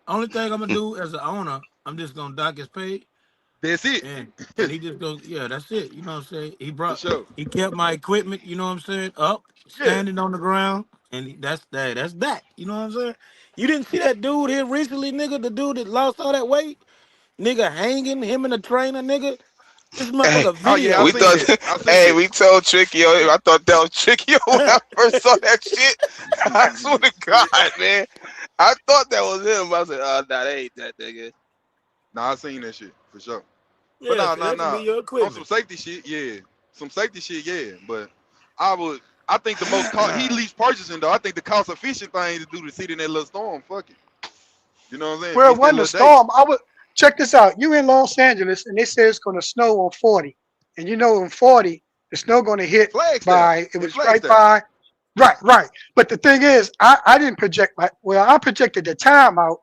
Only thing I'm gonna do as an owner, I'm just gonna dock his pay, That's it. and he just goes, yeah, that's it. You know what I'm saying? For sure. He kept my equipment, you know what I'm saying, up, Yeah. standing on the ground, and that's that. That's that. You know what I'm saying? You didn't see that dude here recently, nigga, the dude that lost all that weight. Nigga hanging him and the trainer, nigga. This Hey, motherfucker Oh yeah, I we video. seen thought, it. I seen hey, it. we told Tricky. I thought that was Tricky when I first saw that shit. I swear to God, man. I thought that was him. I said, oh, nah, that ain't that nigga. Nah, I seen that shit for sure. But Yeah, nah, so nah, that could be nah. your On some equipment. safety shit, yeah. Some safety shit, yeah. But I would. I think the most cost. He least purchasing though. I think the cost efficient thing to do to sit in that little storm. Fuck it. You know what I'm saying? Well, it Miss that wasn't a little day. storm. I would check this out. You in Los Angeles, and they say it's going to snow on 40, and you know on 40 the snow going to hit Flagstaff. by. It In was right Flagstaff. by. Right, right. But the thing is, I didn't project my. Well, I projected the time out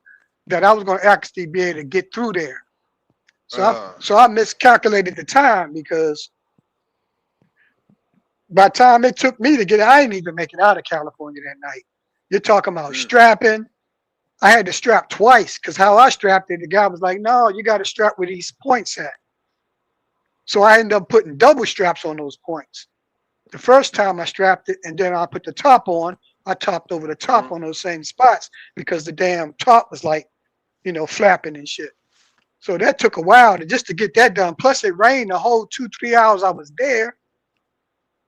that I was going to actually be able to get through there. Uh. So I miscalculated the time because by the time it took me to get, I didn't even make it out of California that night. You're talking about Mm, strapping. I had to strap twice because how I strapped it, the guy was like, "No, you got to strap where these points at." So I ended up putting double straps on those points. The first time I strapped it, and then I put the top on. I topped over the top mm-hmm. on those same spots because the damn top was like, flapping and shit. So that took a while just to get that done. Plus, it rained the whole 2, 3 hours I was there.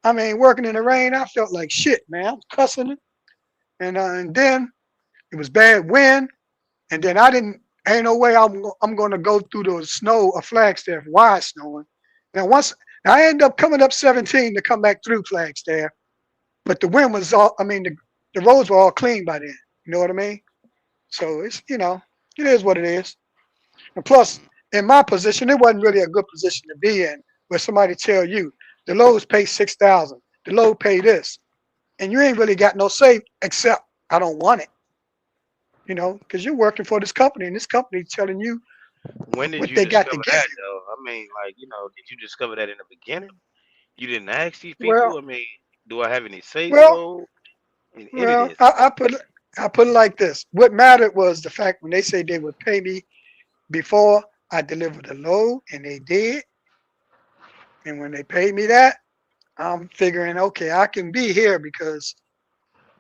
I mean, working in the rain, I felt like shit, man. I was cussing it, and then it was bad wind, and then I didn't. Ain't no way I'm going to go through the snow of Flagstaff while it's snowing. Now once now I end up coming up 17 to come back through Flagstaff, but the wind was all. I mean, the roads were all clean by then. You know what I mean? So it is what it is. And plus, in my position, it wasn't really a good position to be in, where somebody tell you the lows pay 6,000, the low pay this, and you ain't really got no say except I don't want it. Because you're working for this company, and this company telling you When did what you they got to discover give that you. though? I mean, like, did you discover that in the beginning? You didn't ask these Well, people? I mean, do I have any say well, so in any of well. this? I put it like this. What mattered was the fact when they say they would pay me before I delivered the load, and they did. And when they paid me that, I'm figuring, okay, I can be here because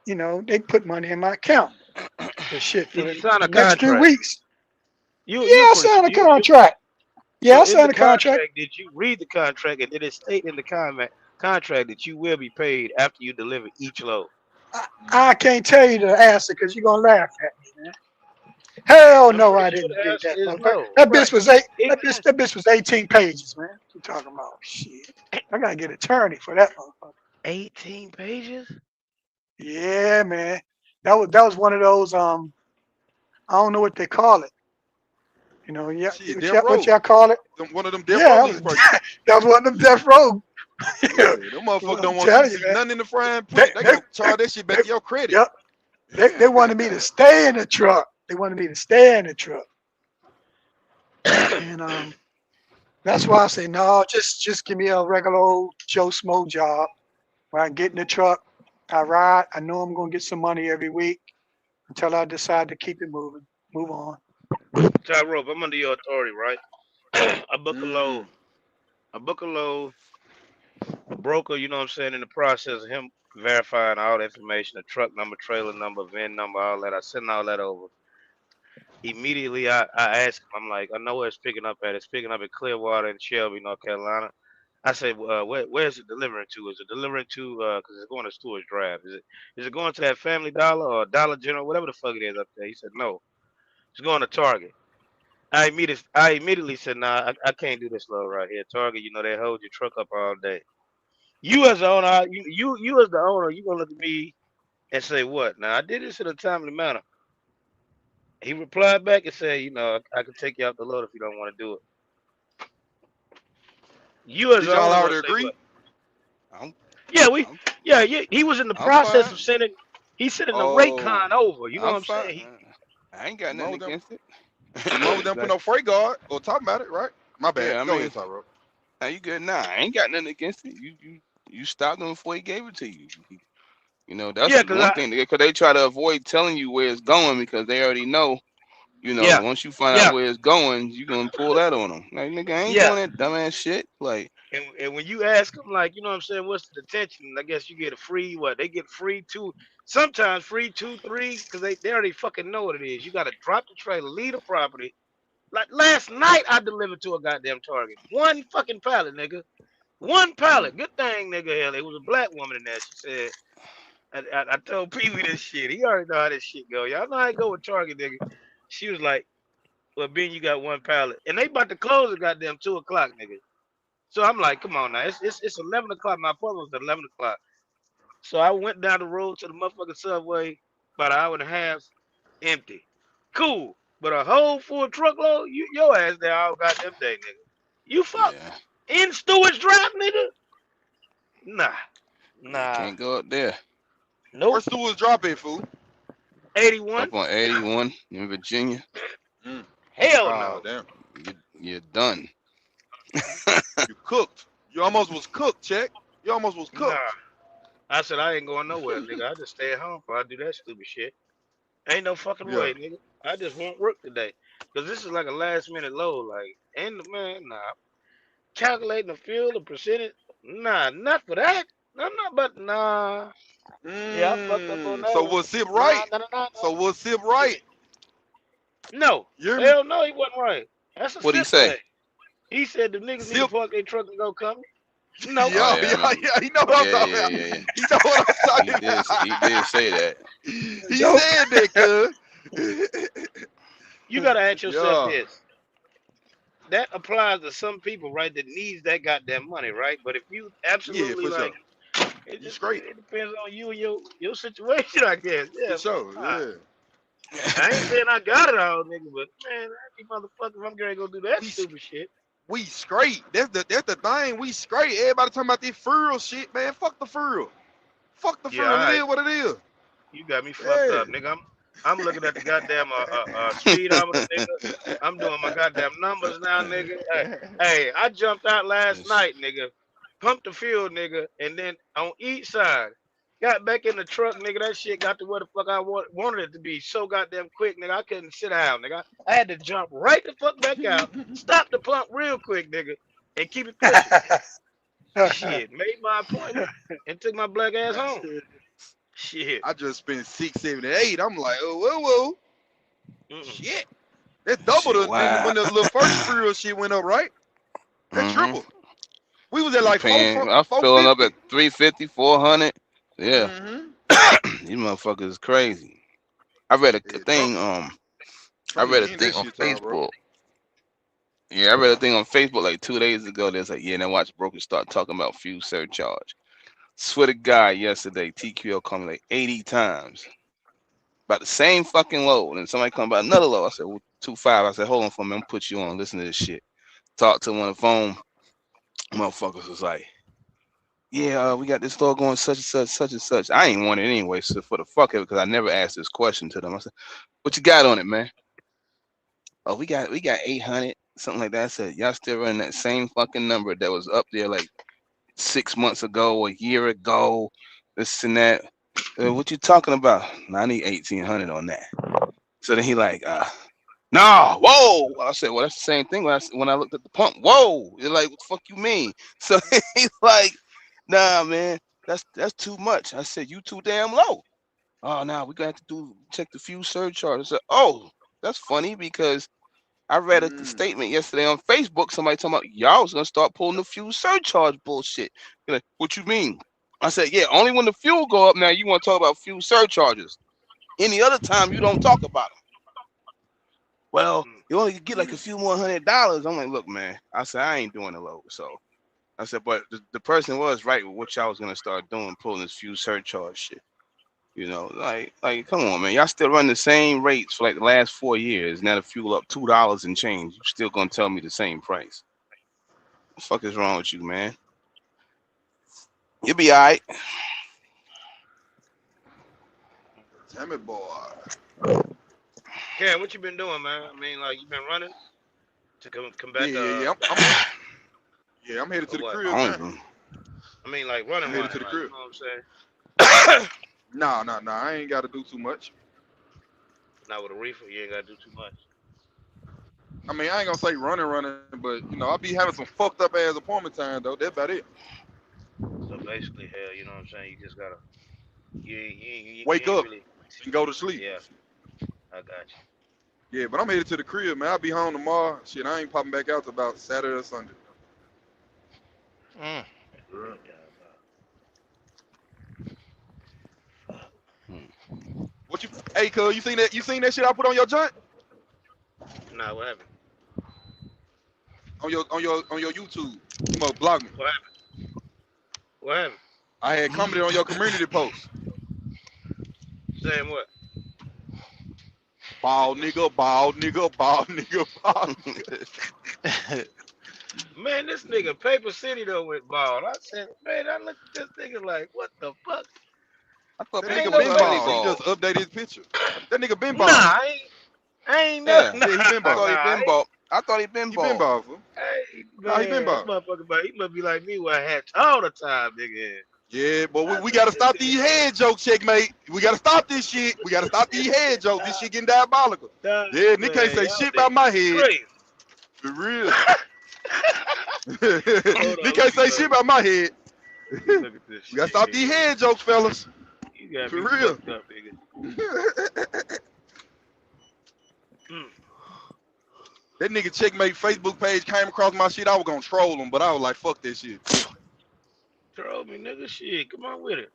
they put money in my account. But shit, for Did you the sign a next few contract? weeks, You yeah, I pretty signed sure a you contract. Yeah, so I in the signed a contract. contract, did you read the contract and did it state in the contract that you will be paid after you deliver each load? I can't tell you the answer because you're gonna laugh at me, man. Hell I'm no, pretty I sure didn't the read answer that is motherfucker. no. That bitch Right. was eight. It has That bitch was 18 pages, man. You talking about shit? I gotta get an attorney for that motherfucker. 18 pages? Yeah, man. That was one of those. I don't know what they call it. Yeah, Shit, what death y'all row. call it? One of them death row Yeah, that lease was purchases. that was one of them death row. Yeah, them motherfuckers Well, I'm don't want you to telling you, see man. nothing in the fine They print. They they gonna they, charge that shit they back to your credit. yep. They wanted me to stay in the truck. They wanted me to stay in the truck, and that's why I say no. Just give me a regular old Joe Smo job where I get in the truck, I ride. I know I'm gonna get some money every week until I decide to keep it moving, move on. Ty Rope, I'm under your authority, right? I book a load. Mm. I book a load. A broker, you know what I'm saying, in the process of him verifying all the information, the truck number, trailer number, VIN number, all that. I send all that over. Immediately, I ask him, I'm like, I know where it's picking up at. It's picking up at Clearwater in Shelby, North Carolina. I say, where's it delivering to? Is it delivering to, because it's going to Stewart's Drive. Is it going to that Family Dollar or Dollar General, whatever the fuck it is up there? He said, no, it's going to Target. I immediately said, nah, I can't do this load right here. Target, they hold your truck up all day. You as the owner, you as the owner, you gonna look at me and say what? Now I did this in a timely manner. He replied back and said, I can take you off the load if you don't want to do it. You as Did the y'all owner gonna already say agree? what? I'm, Yeah, I'm, yeah. He was in the I'm process of fine. sending. He's sending the rate Oh, con over. You know I'm what I'm fine. saying? I ain't got Ain't wrong nothing with them. against it. Ain't wrong with them putting Like, no freight guard or talking about it, right? My bad. yeah, I Go mean, ahead, Tyro. now you good? Nah, I ain't got nothing against it. You stopped him before he gave it to you. That's Yeah, the cause one thing because they try to avoid telling you where it's going because they already know. yeah, Once you find out yeah, where it's going, you gonna pull that on them. Like, nigga, I ain't yeah. doing that dumbass shit. Like, And when you ask them, like, you know what I'm saying, what's the detention? I guess you get a free, what? They get free two, sometimes free two, three, because they already fucking know what it is. You got to drop the trailer, leave the property, Like last night, I delivered to a goddamn Target. One fucking pallet, nigga. One Mm. pallet. Good thing, nigga. Hell, it was a black woman in there. She said, I told Pee Wee this shit. He already know how this shit go. Y'all know how it go with Target, nigga. She was like, well, Ben, you got one pallet. And they about to close at goddamn 2 o'clock, nigga. So I'm like, come on now. It's 11 o'clock. My appointment was at 11 o'clock. So I went down the road to the motherfucking Subway about an hour and a half, empty. Cool. But a whole full truckload, your ass there all goddamn day, nigga. You fuck Yeah. in Stewart's Drive, nigga? Nah. You Nah. can't go up there. Nope. Where's Stewart's drop at, fool? 81? Up on 81 in Virginia. Mm. Hell Ah, no. damn. You're done. You cooked. You almost was cooked, check. You almost was Nah. cooked. I said I ain't going nowhere, nigga. I just stay at home before I do that stupid shit. Ain't no fucking Yeah. way, nigga. I just won't work today. Cause this is like a last minute load. Like, and man, nah. Calculating the fuel, the percentage. Nah, not for that. I'm not but nah. Yeah, I fucked up on that So one. was Sip Nah, right? nah, nah, nah, So nah. was Sip right? No. You hear me? Hell no, he wasn't right. That's a What'd he Sip say? thing. He said the niggas need to Sip. park their truck and go come. No. Oh Yeah, yeah, I yeah, remember. yeah. He know what I'm Yeah, talking yeah, about. yeah, yeah. He know what I'm He talking did. He about. did say that. He Joe, said that, cuz. You gotta ask yourself Yeah. this. That applies to some people, right? That needs that goddamn money, right? But if you Yeah, absolutely for like sure. it You just straight. it depends on you and your situation, I guess. For Yeah, fuck sure. nah. Yeah. I ain't saying I got it all, nigga, but man, these motherfuckers, I'm gonna go do that We stupid shit. we straight. That's the thing. We straight. Everybody talking about this furl shit, man. Fuck the furl. Fuck the Yeah, furl. all It right. is what it is. You got me fucked Yeah. up, nigga. I'm looking at the goddamn speedometer, nigga. I'm doing my goddamn numbers now, nigga. Hey, I jumped out last Yes. night, nigga. Pumped the fuel, nigga, and then on each side, got back in the truck, nigga. That shit got to where the fuck I wanted it to be so goddamn quick, nigga. I couldn't sit down, nigga. I had to jump right the fuck back out, stop the pump real quick, nigga, and keep it pushing. Shit, made my appointment and took my black ass home. Shit. I just spent 678. I'm like, oh, whoa, whoa. Mm-mm. Shit. That's That double shit than when wild. the little first furl shit went up, right? That's Mm-hmm. triple. We was at I'm like paying. I'm four filling up at fifty. 350, 400. Yeah. Mm-hmm. These motherfuckers is crazy. I read a Yeah, thing. I Trump need read to a end thing that on shit, y'all, bro. Facebook. Yeah, I read a thing on Facebook like 2 days ago. There's like, yeah, and I watched brokers start talking about fuel surcharge. Swear to God, yesterday TQL called me like 80 times about the same fucking load, and somebody come about another load. I said, well, 2.5. I said, hold on for a minute, I'm put you on. Listen to this shit. Talk to him on the phone. Motherfuckers was like, yeah, we got this store going such and such, such and such. I ain't want it anyway, so for the fuck of it, because I never asked this question to them. I said, what you got on it, man? Oh, we got 800, something like that. I said, y'all still running that same fucking number that was up there like 6 months ago, a year ago, this and that. What you talking about? No, I need 1,800 on that. So then he like, no, whoa. I said, well, that's the same thing when I looked at the pump. Whoa, you're like, what the fuck you mean? So he's like, nah, man, that's too much. I said, you too damn low. Oh, now we got to check the fuel surcharge. I said, oh, that's funny because I read a Mm. statement yesterday on Facebook. Somebody talking about y'all was gonna start pulling the fuel surcharge bullshit. You're like, what you mean? I said, yeah, only when the fuel go up now you want to talk about fuel surcharges. Any other time you don't talk about them. Well, you only get like a few more $100. I'm like, look, man. I said I ain't doing the load. So I said, but the person was right with what y'all was gonna start doing, pulling this fuel surcharge shit. You know, like, come on, man. Y'all still running the same rates for like the last 4 years. Now the fuel up $2 and change. You still gonna tell me the same price? What the fuck is wrong with you, man? You'll be all right. Damn it, boy. Karen, what you been doing, man? I mean, like you been running to come Yeah, back, yeah, yeah. I'm headed to or the what? crib I don't now. even. I mean, like I'm running, headed to running, the like you crib. know what I'm saying? Nah, nah, nah. I ain't got to do too much. Not with a reefer, you ain't gotta do too much. I mean, I ain't gonna say running, but I'll be having some fucked up ass appointment time though. That's about it. So basically, hell, you know what I'm saying? You just gotta, you Wake ain't up really, and go to sleep. yeah, I got you. Yeah, but I'm headed to the crib, man. I'll be home tomorrow. Shit, I ain't popping back out till about Saturday or Sunday. Mm. Yeah. What you? Hey, cuz, you seen that? You seen that shit I put on your joint? Nah, what happened? On your YouTube? You must block me. What happened? What happened? I had commented on your community post. Saying what? Bald nigga, bald nigga, bald nigga, bald nigga. Man, this nigga Paper City though went bald. I said, man, I looked at this nigga like, what the fuck? I thought That Ain't nigga Paper was been nobody already bald. He see. just bald. updated his picture. That nigga been Nah, bald. I ain't no, Yeah, nah, Yeah, he been I bald. thought he nah, been bald. I thought he been He been bald. bald, fool. Nah, he been man, this bald. motherfucker, but he must be like me, wear hats all the time, nigga. Yeah, but we, I we look gotta at this stop nigga, these head jokes, checkmate. We gotta stop this shit. We gotta stop these head jokes. This shit getting diabolical. nah, Yeah, Nick can't man, say y'all shit about my niggas head. crazy. For real. Hold Nick on, let can't me say look. shit about my head. Let me look at this We gotta shit, stop these nigga. head jokes, fellas. You got For me real. fucked up, nigga. Mm. That nigga checkmate Facebook page came across my shit. I was gonna troll him, but I was like, fuck that shit. Troll me, nigga. Shit, come on with it.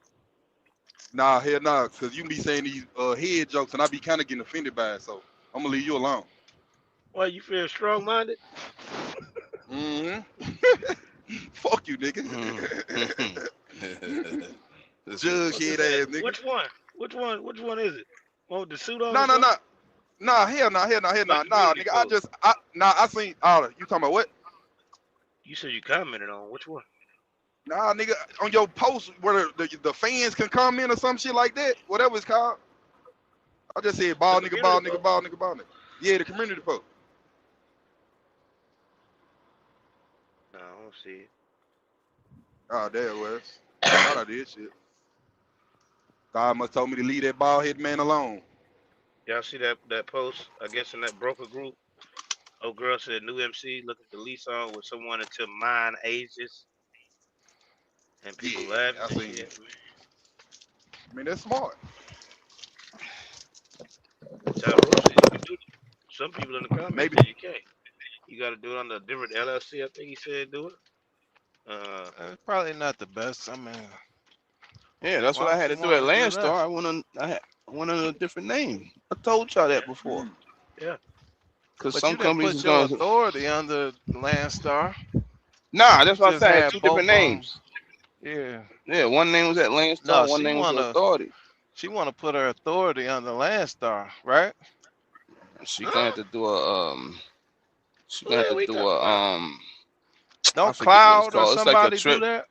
Nah, hell nah, cause you be saying these head jokes and I be kind of getting offended by it. So I'm gonna leave you alone. Why you feel strong minded? Mm-hmm. Fuck you, nigga. This Jug Fuck is head that? ass nigga. Which one? Which one is it? Oh, with the suit on or No, no, something? no. Nah, hell nah, hell nah, hell About nah. the Nah, community nigga, post. I seen you talking about what? You said you commented on which one? Nah, nigga, on your post where the fans can comment or some shit like that, whatever it's called. I just said The bald nigga, community bald nigga, post. bald nigga, bald nigga. Yeah, the community post. No, I don't see it. Oh, there it was. I thought I did shit. God must told me to leave that bald head man alone. Y'all see that post? I guess in that broker group. Oh, girl said new MC looking to lease on with someone until mine ages, and Yeah, people laughing I and seen shit. it. I mean, that's smart. Tyrone said you can do it. Some people in the comments Maybe. said you can't. You got to do it under a different LLC. I think he said do it. It's probably not the best. I mean, Yeah, that's what why I would had you to do want at to do that? Landstar. I went under a different name. I told y'all that before. Mm. Yeah. Cause But some you didn't companies put is your gonna. authority under Landstar. Nah, You that's what I just said. I had had two different both of them. names. Yeah. Yeah, one name was at No, Landstar. One she name was the wanna Authority. she wanna put her authority under Landstar, right? She gonna have Huh? to do a She Who gonna the have hell to we do talking a about? I Don't forget what it's Cloud or called. It's like a somebody do trip. that?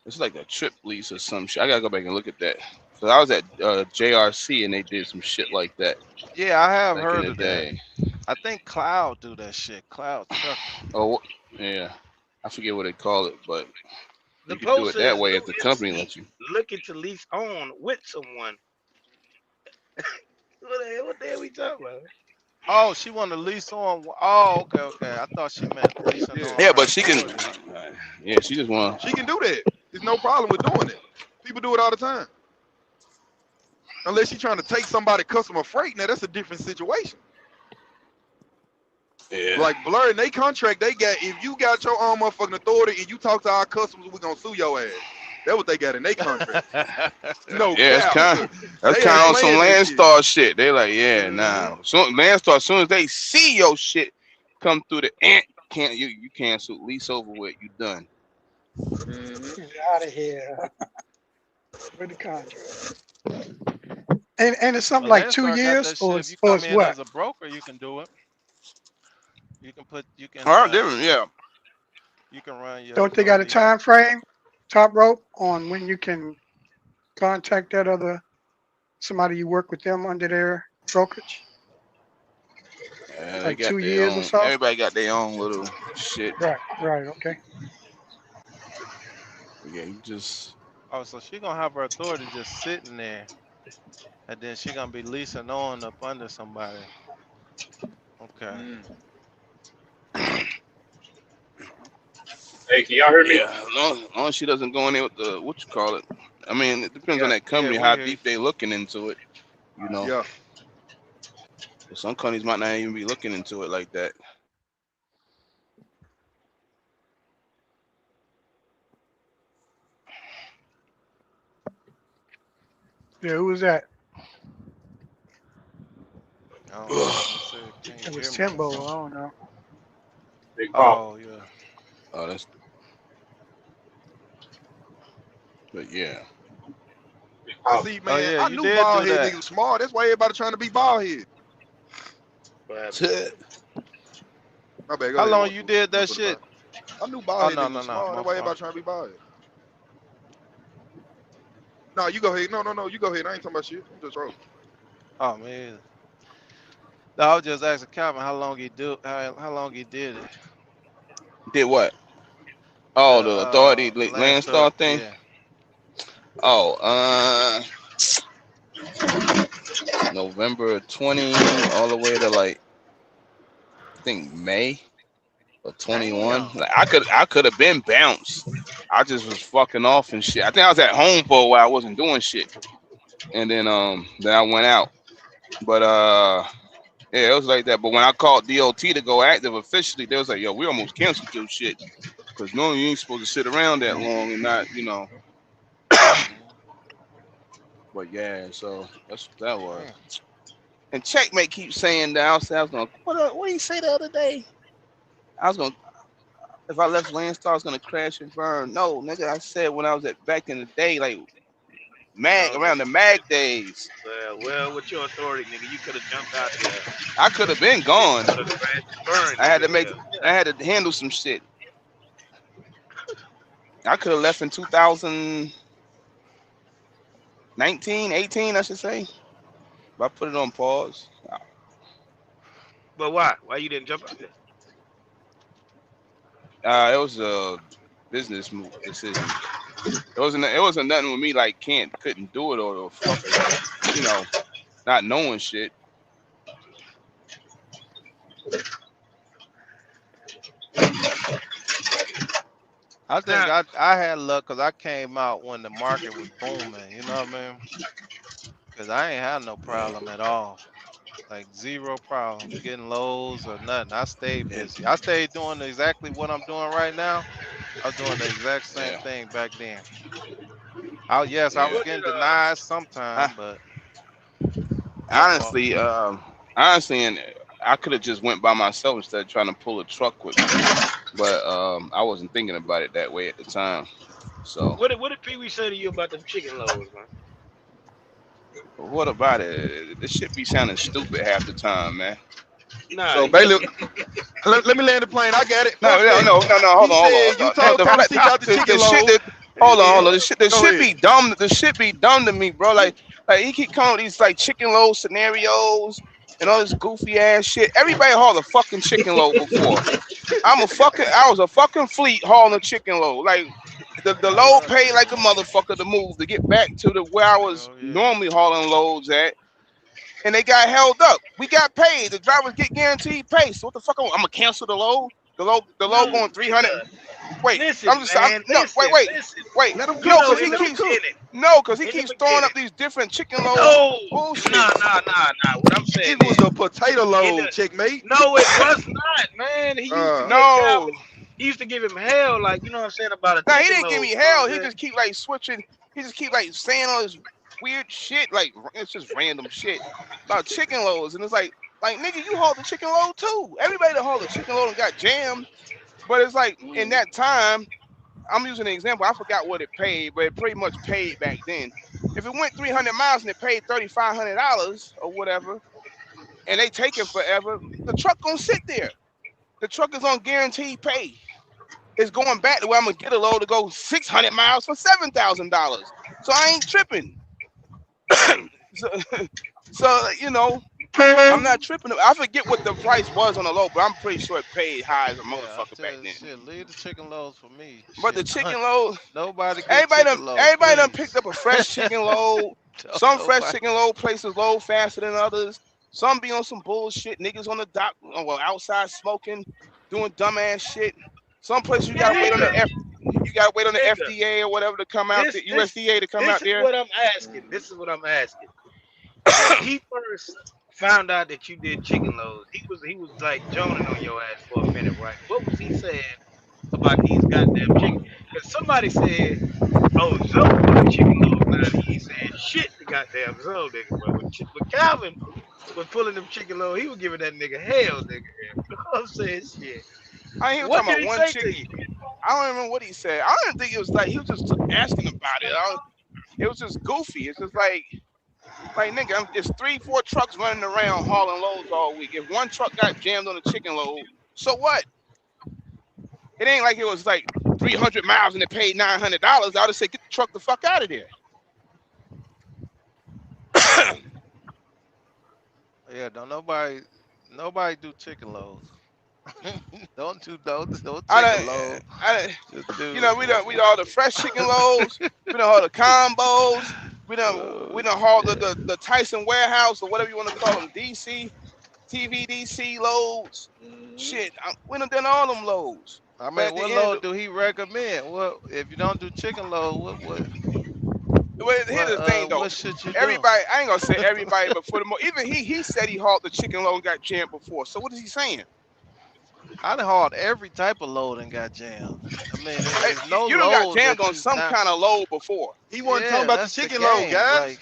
It's like a trip lease or some shit. I gotta go back and look at that. Cause I was at JRC and they did some shit like that Yeah, I have back in heard the of that. day. I think Cloud do that shit. Cloud trucking. Oh yeah, I forget what they call it, but The you could do post it that says way new if the company MC lets you. looking to lease on with someone. What the hell we talking about? Oh, she wanna lease on. Oh, okay, okay. I thought she meant leasing Yeah, on Yeah, her but she can. authority. Yeah, she just wanna. she can do that. There's no problem with doing it. People do it all the time. Unless you're trying to take somebody customer freight, now that's a different situation. Yeah. Like Blur in they contract, they got if you got your own motherfucking authority and you talk to our customers, we're gonna sue your ass. That's what they got in their contract. No Yeah, cap. that's They kind ain't of on some playing that shit. Landstar shit. They like, yeah, Mm-hmm. nah. So Landstar, as soon as they see your shit come through the ant, can't you cancel lease over with, you done. Mm-hmm. Get out of here with the contract. And it's something Well, like two Landstar got years that or shit. If you it's come in what? as a broker, you can do it. You can All right, different, yeah. run your Don't they got a authority. time frame, top rope, on when you can contact that other somebody you work with them under their brokerage? Yeah, they Like got 2 their years or own. so? Everybody got their own little shit. Right, okay. Yeah, you just. Oh, so she gonna have her authority just sitting there, and then she gonna be leasing on up under somebody. Okay. Mm. Hey, can y'all hear me? Yeah, as long as she doesn't go in there with the what you call it. I mean, it depends on Yeah. that Yeah, company we how hear you. deep they looking into it. You know. Yeah. Some companies might not even be looking into it like that. Yeah, who was that? I don't know. You said, can you It was hear me or Timbo. something? I don't know. Big pop. Oh yeah. Oh, that's but yeah. Big But pop. see, Oh man, yeah, I you knew did bald do head that. niggas was smart. That's why everybody trying to be bald head. What happened? My bad, go How ahead, long you did that 125. shit? I knew bald Oh head no, niggas no, was no. smart. My That's why fault. everybody trying to be bald head. No, you go ahead. No, you go ahead. I ain't talking about shit. I'm just trolling. Oh man. No, I was just asking Calvin how long he do how long he did it. Did what? Oh, the authority The land last star start, thing. yeah. Oh, November 20 all the way to like I think May of 21. Damn. Like I could have been bounced. I just was fucking off and shit. I think I was at home for a while. I wasn't doing shit, and then I went out. But yeah, it was like that. But when I called DOT to go active officially, they was like, "Yo, we almost canceled your shit because normally you ain't supposed to sit around that long and not, you know." Mm-hmm. But yeah, so that's what that was. Damn. And Checkmate keeps saying that I was gonna what did he say the other day? I was gonna if I left Landstar, I was gonna crash and burn. No, nigga, I said when I was at back in the day, like Mag No, around the nigga. Mag days, Well, with your authority, nigga, you could have jumped out there. I could have been Shit gone. could have crashed and burned, I had nigga. to make Hell I yeah. had to handle some shit. I could have left in 2019, 18, I should say. But I put it on pause. But why? Why you didn't jump out there? It was a business decision. It wasn't nothing with me like couldn't do it or fucking not knowing shit. I think Now, I had luck because I came out when the market was booming. You know what I mean? Because I ain't had no Yeah, problem at all. Like zero problem getting lows or nothing. I stayed and busy. I stayed doing exactly what I'm doing right now. I was doing the exact same yeah, thing back then. Yes, I was yeah. what did getting denied sometime, I but that's all. honestly, honestly, and I could have just went by myself instead of trying to pull a truck with me. But I wasn't thinking about it that way at the time. So what did Pee Wee say to you about them chicken loaves, man? what about it? This shit be sounding stupid half the time, man. Nah, So Bailey, let me land the plane. I got it. No, Fuck no, that. no, no, no. Hold He on, hold said on. you No, told Tom to seek out the chicken the shit loaves. that hold on, hold on. The Go shit ahead. be dumb. The shit be dumb to me, bro. Like he keep coming with these like chicken load scenarios and all this goofy ass shit. Everybody hauled a fucking chicken load before. I was a fucking fleet hauling a chicken load. Like the All load right. paid like a motherfucker to move to get back to the where I was Hell yeah. normally hauling loads at. And they got held up. We got paid. The drivers get guaranteed pay. So what the fuck? I'm gonna cancel the load. The load no, going 300. nigga. Wait, Listen, man. no, Listen, listen. wait. Let him You cook, know, No, in chicken. the Let him cook. beginning, cause he in the keeps throwing up beginning. these different chicken load No, bullshit. nah. What I'm saying It was is, a potato in load, the checkmate. no, it was not, man. He used to Uh, get Calvin. No, He used to give him hell, like you know what I'm saying about a nah, he chicken didn't give load. me You know what I'm hell. He saying? just keep like switching. He just keep like saying all this weird shit. Like it's just random shit about chicken loads, and it's like nigga, you hauled the chicken load too. Everybody that hauled the chicken load and got jammed. But it's like in Mm. that time, I'm using an example. I forgot what it paid, but it pretty much paid back then. If it went 300 miles and it paid $3,500 or whatever, and they take it forever, the truck gonna sit there. The truck is on guaranteed pay. It's going back to where I'm gonna get a load to go 600 miles for $7,000. So I ain't tripping. so, so I'm not tripping. I forget what the price was on the load, but I'm pretty sure it paid high as a Yeah, I motherfucker back tell you, then. shit, leave the chicken loads for me. But the Shit, chicken load, nobody get everybody done, chicken loads, everybody done picked please. up a fresh chicken load. Don't Some fresh nobody. chicken load places load faster than others. Some be on some bullshit. Niggas on the dock, well, outside smoking, doing dumbass shit. Some places you gotta wait on Nigga, the nigga. FDA or whatever to come out, This the this USDA to come this out is there. what I'm asking. This is what I'm asking. When he first found out that you did chicken loads. He was like joning on your ass for a minute, right? What was he saying about these goddamn chicken? Because somebody said, "Oh, Zoe pulling chicken loads." Now he ain't saying shit to goddamn Zoe, nigga. But when Calvin was pulling them chicken loads, he was giving that nigga hell, nigga. You know what I'm saying? Shit. I ain't even What talking did about he one say to chicken. you? I don't remember what he said. I don't think it was like he was just asking about it. It was just goofy. It's just like nigga, it's 3-4 trucks running around hauling loads all week. If one truck got jammed on a chicken load, so what? It ain't like it was like 300 miles and they paid $900. I would have said, get the truck the fuck out of there. Yeah, don't nobody do chicken loads. don't I chicken done, load. I done, Just do. we done all the fresh chicken loads. We done all the combos. We done haul the Tyson warehouse or whatever you want to call them, DC, TVDC loads. Shit, we done all them loads. I But mean, at the what end of load do he recommend? What if you don't do chicken load? well, here's the thing though. What should you do? Everybody, I ain't gonna say everybody, but for the most, even he said he hauled the chicken load and got jammed before. So what is he saying? I done hauled every type of load and got jammed. I mean, it's no You done got load jammed that on you some not. kind of load before. He wasn't talking Yeah, about the that's the chicken load, game. guys. Like,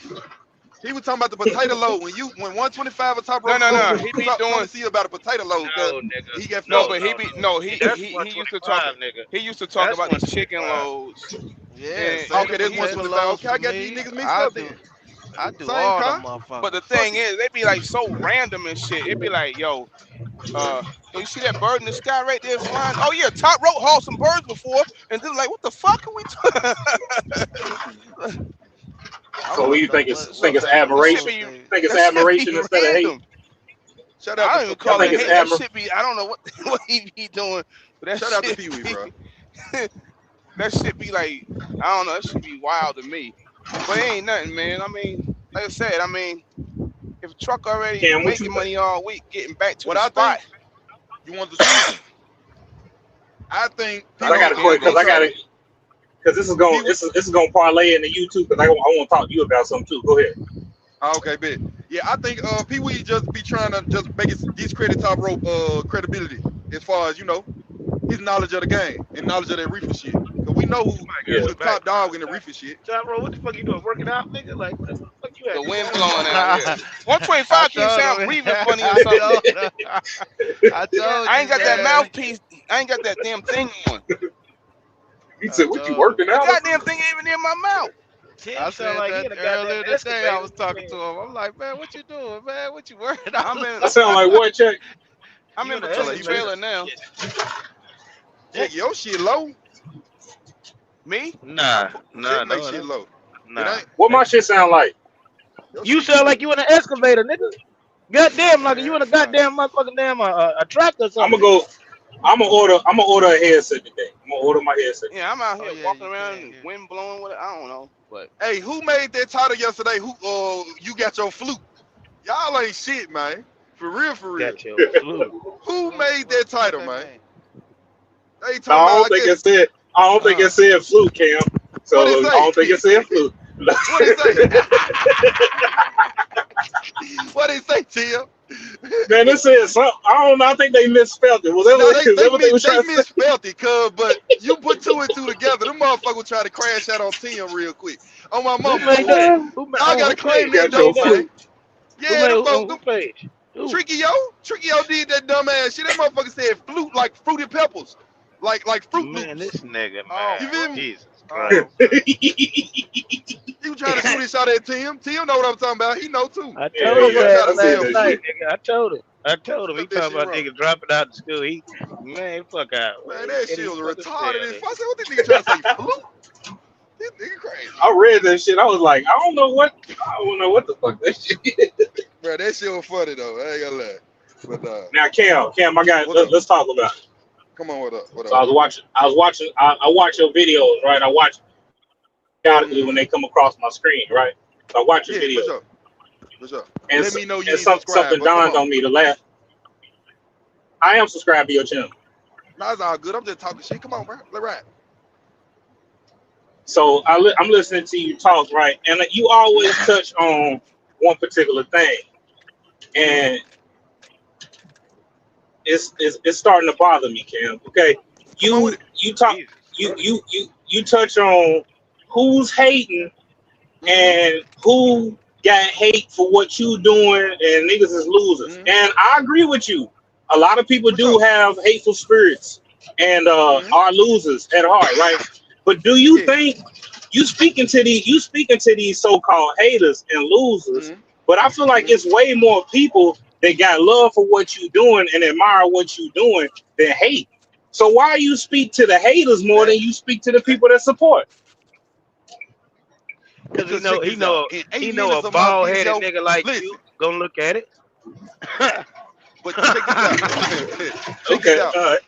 He was talking about the potato load. When 125 a top rope No. goes, He he be was doing talking to you about a potato load because No, nigga. he got no, fucked. but No. See, that's he used to talk. 125, nigga. He used to talk That's about the chicken 125. loads. yeah, And say Okay, them there's he used to, potato 125. loads Okay, I for got these me. niggas mixed up then. I do Same all car. them but the motherfuckers. Fuck thing it. is, they be like so random and shit. It be like, you see that bird in the sky right there flying? Oh yeah, top rope hauled some birds before, and then like, what the fuck are we talking? I So want to you know think what it's think what it's type of That shit admiration? loads be they. Think it's that shit be admiration instead of hate? random. Shout out I to don't even I call Pee it think Wee, it's hate. man. That admir. shit be I don't know what he be doing, but that Shout out to shit Pee Wee, be bro. that shit be like I don't know. That should be wild to me. But it ain't nothing, man. I mean, like I said, if a truck already Cam, what you making think? money all week, getting back to What the I spot, think, you want the truth? I think Cause I go got to Pee Wee quit. Cam, Cause go. gonna I got try to. to Cause this is Pee going. Wee. This is going to parlay in the YouTube. Cause I want to talk to you about something too. Go ahead. Okay, bet. Yeah, I think Pee Wee just be trying to just make it discredit top rope credibility as far as his knowledge of the game and knowledge of that reefer shit. Cause we know I got Yeah. who the your back. top dog in the reefer shit. Bro, what the fuck you doing? Working out, nigga? Like, what the fuck you at, The nigga? wind What the blowing fuck? out here. I 125 can't told sound him. breathing funny or I something. told him. I told I ain't you, got that man. mouthpiece. I ain't got that damn thing on. He I said, "What you told him. working The out or goddamn something?" thing ain't even in my mouth. Tim I sound said like he that in a goddamn earlier today. I excavator. was What you talking mean? to him. I'm like, man, what you doing, man? What you working out? I'm in I sound like what, Check? I'm You in in an Sound between like the he been excavator? trailer now. Shit. check your shit low. Me? Nah, Check nah, make no, shit no, low. It nah. ain't What my shit sound like? your You shit sound good. like you in an excavator, nigga. Goddamn, like you Man, in a fuck it. goddamn motherfucking damn a tractor or I'm something, gonna nigga. go. I'm gonna order. I'm gonna order a headset today. I'm gonna order my headset Yeah, today. I'm out Oh here yeah, walking you around can and get. wind blowing with it. I don't know, but Hey, who made that title yesterday? Who you got your flute? Y'all ain't shit, man. For real, for real. Got your flu. Who What made what that what title, they man? mean? They No, talking I about, don't I think guess, it said. I don't think it Uh, said flute, Cam. what it So I say? don't think it said flute. What it say? What it say, Tim? Man, it said something. I don't know. I think they misspelled it. Was that No, what, is that what they were they trying to say? misspelled it, cuz, but you put two and two together. Them motherfuckers try to crash out on Tim real quick. On my Who mama, made that? Who made y'all on gotta who claim page? You that Who got your dope, made that? man. flute. Who Yeah, made them on folks, who page? Who? Tricky Yo did that dumb ass shit. That motherfucker said flute like fruity peppers, like Fruit Man, Loops. this nigga, oh, You man. feel me? fruit. Jesus Christ. Oh, okay. You trying to shoot his shot at Tim? Tim know what I'm talking about. He know too. I Yeah, told his Motherfucker yeah. try ass I to seen sell last that night, flute. shit. nigga. I told him. He Spelled that talking shit about wrong. nigga dropping out of school. Man, fuck out. Man, He that said shit he was fucking retarded. sell, As nigga. fuck. I said, what this nigga trying to say? Flute? This nigga crazy. I read that shit. I was like, I don't know what. I don't know what the fuck that shit is. Bro, that shit was funny though. I ain't gonna lie. But Now, Cam, I got. what's up? Let's talk about it. Come on, what up? What So up? I was watching. I watch your videos, right? I watch periodically when Mm-hmm. they come across my screen, right? So I watch your Yeah, for videos, sure. For sure. and Let me know you and ain't subscribed, something but come dawned on. on me. The last, I am subscribed to your channel. Nah, it's all good. I'm just talking shit. Come on, bro. Let ride. So I'm listening to you talk, right? And you always touch on one particular thing. and it's starting to bother me, Cam. Okay, Come on with you it. you talk Jesus you Christ. you you you touch on who's hating Mm-hmm. and who got hate for what you doing, and niggas is losers. Mm-hmm. And I agree with you. A lot of people For do sure. have hateful spirits and Mm-hmm. are losers at heart, right? But do you Yeah. think you speaking to these so-called haters and losers? Mm-hmm. But I feel like Mm-hmm. it's way more people that got love for what you doing and admire what you doing than hate. So why you speak to the haters more than That you speak to the that people that support? Cause because check this out. In he eight know a minutes of my bald headed video, nigga like you listen. gonna look at it. But check this out. Check this Okay, out. all right,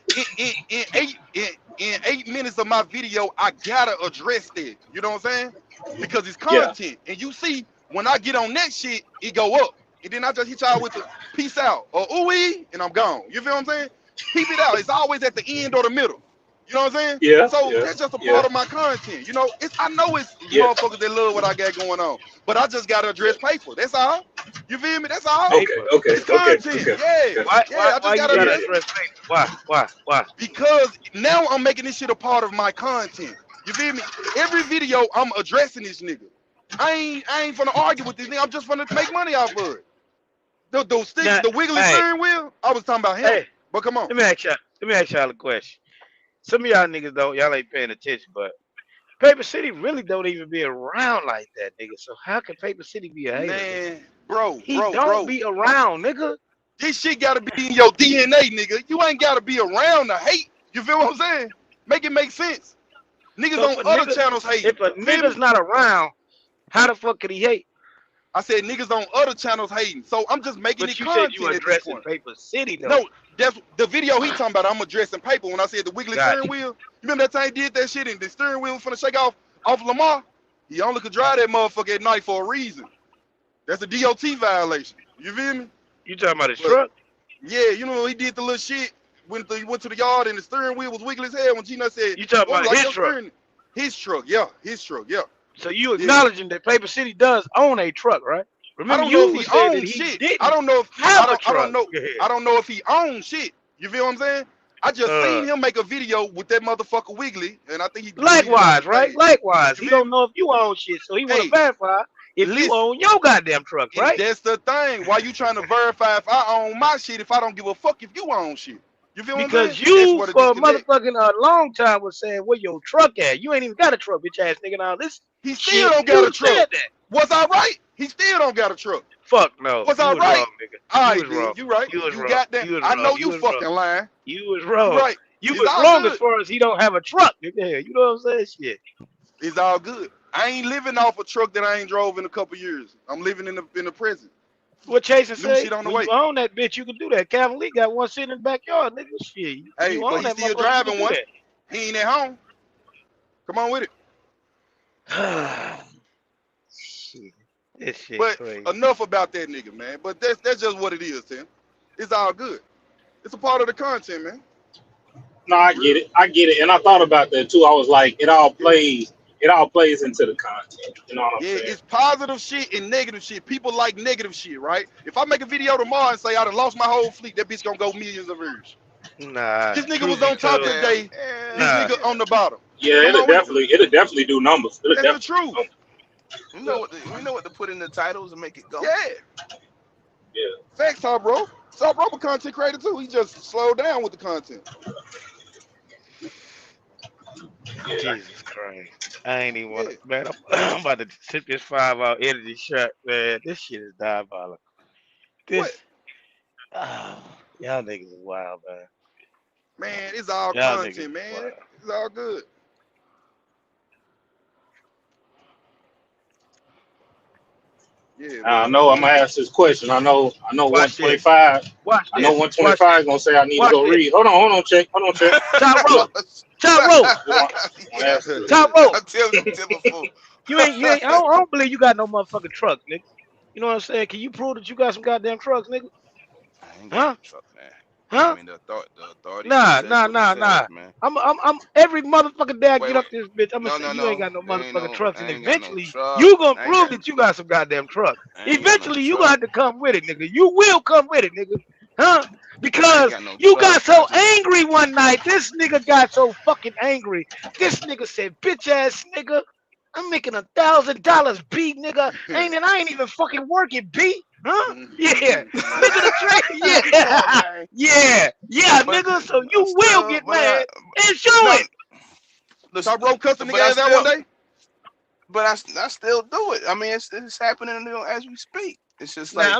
In 8 minutes of my video, I gotta address that. You know what I'm saying? Because it's yeah, content. And you see, when I get on that shit, it go up. And then I just hit y'all with the peace out or ooh and I'm gone. You feel what I'm saying? Peep it out. It's always at the end or the middle. You know what I'm saying? yeah, So yeah, that's just a yeah, part of my content. You know, it's I know it's yeah, motherfuckers that love what I got going on. But I just gotta yeah. address paper. That's all. You feel me? That's all. Okay, Paper. okay, It's okay, content. okay, Yeah. okay. Yeah, I Why just you gotta Yeah, gotta address yeah. it address paper? Why? because now I'm making this shit a part of my content. You feel me? Every video I'm addressing this nigga. I ain't finna argue with this nigga. I'm just finna make money off of it. Now, The wiggly hey, steering wheel, I was talking about him. hey, But come on. let me ask y'all a question. Some of y'all niggas don't y'all ain't paying attention, but Paper City really don't even be around like that, nigga. So how can Paper City be a hater, nigga? Man, bro, He bro, don't bro. be around, nigga. This shit gotta be in your DNA, nigga. You ain't gotta be around to hate. You feel what I'm saying? Make it make sense. Niggas So on other channels hating. if a Feel me? nigga's not around, how the fuck could he hate? I said niggas on other channels hating. So I'm just making it But you said you content at this addressing point. Paper City though. No, that's the video he talking about. I'm addressing paper when I said the wiggly Got steering you. wheel. You remember that time he did that shit and the steering wheel was finna shake off Lamar? He only could drive that motherfucker at night for a reason. That's a DOT violation. You feel me? You talking about his But truck? yeah, you know he did the little shit when he went to the yard and the steering wheel was wiggly as hell. When Gina said, You talking "What was about like his your truck? steering?" His truck, yeah, his truck, yeah, So you yeah. acknowledging that Paper City does own a truck, right? I Remember don't know if you he said that owns he shit. I didn't don't know if have a I don't truck. know Yeah. I don't know if he owns shit. You feel what I'm saying? I just Uh seen him make a video with that motherfucker Wiggly, and I think he deleted it off Likewise, his right? page. Likewise. You He feel don't me? know if you own shit, so he wanna Hey, verify if you listen, own your goddamn truck, and right? that's the thing. Why you trying to verify if I own my shit if I don't give a fuck if you own shit? You feel what I'm saying? Because That's you where the for a disconnect. motherfucking long time was saying where your truck at. You ain't even got a truck, bitch ass nigga. Now this He still shit, don't got you a truck. said that. Was I right? He still don't got a truck. Fuck no. Was You I was right? wrong, nigga. All You right, was then. wrong. You right. You was You wrong. got that. You was I wrong. know You you was wrong. fucking lying. You was You wrong. right. You It's was all wrong as good. far as he don't have a truck, nigga. You know what I'm saying? Shit. It's all good. I ain't living off a truck that I ain't drove in a couple years. I'm living in the present. What Chaser New say? shit on the When you way. own that bitch, you can do that. Cavalier got one sitting in the backyard, nigga. Shit. When Hey, you but own he that still motherfucker, you can driving do one. He ain't at home. Come on with it. that. Shit. This shit But crazy. enough about that nigga, man. But that's just what it is, Tim. It's all good. It's a part of the content, man. No, I For get real. it. I get it. And I thought about that too. I was like, Yeah. it all plays into the content. You know what I'm Yeah, saying? it's positive shit and negative shit. People like negative shit, right? If I make a video tomorrow and say I done lost my whole fleet, that bitch gonna go millions of views. Nah. This nigga Truth was be on top told. today. This Nah. nigga on the bottom. Yeah, Come on with it. it'll definitely do numbers. It'll That's the definitely do truth. numbers. We Yeah, know what to put in the titles and make it go. Yeah. yeah, Facts, Top Bro. Top Bro a content creator too. He just slowed down with the content. yeah. Jesus Christ. I ain't even want to, Yeah. man. I'm about to sip this 5 hour energy shot, man. This shit is diabolical. What? This, oh, y'all niggas is wild, man. Man, it's all Y'all niggas content, is man. wild. It's all good. Yeah, I man. know I'm gonna ask this question. I know Watch this. 125. Watch I know this. Watch 125 this. is gonna say I need to Watch go this. read. Hold on, check. Top I row. want, Top row. I want to ask this. Top row. Tell a fool. You ain't, I don't believe you got no motherfucking truck, nigga. You know what I'm saying? Can you prove that you got some goddamn trucks, nigga? I ain't got Huh? no truck, man. I Huh? mean, the authorities just Nah, says nah, what it nah, says, nah. man. I'm every motherfucking day I Wait, get up wait. this bitch. I'm gonna No, say no, you ain't no. got no There ain't motherfucking no. trucks, I and ain't got no eventually truck. you gonna I ain't prove got. that you got some goddamn truck. I ain't got no Eventually you gonna truck. have to come with it, nigga. You will come with it, nigga. Huh? I ain't Because got no you truck. got I so just. angry one night. This nigga got so fucking angry. This nigga said, "Bitch ass nigga, I'm making $1,000, B nigga. I ain't even fucking working, B. Huh? Yeah, nigga, the trade. Come on, Yeah, man. yeah, But nigga. So I you will still, get mad and show no, it. Top rope cussing but nigga ass out one day. I still do it. I mean, it's happening, as we speak. It's just Now like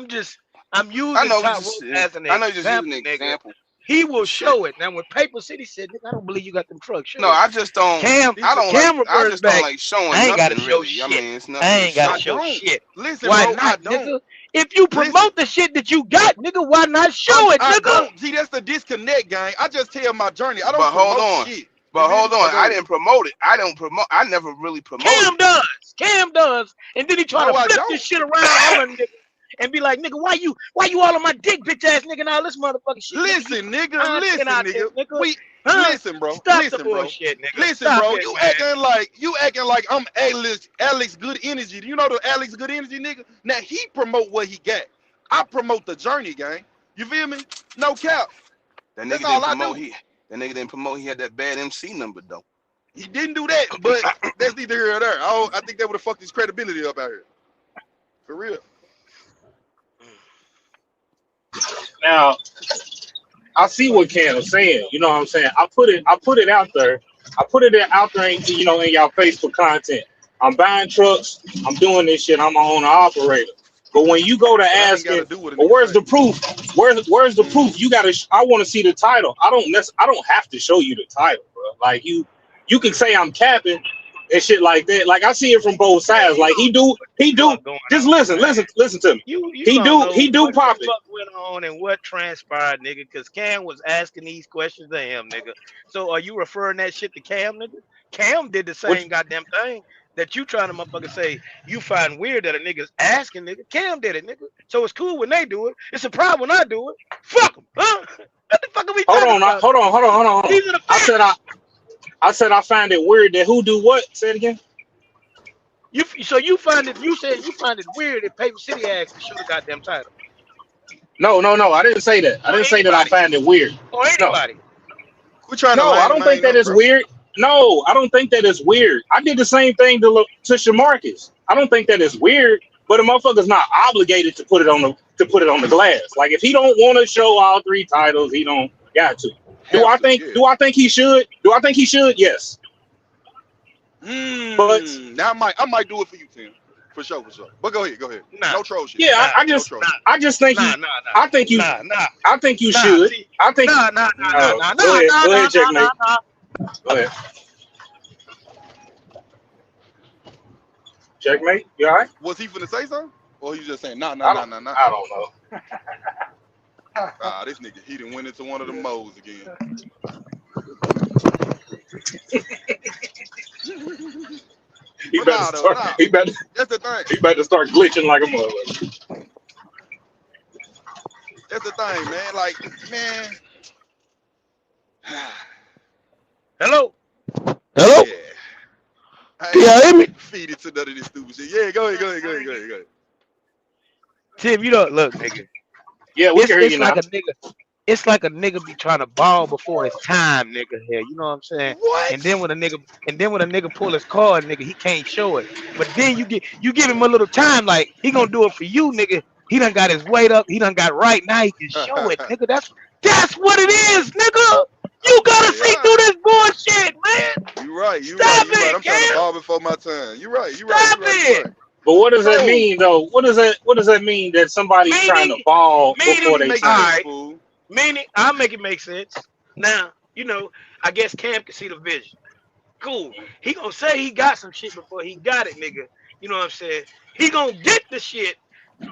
I'm I using know we Top just, Rope as an I know you're just using example, an nigga. example, He will but shit. show it. Now when Paper City said, nigga, I don't believe you got them trucks. No, Show it. I just don't. Cam, He I said, don't like. Cam I reversed just don't back. like showing I ain't gotta nothing show really. I shit. mean, it's I nothing to ain't gotta I show. show don't. shit. Listen, Why bro, I not, don't. nigga? If you Listen, promote the shit that you got, nigga, why not show it, I nigga? don't. See, that's the disconnect, gang. I just tell my journey. I don't But hold promote on. shit. You But feel hold me? on. Oh, go I ahead. didn't promote it. I don't promote. I never really promoted Cam it. does. Cam does. And then he try No, to I flip this don't. shit around on a nigga and be like, nigga, why you all on my dick, bitch ass nigga, and all this motherfucking shit, nigga. You Listen, nigga. content Listen, out there, nigga. nigga. We Huh? listen, bro. Stop the Listen, bro. bullshit, nigga. Listen, Stop bro. it, You man. acting like I'm Alex Good Energy. Do you know the Alex Good Energy, nigga? Now he promote what he got. I promote the journey, gang. You feel me? No cap. That That's nigga all didn't I promote. do. That nigga didn't promote. He had that bad MC number though. He didn't do that, but that's neither here or there. I think that would have fucked his credibility up out here. For real. Now I see what Cam is saying. You know what I'm saying? I put it out there. I put it out there in, in y'all Facebook content. I'm buying trucks. I'm doing this shit. I'm my own operator. But when you go to But that ain't got to asking, do what a well, nigga where's say. the proof? Where's the Mm-hmm. proof? You gotta. I want to see the title. I don't have to show you the title, bro. Like you can say I'm capping and shit like that. Like I see it from both Man, sides. you Like don't know what the he do. fuck going Just on, man. listen to me. You don't know He do what the pop it. fuck went on and what transpired, nigga, because Cam was asking these questions to him, nigga. So are you referring that shit to Cam, nigga? Cam did the Which same goddamn thing that you trying to motherfucker say you find weird that a nigga's asking, nigga. Cam did it, nigga. So it's cool when they do it. It's a problem when I do it. Fuck them, huh? What the fuck are we hold talking on, about, hold on, nigga? hold on, hold on, hold on. These are the I said facts. I said I find it weird that who do what? Say it again. You find it. You said you find it weird that Paper City asked to show the goddamn title No. I didn't say that. I or didn't say that I anybody find it weird. or No, anybody. Quit trying to no, I line the don't think man that up, is bro. weird. No, I don't think that is weird. I did the same thing to Shamarcus. I don't think that is weird, but a motherfucker's not obligated to put it on the glass. Like if he don't want to show all three titles, he don't got to. Have to, yeah. Do I think he should? Do I think he should? Yes. But Now I might do it for you, Tim. For sure, for sure. But go ahead, go ahead. Nah, No troll shit. yeah, nah, No troll nah, shit. I just think nah, he nah, I think you nah, nah, I think you nah. should. See, I think nah, nah, nah, nah, nah, go nah, ahead. nah, Go nah, ahead, nah, nah, checkmate. nah. Go ahead. Checkmate. You all right? Was he finna say something? Or he was just saying, nah. I don't know. Ah, this nigga, he done went into one of the modes again. He But better nah, though, start. nah. That's the thing. He better start glitching like a motherfucker. That's the thing, man. Like, man. Hello. Hello? Yeah. I Can ain't y'all hear me? feed it to none of this stupid shit. Yeah, go ahead. Tim, you don't look, nigga. Yeah, we It's can hear you it's like now. a nigga. It's like a nigga be trying to ball before his time, nigga. Here, you know what I'm saying? And then What? when a nigga pull his card, nigga, he can't show it. But then you give him a little time, like he gonna do it for you, nigga. He done got his weight up. He done got right now. He can show it, nigga. That's what it is, nigga. You gotta Okay, all see through right. this bullshit, man. You right. Stop I'm it, trying to Cam. ball before my time. You right. Stop it. But what does that So, mean, though? What does that mean that somebody's trying to Meaning, ball before meaning, they make all time? sense, right. fool. Meaning, I'll make it make sense. Now, I guess Cam can see the vision. Cool. He gonna say he got some shit before he got it, nigga. You know what I'm saying? He gonna get the shit,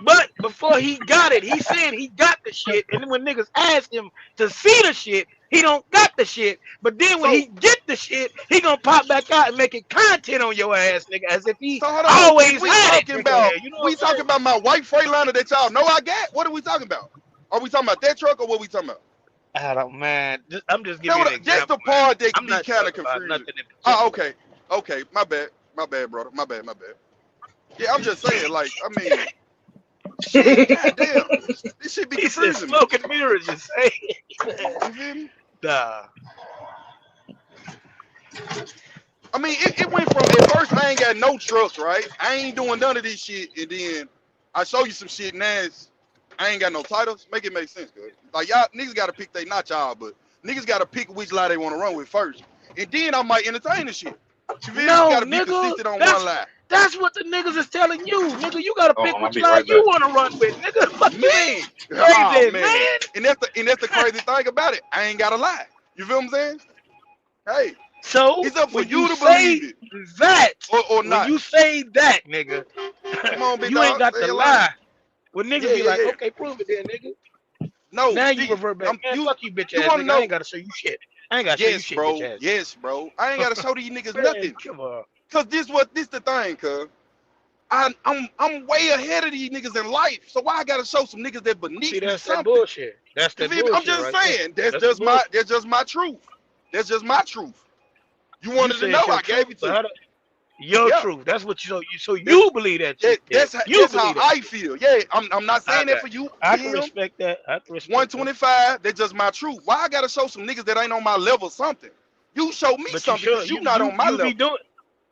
but before he got it, he said he got the shit. And then when niggas ask him to see the shit, he don't got the shit. But then when So, he get the shit, he gonna pop back out and make it content on your ass, nigga, as if he so hold on. If always we had it, talking nigga. about Here. You know what I'm saying? my white Freightliner that y'all know I got, what are we talking about? Are we talking about that truck or what we talking about? I don't, man. I'm just That giving you an what, that's example, the man. part that can I'm be not kind of talking about confusing. nothing in Oh, particular. okay, okay, my bad, brother, my bad. Yeah, I'm just saying, like, I mean, shit, goddamn, this shit be He said confusing me. smoke and mirrors. You say, You feel me? nah. I mean, it went from at first I ain't got no trust, right? I ain't doing none of this shit, and then I show you some shit. Now I ain't got no titles. Make it make sense, cuz. Like y'all niggas gotta pick they not y'all, but niggas gotta pick which lie they want to run with first, and then I might entertain the shit. You feel me? No, Gotta be nigga. consistent on one That's lie. that's what the niggas is telling you, nigga. You gotta Oh, pick I'm gonna which be line right you back. want to run with, nigga. Fuck you mean? Man, oh Crazy, man, man. and that's the crazy thing about it. I ain't gotta lie. You feel what I'm saying? Hey, So it's up for when you you to say believe it that, or when not. you say that, nigga, Come on, big you ain't dog, got say to your line. lie. When niggas Yeah, be yeah, like, yeah. okay, prove it then, nigga. No, Now you see, revert back, man. you Fuck you, bitch you ass want to nigga. I know? ain't gotta show you shit. I ain't gotta show you Yes, shit, bitch bro. ass nigga. Yes, bro. I ain't gotta show these niggas Man, nothing. come on. Cause this the thing, cuz. I'm way ahead of these niggas in life. So why I gotta show some niggas that See, beneath me that's that something? bullshit. That's You that feel me? I'm bullshit just right there. saying. That's That's the just my bullshit. that's just my truth. That's just my truth. You You wanted to say know, it's your I truth, gave it to but you. how your Yeah. truth. That's what so That's you believe that shit then. You that's how believe that I shit. feel. Yeah, I'm not I saying that got for you. you, I can Tim. respect that. I can respect that. 125, that's just my truth. Why I gotta show some niggas that ain't on my level something? You show me But you something sure because you not on my you be level. doing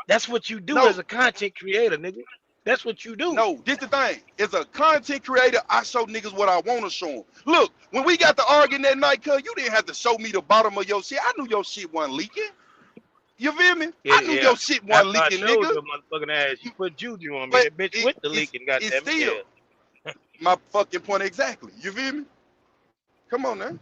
that's what you do as No, a content creator, nigga. That's what you do. no, this the thing. As a content creator, I show niggas what I want to show them. Look, when we got to arguing that night, cuz, you didn't have to show me the bottom of your shit. I knew your shit wasn't leaking. You feel me? Yeah, I knew yeah. your shit wasn't After I leaking, showed nigga. your motherfucking ass, you put juju on me. But That bitch with the it's leaking, it's goddamn it. still Yeah. my fucking point exactly. You feel me? Come on now.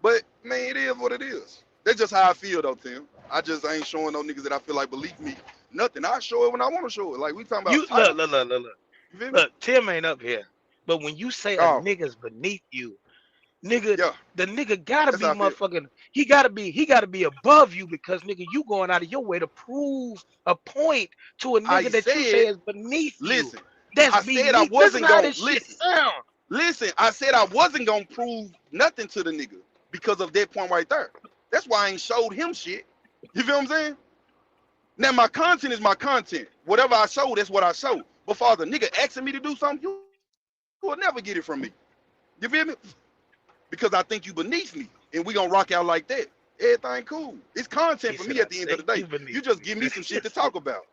But man, it is what it is. That's just how I feel though, Tim. I just ain't showing no niggas that I feel like believe me. Nothing. I show it when I want to show it. Like we talking about You look, titles. look, look, look, look. You feel me? Look, Tim ain't up here. But when you say a Oh, nigga's beneath you, nigga, yeah. the nigga gotta That's be how I feel. motherfucking. He gotta be above you because nigga, you going out of your way to prove a point to a I nigga that you say said, is beneath you. listen. That's I said I beneath. Listen wasn't how gonna this shit listen. sound. Listen, I said I wasn't gonna prove nothing to the nigga because of that point right there. That's why I ain't showed him shit. You feel what I'm saying? Now my content is my content. Whatever I show, that's what I show. But for the nigga asking me to do something, you will never get it from me. You feel me? Because I think you beneath me, and we gonna rock out like that. Everything cool. It's content He for said, me I at the end of the think day. you beneath You just give me me. some shit to talk about.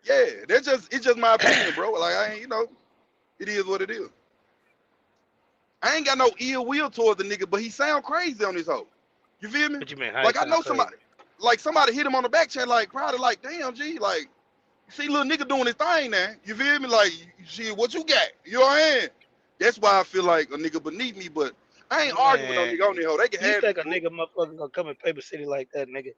Yeah, it's just my opinion, bro. Like I ain't, it is what it is. I ain't got no ill will towards the nigga, but he sound crazy on this hoe. You feel me? What you mean? How he Like I sound know crazy? somebody hit him on the back chat, like probably like, damn G, like see little nigga doing his thing now. You feel me? Like shit, what you got? You know what I mean? That's why I feel like a nigga beneath me, but I ain't arguing with no Man, nigga on this hoe. They can you have think it, a fool. nigga motherfucker gonna come in Paper City like that, nigga?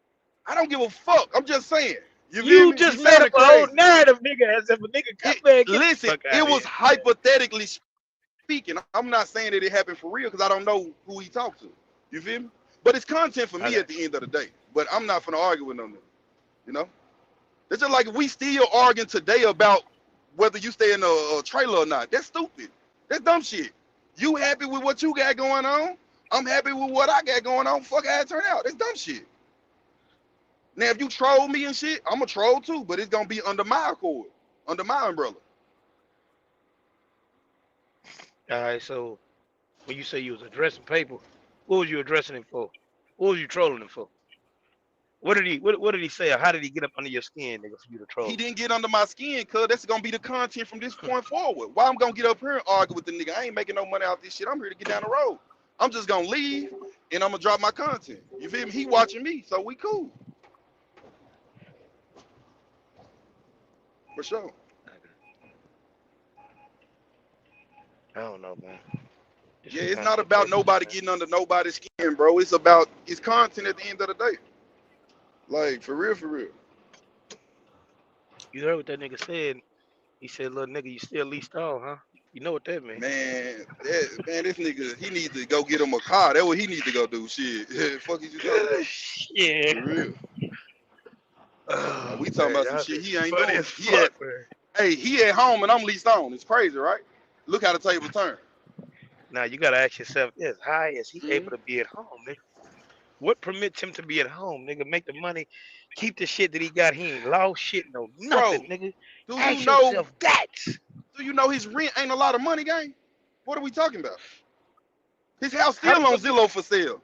I don't give a fuck. I'm just saying. You feel You me? He just made up sounded a whole crazy. narrative, nigga, as if a nigga come, man, get the Listen, fuck out it of here. was hypothetically speaking. I'm not saying that it happened for real because I don't know who he talked to. You feel me? But it's content for I me got at the end of the day. But I'm not gonna argue with no nigga. You know? It's just like if we still arguing today about whether you stay in a trailer or not. That's stupid. That's dumb shit. You happy with what you got going on? I'm happy with what I got going on. Fuck how it turned out. That's dumb shit. Now if you troll me and shit, I'm a troll too, but it's gonna be under my accord, under my umbrella. you. All right, so when you say you was addressing paper, what was you addressing him for? What was you trolling him for? What did he say or how did he get up under your skin, nigga, for you to troll He him? didn't get under my skin, cuz that's gonna be the content from this point forward. Why I'm gonna get up here and argue with the nigga? I ain't making no money out this shit. I'm here to get down the road. I'm just gonna leave and I'm gonna drop my content. You feel me? He watching me, so we cool. For sure. I don't know, man. This Yeah, shit it's kind of not about interesting, nobody man. getting under nobody's skin, bro. It's about his content at the end of the day. Like, for real, for real. You heard what that nigga said? He said, "Little nigga, you still leased on, huh?" You know what that mean? Man, this nigga, he needs to go get him a car. That's what he needs to go do. Shit. Fuck is you talking about? Yeah. For real. Like, Oh we talking man, about some y'all shit shit he ain't funny doing. as fuck, man. He at home and I'm leased on. It's crazy, right? Look how the table turn. Now you gotta ask yourself this: how is he Mm-hmm. able to be at home, nigga? What permits him to be at home, nigga? Make the money, keep the shit that he got. He ain't lost shit, no Bro, nothing, nigga. do you Ask know? yourself that. Do you know his rent ain't a lot of money, gang? What are we talking about? His house How the still on fuck Zillow for sale.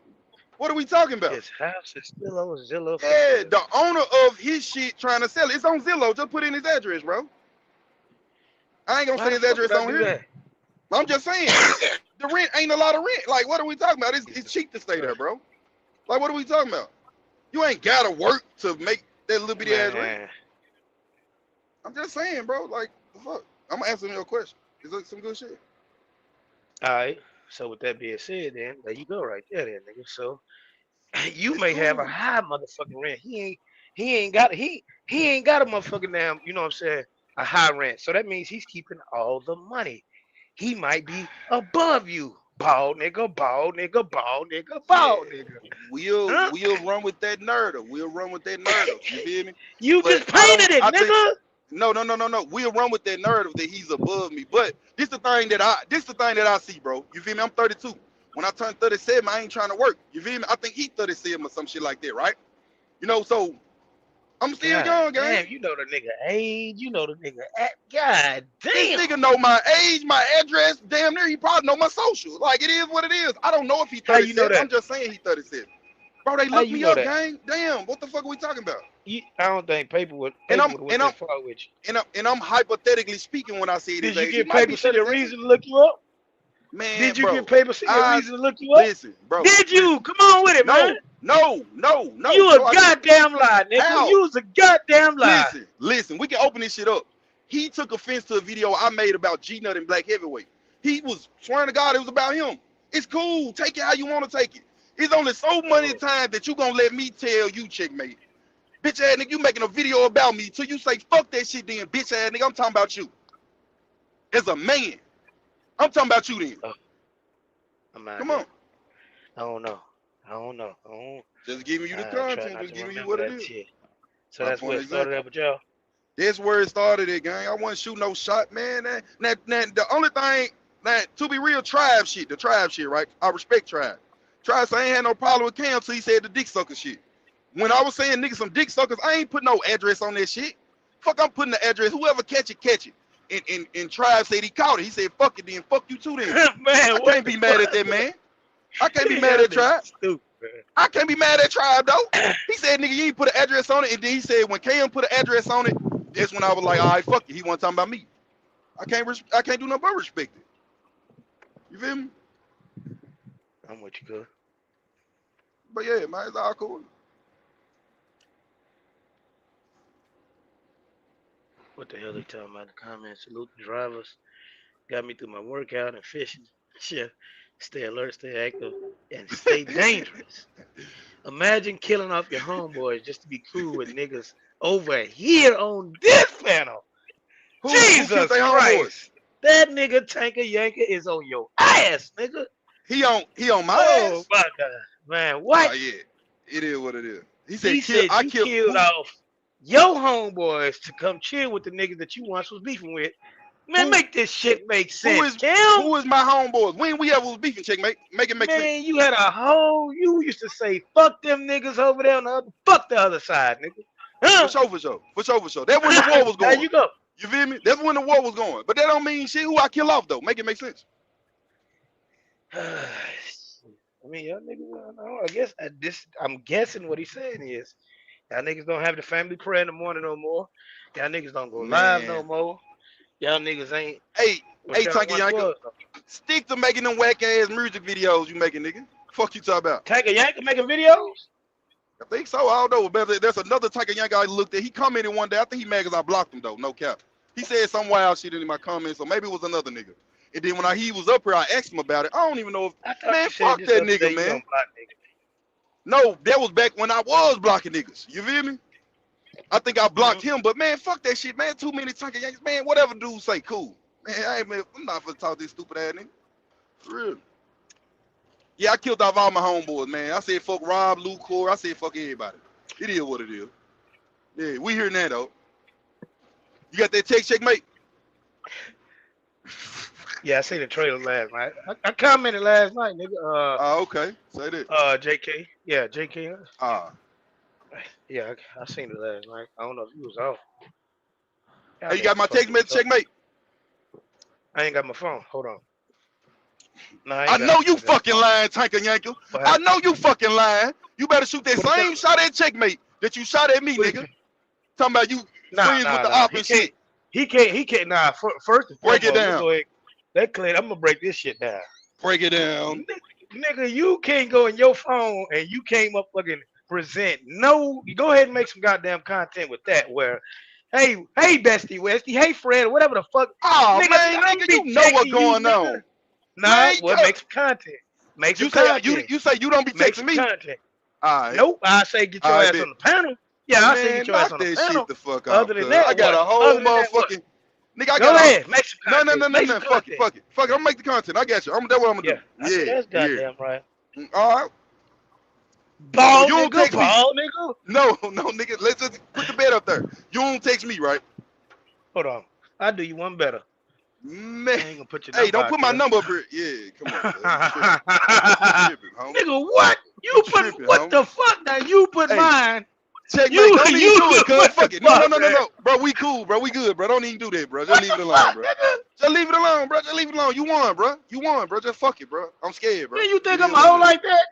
What are we talking about? his house is still on Zillow for Yeah, sale? the owner of his shit trying to sell it. It's on Zillow. Just put in his address, bro. I ain't gonna Why say the his fuck address would I on do here. that? I'm just saying, the rent ain't a lot of rent. Like, what are we talking about? It's cheap to stay there, Right. bro. Like, what are we talking about? You ain't gotta work to make that little bitty ass rent. Man, I'm just saying, bro. Like, the fuck? I'm answering your question. Is that some good shit? all right. So with that being said, then there you go, right there, then, nigga. So you It's may have a cool. high motherfucking rent. He ain't got a motherfucking damn. You know what I'm saying? A high rent. So that means he's keeping all the money. He might be above you. Bald nigga, bald nigga, bald nigga, Yeah, bald nigga. Huh? we'll run with that narrative. We'll run with that narrative. You feel me? You But just I don't. painted it, I think nigga. no. We'll run with that narrative that he's above me. But this the thing that I see, bro. You feel me? I'm 32. When I turn 37, I ain't trying to work. You feel me? I think he 37 or some shit like that, right? You know, so I'm still God young, gang. damn, you know the nigga age, you know the nigga at God This damn. nigga know my age, my address, damn near. He probably know my social. Like, it is what it is. I don't know if he How you know 37. that? I'm just saying he 37. Bro, they How look you me know up, that? gang. Damn, what the fuck are we talking about? I don't think And paper I'm would went and I'm that far with you. and I'm hypothetically speaking when I say his Did you age. He get might paper be see a 37. reason to look you up? Man, Did you get bro. paper see a I reason to look you up? listen, bro. Did you? Listen. Come on with it, man. No, You a no, I didn't. goddamn lie, nigga. How? You was a goddamn lie. Listen. We can open this shit up. He took offense to a video I made about G Nut and Black Heavyweight. He was swearing to God it was about him. It's cool. Take it how you want to take it. It's only so many Oh, times that you gonna let me tell you, checkmate. Bitch ass nigga, you making a video about me till you say fuck that shit then, bitch ass nigga. I'm talking about you. As a man. I'm talking about you then. oh, I'm out Come here. on. I don't know. I don't know. Just giving you the I try content, not just to giving you remember what it that is. shit. So My that's where point it started exactly. up with y'all. That's where it started at, gang. I wasn't shooting no shot, man. The only thing that to be real, the tribe shit, right? I respect tribe. Tribe say I ain't had no problem with Cam till he said the dick sucker shit. When I was saying niggas some dick suckers, I ain't put no address on that shit. Fuck, I'm putting the address. Whoever catch it, catch it. And Tribe said he caught it. He said, fuck it then. Fuck you too then. Man, I what can't the be mad at fuck? that man. I can't be mad Y'all at niggas Tribe. stupid, I can't be mad at Tribe though. He said, nigga, you ain't put an address on it. And then he said, when Cam put an address on it, that's when I was like, all right, fuck it. He wasn't talking about me. I can't do nothing but respect it. You feel me? I'm with you, good. But yeah, man, it's all cool. What the hell they talking about in the comments? Salute the drivers. Got me through my workout and fishing. Shit. Stay alert, stay active, and stay dangerous. Imagine killing off your homeboys just to be cool with niggas over here on this panel. Who killed Jesus their homeboys? Christ. That nigga Tanker Yanker is on your ass, nigga. He on my Oh ass? my God. Man, Oh what? yeah. It is what it is. He He said said I you killed killed who off your homeboys to come chill with the niggas that you once was beefing with. Man, who make this shit make who sense, is Kim. who is my homeboys? When we ever was beefing, check make it make sense. Man, you had a whole, you used to say, fuck them niggas over there on the other, fuck the other side, nigga. For Huh? sure, for sure. For sure, for sure. That's when the war was There going. you go. You feel me? That's when the war was going. But that don't mean shit who I kill off though. Make it make sense. I mean, y'all niggas, I don't know. I guess I'm guessing what he's saying is, y'all niggas don't have the family prayer in the morning no more. Y'all niggas don't go live no Man. more. Y'all niggas ain't Hey, what hey, y'all Tanky once Yanka. was. Stick to making them whack ass music videos you making, nigga. Fuck you talking about. Tanker Yanker making videos? I think so. I don't know. But there's another Tanky Yanka I looked at. He commented one day. I think he mad because I blocked him though. No cap. He said some wild shit in my comments, so maybe it was another nigga. And then when he was up here, I asked him about it. I don't even know if I thought man, you said fuck this that other day nigga, you man. don't block niggas. No, that was back when I was blocking niggas. You feel me? I think I blocked Mhm. him, but man, fuck that shit, man. Too many Tanky Yankees, man. Whatever dude say, cool. Man, I'm not gonna talk to this stupid ass nigga. For real. Yeah, I killed off all my homeboys, man. I said fuck Rob, Luke, Core. I said fuck everybody. It is what it is. Yeah, we here now though. You got that text checkmate? Yeah, I seen the trailer last night. I commented last night, nigga. Ah, okay. Say that. JK. Yeah, JK. Ah. Yeah, I seen it last night. I don't know if you was off. Y'all Hey, you got niggas my text fucking message, suck. checkmate? I ain't got my phone. Hold on. No, I I ain't got know it. you I got it. fucking lying, Tanker Yankel. What I happened? know you fucking lying. You better shoot that What it same tell? shot at checkmate that you shot at me, What it nigga. tell? Talking about you Nah, friends with nah, the nah. op He and can't. shit. He can't. Nah. First and Break it foremost, let's down. go ahead. Let clear. I'm gonna break this shit down. Break it down. Nigga, you can't go in your phone and you can't motherfucking present. No, you go ahead and make some goddamn content with that. Where, hey, Bestie Westy, hey, Fred, whatever the fuck, Oh nigga, man, I don't nigga, be you know what's texting you, going nigga. on. Nah, Man, well, make some content. Make some you say content. you don't be Make texting some me. content. Alright. Nope, I say get your Alright, ass bet. on the panel. Yeah, I say get Man, your ass knock on the that shit panel. the fuck Other off, than cuz. I that, got what? a whole Other than that, what? motherfucking nigga, I Go got a ahead, make some no no content. no no Make some no fuck it, content. fuck it. Fuck it. I'm gonna make the content. I got you. That's what I'm gonna Yeah, do. I know Yeah, that's yeah. goddamn right. Alright. So Ball you don't nigga, text me. ball nigga. No, no, nigga. Let's just put the bed up there. You don't text me, right? Hold on. I'll do you one better. Man. I ain't gonna put your Hey, number don't out put my there. number up here. Yeah, come on, cuz. You tripping. You tripping, homie. Nigga, what? You You put tripping, what homie. the fuck? Now you put Hey, mine. checkmate. You Don't even you do it, cuz. what the Fuck it. No, no, fuck, no, no, man? no. Bro, we cool, bro. We good, bro. Don't even do that, bro. Just What leave the it alone, fuck, bro. nigga? Just leave it alone, bro. Just leave it alone. You won, bro. You won, bro. Just fuck it, bro. I'm scared, bro. Man, you It think is I'm a what it hoe is. like that?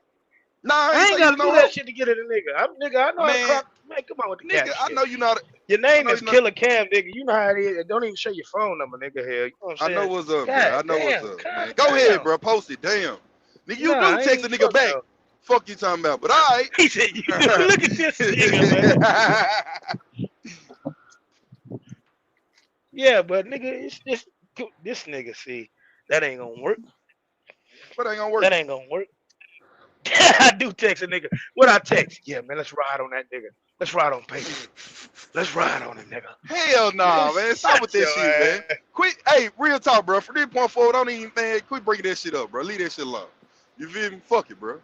Nah, I I ain't ain't say you was gotta no do that hoe. shit to get at a nigga. I know how to Man, crop. Man, come on with the nigga, cap I shit. know you not. Your I name know is you not. Killer Cam, nigga. You know how it is. Don't even show your phone number, nigga. Hell, you know what I'm I know saying? what's up, bro. God I know what's damn, up, calm man. Go ahead, down. bro. Post it. Damn. Nigga, you Nah, do I ain't text a even nigga fuck back. though. Fuck you talking about, but all right. He said, "Look at this nigga, man." Yeah, but nigga, it's this nigga. See, that ain't gonna work. But ain't gonna work. That ain't gonna work. I do text a nigga. What I text? Yeah, man, let's ride on that nigga. Let's ride on paper. Let's ride on him, nigga. Hell Yeah, nah, man. Stop shut with that your shit, man. ass. Quit. Hey, real talk, bro. From this point forward, don't even, man. Quit bringing that shit up, bro. Leave that shit alone. You feel me? Fuck it, bro.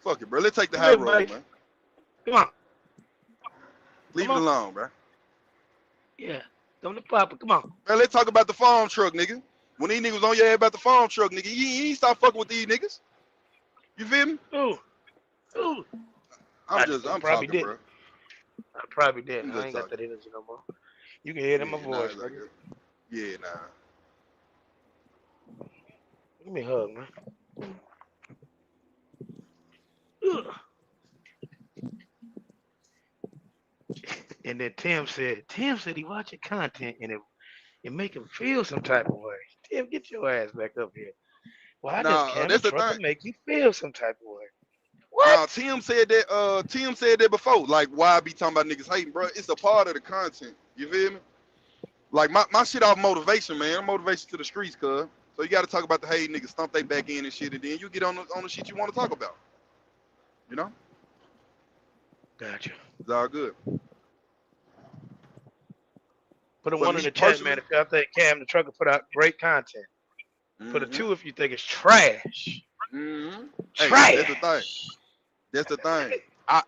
Fuck it, bro. Let's take the Come high here, road, buddy. man. Come on. Leave Come it on. alone, bro. Yeah. Come to Papa. Come on. Man, let's talk about the farm truck, nigga. When these niggas was on your head about the farm truck, nigga, you ain't stop fucking with these niggas. You feel me? Ooh. Ooh. I'm I probably talking, did. bro. I probably did. I'm I just ain't got talking. that energy no more. You can hear it in my Yeah, nah, voice, it's like nigga. that. Yeah, nah. Give me a hug, man. Ugh. And then Tim said he watching content and it make him feel some type of way. Tim, get your ass back up here. Why does Nah, Cam the that's the trucker thing. make you feel some type of way? What? Now Tim said that. Tim said that before. Like, why I be talking about niggas hating, bro? It's a part of the content. You feel me? Like my shit off motivation, man. Motivation to the streets, cuz. So you got to talk about the hate niggas, stump they back in and shit, and then you get on the shit you want to talk about. You know? Gotcha. It's all good. Put a But one in me the chat, personally, man. If y'all think Cam the trucker put out great content. Put a mm-hmm, two if you think it's trash. mm-hmm. Hey, that's the thing. Trash. That's the thing.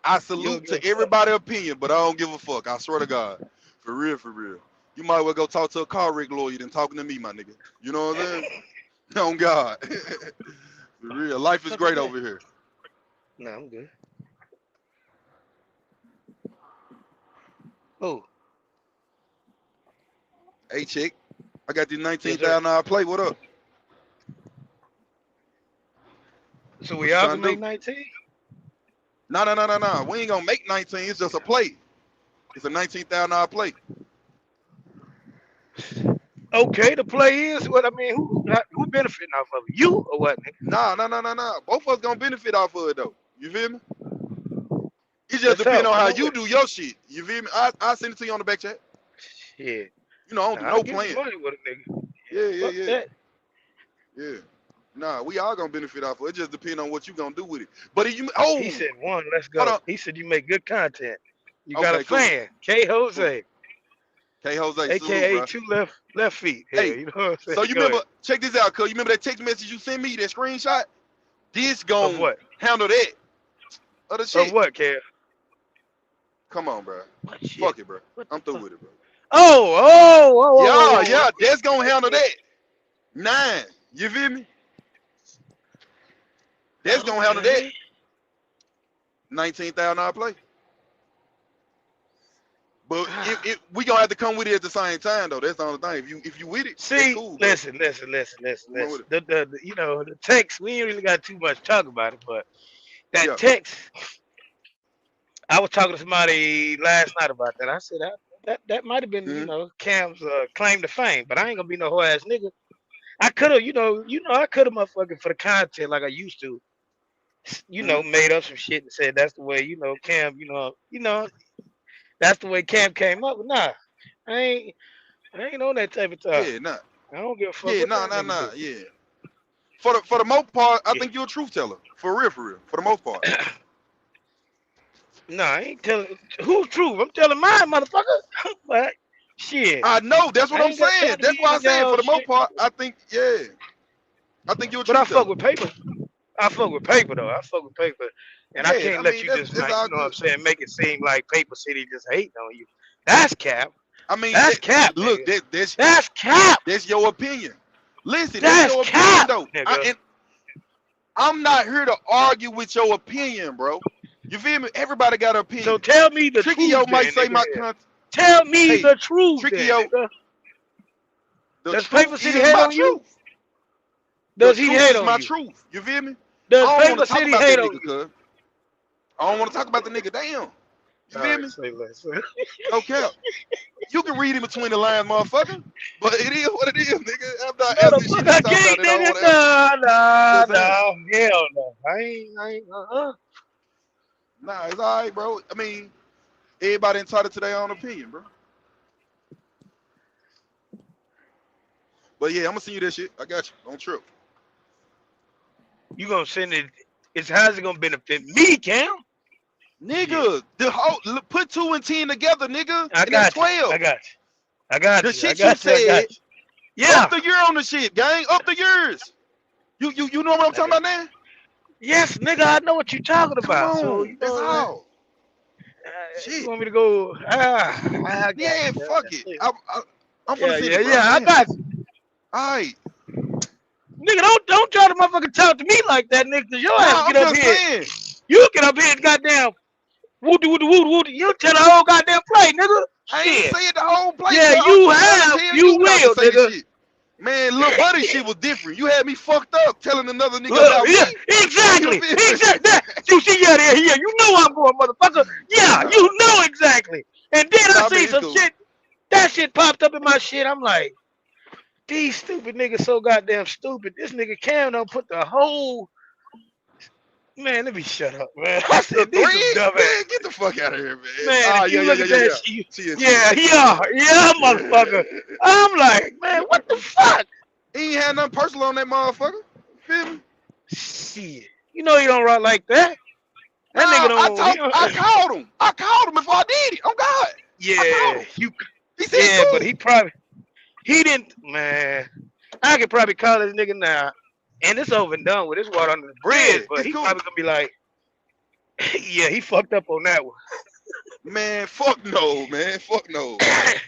I You don't salute give to a fuck. everybody's opinion, but I don't give a fuck. I swear to God. For real, for real. You might well go talk to a car rig lawyer than talking to me, my nigga. You know what I'm saying? On God. For real. Life is Fuck is great that? over here. No, I'm good. Oh, Hey, chick. I got this yes, sir. $19,000 play. What up? So we What you all can trying to make do? 19? No, no, no, no, no. We ain't gonna make 19. It's just a play. It's a $19,000 play. Okay, the play is what I mean. Who benefiting off of it? You or what, nigga? Nah, nah, nah, nah, nah. Both of us gonna benefit off of it though. You feel me? It just Let's depends help. on Come how on you with do your shit. You feel me? I send it to you on the back chat. it. Yeah. You know, I don't do Nah, I no get the playing. money with a nigga. Yeah, Yeah, yeah, fuck yeah, that. yeah. Nah, we all gonna benefit off of it. It just depends on what you gonna do with it. But if you, He oh, said one, let's hold go. on. He said you make good content. You got a Okay, cool, fan, K cool. Jose, K Jose, salute, aka bro. two left feet. Hell, Hey, you know what I'm saying? so you Go ahead. remember? Check this out, cuz. You remember that text message you sent me? That screenshot? This Of gonna what? handle that other Of shit. what, Kev? Come on, bro. What shit? Fuck it, bro. What the I'm through fuck? with it, bro. Oh, oh, whoa, whoa, whoa, Yeah, whoa, whoa. yeah. That's gonna handle that. 9. You feel me? That's gonna handle that. Okay. $19,000 play. But if we gonna have to come with it at the same time though. That's the only thing. If you with it, that's See, cool. But listen. come on with it. The you know the text. We ain't really got too much to talk about it, but that Yeah. text. I was talking to somebody last night about that. I said that might have been Mm-hmm. Cam's claim to fame, but I ain't gonna be no whole ass nigga. I could have I could have motherfucking for the content like I used to. Mm-hmm. Made up some shit and said that's the way Cam. That's the way Cam came up. But nah, I ain't I ain't on that type of time. Yeah, nah. I don't give a fuck Yeah, what nah, that nah, nigga nah. do. Yeah. For the most part, I Yeah. think you're a truth teller. For real, for real. For the most part. Nah, I ain't telling who's truth. I'm telling mine, motherfucker. But shit, I know. That's what I I'm ain't got saying. time to That's be why into I said for y'all the most shit. part, I think, yeah. I think you're a But I truth fuck teller. with paper. I fuck with paper though. I fuck with paper, and I Yeah, I can't let mean you just that's like all what I'm good. saying, make it seem like Paper City just hating on you. That's cap. I mean, That's cap, look, nigga. that that's That's cap. that's your opinion. Listen, that's That's your opinion cap, though. nigga. And I'm not here to argue with your opinion, bro. You feel me? Everybody got an So opinion. tell me the Tricky truth Yo might then, say nigga. my Here. content. Tell me Hey, the truth Tricky then, Yo, nigga. the Does Paper truth City is hate my on you? truth. The Does he truth hate is on my you? truth. You feel me? Does I don't want Paper to talk City about hate that on nigga, you? cuz. I don't want to talk about the nigga. Damn. You All feel right, me? say less. No cap. You can read in between the lines, motherfucker. But it is what it is, nigga. I'm not answering shit Motherfucker, that you I talking about can't, that I don't nigga. want to answer. Nah, nah, Just saying. nah. Hell no. I ain't, Nah, it's all right, bro. I mean, everybody entitled to their own opinion, bro. But yeah, I'm gonna send you that shit. I got you. Don't trip. You gonna send it? How's it gonna benefit me, Cam? Shit, Nigga, the whole put 2 and 10 together, nigga, I and that's got you. I 12. got you. I got The you. I shit you got you. I said, got you. Yeah. up the year on the shit, gang. Up the years. You know what I'm I talking got. about now? Yes, nigga. I know what you're talking Come about. So on. you That's know, man. all. You Shit. want me to go? I got Yeah, you. fuck it. I'm gonna Yeah, send yeah, it, bro. yeah. I Damn. got you. Alright. Nigga, don't try to motherfucking talk to me like that, nigga. Cause your ass Nah, get I'm up just here. saying. You get up here and goddamn woody. You tell the whole goddamn play, nigga. I ain't Shit. say it the whole play, Yeah, cuz you I'm trying to have. tell You you not to will, say the nigga. shit. Man, Lil Buddy shit was different. You had me fucked up telling another nigga Look, about me. yeah, You exactly. feel me? Exactly. You see, yeah, there, yeah. You know I'm going, motherfucker. Yeah, you know exactly. And then I Nah, man, see it's some cool. shit. That shit popped up in my shit. I'm like, these stupid niggas so goddamn stupid. This nigga Cam don't put the whole. Man, let me shut up, man. I The said these some thread? dumb Man, ass. get the fuck out of here, man. Man, Ah, if yeah, you yeah, look yeah, at yeah, that yeah. shit, Chill. yeah, motherfucker. I'm like, man, what the fuck? He ain't had nothing personal on that motherfucker. You feel me? Shit. You know you don't rock like that. Nah, That nigga I don't. He talked. don't. I called him. I called him before I did it. Oh God, I called Yeah, him. you. He said Yeah, but cool. he didn't. Man, I could probably call this nigga now, and it's over and done with. This water under the Yeah, bridge, but it's he cool. probably gonna be like, yeah, he fucked up on that one. Man, fuck no, man. Fuck no.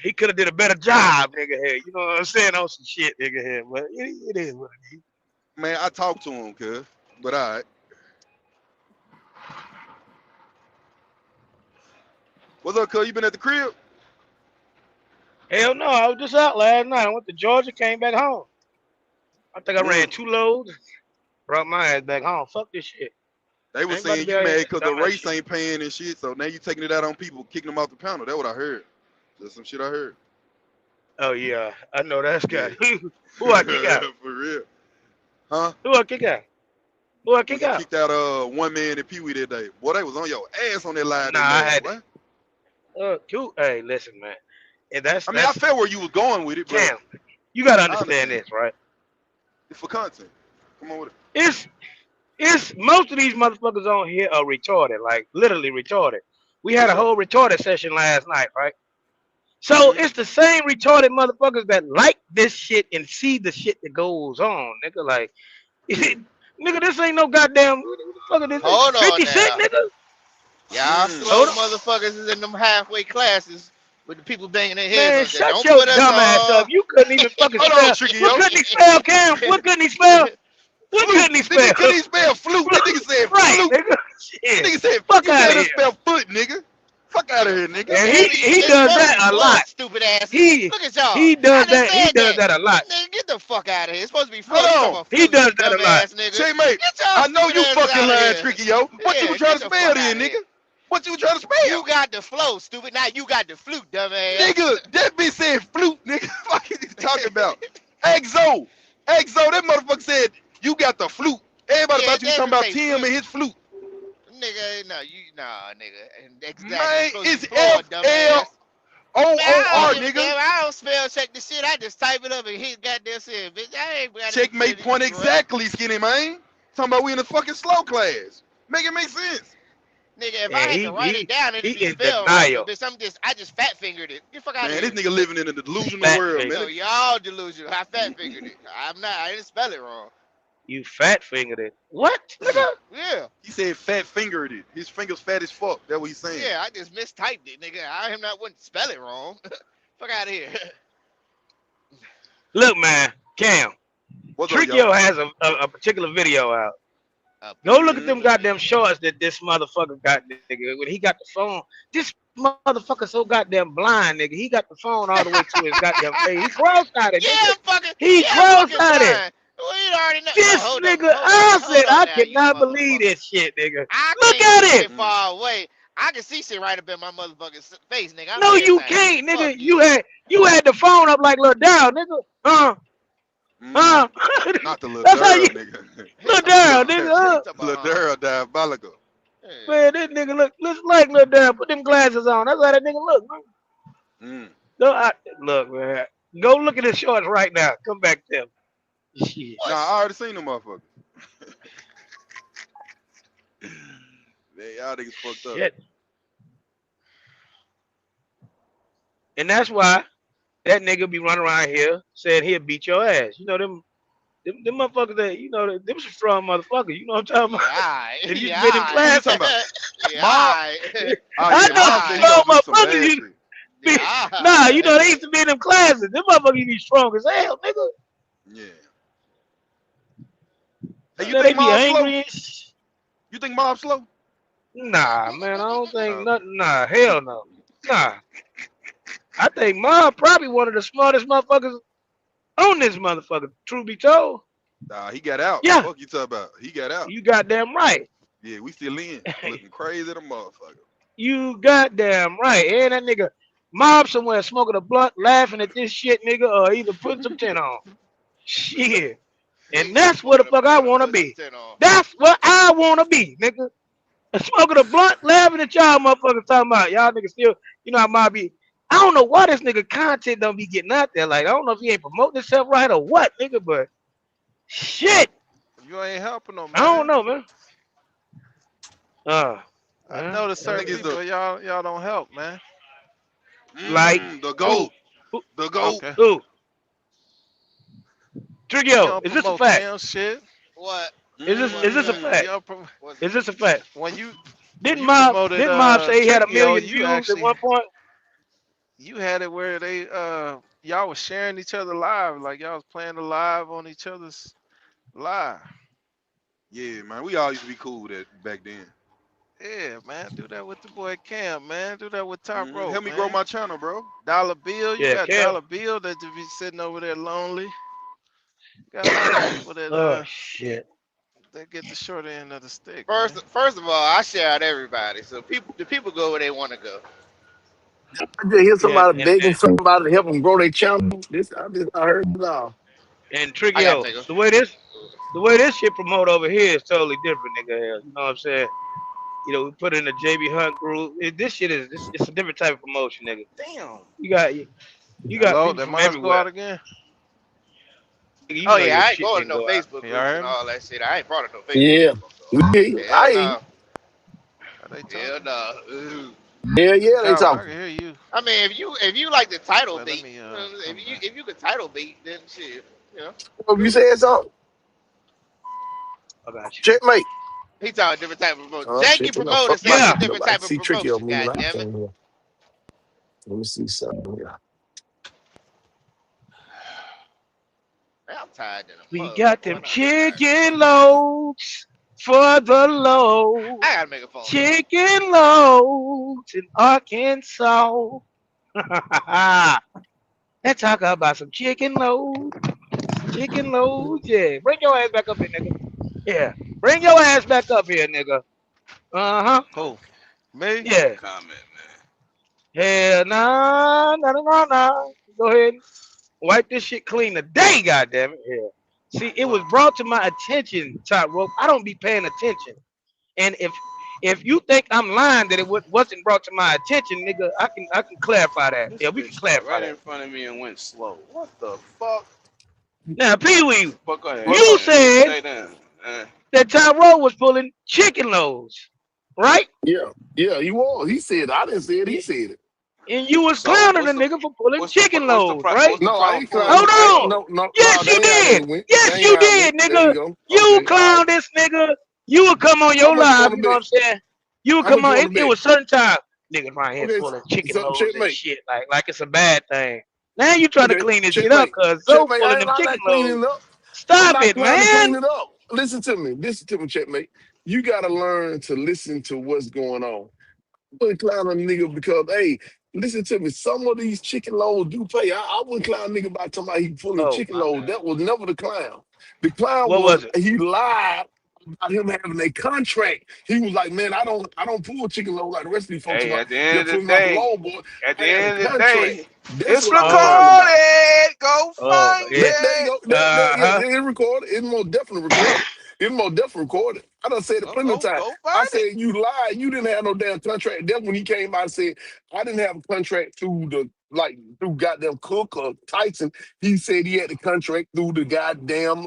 He could have did a better job, nigga. Here, you know what I'm saying on some shit, nigga. Here, but it is what it is. Man, I talked to him, cuz. But all right. What's up, cuz? You been at the crib? Hell no, I was just out last night. I went to Georgia, came back home. I think I ran Mm. 2 loads, brought my ass back home. Fuck this shit. They I was ain't about to saying be you out mad here because the dumbass race shit. ain't paying and shit, so now you taking it out on people, kicking them off the panel. That's what I heard. That's some shit I heard. Oh yeah, I know that's Yeah. got who I kick out. For real. Huh? Who I kick out? Who I When kick you out? kicked out one man and Pee Wee that day. Boy, they was on your ass on that live Nah, that I night, had boy. cool. Hey, listen, man. And that's I mean, I that's felt where you was going with it, but Cam. You gotta I understand understand. this, right? It's for content. Come on with it. It's it's most of these motherfuckers on here are retarded, like literally retarded. We For had a sure. whole retarded session last night, right? So Mm-hmm. it's the same retarded motherfuckers that like this shit and see the shit that goes on, nigga. Like, Yeah. nigga, this ain't no goddamn what the fuck is this? Hold on 50 Cent, now. nigga. Y'all Mm. slow Hold on. motherfuckers is in them halfway classes. with the people banging their heads Man, on that. shut Don't your put us dumb ass up. on. You couldn't even fucking Hold on, spell. Tricky, What yo. couldn't he spell, Cam? What couldn't he spell? What Flute. couldn't he The nigga spell? couldn't even spell flute. That nigga said Right, flute. nigga. That Shit. nigga said, Fuck you out can't of even here. spell foot, nigga. Fuck out of Nigga, here, nigga. And damn, he it's does supposed to that be a lot. flow, stupid asses. He Look at y'all. he I does done that. He said does that. that a lot. Nigga, get the fuck out of here. It's supposed to be flow. Hold You talking on. about He Philly, does you that a lot. dumbass nigga. Checkmate. Get your I know stupid you asses fucking out of lying, here. Tricky, yo. What you Yeah, was trying get to the spell fuck out then, of here. nigga? What you was trying to You spell? got the flow, stupid. Now you got the flute, dumbass. Nigga, that bitch said flute, nigga. What you talking about? Exo. Exo, that motherfucker said, you got the flute. Everybody Yeah, thought you was talking definitely about say Tim flute. and his flute. Nigga, no, nigga. And exactly, it's Man, supposed to be it's floor, dumbass. Man, I F-L-O-O-R, don't give a nigga. damn. I don't spell check this shit. I just type it up and hit goddamn shit, bitch. I ain't got to be Checkmate sending point you, bro. exactly, skinny man. Talking about we in a fucking slow class. Make it make sense. Nigga, if I And had to write it down, he it'd be in spelled right. But denial. bitch, I just fat fingered it. Get the fuck out of Man, this here. nigga living in a delusional Fat world, finger. No, man. y'all delusional. I fat fingered it. I'm not. I didn't spell it wrong. You fat fingered it. What, nigga? Yeah, He said fat fingered it. His fingers fat as fuck. That's what he's saying. yeah. I just mistyped it, nigga. I am not wouldn't spell it wrong. Fuck out of here. Look, man, Cam. What's up, y'all? Trickio has a particular video out. Go look at Mm-hmm. them goddamn shorts that this motherfucker got, nigga. When he got the phone, this motherfucker so goddamn blind, nigga. He got the phone all the way to his goddamn face. He cross-eyed, nigga. He I'm fucking cross-eyed. blind. We already know. No, This hold up, nigga, hold up, I said, hold I up now, you cannot believe motherfucker. this shit, nigga. I Look can't at see it. shit far away. I can see shit right up in my motherfucking face, nigga. I'm No, you nearsighted. can't, Fuck nigga. You had the phone up like Lil Down, nigga. Not the little That's how you, Daryl, nigga. He Lil talking Down, about, nigga. he talking Little about, Daryl diabolical. yeah. Man, this nigga looks like Lil Down. Put them glasses on. That's how that nigga look, man. Mm. Look, man. Go look at his shorts right now. Come back to him. Shit. Nah, I already seen them motherfuckers. Man, y'all niggas fucked up. Shit. And that's why that nigga be running around here saying he'll beat your ass. You know them motherfuckers that them some strong motherfuckers. You know what I'm talking about? Yeah, They used to be in them yeah, Who you class. talking about? yeah, Oh I yeah, know Mom some said he strong gonna beat some motherfuckers. ass You shit. be, yeah. they used to be in them classes. Them motherfuckers be strong as hell, nigga. Yeah. Hey, you They think be Mob slow? angry and shit. You think Mob slow? Nah, man, I don't think Uh, nothing. Nah, hell no. Nah. I think Mom probably one of the smartest motherfuckers on this motherfucker. Truth be told. nah, he got out. Yeah, Fuck you talking about? He got out. you goddamn right. Yeah, we still in. Looking crazy at a motherfucker. You goddamn right. And that nigga Mob somewhere smoking a blunt, laughing at this shit, nigga, or either putting some tent on. Shit. And Nigga that's where the smoking a fuck I blunt and wanna put some be. tent on. That's what I wanna be, nigga. Smoking a blunt, laughing at y'all motherfuckers talking about y'all niggas still, how Mob be. I don't know why this nigga content don't be getting out there. Like, I don't know if he ain't promoting himself right or what, nigga, but shit. You ain't helping them, I don't man. know, man. I know there's I certain think it's people the y'all don't help, man. Like the who? goat. The goat. Okay. Who? You Trigio, don't is this a promote fact? Cam shit. What? Is this a What? fact? Mm. Y'all What's Is this a fact? when you when Didn't you Mob promoted didn't Mob say he had a Trickio, million you views at actually one point? you had it where they y'all was sharing each other live, like y'all was playing the live on each other's live. Yeah, man. We all used to be cool with that back then. Yeah, man, do that with the boy Cam, man. Do that with Top Rope, Help me grow man. my channel, bro. Dollar Bill, you Yeah, got Cam. Dollar Bill that just be sitting over there lonely. You got a lot of people Oh shit. that get the short end of the stick, man. first of all, I shout everybody, so the people go where they want to go. I just hear Yeah, somebody and begging somebody to help them grow their channel. I heard it all. and I gotta Trigio, take a. the way this shit promote over here is totally different, nigga. You know what I'm saying? We put in the JB Hunt group. This shit it's a different type of promotion, nigga. Damn. You got Hello, people that from mine's go everywhere. out again. Nigga, you Oh know yeah, your I ain't shit going to didn't no go out. Facebook Can y'all groups hear and me? all that shit. I ain't part of no Facebook Yeah, group. we hear you. I Hell hear you. no. Are they Hell talking? no. Ooh. Yeah, they Coward, I talking. can hear you. I mean, if you like the title Well, let beat, me if come you back. if you could title beat, then shit, Well, if you cool. said something, I got you. checkmate. He talking different type of promotion. Oh Janky shit, they done promoter fuck my say it's Yeah. a shit up. different I type of see Tricky over promotion. moving God out damn it. there. Let me see something here. Man, I'm tired than a We motherfucker. got Well, them not tired, chicken but loads for the low. I gotta make a phone call. Chicken loads in Arkansas. Let's talk about some chicken loads. Chicken loads, yeah. Bring your ass back up here, nigga. Yeah. Bring your ass back up here, nigga. Uh-huh. Who? Me? No Yeah. comment, man. Yeah, nah, nah, nah, nah, nah. Go ahead. Wipe this shit clean today, goddammit. Yeah. See, it was What? brought to my attention, Top Rope. I don't be paying attention. And if you think I'm lying that it wasn't brought to my attention, nigga, I can clarify that. This Yeah, we bitch can stopped clarify right that. in front of me and went slow. What the fuck? Now, Pee Wee, But go ahead, What's go you up? ahead. said Stay down. that Tyrone was pulling chicken loads, right? Yeah, yeah, he was. He said it. I didn't say it. He Y- said it. And you was So clowning the what's the nigga for pulling what's the chicken what's the loads, right? what's the No, I problem ain't pulling clowning. Hold them I ain't, on. potatoes? no, Yes, that you ain't how that did. went. That Yes, ain't you how it did, went. There you nigga. go. You Okay, would all right. clown this nigga. You would come on How your much you want live, to you know what bet? I'm saying? You would How much come you on. want to It bet? was certain time. Niggas right here Okay, pulling chicken so loads and checkmate. shit, like it's a bad thing. Now you trying to Okay, clean this shit up checkmate. because Zoe Checkmate. I pulling ain't them I'm chicken not cleaning loads. it up. I'm Stop not it, trying to man. clean it up. Listen to me. Listen to me, checkmate. You got to learn to listen to what's going on. Wouldn't clown a nigga because, hey, listen to me. Some of these chicken loads do pay. I wouldn't clown a nigga by talking about he pulling Oh chicken my loads. god. That was never the clown. The clown What was was it? he lied about him having a contract. He was like, man, I don't pull chicken loads like the rest of these folks. Hey, About at the they're end of the pulling off the day, load, boy. at I the had a end of the contract. day, That's it's what I was clowning Oh. about. recorded. Go Oh find yeah. There you it. go. Yeah, Uh-huh. it's recorded. It's more definitely recorded. It's more definitely recorded. I done said it Go plenty of go times. go I find it. said you lied. You didn't have no damn contract. That's when he came out and said I didn't have a contract through through goddamn Cook or Tyson. He said he had the contract through the goddamn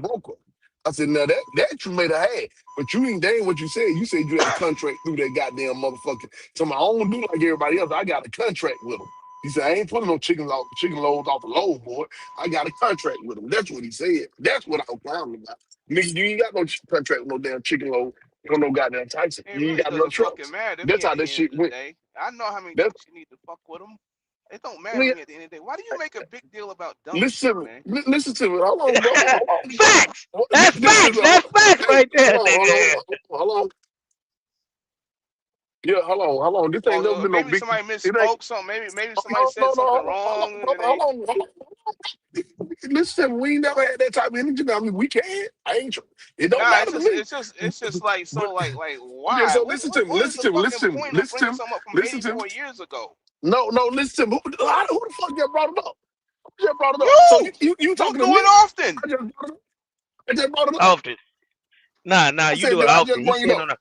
broker. I said, now that you made a had, but you ain't damn what you said. You said you had a contract through that goddamn motherfucker. So I don't do like everybody else. I got a contract with him. He said, I ain't putting no chicken loads off the load, boy. I got a contract with him. That's what he said. That's what I was clowning about. Nigga, you ain't got no contract with no damn chicken load. You don't know goddamn Tyson. It You ain't really got no doesn't fucking trucks. matter to me That's at how the that end of shit the went. day. I know how many That's trucks you need to fuck with them. It don't matter to nigga, me at the end of the day. Why do you make a big deal about dumb listen shit, to me. man? Listen to me. Hold on, bro. Hold on. Facts. That's This is facts. That's facts hey, right there, hold on, hold on, nigga. hold on. Yeah, hold on. This ain't never Or been no maybe big. somebody It ain't. misspoke something. Maybe somebody No, said no, no. something Hold on, wrong hold and on, hold they. on, hold on. Listen, we ain't never had that type of energy. I mean, we can. I ain't. It don't Nah, matter to me. it's just like But so like okay, why? so listen to me. What is Listen the to me. fucking Listen to me. point of Listen bringing to me. something up from Listen to me. 84 years ago? No, no. Listen to me. Who the fuck just brought it up? Who just brought it up? So You you you talking to do me? it often. I just brought it up. I just brought it up. Often. Nah, I you do said, it did I often. just He bring it said up? on a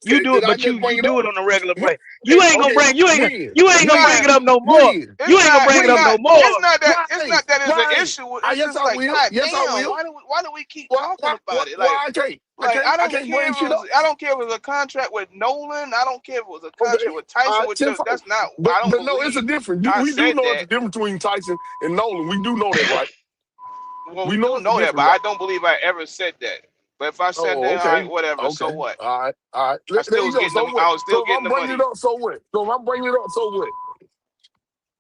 you Okay, do did it, I but just you bring it do up? it on a regular When? play. You ain't gonna Okay, bring when? you ain't It's gonna not. bring it When? up no more. When? You ain't gonna bring it It's up When? no not. more. It's Why? not that is an Why? issue. It's Yes, just I like will. God Yes, I damn. will. Why do we keep talking about it? Why I can't? Like I can't bring shit up. I don't care if it was a contract with Nolan. I don't care if it was a contract Okay, with Tyson. all right, tenfold. That's not. I don't But no, it's a believe difference. I We do said know it's that. a difference between Tyson and Nolan. We do know that, right? Well, We we know do it's a know that, but difference, I right? don't believe I ever said that. But if I said Oh, that, all right, okay. whatever. So Okay. what? All right. All right. I There still you was go. getting So the. what? I was still So if getting I'm the bringing it money. up, so what? So if I'm bringing it up, so what?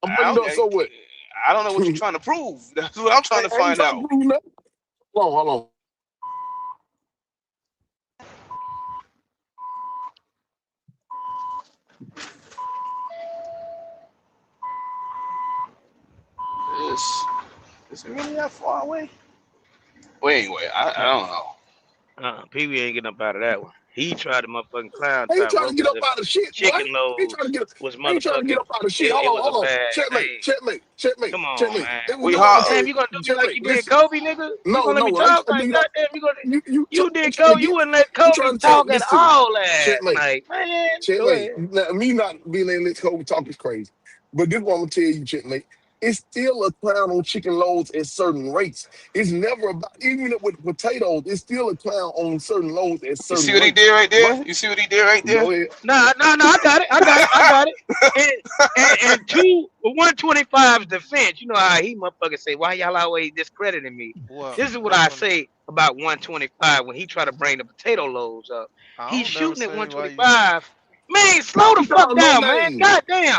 I'm I bringing it don't. up, so what? I don't know what you're trying to prove. That's what I'm trying to I ain't find trying to out. prove nothing. Hold on. Is it really that far away? Well, anyway, I don't know. Pee Wee ain't getting up out of that one. He tried to motherfucking clown I ain't Top trying to Rope get because up them out of shit, boy. chicken loads was I ain't trying to get motherfucking up out of shit. it was a Hold on. bad Checkmate, thing. checkmate, checkmate, Come on, checkmate. man. It was We no, I'm hard. Damn, saying, you gonna do me like checkmate. you did Listen, Kobe, nigga? You no, gonna let me no, I ain't talk trying to like do that. that? Damn, you I'm did trying to Kobe. You get, wouldn't let I'm Kobe trying to tell, talk at listen to me. all last Checkmate, night, man. Go checkmate. ahead. Now, me not being able to let Kobe talk is crazy. But this what I'm gonna tell you, checkmate. It's still a clown on chicken loads at certain rates. It's never about, even with potatoes, it's still a clown on certain loads at You see certain what he rates. did right Right? there? You see what he did right there? Go ahead. Nah. I got it. And two 125's defense, you know how he motherfucker say, why y'all always discrediting me? What? This is what What I twenty? say about 125 when he try to bring the potato loads up. I He's don't never shooting at say why you. 125. Man, slow I the ain't fuck calling no down, man. names. God damn.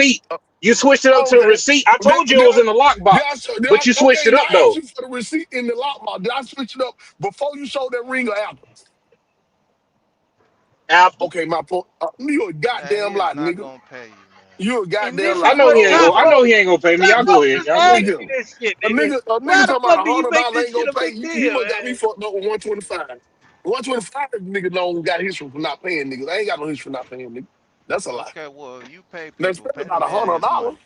receipt. Uh, You switched it up to a okay. receipt. I Did, told you did it was I, in the lockbox, but you switched okay, it now up I asked though. you for the receipt in the lockbox. Did I switch it up before you showed that ring or after? After. Okay, my point. You a Man, he goddamn is lie, not nigga. gonna pay you, man. You a And goddamn this I lie. is know what he ain't Oh, go. I Capo, know he ain't gonna pay me. Y'all Capo go ahead. just Y'all go asked ahead. me nigga. this shit, A nigga. nigga, a Why nigga the talking about fuck do you make $100 this ain't shit gonna a pay. big He deal, must got me man? fucked up with 125. 125 nigga don't got history for not paying niggas. I ain't got no history for not paying niggas. That's a lot. Okay, well, you pay They people. spend Pay the about a man hundred his dollars. money.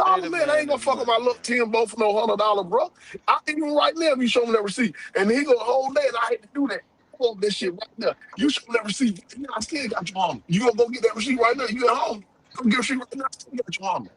Pay $100, the man. I man ain't gonna his fuck with money, my little man. Timbo for no $100, bro. I even right now, if you show me that receipt, and he go the whole day, and I hate to do that. I want this shit right there. You show me that receipt. Yeah, I still got you home. You gonna go get that receipt right now? You at home? Go get a receipt right now. I still got you home.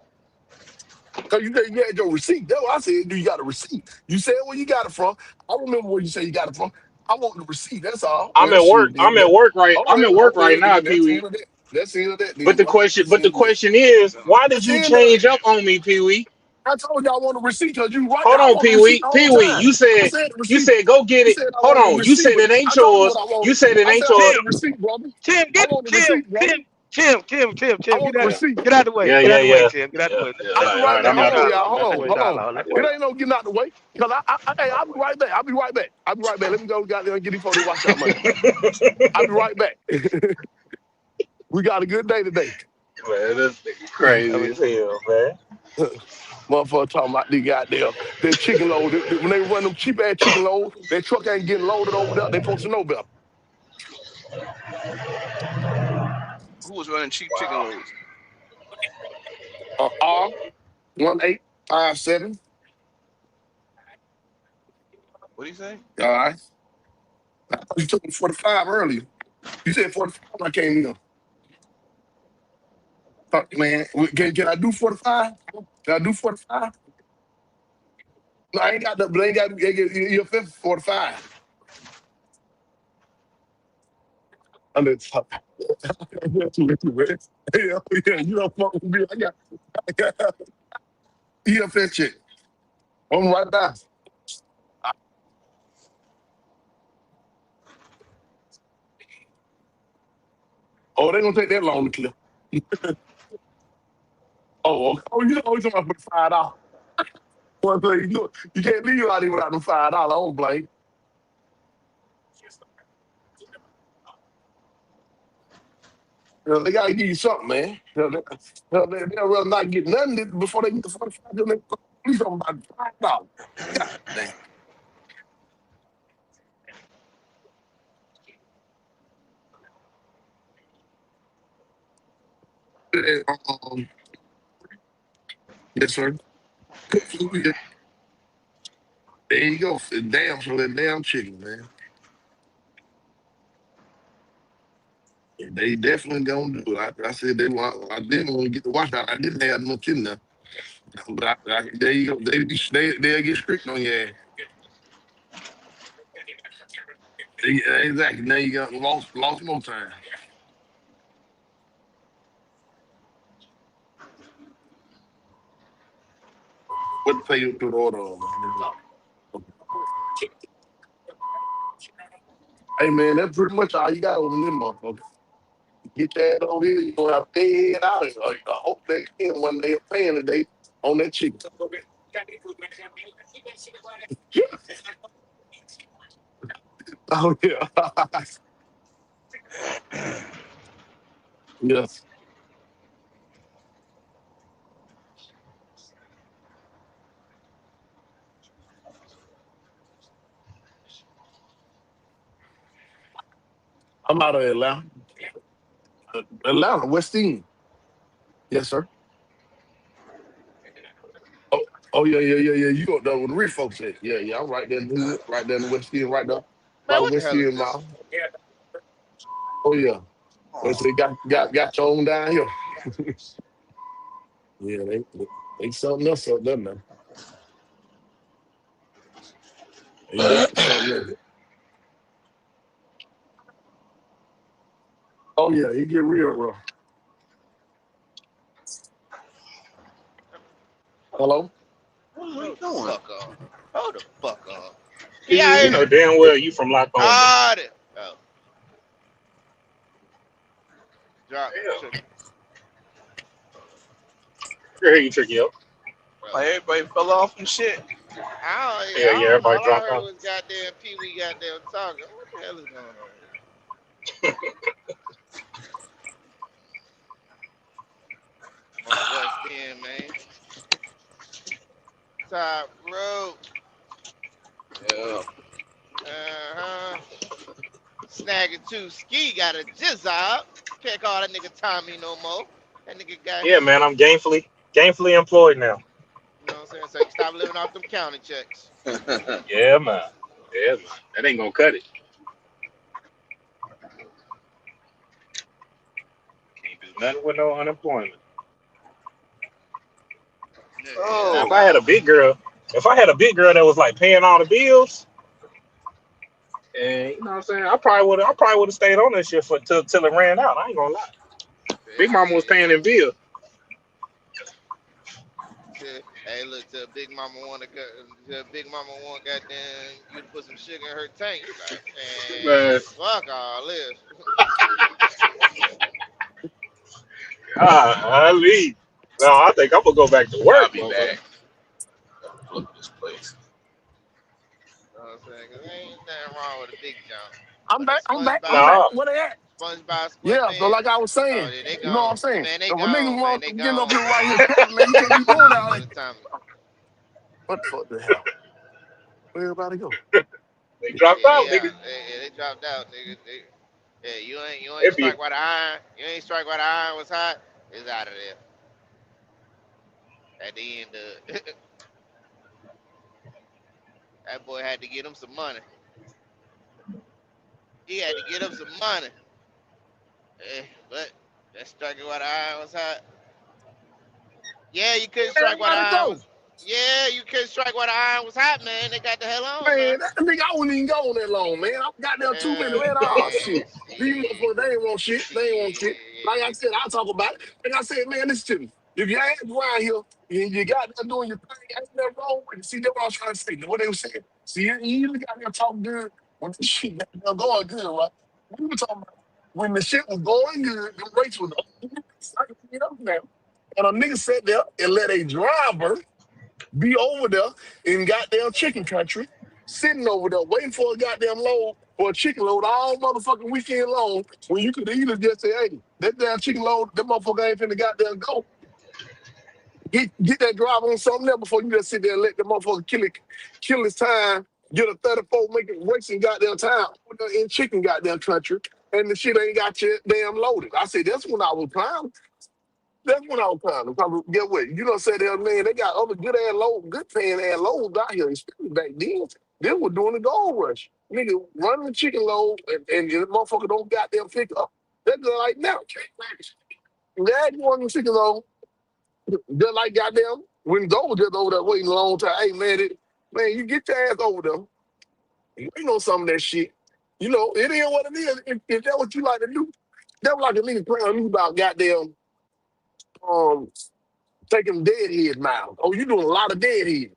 Cause you said you had your receipt. That's what I said. Do you got a receipt? You said where you got it from. I remember where you said you got it from. I want the receipt. That's all. I'm Well, at work. shoot, then I'm at that. work right. All I'm right, at oh work right well, now, then Pee that's the Wee. end of that. That's the end of that, But then, bro. That's the the end of that. question is, why did That's the you end of it. change up on me, Pee Wee? I told you I want a receipt because you right there. Hold I on, want the Pee receipt Wee. the whole Pee Wee, time. I said the you receipt. said go get You it. said I Hold wanted the on. You receipt, said but it ain't I told you yours. what I You wanted. said it I ain't said I want yours. the Tim, receipt, brother. Tim, I get want the Tim, receipt, brother. Tim, Tim, Tim, Tim, I Tim. want Get the out, Yeah, receipt. get out the way. yeah, Get yeah, out the way, yeah, Tim. Get out the yeah, way. yeah. I'll be All right right, back. I'm Hold out on, there. y'all. I'm out Hold the on, way. hold on. Let me It wait. ain't no getting out the way. Cause hey, I'll be right back. I'll be right back. I'll be right back. Let me go goddamn get these folks to wash out money. I'll be right back. We got a good day today. Man, this nigga crazy as hell, man. Motherfucker talking about the goddamn that chicken load. When they run them cheap ass chicken load, that truck ain't getting loaded over there. They supposed to know better. Who was running cheap chicken Wow. loads? R 1857. What do you say? All right. I thought you took me 45 earlier. You said 45 when I came in. Fuck, man. Can I do 45? Can I do 45? No, I ain't got the blame. Got your fifth 45. I'm the top. Yeah, yeah, you don't fuck with me. I got EFN chick. I'm right back. Oh, they gonna take that long to clear. You know, you talking about $5. One thing you know, you can't leave out here without them $5. I don't blame. You know, they gotta give you something, man. They'll rather not get nothing before they get the 45. Then they police them about $5. God damn. Um, yes, sir. Cook food. Yeah. There you go. Damn for that damn chicken, man. They definitely gonna do it. I said they want. I didn't want to get the wash out. I didn't have much in there, but there you go. They'll get strict on your ass. Exactly. Now you got lost more time. What to pay you to the order on, man. Hey man, that's pretty much all you got on them motherfuckers. Get that over here, you gonna have to pay it out. I hope they can when they're paying today on that chicken. Oh yeah. Yes. I'm out of Atlanta. Atlanta, West End. Yes, sir. Oh, oh yeah, yeah, yeah, yeah. You go there with the rich folks at. Yeah, yeah. I'm right there in the hood, right there in the West End, right there by Man, the what the West hell is End this? mile. Oh yeah. Well, so they got your own down here. Yeah, they something else up there now. They definitely something else. Oh yeah, it get real rough. Hello? What are we doing? Fuck off. Hold the fuck off. Can Pee y'all Wee, you hear know me? damn well you from Lacoma. Ah, oh, drop Damn. trick. I hear you, Tricky. Like Oh. everybody fell off and shit. Yeah, I yeah, don't know. everybody All I dropped heard off. was goddamn Pee Wee goddamn talking. What the hell is going on here? I'm on the West End, man. Top road. Yeah. Uh huh. Snagging two ski got a jizz up. Can't call that nigga Tommy no more. That nigga got Yeah, his. man, I'm gainfully employed now. You know what I'm saying? So you can stop living off them county checks. Yeah, man. Yeah, man. That ain't gonna cut it. Can't do nothing with no unemployment. Now, Yeah, if that's I all. had a big girl, if I had a big girl that was like paying all the bills, and you know what I'm saying, I probably would have stayed on that shit for till it ran out. I ain't gonna lie. Big Yeah, Mama was paying shit. them bills. Hey, look, till Big Mama want to go, till Big Mama want goddamn you to put some sugar in her tank. You like, Man, man, fuck all this. I leave. No, I think I'm gonna go back to I'll work, be motherfucker. back. Look at this place. You know what I'm saying? 'Cause ain't nothing wrong with a big jump. I'm But them back. I'm back. I'm SpongeBob, back. No, Where they at? SpongeBob Yeah. So SquarePants, like I was oh, saying, yeah, they you know what I'm gone. saying? Man, they If a nigga gone, man, want they getting up gone, here right man. here capping, man, you can't be doing all Look that. at Tommy. What the fuck the hell? Where everybody go? they dropped Yeah, out, nigga. they dropped out, nigga. Yeah, you ain't It be strike while the iron, you ain't strike while the iron was hot. It's out of there. At the end of it. That boy had to get him some money. He had to get him some money. But that striking while the iron was hot. Yeah, you couldn't Where strike while the everybody iron go? was. Yeah, you couldn't strike while the iron was hot, man. They got the hell on, man. Man, that nigga, I wouldn't even go on that long, man. I got there 2 minutes, man. Oh, Man, shit. These motherfuckers, they ain't want shit. They ain't want shit. Like I shit. said, I'll talk about it. Like I said, man, listen to me. If you ain't around here, you got there doing your thing, ain't nothing wrong with it. See, that's what I was trying to say. What they were saying. See, you either got there talking good when the shit got there going good, right? We were talking about when the shit was going good, the race was up. I can get up now. And a nigga sat there and let a driver be over there in goddamn chicken country, sitting over there waiting for a goddamn load for a chicken load all motherfucking weekend long. When you could either just say, "Hey, that damn chicken load, that motherfucker ain't finna goddamn go." Get that driver on something there before you just sit there and let the motherfucker kill his time. Get a 34, make it wasting goddamn time over there in chicken goddamn country, and the shit ain't got you damn loaded. I said that's when I was clowning. That's when I was trying to come get what you know. Say that man, they got other good ass load, good paying ass loads out here, especially back then. They were doing the gold rush. Nigga running the chicken load and the motherfucker don't goddamn pick up. They're like now. Yeah, you want the chicken load. They're like goddamn when gold just over there waiting a long time. Hey man, man, you get your ass over there. You know some of that shit. You know, it is what it is. If that's what you like to do, that's like a nigga playing me about goddamn um taking deadhead miles. Oh, you doing a lot of deadhead.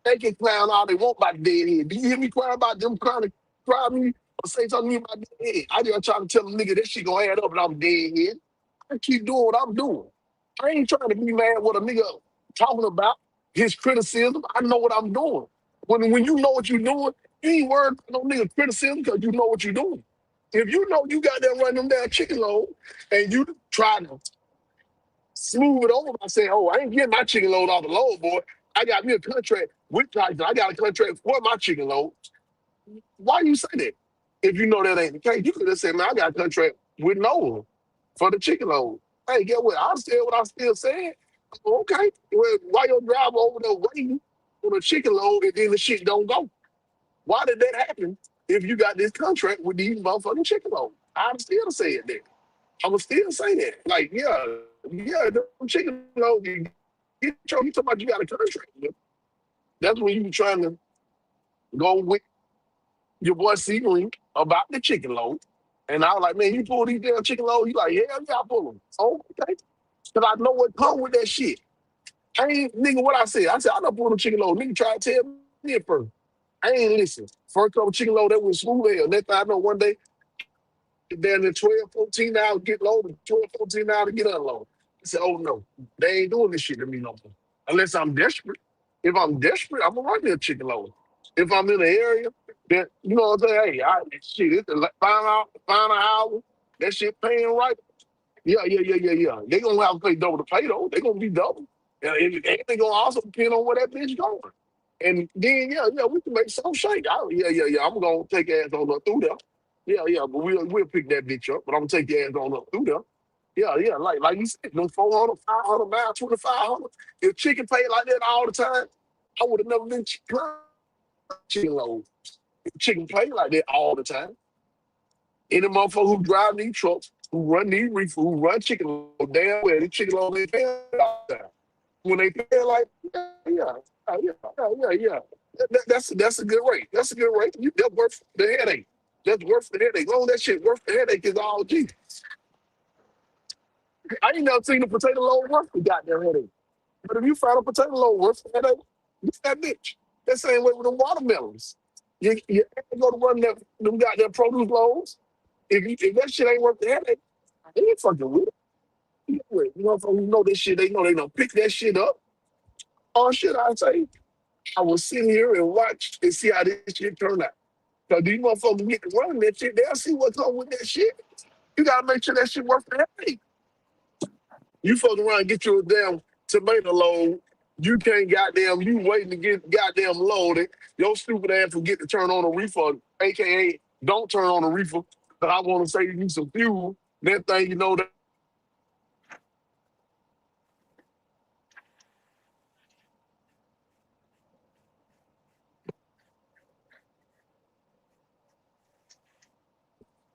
They can clown all they want about the deadhead. Do you hear me crying about them trying to cry me or say something to me about deadhead? I just trying to tell them nigga that shit gonna add up and I'm deadhead. I keep doing what I'm doing. I ain't trying to be mad with a nigga talking about his criticism. I know what I'm doing. When you know what you're doing, you ain't worried about no nigga criticism because you know what you're doing. If you know you got that running them down chicken load and you try to smooth it over by saying, "Oh, I ain't getting my chicken load off the load, boy. I got me a contract with Tyson. I got a contract for my chicken load." Why you say that? If you know that ain't the case, you could have said, "Man, I got a contract with Nolan for the chicken load." Hey, get what? I said what I still said. Okay, well, why your driver over there waiting for the chicken load and then the shit don't go? Why did that happen if you got this contract with these motherfucking chicken loads? I'm still saying that. I would still say that. Like, yeah, them chicken loads, you get you talking about you got a contract with them. That's when you trying to go with your boy Sebring about the chicken load. And I was like, man, you pull these damn chicken loads. You like, hell yeah, I pull them. Oh, okay. Because I know what come with that shit. I ain't, nigga, what I said? I said, I done pulled a chicken load. Nigga tried to tell me at first. I ain't listen. First couple chicken load, that was smooth hell. Next thing I know, one day, down there 12, 14 hours, get loaded, 12, 14 hours to get unloaded. I said, oh no, they ain't doing this shit to me no more. Unless I'm desperate. If I'm desperate, I'm gonna run me a chicken load. If I'm in an area that, you know what I'm saying, hey, shit, it's the final hour, that shit paying right. Yeah. They gonna have to pay double the pay though. They gonna be double. And they gonna also depend on where that bitch going. And then, we can make some shake. I'm gonna take ass on through there. Yeah, but we'll pick that bitch up. But I'm gonna take your ass on up through there. Yeah, like you said, them 400, 500 miles, 2,500. If chicken paid like that all the time, I would have never been chicken load. If chicken paid like that all the time. Any motherfucker who drive these trucks, who run these reefer, who run chicken load, damn well, these chicken load they pay all the time. When they pay like, yeah. That's a good rate. That's a good rate. That's worth the headache. That's worth the headache. Long that shit worth the headache is all G. I ain't never seen a potato load worth the goddamn headache. But if you find a potato load worth the headache, it's that bitch. That same way with the watermelons. You go to run them goddamn produce loads. If that shit ain't worth the headache, they ain't fucking with it. You know, who know this shit, they know they don't pick that shit up. Oh shit, I say, I will sit here and watch and see how this shit turn out. Cause these motherfuckers get to running that shit, they'll see what's up with that shit. You gotta make sure that shit worth the headache. You fuck around and get you a damn tomato load. You can't goddamn, you waiting to get goddamn loaded. Your stupid ass forget to turn on a reefer, aka don't turn on a reefer. But I want to say you some fuel. That thing, you know,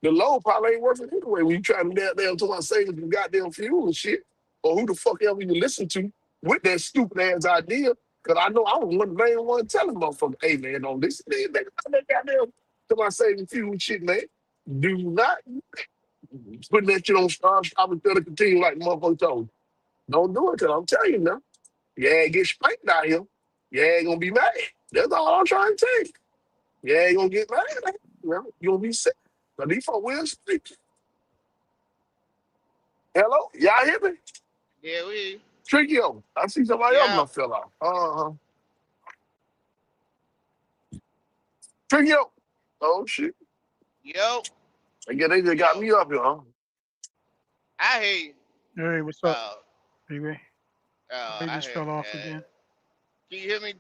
the load probably ain't worth it anyway when you trying to goddamn to my savings and goddamn fuel and shit. Or who the fuck ever you listen to with that stupid ass idea. Cause I know I was one of the main one telling motherfuckers, hey man, don't listen to that goddamn to my saving fuel and shit, man. Do not put that shit on stop and tell to continue like the motherfucker told you. Don't do it, cause I'm telling you now. Yeah, get spanked out here. Yeah, gonna be mad. That's all I'm trying to tell you. Yeah, you gonna get mad. You know, you gonna be sick. But these folks will speak. Hello? Y'all hear me? Yeah, we. Trickio. I see somebody else Yeah. gonna fill out. Uh-huh. Trickio. Oh shit. Yo. Again, they just got Yo. me up here, huh? I hear you. Hey, what's up, Uh, baby? They I just hear. fell off again. Can you hear me?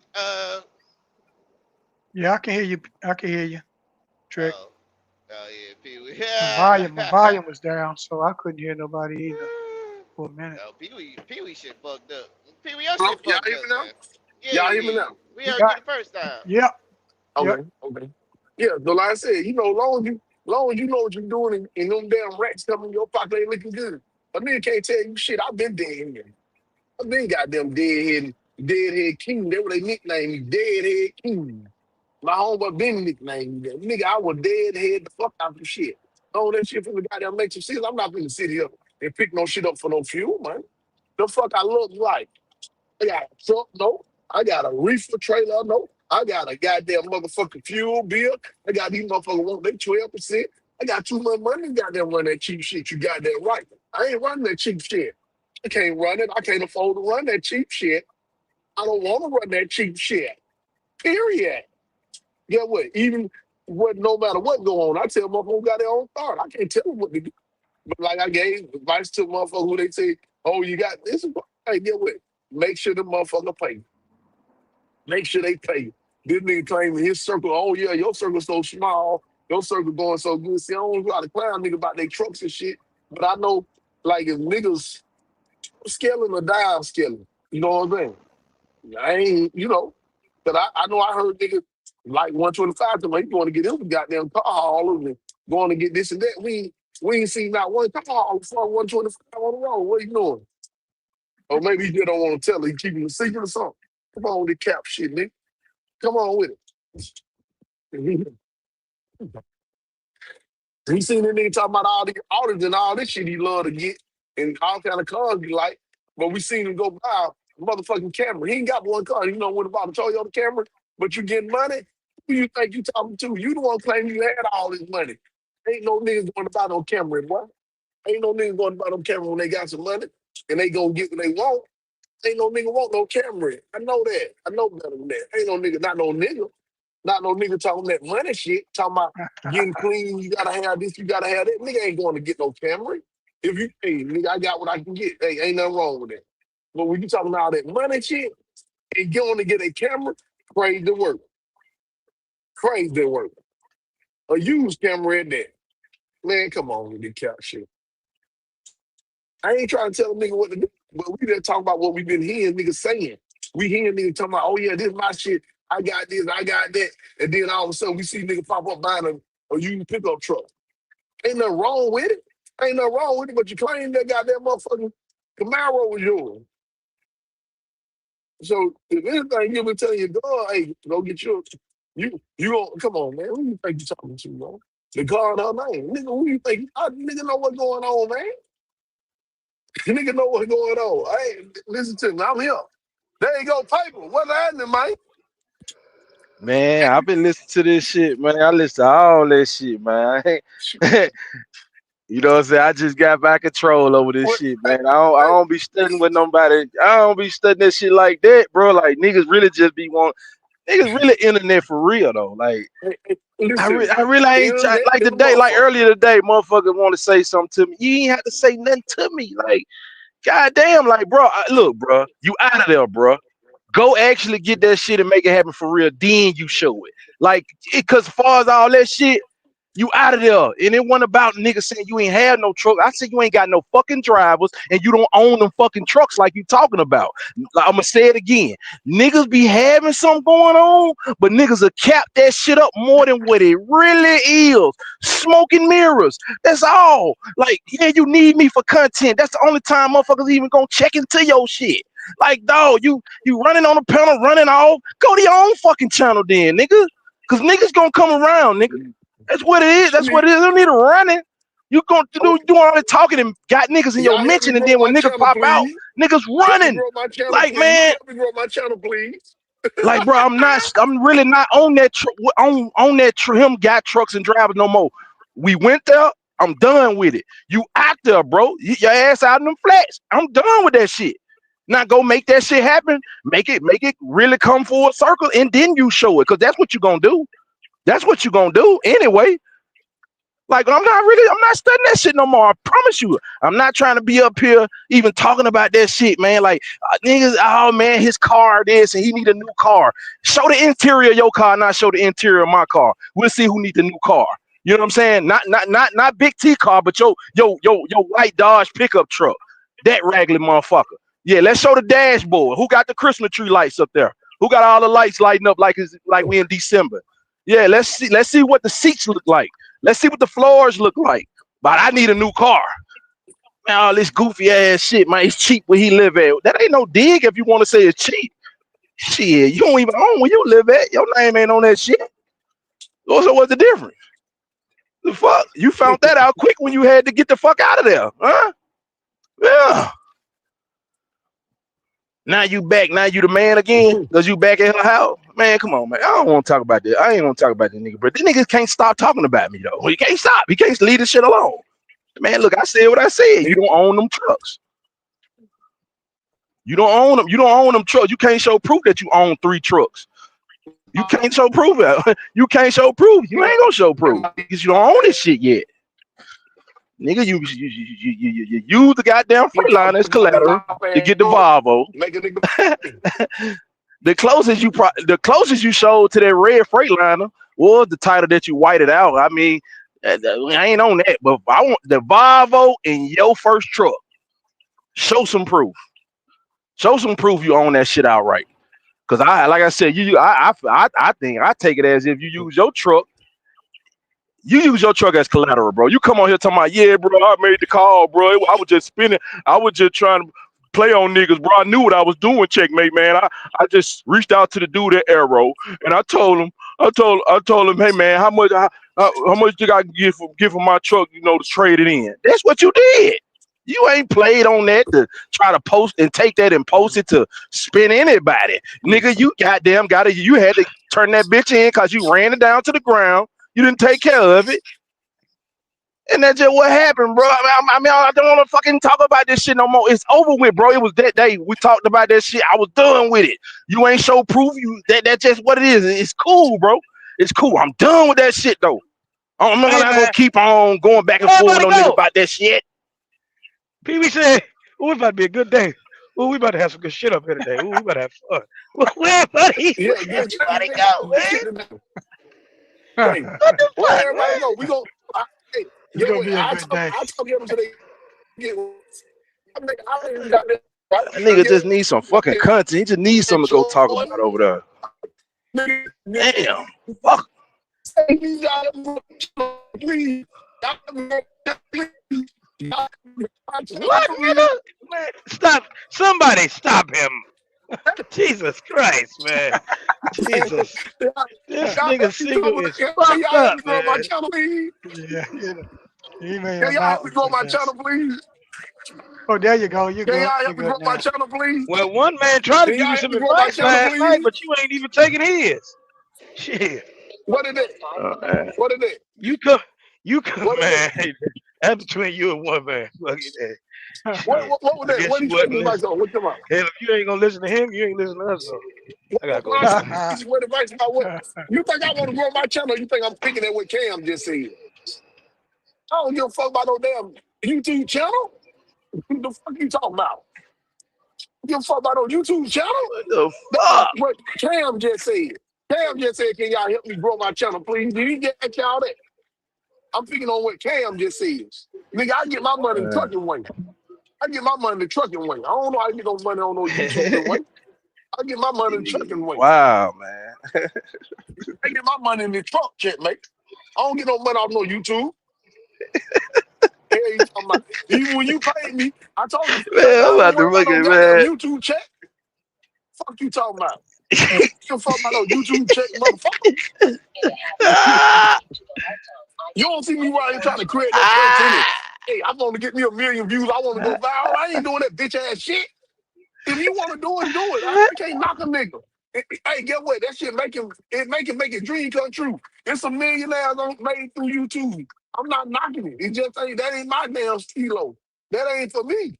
Yeah, I can hear you. I can hear you, Trick. Oh, yeah, Pee Wee. My Yeah. volume was down, so I couldn't hear nobody either for a minute. Oh, Pee Wee shit fucked up. Pee Wee, your Hello? shit Y'all fucked hear up, me now? man. Yeah, Y'all we hear hear me you. now? We You heard got? you the first time. Yep. Yep. Okay. Yeah, so like I said, you know, long as you know what you're doing and them damn rats coming in your pocket ain't looking good. A nigga can't tell you shit. I've been dead here. I've been goddamn deadhead king. That what they nickname me, deadhead king. My homeboy been nicknamed me that. Nigga, I was deadhead the fuck out of shit. Oh, that shit from the goddamn make some sense. I'm not gonna sit here and pick no shit up for no fuel, man. The fuck I look like. I got a truck, no. I got a reefer trailer, no. I got a goddamn motherfucking fuel bill. I got these motherfuckers want they 12%. I got too much money to goddamn run that cheap shit. You got that right. I ain't running that cheap shit. I can't run it. I can't afford to run that cheap shit. I don't want to run that cheap shit. Period. Get what? Even what no matter what go on, I tell motherfuckers got their own thought. I can't tell them what to do. But like I gave advice to motherfuckers who they say, oh, you got this. Hey, get what? Make sure the motherfucker pay. Make sure they pay you. This nigga claiming his circle, oh yeah, your circle so small, your circle going so good. See, I don't got to clown nigga about their trucks and shit. But I know, like, if niggas scaling or down scaling, you know what I'm saying? I ain't, you know, but I know I heard niggas like 125 to me, he going to get him a goddamn car all of them, going to get this and that. We ain't seen not one car haul for 125 on the road. What you doing? Or maybe he just don't want to tell her. He keeping a secret or something. Come on with the cap shit, nigga. Come on with it. He seen that nigga talking about all the audits and all this shit he love to get and all kind of cars he like. But we seen him go buy a motherfucking camera. He ain't got one car. You know what about a Toyota camera? But you getting money? Who you think you talking to? You the one claiming you had all this money. Ain't no niggas going to buy no camera, boy. Ain't no niggas going to buy no camera when they got some money and they gonna get what they want. Ain't no nigga want no camera. I know that. I know better than that. Ain't no nigga, not no nigga. Not no nigga talking that money shit, talking about getting clean, you gotta have this, you gotta have that. Nigga ain't going to get no camera. If you hey, nigga, I got what I can get. Hey, ain't nothing wrong with that. But when you talking about that money shit and going to get a camera, crazy work. Crazy work. A used camera in there. Man, come on with the cap shit. I ain't trying to tell a nigga what to do, but we just talking about what we been hearing niggas saying. We hearing niggas talking about, oh yeah, this my shit. I got this, I got that. And then all of a sudden we see niggas pop up buying a used pickup truck. Ain't nothing wrong with it. Ain't nothing wrong with it, but you claim that goddamn motherfucking Camaro was yours. So if anything, you been telling your dog, hey, go get yours. You don't come on, man. Who you think you talking to, man? The car in her name. Nigga, who you think? Nigga know what's going on, man. Nigga know what's going on. Hey, listen to me. I'm here. There you go, paper. What's happening, man? Man, I've been listening to this shit, man. I listen to all that shit, man. You know what I'm saying? I just got back control over this What? shit, Hey, man. I don't be studying with nobody. I don't be studying that shit like that, bro. Like niggas really just be want niggas really internet for real though. Like listen, I really ain't internet like is a today, like motherfucker. earlier today, motherfuckers want to say something to me. You ain't have to say nothing to me. Like, goddamn, like, bro, look, bro, you out of there, bro. Go actually get that shit and make it happen for real. Then you show it. Like, cause as far as all that shit, you out of there. And it wasn't about niggas saying you ain't had no truck. I said you ain't got no fucking drivers and you don't own them fucking trucks like you talking about. I'm gonna say it again. Niggas be having something going on, but niggas will cap that shit up more than what it really is. Smoking mirrors. That's all. Like, yeah, you need me for content. That's the only time motherfuckers even gonna check into your shit. Like, dog, you running on the panel, running off. Go to your own fucking channel then, nigga. Cause niggas gonna come around, nigga. That's what it is. That's what it is. You don't need to run it. You going to do doing all the talking and got niggas in your Y'all help me mention, and grow then my when niggas channel, pop out, please. niggas Help me running. grow my channel, Like, please. man, Help me grow my channel, please. like, bro, I'm really not on that on that him got trucks and drivers no more. We went there. I'm done with it. You out there, bro. Your ass out in them flats. I'm done with that shit. Now go make that shit happen. Make it really come full circle, and then you show it, cause that's what you gonna do. That's what you gonna do anyway. Like, I'm not studying that shit no more. I promise you. I'm not trying to be up here even talking about that shit, man. Like, niggas, oh man, his car this and he need a new car. Show the interior of your car, not show the interior of my car. We'll see who needs the new car. You know what I'm saying? Not big T car, but your white Dodge pickup truck. That raggedy motherfucker. Yeah, let's show the dashboard. Who got the Christmas tree lights up there? Who got all the lights lighting up like we in December? Yeah, let's see what the seats look like. Let's see what the floors look like. But I need a new car. Man, all this goofy ass shit, man. It's cheap where he live at. That ain't no dig if you want to say it's cheap. Shit, you don't even own where you live at. Your name ain't on that shit. So what's the difference? The fuck? You found that out quick when you had to get the fuck out of there, huh? Yeah. Now you back. Now you the man again because you back at her house. Man, come on, man. I don't want to talk about this. I ain't want to talk about this nigga, but this nigga can't stop talking about me though. He can't stop. He can't leave this shit alone. Man, look, I said what I said. You don't own them trucks. You don't own them. You don't own them trucks. You can't show proof that you own 3 trucks. You can't show proof. You can't show proof. You ain't gonna show proof because you don't own this shit yet, nigga. You use the goddamn Freightliner as collateral to get the Volvo. Make a nigga. The closest you showed to that red Freightliner was the title that you whited out. I mean, I ain't on that, but I want the Volvo in your first truck. Show some proof. Show some proof you own that shit outright. Cause like I said, I think I take it as if you use your truck. You use your truck as collateral, bro. You come on here talking about, yeah, bro, I made the call, bro. I was just spinning. I was just trying to play on niggas, bro. I knew what I was doing, checkmate, man. I just reached out to the dude at Arrow, and I told him, hey, man, how much you got to give for my truck, to trade it in? That's what you did. You ain't played on that to try to post and take that and post it to spin anybody. Nigga, you goddamn you had to turn that bitch in because you ran it down to the ground. You didn't take care of it. And that's just what happened, bro. I mean, I don't want to fucking talk about this shit no more. It's over with, bro. It was that day. We talked about that shit. I was done with it. You ain't show proof. That's just what it is. It's cool, bro. It's cool. I'm done with that shit, though. I'm not Hey gonna man, keep on going back and where forth with everybody no nigga go? about that shit. Pee Wee said, "Ooh, it's about to be a good day. Ooh, we about to have some good shit up here today. Ooh, we about to have fun." Where Yeah, good shit everybody today. go, Good man? shit today. Hey, What the where fuck, everybody man? go? We go. Hey, It's Get gonna what? be a good day. I told them until they get. I ain't got that. Right? That I nigga get just needs some fucking content. He just needs something to go talk Jordan. about over there. Nigga, Damn. Fuck. say you gotta please. Please. What, nigga? Man, stop! Somebody stop him! Jesus Christ, man! Jesus, this nigga single is Can fucked y'all help up, me grow my man. channel, please? Yeah, he made Can a y'all help me mountain grow for my this. channel, please? Oh, there you go. You're Can good. y'all You're help me good grow my now. channel, please? Well, one man tried to Can give y'all you help some me grow my advice channel, last night, please? but you ain't even taking his. Shit, What is it? Man. What is it? you come, you come, What is it? man. That's between you and one man. Fuck it, shit. What was I that? guess What you did you take wasn't advice listening. on? What come up? Hell, if you ain't gonna listen to him, you ain't listening to us. So I gotta go What listen to you. what advice about what? You think I want to grow my channel? Or you think I'm picking at what Cam just said? I don't give a fuck about no damn YouTube channel. What the fuck you talking about? You give a fuck about no YouTube channel? What the That's fuck? what Cam just said. Cam just said, "Can y'all help me grow my channel, please?" Did he get y'all that? I'm picking on what Cam just said. Nigga, I get my money the Man. trucking way. I get my money the trucking way. I don't know how you get no money on no YouTube way. I get my money the trucking way. Wow, man. I get my money in the truck, check, mate. I don't get no money off no YouTube. Hey, you talking about? Even when you paid me, I told you, baby, Man, I I'm don't even about worry to about look no at goddamn man. YouTube check. Fuck you talking about? You don't fuck about no YouTube check, motherfucker. Ah, You don't see me right here trying to create no content. And, ah. hey, I want to get me a million views. I want to go viral. I ain't doing that bitch ass shit. If you want to do it, do it. I can't knock a nigga. Hey, get what? That shit make his dream come true. It's a millionaires made through YouTube. I'm not knocking it. It just ain't that ain't my damn kilo. That ain't for me.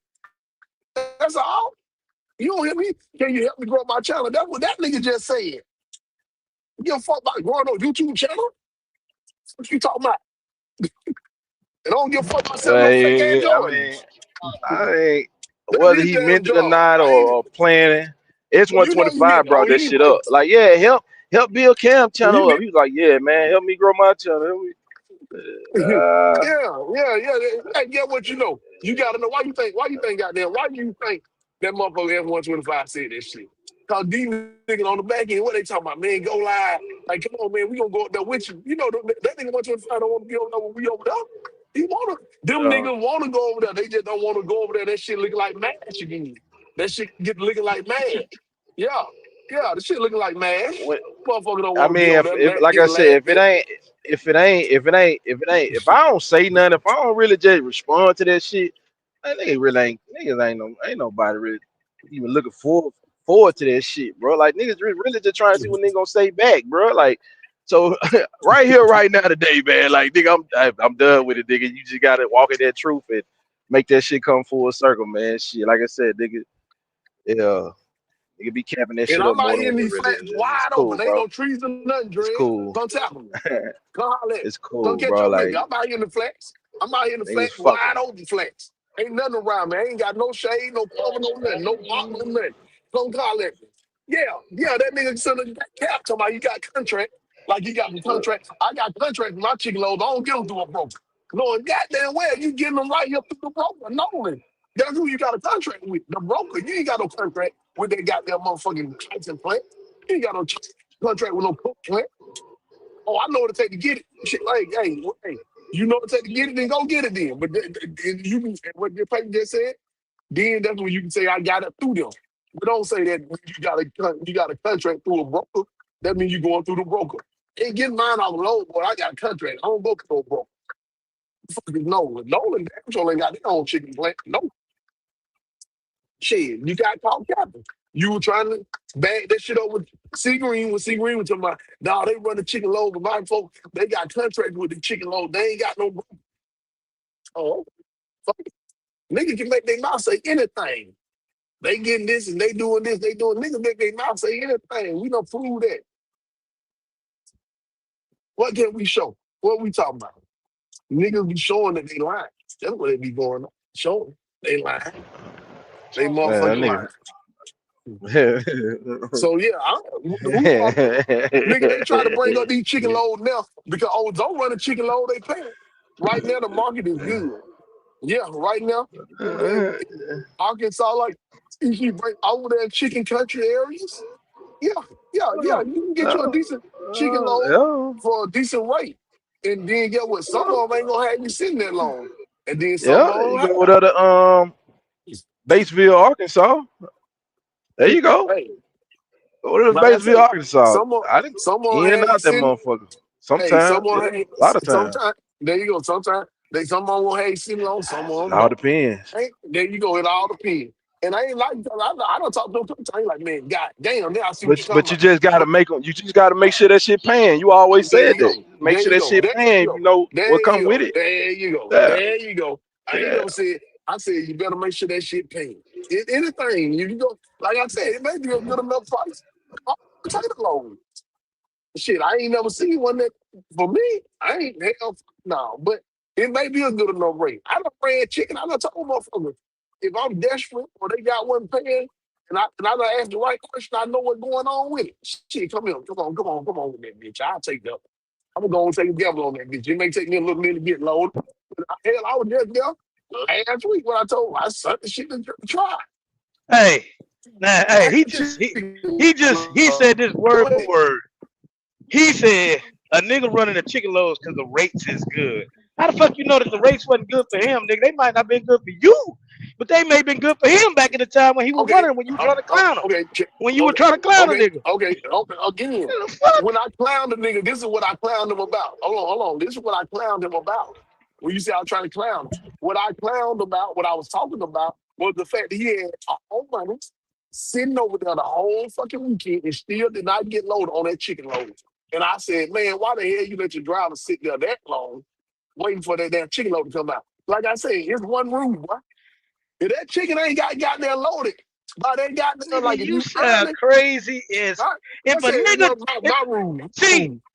That's all. You don't hear me? Can you help me grow my channel? That's what that nigga just said. You give a fuck about growing no YouTube channel? What you talking about? And I don't give a fuck about selling no fake ass Well, I mean, Jordans. I ain't That's whether his he damn meant it or job. not I ain't or planning. It's you know he meant 125 it. brought Oh, that shit up. anyway. Like, yeah, help build Cam He channel up. meant He was like, yeah, man, help me grow my channel. yeah, Uh, yeah. Hey, get what you know. You gotta know why you think goddamn, why you think that motherfucker F-125 said that shit? Cause these niggas on the back end, what they talking about, man, go live. Like, come on, man, we gonna go up there with you. You know, that nigga 125 don't want to be over there when we over there. He wanna, them uh, niggas wanna go over there. They just don't wanna go over there. That shit looking like mash again. That shit get looking like mash. Yeah, yeah, the shit looking like mash. when, Motherfucker don't I wanna be mean, over if there like I getting said, laughed at. if I don't say nothing, if I don't really just respond to that shit, man, nigga really ain't nobody really even looking forward to that shit, bro. Like niggas really just trying to see what nigga gonna say back, bro. Like, so right here, right now, today, man. Like, nigga, I'm done with it, nigga. You just gotta walk in that truth and make that shit come full circle, man. Shit, like I said, nigga, yeah, nigga be capping that And shit up I'm out more than here in what it these really flats is. It's wide cool, open. Ain't bro. no trees or nothing, It's Dre. cool. Come tap me. Come holler at me. It's Come cool, catch bro. up, Like nigga. I'm out here in the flats. I'm out here in the niggas flats, fucking. wide open flats. Ain't nothing around me. I ain't got no shade, no cover, no nothing, no block, no nothing. Come holler at me. Yeah, that nigga sent a cap talking about you got contract. Like you got the contract. I got contract with my chicken loads. I don't get them through a broker. Knowing goddamn well you getting them right here through the broker. Knowing. That's who you got a contract with. The broker. You ain't got no contract with that goddamn motherfucking Tyson plant. You ain't got no contract with no cook plant. Oh, I know what it take to get it. Shit, like, hey, you know what it take to get it, then go get it then. But you can, what your paper just said, then that's when you can say I got it through them. But don't say that you got a contract through a broker. That means you going through the broker. Ain't getting mine off the load, boy. I got a contract. I don't go to no broker. Fucking Nolan. Nolan damn sure ain't got their own chicken plant. No shit. You got called captain. You were trying to bag that shit up with C Green when C Green was talking about, nah, they run the chicken load, but my folks, they got contract with the chicken load. They ain't got no broker. Oh, fuck it. Niggas can make their mouth say anything. They getting this and they doing this, they doing niggas make their mouth say anything. We don't prove that. What can we show? What we talking about? Niggas be showing that they lying. That's what they be going on. Showing they lying. They Man, motherfucking lying. niggas. So yeah, who nigga they try to bring up these chicken loads now because oh don't run a chicken load they paying. right now the market is good. Yeah, right now in Arkansas, like if you break over there in chicken country areas, yeah, yeah. You can get you a decent chicken load Yeah, for a decent rate. And then get what? Some of them ain't gonna have you sitting that long. And then some yeah. of You them go over there to Batesville, Arkansas. There have. you go. Hey, Go to like I Batesville, say, Arkansas. some of I didn't some of them in and have you out that sitting. motherfucker. Hey, Sometimes, some of yeah, them a lot of times. sometimes there you go. Sometimes some of them will have you sitting long, some of It them all don't. depends. Ain't there you go, it all depends. And I ain't like I don't talk to them sometimes. I ain't like, man, god damn, now I see what you're But talking you about. just gotta But make them. You just gotta make sure that shit paying. You always there said you that. go. Make There sure you that go. shit There you paying. You go. know what There come you with go. it. There you go. Yeah, There you go. I ain't yeah. never said I said you better make sure that shit paid. Anything. You go like I said, it may be a good enough price. I'll take it alone. Shit, I ain't never seen one that for me. I ain't hell no, but it may be a good enough rate. I done ran chicken. I done told motherfuckers if I'm desperate or they got one paying and I done ask the right question, I know what's going on with it. Shit, come here, come on with that bitch. I'll take that. I'm gonna go and take a gamble on that bitch. It may take me a little minute to get loaded. But hell, I was just there last week when I told I sent the shit to try. Hey, now, hey, Like he said this go word for ahead. word. He said a nigga running the chicken loads because the rates is good. How the fuck you know that the rates wasn't good for him, nigga? They might not been good for you, but they may have been good for him back in the time when he was Okay. running, when you were trying to clown him. Okay. When you were Okay. trying to clown a Okay. nigga. Okay. Okay. Again, What the fuck? when I clowned the nigga, this is what I clowned him about. Hold on. This is what I clowned him about. When you say I was trying to clown him, what I clowned about, what I was talking about, was the fact that he had all money sitting over there the whole fucking weekend and still did not get loaded on that chicken load. And I said, man, why the hell you let your driver sit there that long waiting for that damn chicken load to come out? Like I said, it's one rule, boy. If that chicken ain't got there loaded, by they got there Nigga, like if you you sound early, crazy as I, I if a said nigga my if rule.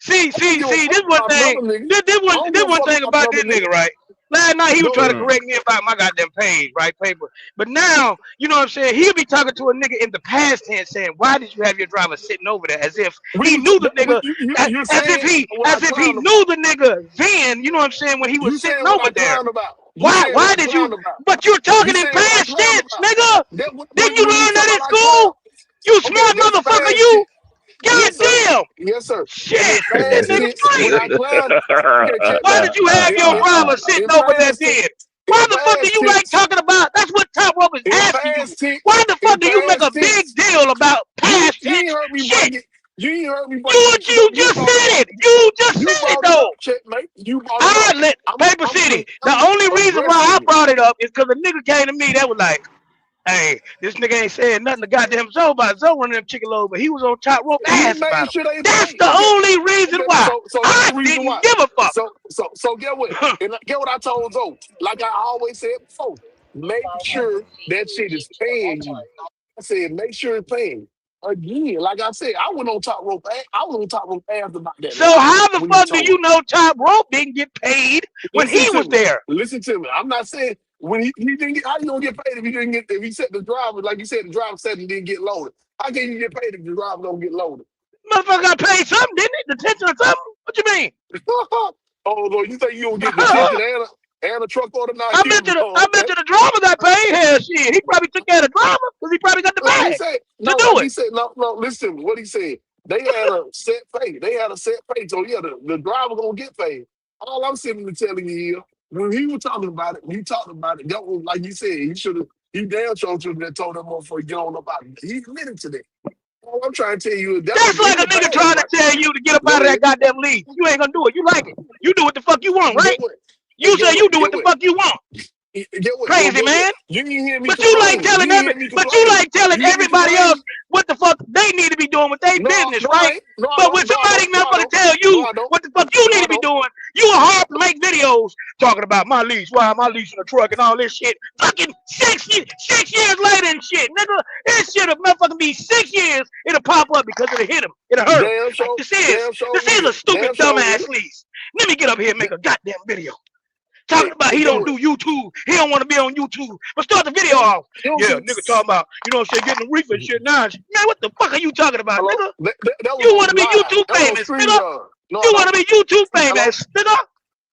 see, I don't give a this fuck one about thing. another nigga. This I don't give this a one fuck thing about about another this nigga. nigga, right? Last night he was Go trying to ahead. Mm. correct me about my goddamn page, right? Paper. But now, you know what I'm saying? He'll be talking to a nigga in the past tense saying, why did you have your driver sitting over there? As if he knew the nigga You're as if saying what I as if he clowned about. knew the nigga then, you know what I'm saying, when he was You saying sitting what over I there. clowned about. You Why saying what why I did you clowned about. but you're You talking in saying what I past clowned tense, about. nigga? That Didn't you when you learn talk that about in I clown, school? You okay, smart that's motherfucker, fast you. tense. God Yes, sir. damn. Yes, sir. And Shit. in This fast nigga tense, when I crazy. clown, okay, check Why mate. did you have your driver sitting In over there past tense, then? Why in the fuck do past you like tense, talking about? That's what Top Rope is in asking you. past tense, Why the fuck in do you make a past big tense. deal about past You ain't tense heard me shit? break it. You ain't heard me break You that shit up. you You just brought it up. said it. You just You said it brought it though. up, checkmate. You brought it I up. let Paper I'm City. The only reason why I aggressively. brought it up is because a nigga came to me that was like, hey, this nigga ain't saying nothing to goddamn Zoe about Zoe running them chicken load, but he was on Top Rope He ass about made him. sure they That's paid. the Okay, only reason okay. why. So that's I the reason didn't why. give a fuck. So get what? And get what I told Zoe. Like I always said before, make sure that shit is paying you. I said, make sure it's paying. Again, like I said, I went on top rope. I was on top rope after about that So last how the when he fuck do told you me. know Top Rope didn't get paid when Listen he to was me. there? Listen to me. I'm not saying when he didn't get how you gonna get paid if he didn't get if he set the driver like you said the driver said and didn't get loaded. How can you get paid if the driver don't get loaded? Motherfucker got paid something, didn't it? Detention or something? What you mean? Oh Lord, you think you gonna get detention and a truck order? Now you I bet okay. you the driver got paid. Hell shit. He probably took care of the driver because he probably got the Like he bag said, to no, do like he it. said, no, listen to me. What he said. They had a set pay. They had a set pay. So yeah, the driver gonna get paid. All I'm simply telling you is when he was talking about it, when he talked about it, that was like you said, he damn sure should have told that motherfucker get on about it. He admitted to that. All I'm trying to tell you is that was That's like in a the nigga past, trying to right? tell you to get up Go out of that ahead. goddamn league. You ain't gonna do it. You like it. You do what the fuck you want, right? Get what? You Get say what? you do what Get the what? fuck you want. Get what? Well, Crazy get what? man. You didn't hear me But you like complaining. You telling didn't hear me but you complaining. like telling You hear me everybody else complaining? what the fuck they need to be doing with their No, business, no, I right? ain't. No, I But don't. when No, I somebody don't. No, I motherfucker don't. tell No, you I don't. what the fuck you No, need I to be don't. doing, you a hard to make videos talking about my lease, why my lease in the truck and all this shit. Fucking 6 years later and shit, nigga. This shit'll motherfucking be 6 years. It'll pop up because it'll hit him. It'll hurt him. Damn Like show. this is Damn show this is a will. stupid Damn show dumbass will. lease. Let me get up here and Da- make a goddamn video. Hey, Talking about hey, he get don't what? do YouTube. He don't want to be on YouTube. But start the video You off. don't Yeah, see. nigga talking about, you know what I'm saying, getting the reefer and shit now. Man, what the fuck are you talking about, Hello? nigga? That was You on want to be live. YouTube That was on famous, nigga? StreamYard. No, I You want don't. to be YouTube Hello? famous, nigga?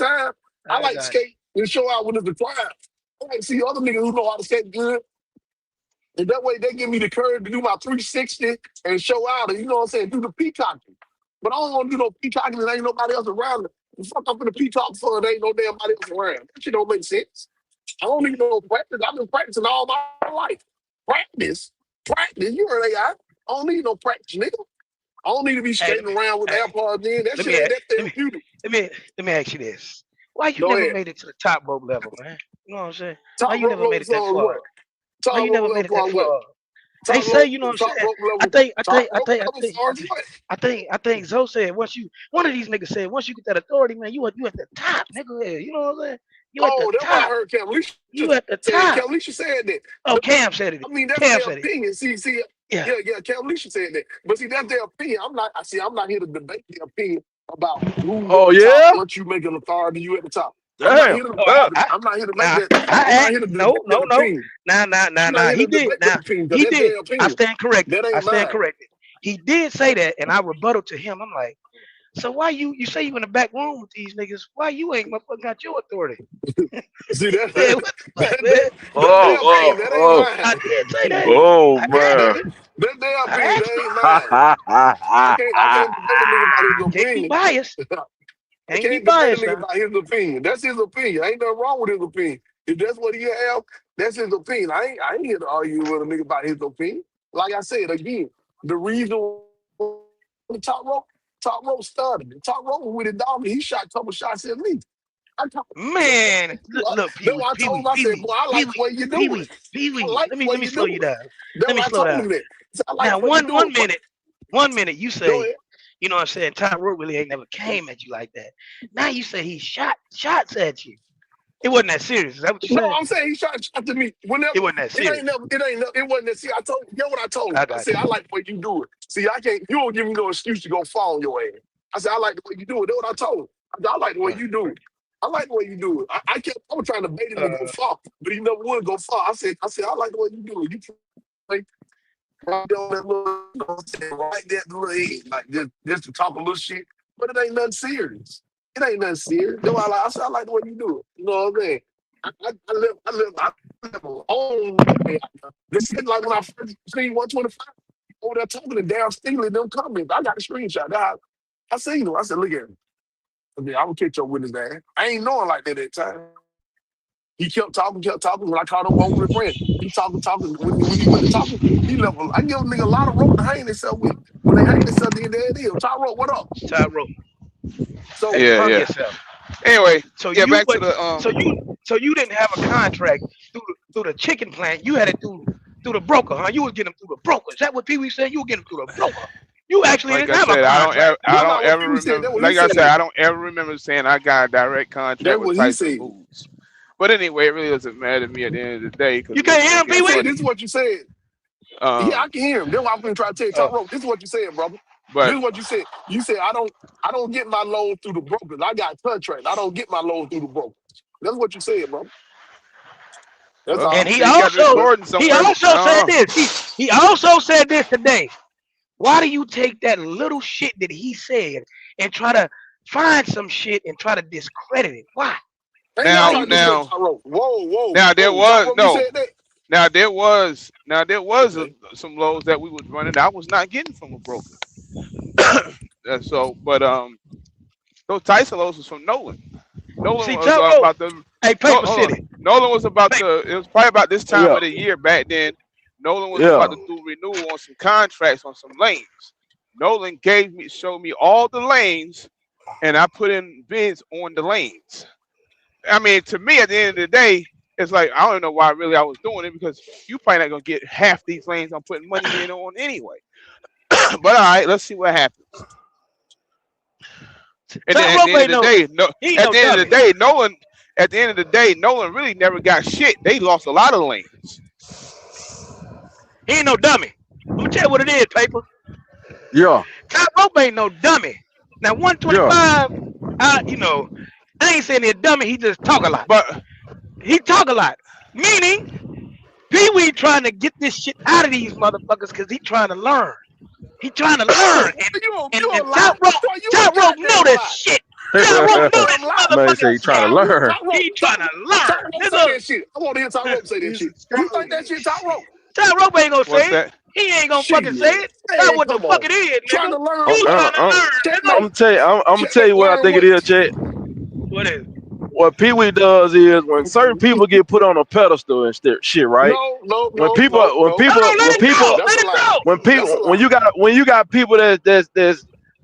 time. I I like to got skate and show out when it's the climb. I like to see other niggas who know how to skate good. And that way they give me the courage to do my 360 and show out and, you know what I'm saying, do the peacocking. But I don't want to do no peacocking and ain't nobody else around. The fuck I'm finna peacock for and ain't no damn body else around. That shit don't make sense. I don't need no practice. I've been practicing all my life. Practice. Practice. You heard AI. I don't need no practice, nigga. I don't need to be hey, skating around with hey, AirPods in. That let shit me ain't a- that let me therapeutic. let me ask you this. Why you Go never ahead. made it to the top rope level, man? You know what I'm saying? Why Top you rope never made level it that song far? what? Why Top you never rope made level it that song what? far? They Top say, rope, you know what I'm top saying? rope I level, think, I top think, I rope think, I level think, I starts think, what? I think Zoe said one of these niggas said once you get that authority, man, you at the top, nigga. Yeah, you know what I'm saying? You at the Oh, that's what I top. heard Cam Alicia You at the said. top. Cam Alicia said that. Oh, But Cam said it. I mean, that's Cam their said it. opinion. See, Yeah. yeah. Cam Alicia said that. But see, that's their opinion. I'm not here to debate their opinion about who's at Oh the top. yeah, Once you make an authority, you at the top. I'm not damn. here to. Oh, Uh, I'm not here to make now that. I'm I not act here to debate no, that no, no. opinion. I'm not Nah. here He to did. debate that Now opinion because he that's did. their I opinion. stand corrected. That I ain't stand mine. corrected. He did say that, and I rebutted to him. I'm like, so why you say you in the back room with these niggas? Why you ain't motherfucking got your authority? See that Man, what the fuck, man? that's oh, their Hey, opinion. oh, That ain't oh, I mine. did say that. oh I asked man. him. That's their I opinion. asked That him. ain't mine. I can't debate a nigga about his Can't be opinion. biased. I Can't be can't debate a biased nigga now. about his opinion. That's his opinion. Ain't nothing wrong with his opinion. If that's what he have, that's his opinion. I ain't here to argue with a nigga about his opinion. Like I said again, the reason the top rope started. The top rope was with it dog. He shot a couple shots at me. I told Man, look, that's why I Pee told Wee, him. I Pee said, Wee, boy, I Pee like the Wee, way you Pee do it. Wee, Pee I Wee. like the way Let me you slow do you it. down. That's Let me why I slow told down. him that. I said, I like Now, the way you do it. one minute, you Go say, ahead. you know what I'm saying, Tom Rook really ain't never came at you like that. Now you say he shot shots at you. It wasn't that serious. Is that what you No, said? I'm saying he shot to me. Whenever It wasn't that serious. it ain't never, it wasn't that. See, I told you, get what I told him. I I got said, I you. like the way you do it. See, I can't, you don't give me no excuse to go fall on your ass. I said, I like the way you do it. That's what I told him. I said, I like the way you do it. I like the way you do it. I was trying to bait him to go Uh, fall, but he never would go fall. I said, I like the way you do it. You play right there on that little, you know what I'm saying, right there at the little edge, like just to talk a little shit, but it ain't nothing serious. It ain't nothing serious. That's why I said, I like the way you do it. You know what I'm saying? I live alone. This is like when I first seen 125 over there talking to down stealing them comments. I got a screenshot. I seen him. I said, look at him. I mean, I would catch up with his ass. I ain't knowing like that at the time. He kept talking, kept talking. When I called him over with friend, he talking. When he went to talking, he left. I give a nigga a lot of rope to hang himself with. When they hang themselves, then there it is. Top rope, what up? Tom Rook. Hey, So but Yeah, hung yeah. yourself. Anyway, So yeah, you back to but the so you didn't have a contract through the chicken plant. You had it through the broker, huh? You was getting them through the broker. Is that what Pee Wee said? You were getting them through the broker. You actually like didn't I have a said, contract. I that's don't not what ever Pee Wee said. remember. That's what he Like I said, said. I don't ever remember saying I got a direct contract That's with what he Tyson said. Foods. But anyway, it really doesn't matter to me at the end of the day because You we was can't hear gonna him, get Pee I'm Wee? saying money. this is what you said. Yeah, I Um, can hear him. That's why I'm gonna try to tell you, Top Oh, Rope. This is what you said, brother. This but is what you said. You said I don't get my loans through the brokers. I got contracts. I don't get my loans through the brokers. That's what you said, bro. That's well, and all. he you got the also recording he somewhere. also said this. He also said this today. Why do you take that little shit that he said and try to find some shit and try to discredit it? Why? Ain't never Why Now, you tried to do discredit that? now, Top Rope. now there Whoa. Top was Rope, you no. said that? Now there was Okay. some lows that we was running. I was not getting from a broker. So, but those Tyson lows was from Nolan. Nolan See, was Tell Rope, about the hey, no, Paper hold on. City. Nolan was about Paper. to. It was probably about this time yeah, of the year back then. Nolan was yeah. about to do renewal on some contracts on some lanes. Nolan showed me all the lanes, and I put in bids on the lanes. I mean, to me, at the end of the day, it's like I don't know why really I was doing it because you probably not gonna get half these lanes I'm putting money in on anyway. But all right, let's see what happens. And Tell then at the Rope end of ain't the no, day, no, he ain't at no the end of the dummy. day, Nolan. At the end of the day, Nolan really never got shit. They lost a lot of lanes. He ain't no dummy. I'm gonna tell you what it is, Paper. Yeah, Top Rope ain't no dummy. Now yeah. 125, I ain't saying he a dummy. He just talk a lot. But He talk a lot. Meaning, Pee Wee trying to get this shit out of these motherfuckers because he trying to learn. He trying to learn. And and, You a and lie. Top Rope, Boy, you a Top Rope know goddamn this lie. shit. You Top a Rope know goddamn this lie. Man motherfucking say he That's trying to shit. scoundrel. learn. He trying to Top learn, Rope say nigga. that shit. I want to hear Top Rope say that He's a shit. You think that scoundrel. shit, Top Rope? Top Rope ain't gonna what's say it. that? He ain't gonna Shit. fucking say it. That's Man, what the come fuck on. it is, Trying nigga. to learn I'm, He what? trying to I'm, learn, nigga. Checkmate. I'm gonna tell Checkmate. you what I Learn think it what? is, Chet. What is it? What Pee Wee does is when certain people get put on a pedestal and shit, right? Hold on, let When it people go. That's Let a it lie. go. That's a when lie. you got people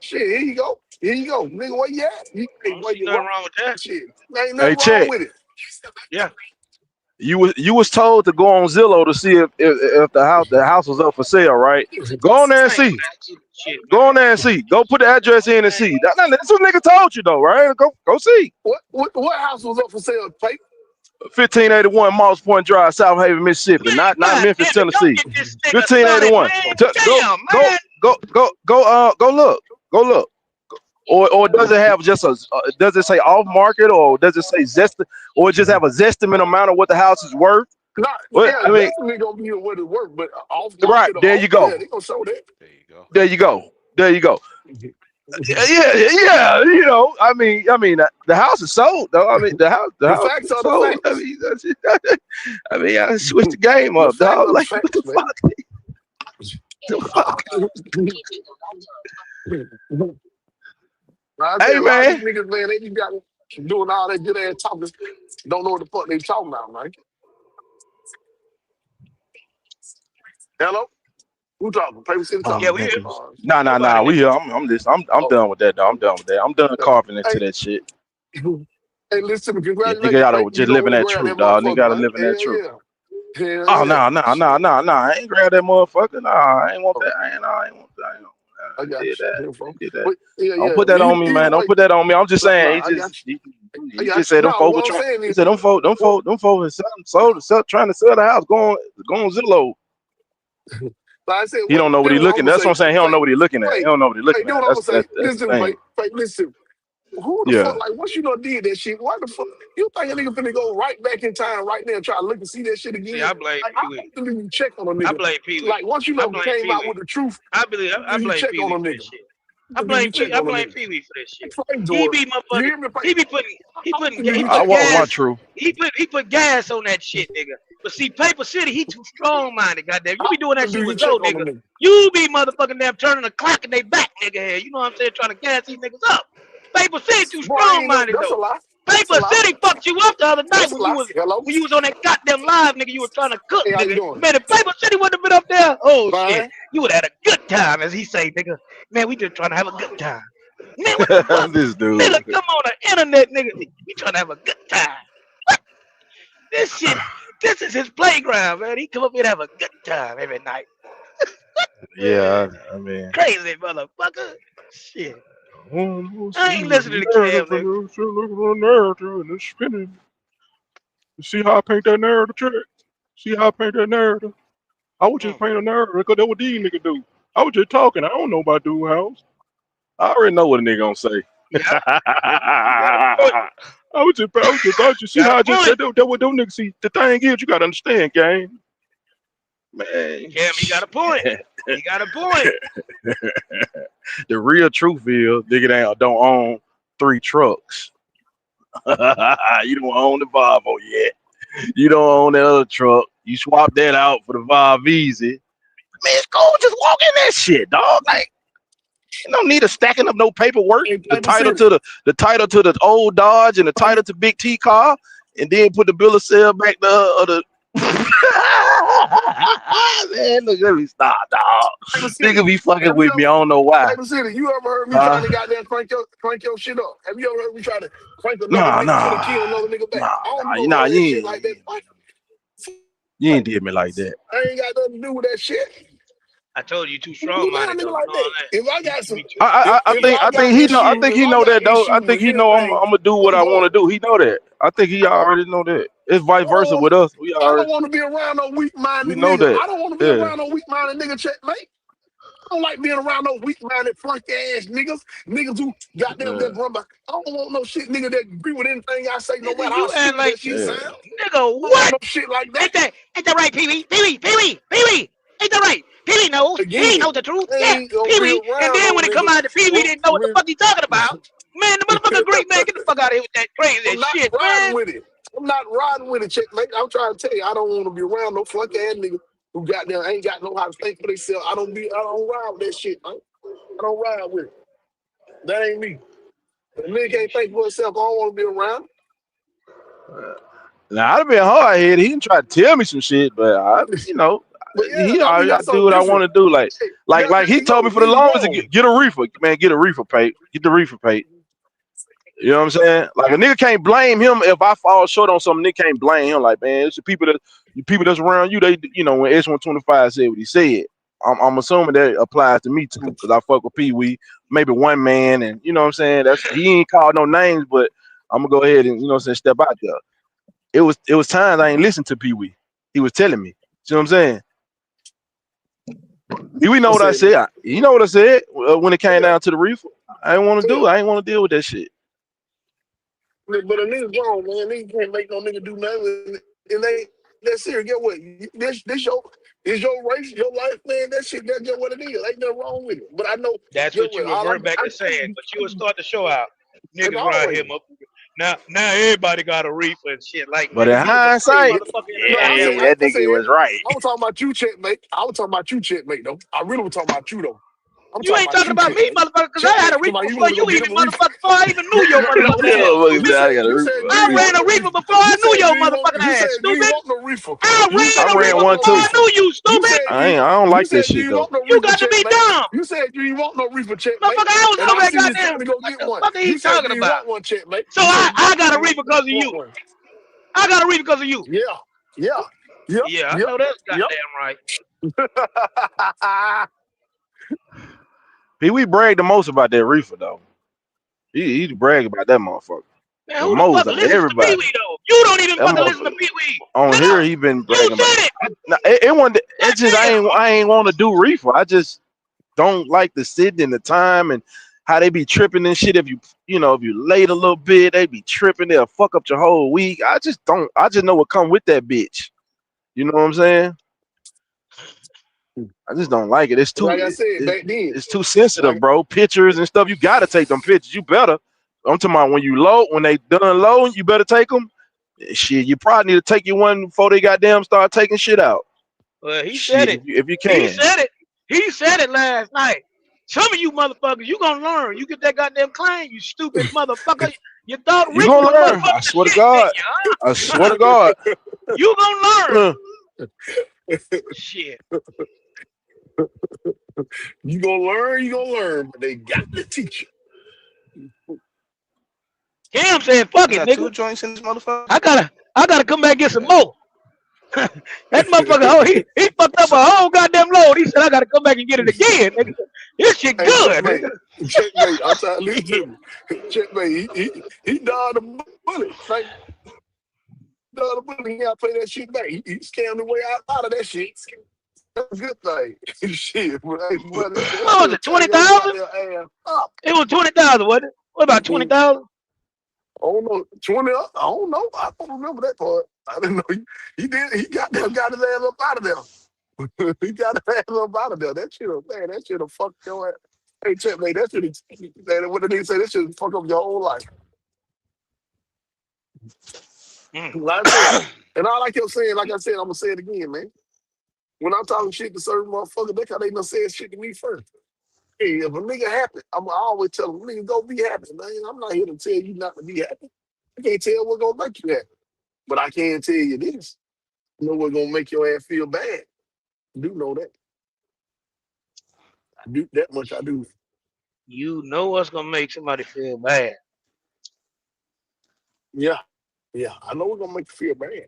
Shit, here you go. Here you go. Nigga, where you at? I Hey, don't where see you nothing what? wrong with that. Shit. Ain't Hey, nothing wrong check. with it. Yeah. You was told to go on Zillow to see if the house was up for sale, right? Go on there and Man, see. shit, man. Go on there and see. Go put the address in and Man, see. That's what nigga told you though, right? Go see. What house was up for sale, Pate? 1581 Moss Point Drive, South Haven, Mississippi. Man, Not God Memphis, damn it, don't Tennessee. get this nigga started, 1581. man. Go Damn, go man. go look. Go look. Or does it have just a? Does it say off market, or does it say zest, or just have a zestimate amount of what the house is worth? Not, What yeah, I mean, definitely gonna be what it work, but off right market or there you on, yeah, go. they gonna show that. There you go. There you go. There you go. Yeah, yeah. The house is sold though. I mean, the The house facts is are the sold. I facts. mean, I mean, I switched the game The up, facts dog. are the Like, what the facts, man. fuck? The fuck? I say Hey, a lot of man. these niggas, man, they just got doing all that good ass talking, don't know what the fuck they talking about, man. Hello? Who talking? Paper City Oh, talking. Yeah, we here. niggas. Nah, nah, Nobody, nah. We nigga. here. I'm Oh, done with that, dog. I'm done with that. I'm done yeah. carving into Hey, that shit. hey, listen, Yeah, nigga congratulations, gotta Frank. You just go live in and that grab truth, that dog. Nigga motherfucker, gotta man. live in that Hell truth. yeah. Hell Oh, yeah. nah, nah, nah, Shit. nah, nah. I ain't grab that motherfucker. Nah, I ain't want Oh, that. I ain't want that. I I got did you. that. Here, folks. He did that. But yeah, Don't yeah. put But that on me, either man. Don't way, put that on me. I'm just no, saying. I got you. I He got just you. said them No, folk were what I'm trying. saying He is, said well, them folk is trying to sell the house. Go on Zillow. like I said, He don't know what this he is what I'm looking gonna at. That's what say. I'm saying. He don't know Fake, what he looking at. He fake, don't know what he fake. looking This at. what I'm gonna say. That's the Listen, thing. fake, fake. Listen. Who the Yeah. fuck, like, once you done did that shit, why the fuck, you think a nigga finna go right back in time right now and try to look and see that shit See, again? I blame Like, Pee how Wee. often do you check on a I nigga? blame Pee Wee. Like, once you I know blame came Pee out Wee. with the truth, how I often do you blame check Pee on Wee a for that nigga? shit. How often do you check I on a blame nigga? Pee Wee for that shit. Frank He Door, be you motherfucker. hear me, Frank? He be putting How often do he you I put check on a walk my nigga? gas. truth. He put gas on that shit, nigga. But see, Paper City, he too strong minded, goddamn. You How be doing that often do shit you with check Zoe, on a nigga. nigga? You be motherfucking them turning the clock in they back, nigga. Here. You know what I'm saying? Trying to gas these niggas up. Paper City too Boy, I strong ain't know, minded that's a though. lie. That's a Paper lie. City fucked you up the other night That's a when you lie. was Hello? on that goddamn live, nigga. You were trying to cook, Hey, how you nigga. doing? Man, if Paper City wouldn't have been up there, oh shit, Fine. you would have had a good time, as he say, nigga. Man, we just trying to have a good time. Man, what the fuck? This Nigga, dude. come on the internet, nigga. We trying to have a good time. This shit, this is his playground, man. He come up here and have a good time every night. Yeah, Man, I mean. crazy motherfucker. Shit. We'll I see ain't the listening to narrative, Cam, nigga. look for the narrative, and it's spinning. You see how I paint that narrative, trick? See how I paint that narrative? I was just Mm. painting a narrative because that's what these niggas do. I was just talking. I don't know about dude house. I already know what a nigga gonna say. Yep, you got a point. I I was just see Got a how I just point. that what them niggas see. The thing is, you gotta understand, gang. Man, Cam, he got a point. He got a point. the real truth is, nigga don't own 3 trucks. You don't own the Volvo yet. You don't own that other truck. You swap that out for the Vibe Easy. Man, it's cool. Just walk in that shit, dog. Like, you don't need a stacking up no paperwork. Hey, The Paper title City. to the title to the old Dodge and the Paper, title to Big T car, and then put the bill of sale back the. Man, look, let me stop, dog. Paper City. Nigga be fucking Have you with me. ever I don't know why. Paper City, you ever heard me trying Huh? to goddamn crank your shit up? Have you ever heard me try to crank another Nah, nigga to the nah, kill another nigga back? nah, I don't nah. do Nah, all that shit like that. What? you ain't did me like that. I ain't got nothing to do with that shit. I told you, you too I don't do strong that minded nigga though. You like know all that. that. If I got You some, be too. I if think I got he know. I issues, think if he I know got that though. I issues think with he know anything, I'm gonna do what I'm I want to going. do. He know that. I think he already know that. It's vice I don't versa want. with us. We I don't already want to be around no we weak-minded know nigga. that. I don't want to be Yeah, around no weak-minded nigga, checkmate. I don't like being around no weak-minded, flunky ass niggas. Niggas who goddamn yeah, that brother. I don't want no shit nigga that agree with anything I say, no Nigga, matter how you act stupid that like shit you, yeah. sound. nigga. I don't want What? no shit like that. Ain't that right, Pee Wee? Pee Wee, Pee Wee, Pee Wee. Ain't that right? Pee Wee knows. Pee Wee Again, knows the truth. I Yeah, ain't gonna Pee be Wee. And around then no when it come nigga. out to Pee Wee, With, didn't know what the with, fuck he talking about. Man, the motherfucker agree, man. Get the fuck out of here with that crazy I'm not shit, riding man. with it. I'm not riding with it, checkmate. I'm trying to tell you, I don't want to be around no flunky ass nigga who goddamn ain't got no how to think for themselves. I don't ride with that shit, man. I don't ride with it. That ain't me. If a nigga can't think for himself, I don't want to be around. Now I'd have been hard headed. He didn't try to tell me some shit, but But yeah, he I mean I that's do something what I different. want to do. Hey, Like there he you told me go. for the We longest to grown. get a reefer, man. Get a reefer, pay. Get the reefer, pay. You know what I'm saying? Like a nigga can't blame him if I fall short on something. Nigga can't blame him. Like, man, it's the people that's around you. They, when S125 said what he said, I'm assuming that applies to me too, because I fuck with Pee Wee, maybe one man, and you know what I'm saying. That's he ain't called no names, but I'm gonna go ahead and step out there. it was times I ain't listened to Pee Wee. He was telling me. See what I'm saying? Pee Wee know I what I said, said. You know what I said when it came yeah, down to the reefer. I didn't want to do it. yeah. I didn't want to deal with that shit. But a nigga grown, man. Nigga can't make no nigga do nothing. And they that serious. Get what? This your race, your life, man. That shit, that's just what it is. Ain't nothing wrong with it. But I know, That's get what you what? All revert back I to saying. can But you will start the show out. and Niggas around here, always. motherfucker. Now everybody got a reefer and shit. Like, But nigga, in you was the first hindsight, motherfucker in No, the I said, goddamn hey, world. that I nigga said, was right. I was talking about you, checkmate. I was talking about you, checkmate, though. I really was talking about you, though. I'm You talking ain't about talking you, about me, checkmate. motherfucker, because I had a Checkmate. reefer Somebody, you before want to you go get even, him a reef? motherfucker, before I even knew your No, motherfucking listen. ass. Oh, look at You that. I said got a you reefer. said you I ain't ran want a no reefer reefer. before I You knew said your you ain't want. motherfucking You ass, said you ain't stupid. want no reefer. I You I ran said a you ain't ran reefer want one no before too. I reefer. knew you, You stupid. said you. I don't You like that said you shit ain't though. want no You reefer, got to be checkmate. dumb. You said you ain't want no reefer, checkmate. Motherfucker, I was And over I there, see you trying goddamn. to go What get the one. fuck are he You said talking you ain't about? want one, checkmate. So You said I got a reefer because of you want you. one. I got a reefer because of you. Yeah. Yeah. Yep. Yeah, I Yep. know that's Yep. goddamn right. Pee Wee bragged the most about that reefer though. He brag about that motherfucker Man, the who the most fuck out of listens to Pee everybody. Wee though? You don't even That fucking listen to motherfucker Pee Wee, on here nigga. he been You bragging about. said it. It wasn't. It's just Goddamn. I ain't want to do reefer. I just don't like the sitting and the time and how they be tripping and shit. If you late a little bit, they be tripping. They'll fuck up your whole week. I just don't. I just know what come with that bitch. You know what I'm saying? I just don't like it. Like I said back then, It's too sensitive, like bro. Pictures and stuff. You gotta take them pictures. You better. I'm talking about when they done low, you better take them. Shit, you probably need to take your one before they goddamn start taking shit out. Well, he said Shit, it. if you He can. said it. He said it last night. Some of you motherfuckers, you gonna learn. You get that goddamn claim, you stupid motherfucker. You thought You reefer gonna was learn. I motherfucking the swear to shit, didn't God. you? I swear Huh? to God. You gonna learn. Uh, Shit. you gonna learn, but they got to teach Cam said, fuck I it, got nigga. two joints in this motherfucker. I gotta come back and get some more. That motherfucker, oh, he fucked up you. a whole goddamn load. He said, I gotta come back and get it again, nigga. This shit Hey, good, nigga. checkmate. I'm trying to listen Shit. to me. Checkmate. He dodged the bullet. Like dodged the bullet. He got to pay that shit back. He scammed the way out of that shit. That's a good thing. Shit, but hey, buddy, that What shit was will it, tear 20,000? your goddamn ass up. It was 20,000, wasn't it? What about I 20,000? don't know. 20 up? I don't know. I don't remember that part. I didn't know. He did. He got his ass up out of there. He got his ass up out of there. Man, that shit'll fuck your ass. Hey, checkmate, that shit, what did they say? That shit fuck up your whole life. Mm. Like I said, and all I kept saying, like I said, I'm gonna say it again, man. When I'm talking shit to certain motherfuckers, they how they done said shit to me first. Hey, if a nigga happy, I always tell them, nigga, go be happy, man. I'm not here to tell you not to be happy. I can't tell what's gonna make you happy. But I can tell you this. I know what's gonna make your ass feel bad. I do know that. I do that much I do. You know what's gonna make somebody feel bad. Yeah. Yeah. I know what's gonna make you feel bad.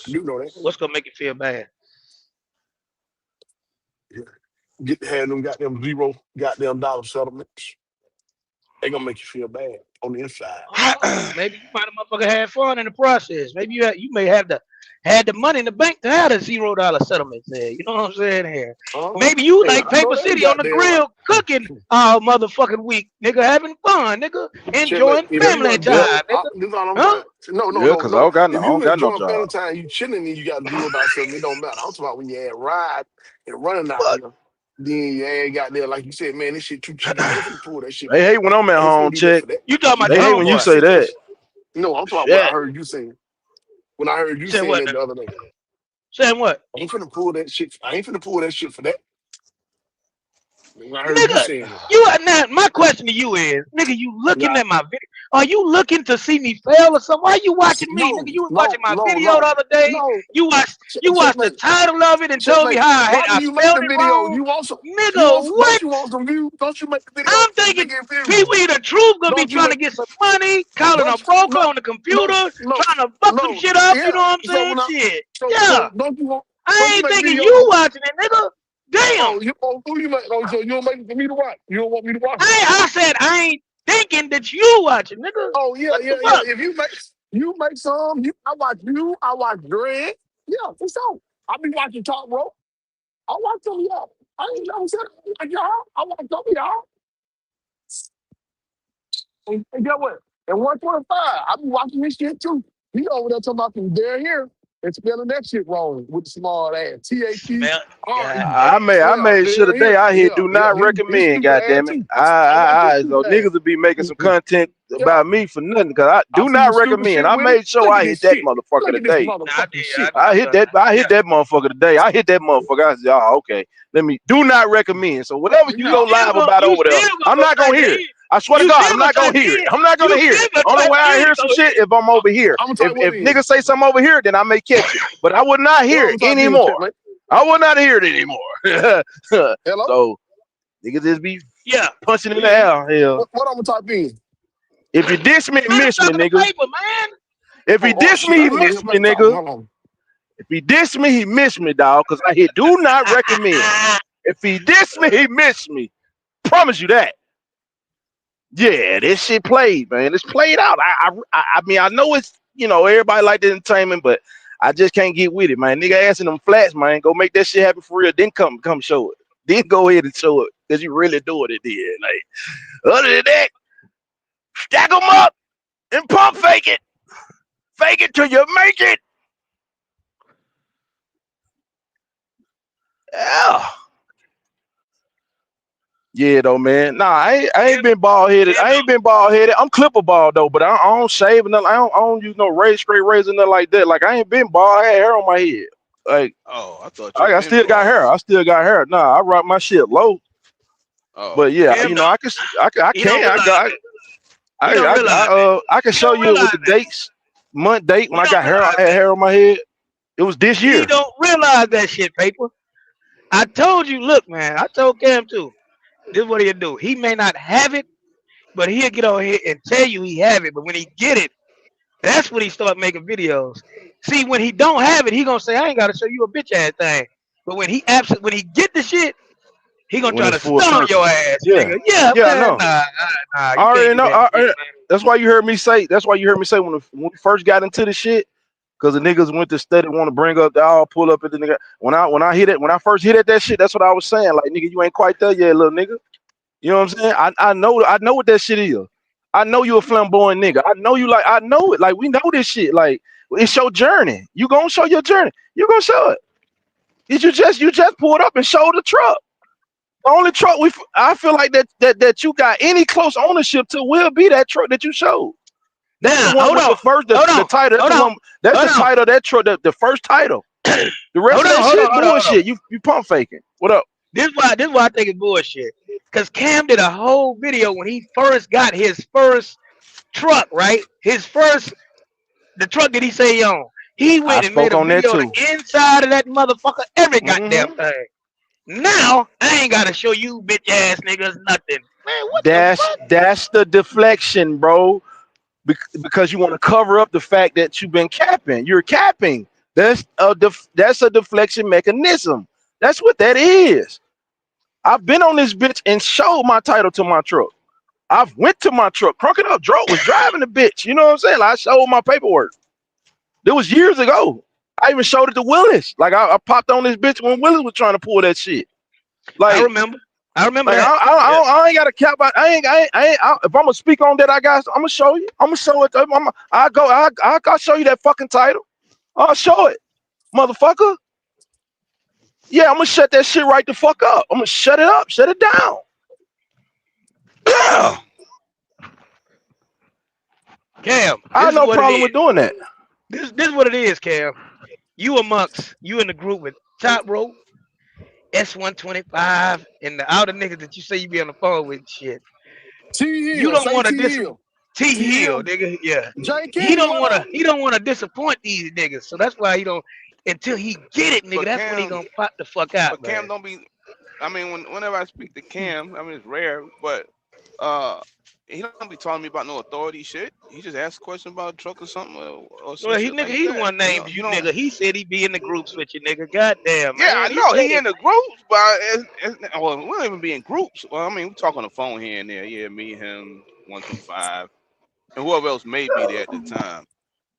I do know that. What's gonna make you feel bad? Yeah. Get to have them goddamn zero goddamn dollar settlements. They gonna make you feel bad on the inside. Oh, maybe you might have motherfucker had fun in the process. Maybe you may have had the money in the bank to have the $0 settlement there. You know what I'm saying here? Uh-huh. Maybe you Hey, like I know Paper that City on the goddamn right. grill cooking all motherfucking week, nigga, having fun, nigga, Shit, like, enjoying if you family want to yeah, time, nigga. this is all I'm Huh? saying. No, no, yeah, no, cause I no. don't got no, If I you don't got no enjoying family job. time, you chilling and you got $0 it don't matter. I'm talking about when you had ride and running out But here, then you ain't got there, like you said, man, this shit too cheap. I ain't finna pull that shit they for that. hate when I'm at I ain't finna home, do that check. for that. You talking about You your They hate got when you you homeboy? say sit that that. shit. No, I'm talking about what I Shit. heard you saying. When I heard you Saying saying what? that the other day. Saying what? I ain't finna pull that shit. I ain't finna pull that shit for that. When I heard you Nigga, saying it. you now my question to you is, nigga, you looking Yeah. at my video? Are you looking to see me fail or something? Why you watching me, nigga? No, You was watching no, my no, video the no, other day. no. You watched the Checkmate. title of it and told me Checkmate. how Why do I you make spelled the it video? wrong. You want Nigga, don't what? you want some views? Don't you make the video I'm so they thinking get Pee views? Wee the Truth gonna be Don't you trying make to get some money, calling a don't broker no on the no computer, no trying to fuck some no shit up, you yeah. know what I'm So saying? when I Shit. so Yeah. don't I you ain't make thinking videos you for watching it, nigga. Damn. who you make so you don't make it for me to watch? You don't want me to watch it? I said I ain't thinking that you watching, nigga. Oh yeah, What yeah, the yeah. fuck? If you make You make some. I watch you. I watch Greg. Yeah, for sure. I be watching Talk Rope. I watch some of y'all. I ain't never said I like y'all. I watch some of y'all. And get what? And 125, I be watching this shit too. He over there talking about from there here and spelling that shit wrong with the small ass. Smell. God THERE. I damn. made I Yeah, made sure there today here. I hit Yeah, do yeah. not He's recommend. stupid God ass damn it! too. I watch his So stupid ass. niggas will be making some content Yeah. about me for nothing because I I do see your not stupid recommend. shit I with it. made sure Look I at hit this that shit. motherfucker Look at this today. Nah, I motherfucking did. shit. I hit that. I Yeah. hit that motherfucker today. I hit that motherfucker. I said, "Oh, okay. Let me do not recommend." So whatever you You go Yeah. still live go. about You over there, still gonna I'm go not type gonna it hear it. in. I swear to You God, still I'm gonna not gonna type it hear it. in. I'm not gonna You hear it. still gonna Only type way I it in. hear some Go shit ahead. if I'm over here. I'm gonna type If what it niggas is. say something over here, then I may catch it. But I would not What hear I'm it gonna type in, anymore. checkmate? I would not hear it anymore. Hello? So niggas just be Yeah. punching in the Mm-hmm. air. Hell, What I'm gonna type in? if you diss me, Man, I'm miss me, talking to nigga. paper, man. If he Oh diss me, shit! I he didn't know miss me, everybody talking. nigga. Hold on. If he diss me, he miss me, dog. Cause I hit do not recommend. If he diss me, he miss me. Promise you that. Yeah, this shit played, man. It's played out. I mean, I know it's everybody like the entertainment, but I just can't get with it, man. Nigga asking them flats, man. Go make that shit happen for real. Then come show it. Then go ahead and show it, cause you really doing it. Then, like other than that, stack them up and pump fake it till you make it. Yeah. Yeah, though, man. Nah, I ain't Kim, been bald headed. Kim I ain't don't. been bald headed. I'm clipper bald though, but I don't shave and nothing. I don't use no straight razor, nothing like that. Like I ain't been bald. I had hair on my head. Like Oh, I thought you I been still got hair. bald. I still got hair. Nah, I rock my shit low. Oh, But yeah, Kim don't. I He don't can. realize that. He don't realize that. I can He show don't you with realize the that. dates, month date when He I don't got hair. I realize had that. hair on my head. It was this He year. don't realize that shit, paper. I told you, look, man. I told Cam too. This is what he'll do. He may not have it, but he'll get on here and tell you he have it. But when he get it, that's when he start making videos. See, when he don't have it, he gonna say, "I ain't gotta show you a bitch ass thing." But when he get the shit, he gonna When try it's to full stun circle. your ass, Yeah, nigga. Yeah, yeah, I man, know. nah, I you can't already do know. that shit, man. That's why you heard me say. That's why you heard me say when we first got into the shit. Cause the niggas went to study, want to bring up, they all pull up at the nigga. When I first hit at that shit, that's what I was saying. Like nigga, you ain't quite there yet, little nigga. You know what I'm saying? I know what that shit is. I know you a flamboyant nigga. I know it. Like we know this shit. Like it's your journey. You gonna show your journey. You gonna show it. You just pulled up and showed the truck. The only truck I feel like that you got any close ownership to will be that truck that you showed. That's the Now, one hold with on, the first hold the on, title. That's hold the on, one. That's hold the on, title of that truck. The first title. The rest hold of on, that hold on, shit hold on, hold on. bullshit. You pump faking. What up? This why I think it's bullshit. Cause Cam did a whole video when he first got his first truck, right? His first the truck that he say he owned. He I went and made spoke a on that video of too. the inside of that motherfucker, every goddamn Hmm thing. Now I ain't gotta show you bitch ass niggas nothing. Man, what the fuck? That's the deflection, bro. Because you want to cover up the fact that you've been capping. You're capping. That's a deflection mechanism. That's what that is. I've been on this bitch and showed my title to my truck. I've went to my truck, crunk it up, was driving the bitch. You know what I'm saying? Like, I showed my paperwork. It was years ago. I even showed it to Willis. Like I popped on this bitch when Willis was trying to pull that shit. I Like, remember. I remember like I, that. I, Yeah. I, I ain't got to cap. If I'm gonna speak on that, I'm gonna show you. I'm gonna show it. I'll show you that fucking title. I'll show it, motherfucker. Yeah, I'm gonna shut that shit right the fuck up. I'm gonna shut it up, shut it down. Yeah, Cam, I have this is no what it problem is. with doing that. This is what it is, Cam. You in the group with Top Rope, S125, and the outer niggas that you say you be on the phone with and shit. T You Hill, don't say want to T Hill. T T Hill, Hill. nigga. Yeah. Jay Kennedy, what up? He don't wanna disappoint these niggas. So that's why he don't until he get it, nigga, but that's when he Cam, gonna pop the fuck out, but Cam man. don't be. I mean, whenever I speak to Cam, I mean it's rare, but uh, he don't be telling me about no authority shit. He just asks questions about a truck or something or some Well, shit like he the that. one named He you, don't. nigga. He said he be in the groups with you, nigga. Goddamn, Yeah, I man. He know said he it. in the groups, but well, we don't even be in groups. Well, I mean, we talk on the phone here and there. Yeah, me, him, 125, and whoever else may be there at the time.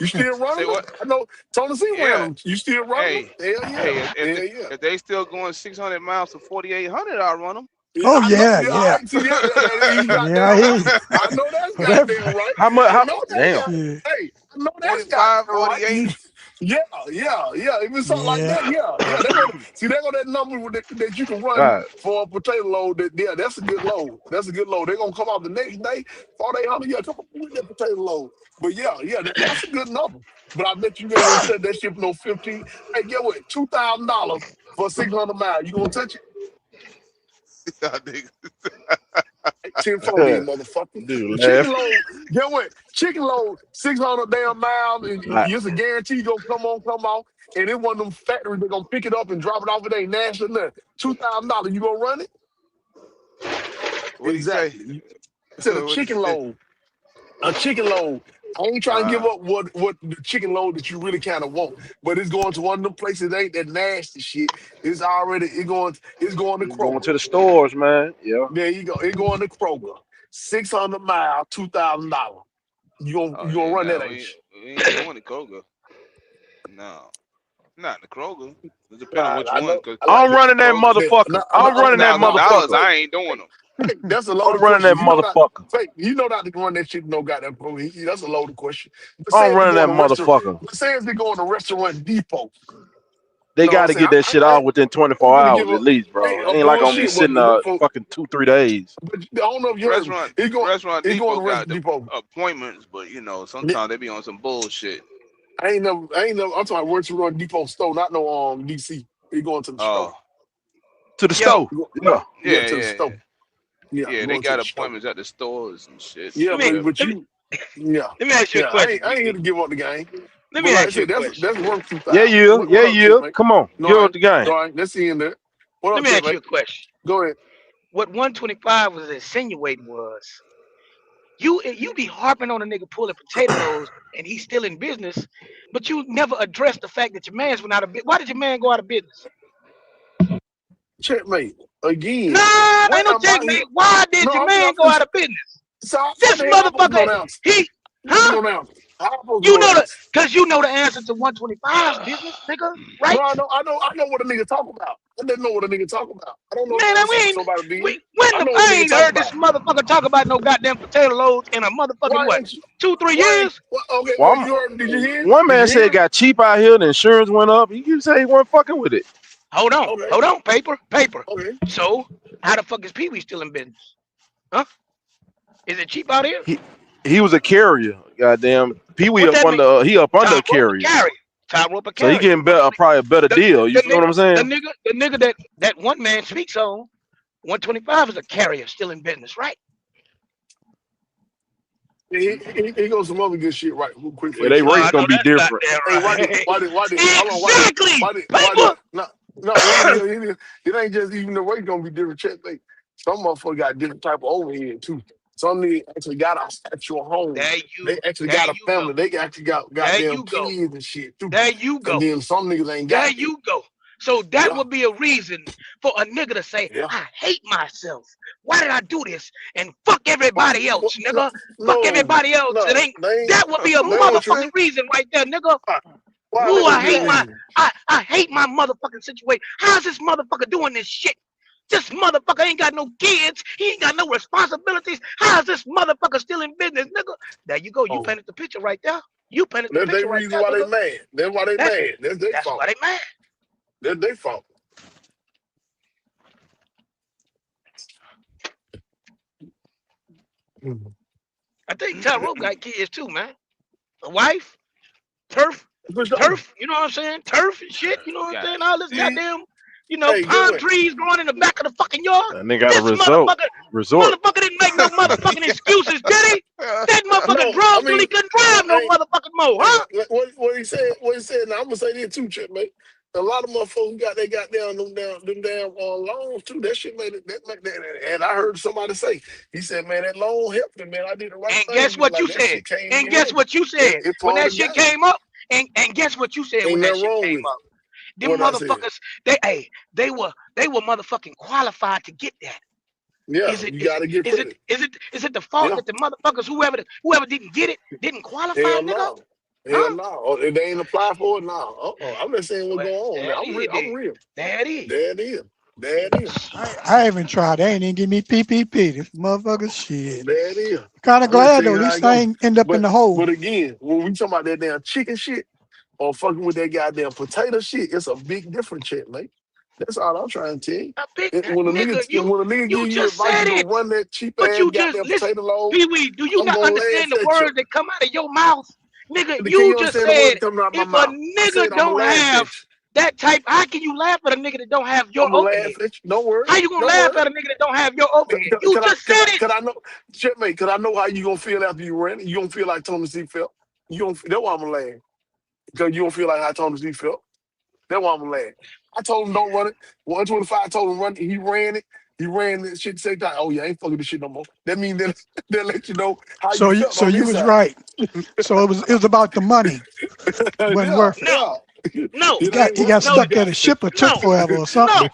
You still Say running them? what? I know Tony C ran Yeah. them. You still running them? Hey, Hell yeah. hey, Hell yeah. if they still going 600 miles to 4,800, I'll run them. Yeah, Oh I know. yeah, Yeah, I yeah, see that. He's yeah. goddamn right. I know that's That goddamn right. How much? I How? know that Damn. got. shit. Hey, I know that's 45, goddamn right. 48. Yeah, yeah. If it's something like Yeah. that, yeah. They go see. They go that number that you can run God. for a potato load. That's a good load. That's a good load. They're gonna come out the next day, 4,800. Yeah, come on with that potato load. But yeah, that's a good number. But I bet you ain't gonna touch that shit for no 15. Hey, get what? $2,000 for 600 miles. You gonna touch it? Y'all niggas. 10-4 then, motherfucker. The Dude, chicken laugh. load, get what? Chicken load, 600 damn miles, and I, it's a guarantee gonna come on, come off. And it one of them factories that gonna pick it up and drop it off. It ain't national nothing. $2,000, you gonna run it? What'd he say? Exactly. I said a What'd he chicken say? load. A chicken load. I ain't trying to give Uh, up what the chicken load that you really kind of want, but it's going to one of them places that ain't that nasty shit. It's going to going to Kroger. the stores, man. Yeah. There you go. It going to Kroger. 600 miles, $2,000. You gonna yeah, run that, no, ain't we ain't going to Kroger. No, not the Kroger. It you? depends on which I one. know. Cause I'm running that Kroger, motherfucker. No, I'm for running that $2,000, motherfucker. I Fake, ain't doing them. Fake, that's a I'm loaded running question. that motherfucker. You know not to run that shit. No goddamn Kroger. That's a loaded question. But say I'm if they running go that in a restaurant. motherfucker. But say if they go in a restaurant depot. They You know what got I'm to saying? get that shit out within I ain't 24 gonna give hours at up. least, Hey, bro. It a ain't like I'm gonna be bullshit, but sitting for, fucking 2-3 days. but I don't know if you heard me. Restaurant Restaurant He going Depot to got restaurant the depot. appointments, but sometimes they be on some bullshit. I ain't never. I'm talking restaurant depot store, not no DC. He going to the store. Oh, To the Yo, stove. Yeah. Yeah, yeah, to the yeah, store. Yeah, yeah. They going to got the store. appointments at the stores and shit, Yeah, let me whatever. but let me you, yeah, let me ask you a yeah. I question, ain't, I ain't here BD. to give up the game. Let But me like I ask you a said, that's question. that's worth two Yeah, thousand. yeah. What Yeah, up, yeah. Chipmate? Come on. No, Get I up ain't. the game. All right, let's see in there. What Let up, me ask you Chipmate? a question. Go ahead. What 125 was insinuating was you be harping on a nigga pulling potato loads and he's still in business, but you never addressed the fact that your man's went out of business. Why did your man go out of business? Checkmate. Again. No, When ain't no am I here? checkmate. Why did No, your I'm man not go out finna. of business? So what This the hell I'm supposed to know motherfucker, the answer? he, I'm supposed to huh? know the answer. How I'm supposed to You know the know the, answer? cause you know the answer to 125's business, nigga, No, right? I know what a nigga talk about. I didn't know what a nigga talk about. I don't know the Man, answer we to ain't. somebody being. When I the know what a I nigga ain't talk heard this about. motherfucker talk about no goddamn potato loads in a motherfucking Why what? ain't you? 2, 3 Why ain't? years? Okay, Well, you heard? Did you hear? one Did man you said it hear? got cheap out here. The insurance went up. You say he wasn't fucking with it. Okay, Hold on, paper. okay. So how the fuck is Pee Wee still in business? Huh? Is it cheap out here? He he was a carrier. Goddamn. Pee Wee What up that mean? under he up under Top a rope or carrier. carrier? Top rope or So he carrier? getting better, probably a better The deal. You the feel what nigga I'm the saying? nigga the nigga that one man speaks on 125 is a carrier still in business, right? He goes some other good shit right real quick for Yeah, you, they rates I Chipmate. know gonna be that's different. goddamn Hey, right. hold on, Exactly, paper. no, it ain't just even the rate gonna be different. Check, mate. Some motherfucker got different type of overhead too. Some nigga actually got a actual home. They actually There got a you go. family. They actually got There goddamn you go. kids and shit too. There you And go. then some niggas ain't There got that. you go. So that Yeah, would be a reason for a nigga to say, yeah. I hate myself. Why did I do this? And fuck What, everybody else, no, nigga. Fuck no, everybody else. It no, ain't they ain't, that would be a they ain't What? motherfucking true. reason right there, nigga. Why, why Ooh, would I it be a hate my reason? I hate my motherfucking situation. How's this motherfucker doing this shit? This motherfucker ain't got no kids. He ain't got no responsibilities. How's this motherfucker still in business, nigga? There you go. You Oh, painted the picture right there. You painted the that's their picture right reason there, why they nigga. mad. That's why they That mad. That's their that's why fault. they mad. That's their fault. Mhm. I think Tyrone got kids too, man. A wife, turf, For sure. turf. You know what I'm saying? Turf and shit. You know what I'm Got saying? All this See, goddamn, hey, get palm what? trees growing in the back of the fucking yard. And they got a This resort. motherfucker didn't make no motherfucking excuses, did he? That motherfucker No, I drove till he mean, couldn't drive no hey, motherfucking more, hey, huh? what he said, now I'm gonna say this too, Chip, mate. A lot of motherfuckers got they got down them damn loans too. That shit made it that make that and I heard somebody say, he said, man, that loan helped me, man. I did the right And thing. guess He was what like, you that said? shit came And in guess handy. what you said It when part that of the shit game. came up? And guess what you said when Ain't that nothing shit wrong came with it. up? Them What I said. motherfuckers, they were motherfucking qualified to get that. Yeah, Is it you is it gotta get is it credit. is it is it the fault Yeah. that the motherfuckers whoever didn't get it didn't qualify, Hell nigga? no. Hell Huh? no. Oh, they ain't apply for it now. I'm just saying what's Well, going on. there Now, it I'm real. is, I'm then. real. There it is. There it is. There it is. I haven't tried. They ain't even give me PPP. This motherfucker shit. There it is. Kind of I'm gonna glad tell though. you how This it go. thing end up in the hole. But again, when we talk about that damn chicken shit or fucking with that goddamn potato shit, it's a big difference, shit, mate. That's all I'm trying to tell you. I pick When a nigga, nigga you give you just advice to said go it, run that cheap but ass you just goddamn listen. potato load, Pee Wee, do you I'm not gonna laugh understand the at you. words that come out of your mouth? Nigga, Can you you just understand the words said coming out my if a mouth? I nigga said I'm gonna don't laugh at have you. that type, how can you laugh at a nigga that don't have your I'm gonna laugh overhead? at you. Don't worry. How you gonna Don't laugh worry. at a nigga that don't have your overhead? You just said it. Could I know, checkmate? Could I know how you gonna feel after you ran it? You gonna feel like Tony C felt. You don't. That's why I'm gonna laugh because you don't feel like how Tony C felt. That's why I'm gonna laugh. I told him don't run it. 125. I told him run it. He ran it. He ran this shit the same time. Oh yeah, I ain't fucking this shit no more. That means they'll let you know how you felt So on you this was side. right. So it was about the money. Wasn't Yeah, worth it. No, yeah. no, He It got ain't he worth got it. no, You stuck there. got The shipper took no, forever or something. no.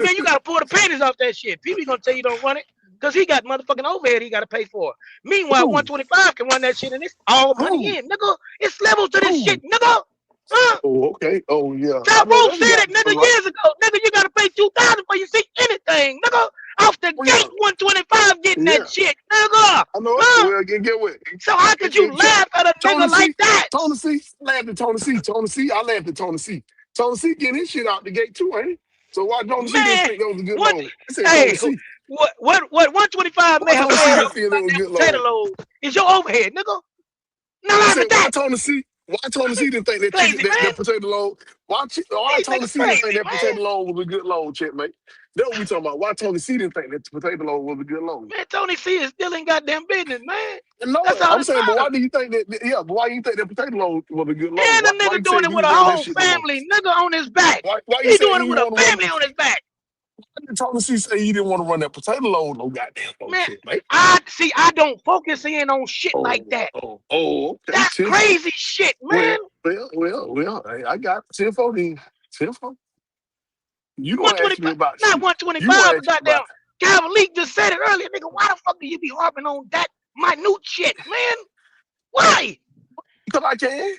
Man, you gotta pull the panties off that shit. People gonna tell you don't run it because he got motherfucking overhead he gotta pay for. Meanwhile, who? 125 can run that shit and it's all money Who? in, nigga. It's levels to this shit, Who? nigga. Huh? Oh, okay. Oh yeah. I know Tyrone that's said got it, nigga, right. years ago. Nigga, you gotta pay 2,000 before you see anything, nigga. Off the Oh gate, yeah. 125 getting Yeah. that shit, nigga. I know it. Huh? Well, get what? So how could you laugh at a Tony nigga like C. that? Tony C. I laughed at Tony C. Tony C. I laughed at Tony C. Tony C. getting his shit out the gate too, ain't he? So why Tony C didn't Man, think that was a good what? load? I said Tony Hey, C. what 125 Why may have Tony C made didn't off feel the that was a goddamn good potato load? load is your overhead, nigga. Not I laughing said at that. why Tony C didn't think that chicken Crazy, that man. potato load? Why These Tony niggas C didn't think crazy, that man. potato load was a good load, checkmate? That's what we talking about. Why Tony C didn't think that potato load was a good load? Man, Tony C is still in goddamn business, man. I know That's it. all I'm that saying, but why matters. do you think that? Yeah, but why you think that potato load was a good load? And the Why nigga you doing say it he with a ran that whole shit no more? family, nigga on his back. Why you He say doing he it didn't with a want to run? family on his back. Tony C say he didn't want to run that potato load no goddamn load Man, shit, mate. I don't focus in on shit like that. Okay. That's Tenfold. crazy shit, man. Well. I got tenfold. Then tenfold. You gonna ask me 125, about not shit? You gonna 125, but ask me about? goddamn Calvin Lee just said it earlier, nigga. Why the fuck do you be harping on that minute shit, man? Why? Because I can.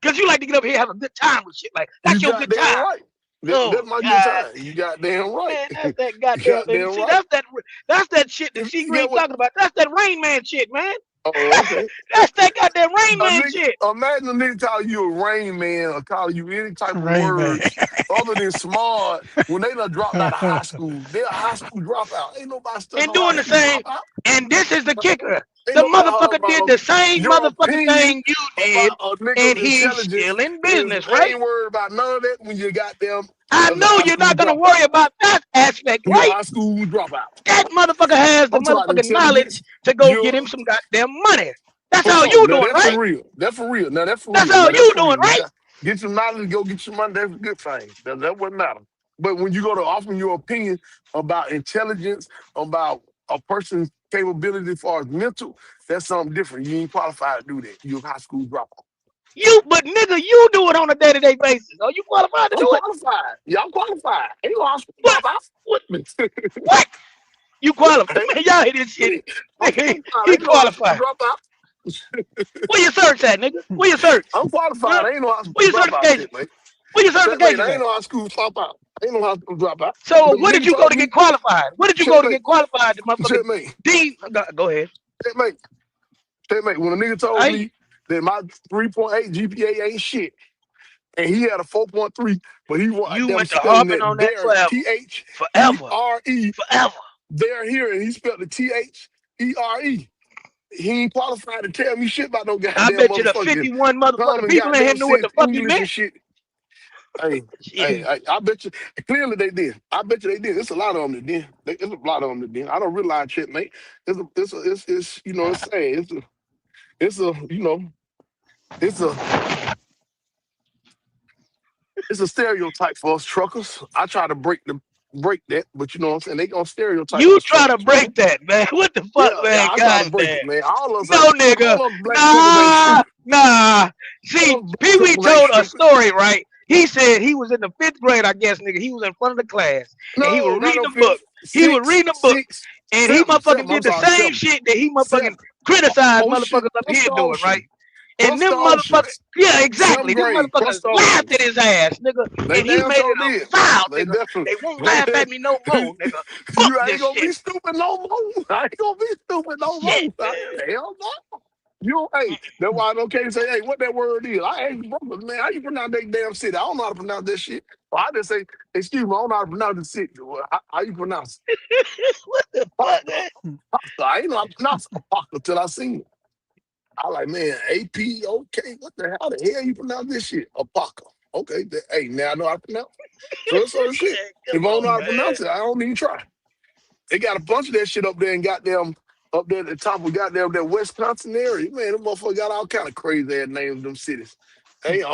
Because you like to get up here and have a good time with shit like You that's your got good damn time. right. That's Oh my good God, time. You got damn right. man, that's that You goddamn. got And damn see, right. that's that shit that She You get Green what? talking about. That's that Rain Man shit, man. Oh, okay. That's that goddamn Rain A Man nigga, shit. imagine a nigga call you a rain man or call you any type of Rain Man. words other than smart when they done dropped out of high school. They're a high school dropout. Ain't nobody studying And no high doing the school same. dropout. And this is the kicker. Ain't The nobody hollering motherfucker about did no, the same your motherfucking opinion thing you about did, a and nigga's he's intelligence still in is business, I right? ain't worried about none of that when you got them I as a know high you're school not gonna dropout. worry about that aspect, You're a right? high school dropout. That motherfucker has the I'm talking about motherfucking knowledge intelligence. to go You're get him some goddamn money. That's For all sure. you Now doing, that's for right? real. That's for real. Now that's for That's real. all Now that's you for doing, real. You right? got get your knowledge, go get your money. That's a good thing. That wouldn't matter. But when you go to offering your opinion about intelligence, about a person's capability as far as mental, that's something different. You ain't qualified to do that. You're a high school dropout. But nigga, you do it on a day-to-day basis. Are you qualified to I'm do it? qualified. Yeah, I'm qualified. Ain't no high school What? What? dropout. What? You qualified? Hey, Man, y'all hear this shit? hey, I'm Nigga, qualified. he Ain't no high school qualified. dropout. Where your certs at, nigga? Where your certs? I'm Huh? qualified. Ain't no high school Where your dropout certifications? shit, man. Where your Checkmate. certifications I ain't at? no high school dropout. Ain't no high school dropout. So The where did nigga you go told to me, get qualified? Where did you go to checkmate, get qualified? The motherfucking checkmate, dean. Go ahead. checkmate, checkmate. When a nigga told I me that my 3.8 GPA ain't shit, and he had a 4.3, but he want you them went to spelling harping that on that there, forever, forever, THERE, forever. they're here, and he spelled the THERE. He ain't qualified to tell me shit about no I goddamn bet you the motherfucking 51 motherfucking common people in here goddamn knew what sense the fuck you English meant. and shit. Hey, Shit. I bet you. Clearly they did. I bet you they did. It's a lot of them that did. It's a lot of them that did. I don't realize shit, mate. It's you know, it's sad. It's a, you know, it's a, it's a stereotype for us truckers. I try to break that, but you know what I'm saying? They gonna stereotype You us try to truckers, man. break that, man. What the fuck, Yeah, man? I try to God break damn. it, man. No, nigga. All us black truckers ain't Nah, stupid. nah. All See, us black Pee Wee truckers ain't told a stupid. story, right? He said he was in the 5th grade, I guess, nigga. He was in front of the class and he was No, not reading no a book. fifth, He was six, reading a book six, and he seven. motherfucking I'm did the sorry, same seven, shit that he motherfucking seven. criticized Ocean, motherfuckers up what's here the doing, right? ocean? And Crust them on shit. motherfuckers, yeah, Seventh exactly. Them grade, motherfuckers crust on. laughed at his ass, nigga, They and he damn made sure it did. a vow, They nigga. definitely. They won't laugh at me no more, nigga. Fuck You ain't this gonna be shit. stupid no more. I ain't gonna be stupid no Shit, more. Hell no. You hey, that's why I don't care to say, hey, what that word is. I ask brothers, man, how you pronounce that damn city? I don't know how to pronounce that shit. Well, I just say, excuse me, I don't know how to pronounce the city. Well, how you pronounce what the it? fuck, man? I ain't know how to pronounce Apaka till I seen it. I like, man, A-P-O-K, what the hell you pronounce this shit? Apaka. Okay, hey, now I know how to pronounce it. So it's other shit. Man, If come I don't on, know how to man. pronounce it, I don't even try. They got a bunch of that shit up there and goddamn up there at the top of goddamn that Wisconsin area. Man, them motherfuckers got all kind of crazy ass names of them cities. Hey, I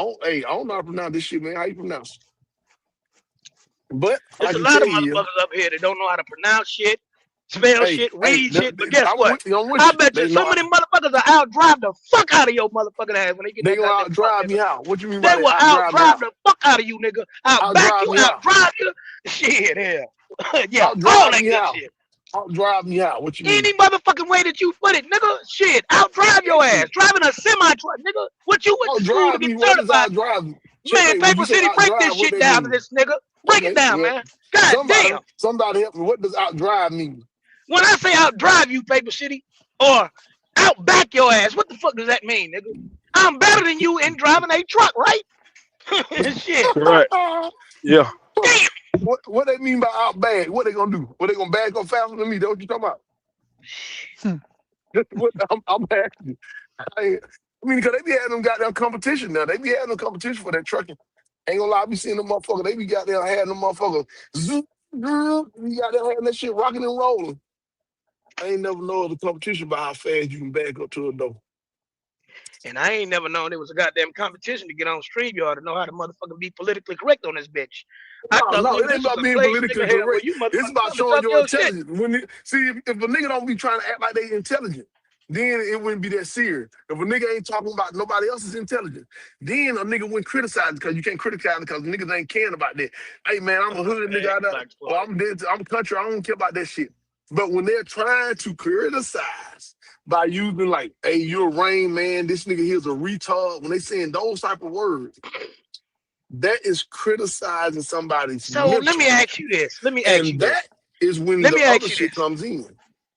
don't know how to pronounce this shit, man. How you pronounce it? But all I There's a can lot tell of you is, motherfuckers up here that don't know how to pronounce shit, spell shit, read shit. But guess what? I'm I with you. bet you They know some of them motherfuckers will outdrive the fuck out of your motherfucking ass when they get in they that gonna goddamn truck, outdrive me nigga. how? What you mean by They that? will Outdrive me outdrive how? the fuck out of you, nigga. Outback Outdrive you, me how? outdrive you. Shit, hell. Yeah, all Outdrive that me good how? shit. Outdrive me how? What you mean? Any motherfucking way that you put it, nigga. Shit, outdrive your ass. Driving a semi truck, nigga. What you went to school to Outdrive get me? What does certified for? outdrive me? Man, Checkmate. When you Paper say City, break this outdrive, what shit that down to mean? this nigga. Break it Okay, down, well, man. God damn. somebody help me. What does outdrive mean? When I say outdrive you, Paper City, or outback your ass, what the fuck does that mean, nigga? I'm better than you in driving a truck, right? Shit. Right. Yeah. Damn. What they mean by outbag? What they gonna do? What they gonna bag up faster than me? That's what you talking about? What I'm asking you. I mean, because they be having them goddamn competition now. They be having them competition for that trucking. Ain't gonna lie, I be seeing them motherfuckers. They be goddamn having them motherfuckers. Zoop, zoop, you goddamn having that shit rocking and rolling. I ain't never know the competition about how fast you can back up to a door. And I ain't never known there was a goddamn competition to get on StreamYard to know how to motherfucking be politically correct on this bitch. I No, thought, no, nigga, it ain't this was about a being place, nigga, politically hell, where correct. you It's motherfuckers about come to showing talk your your shit. intelligence. If a nigga don't be trying to act like they intelligent, then it wouldn't be that serious. If a nigga ain't talking about nobody else's intelligence, then a nigga wouldn't criticize it because you can't criticize it because niggas ain't caring about that. Hey man, I'm a hood nigga Man, out there, Black or Floyd. I'm country, I don't care about that shit. But when they're trying to criticize by using like, hey, you're a rain man, this nigga here's a retard, when they saying those type of words, that is criticizing somebody's So let me mental. ask you this. Let me ask you And this. that is when Let the me ask other you shit this. comes in.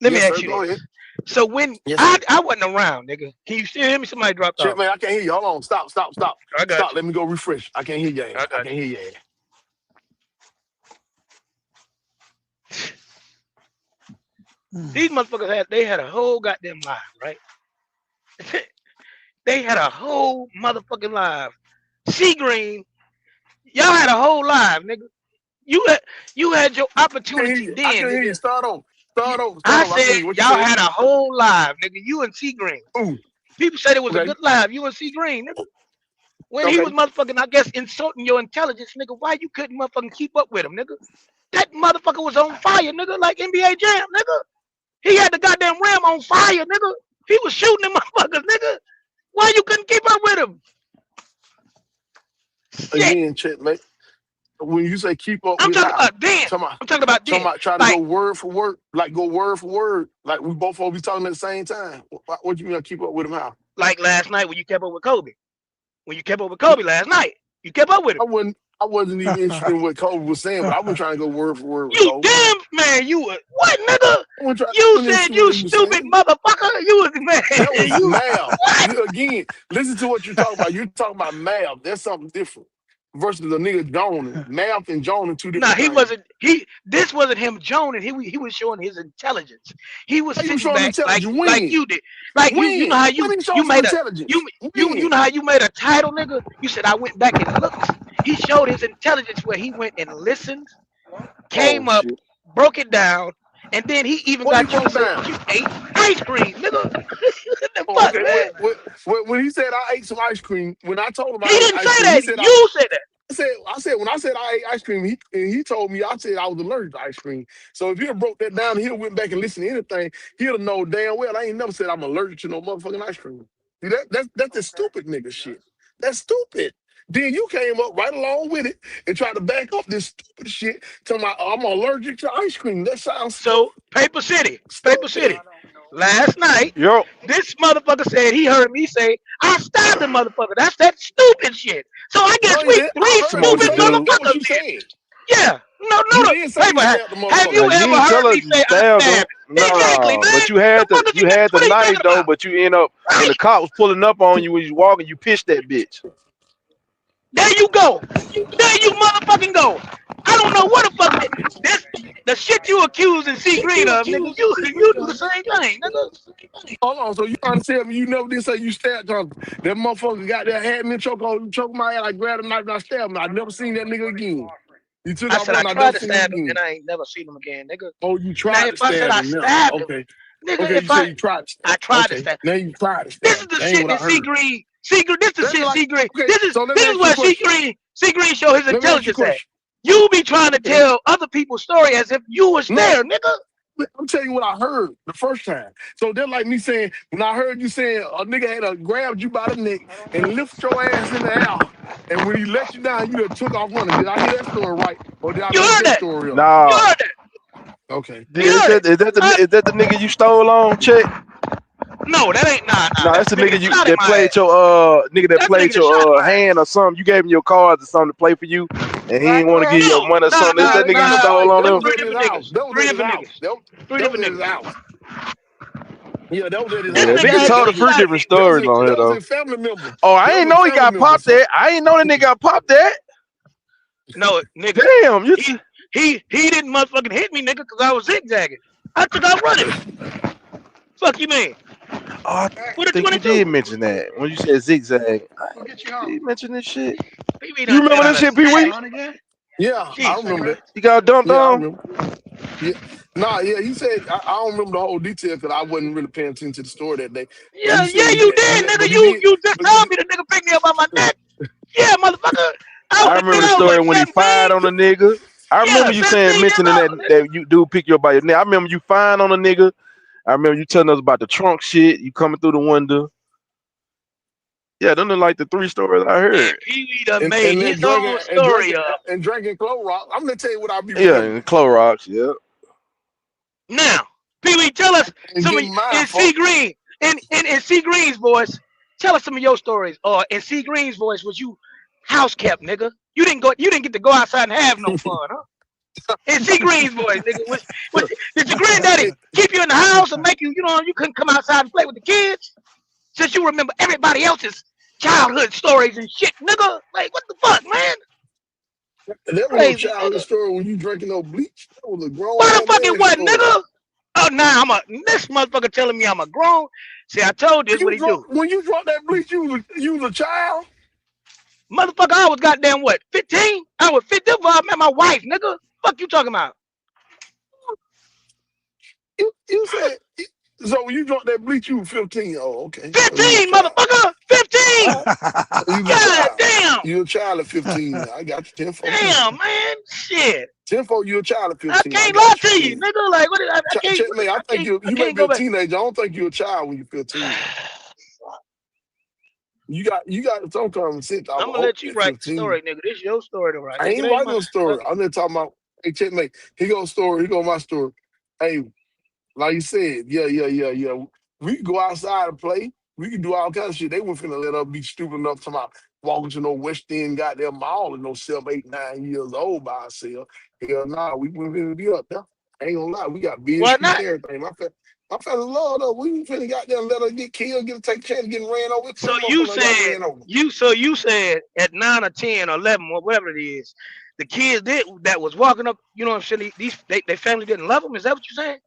Let me Yes, ask sir. you Go ahead. this. So when Yes, sir. I wasn't around, nigga. Can you still hear me? Somebody dropped Check, off. man. I can't hear you. Hold on. Stop. I got Stop. Let me go refresh. I can't hear you. you. I I got can't hear you. you. These motherfuckers had a whole goddamn live, right? They had a whole motherfucking live. Sea Green, y'all had a whole live, nigga. You had you had your I can't hear opportunity you. I then, can't hear nigga. you. Start over. You, Start over. Start I over. I can't said hear you. What you y'all said? had a whole live, nigga. You and Sea Green. Ooh. People said it was a Okay. good live. You and Sea Green, nigga. When he was Okay. motherfucking, I guess, insulting your intelligence, nigga, why you couldn't motherfucking keep up with him, nigga? That motherfucker was on fire, nigga, like NBA Jam, nigga. He had the goddamn rim on fire, nigga. He was shooting them motherfuckers, nigga. Why you couldn't keep up with him? Shit. Again, check, mate. When you say keep up I'm with talking how? about then. Talking about, I'm talking about talking then. about try to go Like, word for word, like go word for word, like we both will be talking at the same time. What you mean keep up with him how? like last night when you kept up with Kobe. When you kept up with Kobe last night, you kept up with him. I wasn't even interested in what Kobe was saying, but I wasn't trying to go word for word with You Kobe. damn man, you was what, nigga? I You wasn't said interested in you what he was stupid saying. motherfucker. You was man. That was You math. what? Again, listen to what you're talking about. You're talking about math. That's something different versus a nigga joning. Math and joning two Nah, different he things. wasn't. This wasn't him joning. He was showing his intelligence. He was How you sitting showing back intelligence? like When? you did. Like you know When? how When you he showing you some made a intelligence? you When? know how you made a title, nigga. You said I went back and looked. He showed his intelligence where he went and listened, Oh came up, shit. broke it down, and then he even What he got you to broke say down? that you ate ice cream, nigga. What the Oh, fuck, okay. man? When he said I ate some ice cream, when I told him He I ate didn't ice say cream, he that. said You said that. I said when I said I ate ice cream, he told me I said I was allergic to ice cream. So if he'd broke that down, he'd went back and listened to anything, he'd have known damn well I ain't never said I'm allergic to no motherfucking ice cream. See that's the stupid nigga shit. That's stupid. Then you came up right along with it and tried to back up this stupid shit, talking about I'm allergic to ice cream. That sounds stupid. So Paper City, Paper Stupid. City. last night, Yo, this motherfucker said he heard me say I stabbed the motherfucker. That's that stupid shit. So I guess No, you we didn't. I three heard you smoke the stupid say that. dude. That what motherfuckers you then. said. Yeah. No, You no, didn't say you paper. stabbed the Have Now you motherfucker. you ever ain't heard tell her me you say I stabbed him. stabbed it? Exactly, Nah, but man. The fuck is you had the what are you knife talking though. about? But you end up when the Right. cop was pulling up on you when you was walking, you pitched that bitch. There you go. There you motherfucking go. I don't know what the fuck this the shit you accusing C Green of, nigga. You do the same thing, nigga. Hold on. So you trying to tell me you never did say you stabbed John? That motherfucker got there, had me choke my ass. I grabbed a knife and I stabbed him. I never seen that nigga again. You took I off said I running. I tried never to seen him stab him and again. I ain't never seen him again, nigga. Oh, you Now tried to if I said stab I him now. stabbed him, Okay. nigga, Okay, you if say you tried to I stab. tried to Okay. stab. Now you tried to This stab. is the That ain't shit what I that C heard. Green. C Green. This is the That's shit like, C Green. okay, This is so let me this is ask you a where C question. Green. C Green show his Let me ask you a intelligence at. question. You be trying to Okay. tell other people's story as if you was No, there, nigga. I'm telling you what I heard the first time. So they're like me saying, when I heard you saying a nigga had grabbed you by the neck and lift your ass in the air, and when he let you down, you just took off running. Did I hear that story right? Or did I You make heard that that. story up? You Nah, heard that. Okay. You heard it. Uh, is that the nigga you stole on? Check. no, that ain't nah. No, That's that's the the nigga nigga that you shot at that my played ass. your nigga that That's the played nigga that shot at your my hand or ass. something. You gave him your cards or something to play for you, and he didn't want to give you your No, money or something. Is Nah, that they nigga got you a nah. stole fight. on That Them was him? three at his different house. niggas. That was Three at his different house. niggas. That, Three that was different at his niggas. house. Yeah, that was at his This Yeah, house. nigga nigga had That told got the was three shot. different stories on here that was though. a family member. Oh, I That ain't was a know he family got member. popped So that. I ain't know the nigga got popped that. No, nigga. Damn, you. He he didn't motherfucking hit me, nigga, because I was zigzagging. I took out running. Fuck you, man. Oh, I With a think you 22. did mention that when you said zigzag. Did you mention this shit? PB You done remember been on this a shit, Pee Wee? zag. yeah, I Jesus remember that. Christ. You got dumped Yeah, I on? remember. Yeah. Nah, yeah, he said I don't remember the whole detail because I wasn't really paying attention to the story that day. But Yeah, he yeah, said you did, but nigga. he You did you just but told me the nigga picked me up by my neck. Yeah, motherfucker. I remember Nigga, the I was story what, when he 17? fired on the nigga. I Yeah, remember you 17 saying years mentioning old, nigga. that you do pick you up by your neck. I remember you firing on the nigga. I remember you telling us about the trunk shit. You coming through the window. Yeah, them are like the three stories I And heard. Pee Wee done and, made and then his own story up. drinking Clorox. I'm gonna tell you what I be Yeah, remembering. and Clorox. Yeah. Now, Pee Wee, tell us And some of getting mine in for C Green, in C Green's voice, tell us some of your stories. Or in C Green's voice, was you house kept, nigga? You didn't get to go outside and have no fun, huh? In C Green's voice, nigga, did your granddaddy keep you in the house and make you, you couldn't come outside and play with the kids? Since you remember everybody else's childhood stories and shit, nigga. Like, what the fuck, man? there was no Crazy, childhood nigga. story when you drinking no bleach. That was a grown Why the ass fuck it man wasn't, story. nigga? Oh, nah, this motherfucker telling me I'm a grown. See, I told you this what he do. When you drunk that bleach, you was a child. Motherfucker, I was goddamn what, 15? I was 15 before I met my wife, nigga. Fuck you talking about? You said so when you drunk that bleach, you was 15. Oh, okay. So you was a 15, child. motherfucker. All 15. right. So you was a God child. damn. You a child at 15 now. I got you 10 4 then. Damn, man. Shit. 10 4, you a child at I 15. I can't lie got you. to you, nigga. Like, what? I can't. Checkmate, I think I you may can't be go a back. teenager. I don't think you're a child when you're 15 now. You got some common sense, I I'm would gonna hope let you at write the 15. story, nigga. This is your story to write, I nigga. It ain't ain't writing mine. no story. Fuck it. I'm just talking about, hey, checkmate. Here goes story. Here goes my story. Hey, like you said, yeah. We can go outside and play. We can do all kinds of shit. They weren't finna let us be stupid enough to about walking to no West End goddamn mall at no 7, 8, 9 years old by ourselves. Hell nah, we wouldn't finna be up there. I ain't gonna lie, we got big Why streets not? and everything. My family love though. We ain't finna goddamn let her get killed, take a chance of getting ran over. So Plenty of you motherfuckers got said ran over. you said at 9 or 10 or 11 or whatever it is, the kids that was walking up, you know what I'm saying? They family didn't love them. Is that what you saying?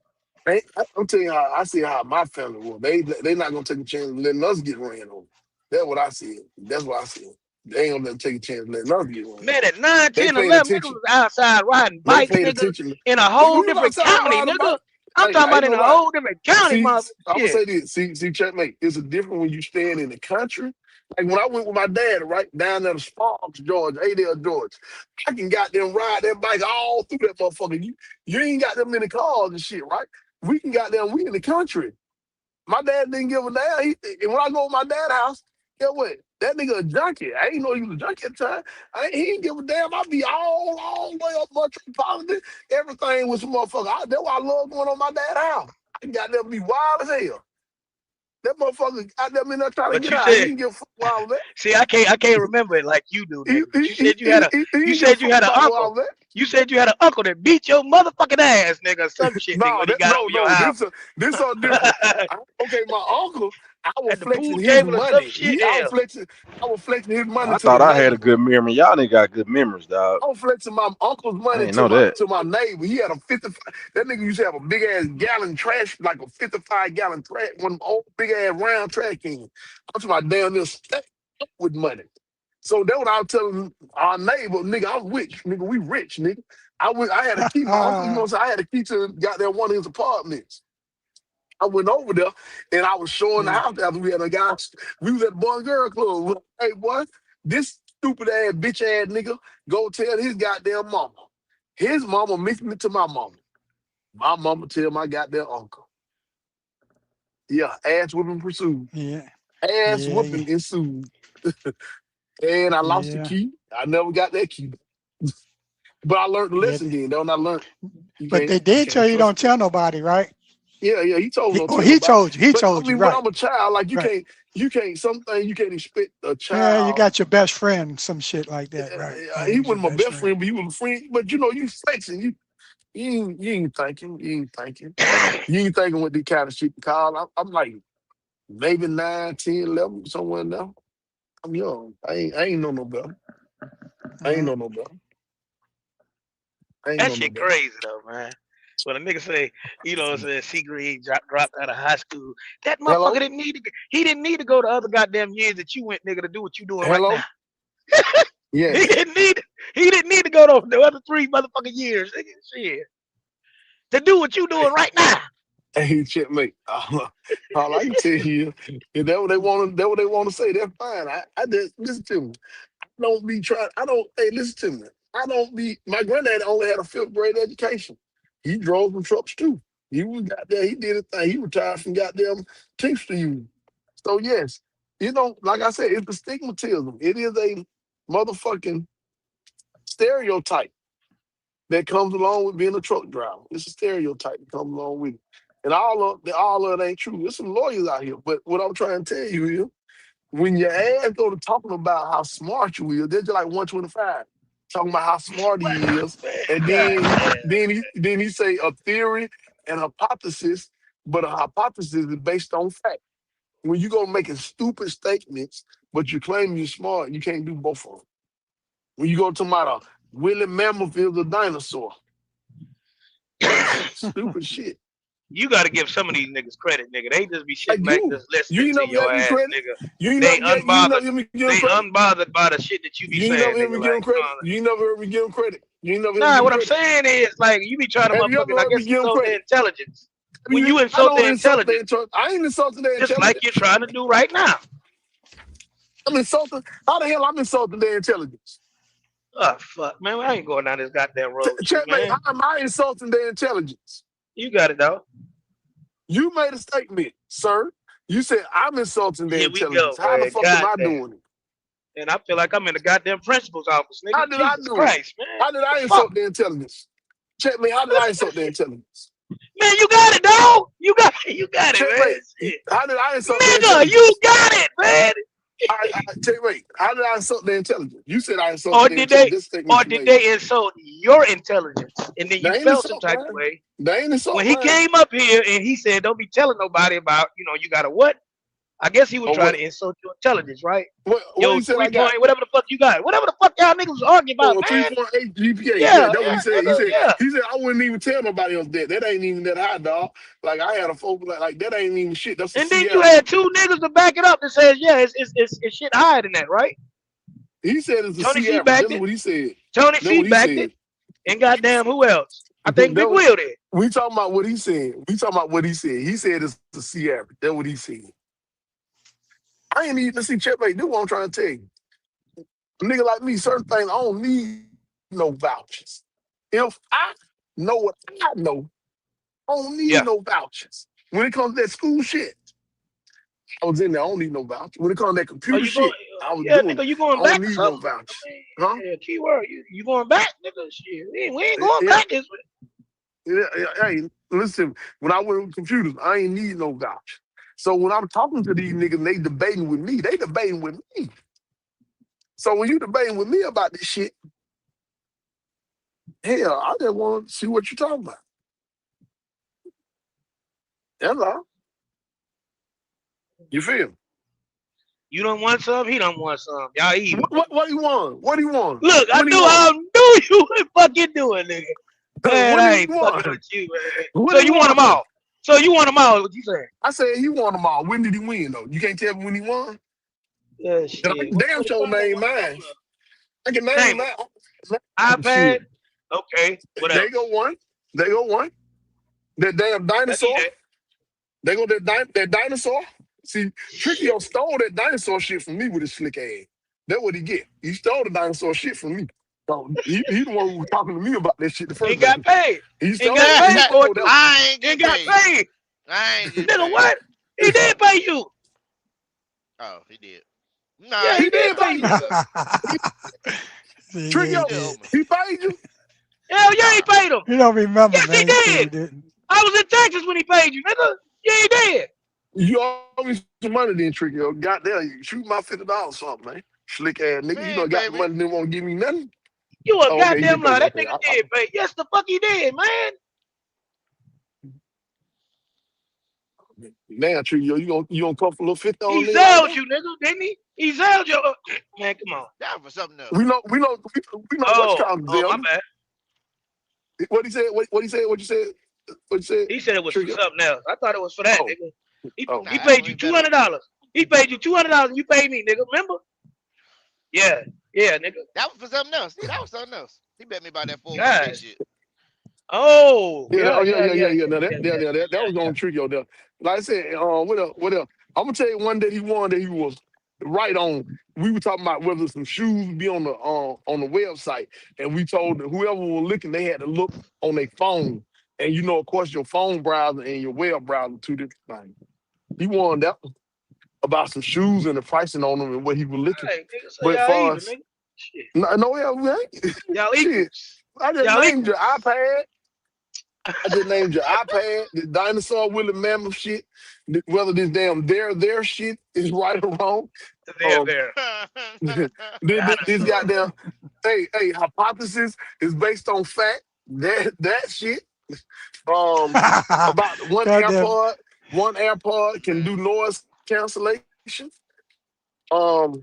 I'm telling you how I see how my family was. They not gonna take a chance of letting us get ran over. That's what I see. That's what I see. They ain't gonna let them take a chance of letting us get ran Man, over. at 9, They 10, paying 11, niggas attention. was outside riding They bikes, paying nigga, attention. in a We whole was different outside county, riding a nigga. bike. I'm Hey, talking I about ain't in gonna a lie. whole different county, See, mother. I'm gonna Shit. say this. See, checkmate. It's a different when you stand in the country. Like when I went with my dad, right down there to Sparks, Georgia, Adel, Georgia. I can goddamn ride that bike all through that motherfucker. You ain't got them many cars and shit, right? We can goddamn we in the country. My dad didn't give a damn. And when I go to my dad's house, guess what? That nigga a junkie. I ain't know he was a junkie at the time. He didn't give a damn. I be all the way up Metropolitan. Everything was a motherfucker. That's why I love going on my dad's house. goddamn be wild as hell. That motherfucker goddamn in there trying to But get you out. He said, didn't give a fuck about that. see, I can't remember it like you do, nigga. But He you didn't give a said you fuck had an about uncle. all that. You said you had an uncle that beat your motherfucking ass, nigga, or some shit, nigga, No, when he got over your no. house. This are different. Okay, my uncle, I was At the pool flexing his table or some money. shit. Hell, I was flexing his money I to the thought I had a neighbor. good memory. Y'all ain't got good memories, dog. I was flexing my uncle's I money ain't know that. to my neighbor. He had a 55. That nigga used to have a big ass gallon trash, like a 55-gallon trash, one of them old big ass round trash cans. I'm talking about down there stacked up with money. So that's what I was telling our neighbor, nigga, I'm rich, nigga, we rich, nigga. I had to keep my uncle, you know what I'm saying? I had to keep to goddamn one of his apartments. I went over there and I was showing the Yeah. house after we had a guy. We was at the Boy and Girl Club. We're like, hey, boy, this stupid ass, bitch ass nigga go tell his goddamn mama. His mama mixed me to my mama. My mama tell my goddamn uncle. Yeah, ass whooping pursued. Yeah. Ass Yeah. whooping ensued. And I lost the Yeah. key. I never got that key. But I learned the Yeah. lesson then. Don't I learned you But can't they you did tell can't you don't trust tell people. nobody, right? Yeah, he told me don't Or tell he nobody. told you. He But I told you, mean, when right? I'm a child, like Right. you can't. Something you can't expect a Yeah, you child. got your best friend, some shit like that, right? Yeah, He he was your wasn't my best best friend. friend, but he was a friend. But you know, you flexing. You ain't thinking. You ain't thinking. You ain't thinking what the kind of shit to call. I'm like maybe 9, 10, 11, somewhere in there. I'm young. I ain't know no better. I ain't Uh, know no better. I ain't that know no shit better. crazy though, man. When a nigga say, you know, say C Green dropped out of high school, that motherfucker Hello, didn't need to. He didn't need to go the other goddamn years that you went, nigga, to do what you doing right now. hello. He Yes. didn't need. He didn't need to go the other 3 motherfucking years, nigga, shit, to do what you doing right now. Hey, checkmate. All I can tell you, if that what they want to, that what they want to say. That's fine. I just listen to me. Don't be trying. I don't. Hey, listen to me. I don't be. My granddad only had a 5th grade education. He drove some trucks too. He was goddamn. He did a thing. He retired from goddamn Teamster Union. So yes, like I said, it's the stigmatism. It is a motherfucking stereotype that comes along with being a truck driver. It's a stereotype that comes along with it. And all of it ain't true. There's some lawyers out here. But what I'm trying to tell you is when your ass go to talking about how smart you is, they're just like 125, talking about how smart he is. And God then damn. then he say a theory and hypothesis, but a hypothesis is based on fact. When you go making stupid statements, but you claim you're smart, you can't do both of them. When you go to my Willie Mammoth is a dinosaur. That's stupid shit. You got to give some of these niggas credit, nigga. They just be Like sitting back you. just listening Ain't to never your gave me ass, credit. nigga. You ain't never hear me give him They credit. unbothered by the shit that you be You ain't never saying, hear nigga. me give him Like, credit. You ain't never heard me give him credit. You ain't never heard me nah, give him what I'm credit. saying is, like, you be trying to Have you ever motherfucking, I heard me guess, give him insult their credit? intelligence. When you I insult don't their insult their intelligence, intelligence. I ain't insulting their just like you're intelligence. trying to do right now. I'm insulting. How the hell I'm insulting their intelligence? Oh, fuck, man. I ain't going down this goddamn road with you, Checkmate, man. how am I insulting their intelligence? You got it, though. You made a statement, sir. You said I'm insulting their Here we go, intelligence. How the man. fuck am I Goddamn. doing it? And I feel like I'm in the goddamn principal's office, How nigga. did I Jesus do it? Christ, man. How did The I fuck? insult their intelligence? Checkmate, how did I insult their intelligence? Man, you got it, dog. You got it, man. Checkmate, Shit. how did I insult their Nigga, you intelligence? got it, man. Checkmate, how did I insult their intelligence? You said I insulted Or their did they intelligence. This or statement you did made. they insult your intelligence? And then you They ain't felt some insult type of mine. way. They ain't insult When he mine. came up here and he said, don't be telling nobody about, you got a what? I guess he was Or trying what? to insult your intelligence, right? What Yo, he said three I got? point, whatever the fuck you got. Whatever the fuck y'all niggas was arguing about, Oh, a man. 3.8 GPA. Yeah, Yeah, that's what yeah, he said. nigga, yeah. He said I wouldn't even tell nobody else that. That ain't even that high, dog. Like I had a folk like that ain't even shit. That's a And then C you average. had 2 niggas to back it up that says, yeah, it's shit higher than that, right? He said it's a Tony C C average. backed That's it. what he said. Tony That's C what he backed said. it. And goddamn, who else? I think Big That was- Will did. we talking about what he said. We talking about what he said. He said it's a C average. That's what he said. I ain't even see checkmate. This what I'm trying to tell you. A nigga like me, certain things I don't need no vouchers. If I know what I know, I don't need Yeah. no vouchers. When it comes to that school shit, I was in there. I don't need no voucher. When it comes to that Are computer you going? shit, I was Yeah, doing nigga, it. you going I don't back or need no something? I voucher. mean, Huh? yeah, keyword. You going back, nigga? Shit, we ain't going Yeah. back this way. Hey, listen, when I went with computers, I ain't need no voucher. So when I'm talking to these niggas, they debating with me. They debating with me. So when you debating with me about this shit, hell, I just want to see what you're talking about. That's all. You feel me? You don't want some, he don't want some. Y'all even. What he want? What he want? Look, What he want? I knew you would fucking do it, nigga. Man, What I he ain't fucking with want? you, man. What So he you want them want? all. So you want them all, what you saying? I said he won them all. When did he win though? You can't tell me when he won. Yeah, 'Cause I shit. can What damn the sure fuck they name want to mine. talk I can about? name Name mine. it. iPad? Shit. Okay. What They go else? one. They go one. That damn I need dinosaur. that. They go that dinosaur. See, Trickio stole that dinosaur shit from me with his slick ass. That's what he get. He stole the dinosaur shit from me. So he the one who was talking to me about that shit the first Ain't day. got paid. He Ain't stole got he paid for it stole too. that. I ain't Ain't get got paid. paid. I ain't get Nigga, paid. what? He did pay you. Oh, he did. Nah, Yeah, he he He did did did owe pay me pay some you. you. stuff. See, yeah, He he Trickio, did owe did. me. he paid you. Hell yeah, he Nah. paid him. You don't remember, Yes, he man. He said he did. didn't. I was in Texas when he paid you, nigga. Yeah, he did. You owe me some money then, Trickio. Goddamn, you shoot my $50 something, man. Slick ass nigga. You He know got ain't the pay money, me. then won't give me nothing. You a Oh, okay, he did goddamn pay you. lie. That Okay, nigga did pay. Yes, the fuck he did, man. Now, Trickio, you gonna come for a little 50 on He a nigga like zailed that? you, nigga, didn't he? He zailed you. Man, come on. That was for something else. We know what you Oh, call him, oh, my Zelda. bad. What he said? What he said? What you said? What you said? He said it was for Trickio? something else. I thought it was for that, Oh, nigga. oh. He Nah, that paid one you even two better. hundred dollars. He paid you $200 and you paid me, nigga. Remember? Yeah, yeah, nigga. That was for something else. Yeah, that was something else. He bet me about that 401k God. shit. Oh, Yeah, yeah, yeah, yeah, yeah, yeah, yeah, yeah. yeah, Now yeah, yeah, yeah, that yeah, was yeah. on Trickio there. Like I said, what else? What else? I'm gonna tell you one that he won that he was right on. We were talking about whether some shoes be on the website, and we told whoever was looking they had to look on their phone. And of course, your phone browser and your web browser two different things. He won that one about some shoes and the pricing on them and what he was looking. All right, nigga. So But y'all far even, as nigga. Shit. no, yeah, we ain't. Y'all Shit, equals. I just Y'all named your equals. iPad. I just named your iPad, the dinosaur Willie Mammoth shit. Whether this damn their shit is right or wrong. There, Um, there. this Dinosaur. goddamn hey hypothesis is based on fact. That shit. Um, about Goddamn. one AirPod can do Man, noise cancellation. Um,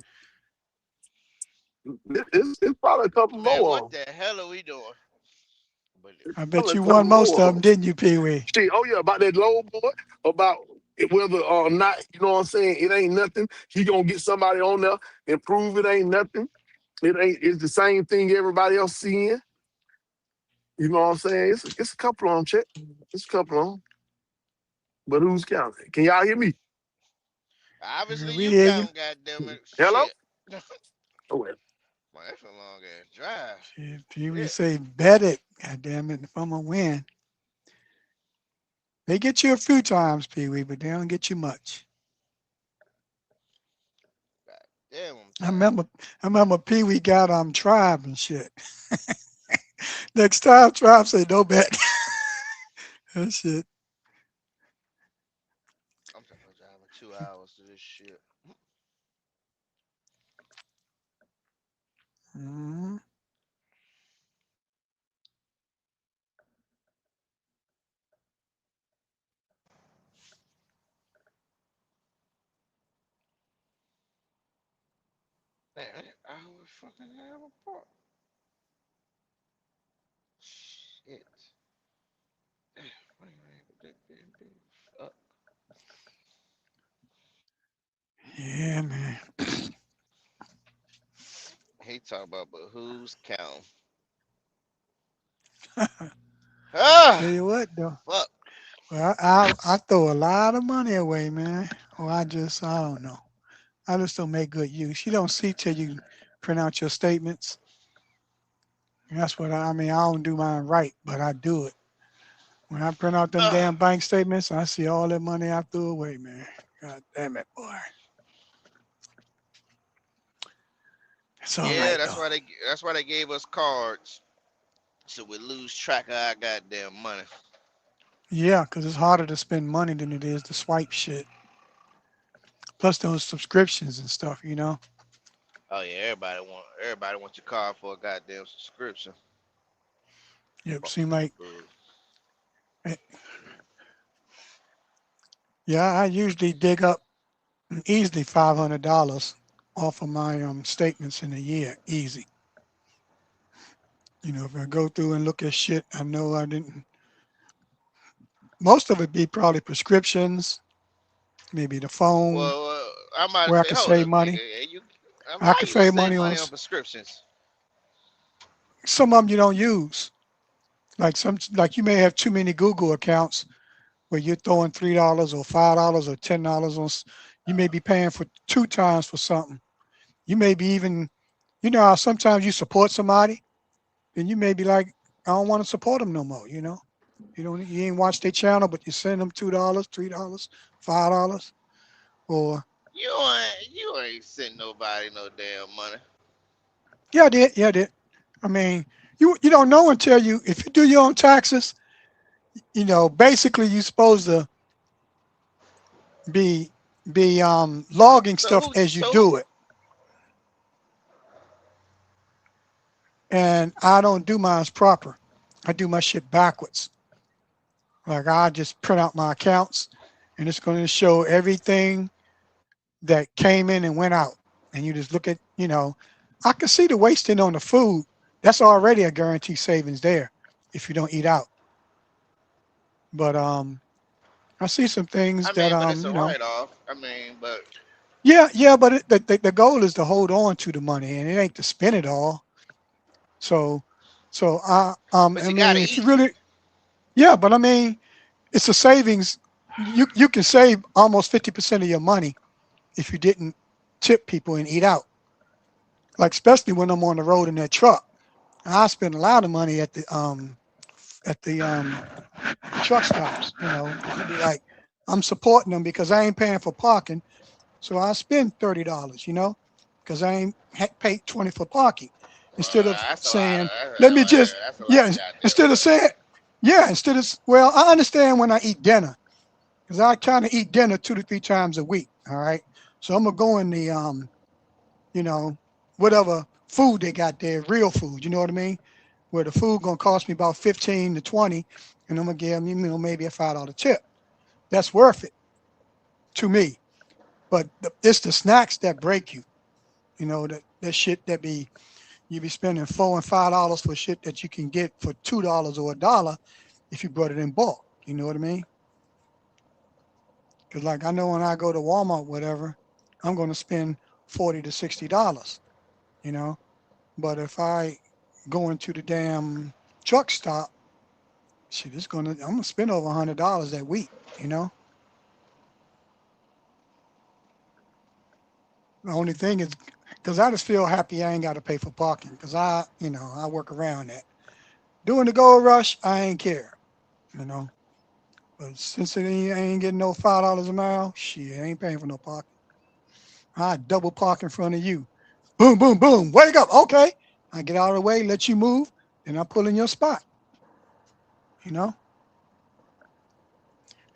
it's probably a couple man, more. what the hell are we doing? But I Probably bet a you couple won most of more. them, didn't you, Pee Wee? Shit, oh yeah, about that low boy, about whether or not, you know what I'm saying, it ain't nothing. He gonna get somebody on there and prove it ain't nothing. It's the same thing everybody else seeing. You know what I'm saying? It's a couple on check. It's a couple on. But who's counting? Can y'all hear me? obviously We you hear you. count, goddammit. Hello? Shit. Man, Oh well. that's a long ass drive. Shit, Pee Wee Shit. say, bet it. God damn it, if I'm going to win. They get you a few times, Pee Wee, but they don't get you much. God damn, I'm I tired. remember, I remember Pee Wee got Tribe and shit. Next time, Tribe say, no bet. That shit. I'm talking about driving 2 hours to this shit. Mm-hmm. Man, I would fucking have a part. Shit. Damn, why you ain't put that damn thing up? Yeah, man. He talk about, but who's count? Ah, Tell you what, though. fuck. Well, I throw a lot of money away, man. Or I don't know. I just don't make good use. You don't see till you print out your statements. And that's what I mean. I don't do mine right, but I do it. When I print out them Ah. damn bank statements, I see all that money I threw away, man. God damn it, boy. It's all Yeah, right though. that's why they gave us cards so we lose track of our goddamn money. Yeah, because it's harder to spend money than it is to swipe shit. Plus those subscriptions and stuff, you know. Oh yeah, everybody wants your card for a goddamn subscription. Yep, Fuck seem these like fools. eh, yeah, I usually dig up easily $500 off of my statements in a year, easy. You know, if I go through and look at shit, I know I didn't. Most of it be probably prescriptions, maybe the phone, Well, I'm about to where I say, could hold save up, nigga. money. And you, I how could you gonna save save money on money on prescriptions? some of them you don't use. Like you may have too many Google accounts where you're throwing $3 or $5 or $10 on. You may be paying for two times for something. You may be even, you know how sometimes you support somebody, and you may be like, I don't want to support them no more. You know, you ain't watch their channel, but you send them $2, $3, $5, or You ain't send nobody no damn money. yeah, I did, yeah, I did. I mean, you don't know until if you do your own taxes, you know, basically you're supposed to be logging So stuff who? as you So who? do it. And I don't do mine proper. I do my shit backwards. Like I just print out my accounts and it's going to show everything that came in and went out. And you just look at, you know, I can see the wasting on the food. That's already a guaranteed savings there if you don't eat out. But I see some things I that mean, but it's a you know, write off. I mean, but yeah, but the goal is to hold on to the money and it ain't to spend it all. So but I you mean gotta if you eat. really yeah, but I mean it's a savings. You can save almost 50% of your money if you didn't tip people and eat out. Like especially when I'm on the road in that truck. I spend a lot of money at the truck stops. You know, it'd be like I'm supporting them because I ain't paying for parking, so I spend $30. You know, because I ain't paid 20 for parking. Instead of That's a lot. saying, let me just That's a lot yeah, of goddamn instead of money. saying yeah, well, I understand when I eat dinner because I kind of eat dinner 2 to 3 times a week. All right, so I'm gonna go in the you know, whatever food they got there, real food. You know what I mean? Where the food gonna cost me about 15 to 20, and I'm gonna give them, you know, maybe a $5 tip. That's worth it to me. But it's the snacks that break you. You know that shit that you be spending $4 and $5 for shit that you can get for $2 or $1 if you brought it in bulk. You know what I mean? Because like I know when I go to Walmart, whatever, I'm gonna spend $40 to $60. You know, but if I go into the damn truck stop, shit, I'm gonna spend over $100 that week. You know, the only thing is because I just feel happy I ain't got to pay for parking because I work around that. Doing the gold rush, I ain't care. You know, but since I ain't getting no $5 a mile, shit, I ain't paying for no parking. I double park in front of you. Boom, boom, boom. Wake up. Okay. I get out of the way, let you move, and I pull in your spot. You know,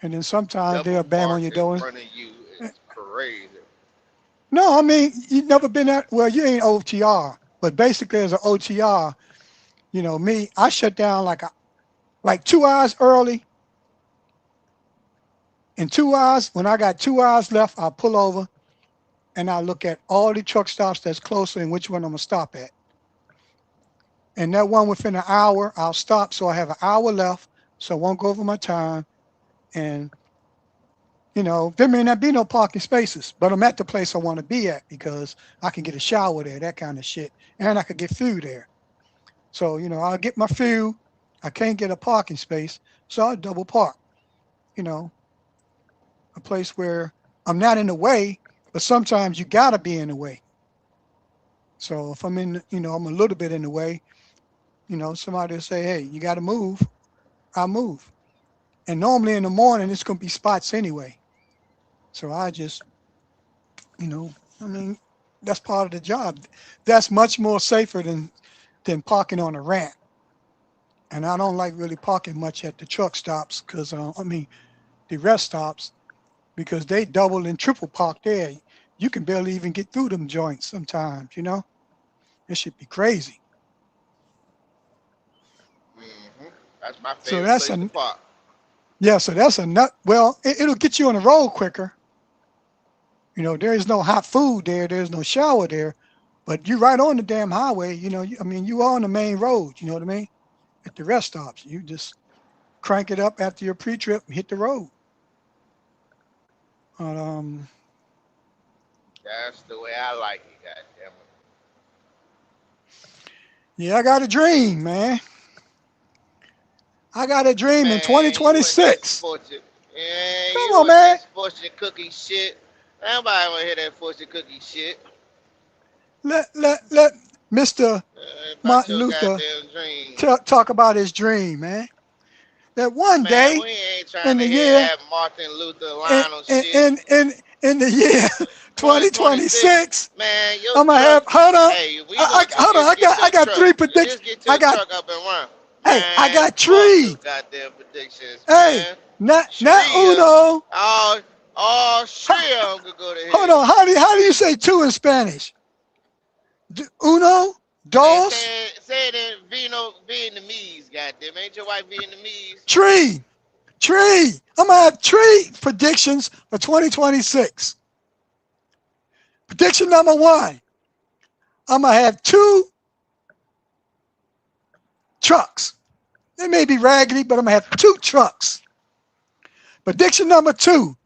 and then sometimes Double they'll bang on park your in door. front of you is crazy. No, I mean you never been at. Well, you ain't OTR, but basically as an OTR, you know me, I shut down like 2 hours early. In 2 hours, when I got 2 hours left, I pull over and I look at all the truck stops that's closer and which one I'm gonna stop at. And that one within an hour, I'll stop so I have an hour left, so I won't go over my time. And you know, there may not be no parking spaces, but I'm at the place I want to be at because I can get a shower there, that kind of shit, and I could get food there. So, you know, I'll get my fuel. I can't get a parking space, so I'll double park, you know, a place where I'm not in the way, but sometimes you gotta be in the way. So if I'm I'm a little bit in the way, you know, somebody will say, hey, you gotta move, I'll move. And normally in the morning it's gonna be spots anyway. So I just, you know, I mean, that's part of the job. That's much more safer than parking on a ramp. and I don't like really parking much at the truck stops because I mean the rest stops because they double and triple park there. You can barely even get through them joints sometimes. You know, it should be crazy. Hmm. That's my So favorite that's place to a park. yeah. So that's a nut. Well, it'll get you on the road quicker. You know, there is no hot food there. There's no shower there, but you're right on the damn highway. You know, I mean, you are on the main road. You know what I mean? At the rest stops, you just crank it up after your pre-trip and hit the road. But, That's the way I like it. Goddamn yeah, I got a dream, man. I got a it, dream in man. You and this 2026. fortune, man. Come You on, and man. this fortune cookie shit. Nobody wanna hear that fortune cookie shit Let Mr. about Martin your Luther goddamn dream. talk about his dream, man. That one Man, day we ain't trying in to the hear year that Martin Luther in Lionel in shit. in in, in the year 2026, 2026, man, your I'm gonna truck. have. Hold on. Hey, we gonna you Hold on. just get I your got truck. three You predictions. just get I your got truck up and run. Hey, I Man, got fuck them three. goddamn predictions, Hey, man. not Shria, uno. all Ha- Shria could go to Hold hell. on. How do you say two in Spanish? Uno, Man, dos, say it in Vietnamese, goddamn. Ain't your wife Vietnamese? tree, tree. I'm gonna have tree predictions for 2026. Prediction number one. I'm gonna have two trucks. They may be raggedy, but I'm gonna have two trucks. Prediction number two.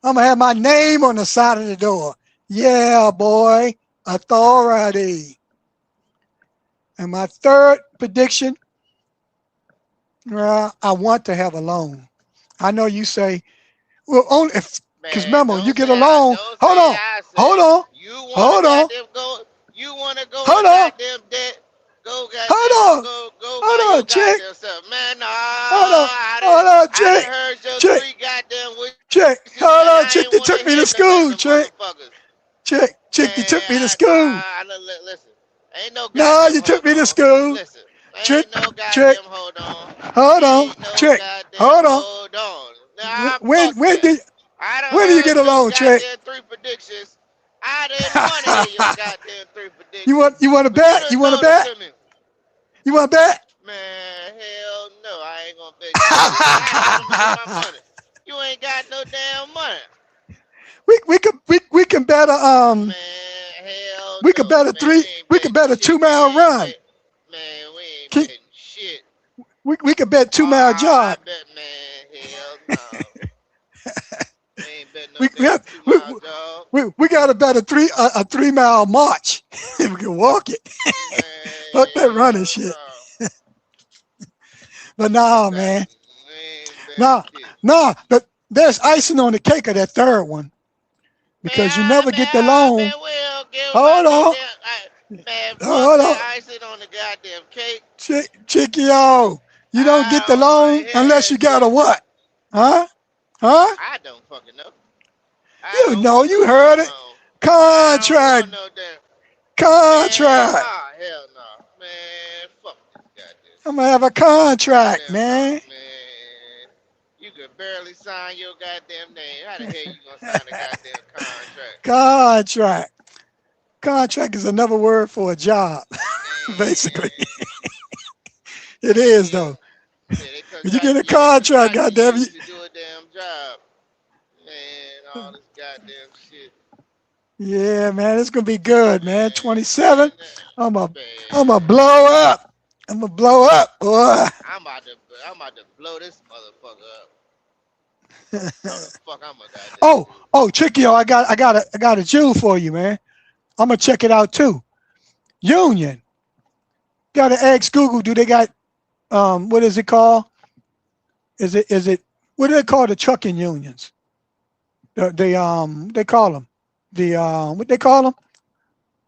I'm gonna have my name on the side of the door. Yeah, boy, authority. And my third prediction, well, I want to have a loan. I know you say, well, only if, because Man, remember, you get a loan. don't Hold say on, I hold said. on, You wanna hold on, goddamn go? You wanna go in hold on, goddamn debt? Go goddamn hold on, go by hold your on, chick, goddamn self, man. No, hold on, I done chick, heard your chick, three goddamn wishes, chick, and hold I on, ain't chick. They wanna took hear me to none of them school, chick, motherfuckers. chick. You took me to Man, school. listen. Ain't no No, goddamn you took hold me to on. school, Listen, chick, ain't no chick. goddamn hold on. Hold on, Ain't no chick. goddamn Hold on. hold on. Nah, When fuck when that. do I done when do you get heard a your loan, chick? goddamn three predictions. I didn't want to hear your goddamn three predictions, You want to but you bet? done You want to told them bet? to me. You want to bet? Man, hell no, I ain't gonna bet shit, nigga. How the fuck I'm gonna get my money? You ain't got no damn money. we can bet a Man, hell we could no, bet a man. We three ain't we could betting bet a shit. 2 mile run. Man, we ain't Can, betting shit. we could bet 2 mile I jog. bet, man, hell no. We ain't betting no We damn have, 2 mile dog. we got to bet a 3 mile march. We can walk it. Fuck that Man, running hell shit. no. But We nah, got, man, we ain't betting nah, shit. nah. But there's icing on the cake of that third one because you never get the loan. Man, we don't give Hold about no on, damn. Man, fuck hold on. that icing on the goddamn cake. Chickio, you don't get I the don't want to loan hear unless that you got a shit. what? Huh? Huh? I don't fucking know. I You don't know, want no you heard damn it. loan. I don't Contract, want no damn. Man, contract. hell no. Man, fuck this goddamn I'm gonna shit. have a contract, Goddamn man. man. You could barely sign your goddamn name. How the hell you gonna sign a goddamn contract? Contract. Contract is another word for a job, basically. Man, It is shit. though. Shit, You get a they contract, contracting goddamn you you. to do a damn job. Man, all this goddamn shit. Yeah, man, it's gonna be good, man. Man, 27. I'm a, I'm a man. blow up. I'm a blow up, boy. I'm about to blow this motherfucker up. No, the fuck I'm gonna goddamn Oh, do. oh, Trickio, I got a Jew for you, man. I'm gonna check it out too. Union. Gotta ask Google. Do they got what is it called? Is it what do they call the trucking unions? They call them the what they call them?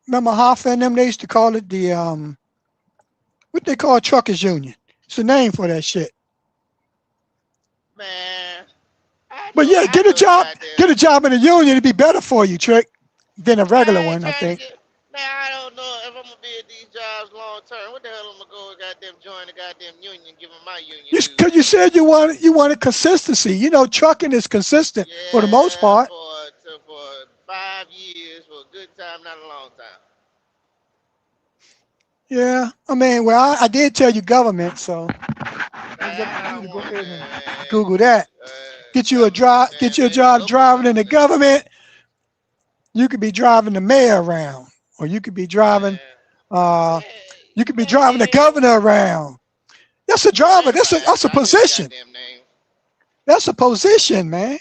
Remember Hoffa and them? They used to call it the what they call truckers union. It's a name for that shit. Man, But yeah, I know get goddamn. a job in a union. It'd be better for you, Trick, than a regular I ain't one, I trying to think. get. Man, I don't know if I'm gonna be at these jobs long term. What the hell I'm gonna go goddamn join the goddamn union, give them my union Because you dues. said you wanted consistency. You know, trucking is consistent for the most Yeah, part. for 5 years, for a good time, not a long time. Yeah, I mean, well, I did tell you government, so it's up to I you to don't go want ahead and man. Google that. Government, man. Get you a Maybe job local driving in the government. government. You could be driving the mayor around, or you could be driving, Man, uh, you man, could be driving the goddamn. governor around. That's a Well, driver. everybody That's a I hear the position. goddamn name. That's a position, man.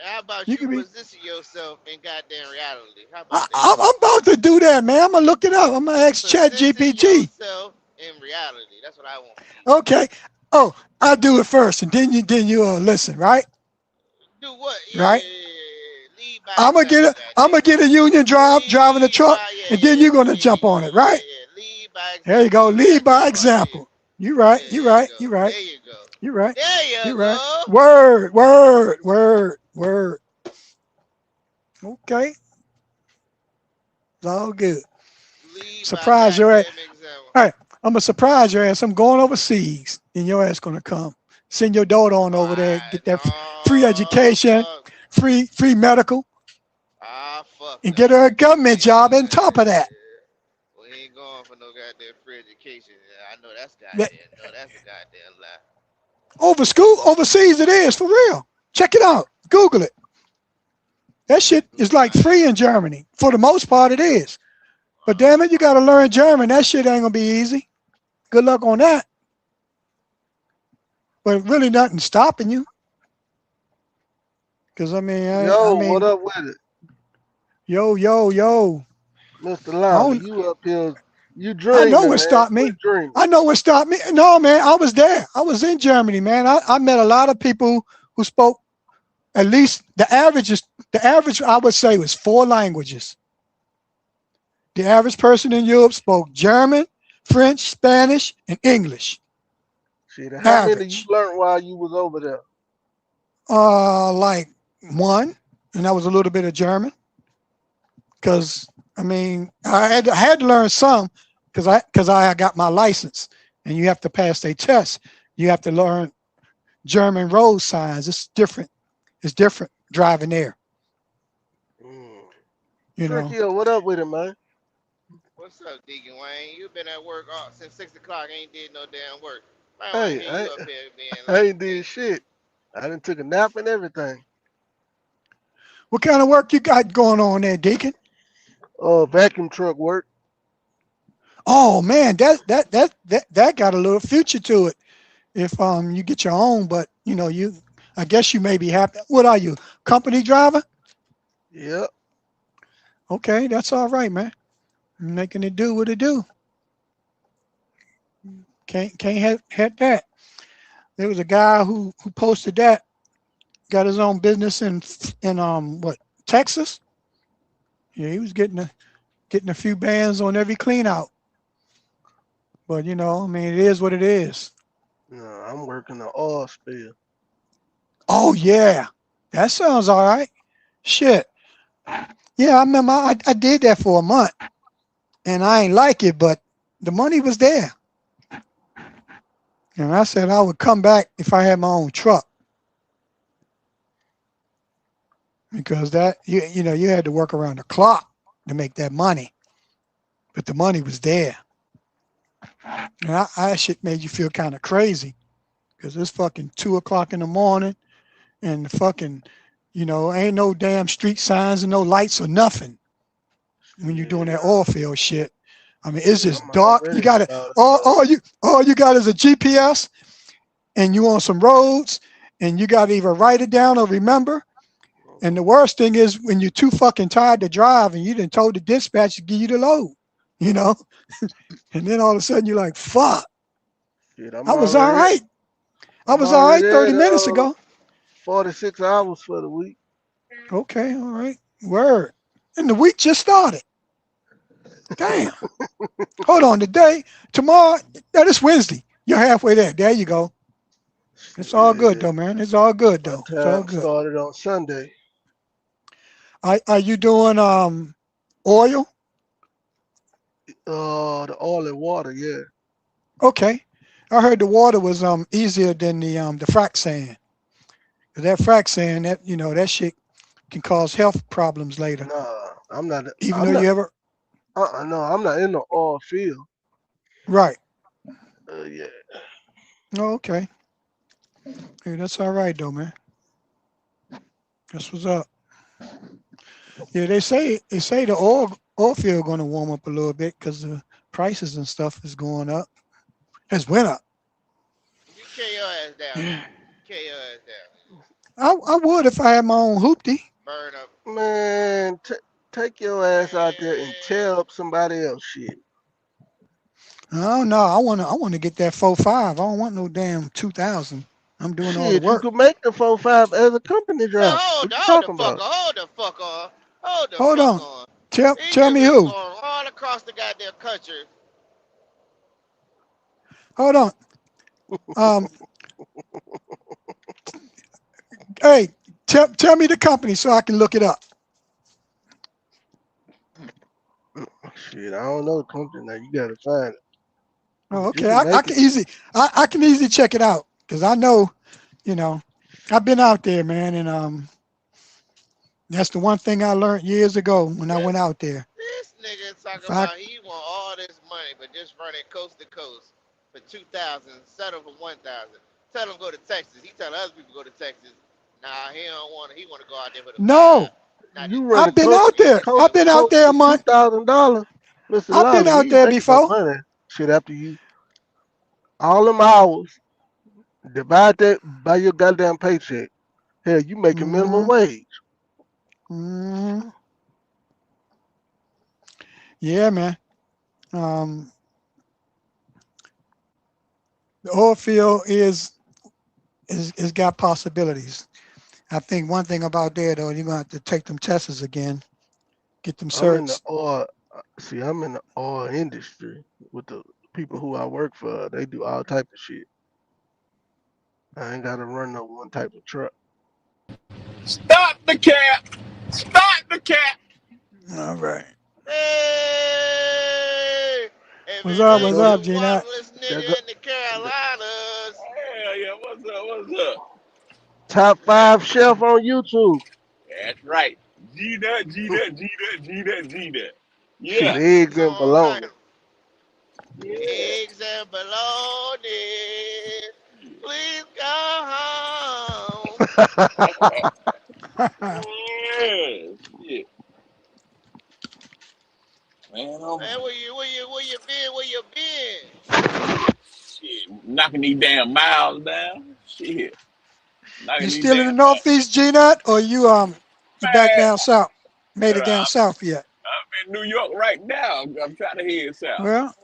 How about You you could be. position yourself in goddamn reality? How about that? I'm about to do that, man. I'm gonna look it up. I'm gonna ask Chat Position GPT. yourself in reality. That's what I want from you. Okay. Oh, I'll do it first, and then you listen, right? Do what? Yeah, yeah, Right. yeah, yeah. Lead by example, I'm goddamn gonna it. get a union driving a Lead truck, by yeah, and yeah, then yeah, you're gonna yeah, yeah, jump yeah, on it, yeah, yeah, right? yeah. Lead by There you example. go. You Lead by goddamn right. There, example. You right. yeah, You there you right. go. You right. There you go. You right. There you You right. go. Word. Word. Word. Word. Okay. It's all good. Lead by Surprise your ass. goddamn example. All right. I'm gonna surprise your ass. I'm going overseas, and your ass gonna come. Send your daughter on over there. Alright, Get that free no, education, fuck. free medical, Ah, fuck and get no. her a government job on top of that. We ain't going for no goddamn free education. Yeah, I know that's That goddamn. No, that's a goddamn lie. overseas it is for real. Check it out. Google it. That shit is like free in Germany. For the most part, it is. But damn it, you got to learn German. That shit ain't gonna be easy. Good luck on that. But really, nothing stopping you. Cause I Yo, what mean, up with it? yo. Mr. I Lolly, don't. you up here, you I know dreaming, what man. stopped Quit me. dreaming. I know what stopped me. No, man, I was there. I was in Germany, man. I met a lot of people who spoke at least the average I would say was 4 languages. The average person in Europe spoke German, French, Spanish, and English. Shit, how many you Average. learned while you was over there? Like one, and that was a little bit of German. Because I mean, I had to learn some because I got my license, and you have to pass a test. You have to learn German road signs. It's different. It's different driving there. Mm. You know. Tricky, what up with it, man? What's up, Deacon Wayne? You been at work since 6 o'clock. Ain't did no damn work. I want to Hey, hear you up here being I like, ain't did shit. I done took a nap and everything. What kind of work you got going on there, Deacon? Vacuum truck work. Oh man, that got a little future to it. If you get your own, but I guess you may be happy. What are you, company driver? Yep. Okay, that's all right, man. Making it do what it do. Can't have that. There was a guy who posted that, got his own business in what, Texas. Yeah, he was getting a few bands on every clean out. But I mean, it is what it is. No, I'm working the oil spill. Oh yeah, that sounds all right. Shit. Yeah, I remember I did that for a month, and I ain't like it, but the money was there. And I said I would come back if I had my own truck, because that you had to work around the clock to make that money, but the money was there. And I shit made you feel kind of crazy because it's fucking 2 o'clock in the morning, and the fucking ain't no damn street signs and no lights or nothing when you're doing that Yeah, oil field shit. I mean, it's shit, just I'm dark. You already got it. about All you got is a GPS, and you on some roads, and you got to either write it down or remember. And the worst thing is when you're too fucking tired to drive, and you done told the dispatch to give you the load, you know, and then all of a sudden you're like, fuck, shit. I was all right. I I'm was all right already 30 at minutes ago. 46 hours for the week. Okay, all right, word. And the week just started. Damn. Hold on, tomorrow, that is Wednesday. You're halfway there. There you go. It's all good Shit, though, man. It's all good my though. It's all time good. started on Sunday. Are you doing oil? The oil and water, yeah. Okay. I heard the water was easier than the frac sand. 'Cause that frac sand, that that shit can cause health problems later. Nah, I'm not. Even though I'm not. you ever No, I'm not in the oil field. right. Yeah. Oh, okay. Hey, that's all right though, man. That's what's up. Yeah, they say the oil field going to warm up a little bit because the prices and stuff is going up. Has went up. You carry your ass down Yeah. there. Carry your ass down. I would if I had my own hoopty. Burn up. Man, take your ass out there and Man, tear up somebody else shit. I don't know. I wanna get that 4.5. I don't want no damn 2,000. I'm doing all the Shit, you work. could make the 4.5 as a company man, driver. hold, What you hold the talking fuck about? on. Hold the fuck on. Hold the Hold fuck on. on. These Tell me niggas is who. going all across the goddamn country. Hold on. Um. Hey, tell me the company so I can look it up. Shit, I don't know the company now. You gotta find it. Oh, But you okay. can I make can it. easily I can easily check it out because I know, you know, I've been out there, man, and that's the one thing I learned years ago when I went This out there. this nigga If talking I about he want all this money, but just running coast to coast for 2,000, settle for 1,000. Tell him go to Texas. He tell other people go to Texas. Nah, he don't want to. He want to go out there for the no, five. Not You just running I've been coast out there. coast I've to been out coast there a for month. $2,000, Mr. I've been Lolly, out you ain't there making no before. money. Shit, after you all them hours, divide that by your goddamn paycheck. Hell, you making minimum hmm wage. hmm Yeah, man. Um, the oil field is got possibilities. I think one thing about there though, you're gonna have to take them tests again, get them I'm in the certs. oil. See, I'm in the oil industry with the people who I work for. They do all type of shit. I ain't gotta run no one type of truck. Stop the cap. Stop the cap. All right. hey, if What's it up? There What's ain't go. up, the Gina? waterless There go. nigga in the The Carolinas, Hell yeah, what's up? What's up? top five chef on YouTube. That's right. G that, G that, G that, G that, G that. Shit, Yeah. eggs and all night, bologna. Yeah. eggs and bologna. Please go home. Yeah. Shit. Man, I'm Man, where you been? Where you been? shit, knocking these damn miles down. Shit. You Knocking these still in damn the miles. Northeast, Gina, or you back Man, down south? Made it down I'm south yet? in New York right now. I'm trying to head south. Well,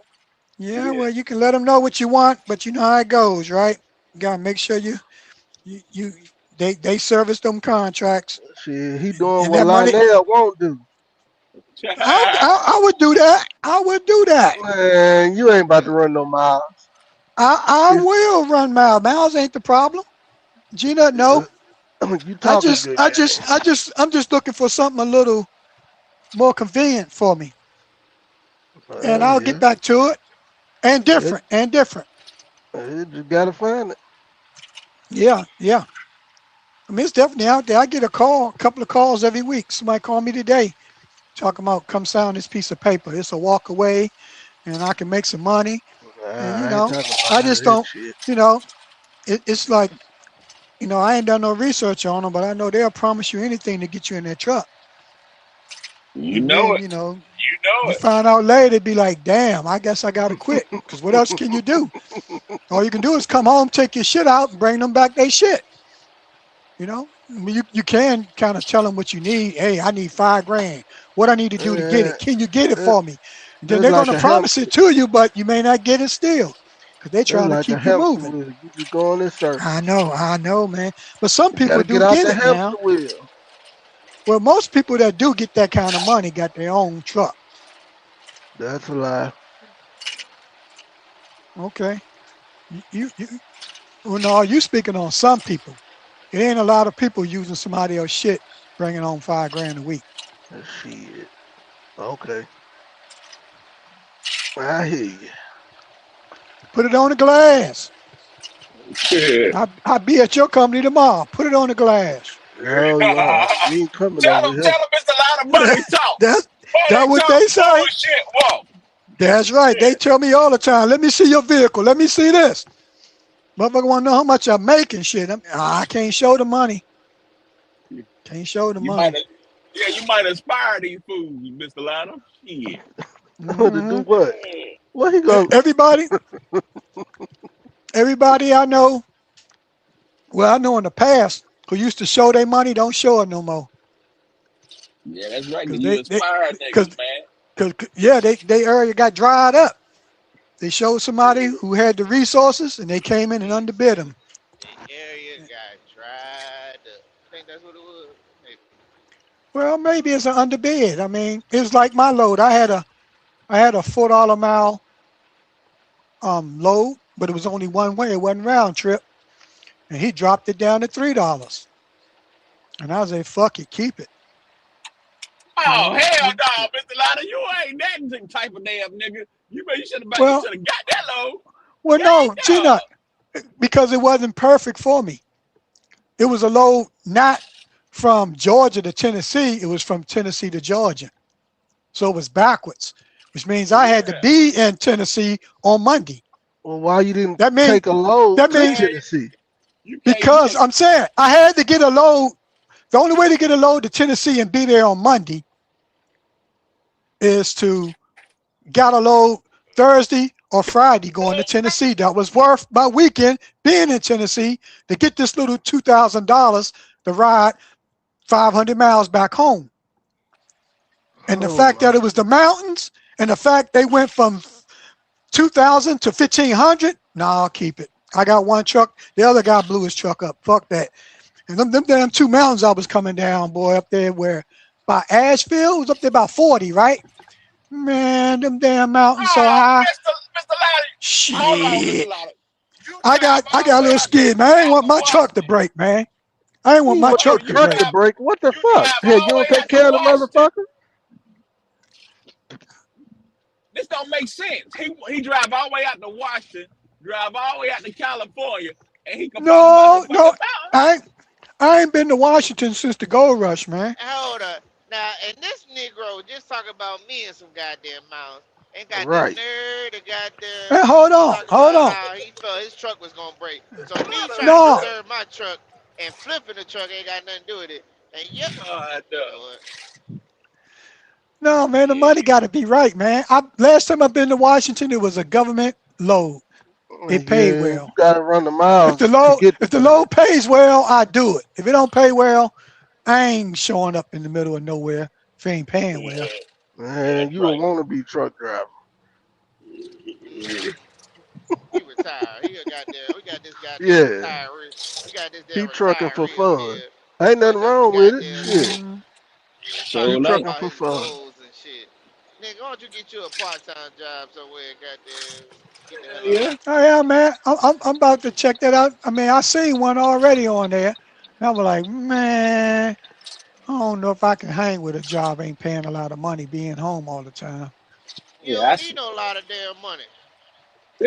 yeah. Yeah. Well, you can let them know what you want, but you know how it goes, right? You gotta make sure you they service them contracts, Shit, he doing and what that money. Lionel won't do. I would do that. I would do that. Man, you ain't about to run no miles. I It's will run miles. Miles ain't the problem. Gina, no. you talking good game. I'm just looking for something a little more convenient for me, and I'll get Yeah, back to it. And it, different, and different. it just gotta find it. Yeah, yeah. I mean, it's definitely out there. I get a couple of calls every week. Somebody called me today talking about come sign this piece of paper. It's a walk away, and I can make some money. And I ain't talking about I none just of that don't. shit. You know, it's like I ain't done no research on them, but I know they'll promise you anything to get you in their truck. You And know then it. You know you it. find out later, it'd be like, damn, I guess I gotta quit. Cause what else can you do? All you can do is come home, take your shit out, and bring them back their shit. I mean, you can kind of tell them what you need. Hey, I need 5 grand. What I need to do to get Uh, it? Can you get it it, for me? And then it's they're like gonna a promise hamster. it to you, but you may not get it still, because they're It's trying to like a keep you hamster moving. wheel. You just go in circles. I know, man. But some You people gotta get do out get the it hamster now. wheel. Well, most people that do get that kind of money got their own truck. That's a lie. Okay. You well, no, you speaking on some people. It ain't a lot of people using somebody else's shit, bringing home 5 grand a week. Shit. Okay. I hear you. Put it on the glass. Shit. I'll be at your company tomorrow. Put it on the glass. No, no, you ain't coming over here. Tell him it's a lot of money talk. That's Money that what talk, they say. bullshit walk. That's right. They Shit. tell me all the time. Let me see your vehicle. Let me see this. Motherfucker want to know how much I'm making. Shit, I can't show the money. Can't show the You might money. have, yeah, you might inspire these fools, Mr. Lionel. Shit. To do Hmm what? What he go? Everybody, everybody I know. Well, I know in the past who used to show their money don't show it no more. Yeah, that's right, Cause because you they, inspire cause, niggas, man. cause, yeah, they area got dried up. They showed somebody who had the resources and they came in and underbid them. The area got dried up. I think that's what it was. Maybe. Well, maybe it's an underbid. I mean, it's like my load. I had a $4 mile load, but it was only one way. It wasn't round trip, and he dropped it down to $3. And I was like, "Fuck it, keep it." You Oh, know. hell no, Mr. Lionel. You ain't that type of damn nigga. You should have Well, got that low. no, God Gina, because it wasn't perfect for me. It was a load not from Georgia to Tennessee. It was from Tennessee to Georgia. So it was backwards, which means I had to yeah. be in Tennessee on Monday. Well, why you didn't That means take a load that to means Man, Tennessee? you because can't. I'm saying I had to get a load. The only way to get a load to Tennessee and be there on Monday is to get a load Thursday or Friday going to Tennessee. That was worth my weekend being in Tennessee to get this little $2,000 to ride 500 miles back home. And the Oh fact my! that it was the mountains and the fact they went from 2,000 to 1,500, nah, I'll keep it. I got one truck. The other guy blew his truck up. Fuck that. And them damn two mountains I was coming down, boy, up there where by Asheville, it was up there about 40, right? Man, them damn mountains so Oh, high. Mr. Lionel. Hold on, Mr. Shit. Lionel. You I drive got I all got the a way little out there, skid, man. I ain't out want to my truck to Washington. break, man. I ain't want You my want Hold your truck on, to truck to break. break? What the you fuck? drive Hey, all you the don't way take out to care of the Washington. motherfucker? This don't make sense. He drive all the way out to Washington, drive all the way out to California, and he complain about some No, fucking no. mountain. I ain't been to Washington since the gold rush, man. Hold up. Now, and this Negro just talk about me and some goddamn mountains. Ain't got the Right. nerve to Hey, goddamn hold on, talk hold about on. how he felt his truck was gonna break. So me trying to No, preserve my truck and flipping the truck ain't got nothing to do with it. And yep, No. you know what? no, man. The Yeah, money got to be right, man. Last time I've been to Washington, it was a government load. It paid Yeah, you well. gotta run the If the miles to load get the if the money. load pays well, I do it. If it don't pay well, I ain't showing up in the middle of nowhere if it ain't paying well. yeah, Man, that's you a right. wannabe truck driver. He retired. He a goddamn. We got this goddamn Yeah, retiree. We got this he damn trucking for retiree up fun. here Ain't nothing putting up the wrong with it. goddamn Shit, Mm. So he talking like, trucking about for his fun. goals and shit. Nigga, why don't you get you a part-time job somewhere and goddamn get the hell on? yeah, Oh yeah, man. I'm about to check that out. I mean, I seen one already on there. And I was like, man, I don't know if I can hang with a job ain't paying a lot of money, being home all the time. You yeah, don't need no lot of damn money.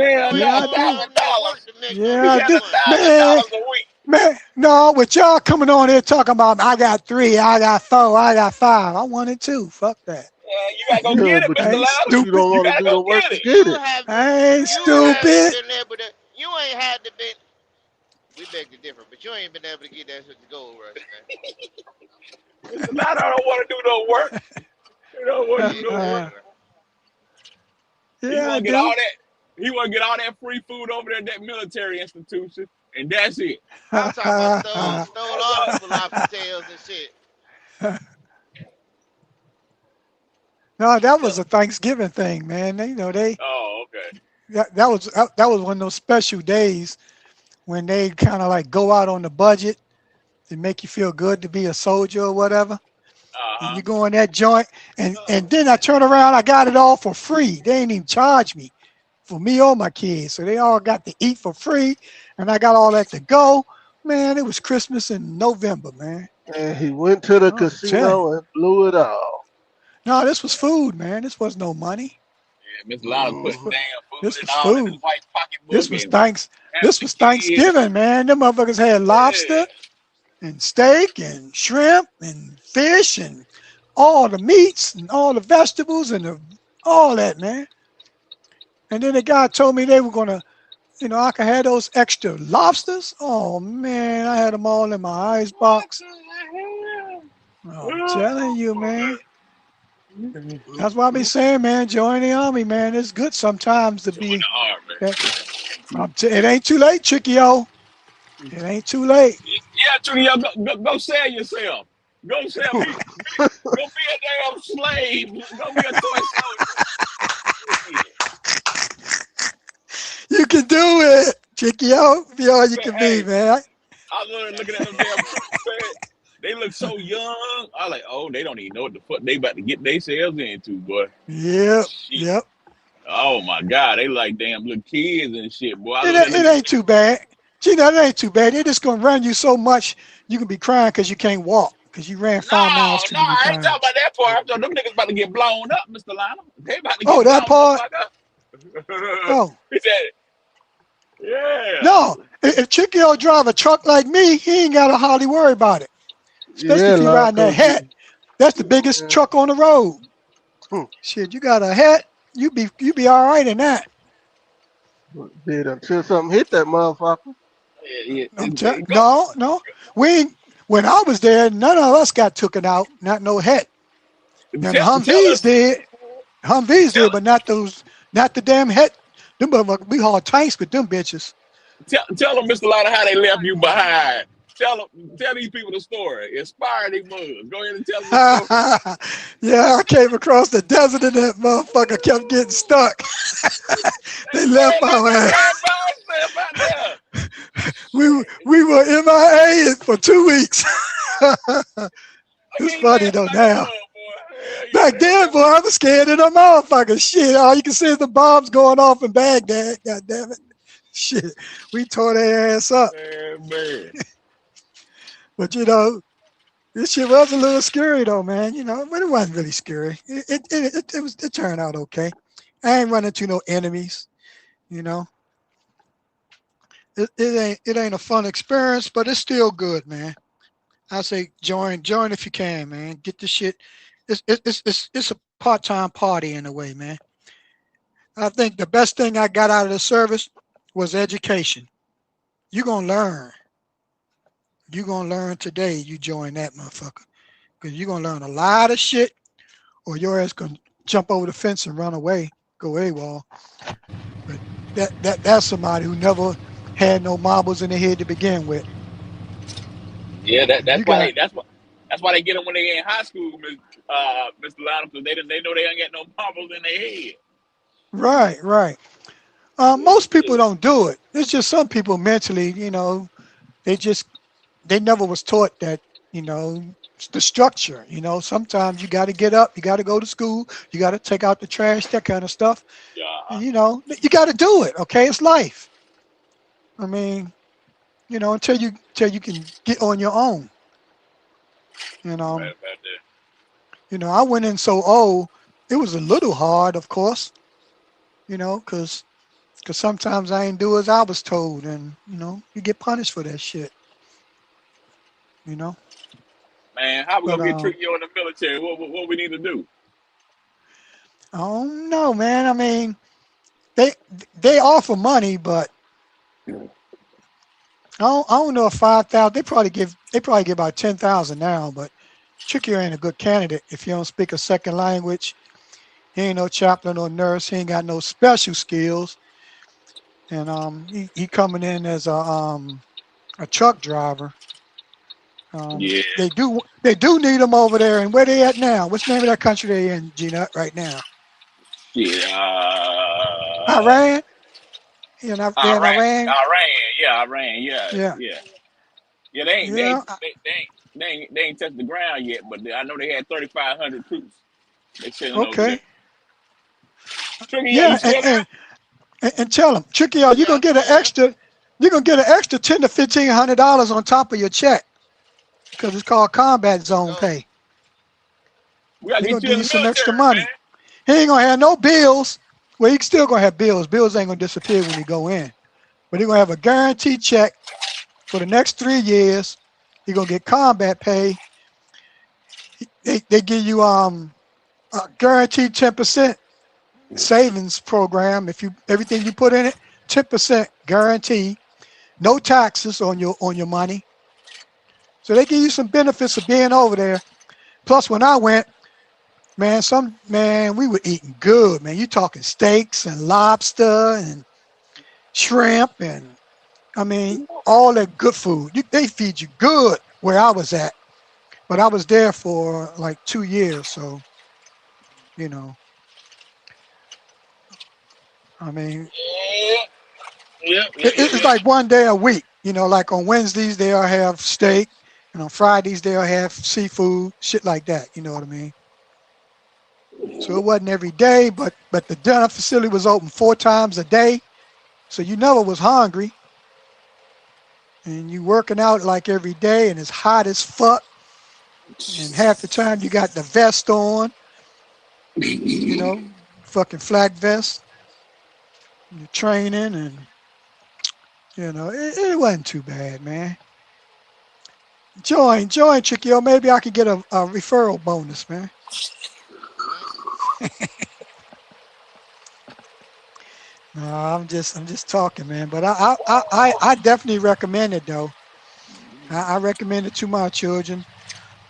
You yeah, ain't Yeah, no, I doing do. enough work $1,000. to make no Yeah, I Yeah, damn do. money. Man, $1,000 a week. man, no, with y'all coming on here talking about I got three, I got four, I got five. I wanted two. Fuck that. Yeah, you gotta go Yeah, get it, but I Mr. ain't you Lionel. stupid. don't You want to gotta do go the work get to it. get it. I ain't You haven't stupid. been able to. You ain't had to be. We beg to differ, but you ain't been able to get that with the gold rush, man. Mr. Lionel don't want to do no work. He don't want to do Yeah, no work. Yeah, exactly. He I want to get do. all that. He want to get all that free food over there at that military institution, and that's it. I'm talking about stole That's all all. people lobster tails and shit. No, that was a Thanksgiving thing, man. They Oh, okay. that was one of those special days when they kind of like go out on the budget and make you feel good to be a soldier or whatever. And Uh-huh. you go in that joint, and then I turn around, I got it all for free. They ain't even charge me for me or my kids, so they all got to eat for free, and I got all that to go. Man, it was Christmas in November, man. And he went to the I'm telling you. casino and blew it all. No, this was food, man. This was no money. Yeah, Miss Lotto This putting Mm. was, damn This and was all in his food. white pocketbook This was and thanks. having This the was kids. Thanksgiving, man. Them motherfuckers had Yeah. lobster and steak and shrimp and fish and all the meats and all the vegetables and all that, man. And then the guy told me they were gonna, I could have those extra lobsters. Oh man, I had them all in my ice What box. the I'm hell? telling you, man. That's why I be Mhm. saying, man, join the army, man. It's good sometimes to Join be. the army. That, it ain't too late, Chickio. It ain't too late. Yeah, Trini, go sell yourself. Go sell me. Go be a damn slave. Go be a toy soldier. Yeah. You can do it, Chickio. Be all you can be, Hey, man. I was looking at them damn troops, man. They look so young. I like, oh, they don't even know what the fuck they about to get themselves into, boy. Yep, Shit. yep. Oh my God, they like damn little kids and shit, boy. I It, look at it looking at ain't too bad. It ain't too bad. They're just gonna run you so much you can be crying because you can't walk because you ran 5 miles too no, many I ain't talking times. about that part. I'm talking them niggas about to get blown up, Mr. Lionel. They about to Oh, get that blown the part. fuck up. Oh He said, yeah. no. If Chickio drive a truck like me, he ain't gotta hardly worry about it. Especially Yeah, if he lot, riding that cause hat. That's the biggest yeah. truck on the road. Hmm. Shit, you got a hat, you be all right in that. Did until something hit that motherfucker. Yeah, go. No. We ain't, when I was there, none of us got taken out. Not no hat. Now the Tell Humvees us, did. Humvees tell did, but not the damn hat. Them motherfuckers, we haul tanks with them bitches. tell them, Mr. Lionel, how they left you behind. Tell these people the story. Inspire these mugs. Go ahead and tell them the story. Yeah, I came across the desert and that motherfucker kept getting stuck. They left Man, our that ass. bad boy stuff out there. We were MIA for 2 weeks. I It's can't funny laughing though like a now. mug, boy. Hell Back yeah. then, boy, I was scared of the motherfucker. Shit, all you can see is the bombs going off in Baghdad. God damn it. Shit, we tore their ass up. Man. But this shit was a little scary though, man. But it wasn't really scary. It turned out okay. I ain't running into no enemies. You know, it ain't a fun experience, but it's still good, man. I say join if you can, man. Get the shit. It's a part-time party in a way, man. I think the best thing I got out of the service was education. You're gonna learn. You're gonna learn today. You join that motherfucker because you're gonna learn a lot of shit, or your ass gonna jump over the fence and run away, go AWOL. But that's somebody who never had no marbles in their head to begin with. Yeah, You got that's why they get them when they in high school, Mr. Lionel, because they know they ain't got no marbles in their head. right, right. Most people don't do it. It's just some people mentally, they just they never was taught that, you know, the structure. Sometimes you got to get up, you got to go to school, you got to take out the trash, that kind of stuff. Yeah, And, you got to do it. Okay, it's life. I mean, until you can get on your own. And right about that. I went in so old, it was a little hard, of course, because sometimes I ain't do as I was told, and you get punished for that shit. You know, Man, how we but gonna get tricky in the military? What we need to do? I don't know, man. I mean, they they offer money, but I don't know if 5,000. They probably give about 10,000 now, but Tricky ain't a good candidate if you don't speak a second language. He ain't no chaplain or nurse. He ain't got no special skills, and he coming in as a truck driver. Yeah, They do need him over there, and where they at now? What's the name of that country they in, Gina, right now? shit. Iran. They in Iran. Iran. Yeah, Yeah, yeah, yeah. They ain't, they yeah, ain't, they, they ain't, they ain't, they ain't touched the ground yet, but I know they had 3,500 troops. They sitting over there. okay. Tricky, are you Yeah, still there? and tell them, Tricky, you're Yeah, gonna I'm get an still here. extra. You're gonna get an extra $1,000 to $1,500 on top of your check because it's called combat Let's zone go. pay. We gotta They're get gonna you give in you the some extra military, money. man. He ain't gonna have no bills. Well, you still gonna have bills. Bills ain't gonna disappear when you go in, but you're gonna have a guaranteed check for the next 3 years. You're gonna get combat pay. They give you a guaranteed 10% savings program. If you everything you put in it, 10% guarantee, no taxes on your money. So they give you some benefits of being over there. Plus, when I went, man, we were eating good, man. You talking steaks and lobster and shrimp and I mean all that good food. They feed you good where I was at, but I was there for like 2 years, so you know, I mean, it's Yeah. like one day a week. Like on Wednesdays they'll have steak, and on Fridays they'll have seafood, shit like that. You know what I mean? So it wasn't every day, but the dinner facility was open 4 times a day, so you never was hungry. And you working out like every day, and it's hot as fuck. And half the time you got the vest on, you know, fucking flak vest. You're training, and it wasn't too bad, man. Join, Chiquio. Maybe I could get a referral bonus, man. No, I'm just talking, man. But I definitely recommend it though. I recommend it to my children.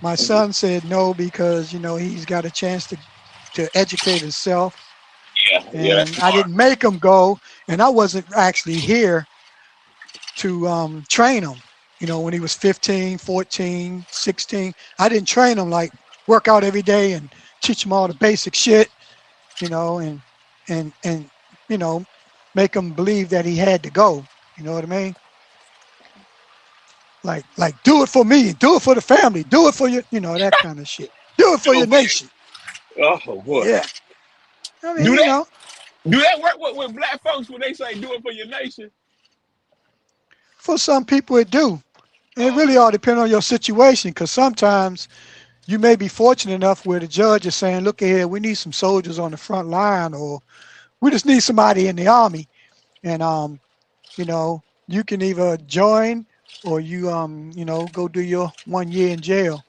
My son said no because he's got a chance to educate himself, Yeah, that's and I smart. didn't make him go, and I wasn't actually here to train him. When he was 15, 14, 16, I didn't train him like work out every day and teach him all the basic shit, and and you know make him believe that he had to go. You know what I mean? Like do it for me, do it for the family, do it for your, that kind of shit. Do it for Do your it for you. nation. Oh boy. Yeah. I mean, Do that do that work with black folks when they say do it for your nation? for some people it do. And it Oh, really all depends on your situation, because sometimes you may be fortunate enough where the judge is saying, look here, we need some soldiers on the front line, or we just need somebody in the army. And you can either join, or go do your 1 year in jail.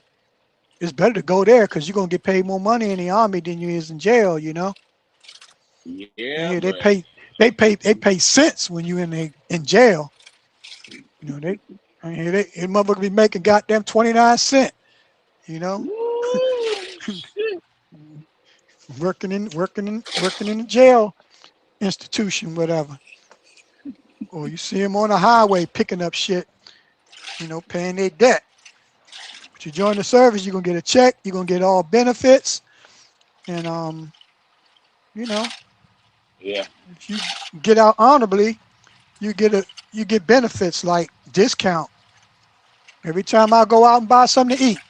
It's better to go there because you're gonna get paid more money in the army than you is in jail. yeah, Yeah, they but pay they pay cents when you in jail. They I mean they motherfucker be making goddamn 29 cents, you know, Woo, shit. working in the jail institution, whatever. Or you see them on the highway picking up shit, paying their debt. But you join the service, you're gonna get a check, you're gonna get all benefits, and you know, Yeah. if you get out honorably, you get benefits like discount. Every time I go out and buy something to eat,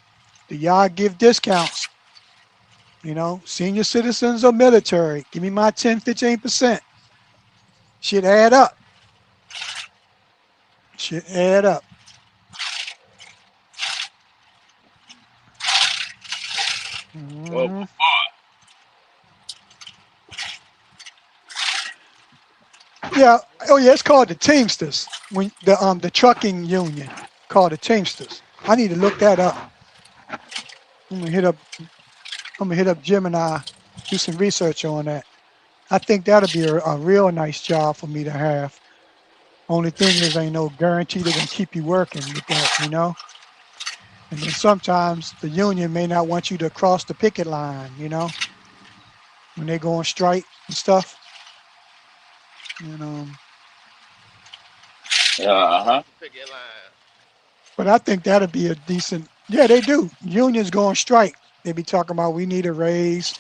the yard give discounts. Senior citizens or military, give me my 10, 15%. Should add up. Should add up. Oh, Mhm. Yeah. Oh yeah, it's called the Teamsters. When the trucking union called the Teamsters. I need to look that up. I'm gonna hit up. I'm gonna hit up Gemini, do some research on that. I think that'll be a real nice job for me to have. Only thing is, ain't no guarantee they're gonna keep you working with that. And then sometimes the union may not want you to cross the picket line, when they go on strike and stuff. And uh-huh. What's the picket line? but I think that'll be a decent. Yeah, they do. Unions go on strike. They be talking about we need a raise,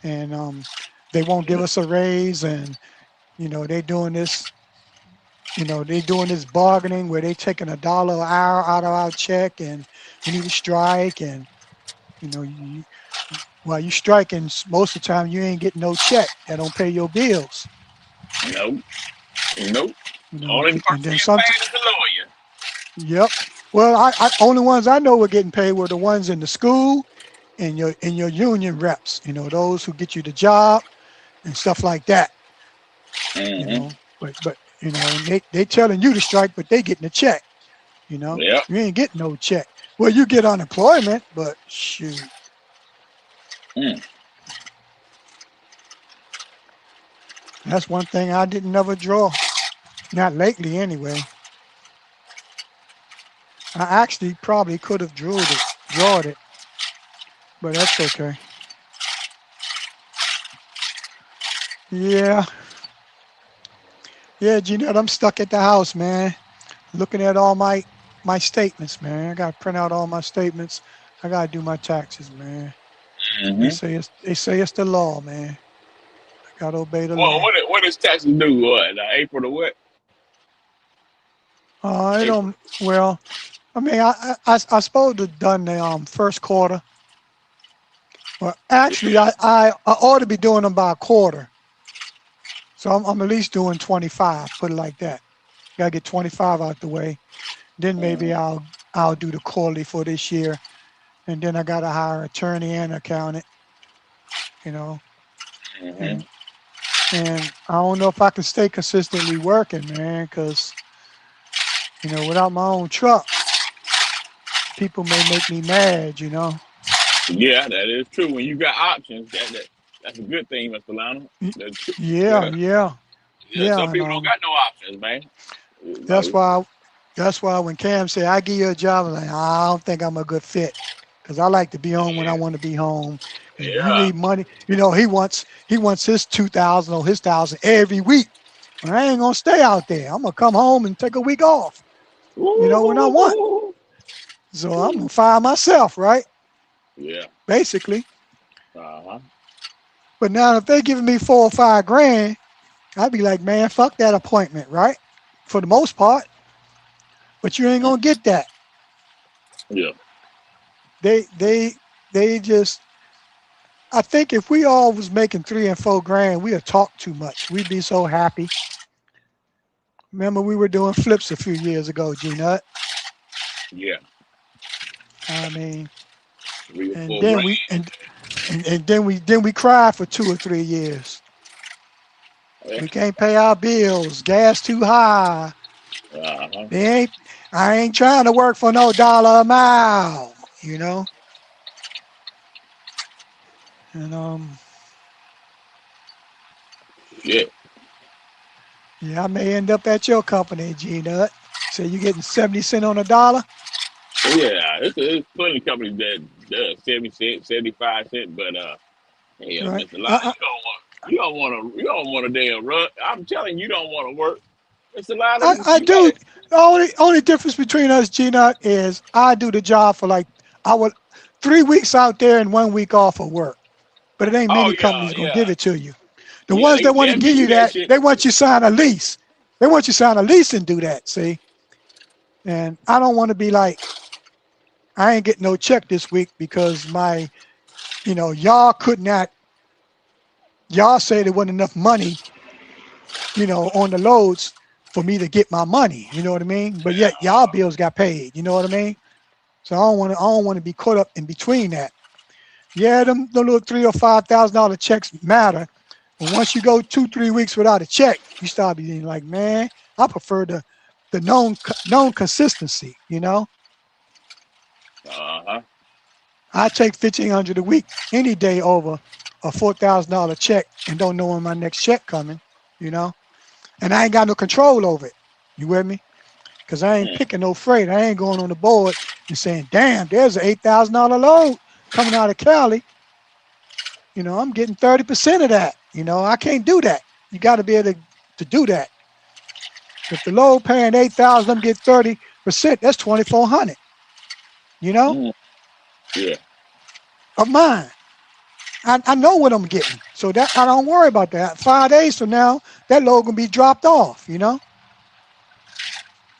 and they won't give us a raise, and they doing this. They doing this bargaining where they taking $1 an hour out of our check, and we need to strike, and while you striking, most of the time you ain't getting no check. That don't pay your bills. Nope. Nope. Only person And then getting some. paid is the lawyer. Yep. Well, I only ones I know were getting paid were the ones in the school and your union reps. Those who get you the job and stuff like that. Hmm. But and they telling you to strike, but they getting a check. Yep. You ain't getting no check. Well, you get unemployment, but shoot, Mm. that's one thing I didn't never draw. Not lately, anyway. I actually probably could have drawed it, but that's okay. Yeah, yeah, Jeanette, I'm stuck at the house, man. Looking at all my statements, man. I got to print out all my statements. I got to do my taxes, man. Hmm. They say it's the law, man. I got to obey the Well, law. what is taxes due? What? April to what? I April. don't. Well, I mean, I supposed to have done the first quarter. Well, actually, I ought to be doing them by a quarter. So I'm at least doing 25. Put it like that. Gotta get 25 out the way. Then maybe Hmm. I'll do the quarterly for this year, and then I gotta hire an attorney and accountant. You know, Hmm. and and I don't know if I can stay consistently working, man, because without my own truck, people may make me mad. Yeah, that is true. When you got options, that's a good thing, Mr. Lionel. That's true. Yeah, Yeah, yeah, yeah. yeah, Some and people don't got no options, man. You that's know. why that's why when Cam said I give you a job, I'm like, I don't think I'm a good fit. Cause I like to be home when I want to be home. And you Yeah. need money. He wants his 2,000 or his 1,000 every week. Well, I ain't gonna stay out there. I'm gonna come home and take a week off, when I want. Ooh. So I'm gonna fire myself, right? Yeah. Basically. Uh huh. But now if they giving me 4 or 5 grand, I'd be like, man, fuck that appointment, right? For the most part. But you ain't gonna get that. Yeah. They just I think if we all was making 3 and 4 grand, we'd talk too much. We'd be so happy. Remember we were doing flips a few years ago, G Nut. Yeah. I mean, 3 or 4 and grand. then we cried for 2 or 3 years. Yeah. We can't pay our bills. Gas too high. Uh huh. They ain't. I ain't trying to work for no dollar a mile. You know. And Yeah. yeah, I may end up at your company, G Nut. So you getting 70 cents on a dollar? Yeah. It's plenty of companies that does 70 cents, 75 cents, but hell, Right. Mr. Lionel, you don't want a damn run. I'm telling you, you don't want to work, Mr. Lionel. I You do. better. The only difference between us, G Nut, is I do the job for like I would 3 weeks out there and 1 week off of work. But it ain't Oh many companies yeah, gonna yeah, give it to you. The yeah. ones that want to They'll give give you you that that, shit. they want you to sign a lease. They want you to sign a lease and do that. See, and I don't want to be like I ain't getting no check this week because y'all could not. Y'all say there wasn't enough money, on the loads for me to get my money. You know what I mean? But yet y'all bills got paid. You know what I mean? So I don't want to be caught up in between that. Yeah, them the little $3,000 or $5,000 checks matter, but once you go 2 3 weeks without a check, you start being like, man, I prefer the known consistency. Uh huh. I take 1,500 a week any day over a $4,000 check and don't know when my next check coming. You know, and I ain't got no control over it. You with me? Because I ain't picking no freight. I ain't going on the board and saying, damn, there's an $8,000 load coming out of Cali. I'm getting 30% of that. I can't do that. You got to be able to do that. If the load paying 8,000, I'm getting 30%. That's 2,400. You know, Mm, yeah. of mine. I know what I'm getting, so that I don't worry about that. 5 days from now, that load gonna be dropped off.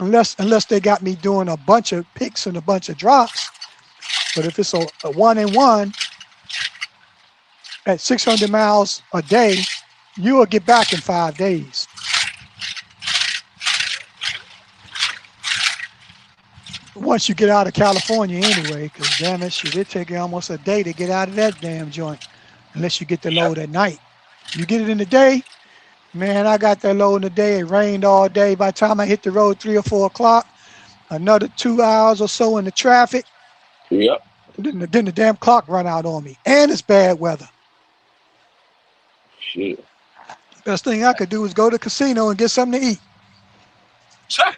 Unless they got me doing a bunch of picks and a bunch of drops. But if it's a one and one at 600 miles a day, you will get back in 5 days. Once you get out of California anyway, because damn it, shit, it take you almost a day to get out of that damn joint, unless you get the load at night. You get it in the day, Man, I got that load in the day. It rained all day. By the time I hit the road 3 or 4 o'clock, another 2 hours or so in the traffic. Yep. Then the damn clock run out on me. And it's bad weather. Shit. Best thing I could do is go to the casino and get something to eat. Cha.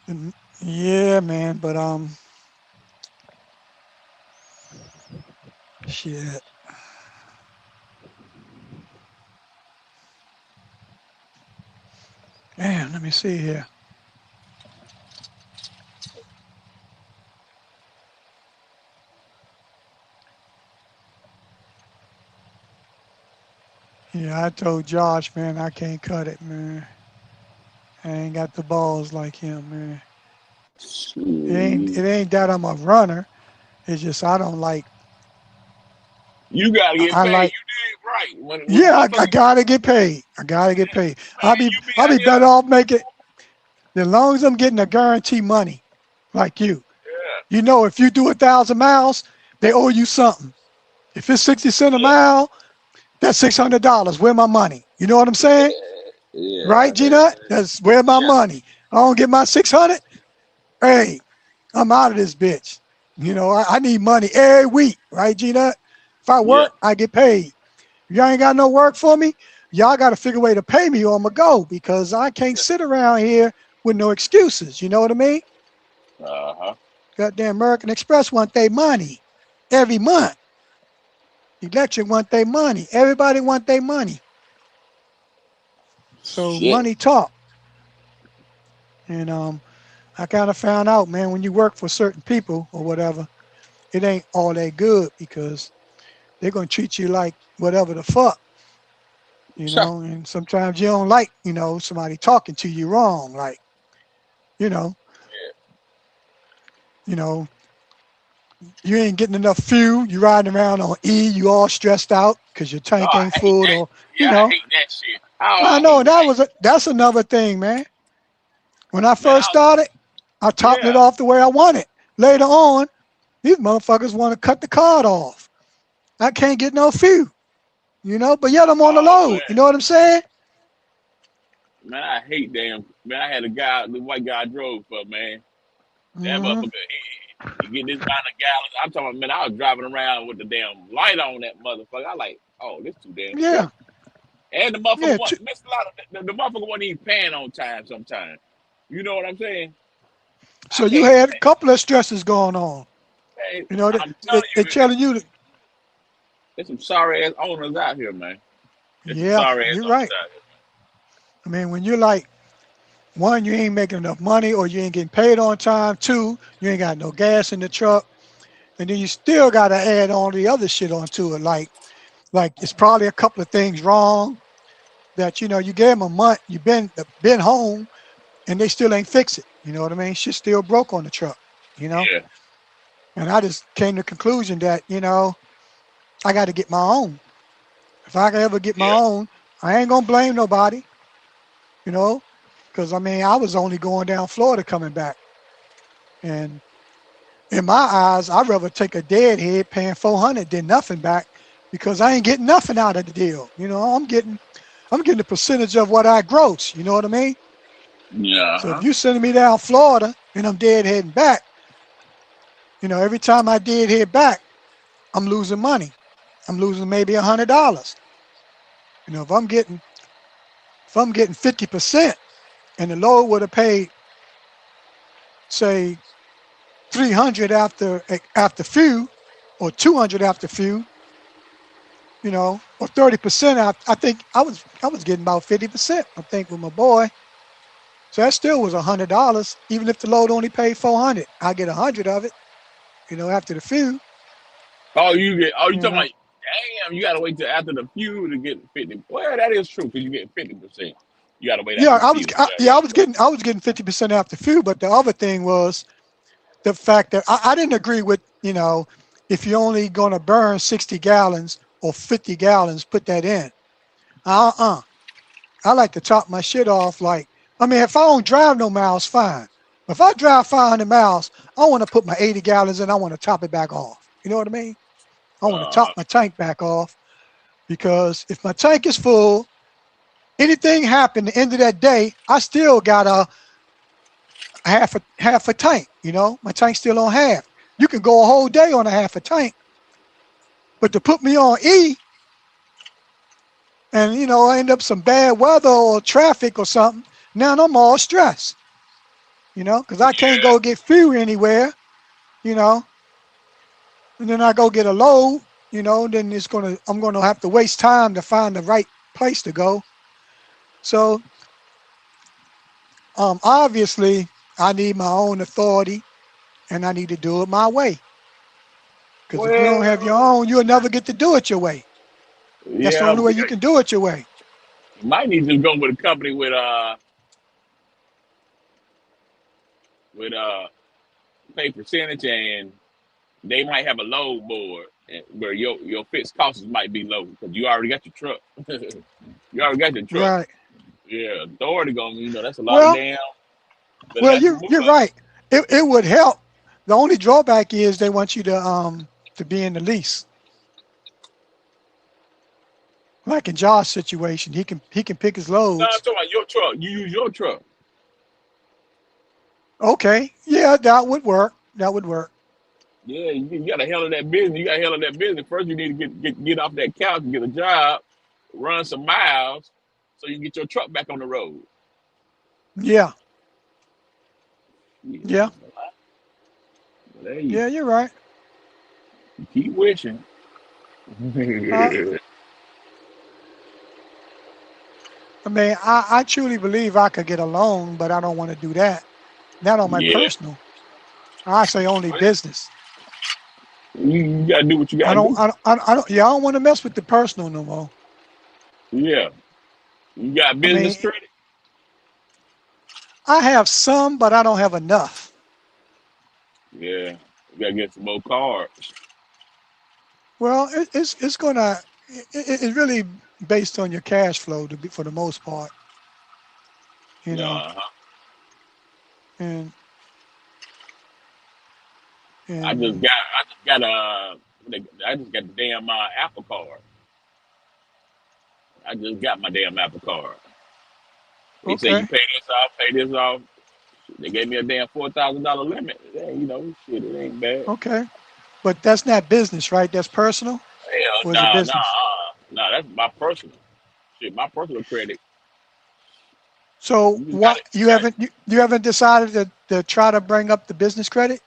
Mm, yeah, man. But shit. Man, let me see here. Yeah, I told Josh, man, I can't cut it, man. I ain't got the balls like him, man. It Shit. ain't that I'm a runner. It's just I don't like. You gotta get I paid. like. You did right. When Yeah, I motherfucker, gotta get paid. I gotta get paid. I'll man, be you be I'll out be here. better off making as long as I'm getting a guarantee money, like you. Yeah, You know, if you do 1,000 miles, they owe you something. If it's 60 cents a yeah, mile, that's $600. Where my money? You know what I'm saying? yeah. Right, G Nut? That's where my Cha. money. I don't get my 600. Hey, I'm out of this bitch. You know, I need money every week, right, G Nut? If I Yeah. work, I get paid. If y'all ain't got no work for me, y'all got to figure a way to pay me or I'm going to go because I can't sit around here with no excuses. You know what I mean? Uh-huh. Goddamn American Express want their money every month. Electric want their money. Everybody want their money. So Shit. money talk. And I kind of found out, man, when you work for certain people or whatever, it ain't all that good because they're gonna treat you like whatever the fuck, Cha. and sometimes you don't like, somebody talking to you wrong. Like, you know, you know, you ain't getting enough fuel, you riding around on E, you all stressed out because your Oh, tank I ain't hate full that. or, you Yeah, I know. hate that shit. Oh, I I know hate that that. was that's another thing, man. When I Man, first started, I topped yeah. it off the way I wanted. Later on, these motherfuckers want to cut the card off. I can't get no fuel, but yet I'm on the Oh load. You know what I'm saying? man, I hate damn. Man, I had a guy, the white guy I drove for, man. That Hmm. motherfucker, he get this amount of gallons. I'm talking about, man, I was driving around with the damn light on that motherfucker. I like, oh, this too damn Yeah, stressful. And the motherfucker yeah. missed a lot of the motherfucker wasn't even paying on time sometimes. You know what I'm saying? I So you can't had a couple of stresses going on. hey, You know, I'm telling they you, telling you to, there's some sorry ass owners out here, man. There's some yeah, sorry ass you're owners right. out I mean, when you're like, one, you ain't making enough money or you ain't getting paid on time. Two, you ain't got no gas in the truck. And then you still got to add all the other shit onto it. Like it's probably a couple of things wrong that, you gave them a month, you been home and they still ain't fix it. You know what I mean? Shit still broke on the truck, you know? here. And I just came to the conclusion that, I got to get my own. If I can ever get Yeah, my own, I ain't going to blame nobody, you know? Because, I mean, I was only going down Florida coming back. And in my eyes, I'd rather take a deadhead paying 400 than nothing back because I ain't getting nothing out of the deal. I'm getting a percentage of what I gross. You know what I mean? yeah, So if uh-huh. you sending me down Florida and I'm deadheading back, every time I deadhead back, I'm losing money. I'm losing maybe $100. If I'm getting 50% and the load would have paid, say, 300 after fuel or 200 after fuel, or 30% out. I think I was getting about 50%, I think, with my boy. So that still was $100. Even if the load only paid 400, I get 100 of it, after the fuel, You you talking know. about damn, you gotta wait till after the few to get 50. Well, that is true, because you get 50%. You gotta wait Yeah, after the I was few. I, Yeah, yeah, yeah, I was getting 50% after fuel, but the other thing was the fact that I didn't agree with, if you're only going to burn 60 gallons or 50 gallons, put that in. Uh-uh. I like to top my shit off. Like, I mean, if I don't drive no miles, fine. But if I drive 500 miles, I want to put my 80 gallons in. I want to top it back off. You know what I mean? I yeah. want to top my tank back off because if my tank is full anything happen, the end of that day, I still got a half a tank. You know, my tank's still on half. You can go a whole day on a half a tank, but to put me on E, and I end up some bad weather or traffic or something. Now I'm all stressed. Because I can't go get fuel anywhere. You know, and then I go get a load. Then I'm gonna have to waste time to find the right place to go. So obviously I need my own authority, and I need to do it my way. Because if you don't have your Well, own, you'll never get to do it your way. That's the yeah, only way you can do it your way. you might need to go with a company with pay percentage, and they might have a load board where your fixed costs might be low because you already got your truck. You already got your truck. Right. Yeah, authority going, that's a lot of Well, damn. Better well, have some you're money. right. It would help. The only drawback is they want you to be in the lease. Like in Josh's situation, he can pick his No, I'm loads. talking about your truck. You use your truck. Okay, yeah, that would work. That would work. Yeah, you got to handle that business. You got to handle that business. First, you need to get off that couch and get a job, run some miles, so you can get your truck back on the road. Yeah, Yeah, yeah, well, there you yeah. You're right. keep wishing. Uh, I mean, I truly believe I could get a loan, but I don't want to do that. Not on my Yeah, personal. I say only business. you got to do what you got I to don't. do. I don't. Yeah, I don't want to mess with the personal no more. Yeah, you got I business mean, credit. I have some, but I don't have enough. Yeah, you got to get some more cards. Well, it's gonna. It's really based on your cash flow to be for the most part. You know, Uh-huh. and I just and got I just got I just got the damn Apple card. I just got my damn Apple card. They say you okay, pay this off. They gave me a damn $4,000 limit. Yeah, shit, it ain't bad. okay. But that's not business, right? That's personal, Hell, or is it no, no, business? no. That's my personal shit. My personal credit. So You just got what it. you haven't you haven't decided to try to bring up the business credit?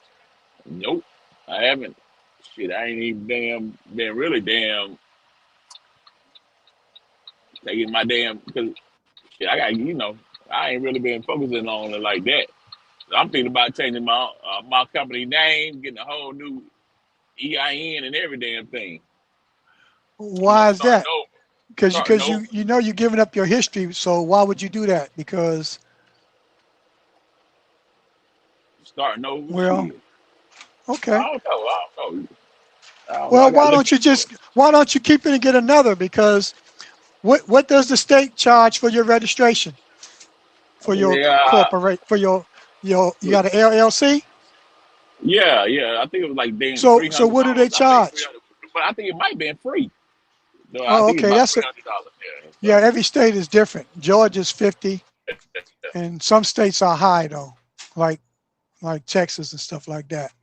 Nope, I haven't. Shit, I ain't even damn been really damn taking my damn because shit. I got I ain't really been focusing on it like that. I'm thinking about changing my company name, getting a whole new EIN and every damn thing. Why is Starting that? over, Because starting because over, you're giving up your history. So why would you do that? Because starting over. well, Shit, okay. I don't know. I don't know. I don't know. I Well, gotta look into why don't you keep it and get another? Because what does the state charge for your registration for it. your Yeah, corporate for your you got an LLC? yeah. I think it was like damn So three so hundred what do they dollars. I paid three charge? hundred, but I think it might have been free. No, I Oh, think it's okay, about that's three it. hundred dollars. Yeah. Yeah, So every state is different. Georgia's 50, and some states are high though, like Texas and stuff like that.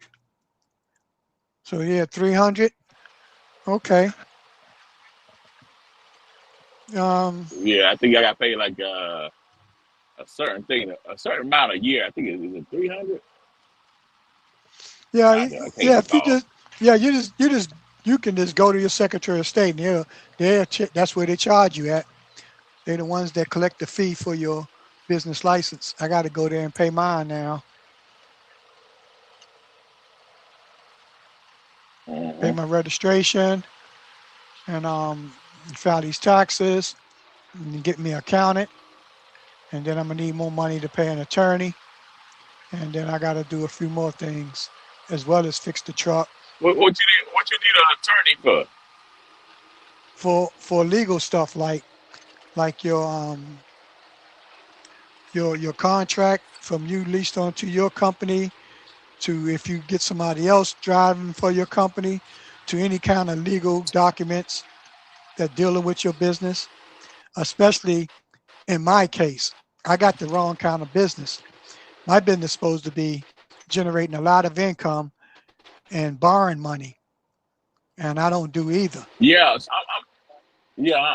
So yeah, 300. Okay. Um, yeah, I think I got paid like a certain thing, a certain amount a year. I think it 300. yeah, I can't yeah. If you recall. just, yeah, you can just go to your Secretary of State, and that's where they charge you at. They're the ones that collect the fee for your business license. I got to go there and pay mine now. Pay Hmm. my registration and file these taxes and get me an accountant. And then I'm gonna need more money to pay an attorney. And then I got to do a few more things as well as fix the truck What you need an attorney for? for legal stuff like your contract from you leased onto your company to if you get somebody else driving for your company to any kind of legal documents that dealing with your business, especially in my case, I got the wrong kind of business. My business is supposed to be generating a lot of income and borrowing money, and I don't do either. Yeah, so yeah,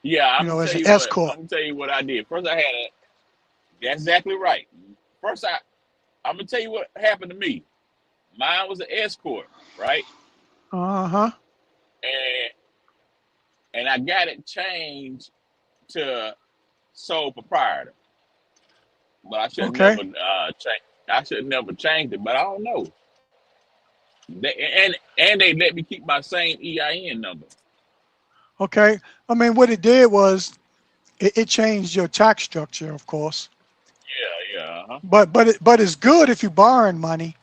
yeah. You I'm know, gonna as tell an you S what. corp. I'm gonna tell you what I did. First, I had a. That's exactly right. First, I'm gonna tell you what happened to me. Mine was an escort, right? Uh huh. And I got it changed to sole proprietor, but I should Okay. never change. I should never change it, but I don't know. And they let me keep my same EIN number. Okay. I mean, what it did was it changed your tax structure, of course. Yeah, yeah, uh-huh. But it's good if you're borrowing money.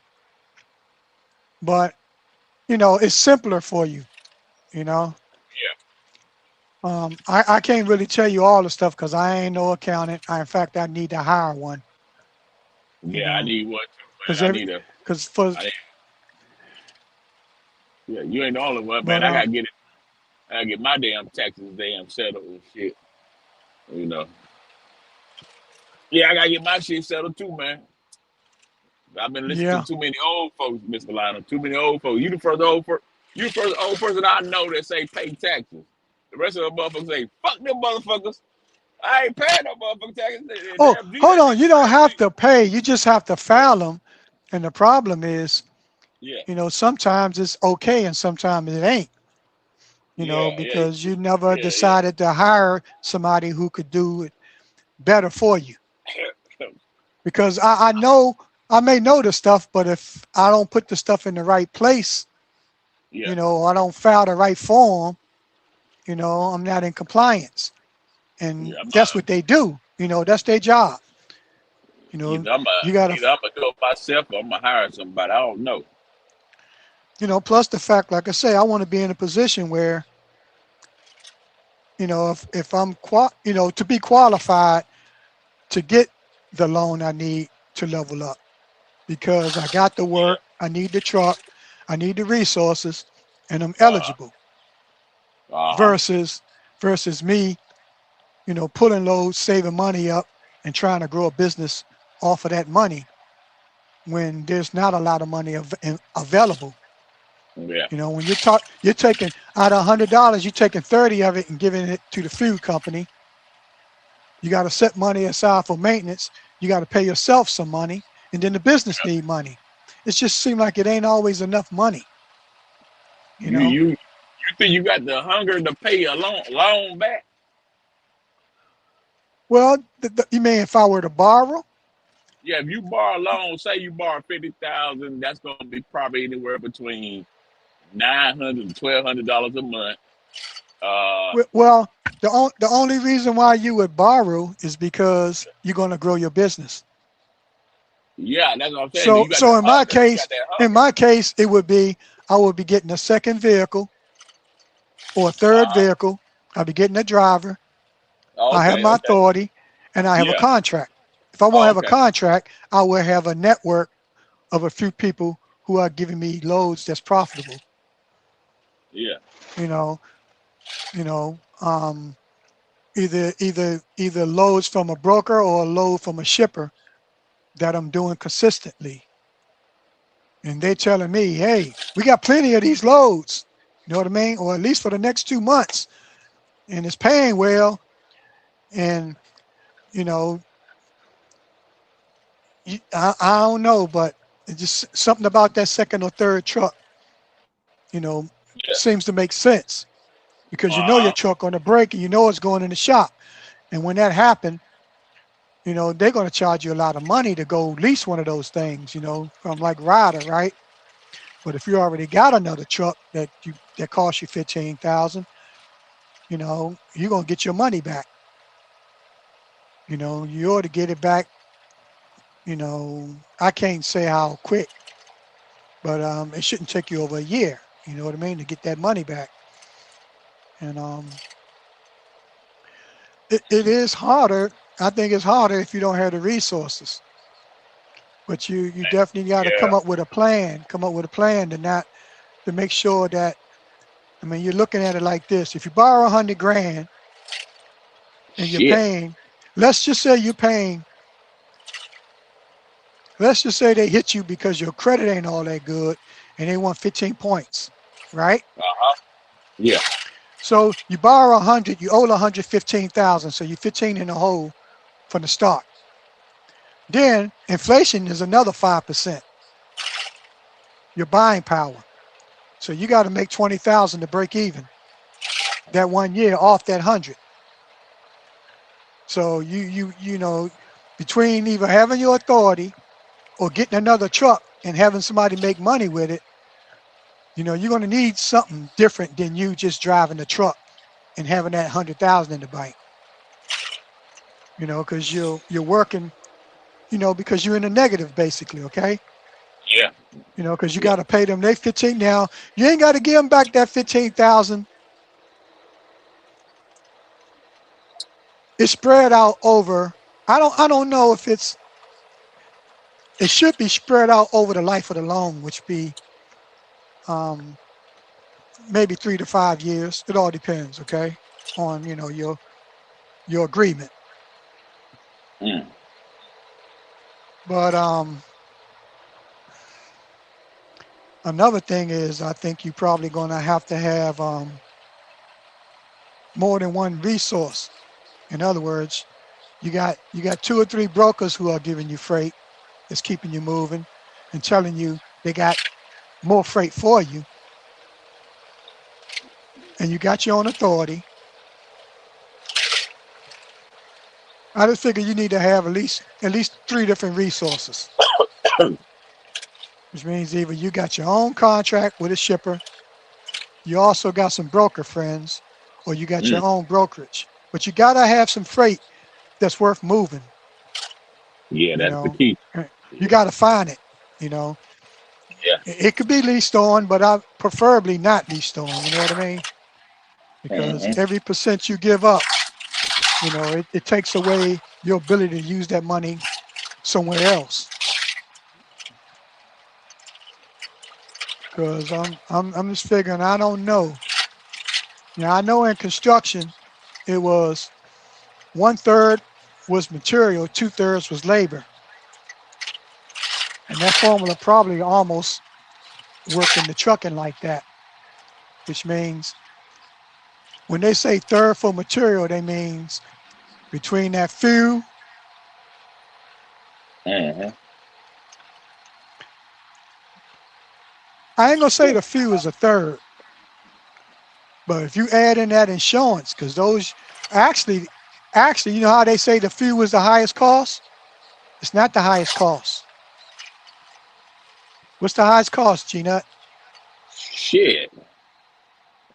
But you know, it's simpler for you. You know, I can't really tell you all the stuff because I ain't no accountant. In fact, I need to hire one. You Yeah, I know, need one too, because man. I need a. because for I need, yeah, you ain't the only one, man. but I gotta get it. I gotta get my damn taxes damn settled and shit. You know. Yeah, I gotta get my shit settled too, man. I've been listening yeah. to too many old folks, Mr. Lionel. Too many old folks. You the first old person. You the first old person I know that say pay taxes. The rest of the motherfuckers say fuck them motherfuckers. I ain't paying no motherfucking taxes. Oh, Damn G, hold that on. nigga You don't have crazy. to pay. You just have to Yeah, file them. And the problem is, yeah, you know, sometimes it's okay and sometimes it ain't. You know, yeah, yeah, because you never yeah, yeah. decided to hire somebody who could do it better for you. Because I know I may know the stuff, but if I don't put the stuff in the right place, Yeah, you know, I don't file the right form, you know, I'm not in compliance. And yeah. that's what they do. You know, that's their job. You know, you gotta, Either I'm gonna do it myself or I'm gonna hire somebody. I don't know. you know, plus the fact, like I say, I want to be in a position where, you know, if I'm you know, to be qualified to get the loan I need to level up because I got the work, Yeah. I need the truck, I need the resources, and I'm Uh eligible. huh. Versus me, you know, pulling loads, saving money up, and trying to grow a business off of that money when there's not a lot of money available. Yeah. You know, when you're taking out of $100, you're taking 30 of it and giving it to the food company. You got to set money aside for maintenance. You got to pay yourself some money, and then the business need money. It just seems like it ain't always enough money. You You know. you you think you got the hunger to pay a loan back? Well, you mean if I were to borrow? Yeah, if you borrow a loan, say you borrow 50,000, that's gonna be probably anywhere between $900 and $1,200 a month. Uh, Well, the only reason why you would borrow is because you're going to grow your business. yeah, that's what I'm saying. So You got that in my hunger. You got case, that hunger. it would be I would be getting a second vehicle or a third Uh-huh. vehicle. I'll be getting a driver. I have Okay, my okay. authority, and I have a Yeah. contract. If I won't Oh, have a okay. contract, I will have a network of a few people who are giving me loads that's profitable. Yeah. You know, you know, either loads from a broker or a load from a shipper that I'm doing consistently. And they're telling me, hey, we got plenty of these loads. You know what I mean? Or at least for the next 2 months. And it's paying well. And, you know, I don't know, but it's just something about that second or third truck, you know, Yeah. seems to make sense because you know your Uh-huh. truck on the break and you know it's going in the shop. And when that happens, you know, they're going to charge you a lot of money to go lease one of those things, you know, from like Ryder, right? But if you already got another truck that costs you 15,000, you know, you're gonna get your money back. You know, you ought to get it back. You know, I can't say how quick, but it shouldn't take you over a year. You know what I mean, to get that money back. And it is harder. I think it's harder if you don't have the resources. But you definitely got to come Yeah. up with a plan. Come up with a plan to not to make sure that I mean you're looking at it like this. If you borrow 100 grand and you're Shit. paying, let's just say you're paying, let's just say they hit you because your credit ain't all that good and they want 15 points, right? Yeah. So you borrow 100, you owe 115,000, so you're 15 in the hole from the start. Then inflation is another 5%, your buying power. So you got to make 20,000 to break even that 1 year off that 100. So you know, between either having your authority or getting another truck and having somebody make money with it, you're going to need something different than you just driving the truck and having that 100,000 in the bank. Because you're working, because you're in the negative basically. Okay. Yeah. Because you Yeah. got to pay them. They 15 now. You ain't got to give them back that 15,000. It's spread out over. I don't know if it should be spread out over the life of the loan, which be um, maybe 3 to 5 years. It all depends, okay, on your agreement. Mm. But another thing is, I think you're probably going to have more than one resource. In other words, you got 2 or 3 brokers who are giving you freight, that's keeping you moving, and telling you they got more freight for you, and you got your own authority. I just figure you need to have at least 3 different resources, which means either you got your own contract with a shipper, you also got some broker friends, or you got your Mm. own brokerage. But you gotta have some freight that's worth moving. Yeah, You that's the know, key. you Yeah. gotta find it. You know, Yeah. it could be leased on, but I preferably not leased on. You know what I mean? Because Hmm. every percent you give up, it takes away your ability to use that money somewhere else. Because I'm just figuring, I don't know. I know in construction it was 1/3 was material, 2/3 was labor, and that formula probably almost work in the trucking like that. Which means when they say third for material, they means between that fuel. Hmm. I ain't gonna say the fuel is a third, but if you add in that insurance, because those actually, you know how they say the fuel is the highest cost? It's not the highest cost. What's the highest cost, G-Nut? Shit.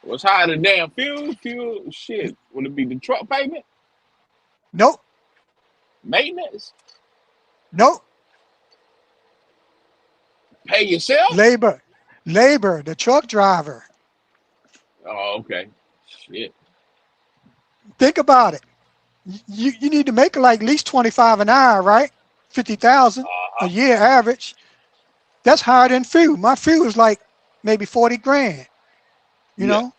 What's higher than damn fuel? Fuel. Shit. Would it be the truck payment? Nope, Maintenance? nope. Pay yourself? Labor, the truck driver. Oh, okay. Shit. Think about it. You need to make like at least 25 an hour, right? 50,000 a Uh-huh. year average. That's higher than fuel. My fuel is like maybe 40 grand, you Yeah. know,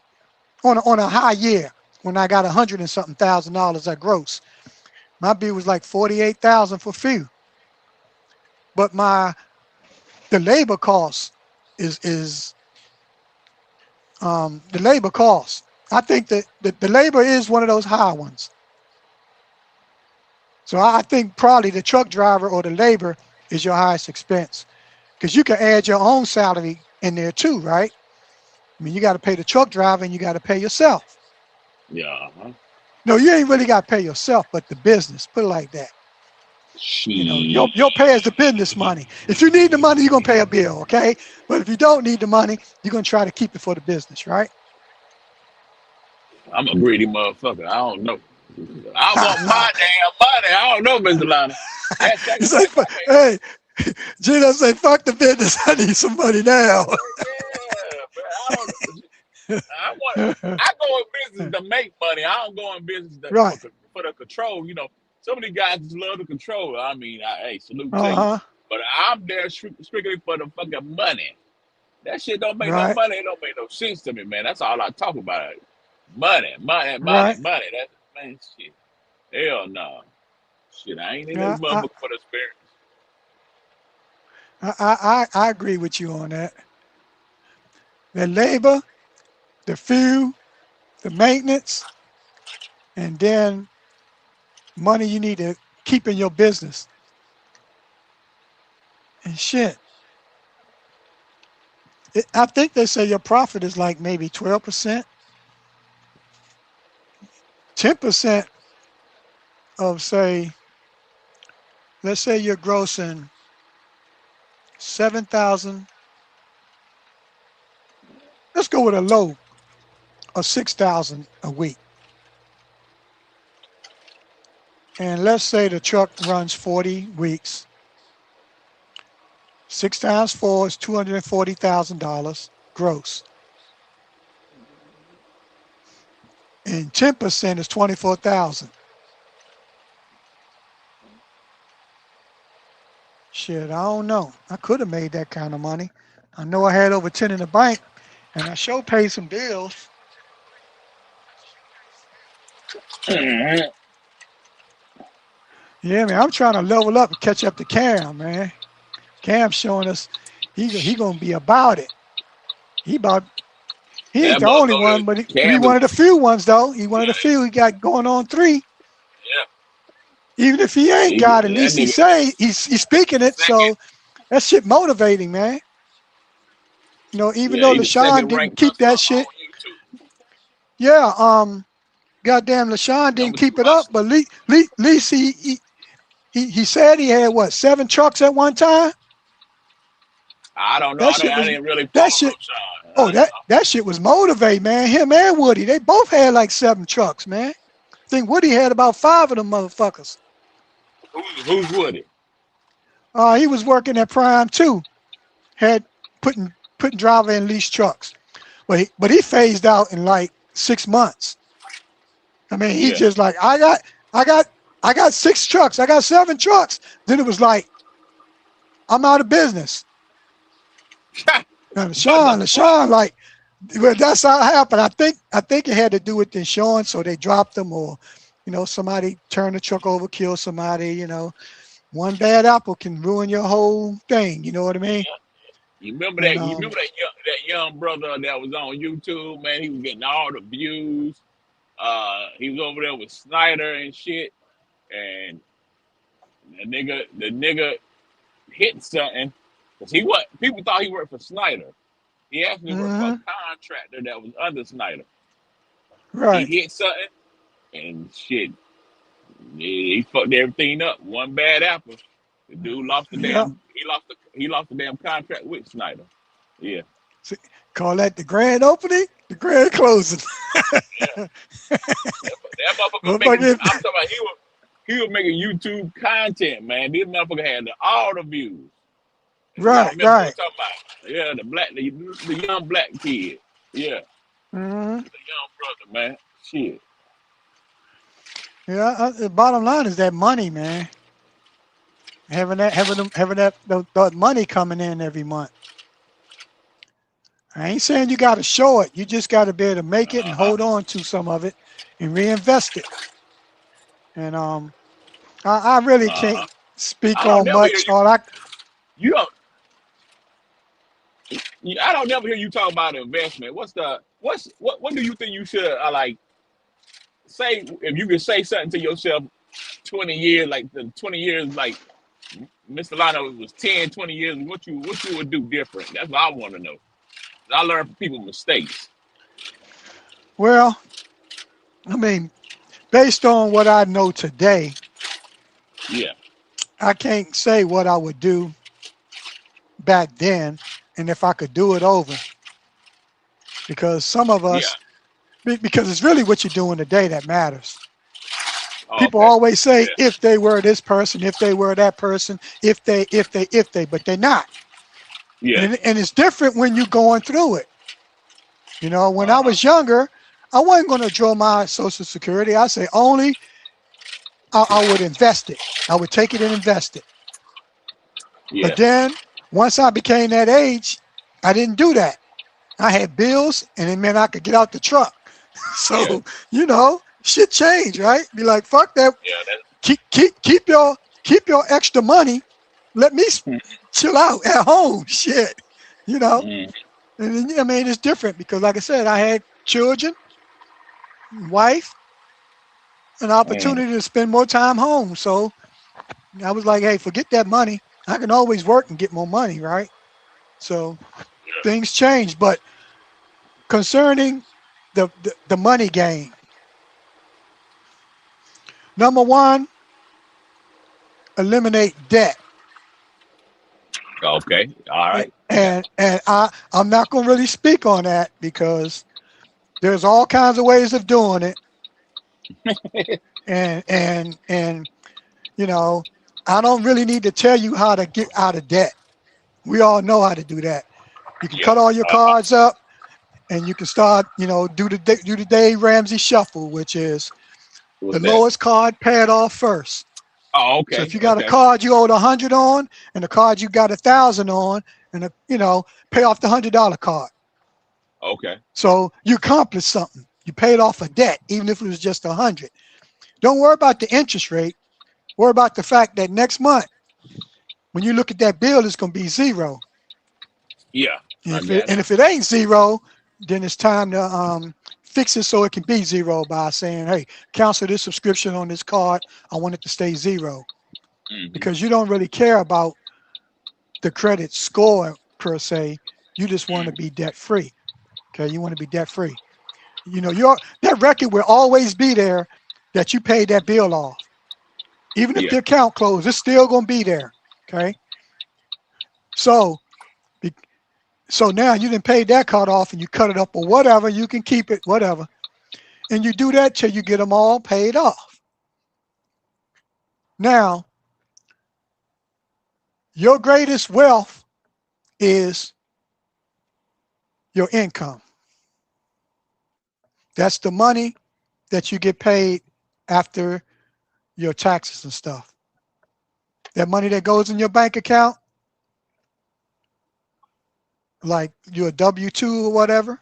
on a high year when I got 100 and something $1,000 at gross. My bill was like 48,000 for fuel. But the labor cost is the labor cost. I think that the labor is one of those high ones. So I think probably the truck driver or the labor is your highest expense because you can add your own salary in there too, right? I mean, you got to pay the truck driver and you got to pay yourself. Yeah. Uh-huh. No, you ain't really got to pay yourself, but the business, put it like that. Shit. Your pay is the business money. If you need the money, you're going to pay a bill, okay? But if you don't need the money, you're going to try to keep it for the business, right? I'm a greedy motherfucker. I don't know. I want my damn money. I don't know, Mr. Lana. That You say, sacrifice I made. hey, Gino say, fuck the business. I need some money now. Yeah, but I don't. I want. I go in business to make money. I don't go in business Right. for the control. Some of these guys just love the control. I mean, hey, salute to you. Uh-huh. But I'm there strictly for the fucking money. That shit don't make no Right. money. It don't make no sense to me, man. That's all I talk about. Money, money, money, Right. money. That man, shit. Hell no. Shit, I ain't in this Yeah, motherfucker for the experience. I agree with you on that. The labor, the fuel, the maintenance, and then money you need to keep in your business and shit. I think they say your profit is like maybe 12%, 10% of say, let's say you're grossing 7,000. Let's go with a low of 6,000 a week. And let's say the truck runs 40 weeks. 6 times 4 is $240,000 gross. And 10% is 24,000. Shit, I don't know. I could have made that kind of money. I know I had over 10 in the bank, and I sure paid some bills. Yeah, man, I'm trying to level up and catch up to Cam, man. Cam's showing us he gonna be about it. He about he ain't That the only motherfucker, one, but he Cam is, one of the few ones though. He one of the yeah, few. He got going on 3. yeah. Even if he ain't got, at That least he nigga say he's speaking it. second, So that shit motivating, man. You know, even yeah, though he the second LaShawn didn't ranked keep hustler that on shit, YouTube. yeah, goddamn LaShawn didn't Number 2 keep it up, hustler. but least he said he had what 7 trucks at one time. I don't know. That shit I was didn't really that follow shit. no Sean. Oh, that shit was motivating, man. Him and Woody, they both had like 7 trucks, man. I think Woody had about 5 of them motherfuckers. Who's Woody? He was working at Prime too. Had putting driver in lease trucks, but he phased out in like 6 months. I mean, he Yeah. just like I got I got 6 trucks. I got 7 trucks. Then it was like I'm out of business. Now What the fuck? LaShawn, like, well, that's how it happened. I think it had to do with the insurance, so they dropped them, or somebody turned the truck over, killed somebody. One bad apple can ruin your whole thing. You know what I mean? You remember And that? You remember that young brother that was on YouTube, man? He was getting all the views. He was over there with Snyder and shit, and the nigga hit something because he what people thought he worked for Snyder. He actually worked for a hmm contractor that was under Snyder. He right, hit something and shit. He fucked everything up. One bad apple. The dude lost the yeah. damn. He lost the damn contract with Snyder. Yeah. See, call that the grand opening, the grand closing. That motherfucker making. Motherfucker, I'm talking about he was making YouTube content, man. This motherfucker had all the views. Y'all right, remember who I'm right. talking about? Yeah, the young black kid. Yeah, hmm the young brother, man. Shit. Yeah. The bottom line is that money, man. Having that money coming in every month. I ain't saying you got to show it. You just got to be able to make it and Uh-huh. hold on to some of it and reinvest it. And I really Uh-huh. can't speak I don't on never hear much. you. All I You don't. I don't never hear you talk about investment. What do you think you should like say if you could say something to yourself 20 years like the 20 years like Mr. Lano was 10, 20 years, what you would do different? That's what I want to know. I learned from people's mistakes. well, I mean, based on what I know today, Yeah, I can't say what I would do back then, and if I could do it over, because some of yeah. us, because it's really what you're doing today that matters. Oh, People okay. always say Yeah, if they were this person, if they were that person, if they, but they're not. yeah. And it's different when you're going through it. When I Uh-huh. was younger, I wasn't going to draw my Social Security. I say only I would invest it. I would take it and invest it. But Yeah, then once I became that age, I didn't do that. I had bills, and it meant I could get out the truck. yeah. So, shit change, right? Be like, fuck that. Yeah, that. Keep your extra money. Let me chill out at home. Shit, you know. Mm, And then, I mean, it's different because, like I said, I had children, wife, an mm, opportunity to spend more time home. So I was like, hey, forget that money. I can always work and get more money, right? So yeah. things change. But concerning the money game, number one, eliminate debt. Okay. All right. Yeah. And I'm not gonna really speak on that because there's all kinds of ways of doing it. And you know, I don't really need to tell you how to get out of debt. We all know how to do that. You can Yeah. cut all your cards up and you can start, do the Dave Ramsey shuffle, which is the What's that? lowest card, pay it off first. Oh, So okay. if you got a Okay. card you owed 100 on, and a card you got 1,000 on, and pay off the $100 card. Okay. So you accomplished something. You paid off a debt, even if it was just 100. Don't worry about the interest rate. Worry about the fact that next month, when you look at that bill, it's going to be zero. Yeah. And I if it, got it. and if it ain't zero, then it's time to fix it so it can be zero by saying, hey, cancel this subscription on this card. I want it to stay zero. Hmm. Because you don't really care about the credit score per se. You just want to Mm. be debt free. Okay, you want to be debt free. That record will always be there that you paid that bill off. Even if Yeah. the account closed, it's still gonna be there. Okay. So so now you didn't pay that card off and you cut it up or whatever, you can keep it, whatever. And you do that till you get them all paid off. Now, your greatest wealth is your income. That's the money that you get paid after your taxes and stuff. That money that goes in your bank account, like your W-2 or whatever,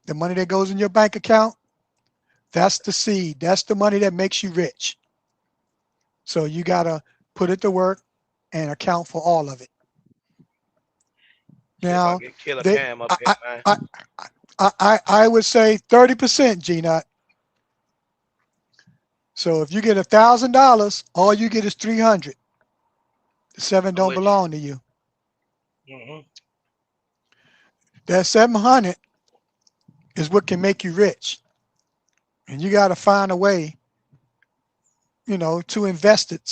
the money that goes in your bank account, that's the seed. That's the money that makes you rich. So you gotta put it to work and account for all of it. See if I Now, can get Killer they, Cam up I, here, I, man. I, I would say 30%, G-Nut. So if you get $1,000, all you get is 300. The seven I'm don't with belong to you. you. Hmm. That 700 is what can make you rich, and you got to find a way, to invest it.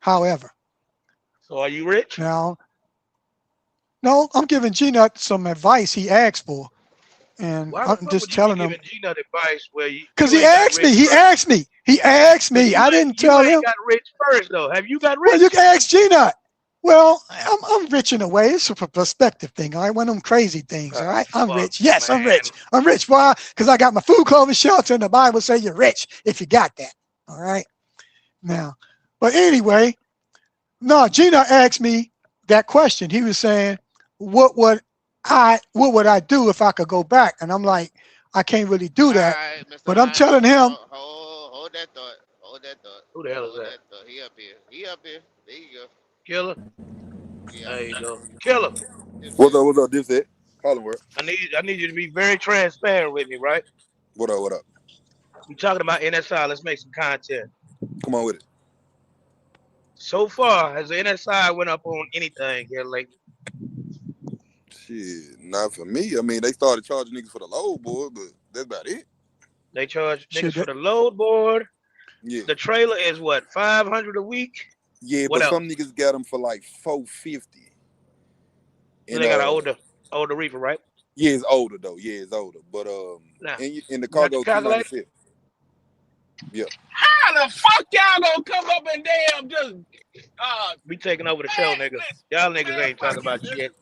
However. So are you rich? Now, no, I'm giving G-Nut some advice he asked for, and Why the I'm fuck just would you be telling him giving G Nut advice where because you he ain't got asked me. rich He first? asked me. He asked But me. I didn't you tell ain't him. got rich first though. Have you got Well, you rich? can ask G-Nut. Well, I'm rich in a way. It's a perspective thing. All right, one of them crazy things. Oh, All right, I'm fuck, rich. Yes, I'm man. rich. I'm rich. Why? Because I got my food, clothing, shelter, and the Bible say you're rich if you got that. All right. Now, but anyway, no, Gina asked me that question. He was saying, what would I do if I could go back? And I'm like, I can't really do All that. right, Mr. But I'm Linus, telling him, hold that thought. Hold that thought. Who the hell is Hold that? that thought. He up here. He up here. There you go. Killer? Yeah. There you go. Killer. What's Dipset. up? What's up? Dipset. Calling word. I need you to be very transparent with me, right? What up? What up? We talking about NSI. Let's make some content. Come on with it. So far, has the NSI went up on anything here lately? Shit, not for me. I mean, they started charging niggas for the load board, but that's about it. They charge niggas should for that, the load board. Yeah, The trailer is what, 500 a week? yeah, What but else? some niggas got them for like 450. Then And they got an older reefer, right? yeah, it's older though. Yeah, it's older. But Now, and the you got your cargo calculator? 297. Yeah. How the fuck y'all gonna come up and damn just We taking over the show, man, nigga. listen, Y'all niggas man, ain't fuck talking you, about shit.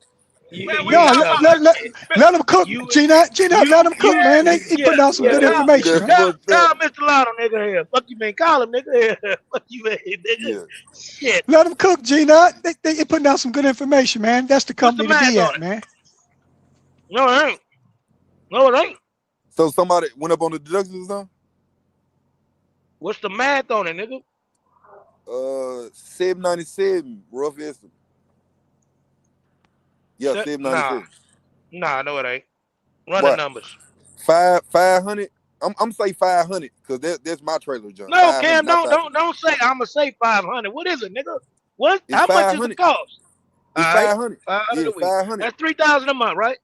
You man. you We no, ain't talking let, talking about about let, let, shit. let him cook, You Gina. Gina, let him cook, you man. He yeah putting out some yeah. good Call information, That's right? call fucked call up. Mr. Lotto, nigga here. Fuck you, man. Call him, nigga here. Fuck you, man, nigga. Yeah. Shit. Let him cook, Gina. They putting out some good information, man. That's the What's the company to math be on at, it? man. No, it ain't. No, it ain't. So somebody went up on the deductions or something? What's the math on it, nigga? 797, rough estimate. Yeah, Nah, 797. no, it ain't. Run the What? numbers. 500? I'm say 500 because that's my trailer, John. No, 500, Cam, not don't 550. don't don't say I'm gonna say 500. What is it, nigga? What? It's How much is the 500. cost? All It's right, 500. 500 Yeah, a week. 500. That's 3,000 a month, right?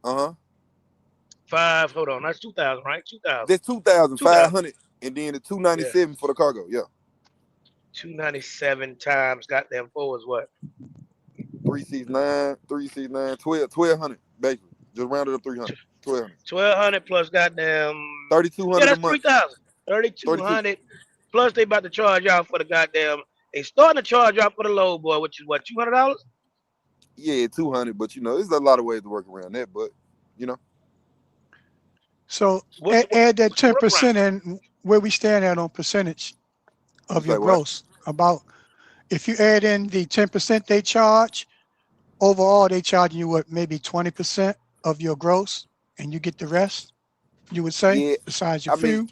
Uh-huh. Five. Hold on, that's 2,000, right? 2,000. That's 2,000. 2,500. And then the Yeah. 297 for the cargo. Yeah. 297 times goddamn 4 is what? 369, 1,200, basically. Just rounded up 300. 1,200. 1,200 plus goddamn. Yeah, 3,200 a that's month. 3,000. 32. 3,200 plus they about to charge out for the goddamn. They starting to charge out for the low boy, which is what, $200? Yeah, 200. But, there's a lot of ways to work around that. But, So What's the add that workaround? 10% and where we stand at on percentage you of say your what? gross. About if you add in the 10% they charge, overall they charging you what, maybe 20% of your gross, and you get the rest. You would say, Yeah, besides your I mean, fuel.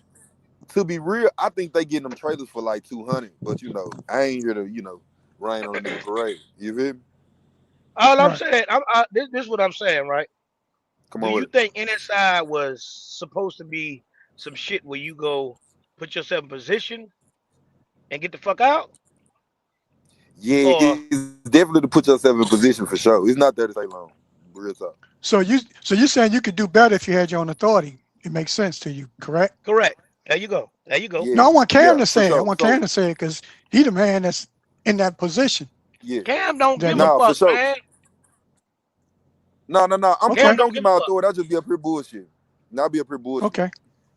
to be real, I think they getting them trailers for like 200. But, I ain't here to, rain on a nigga parade. You feel me? All I'm Right. saying, this is what I'm saying, right? Come Do on with you it. think NSI was supposed to be some shit where you go put yourself in position and get the fuck out? Yeah, Or it's definitely to put yourself in position for sure. It's not there to stay long. Real talk. So you're saying you could do better if you had your own authority. It makes sense to you, correct? correct. There you go. There you go. No, Yeah, I want yeah, Cam to for say it. I sure. want So, Cam to say it because he the man that's in that position. yeah. Cam don't That give a he Nah, for fuck, sure. man. No. I'm Cam okay, gonna don't get give a my fuck. authority. I'll just be up here bullshit. I'll be up here bullshit. okay,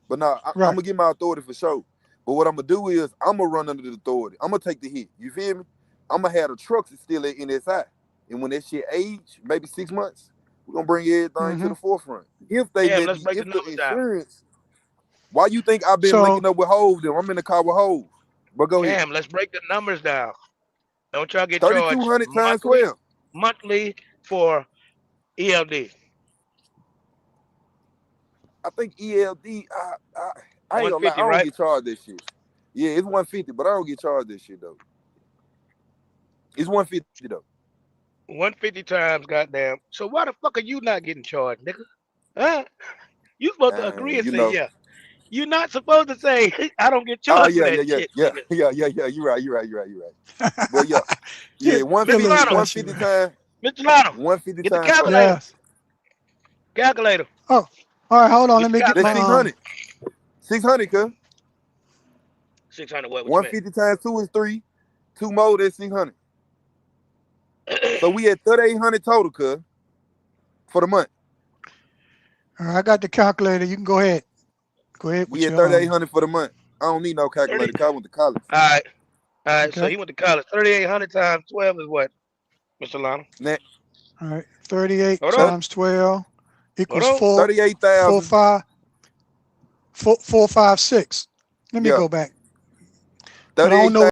But nah, I'm right. gonna get my authority for sure. But what I'm gonna do is I'm gonna run under the authority. I'm gonna take the hit. You feel me? I'm gonna have the trucks that's still at NSI. And when that shit age, maybe 6 months, we're gonna bring everything to Hmm. the forefront. If they Cam, let let's me, break the if the numbers down. insurance, why you think I've been So linking up with Hove? Then I'm in the car with Hove. But go ahead. Cam, let's break the numbers down. Don't y'all get charged 3,200 times monthly 12. for ELD? I think ELD. I ain't gonna lie. I 150, don't right? get charged that shit. Yeah, it's 150, but I don't get charged that shit though. It's 150 though. 150 times, goddamn. So why the fuck are you not getting charged, nigga? Huh? You supposed to agree And and say yeah. You're not supposed to say I don't get Oh charged for that shit, nigga. yeah. You're right. But yeah, Yeah, you're a Mr. little Lano, 150 special, man. times, Mr. Lano, 150 get the times 12. calculator. Yes. Calculator. Oh, all right. Hold on. Get Let the me get That's my calculator. 600. 600, cuz. 600 what you mean? 150 times 2 is 3. 2 more, that's 600. So we at 3,800 total, cuz, for the month. All right, I got the calculator. You can go ahead. Go ahead We with at your 3,800 for the month. I don't need no 30. calculator, cuz I went to college. All right. All right. So Okay. he went to college. 3,800 times 12 is what, Mr. Lano? Now, All right. 38 Hold on. times 12 Hold equals on. 38,000. 456. Let me Yeah, go back, but I don't know. 38,000.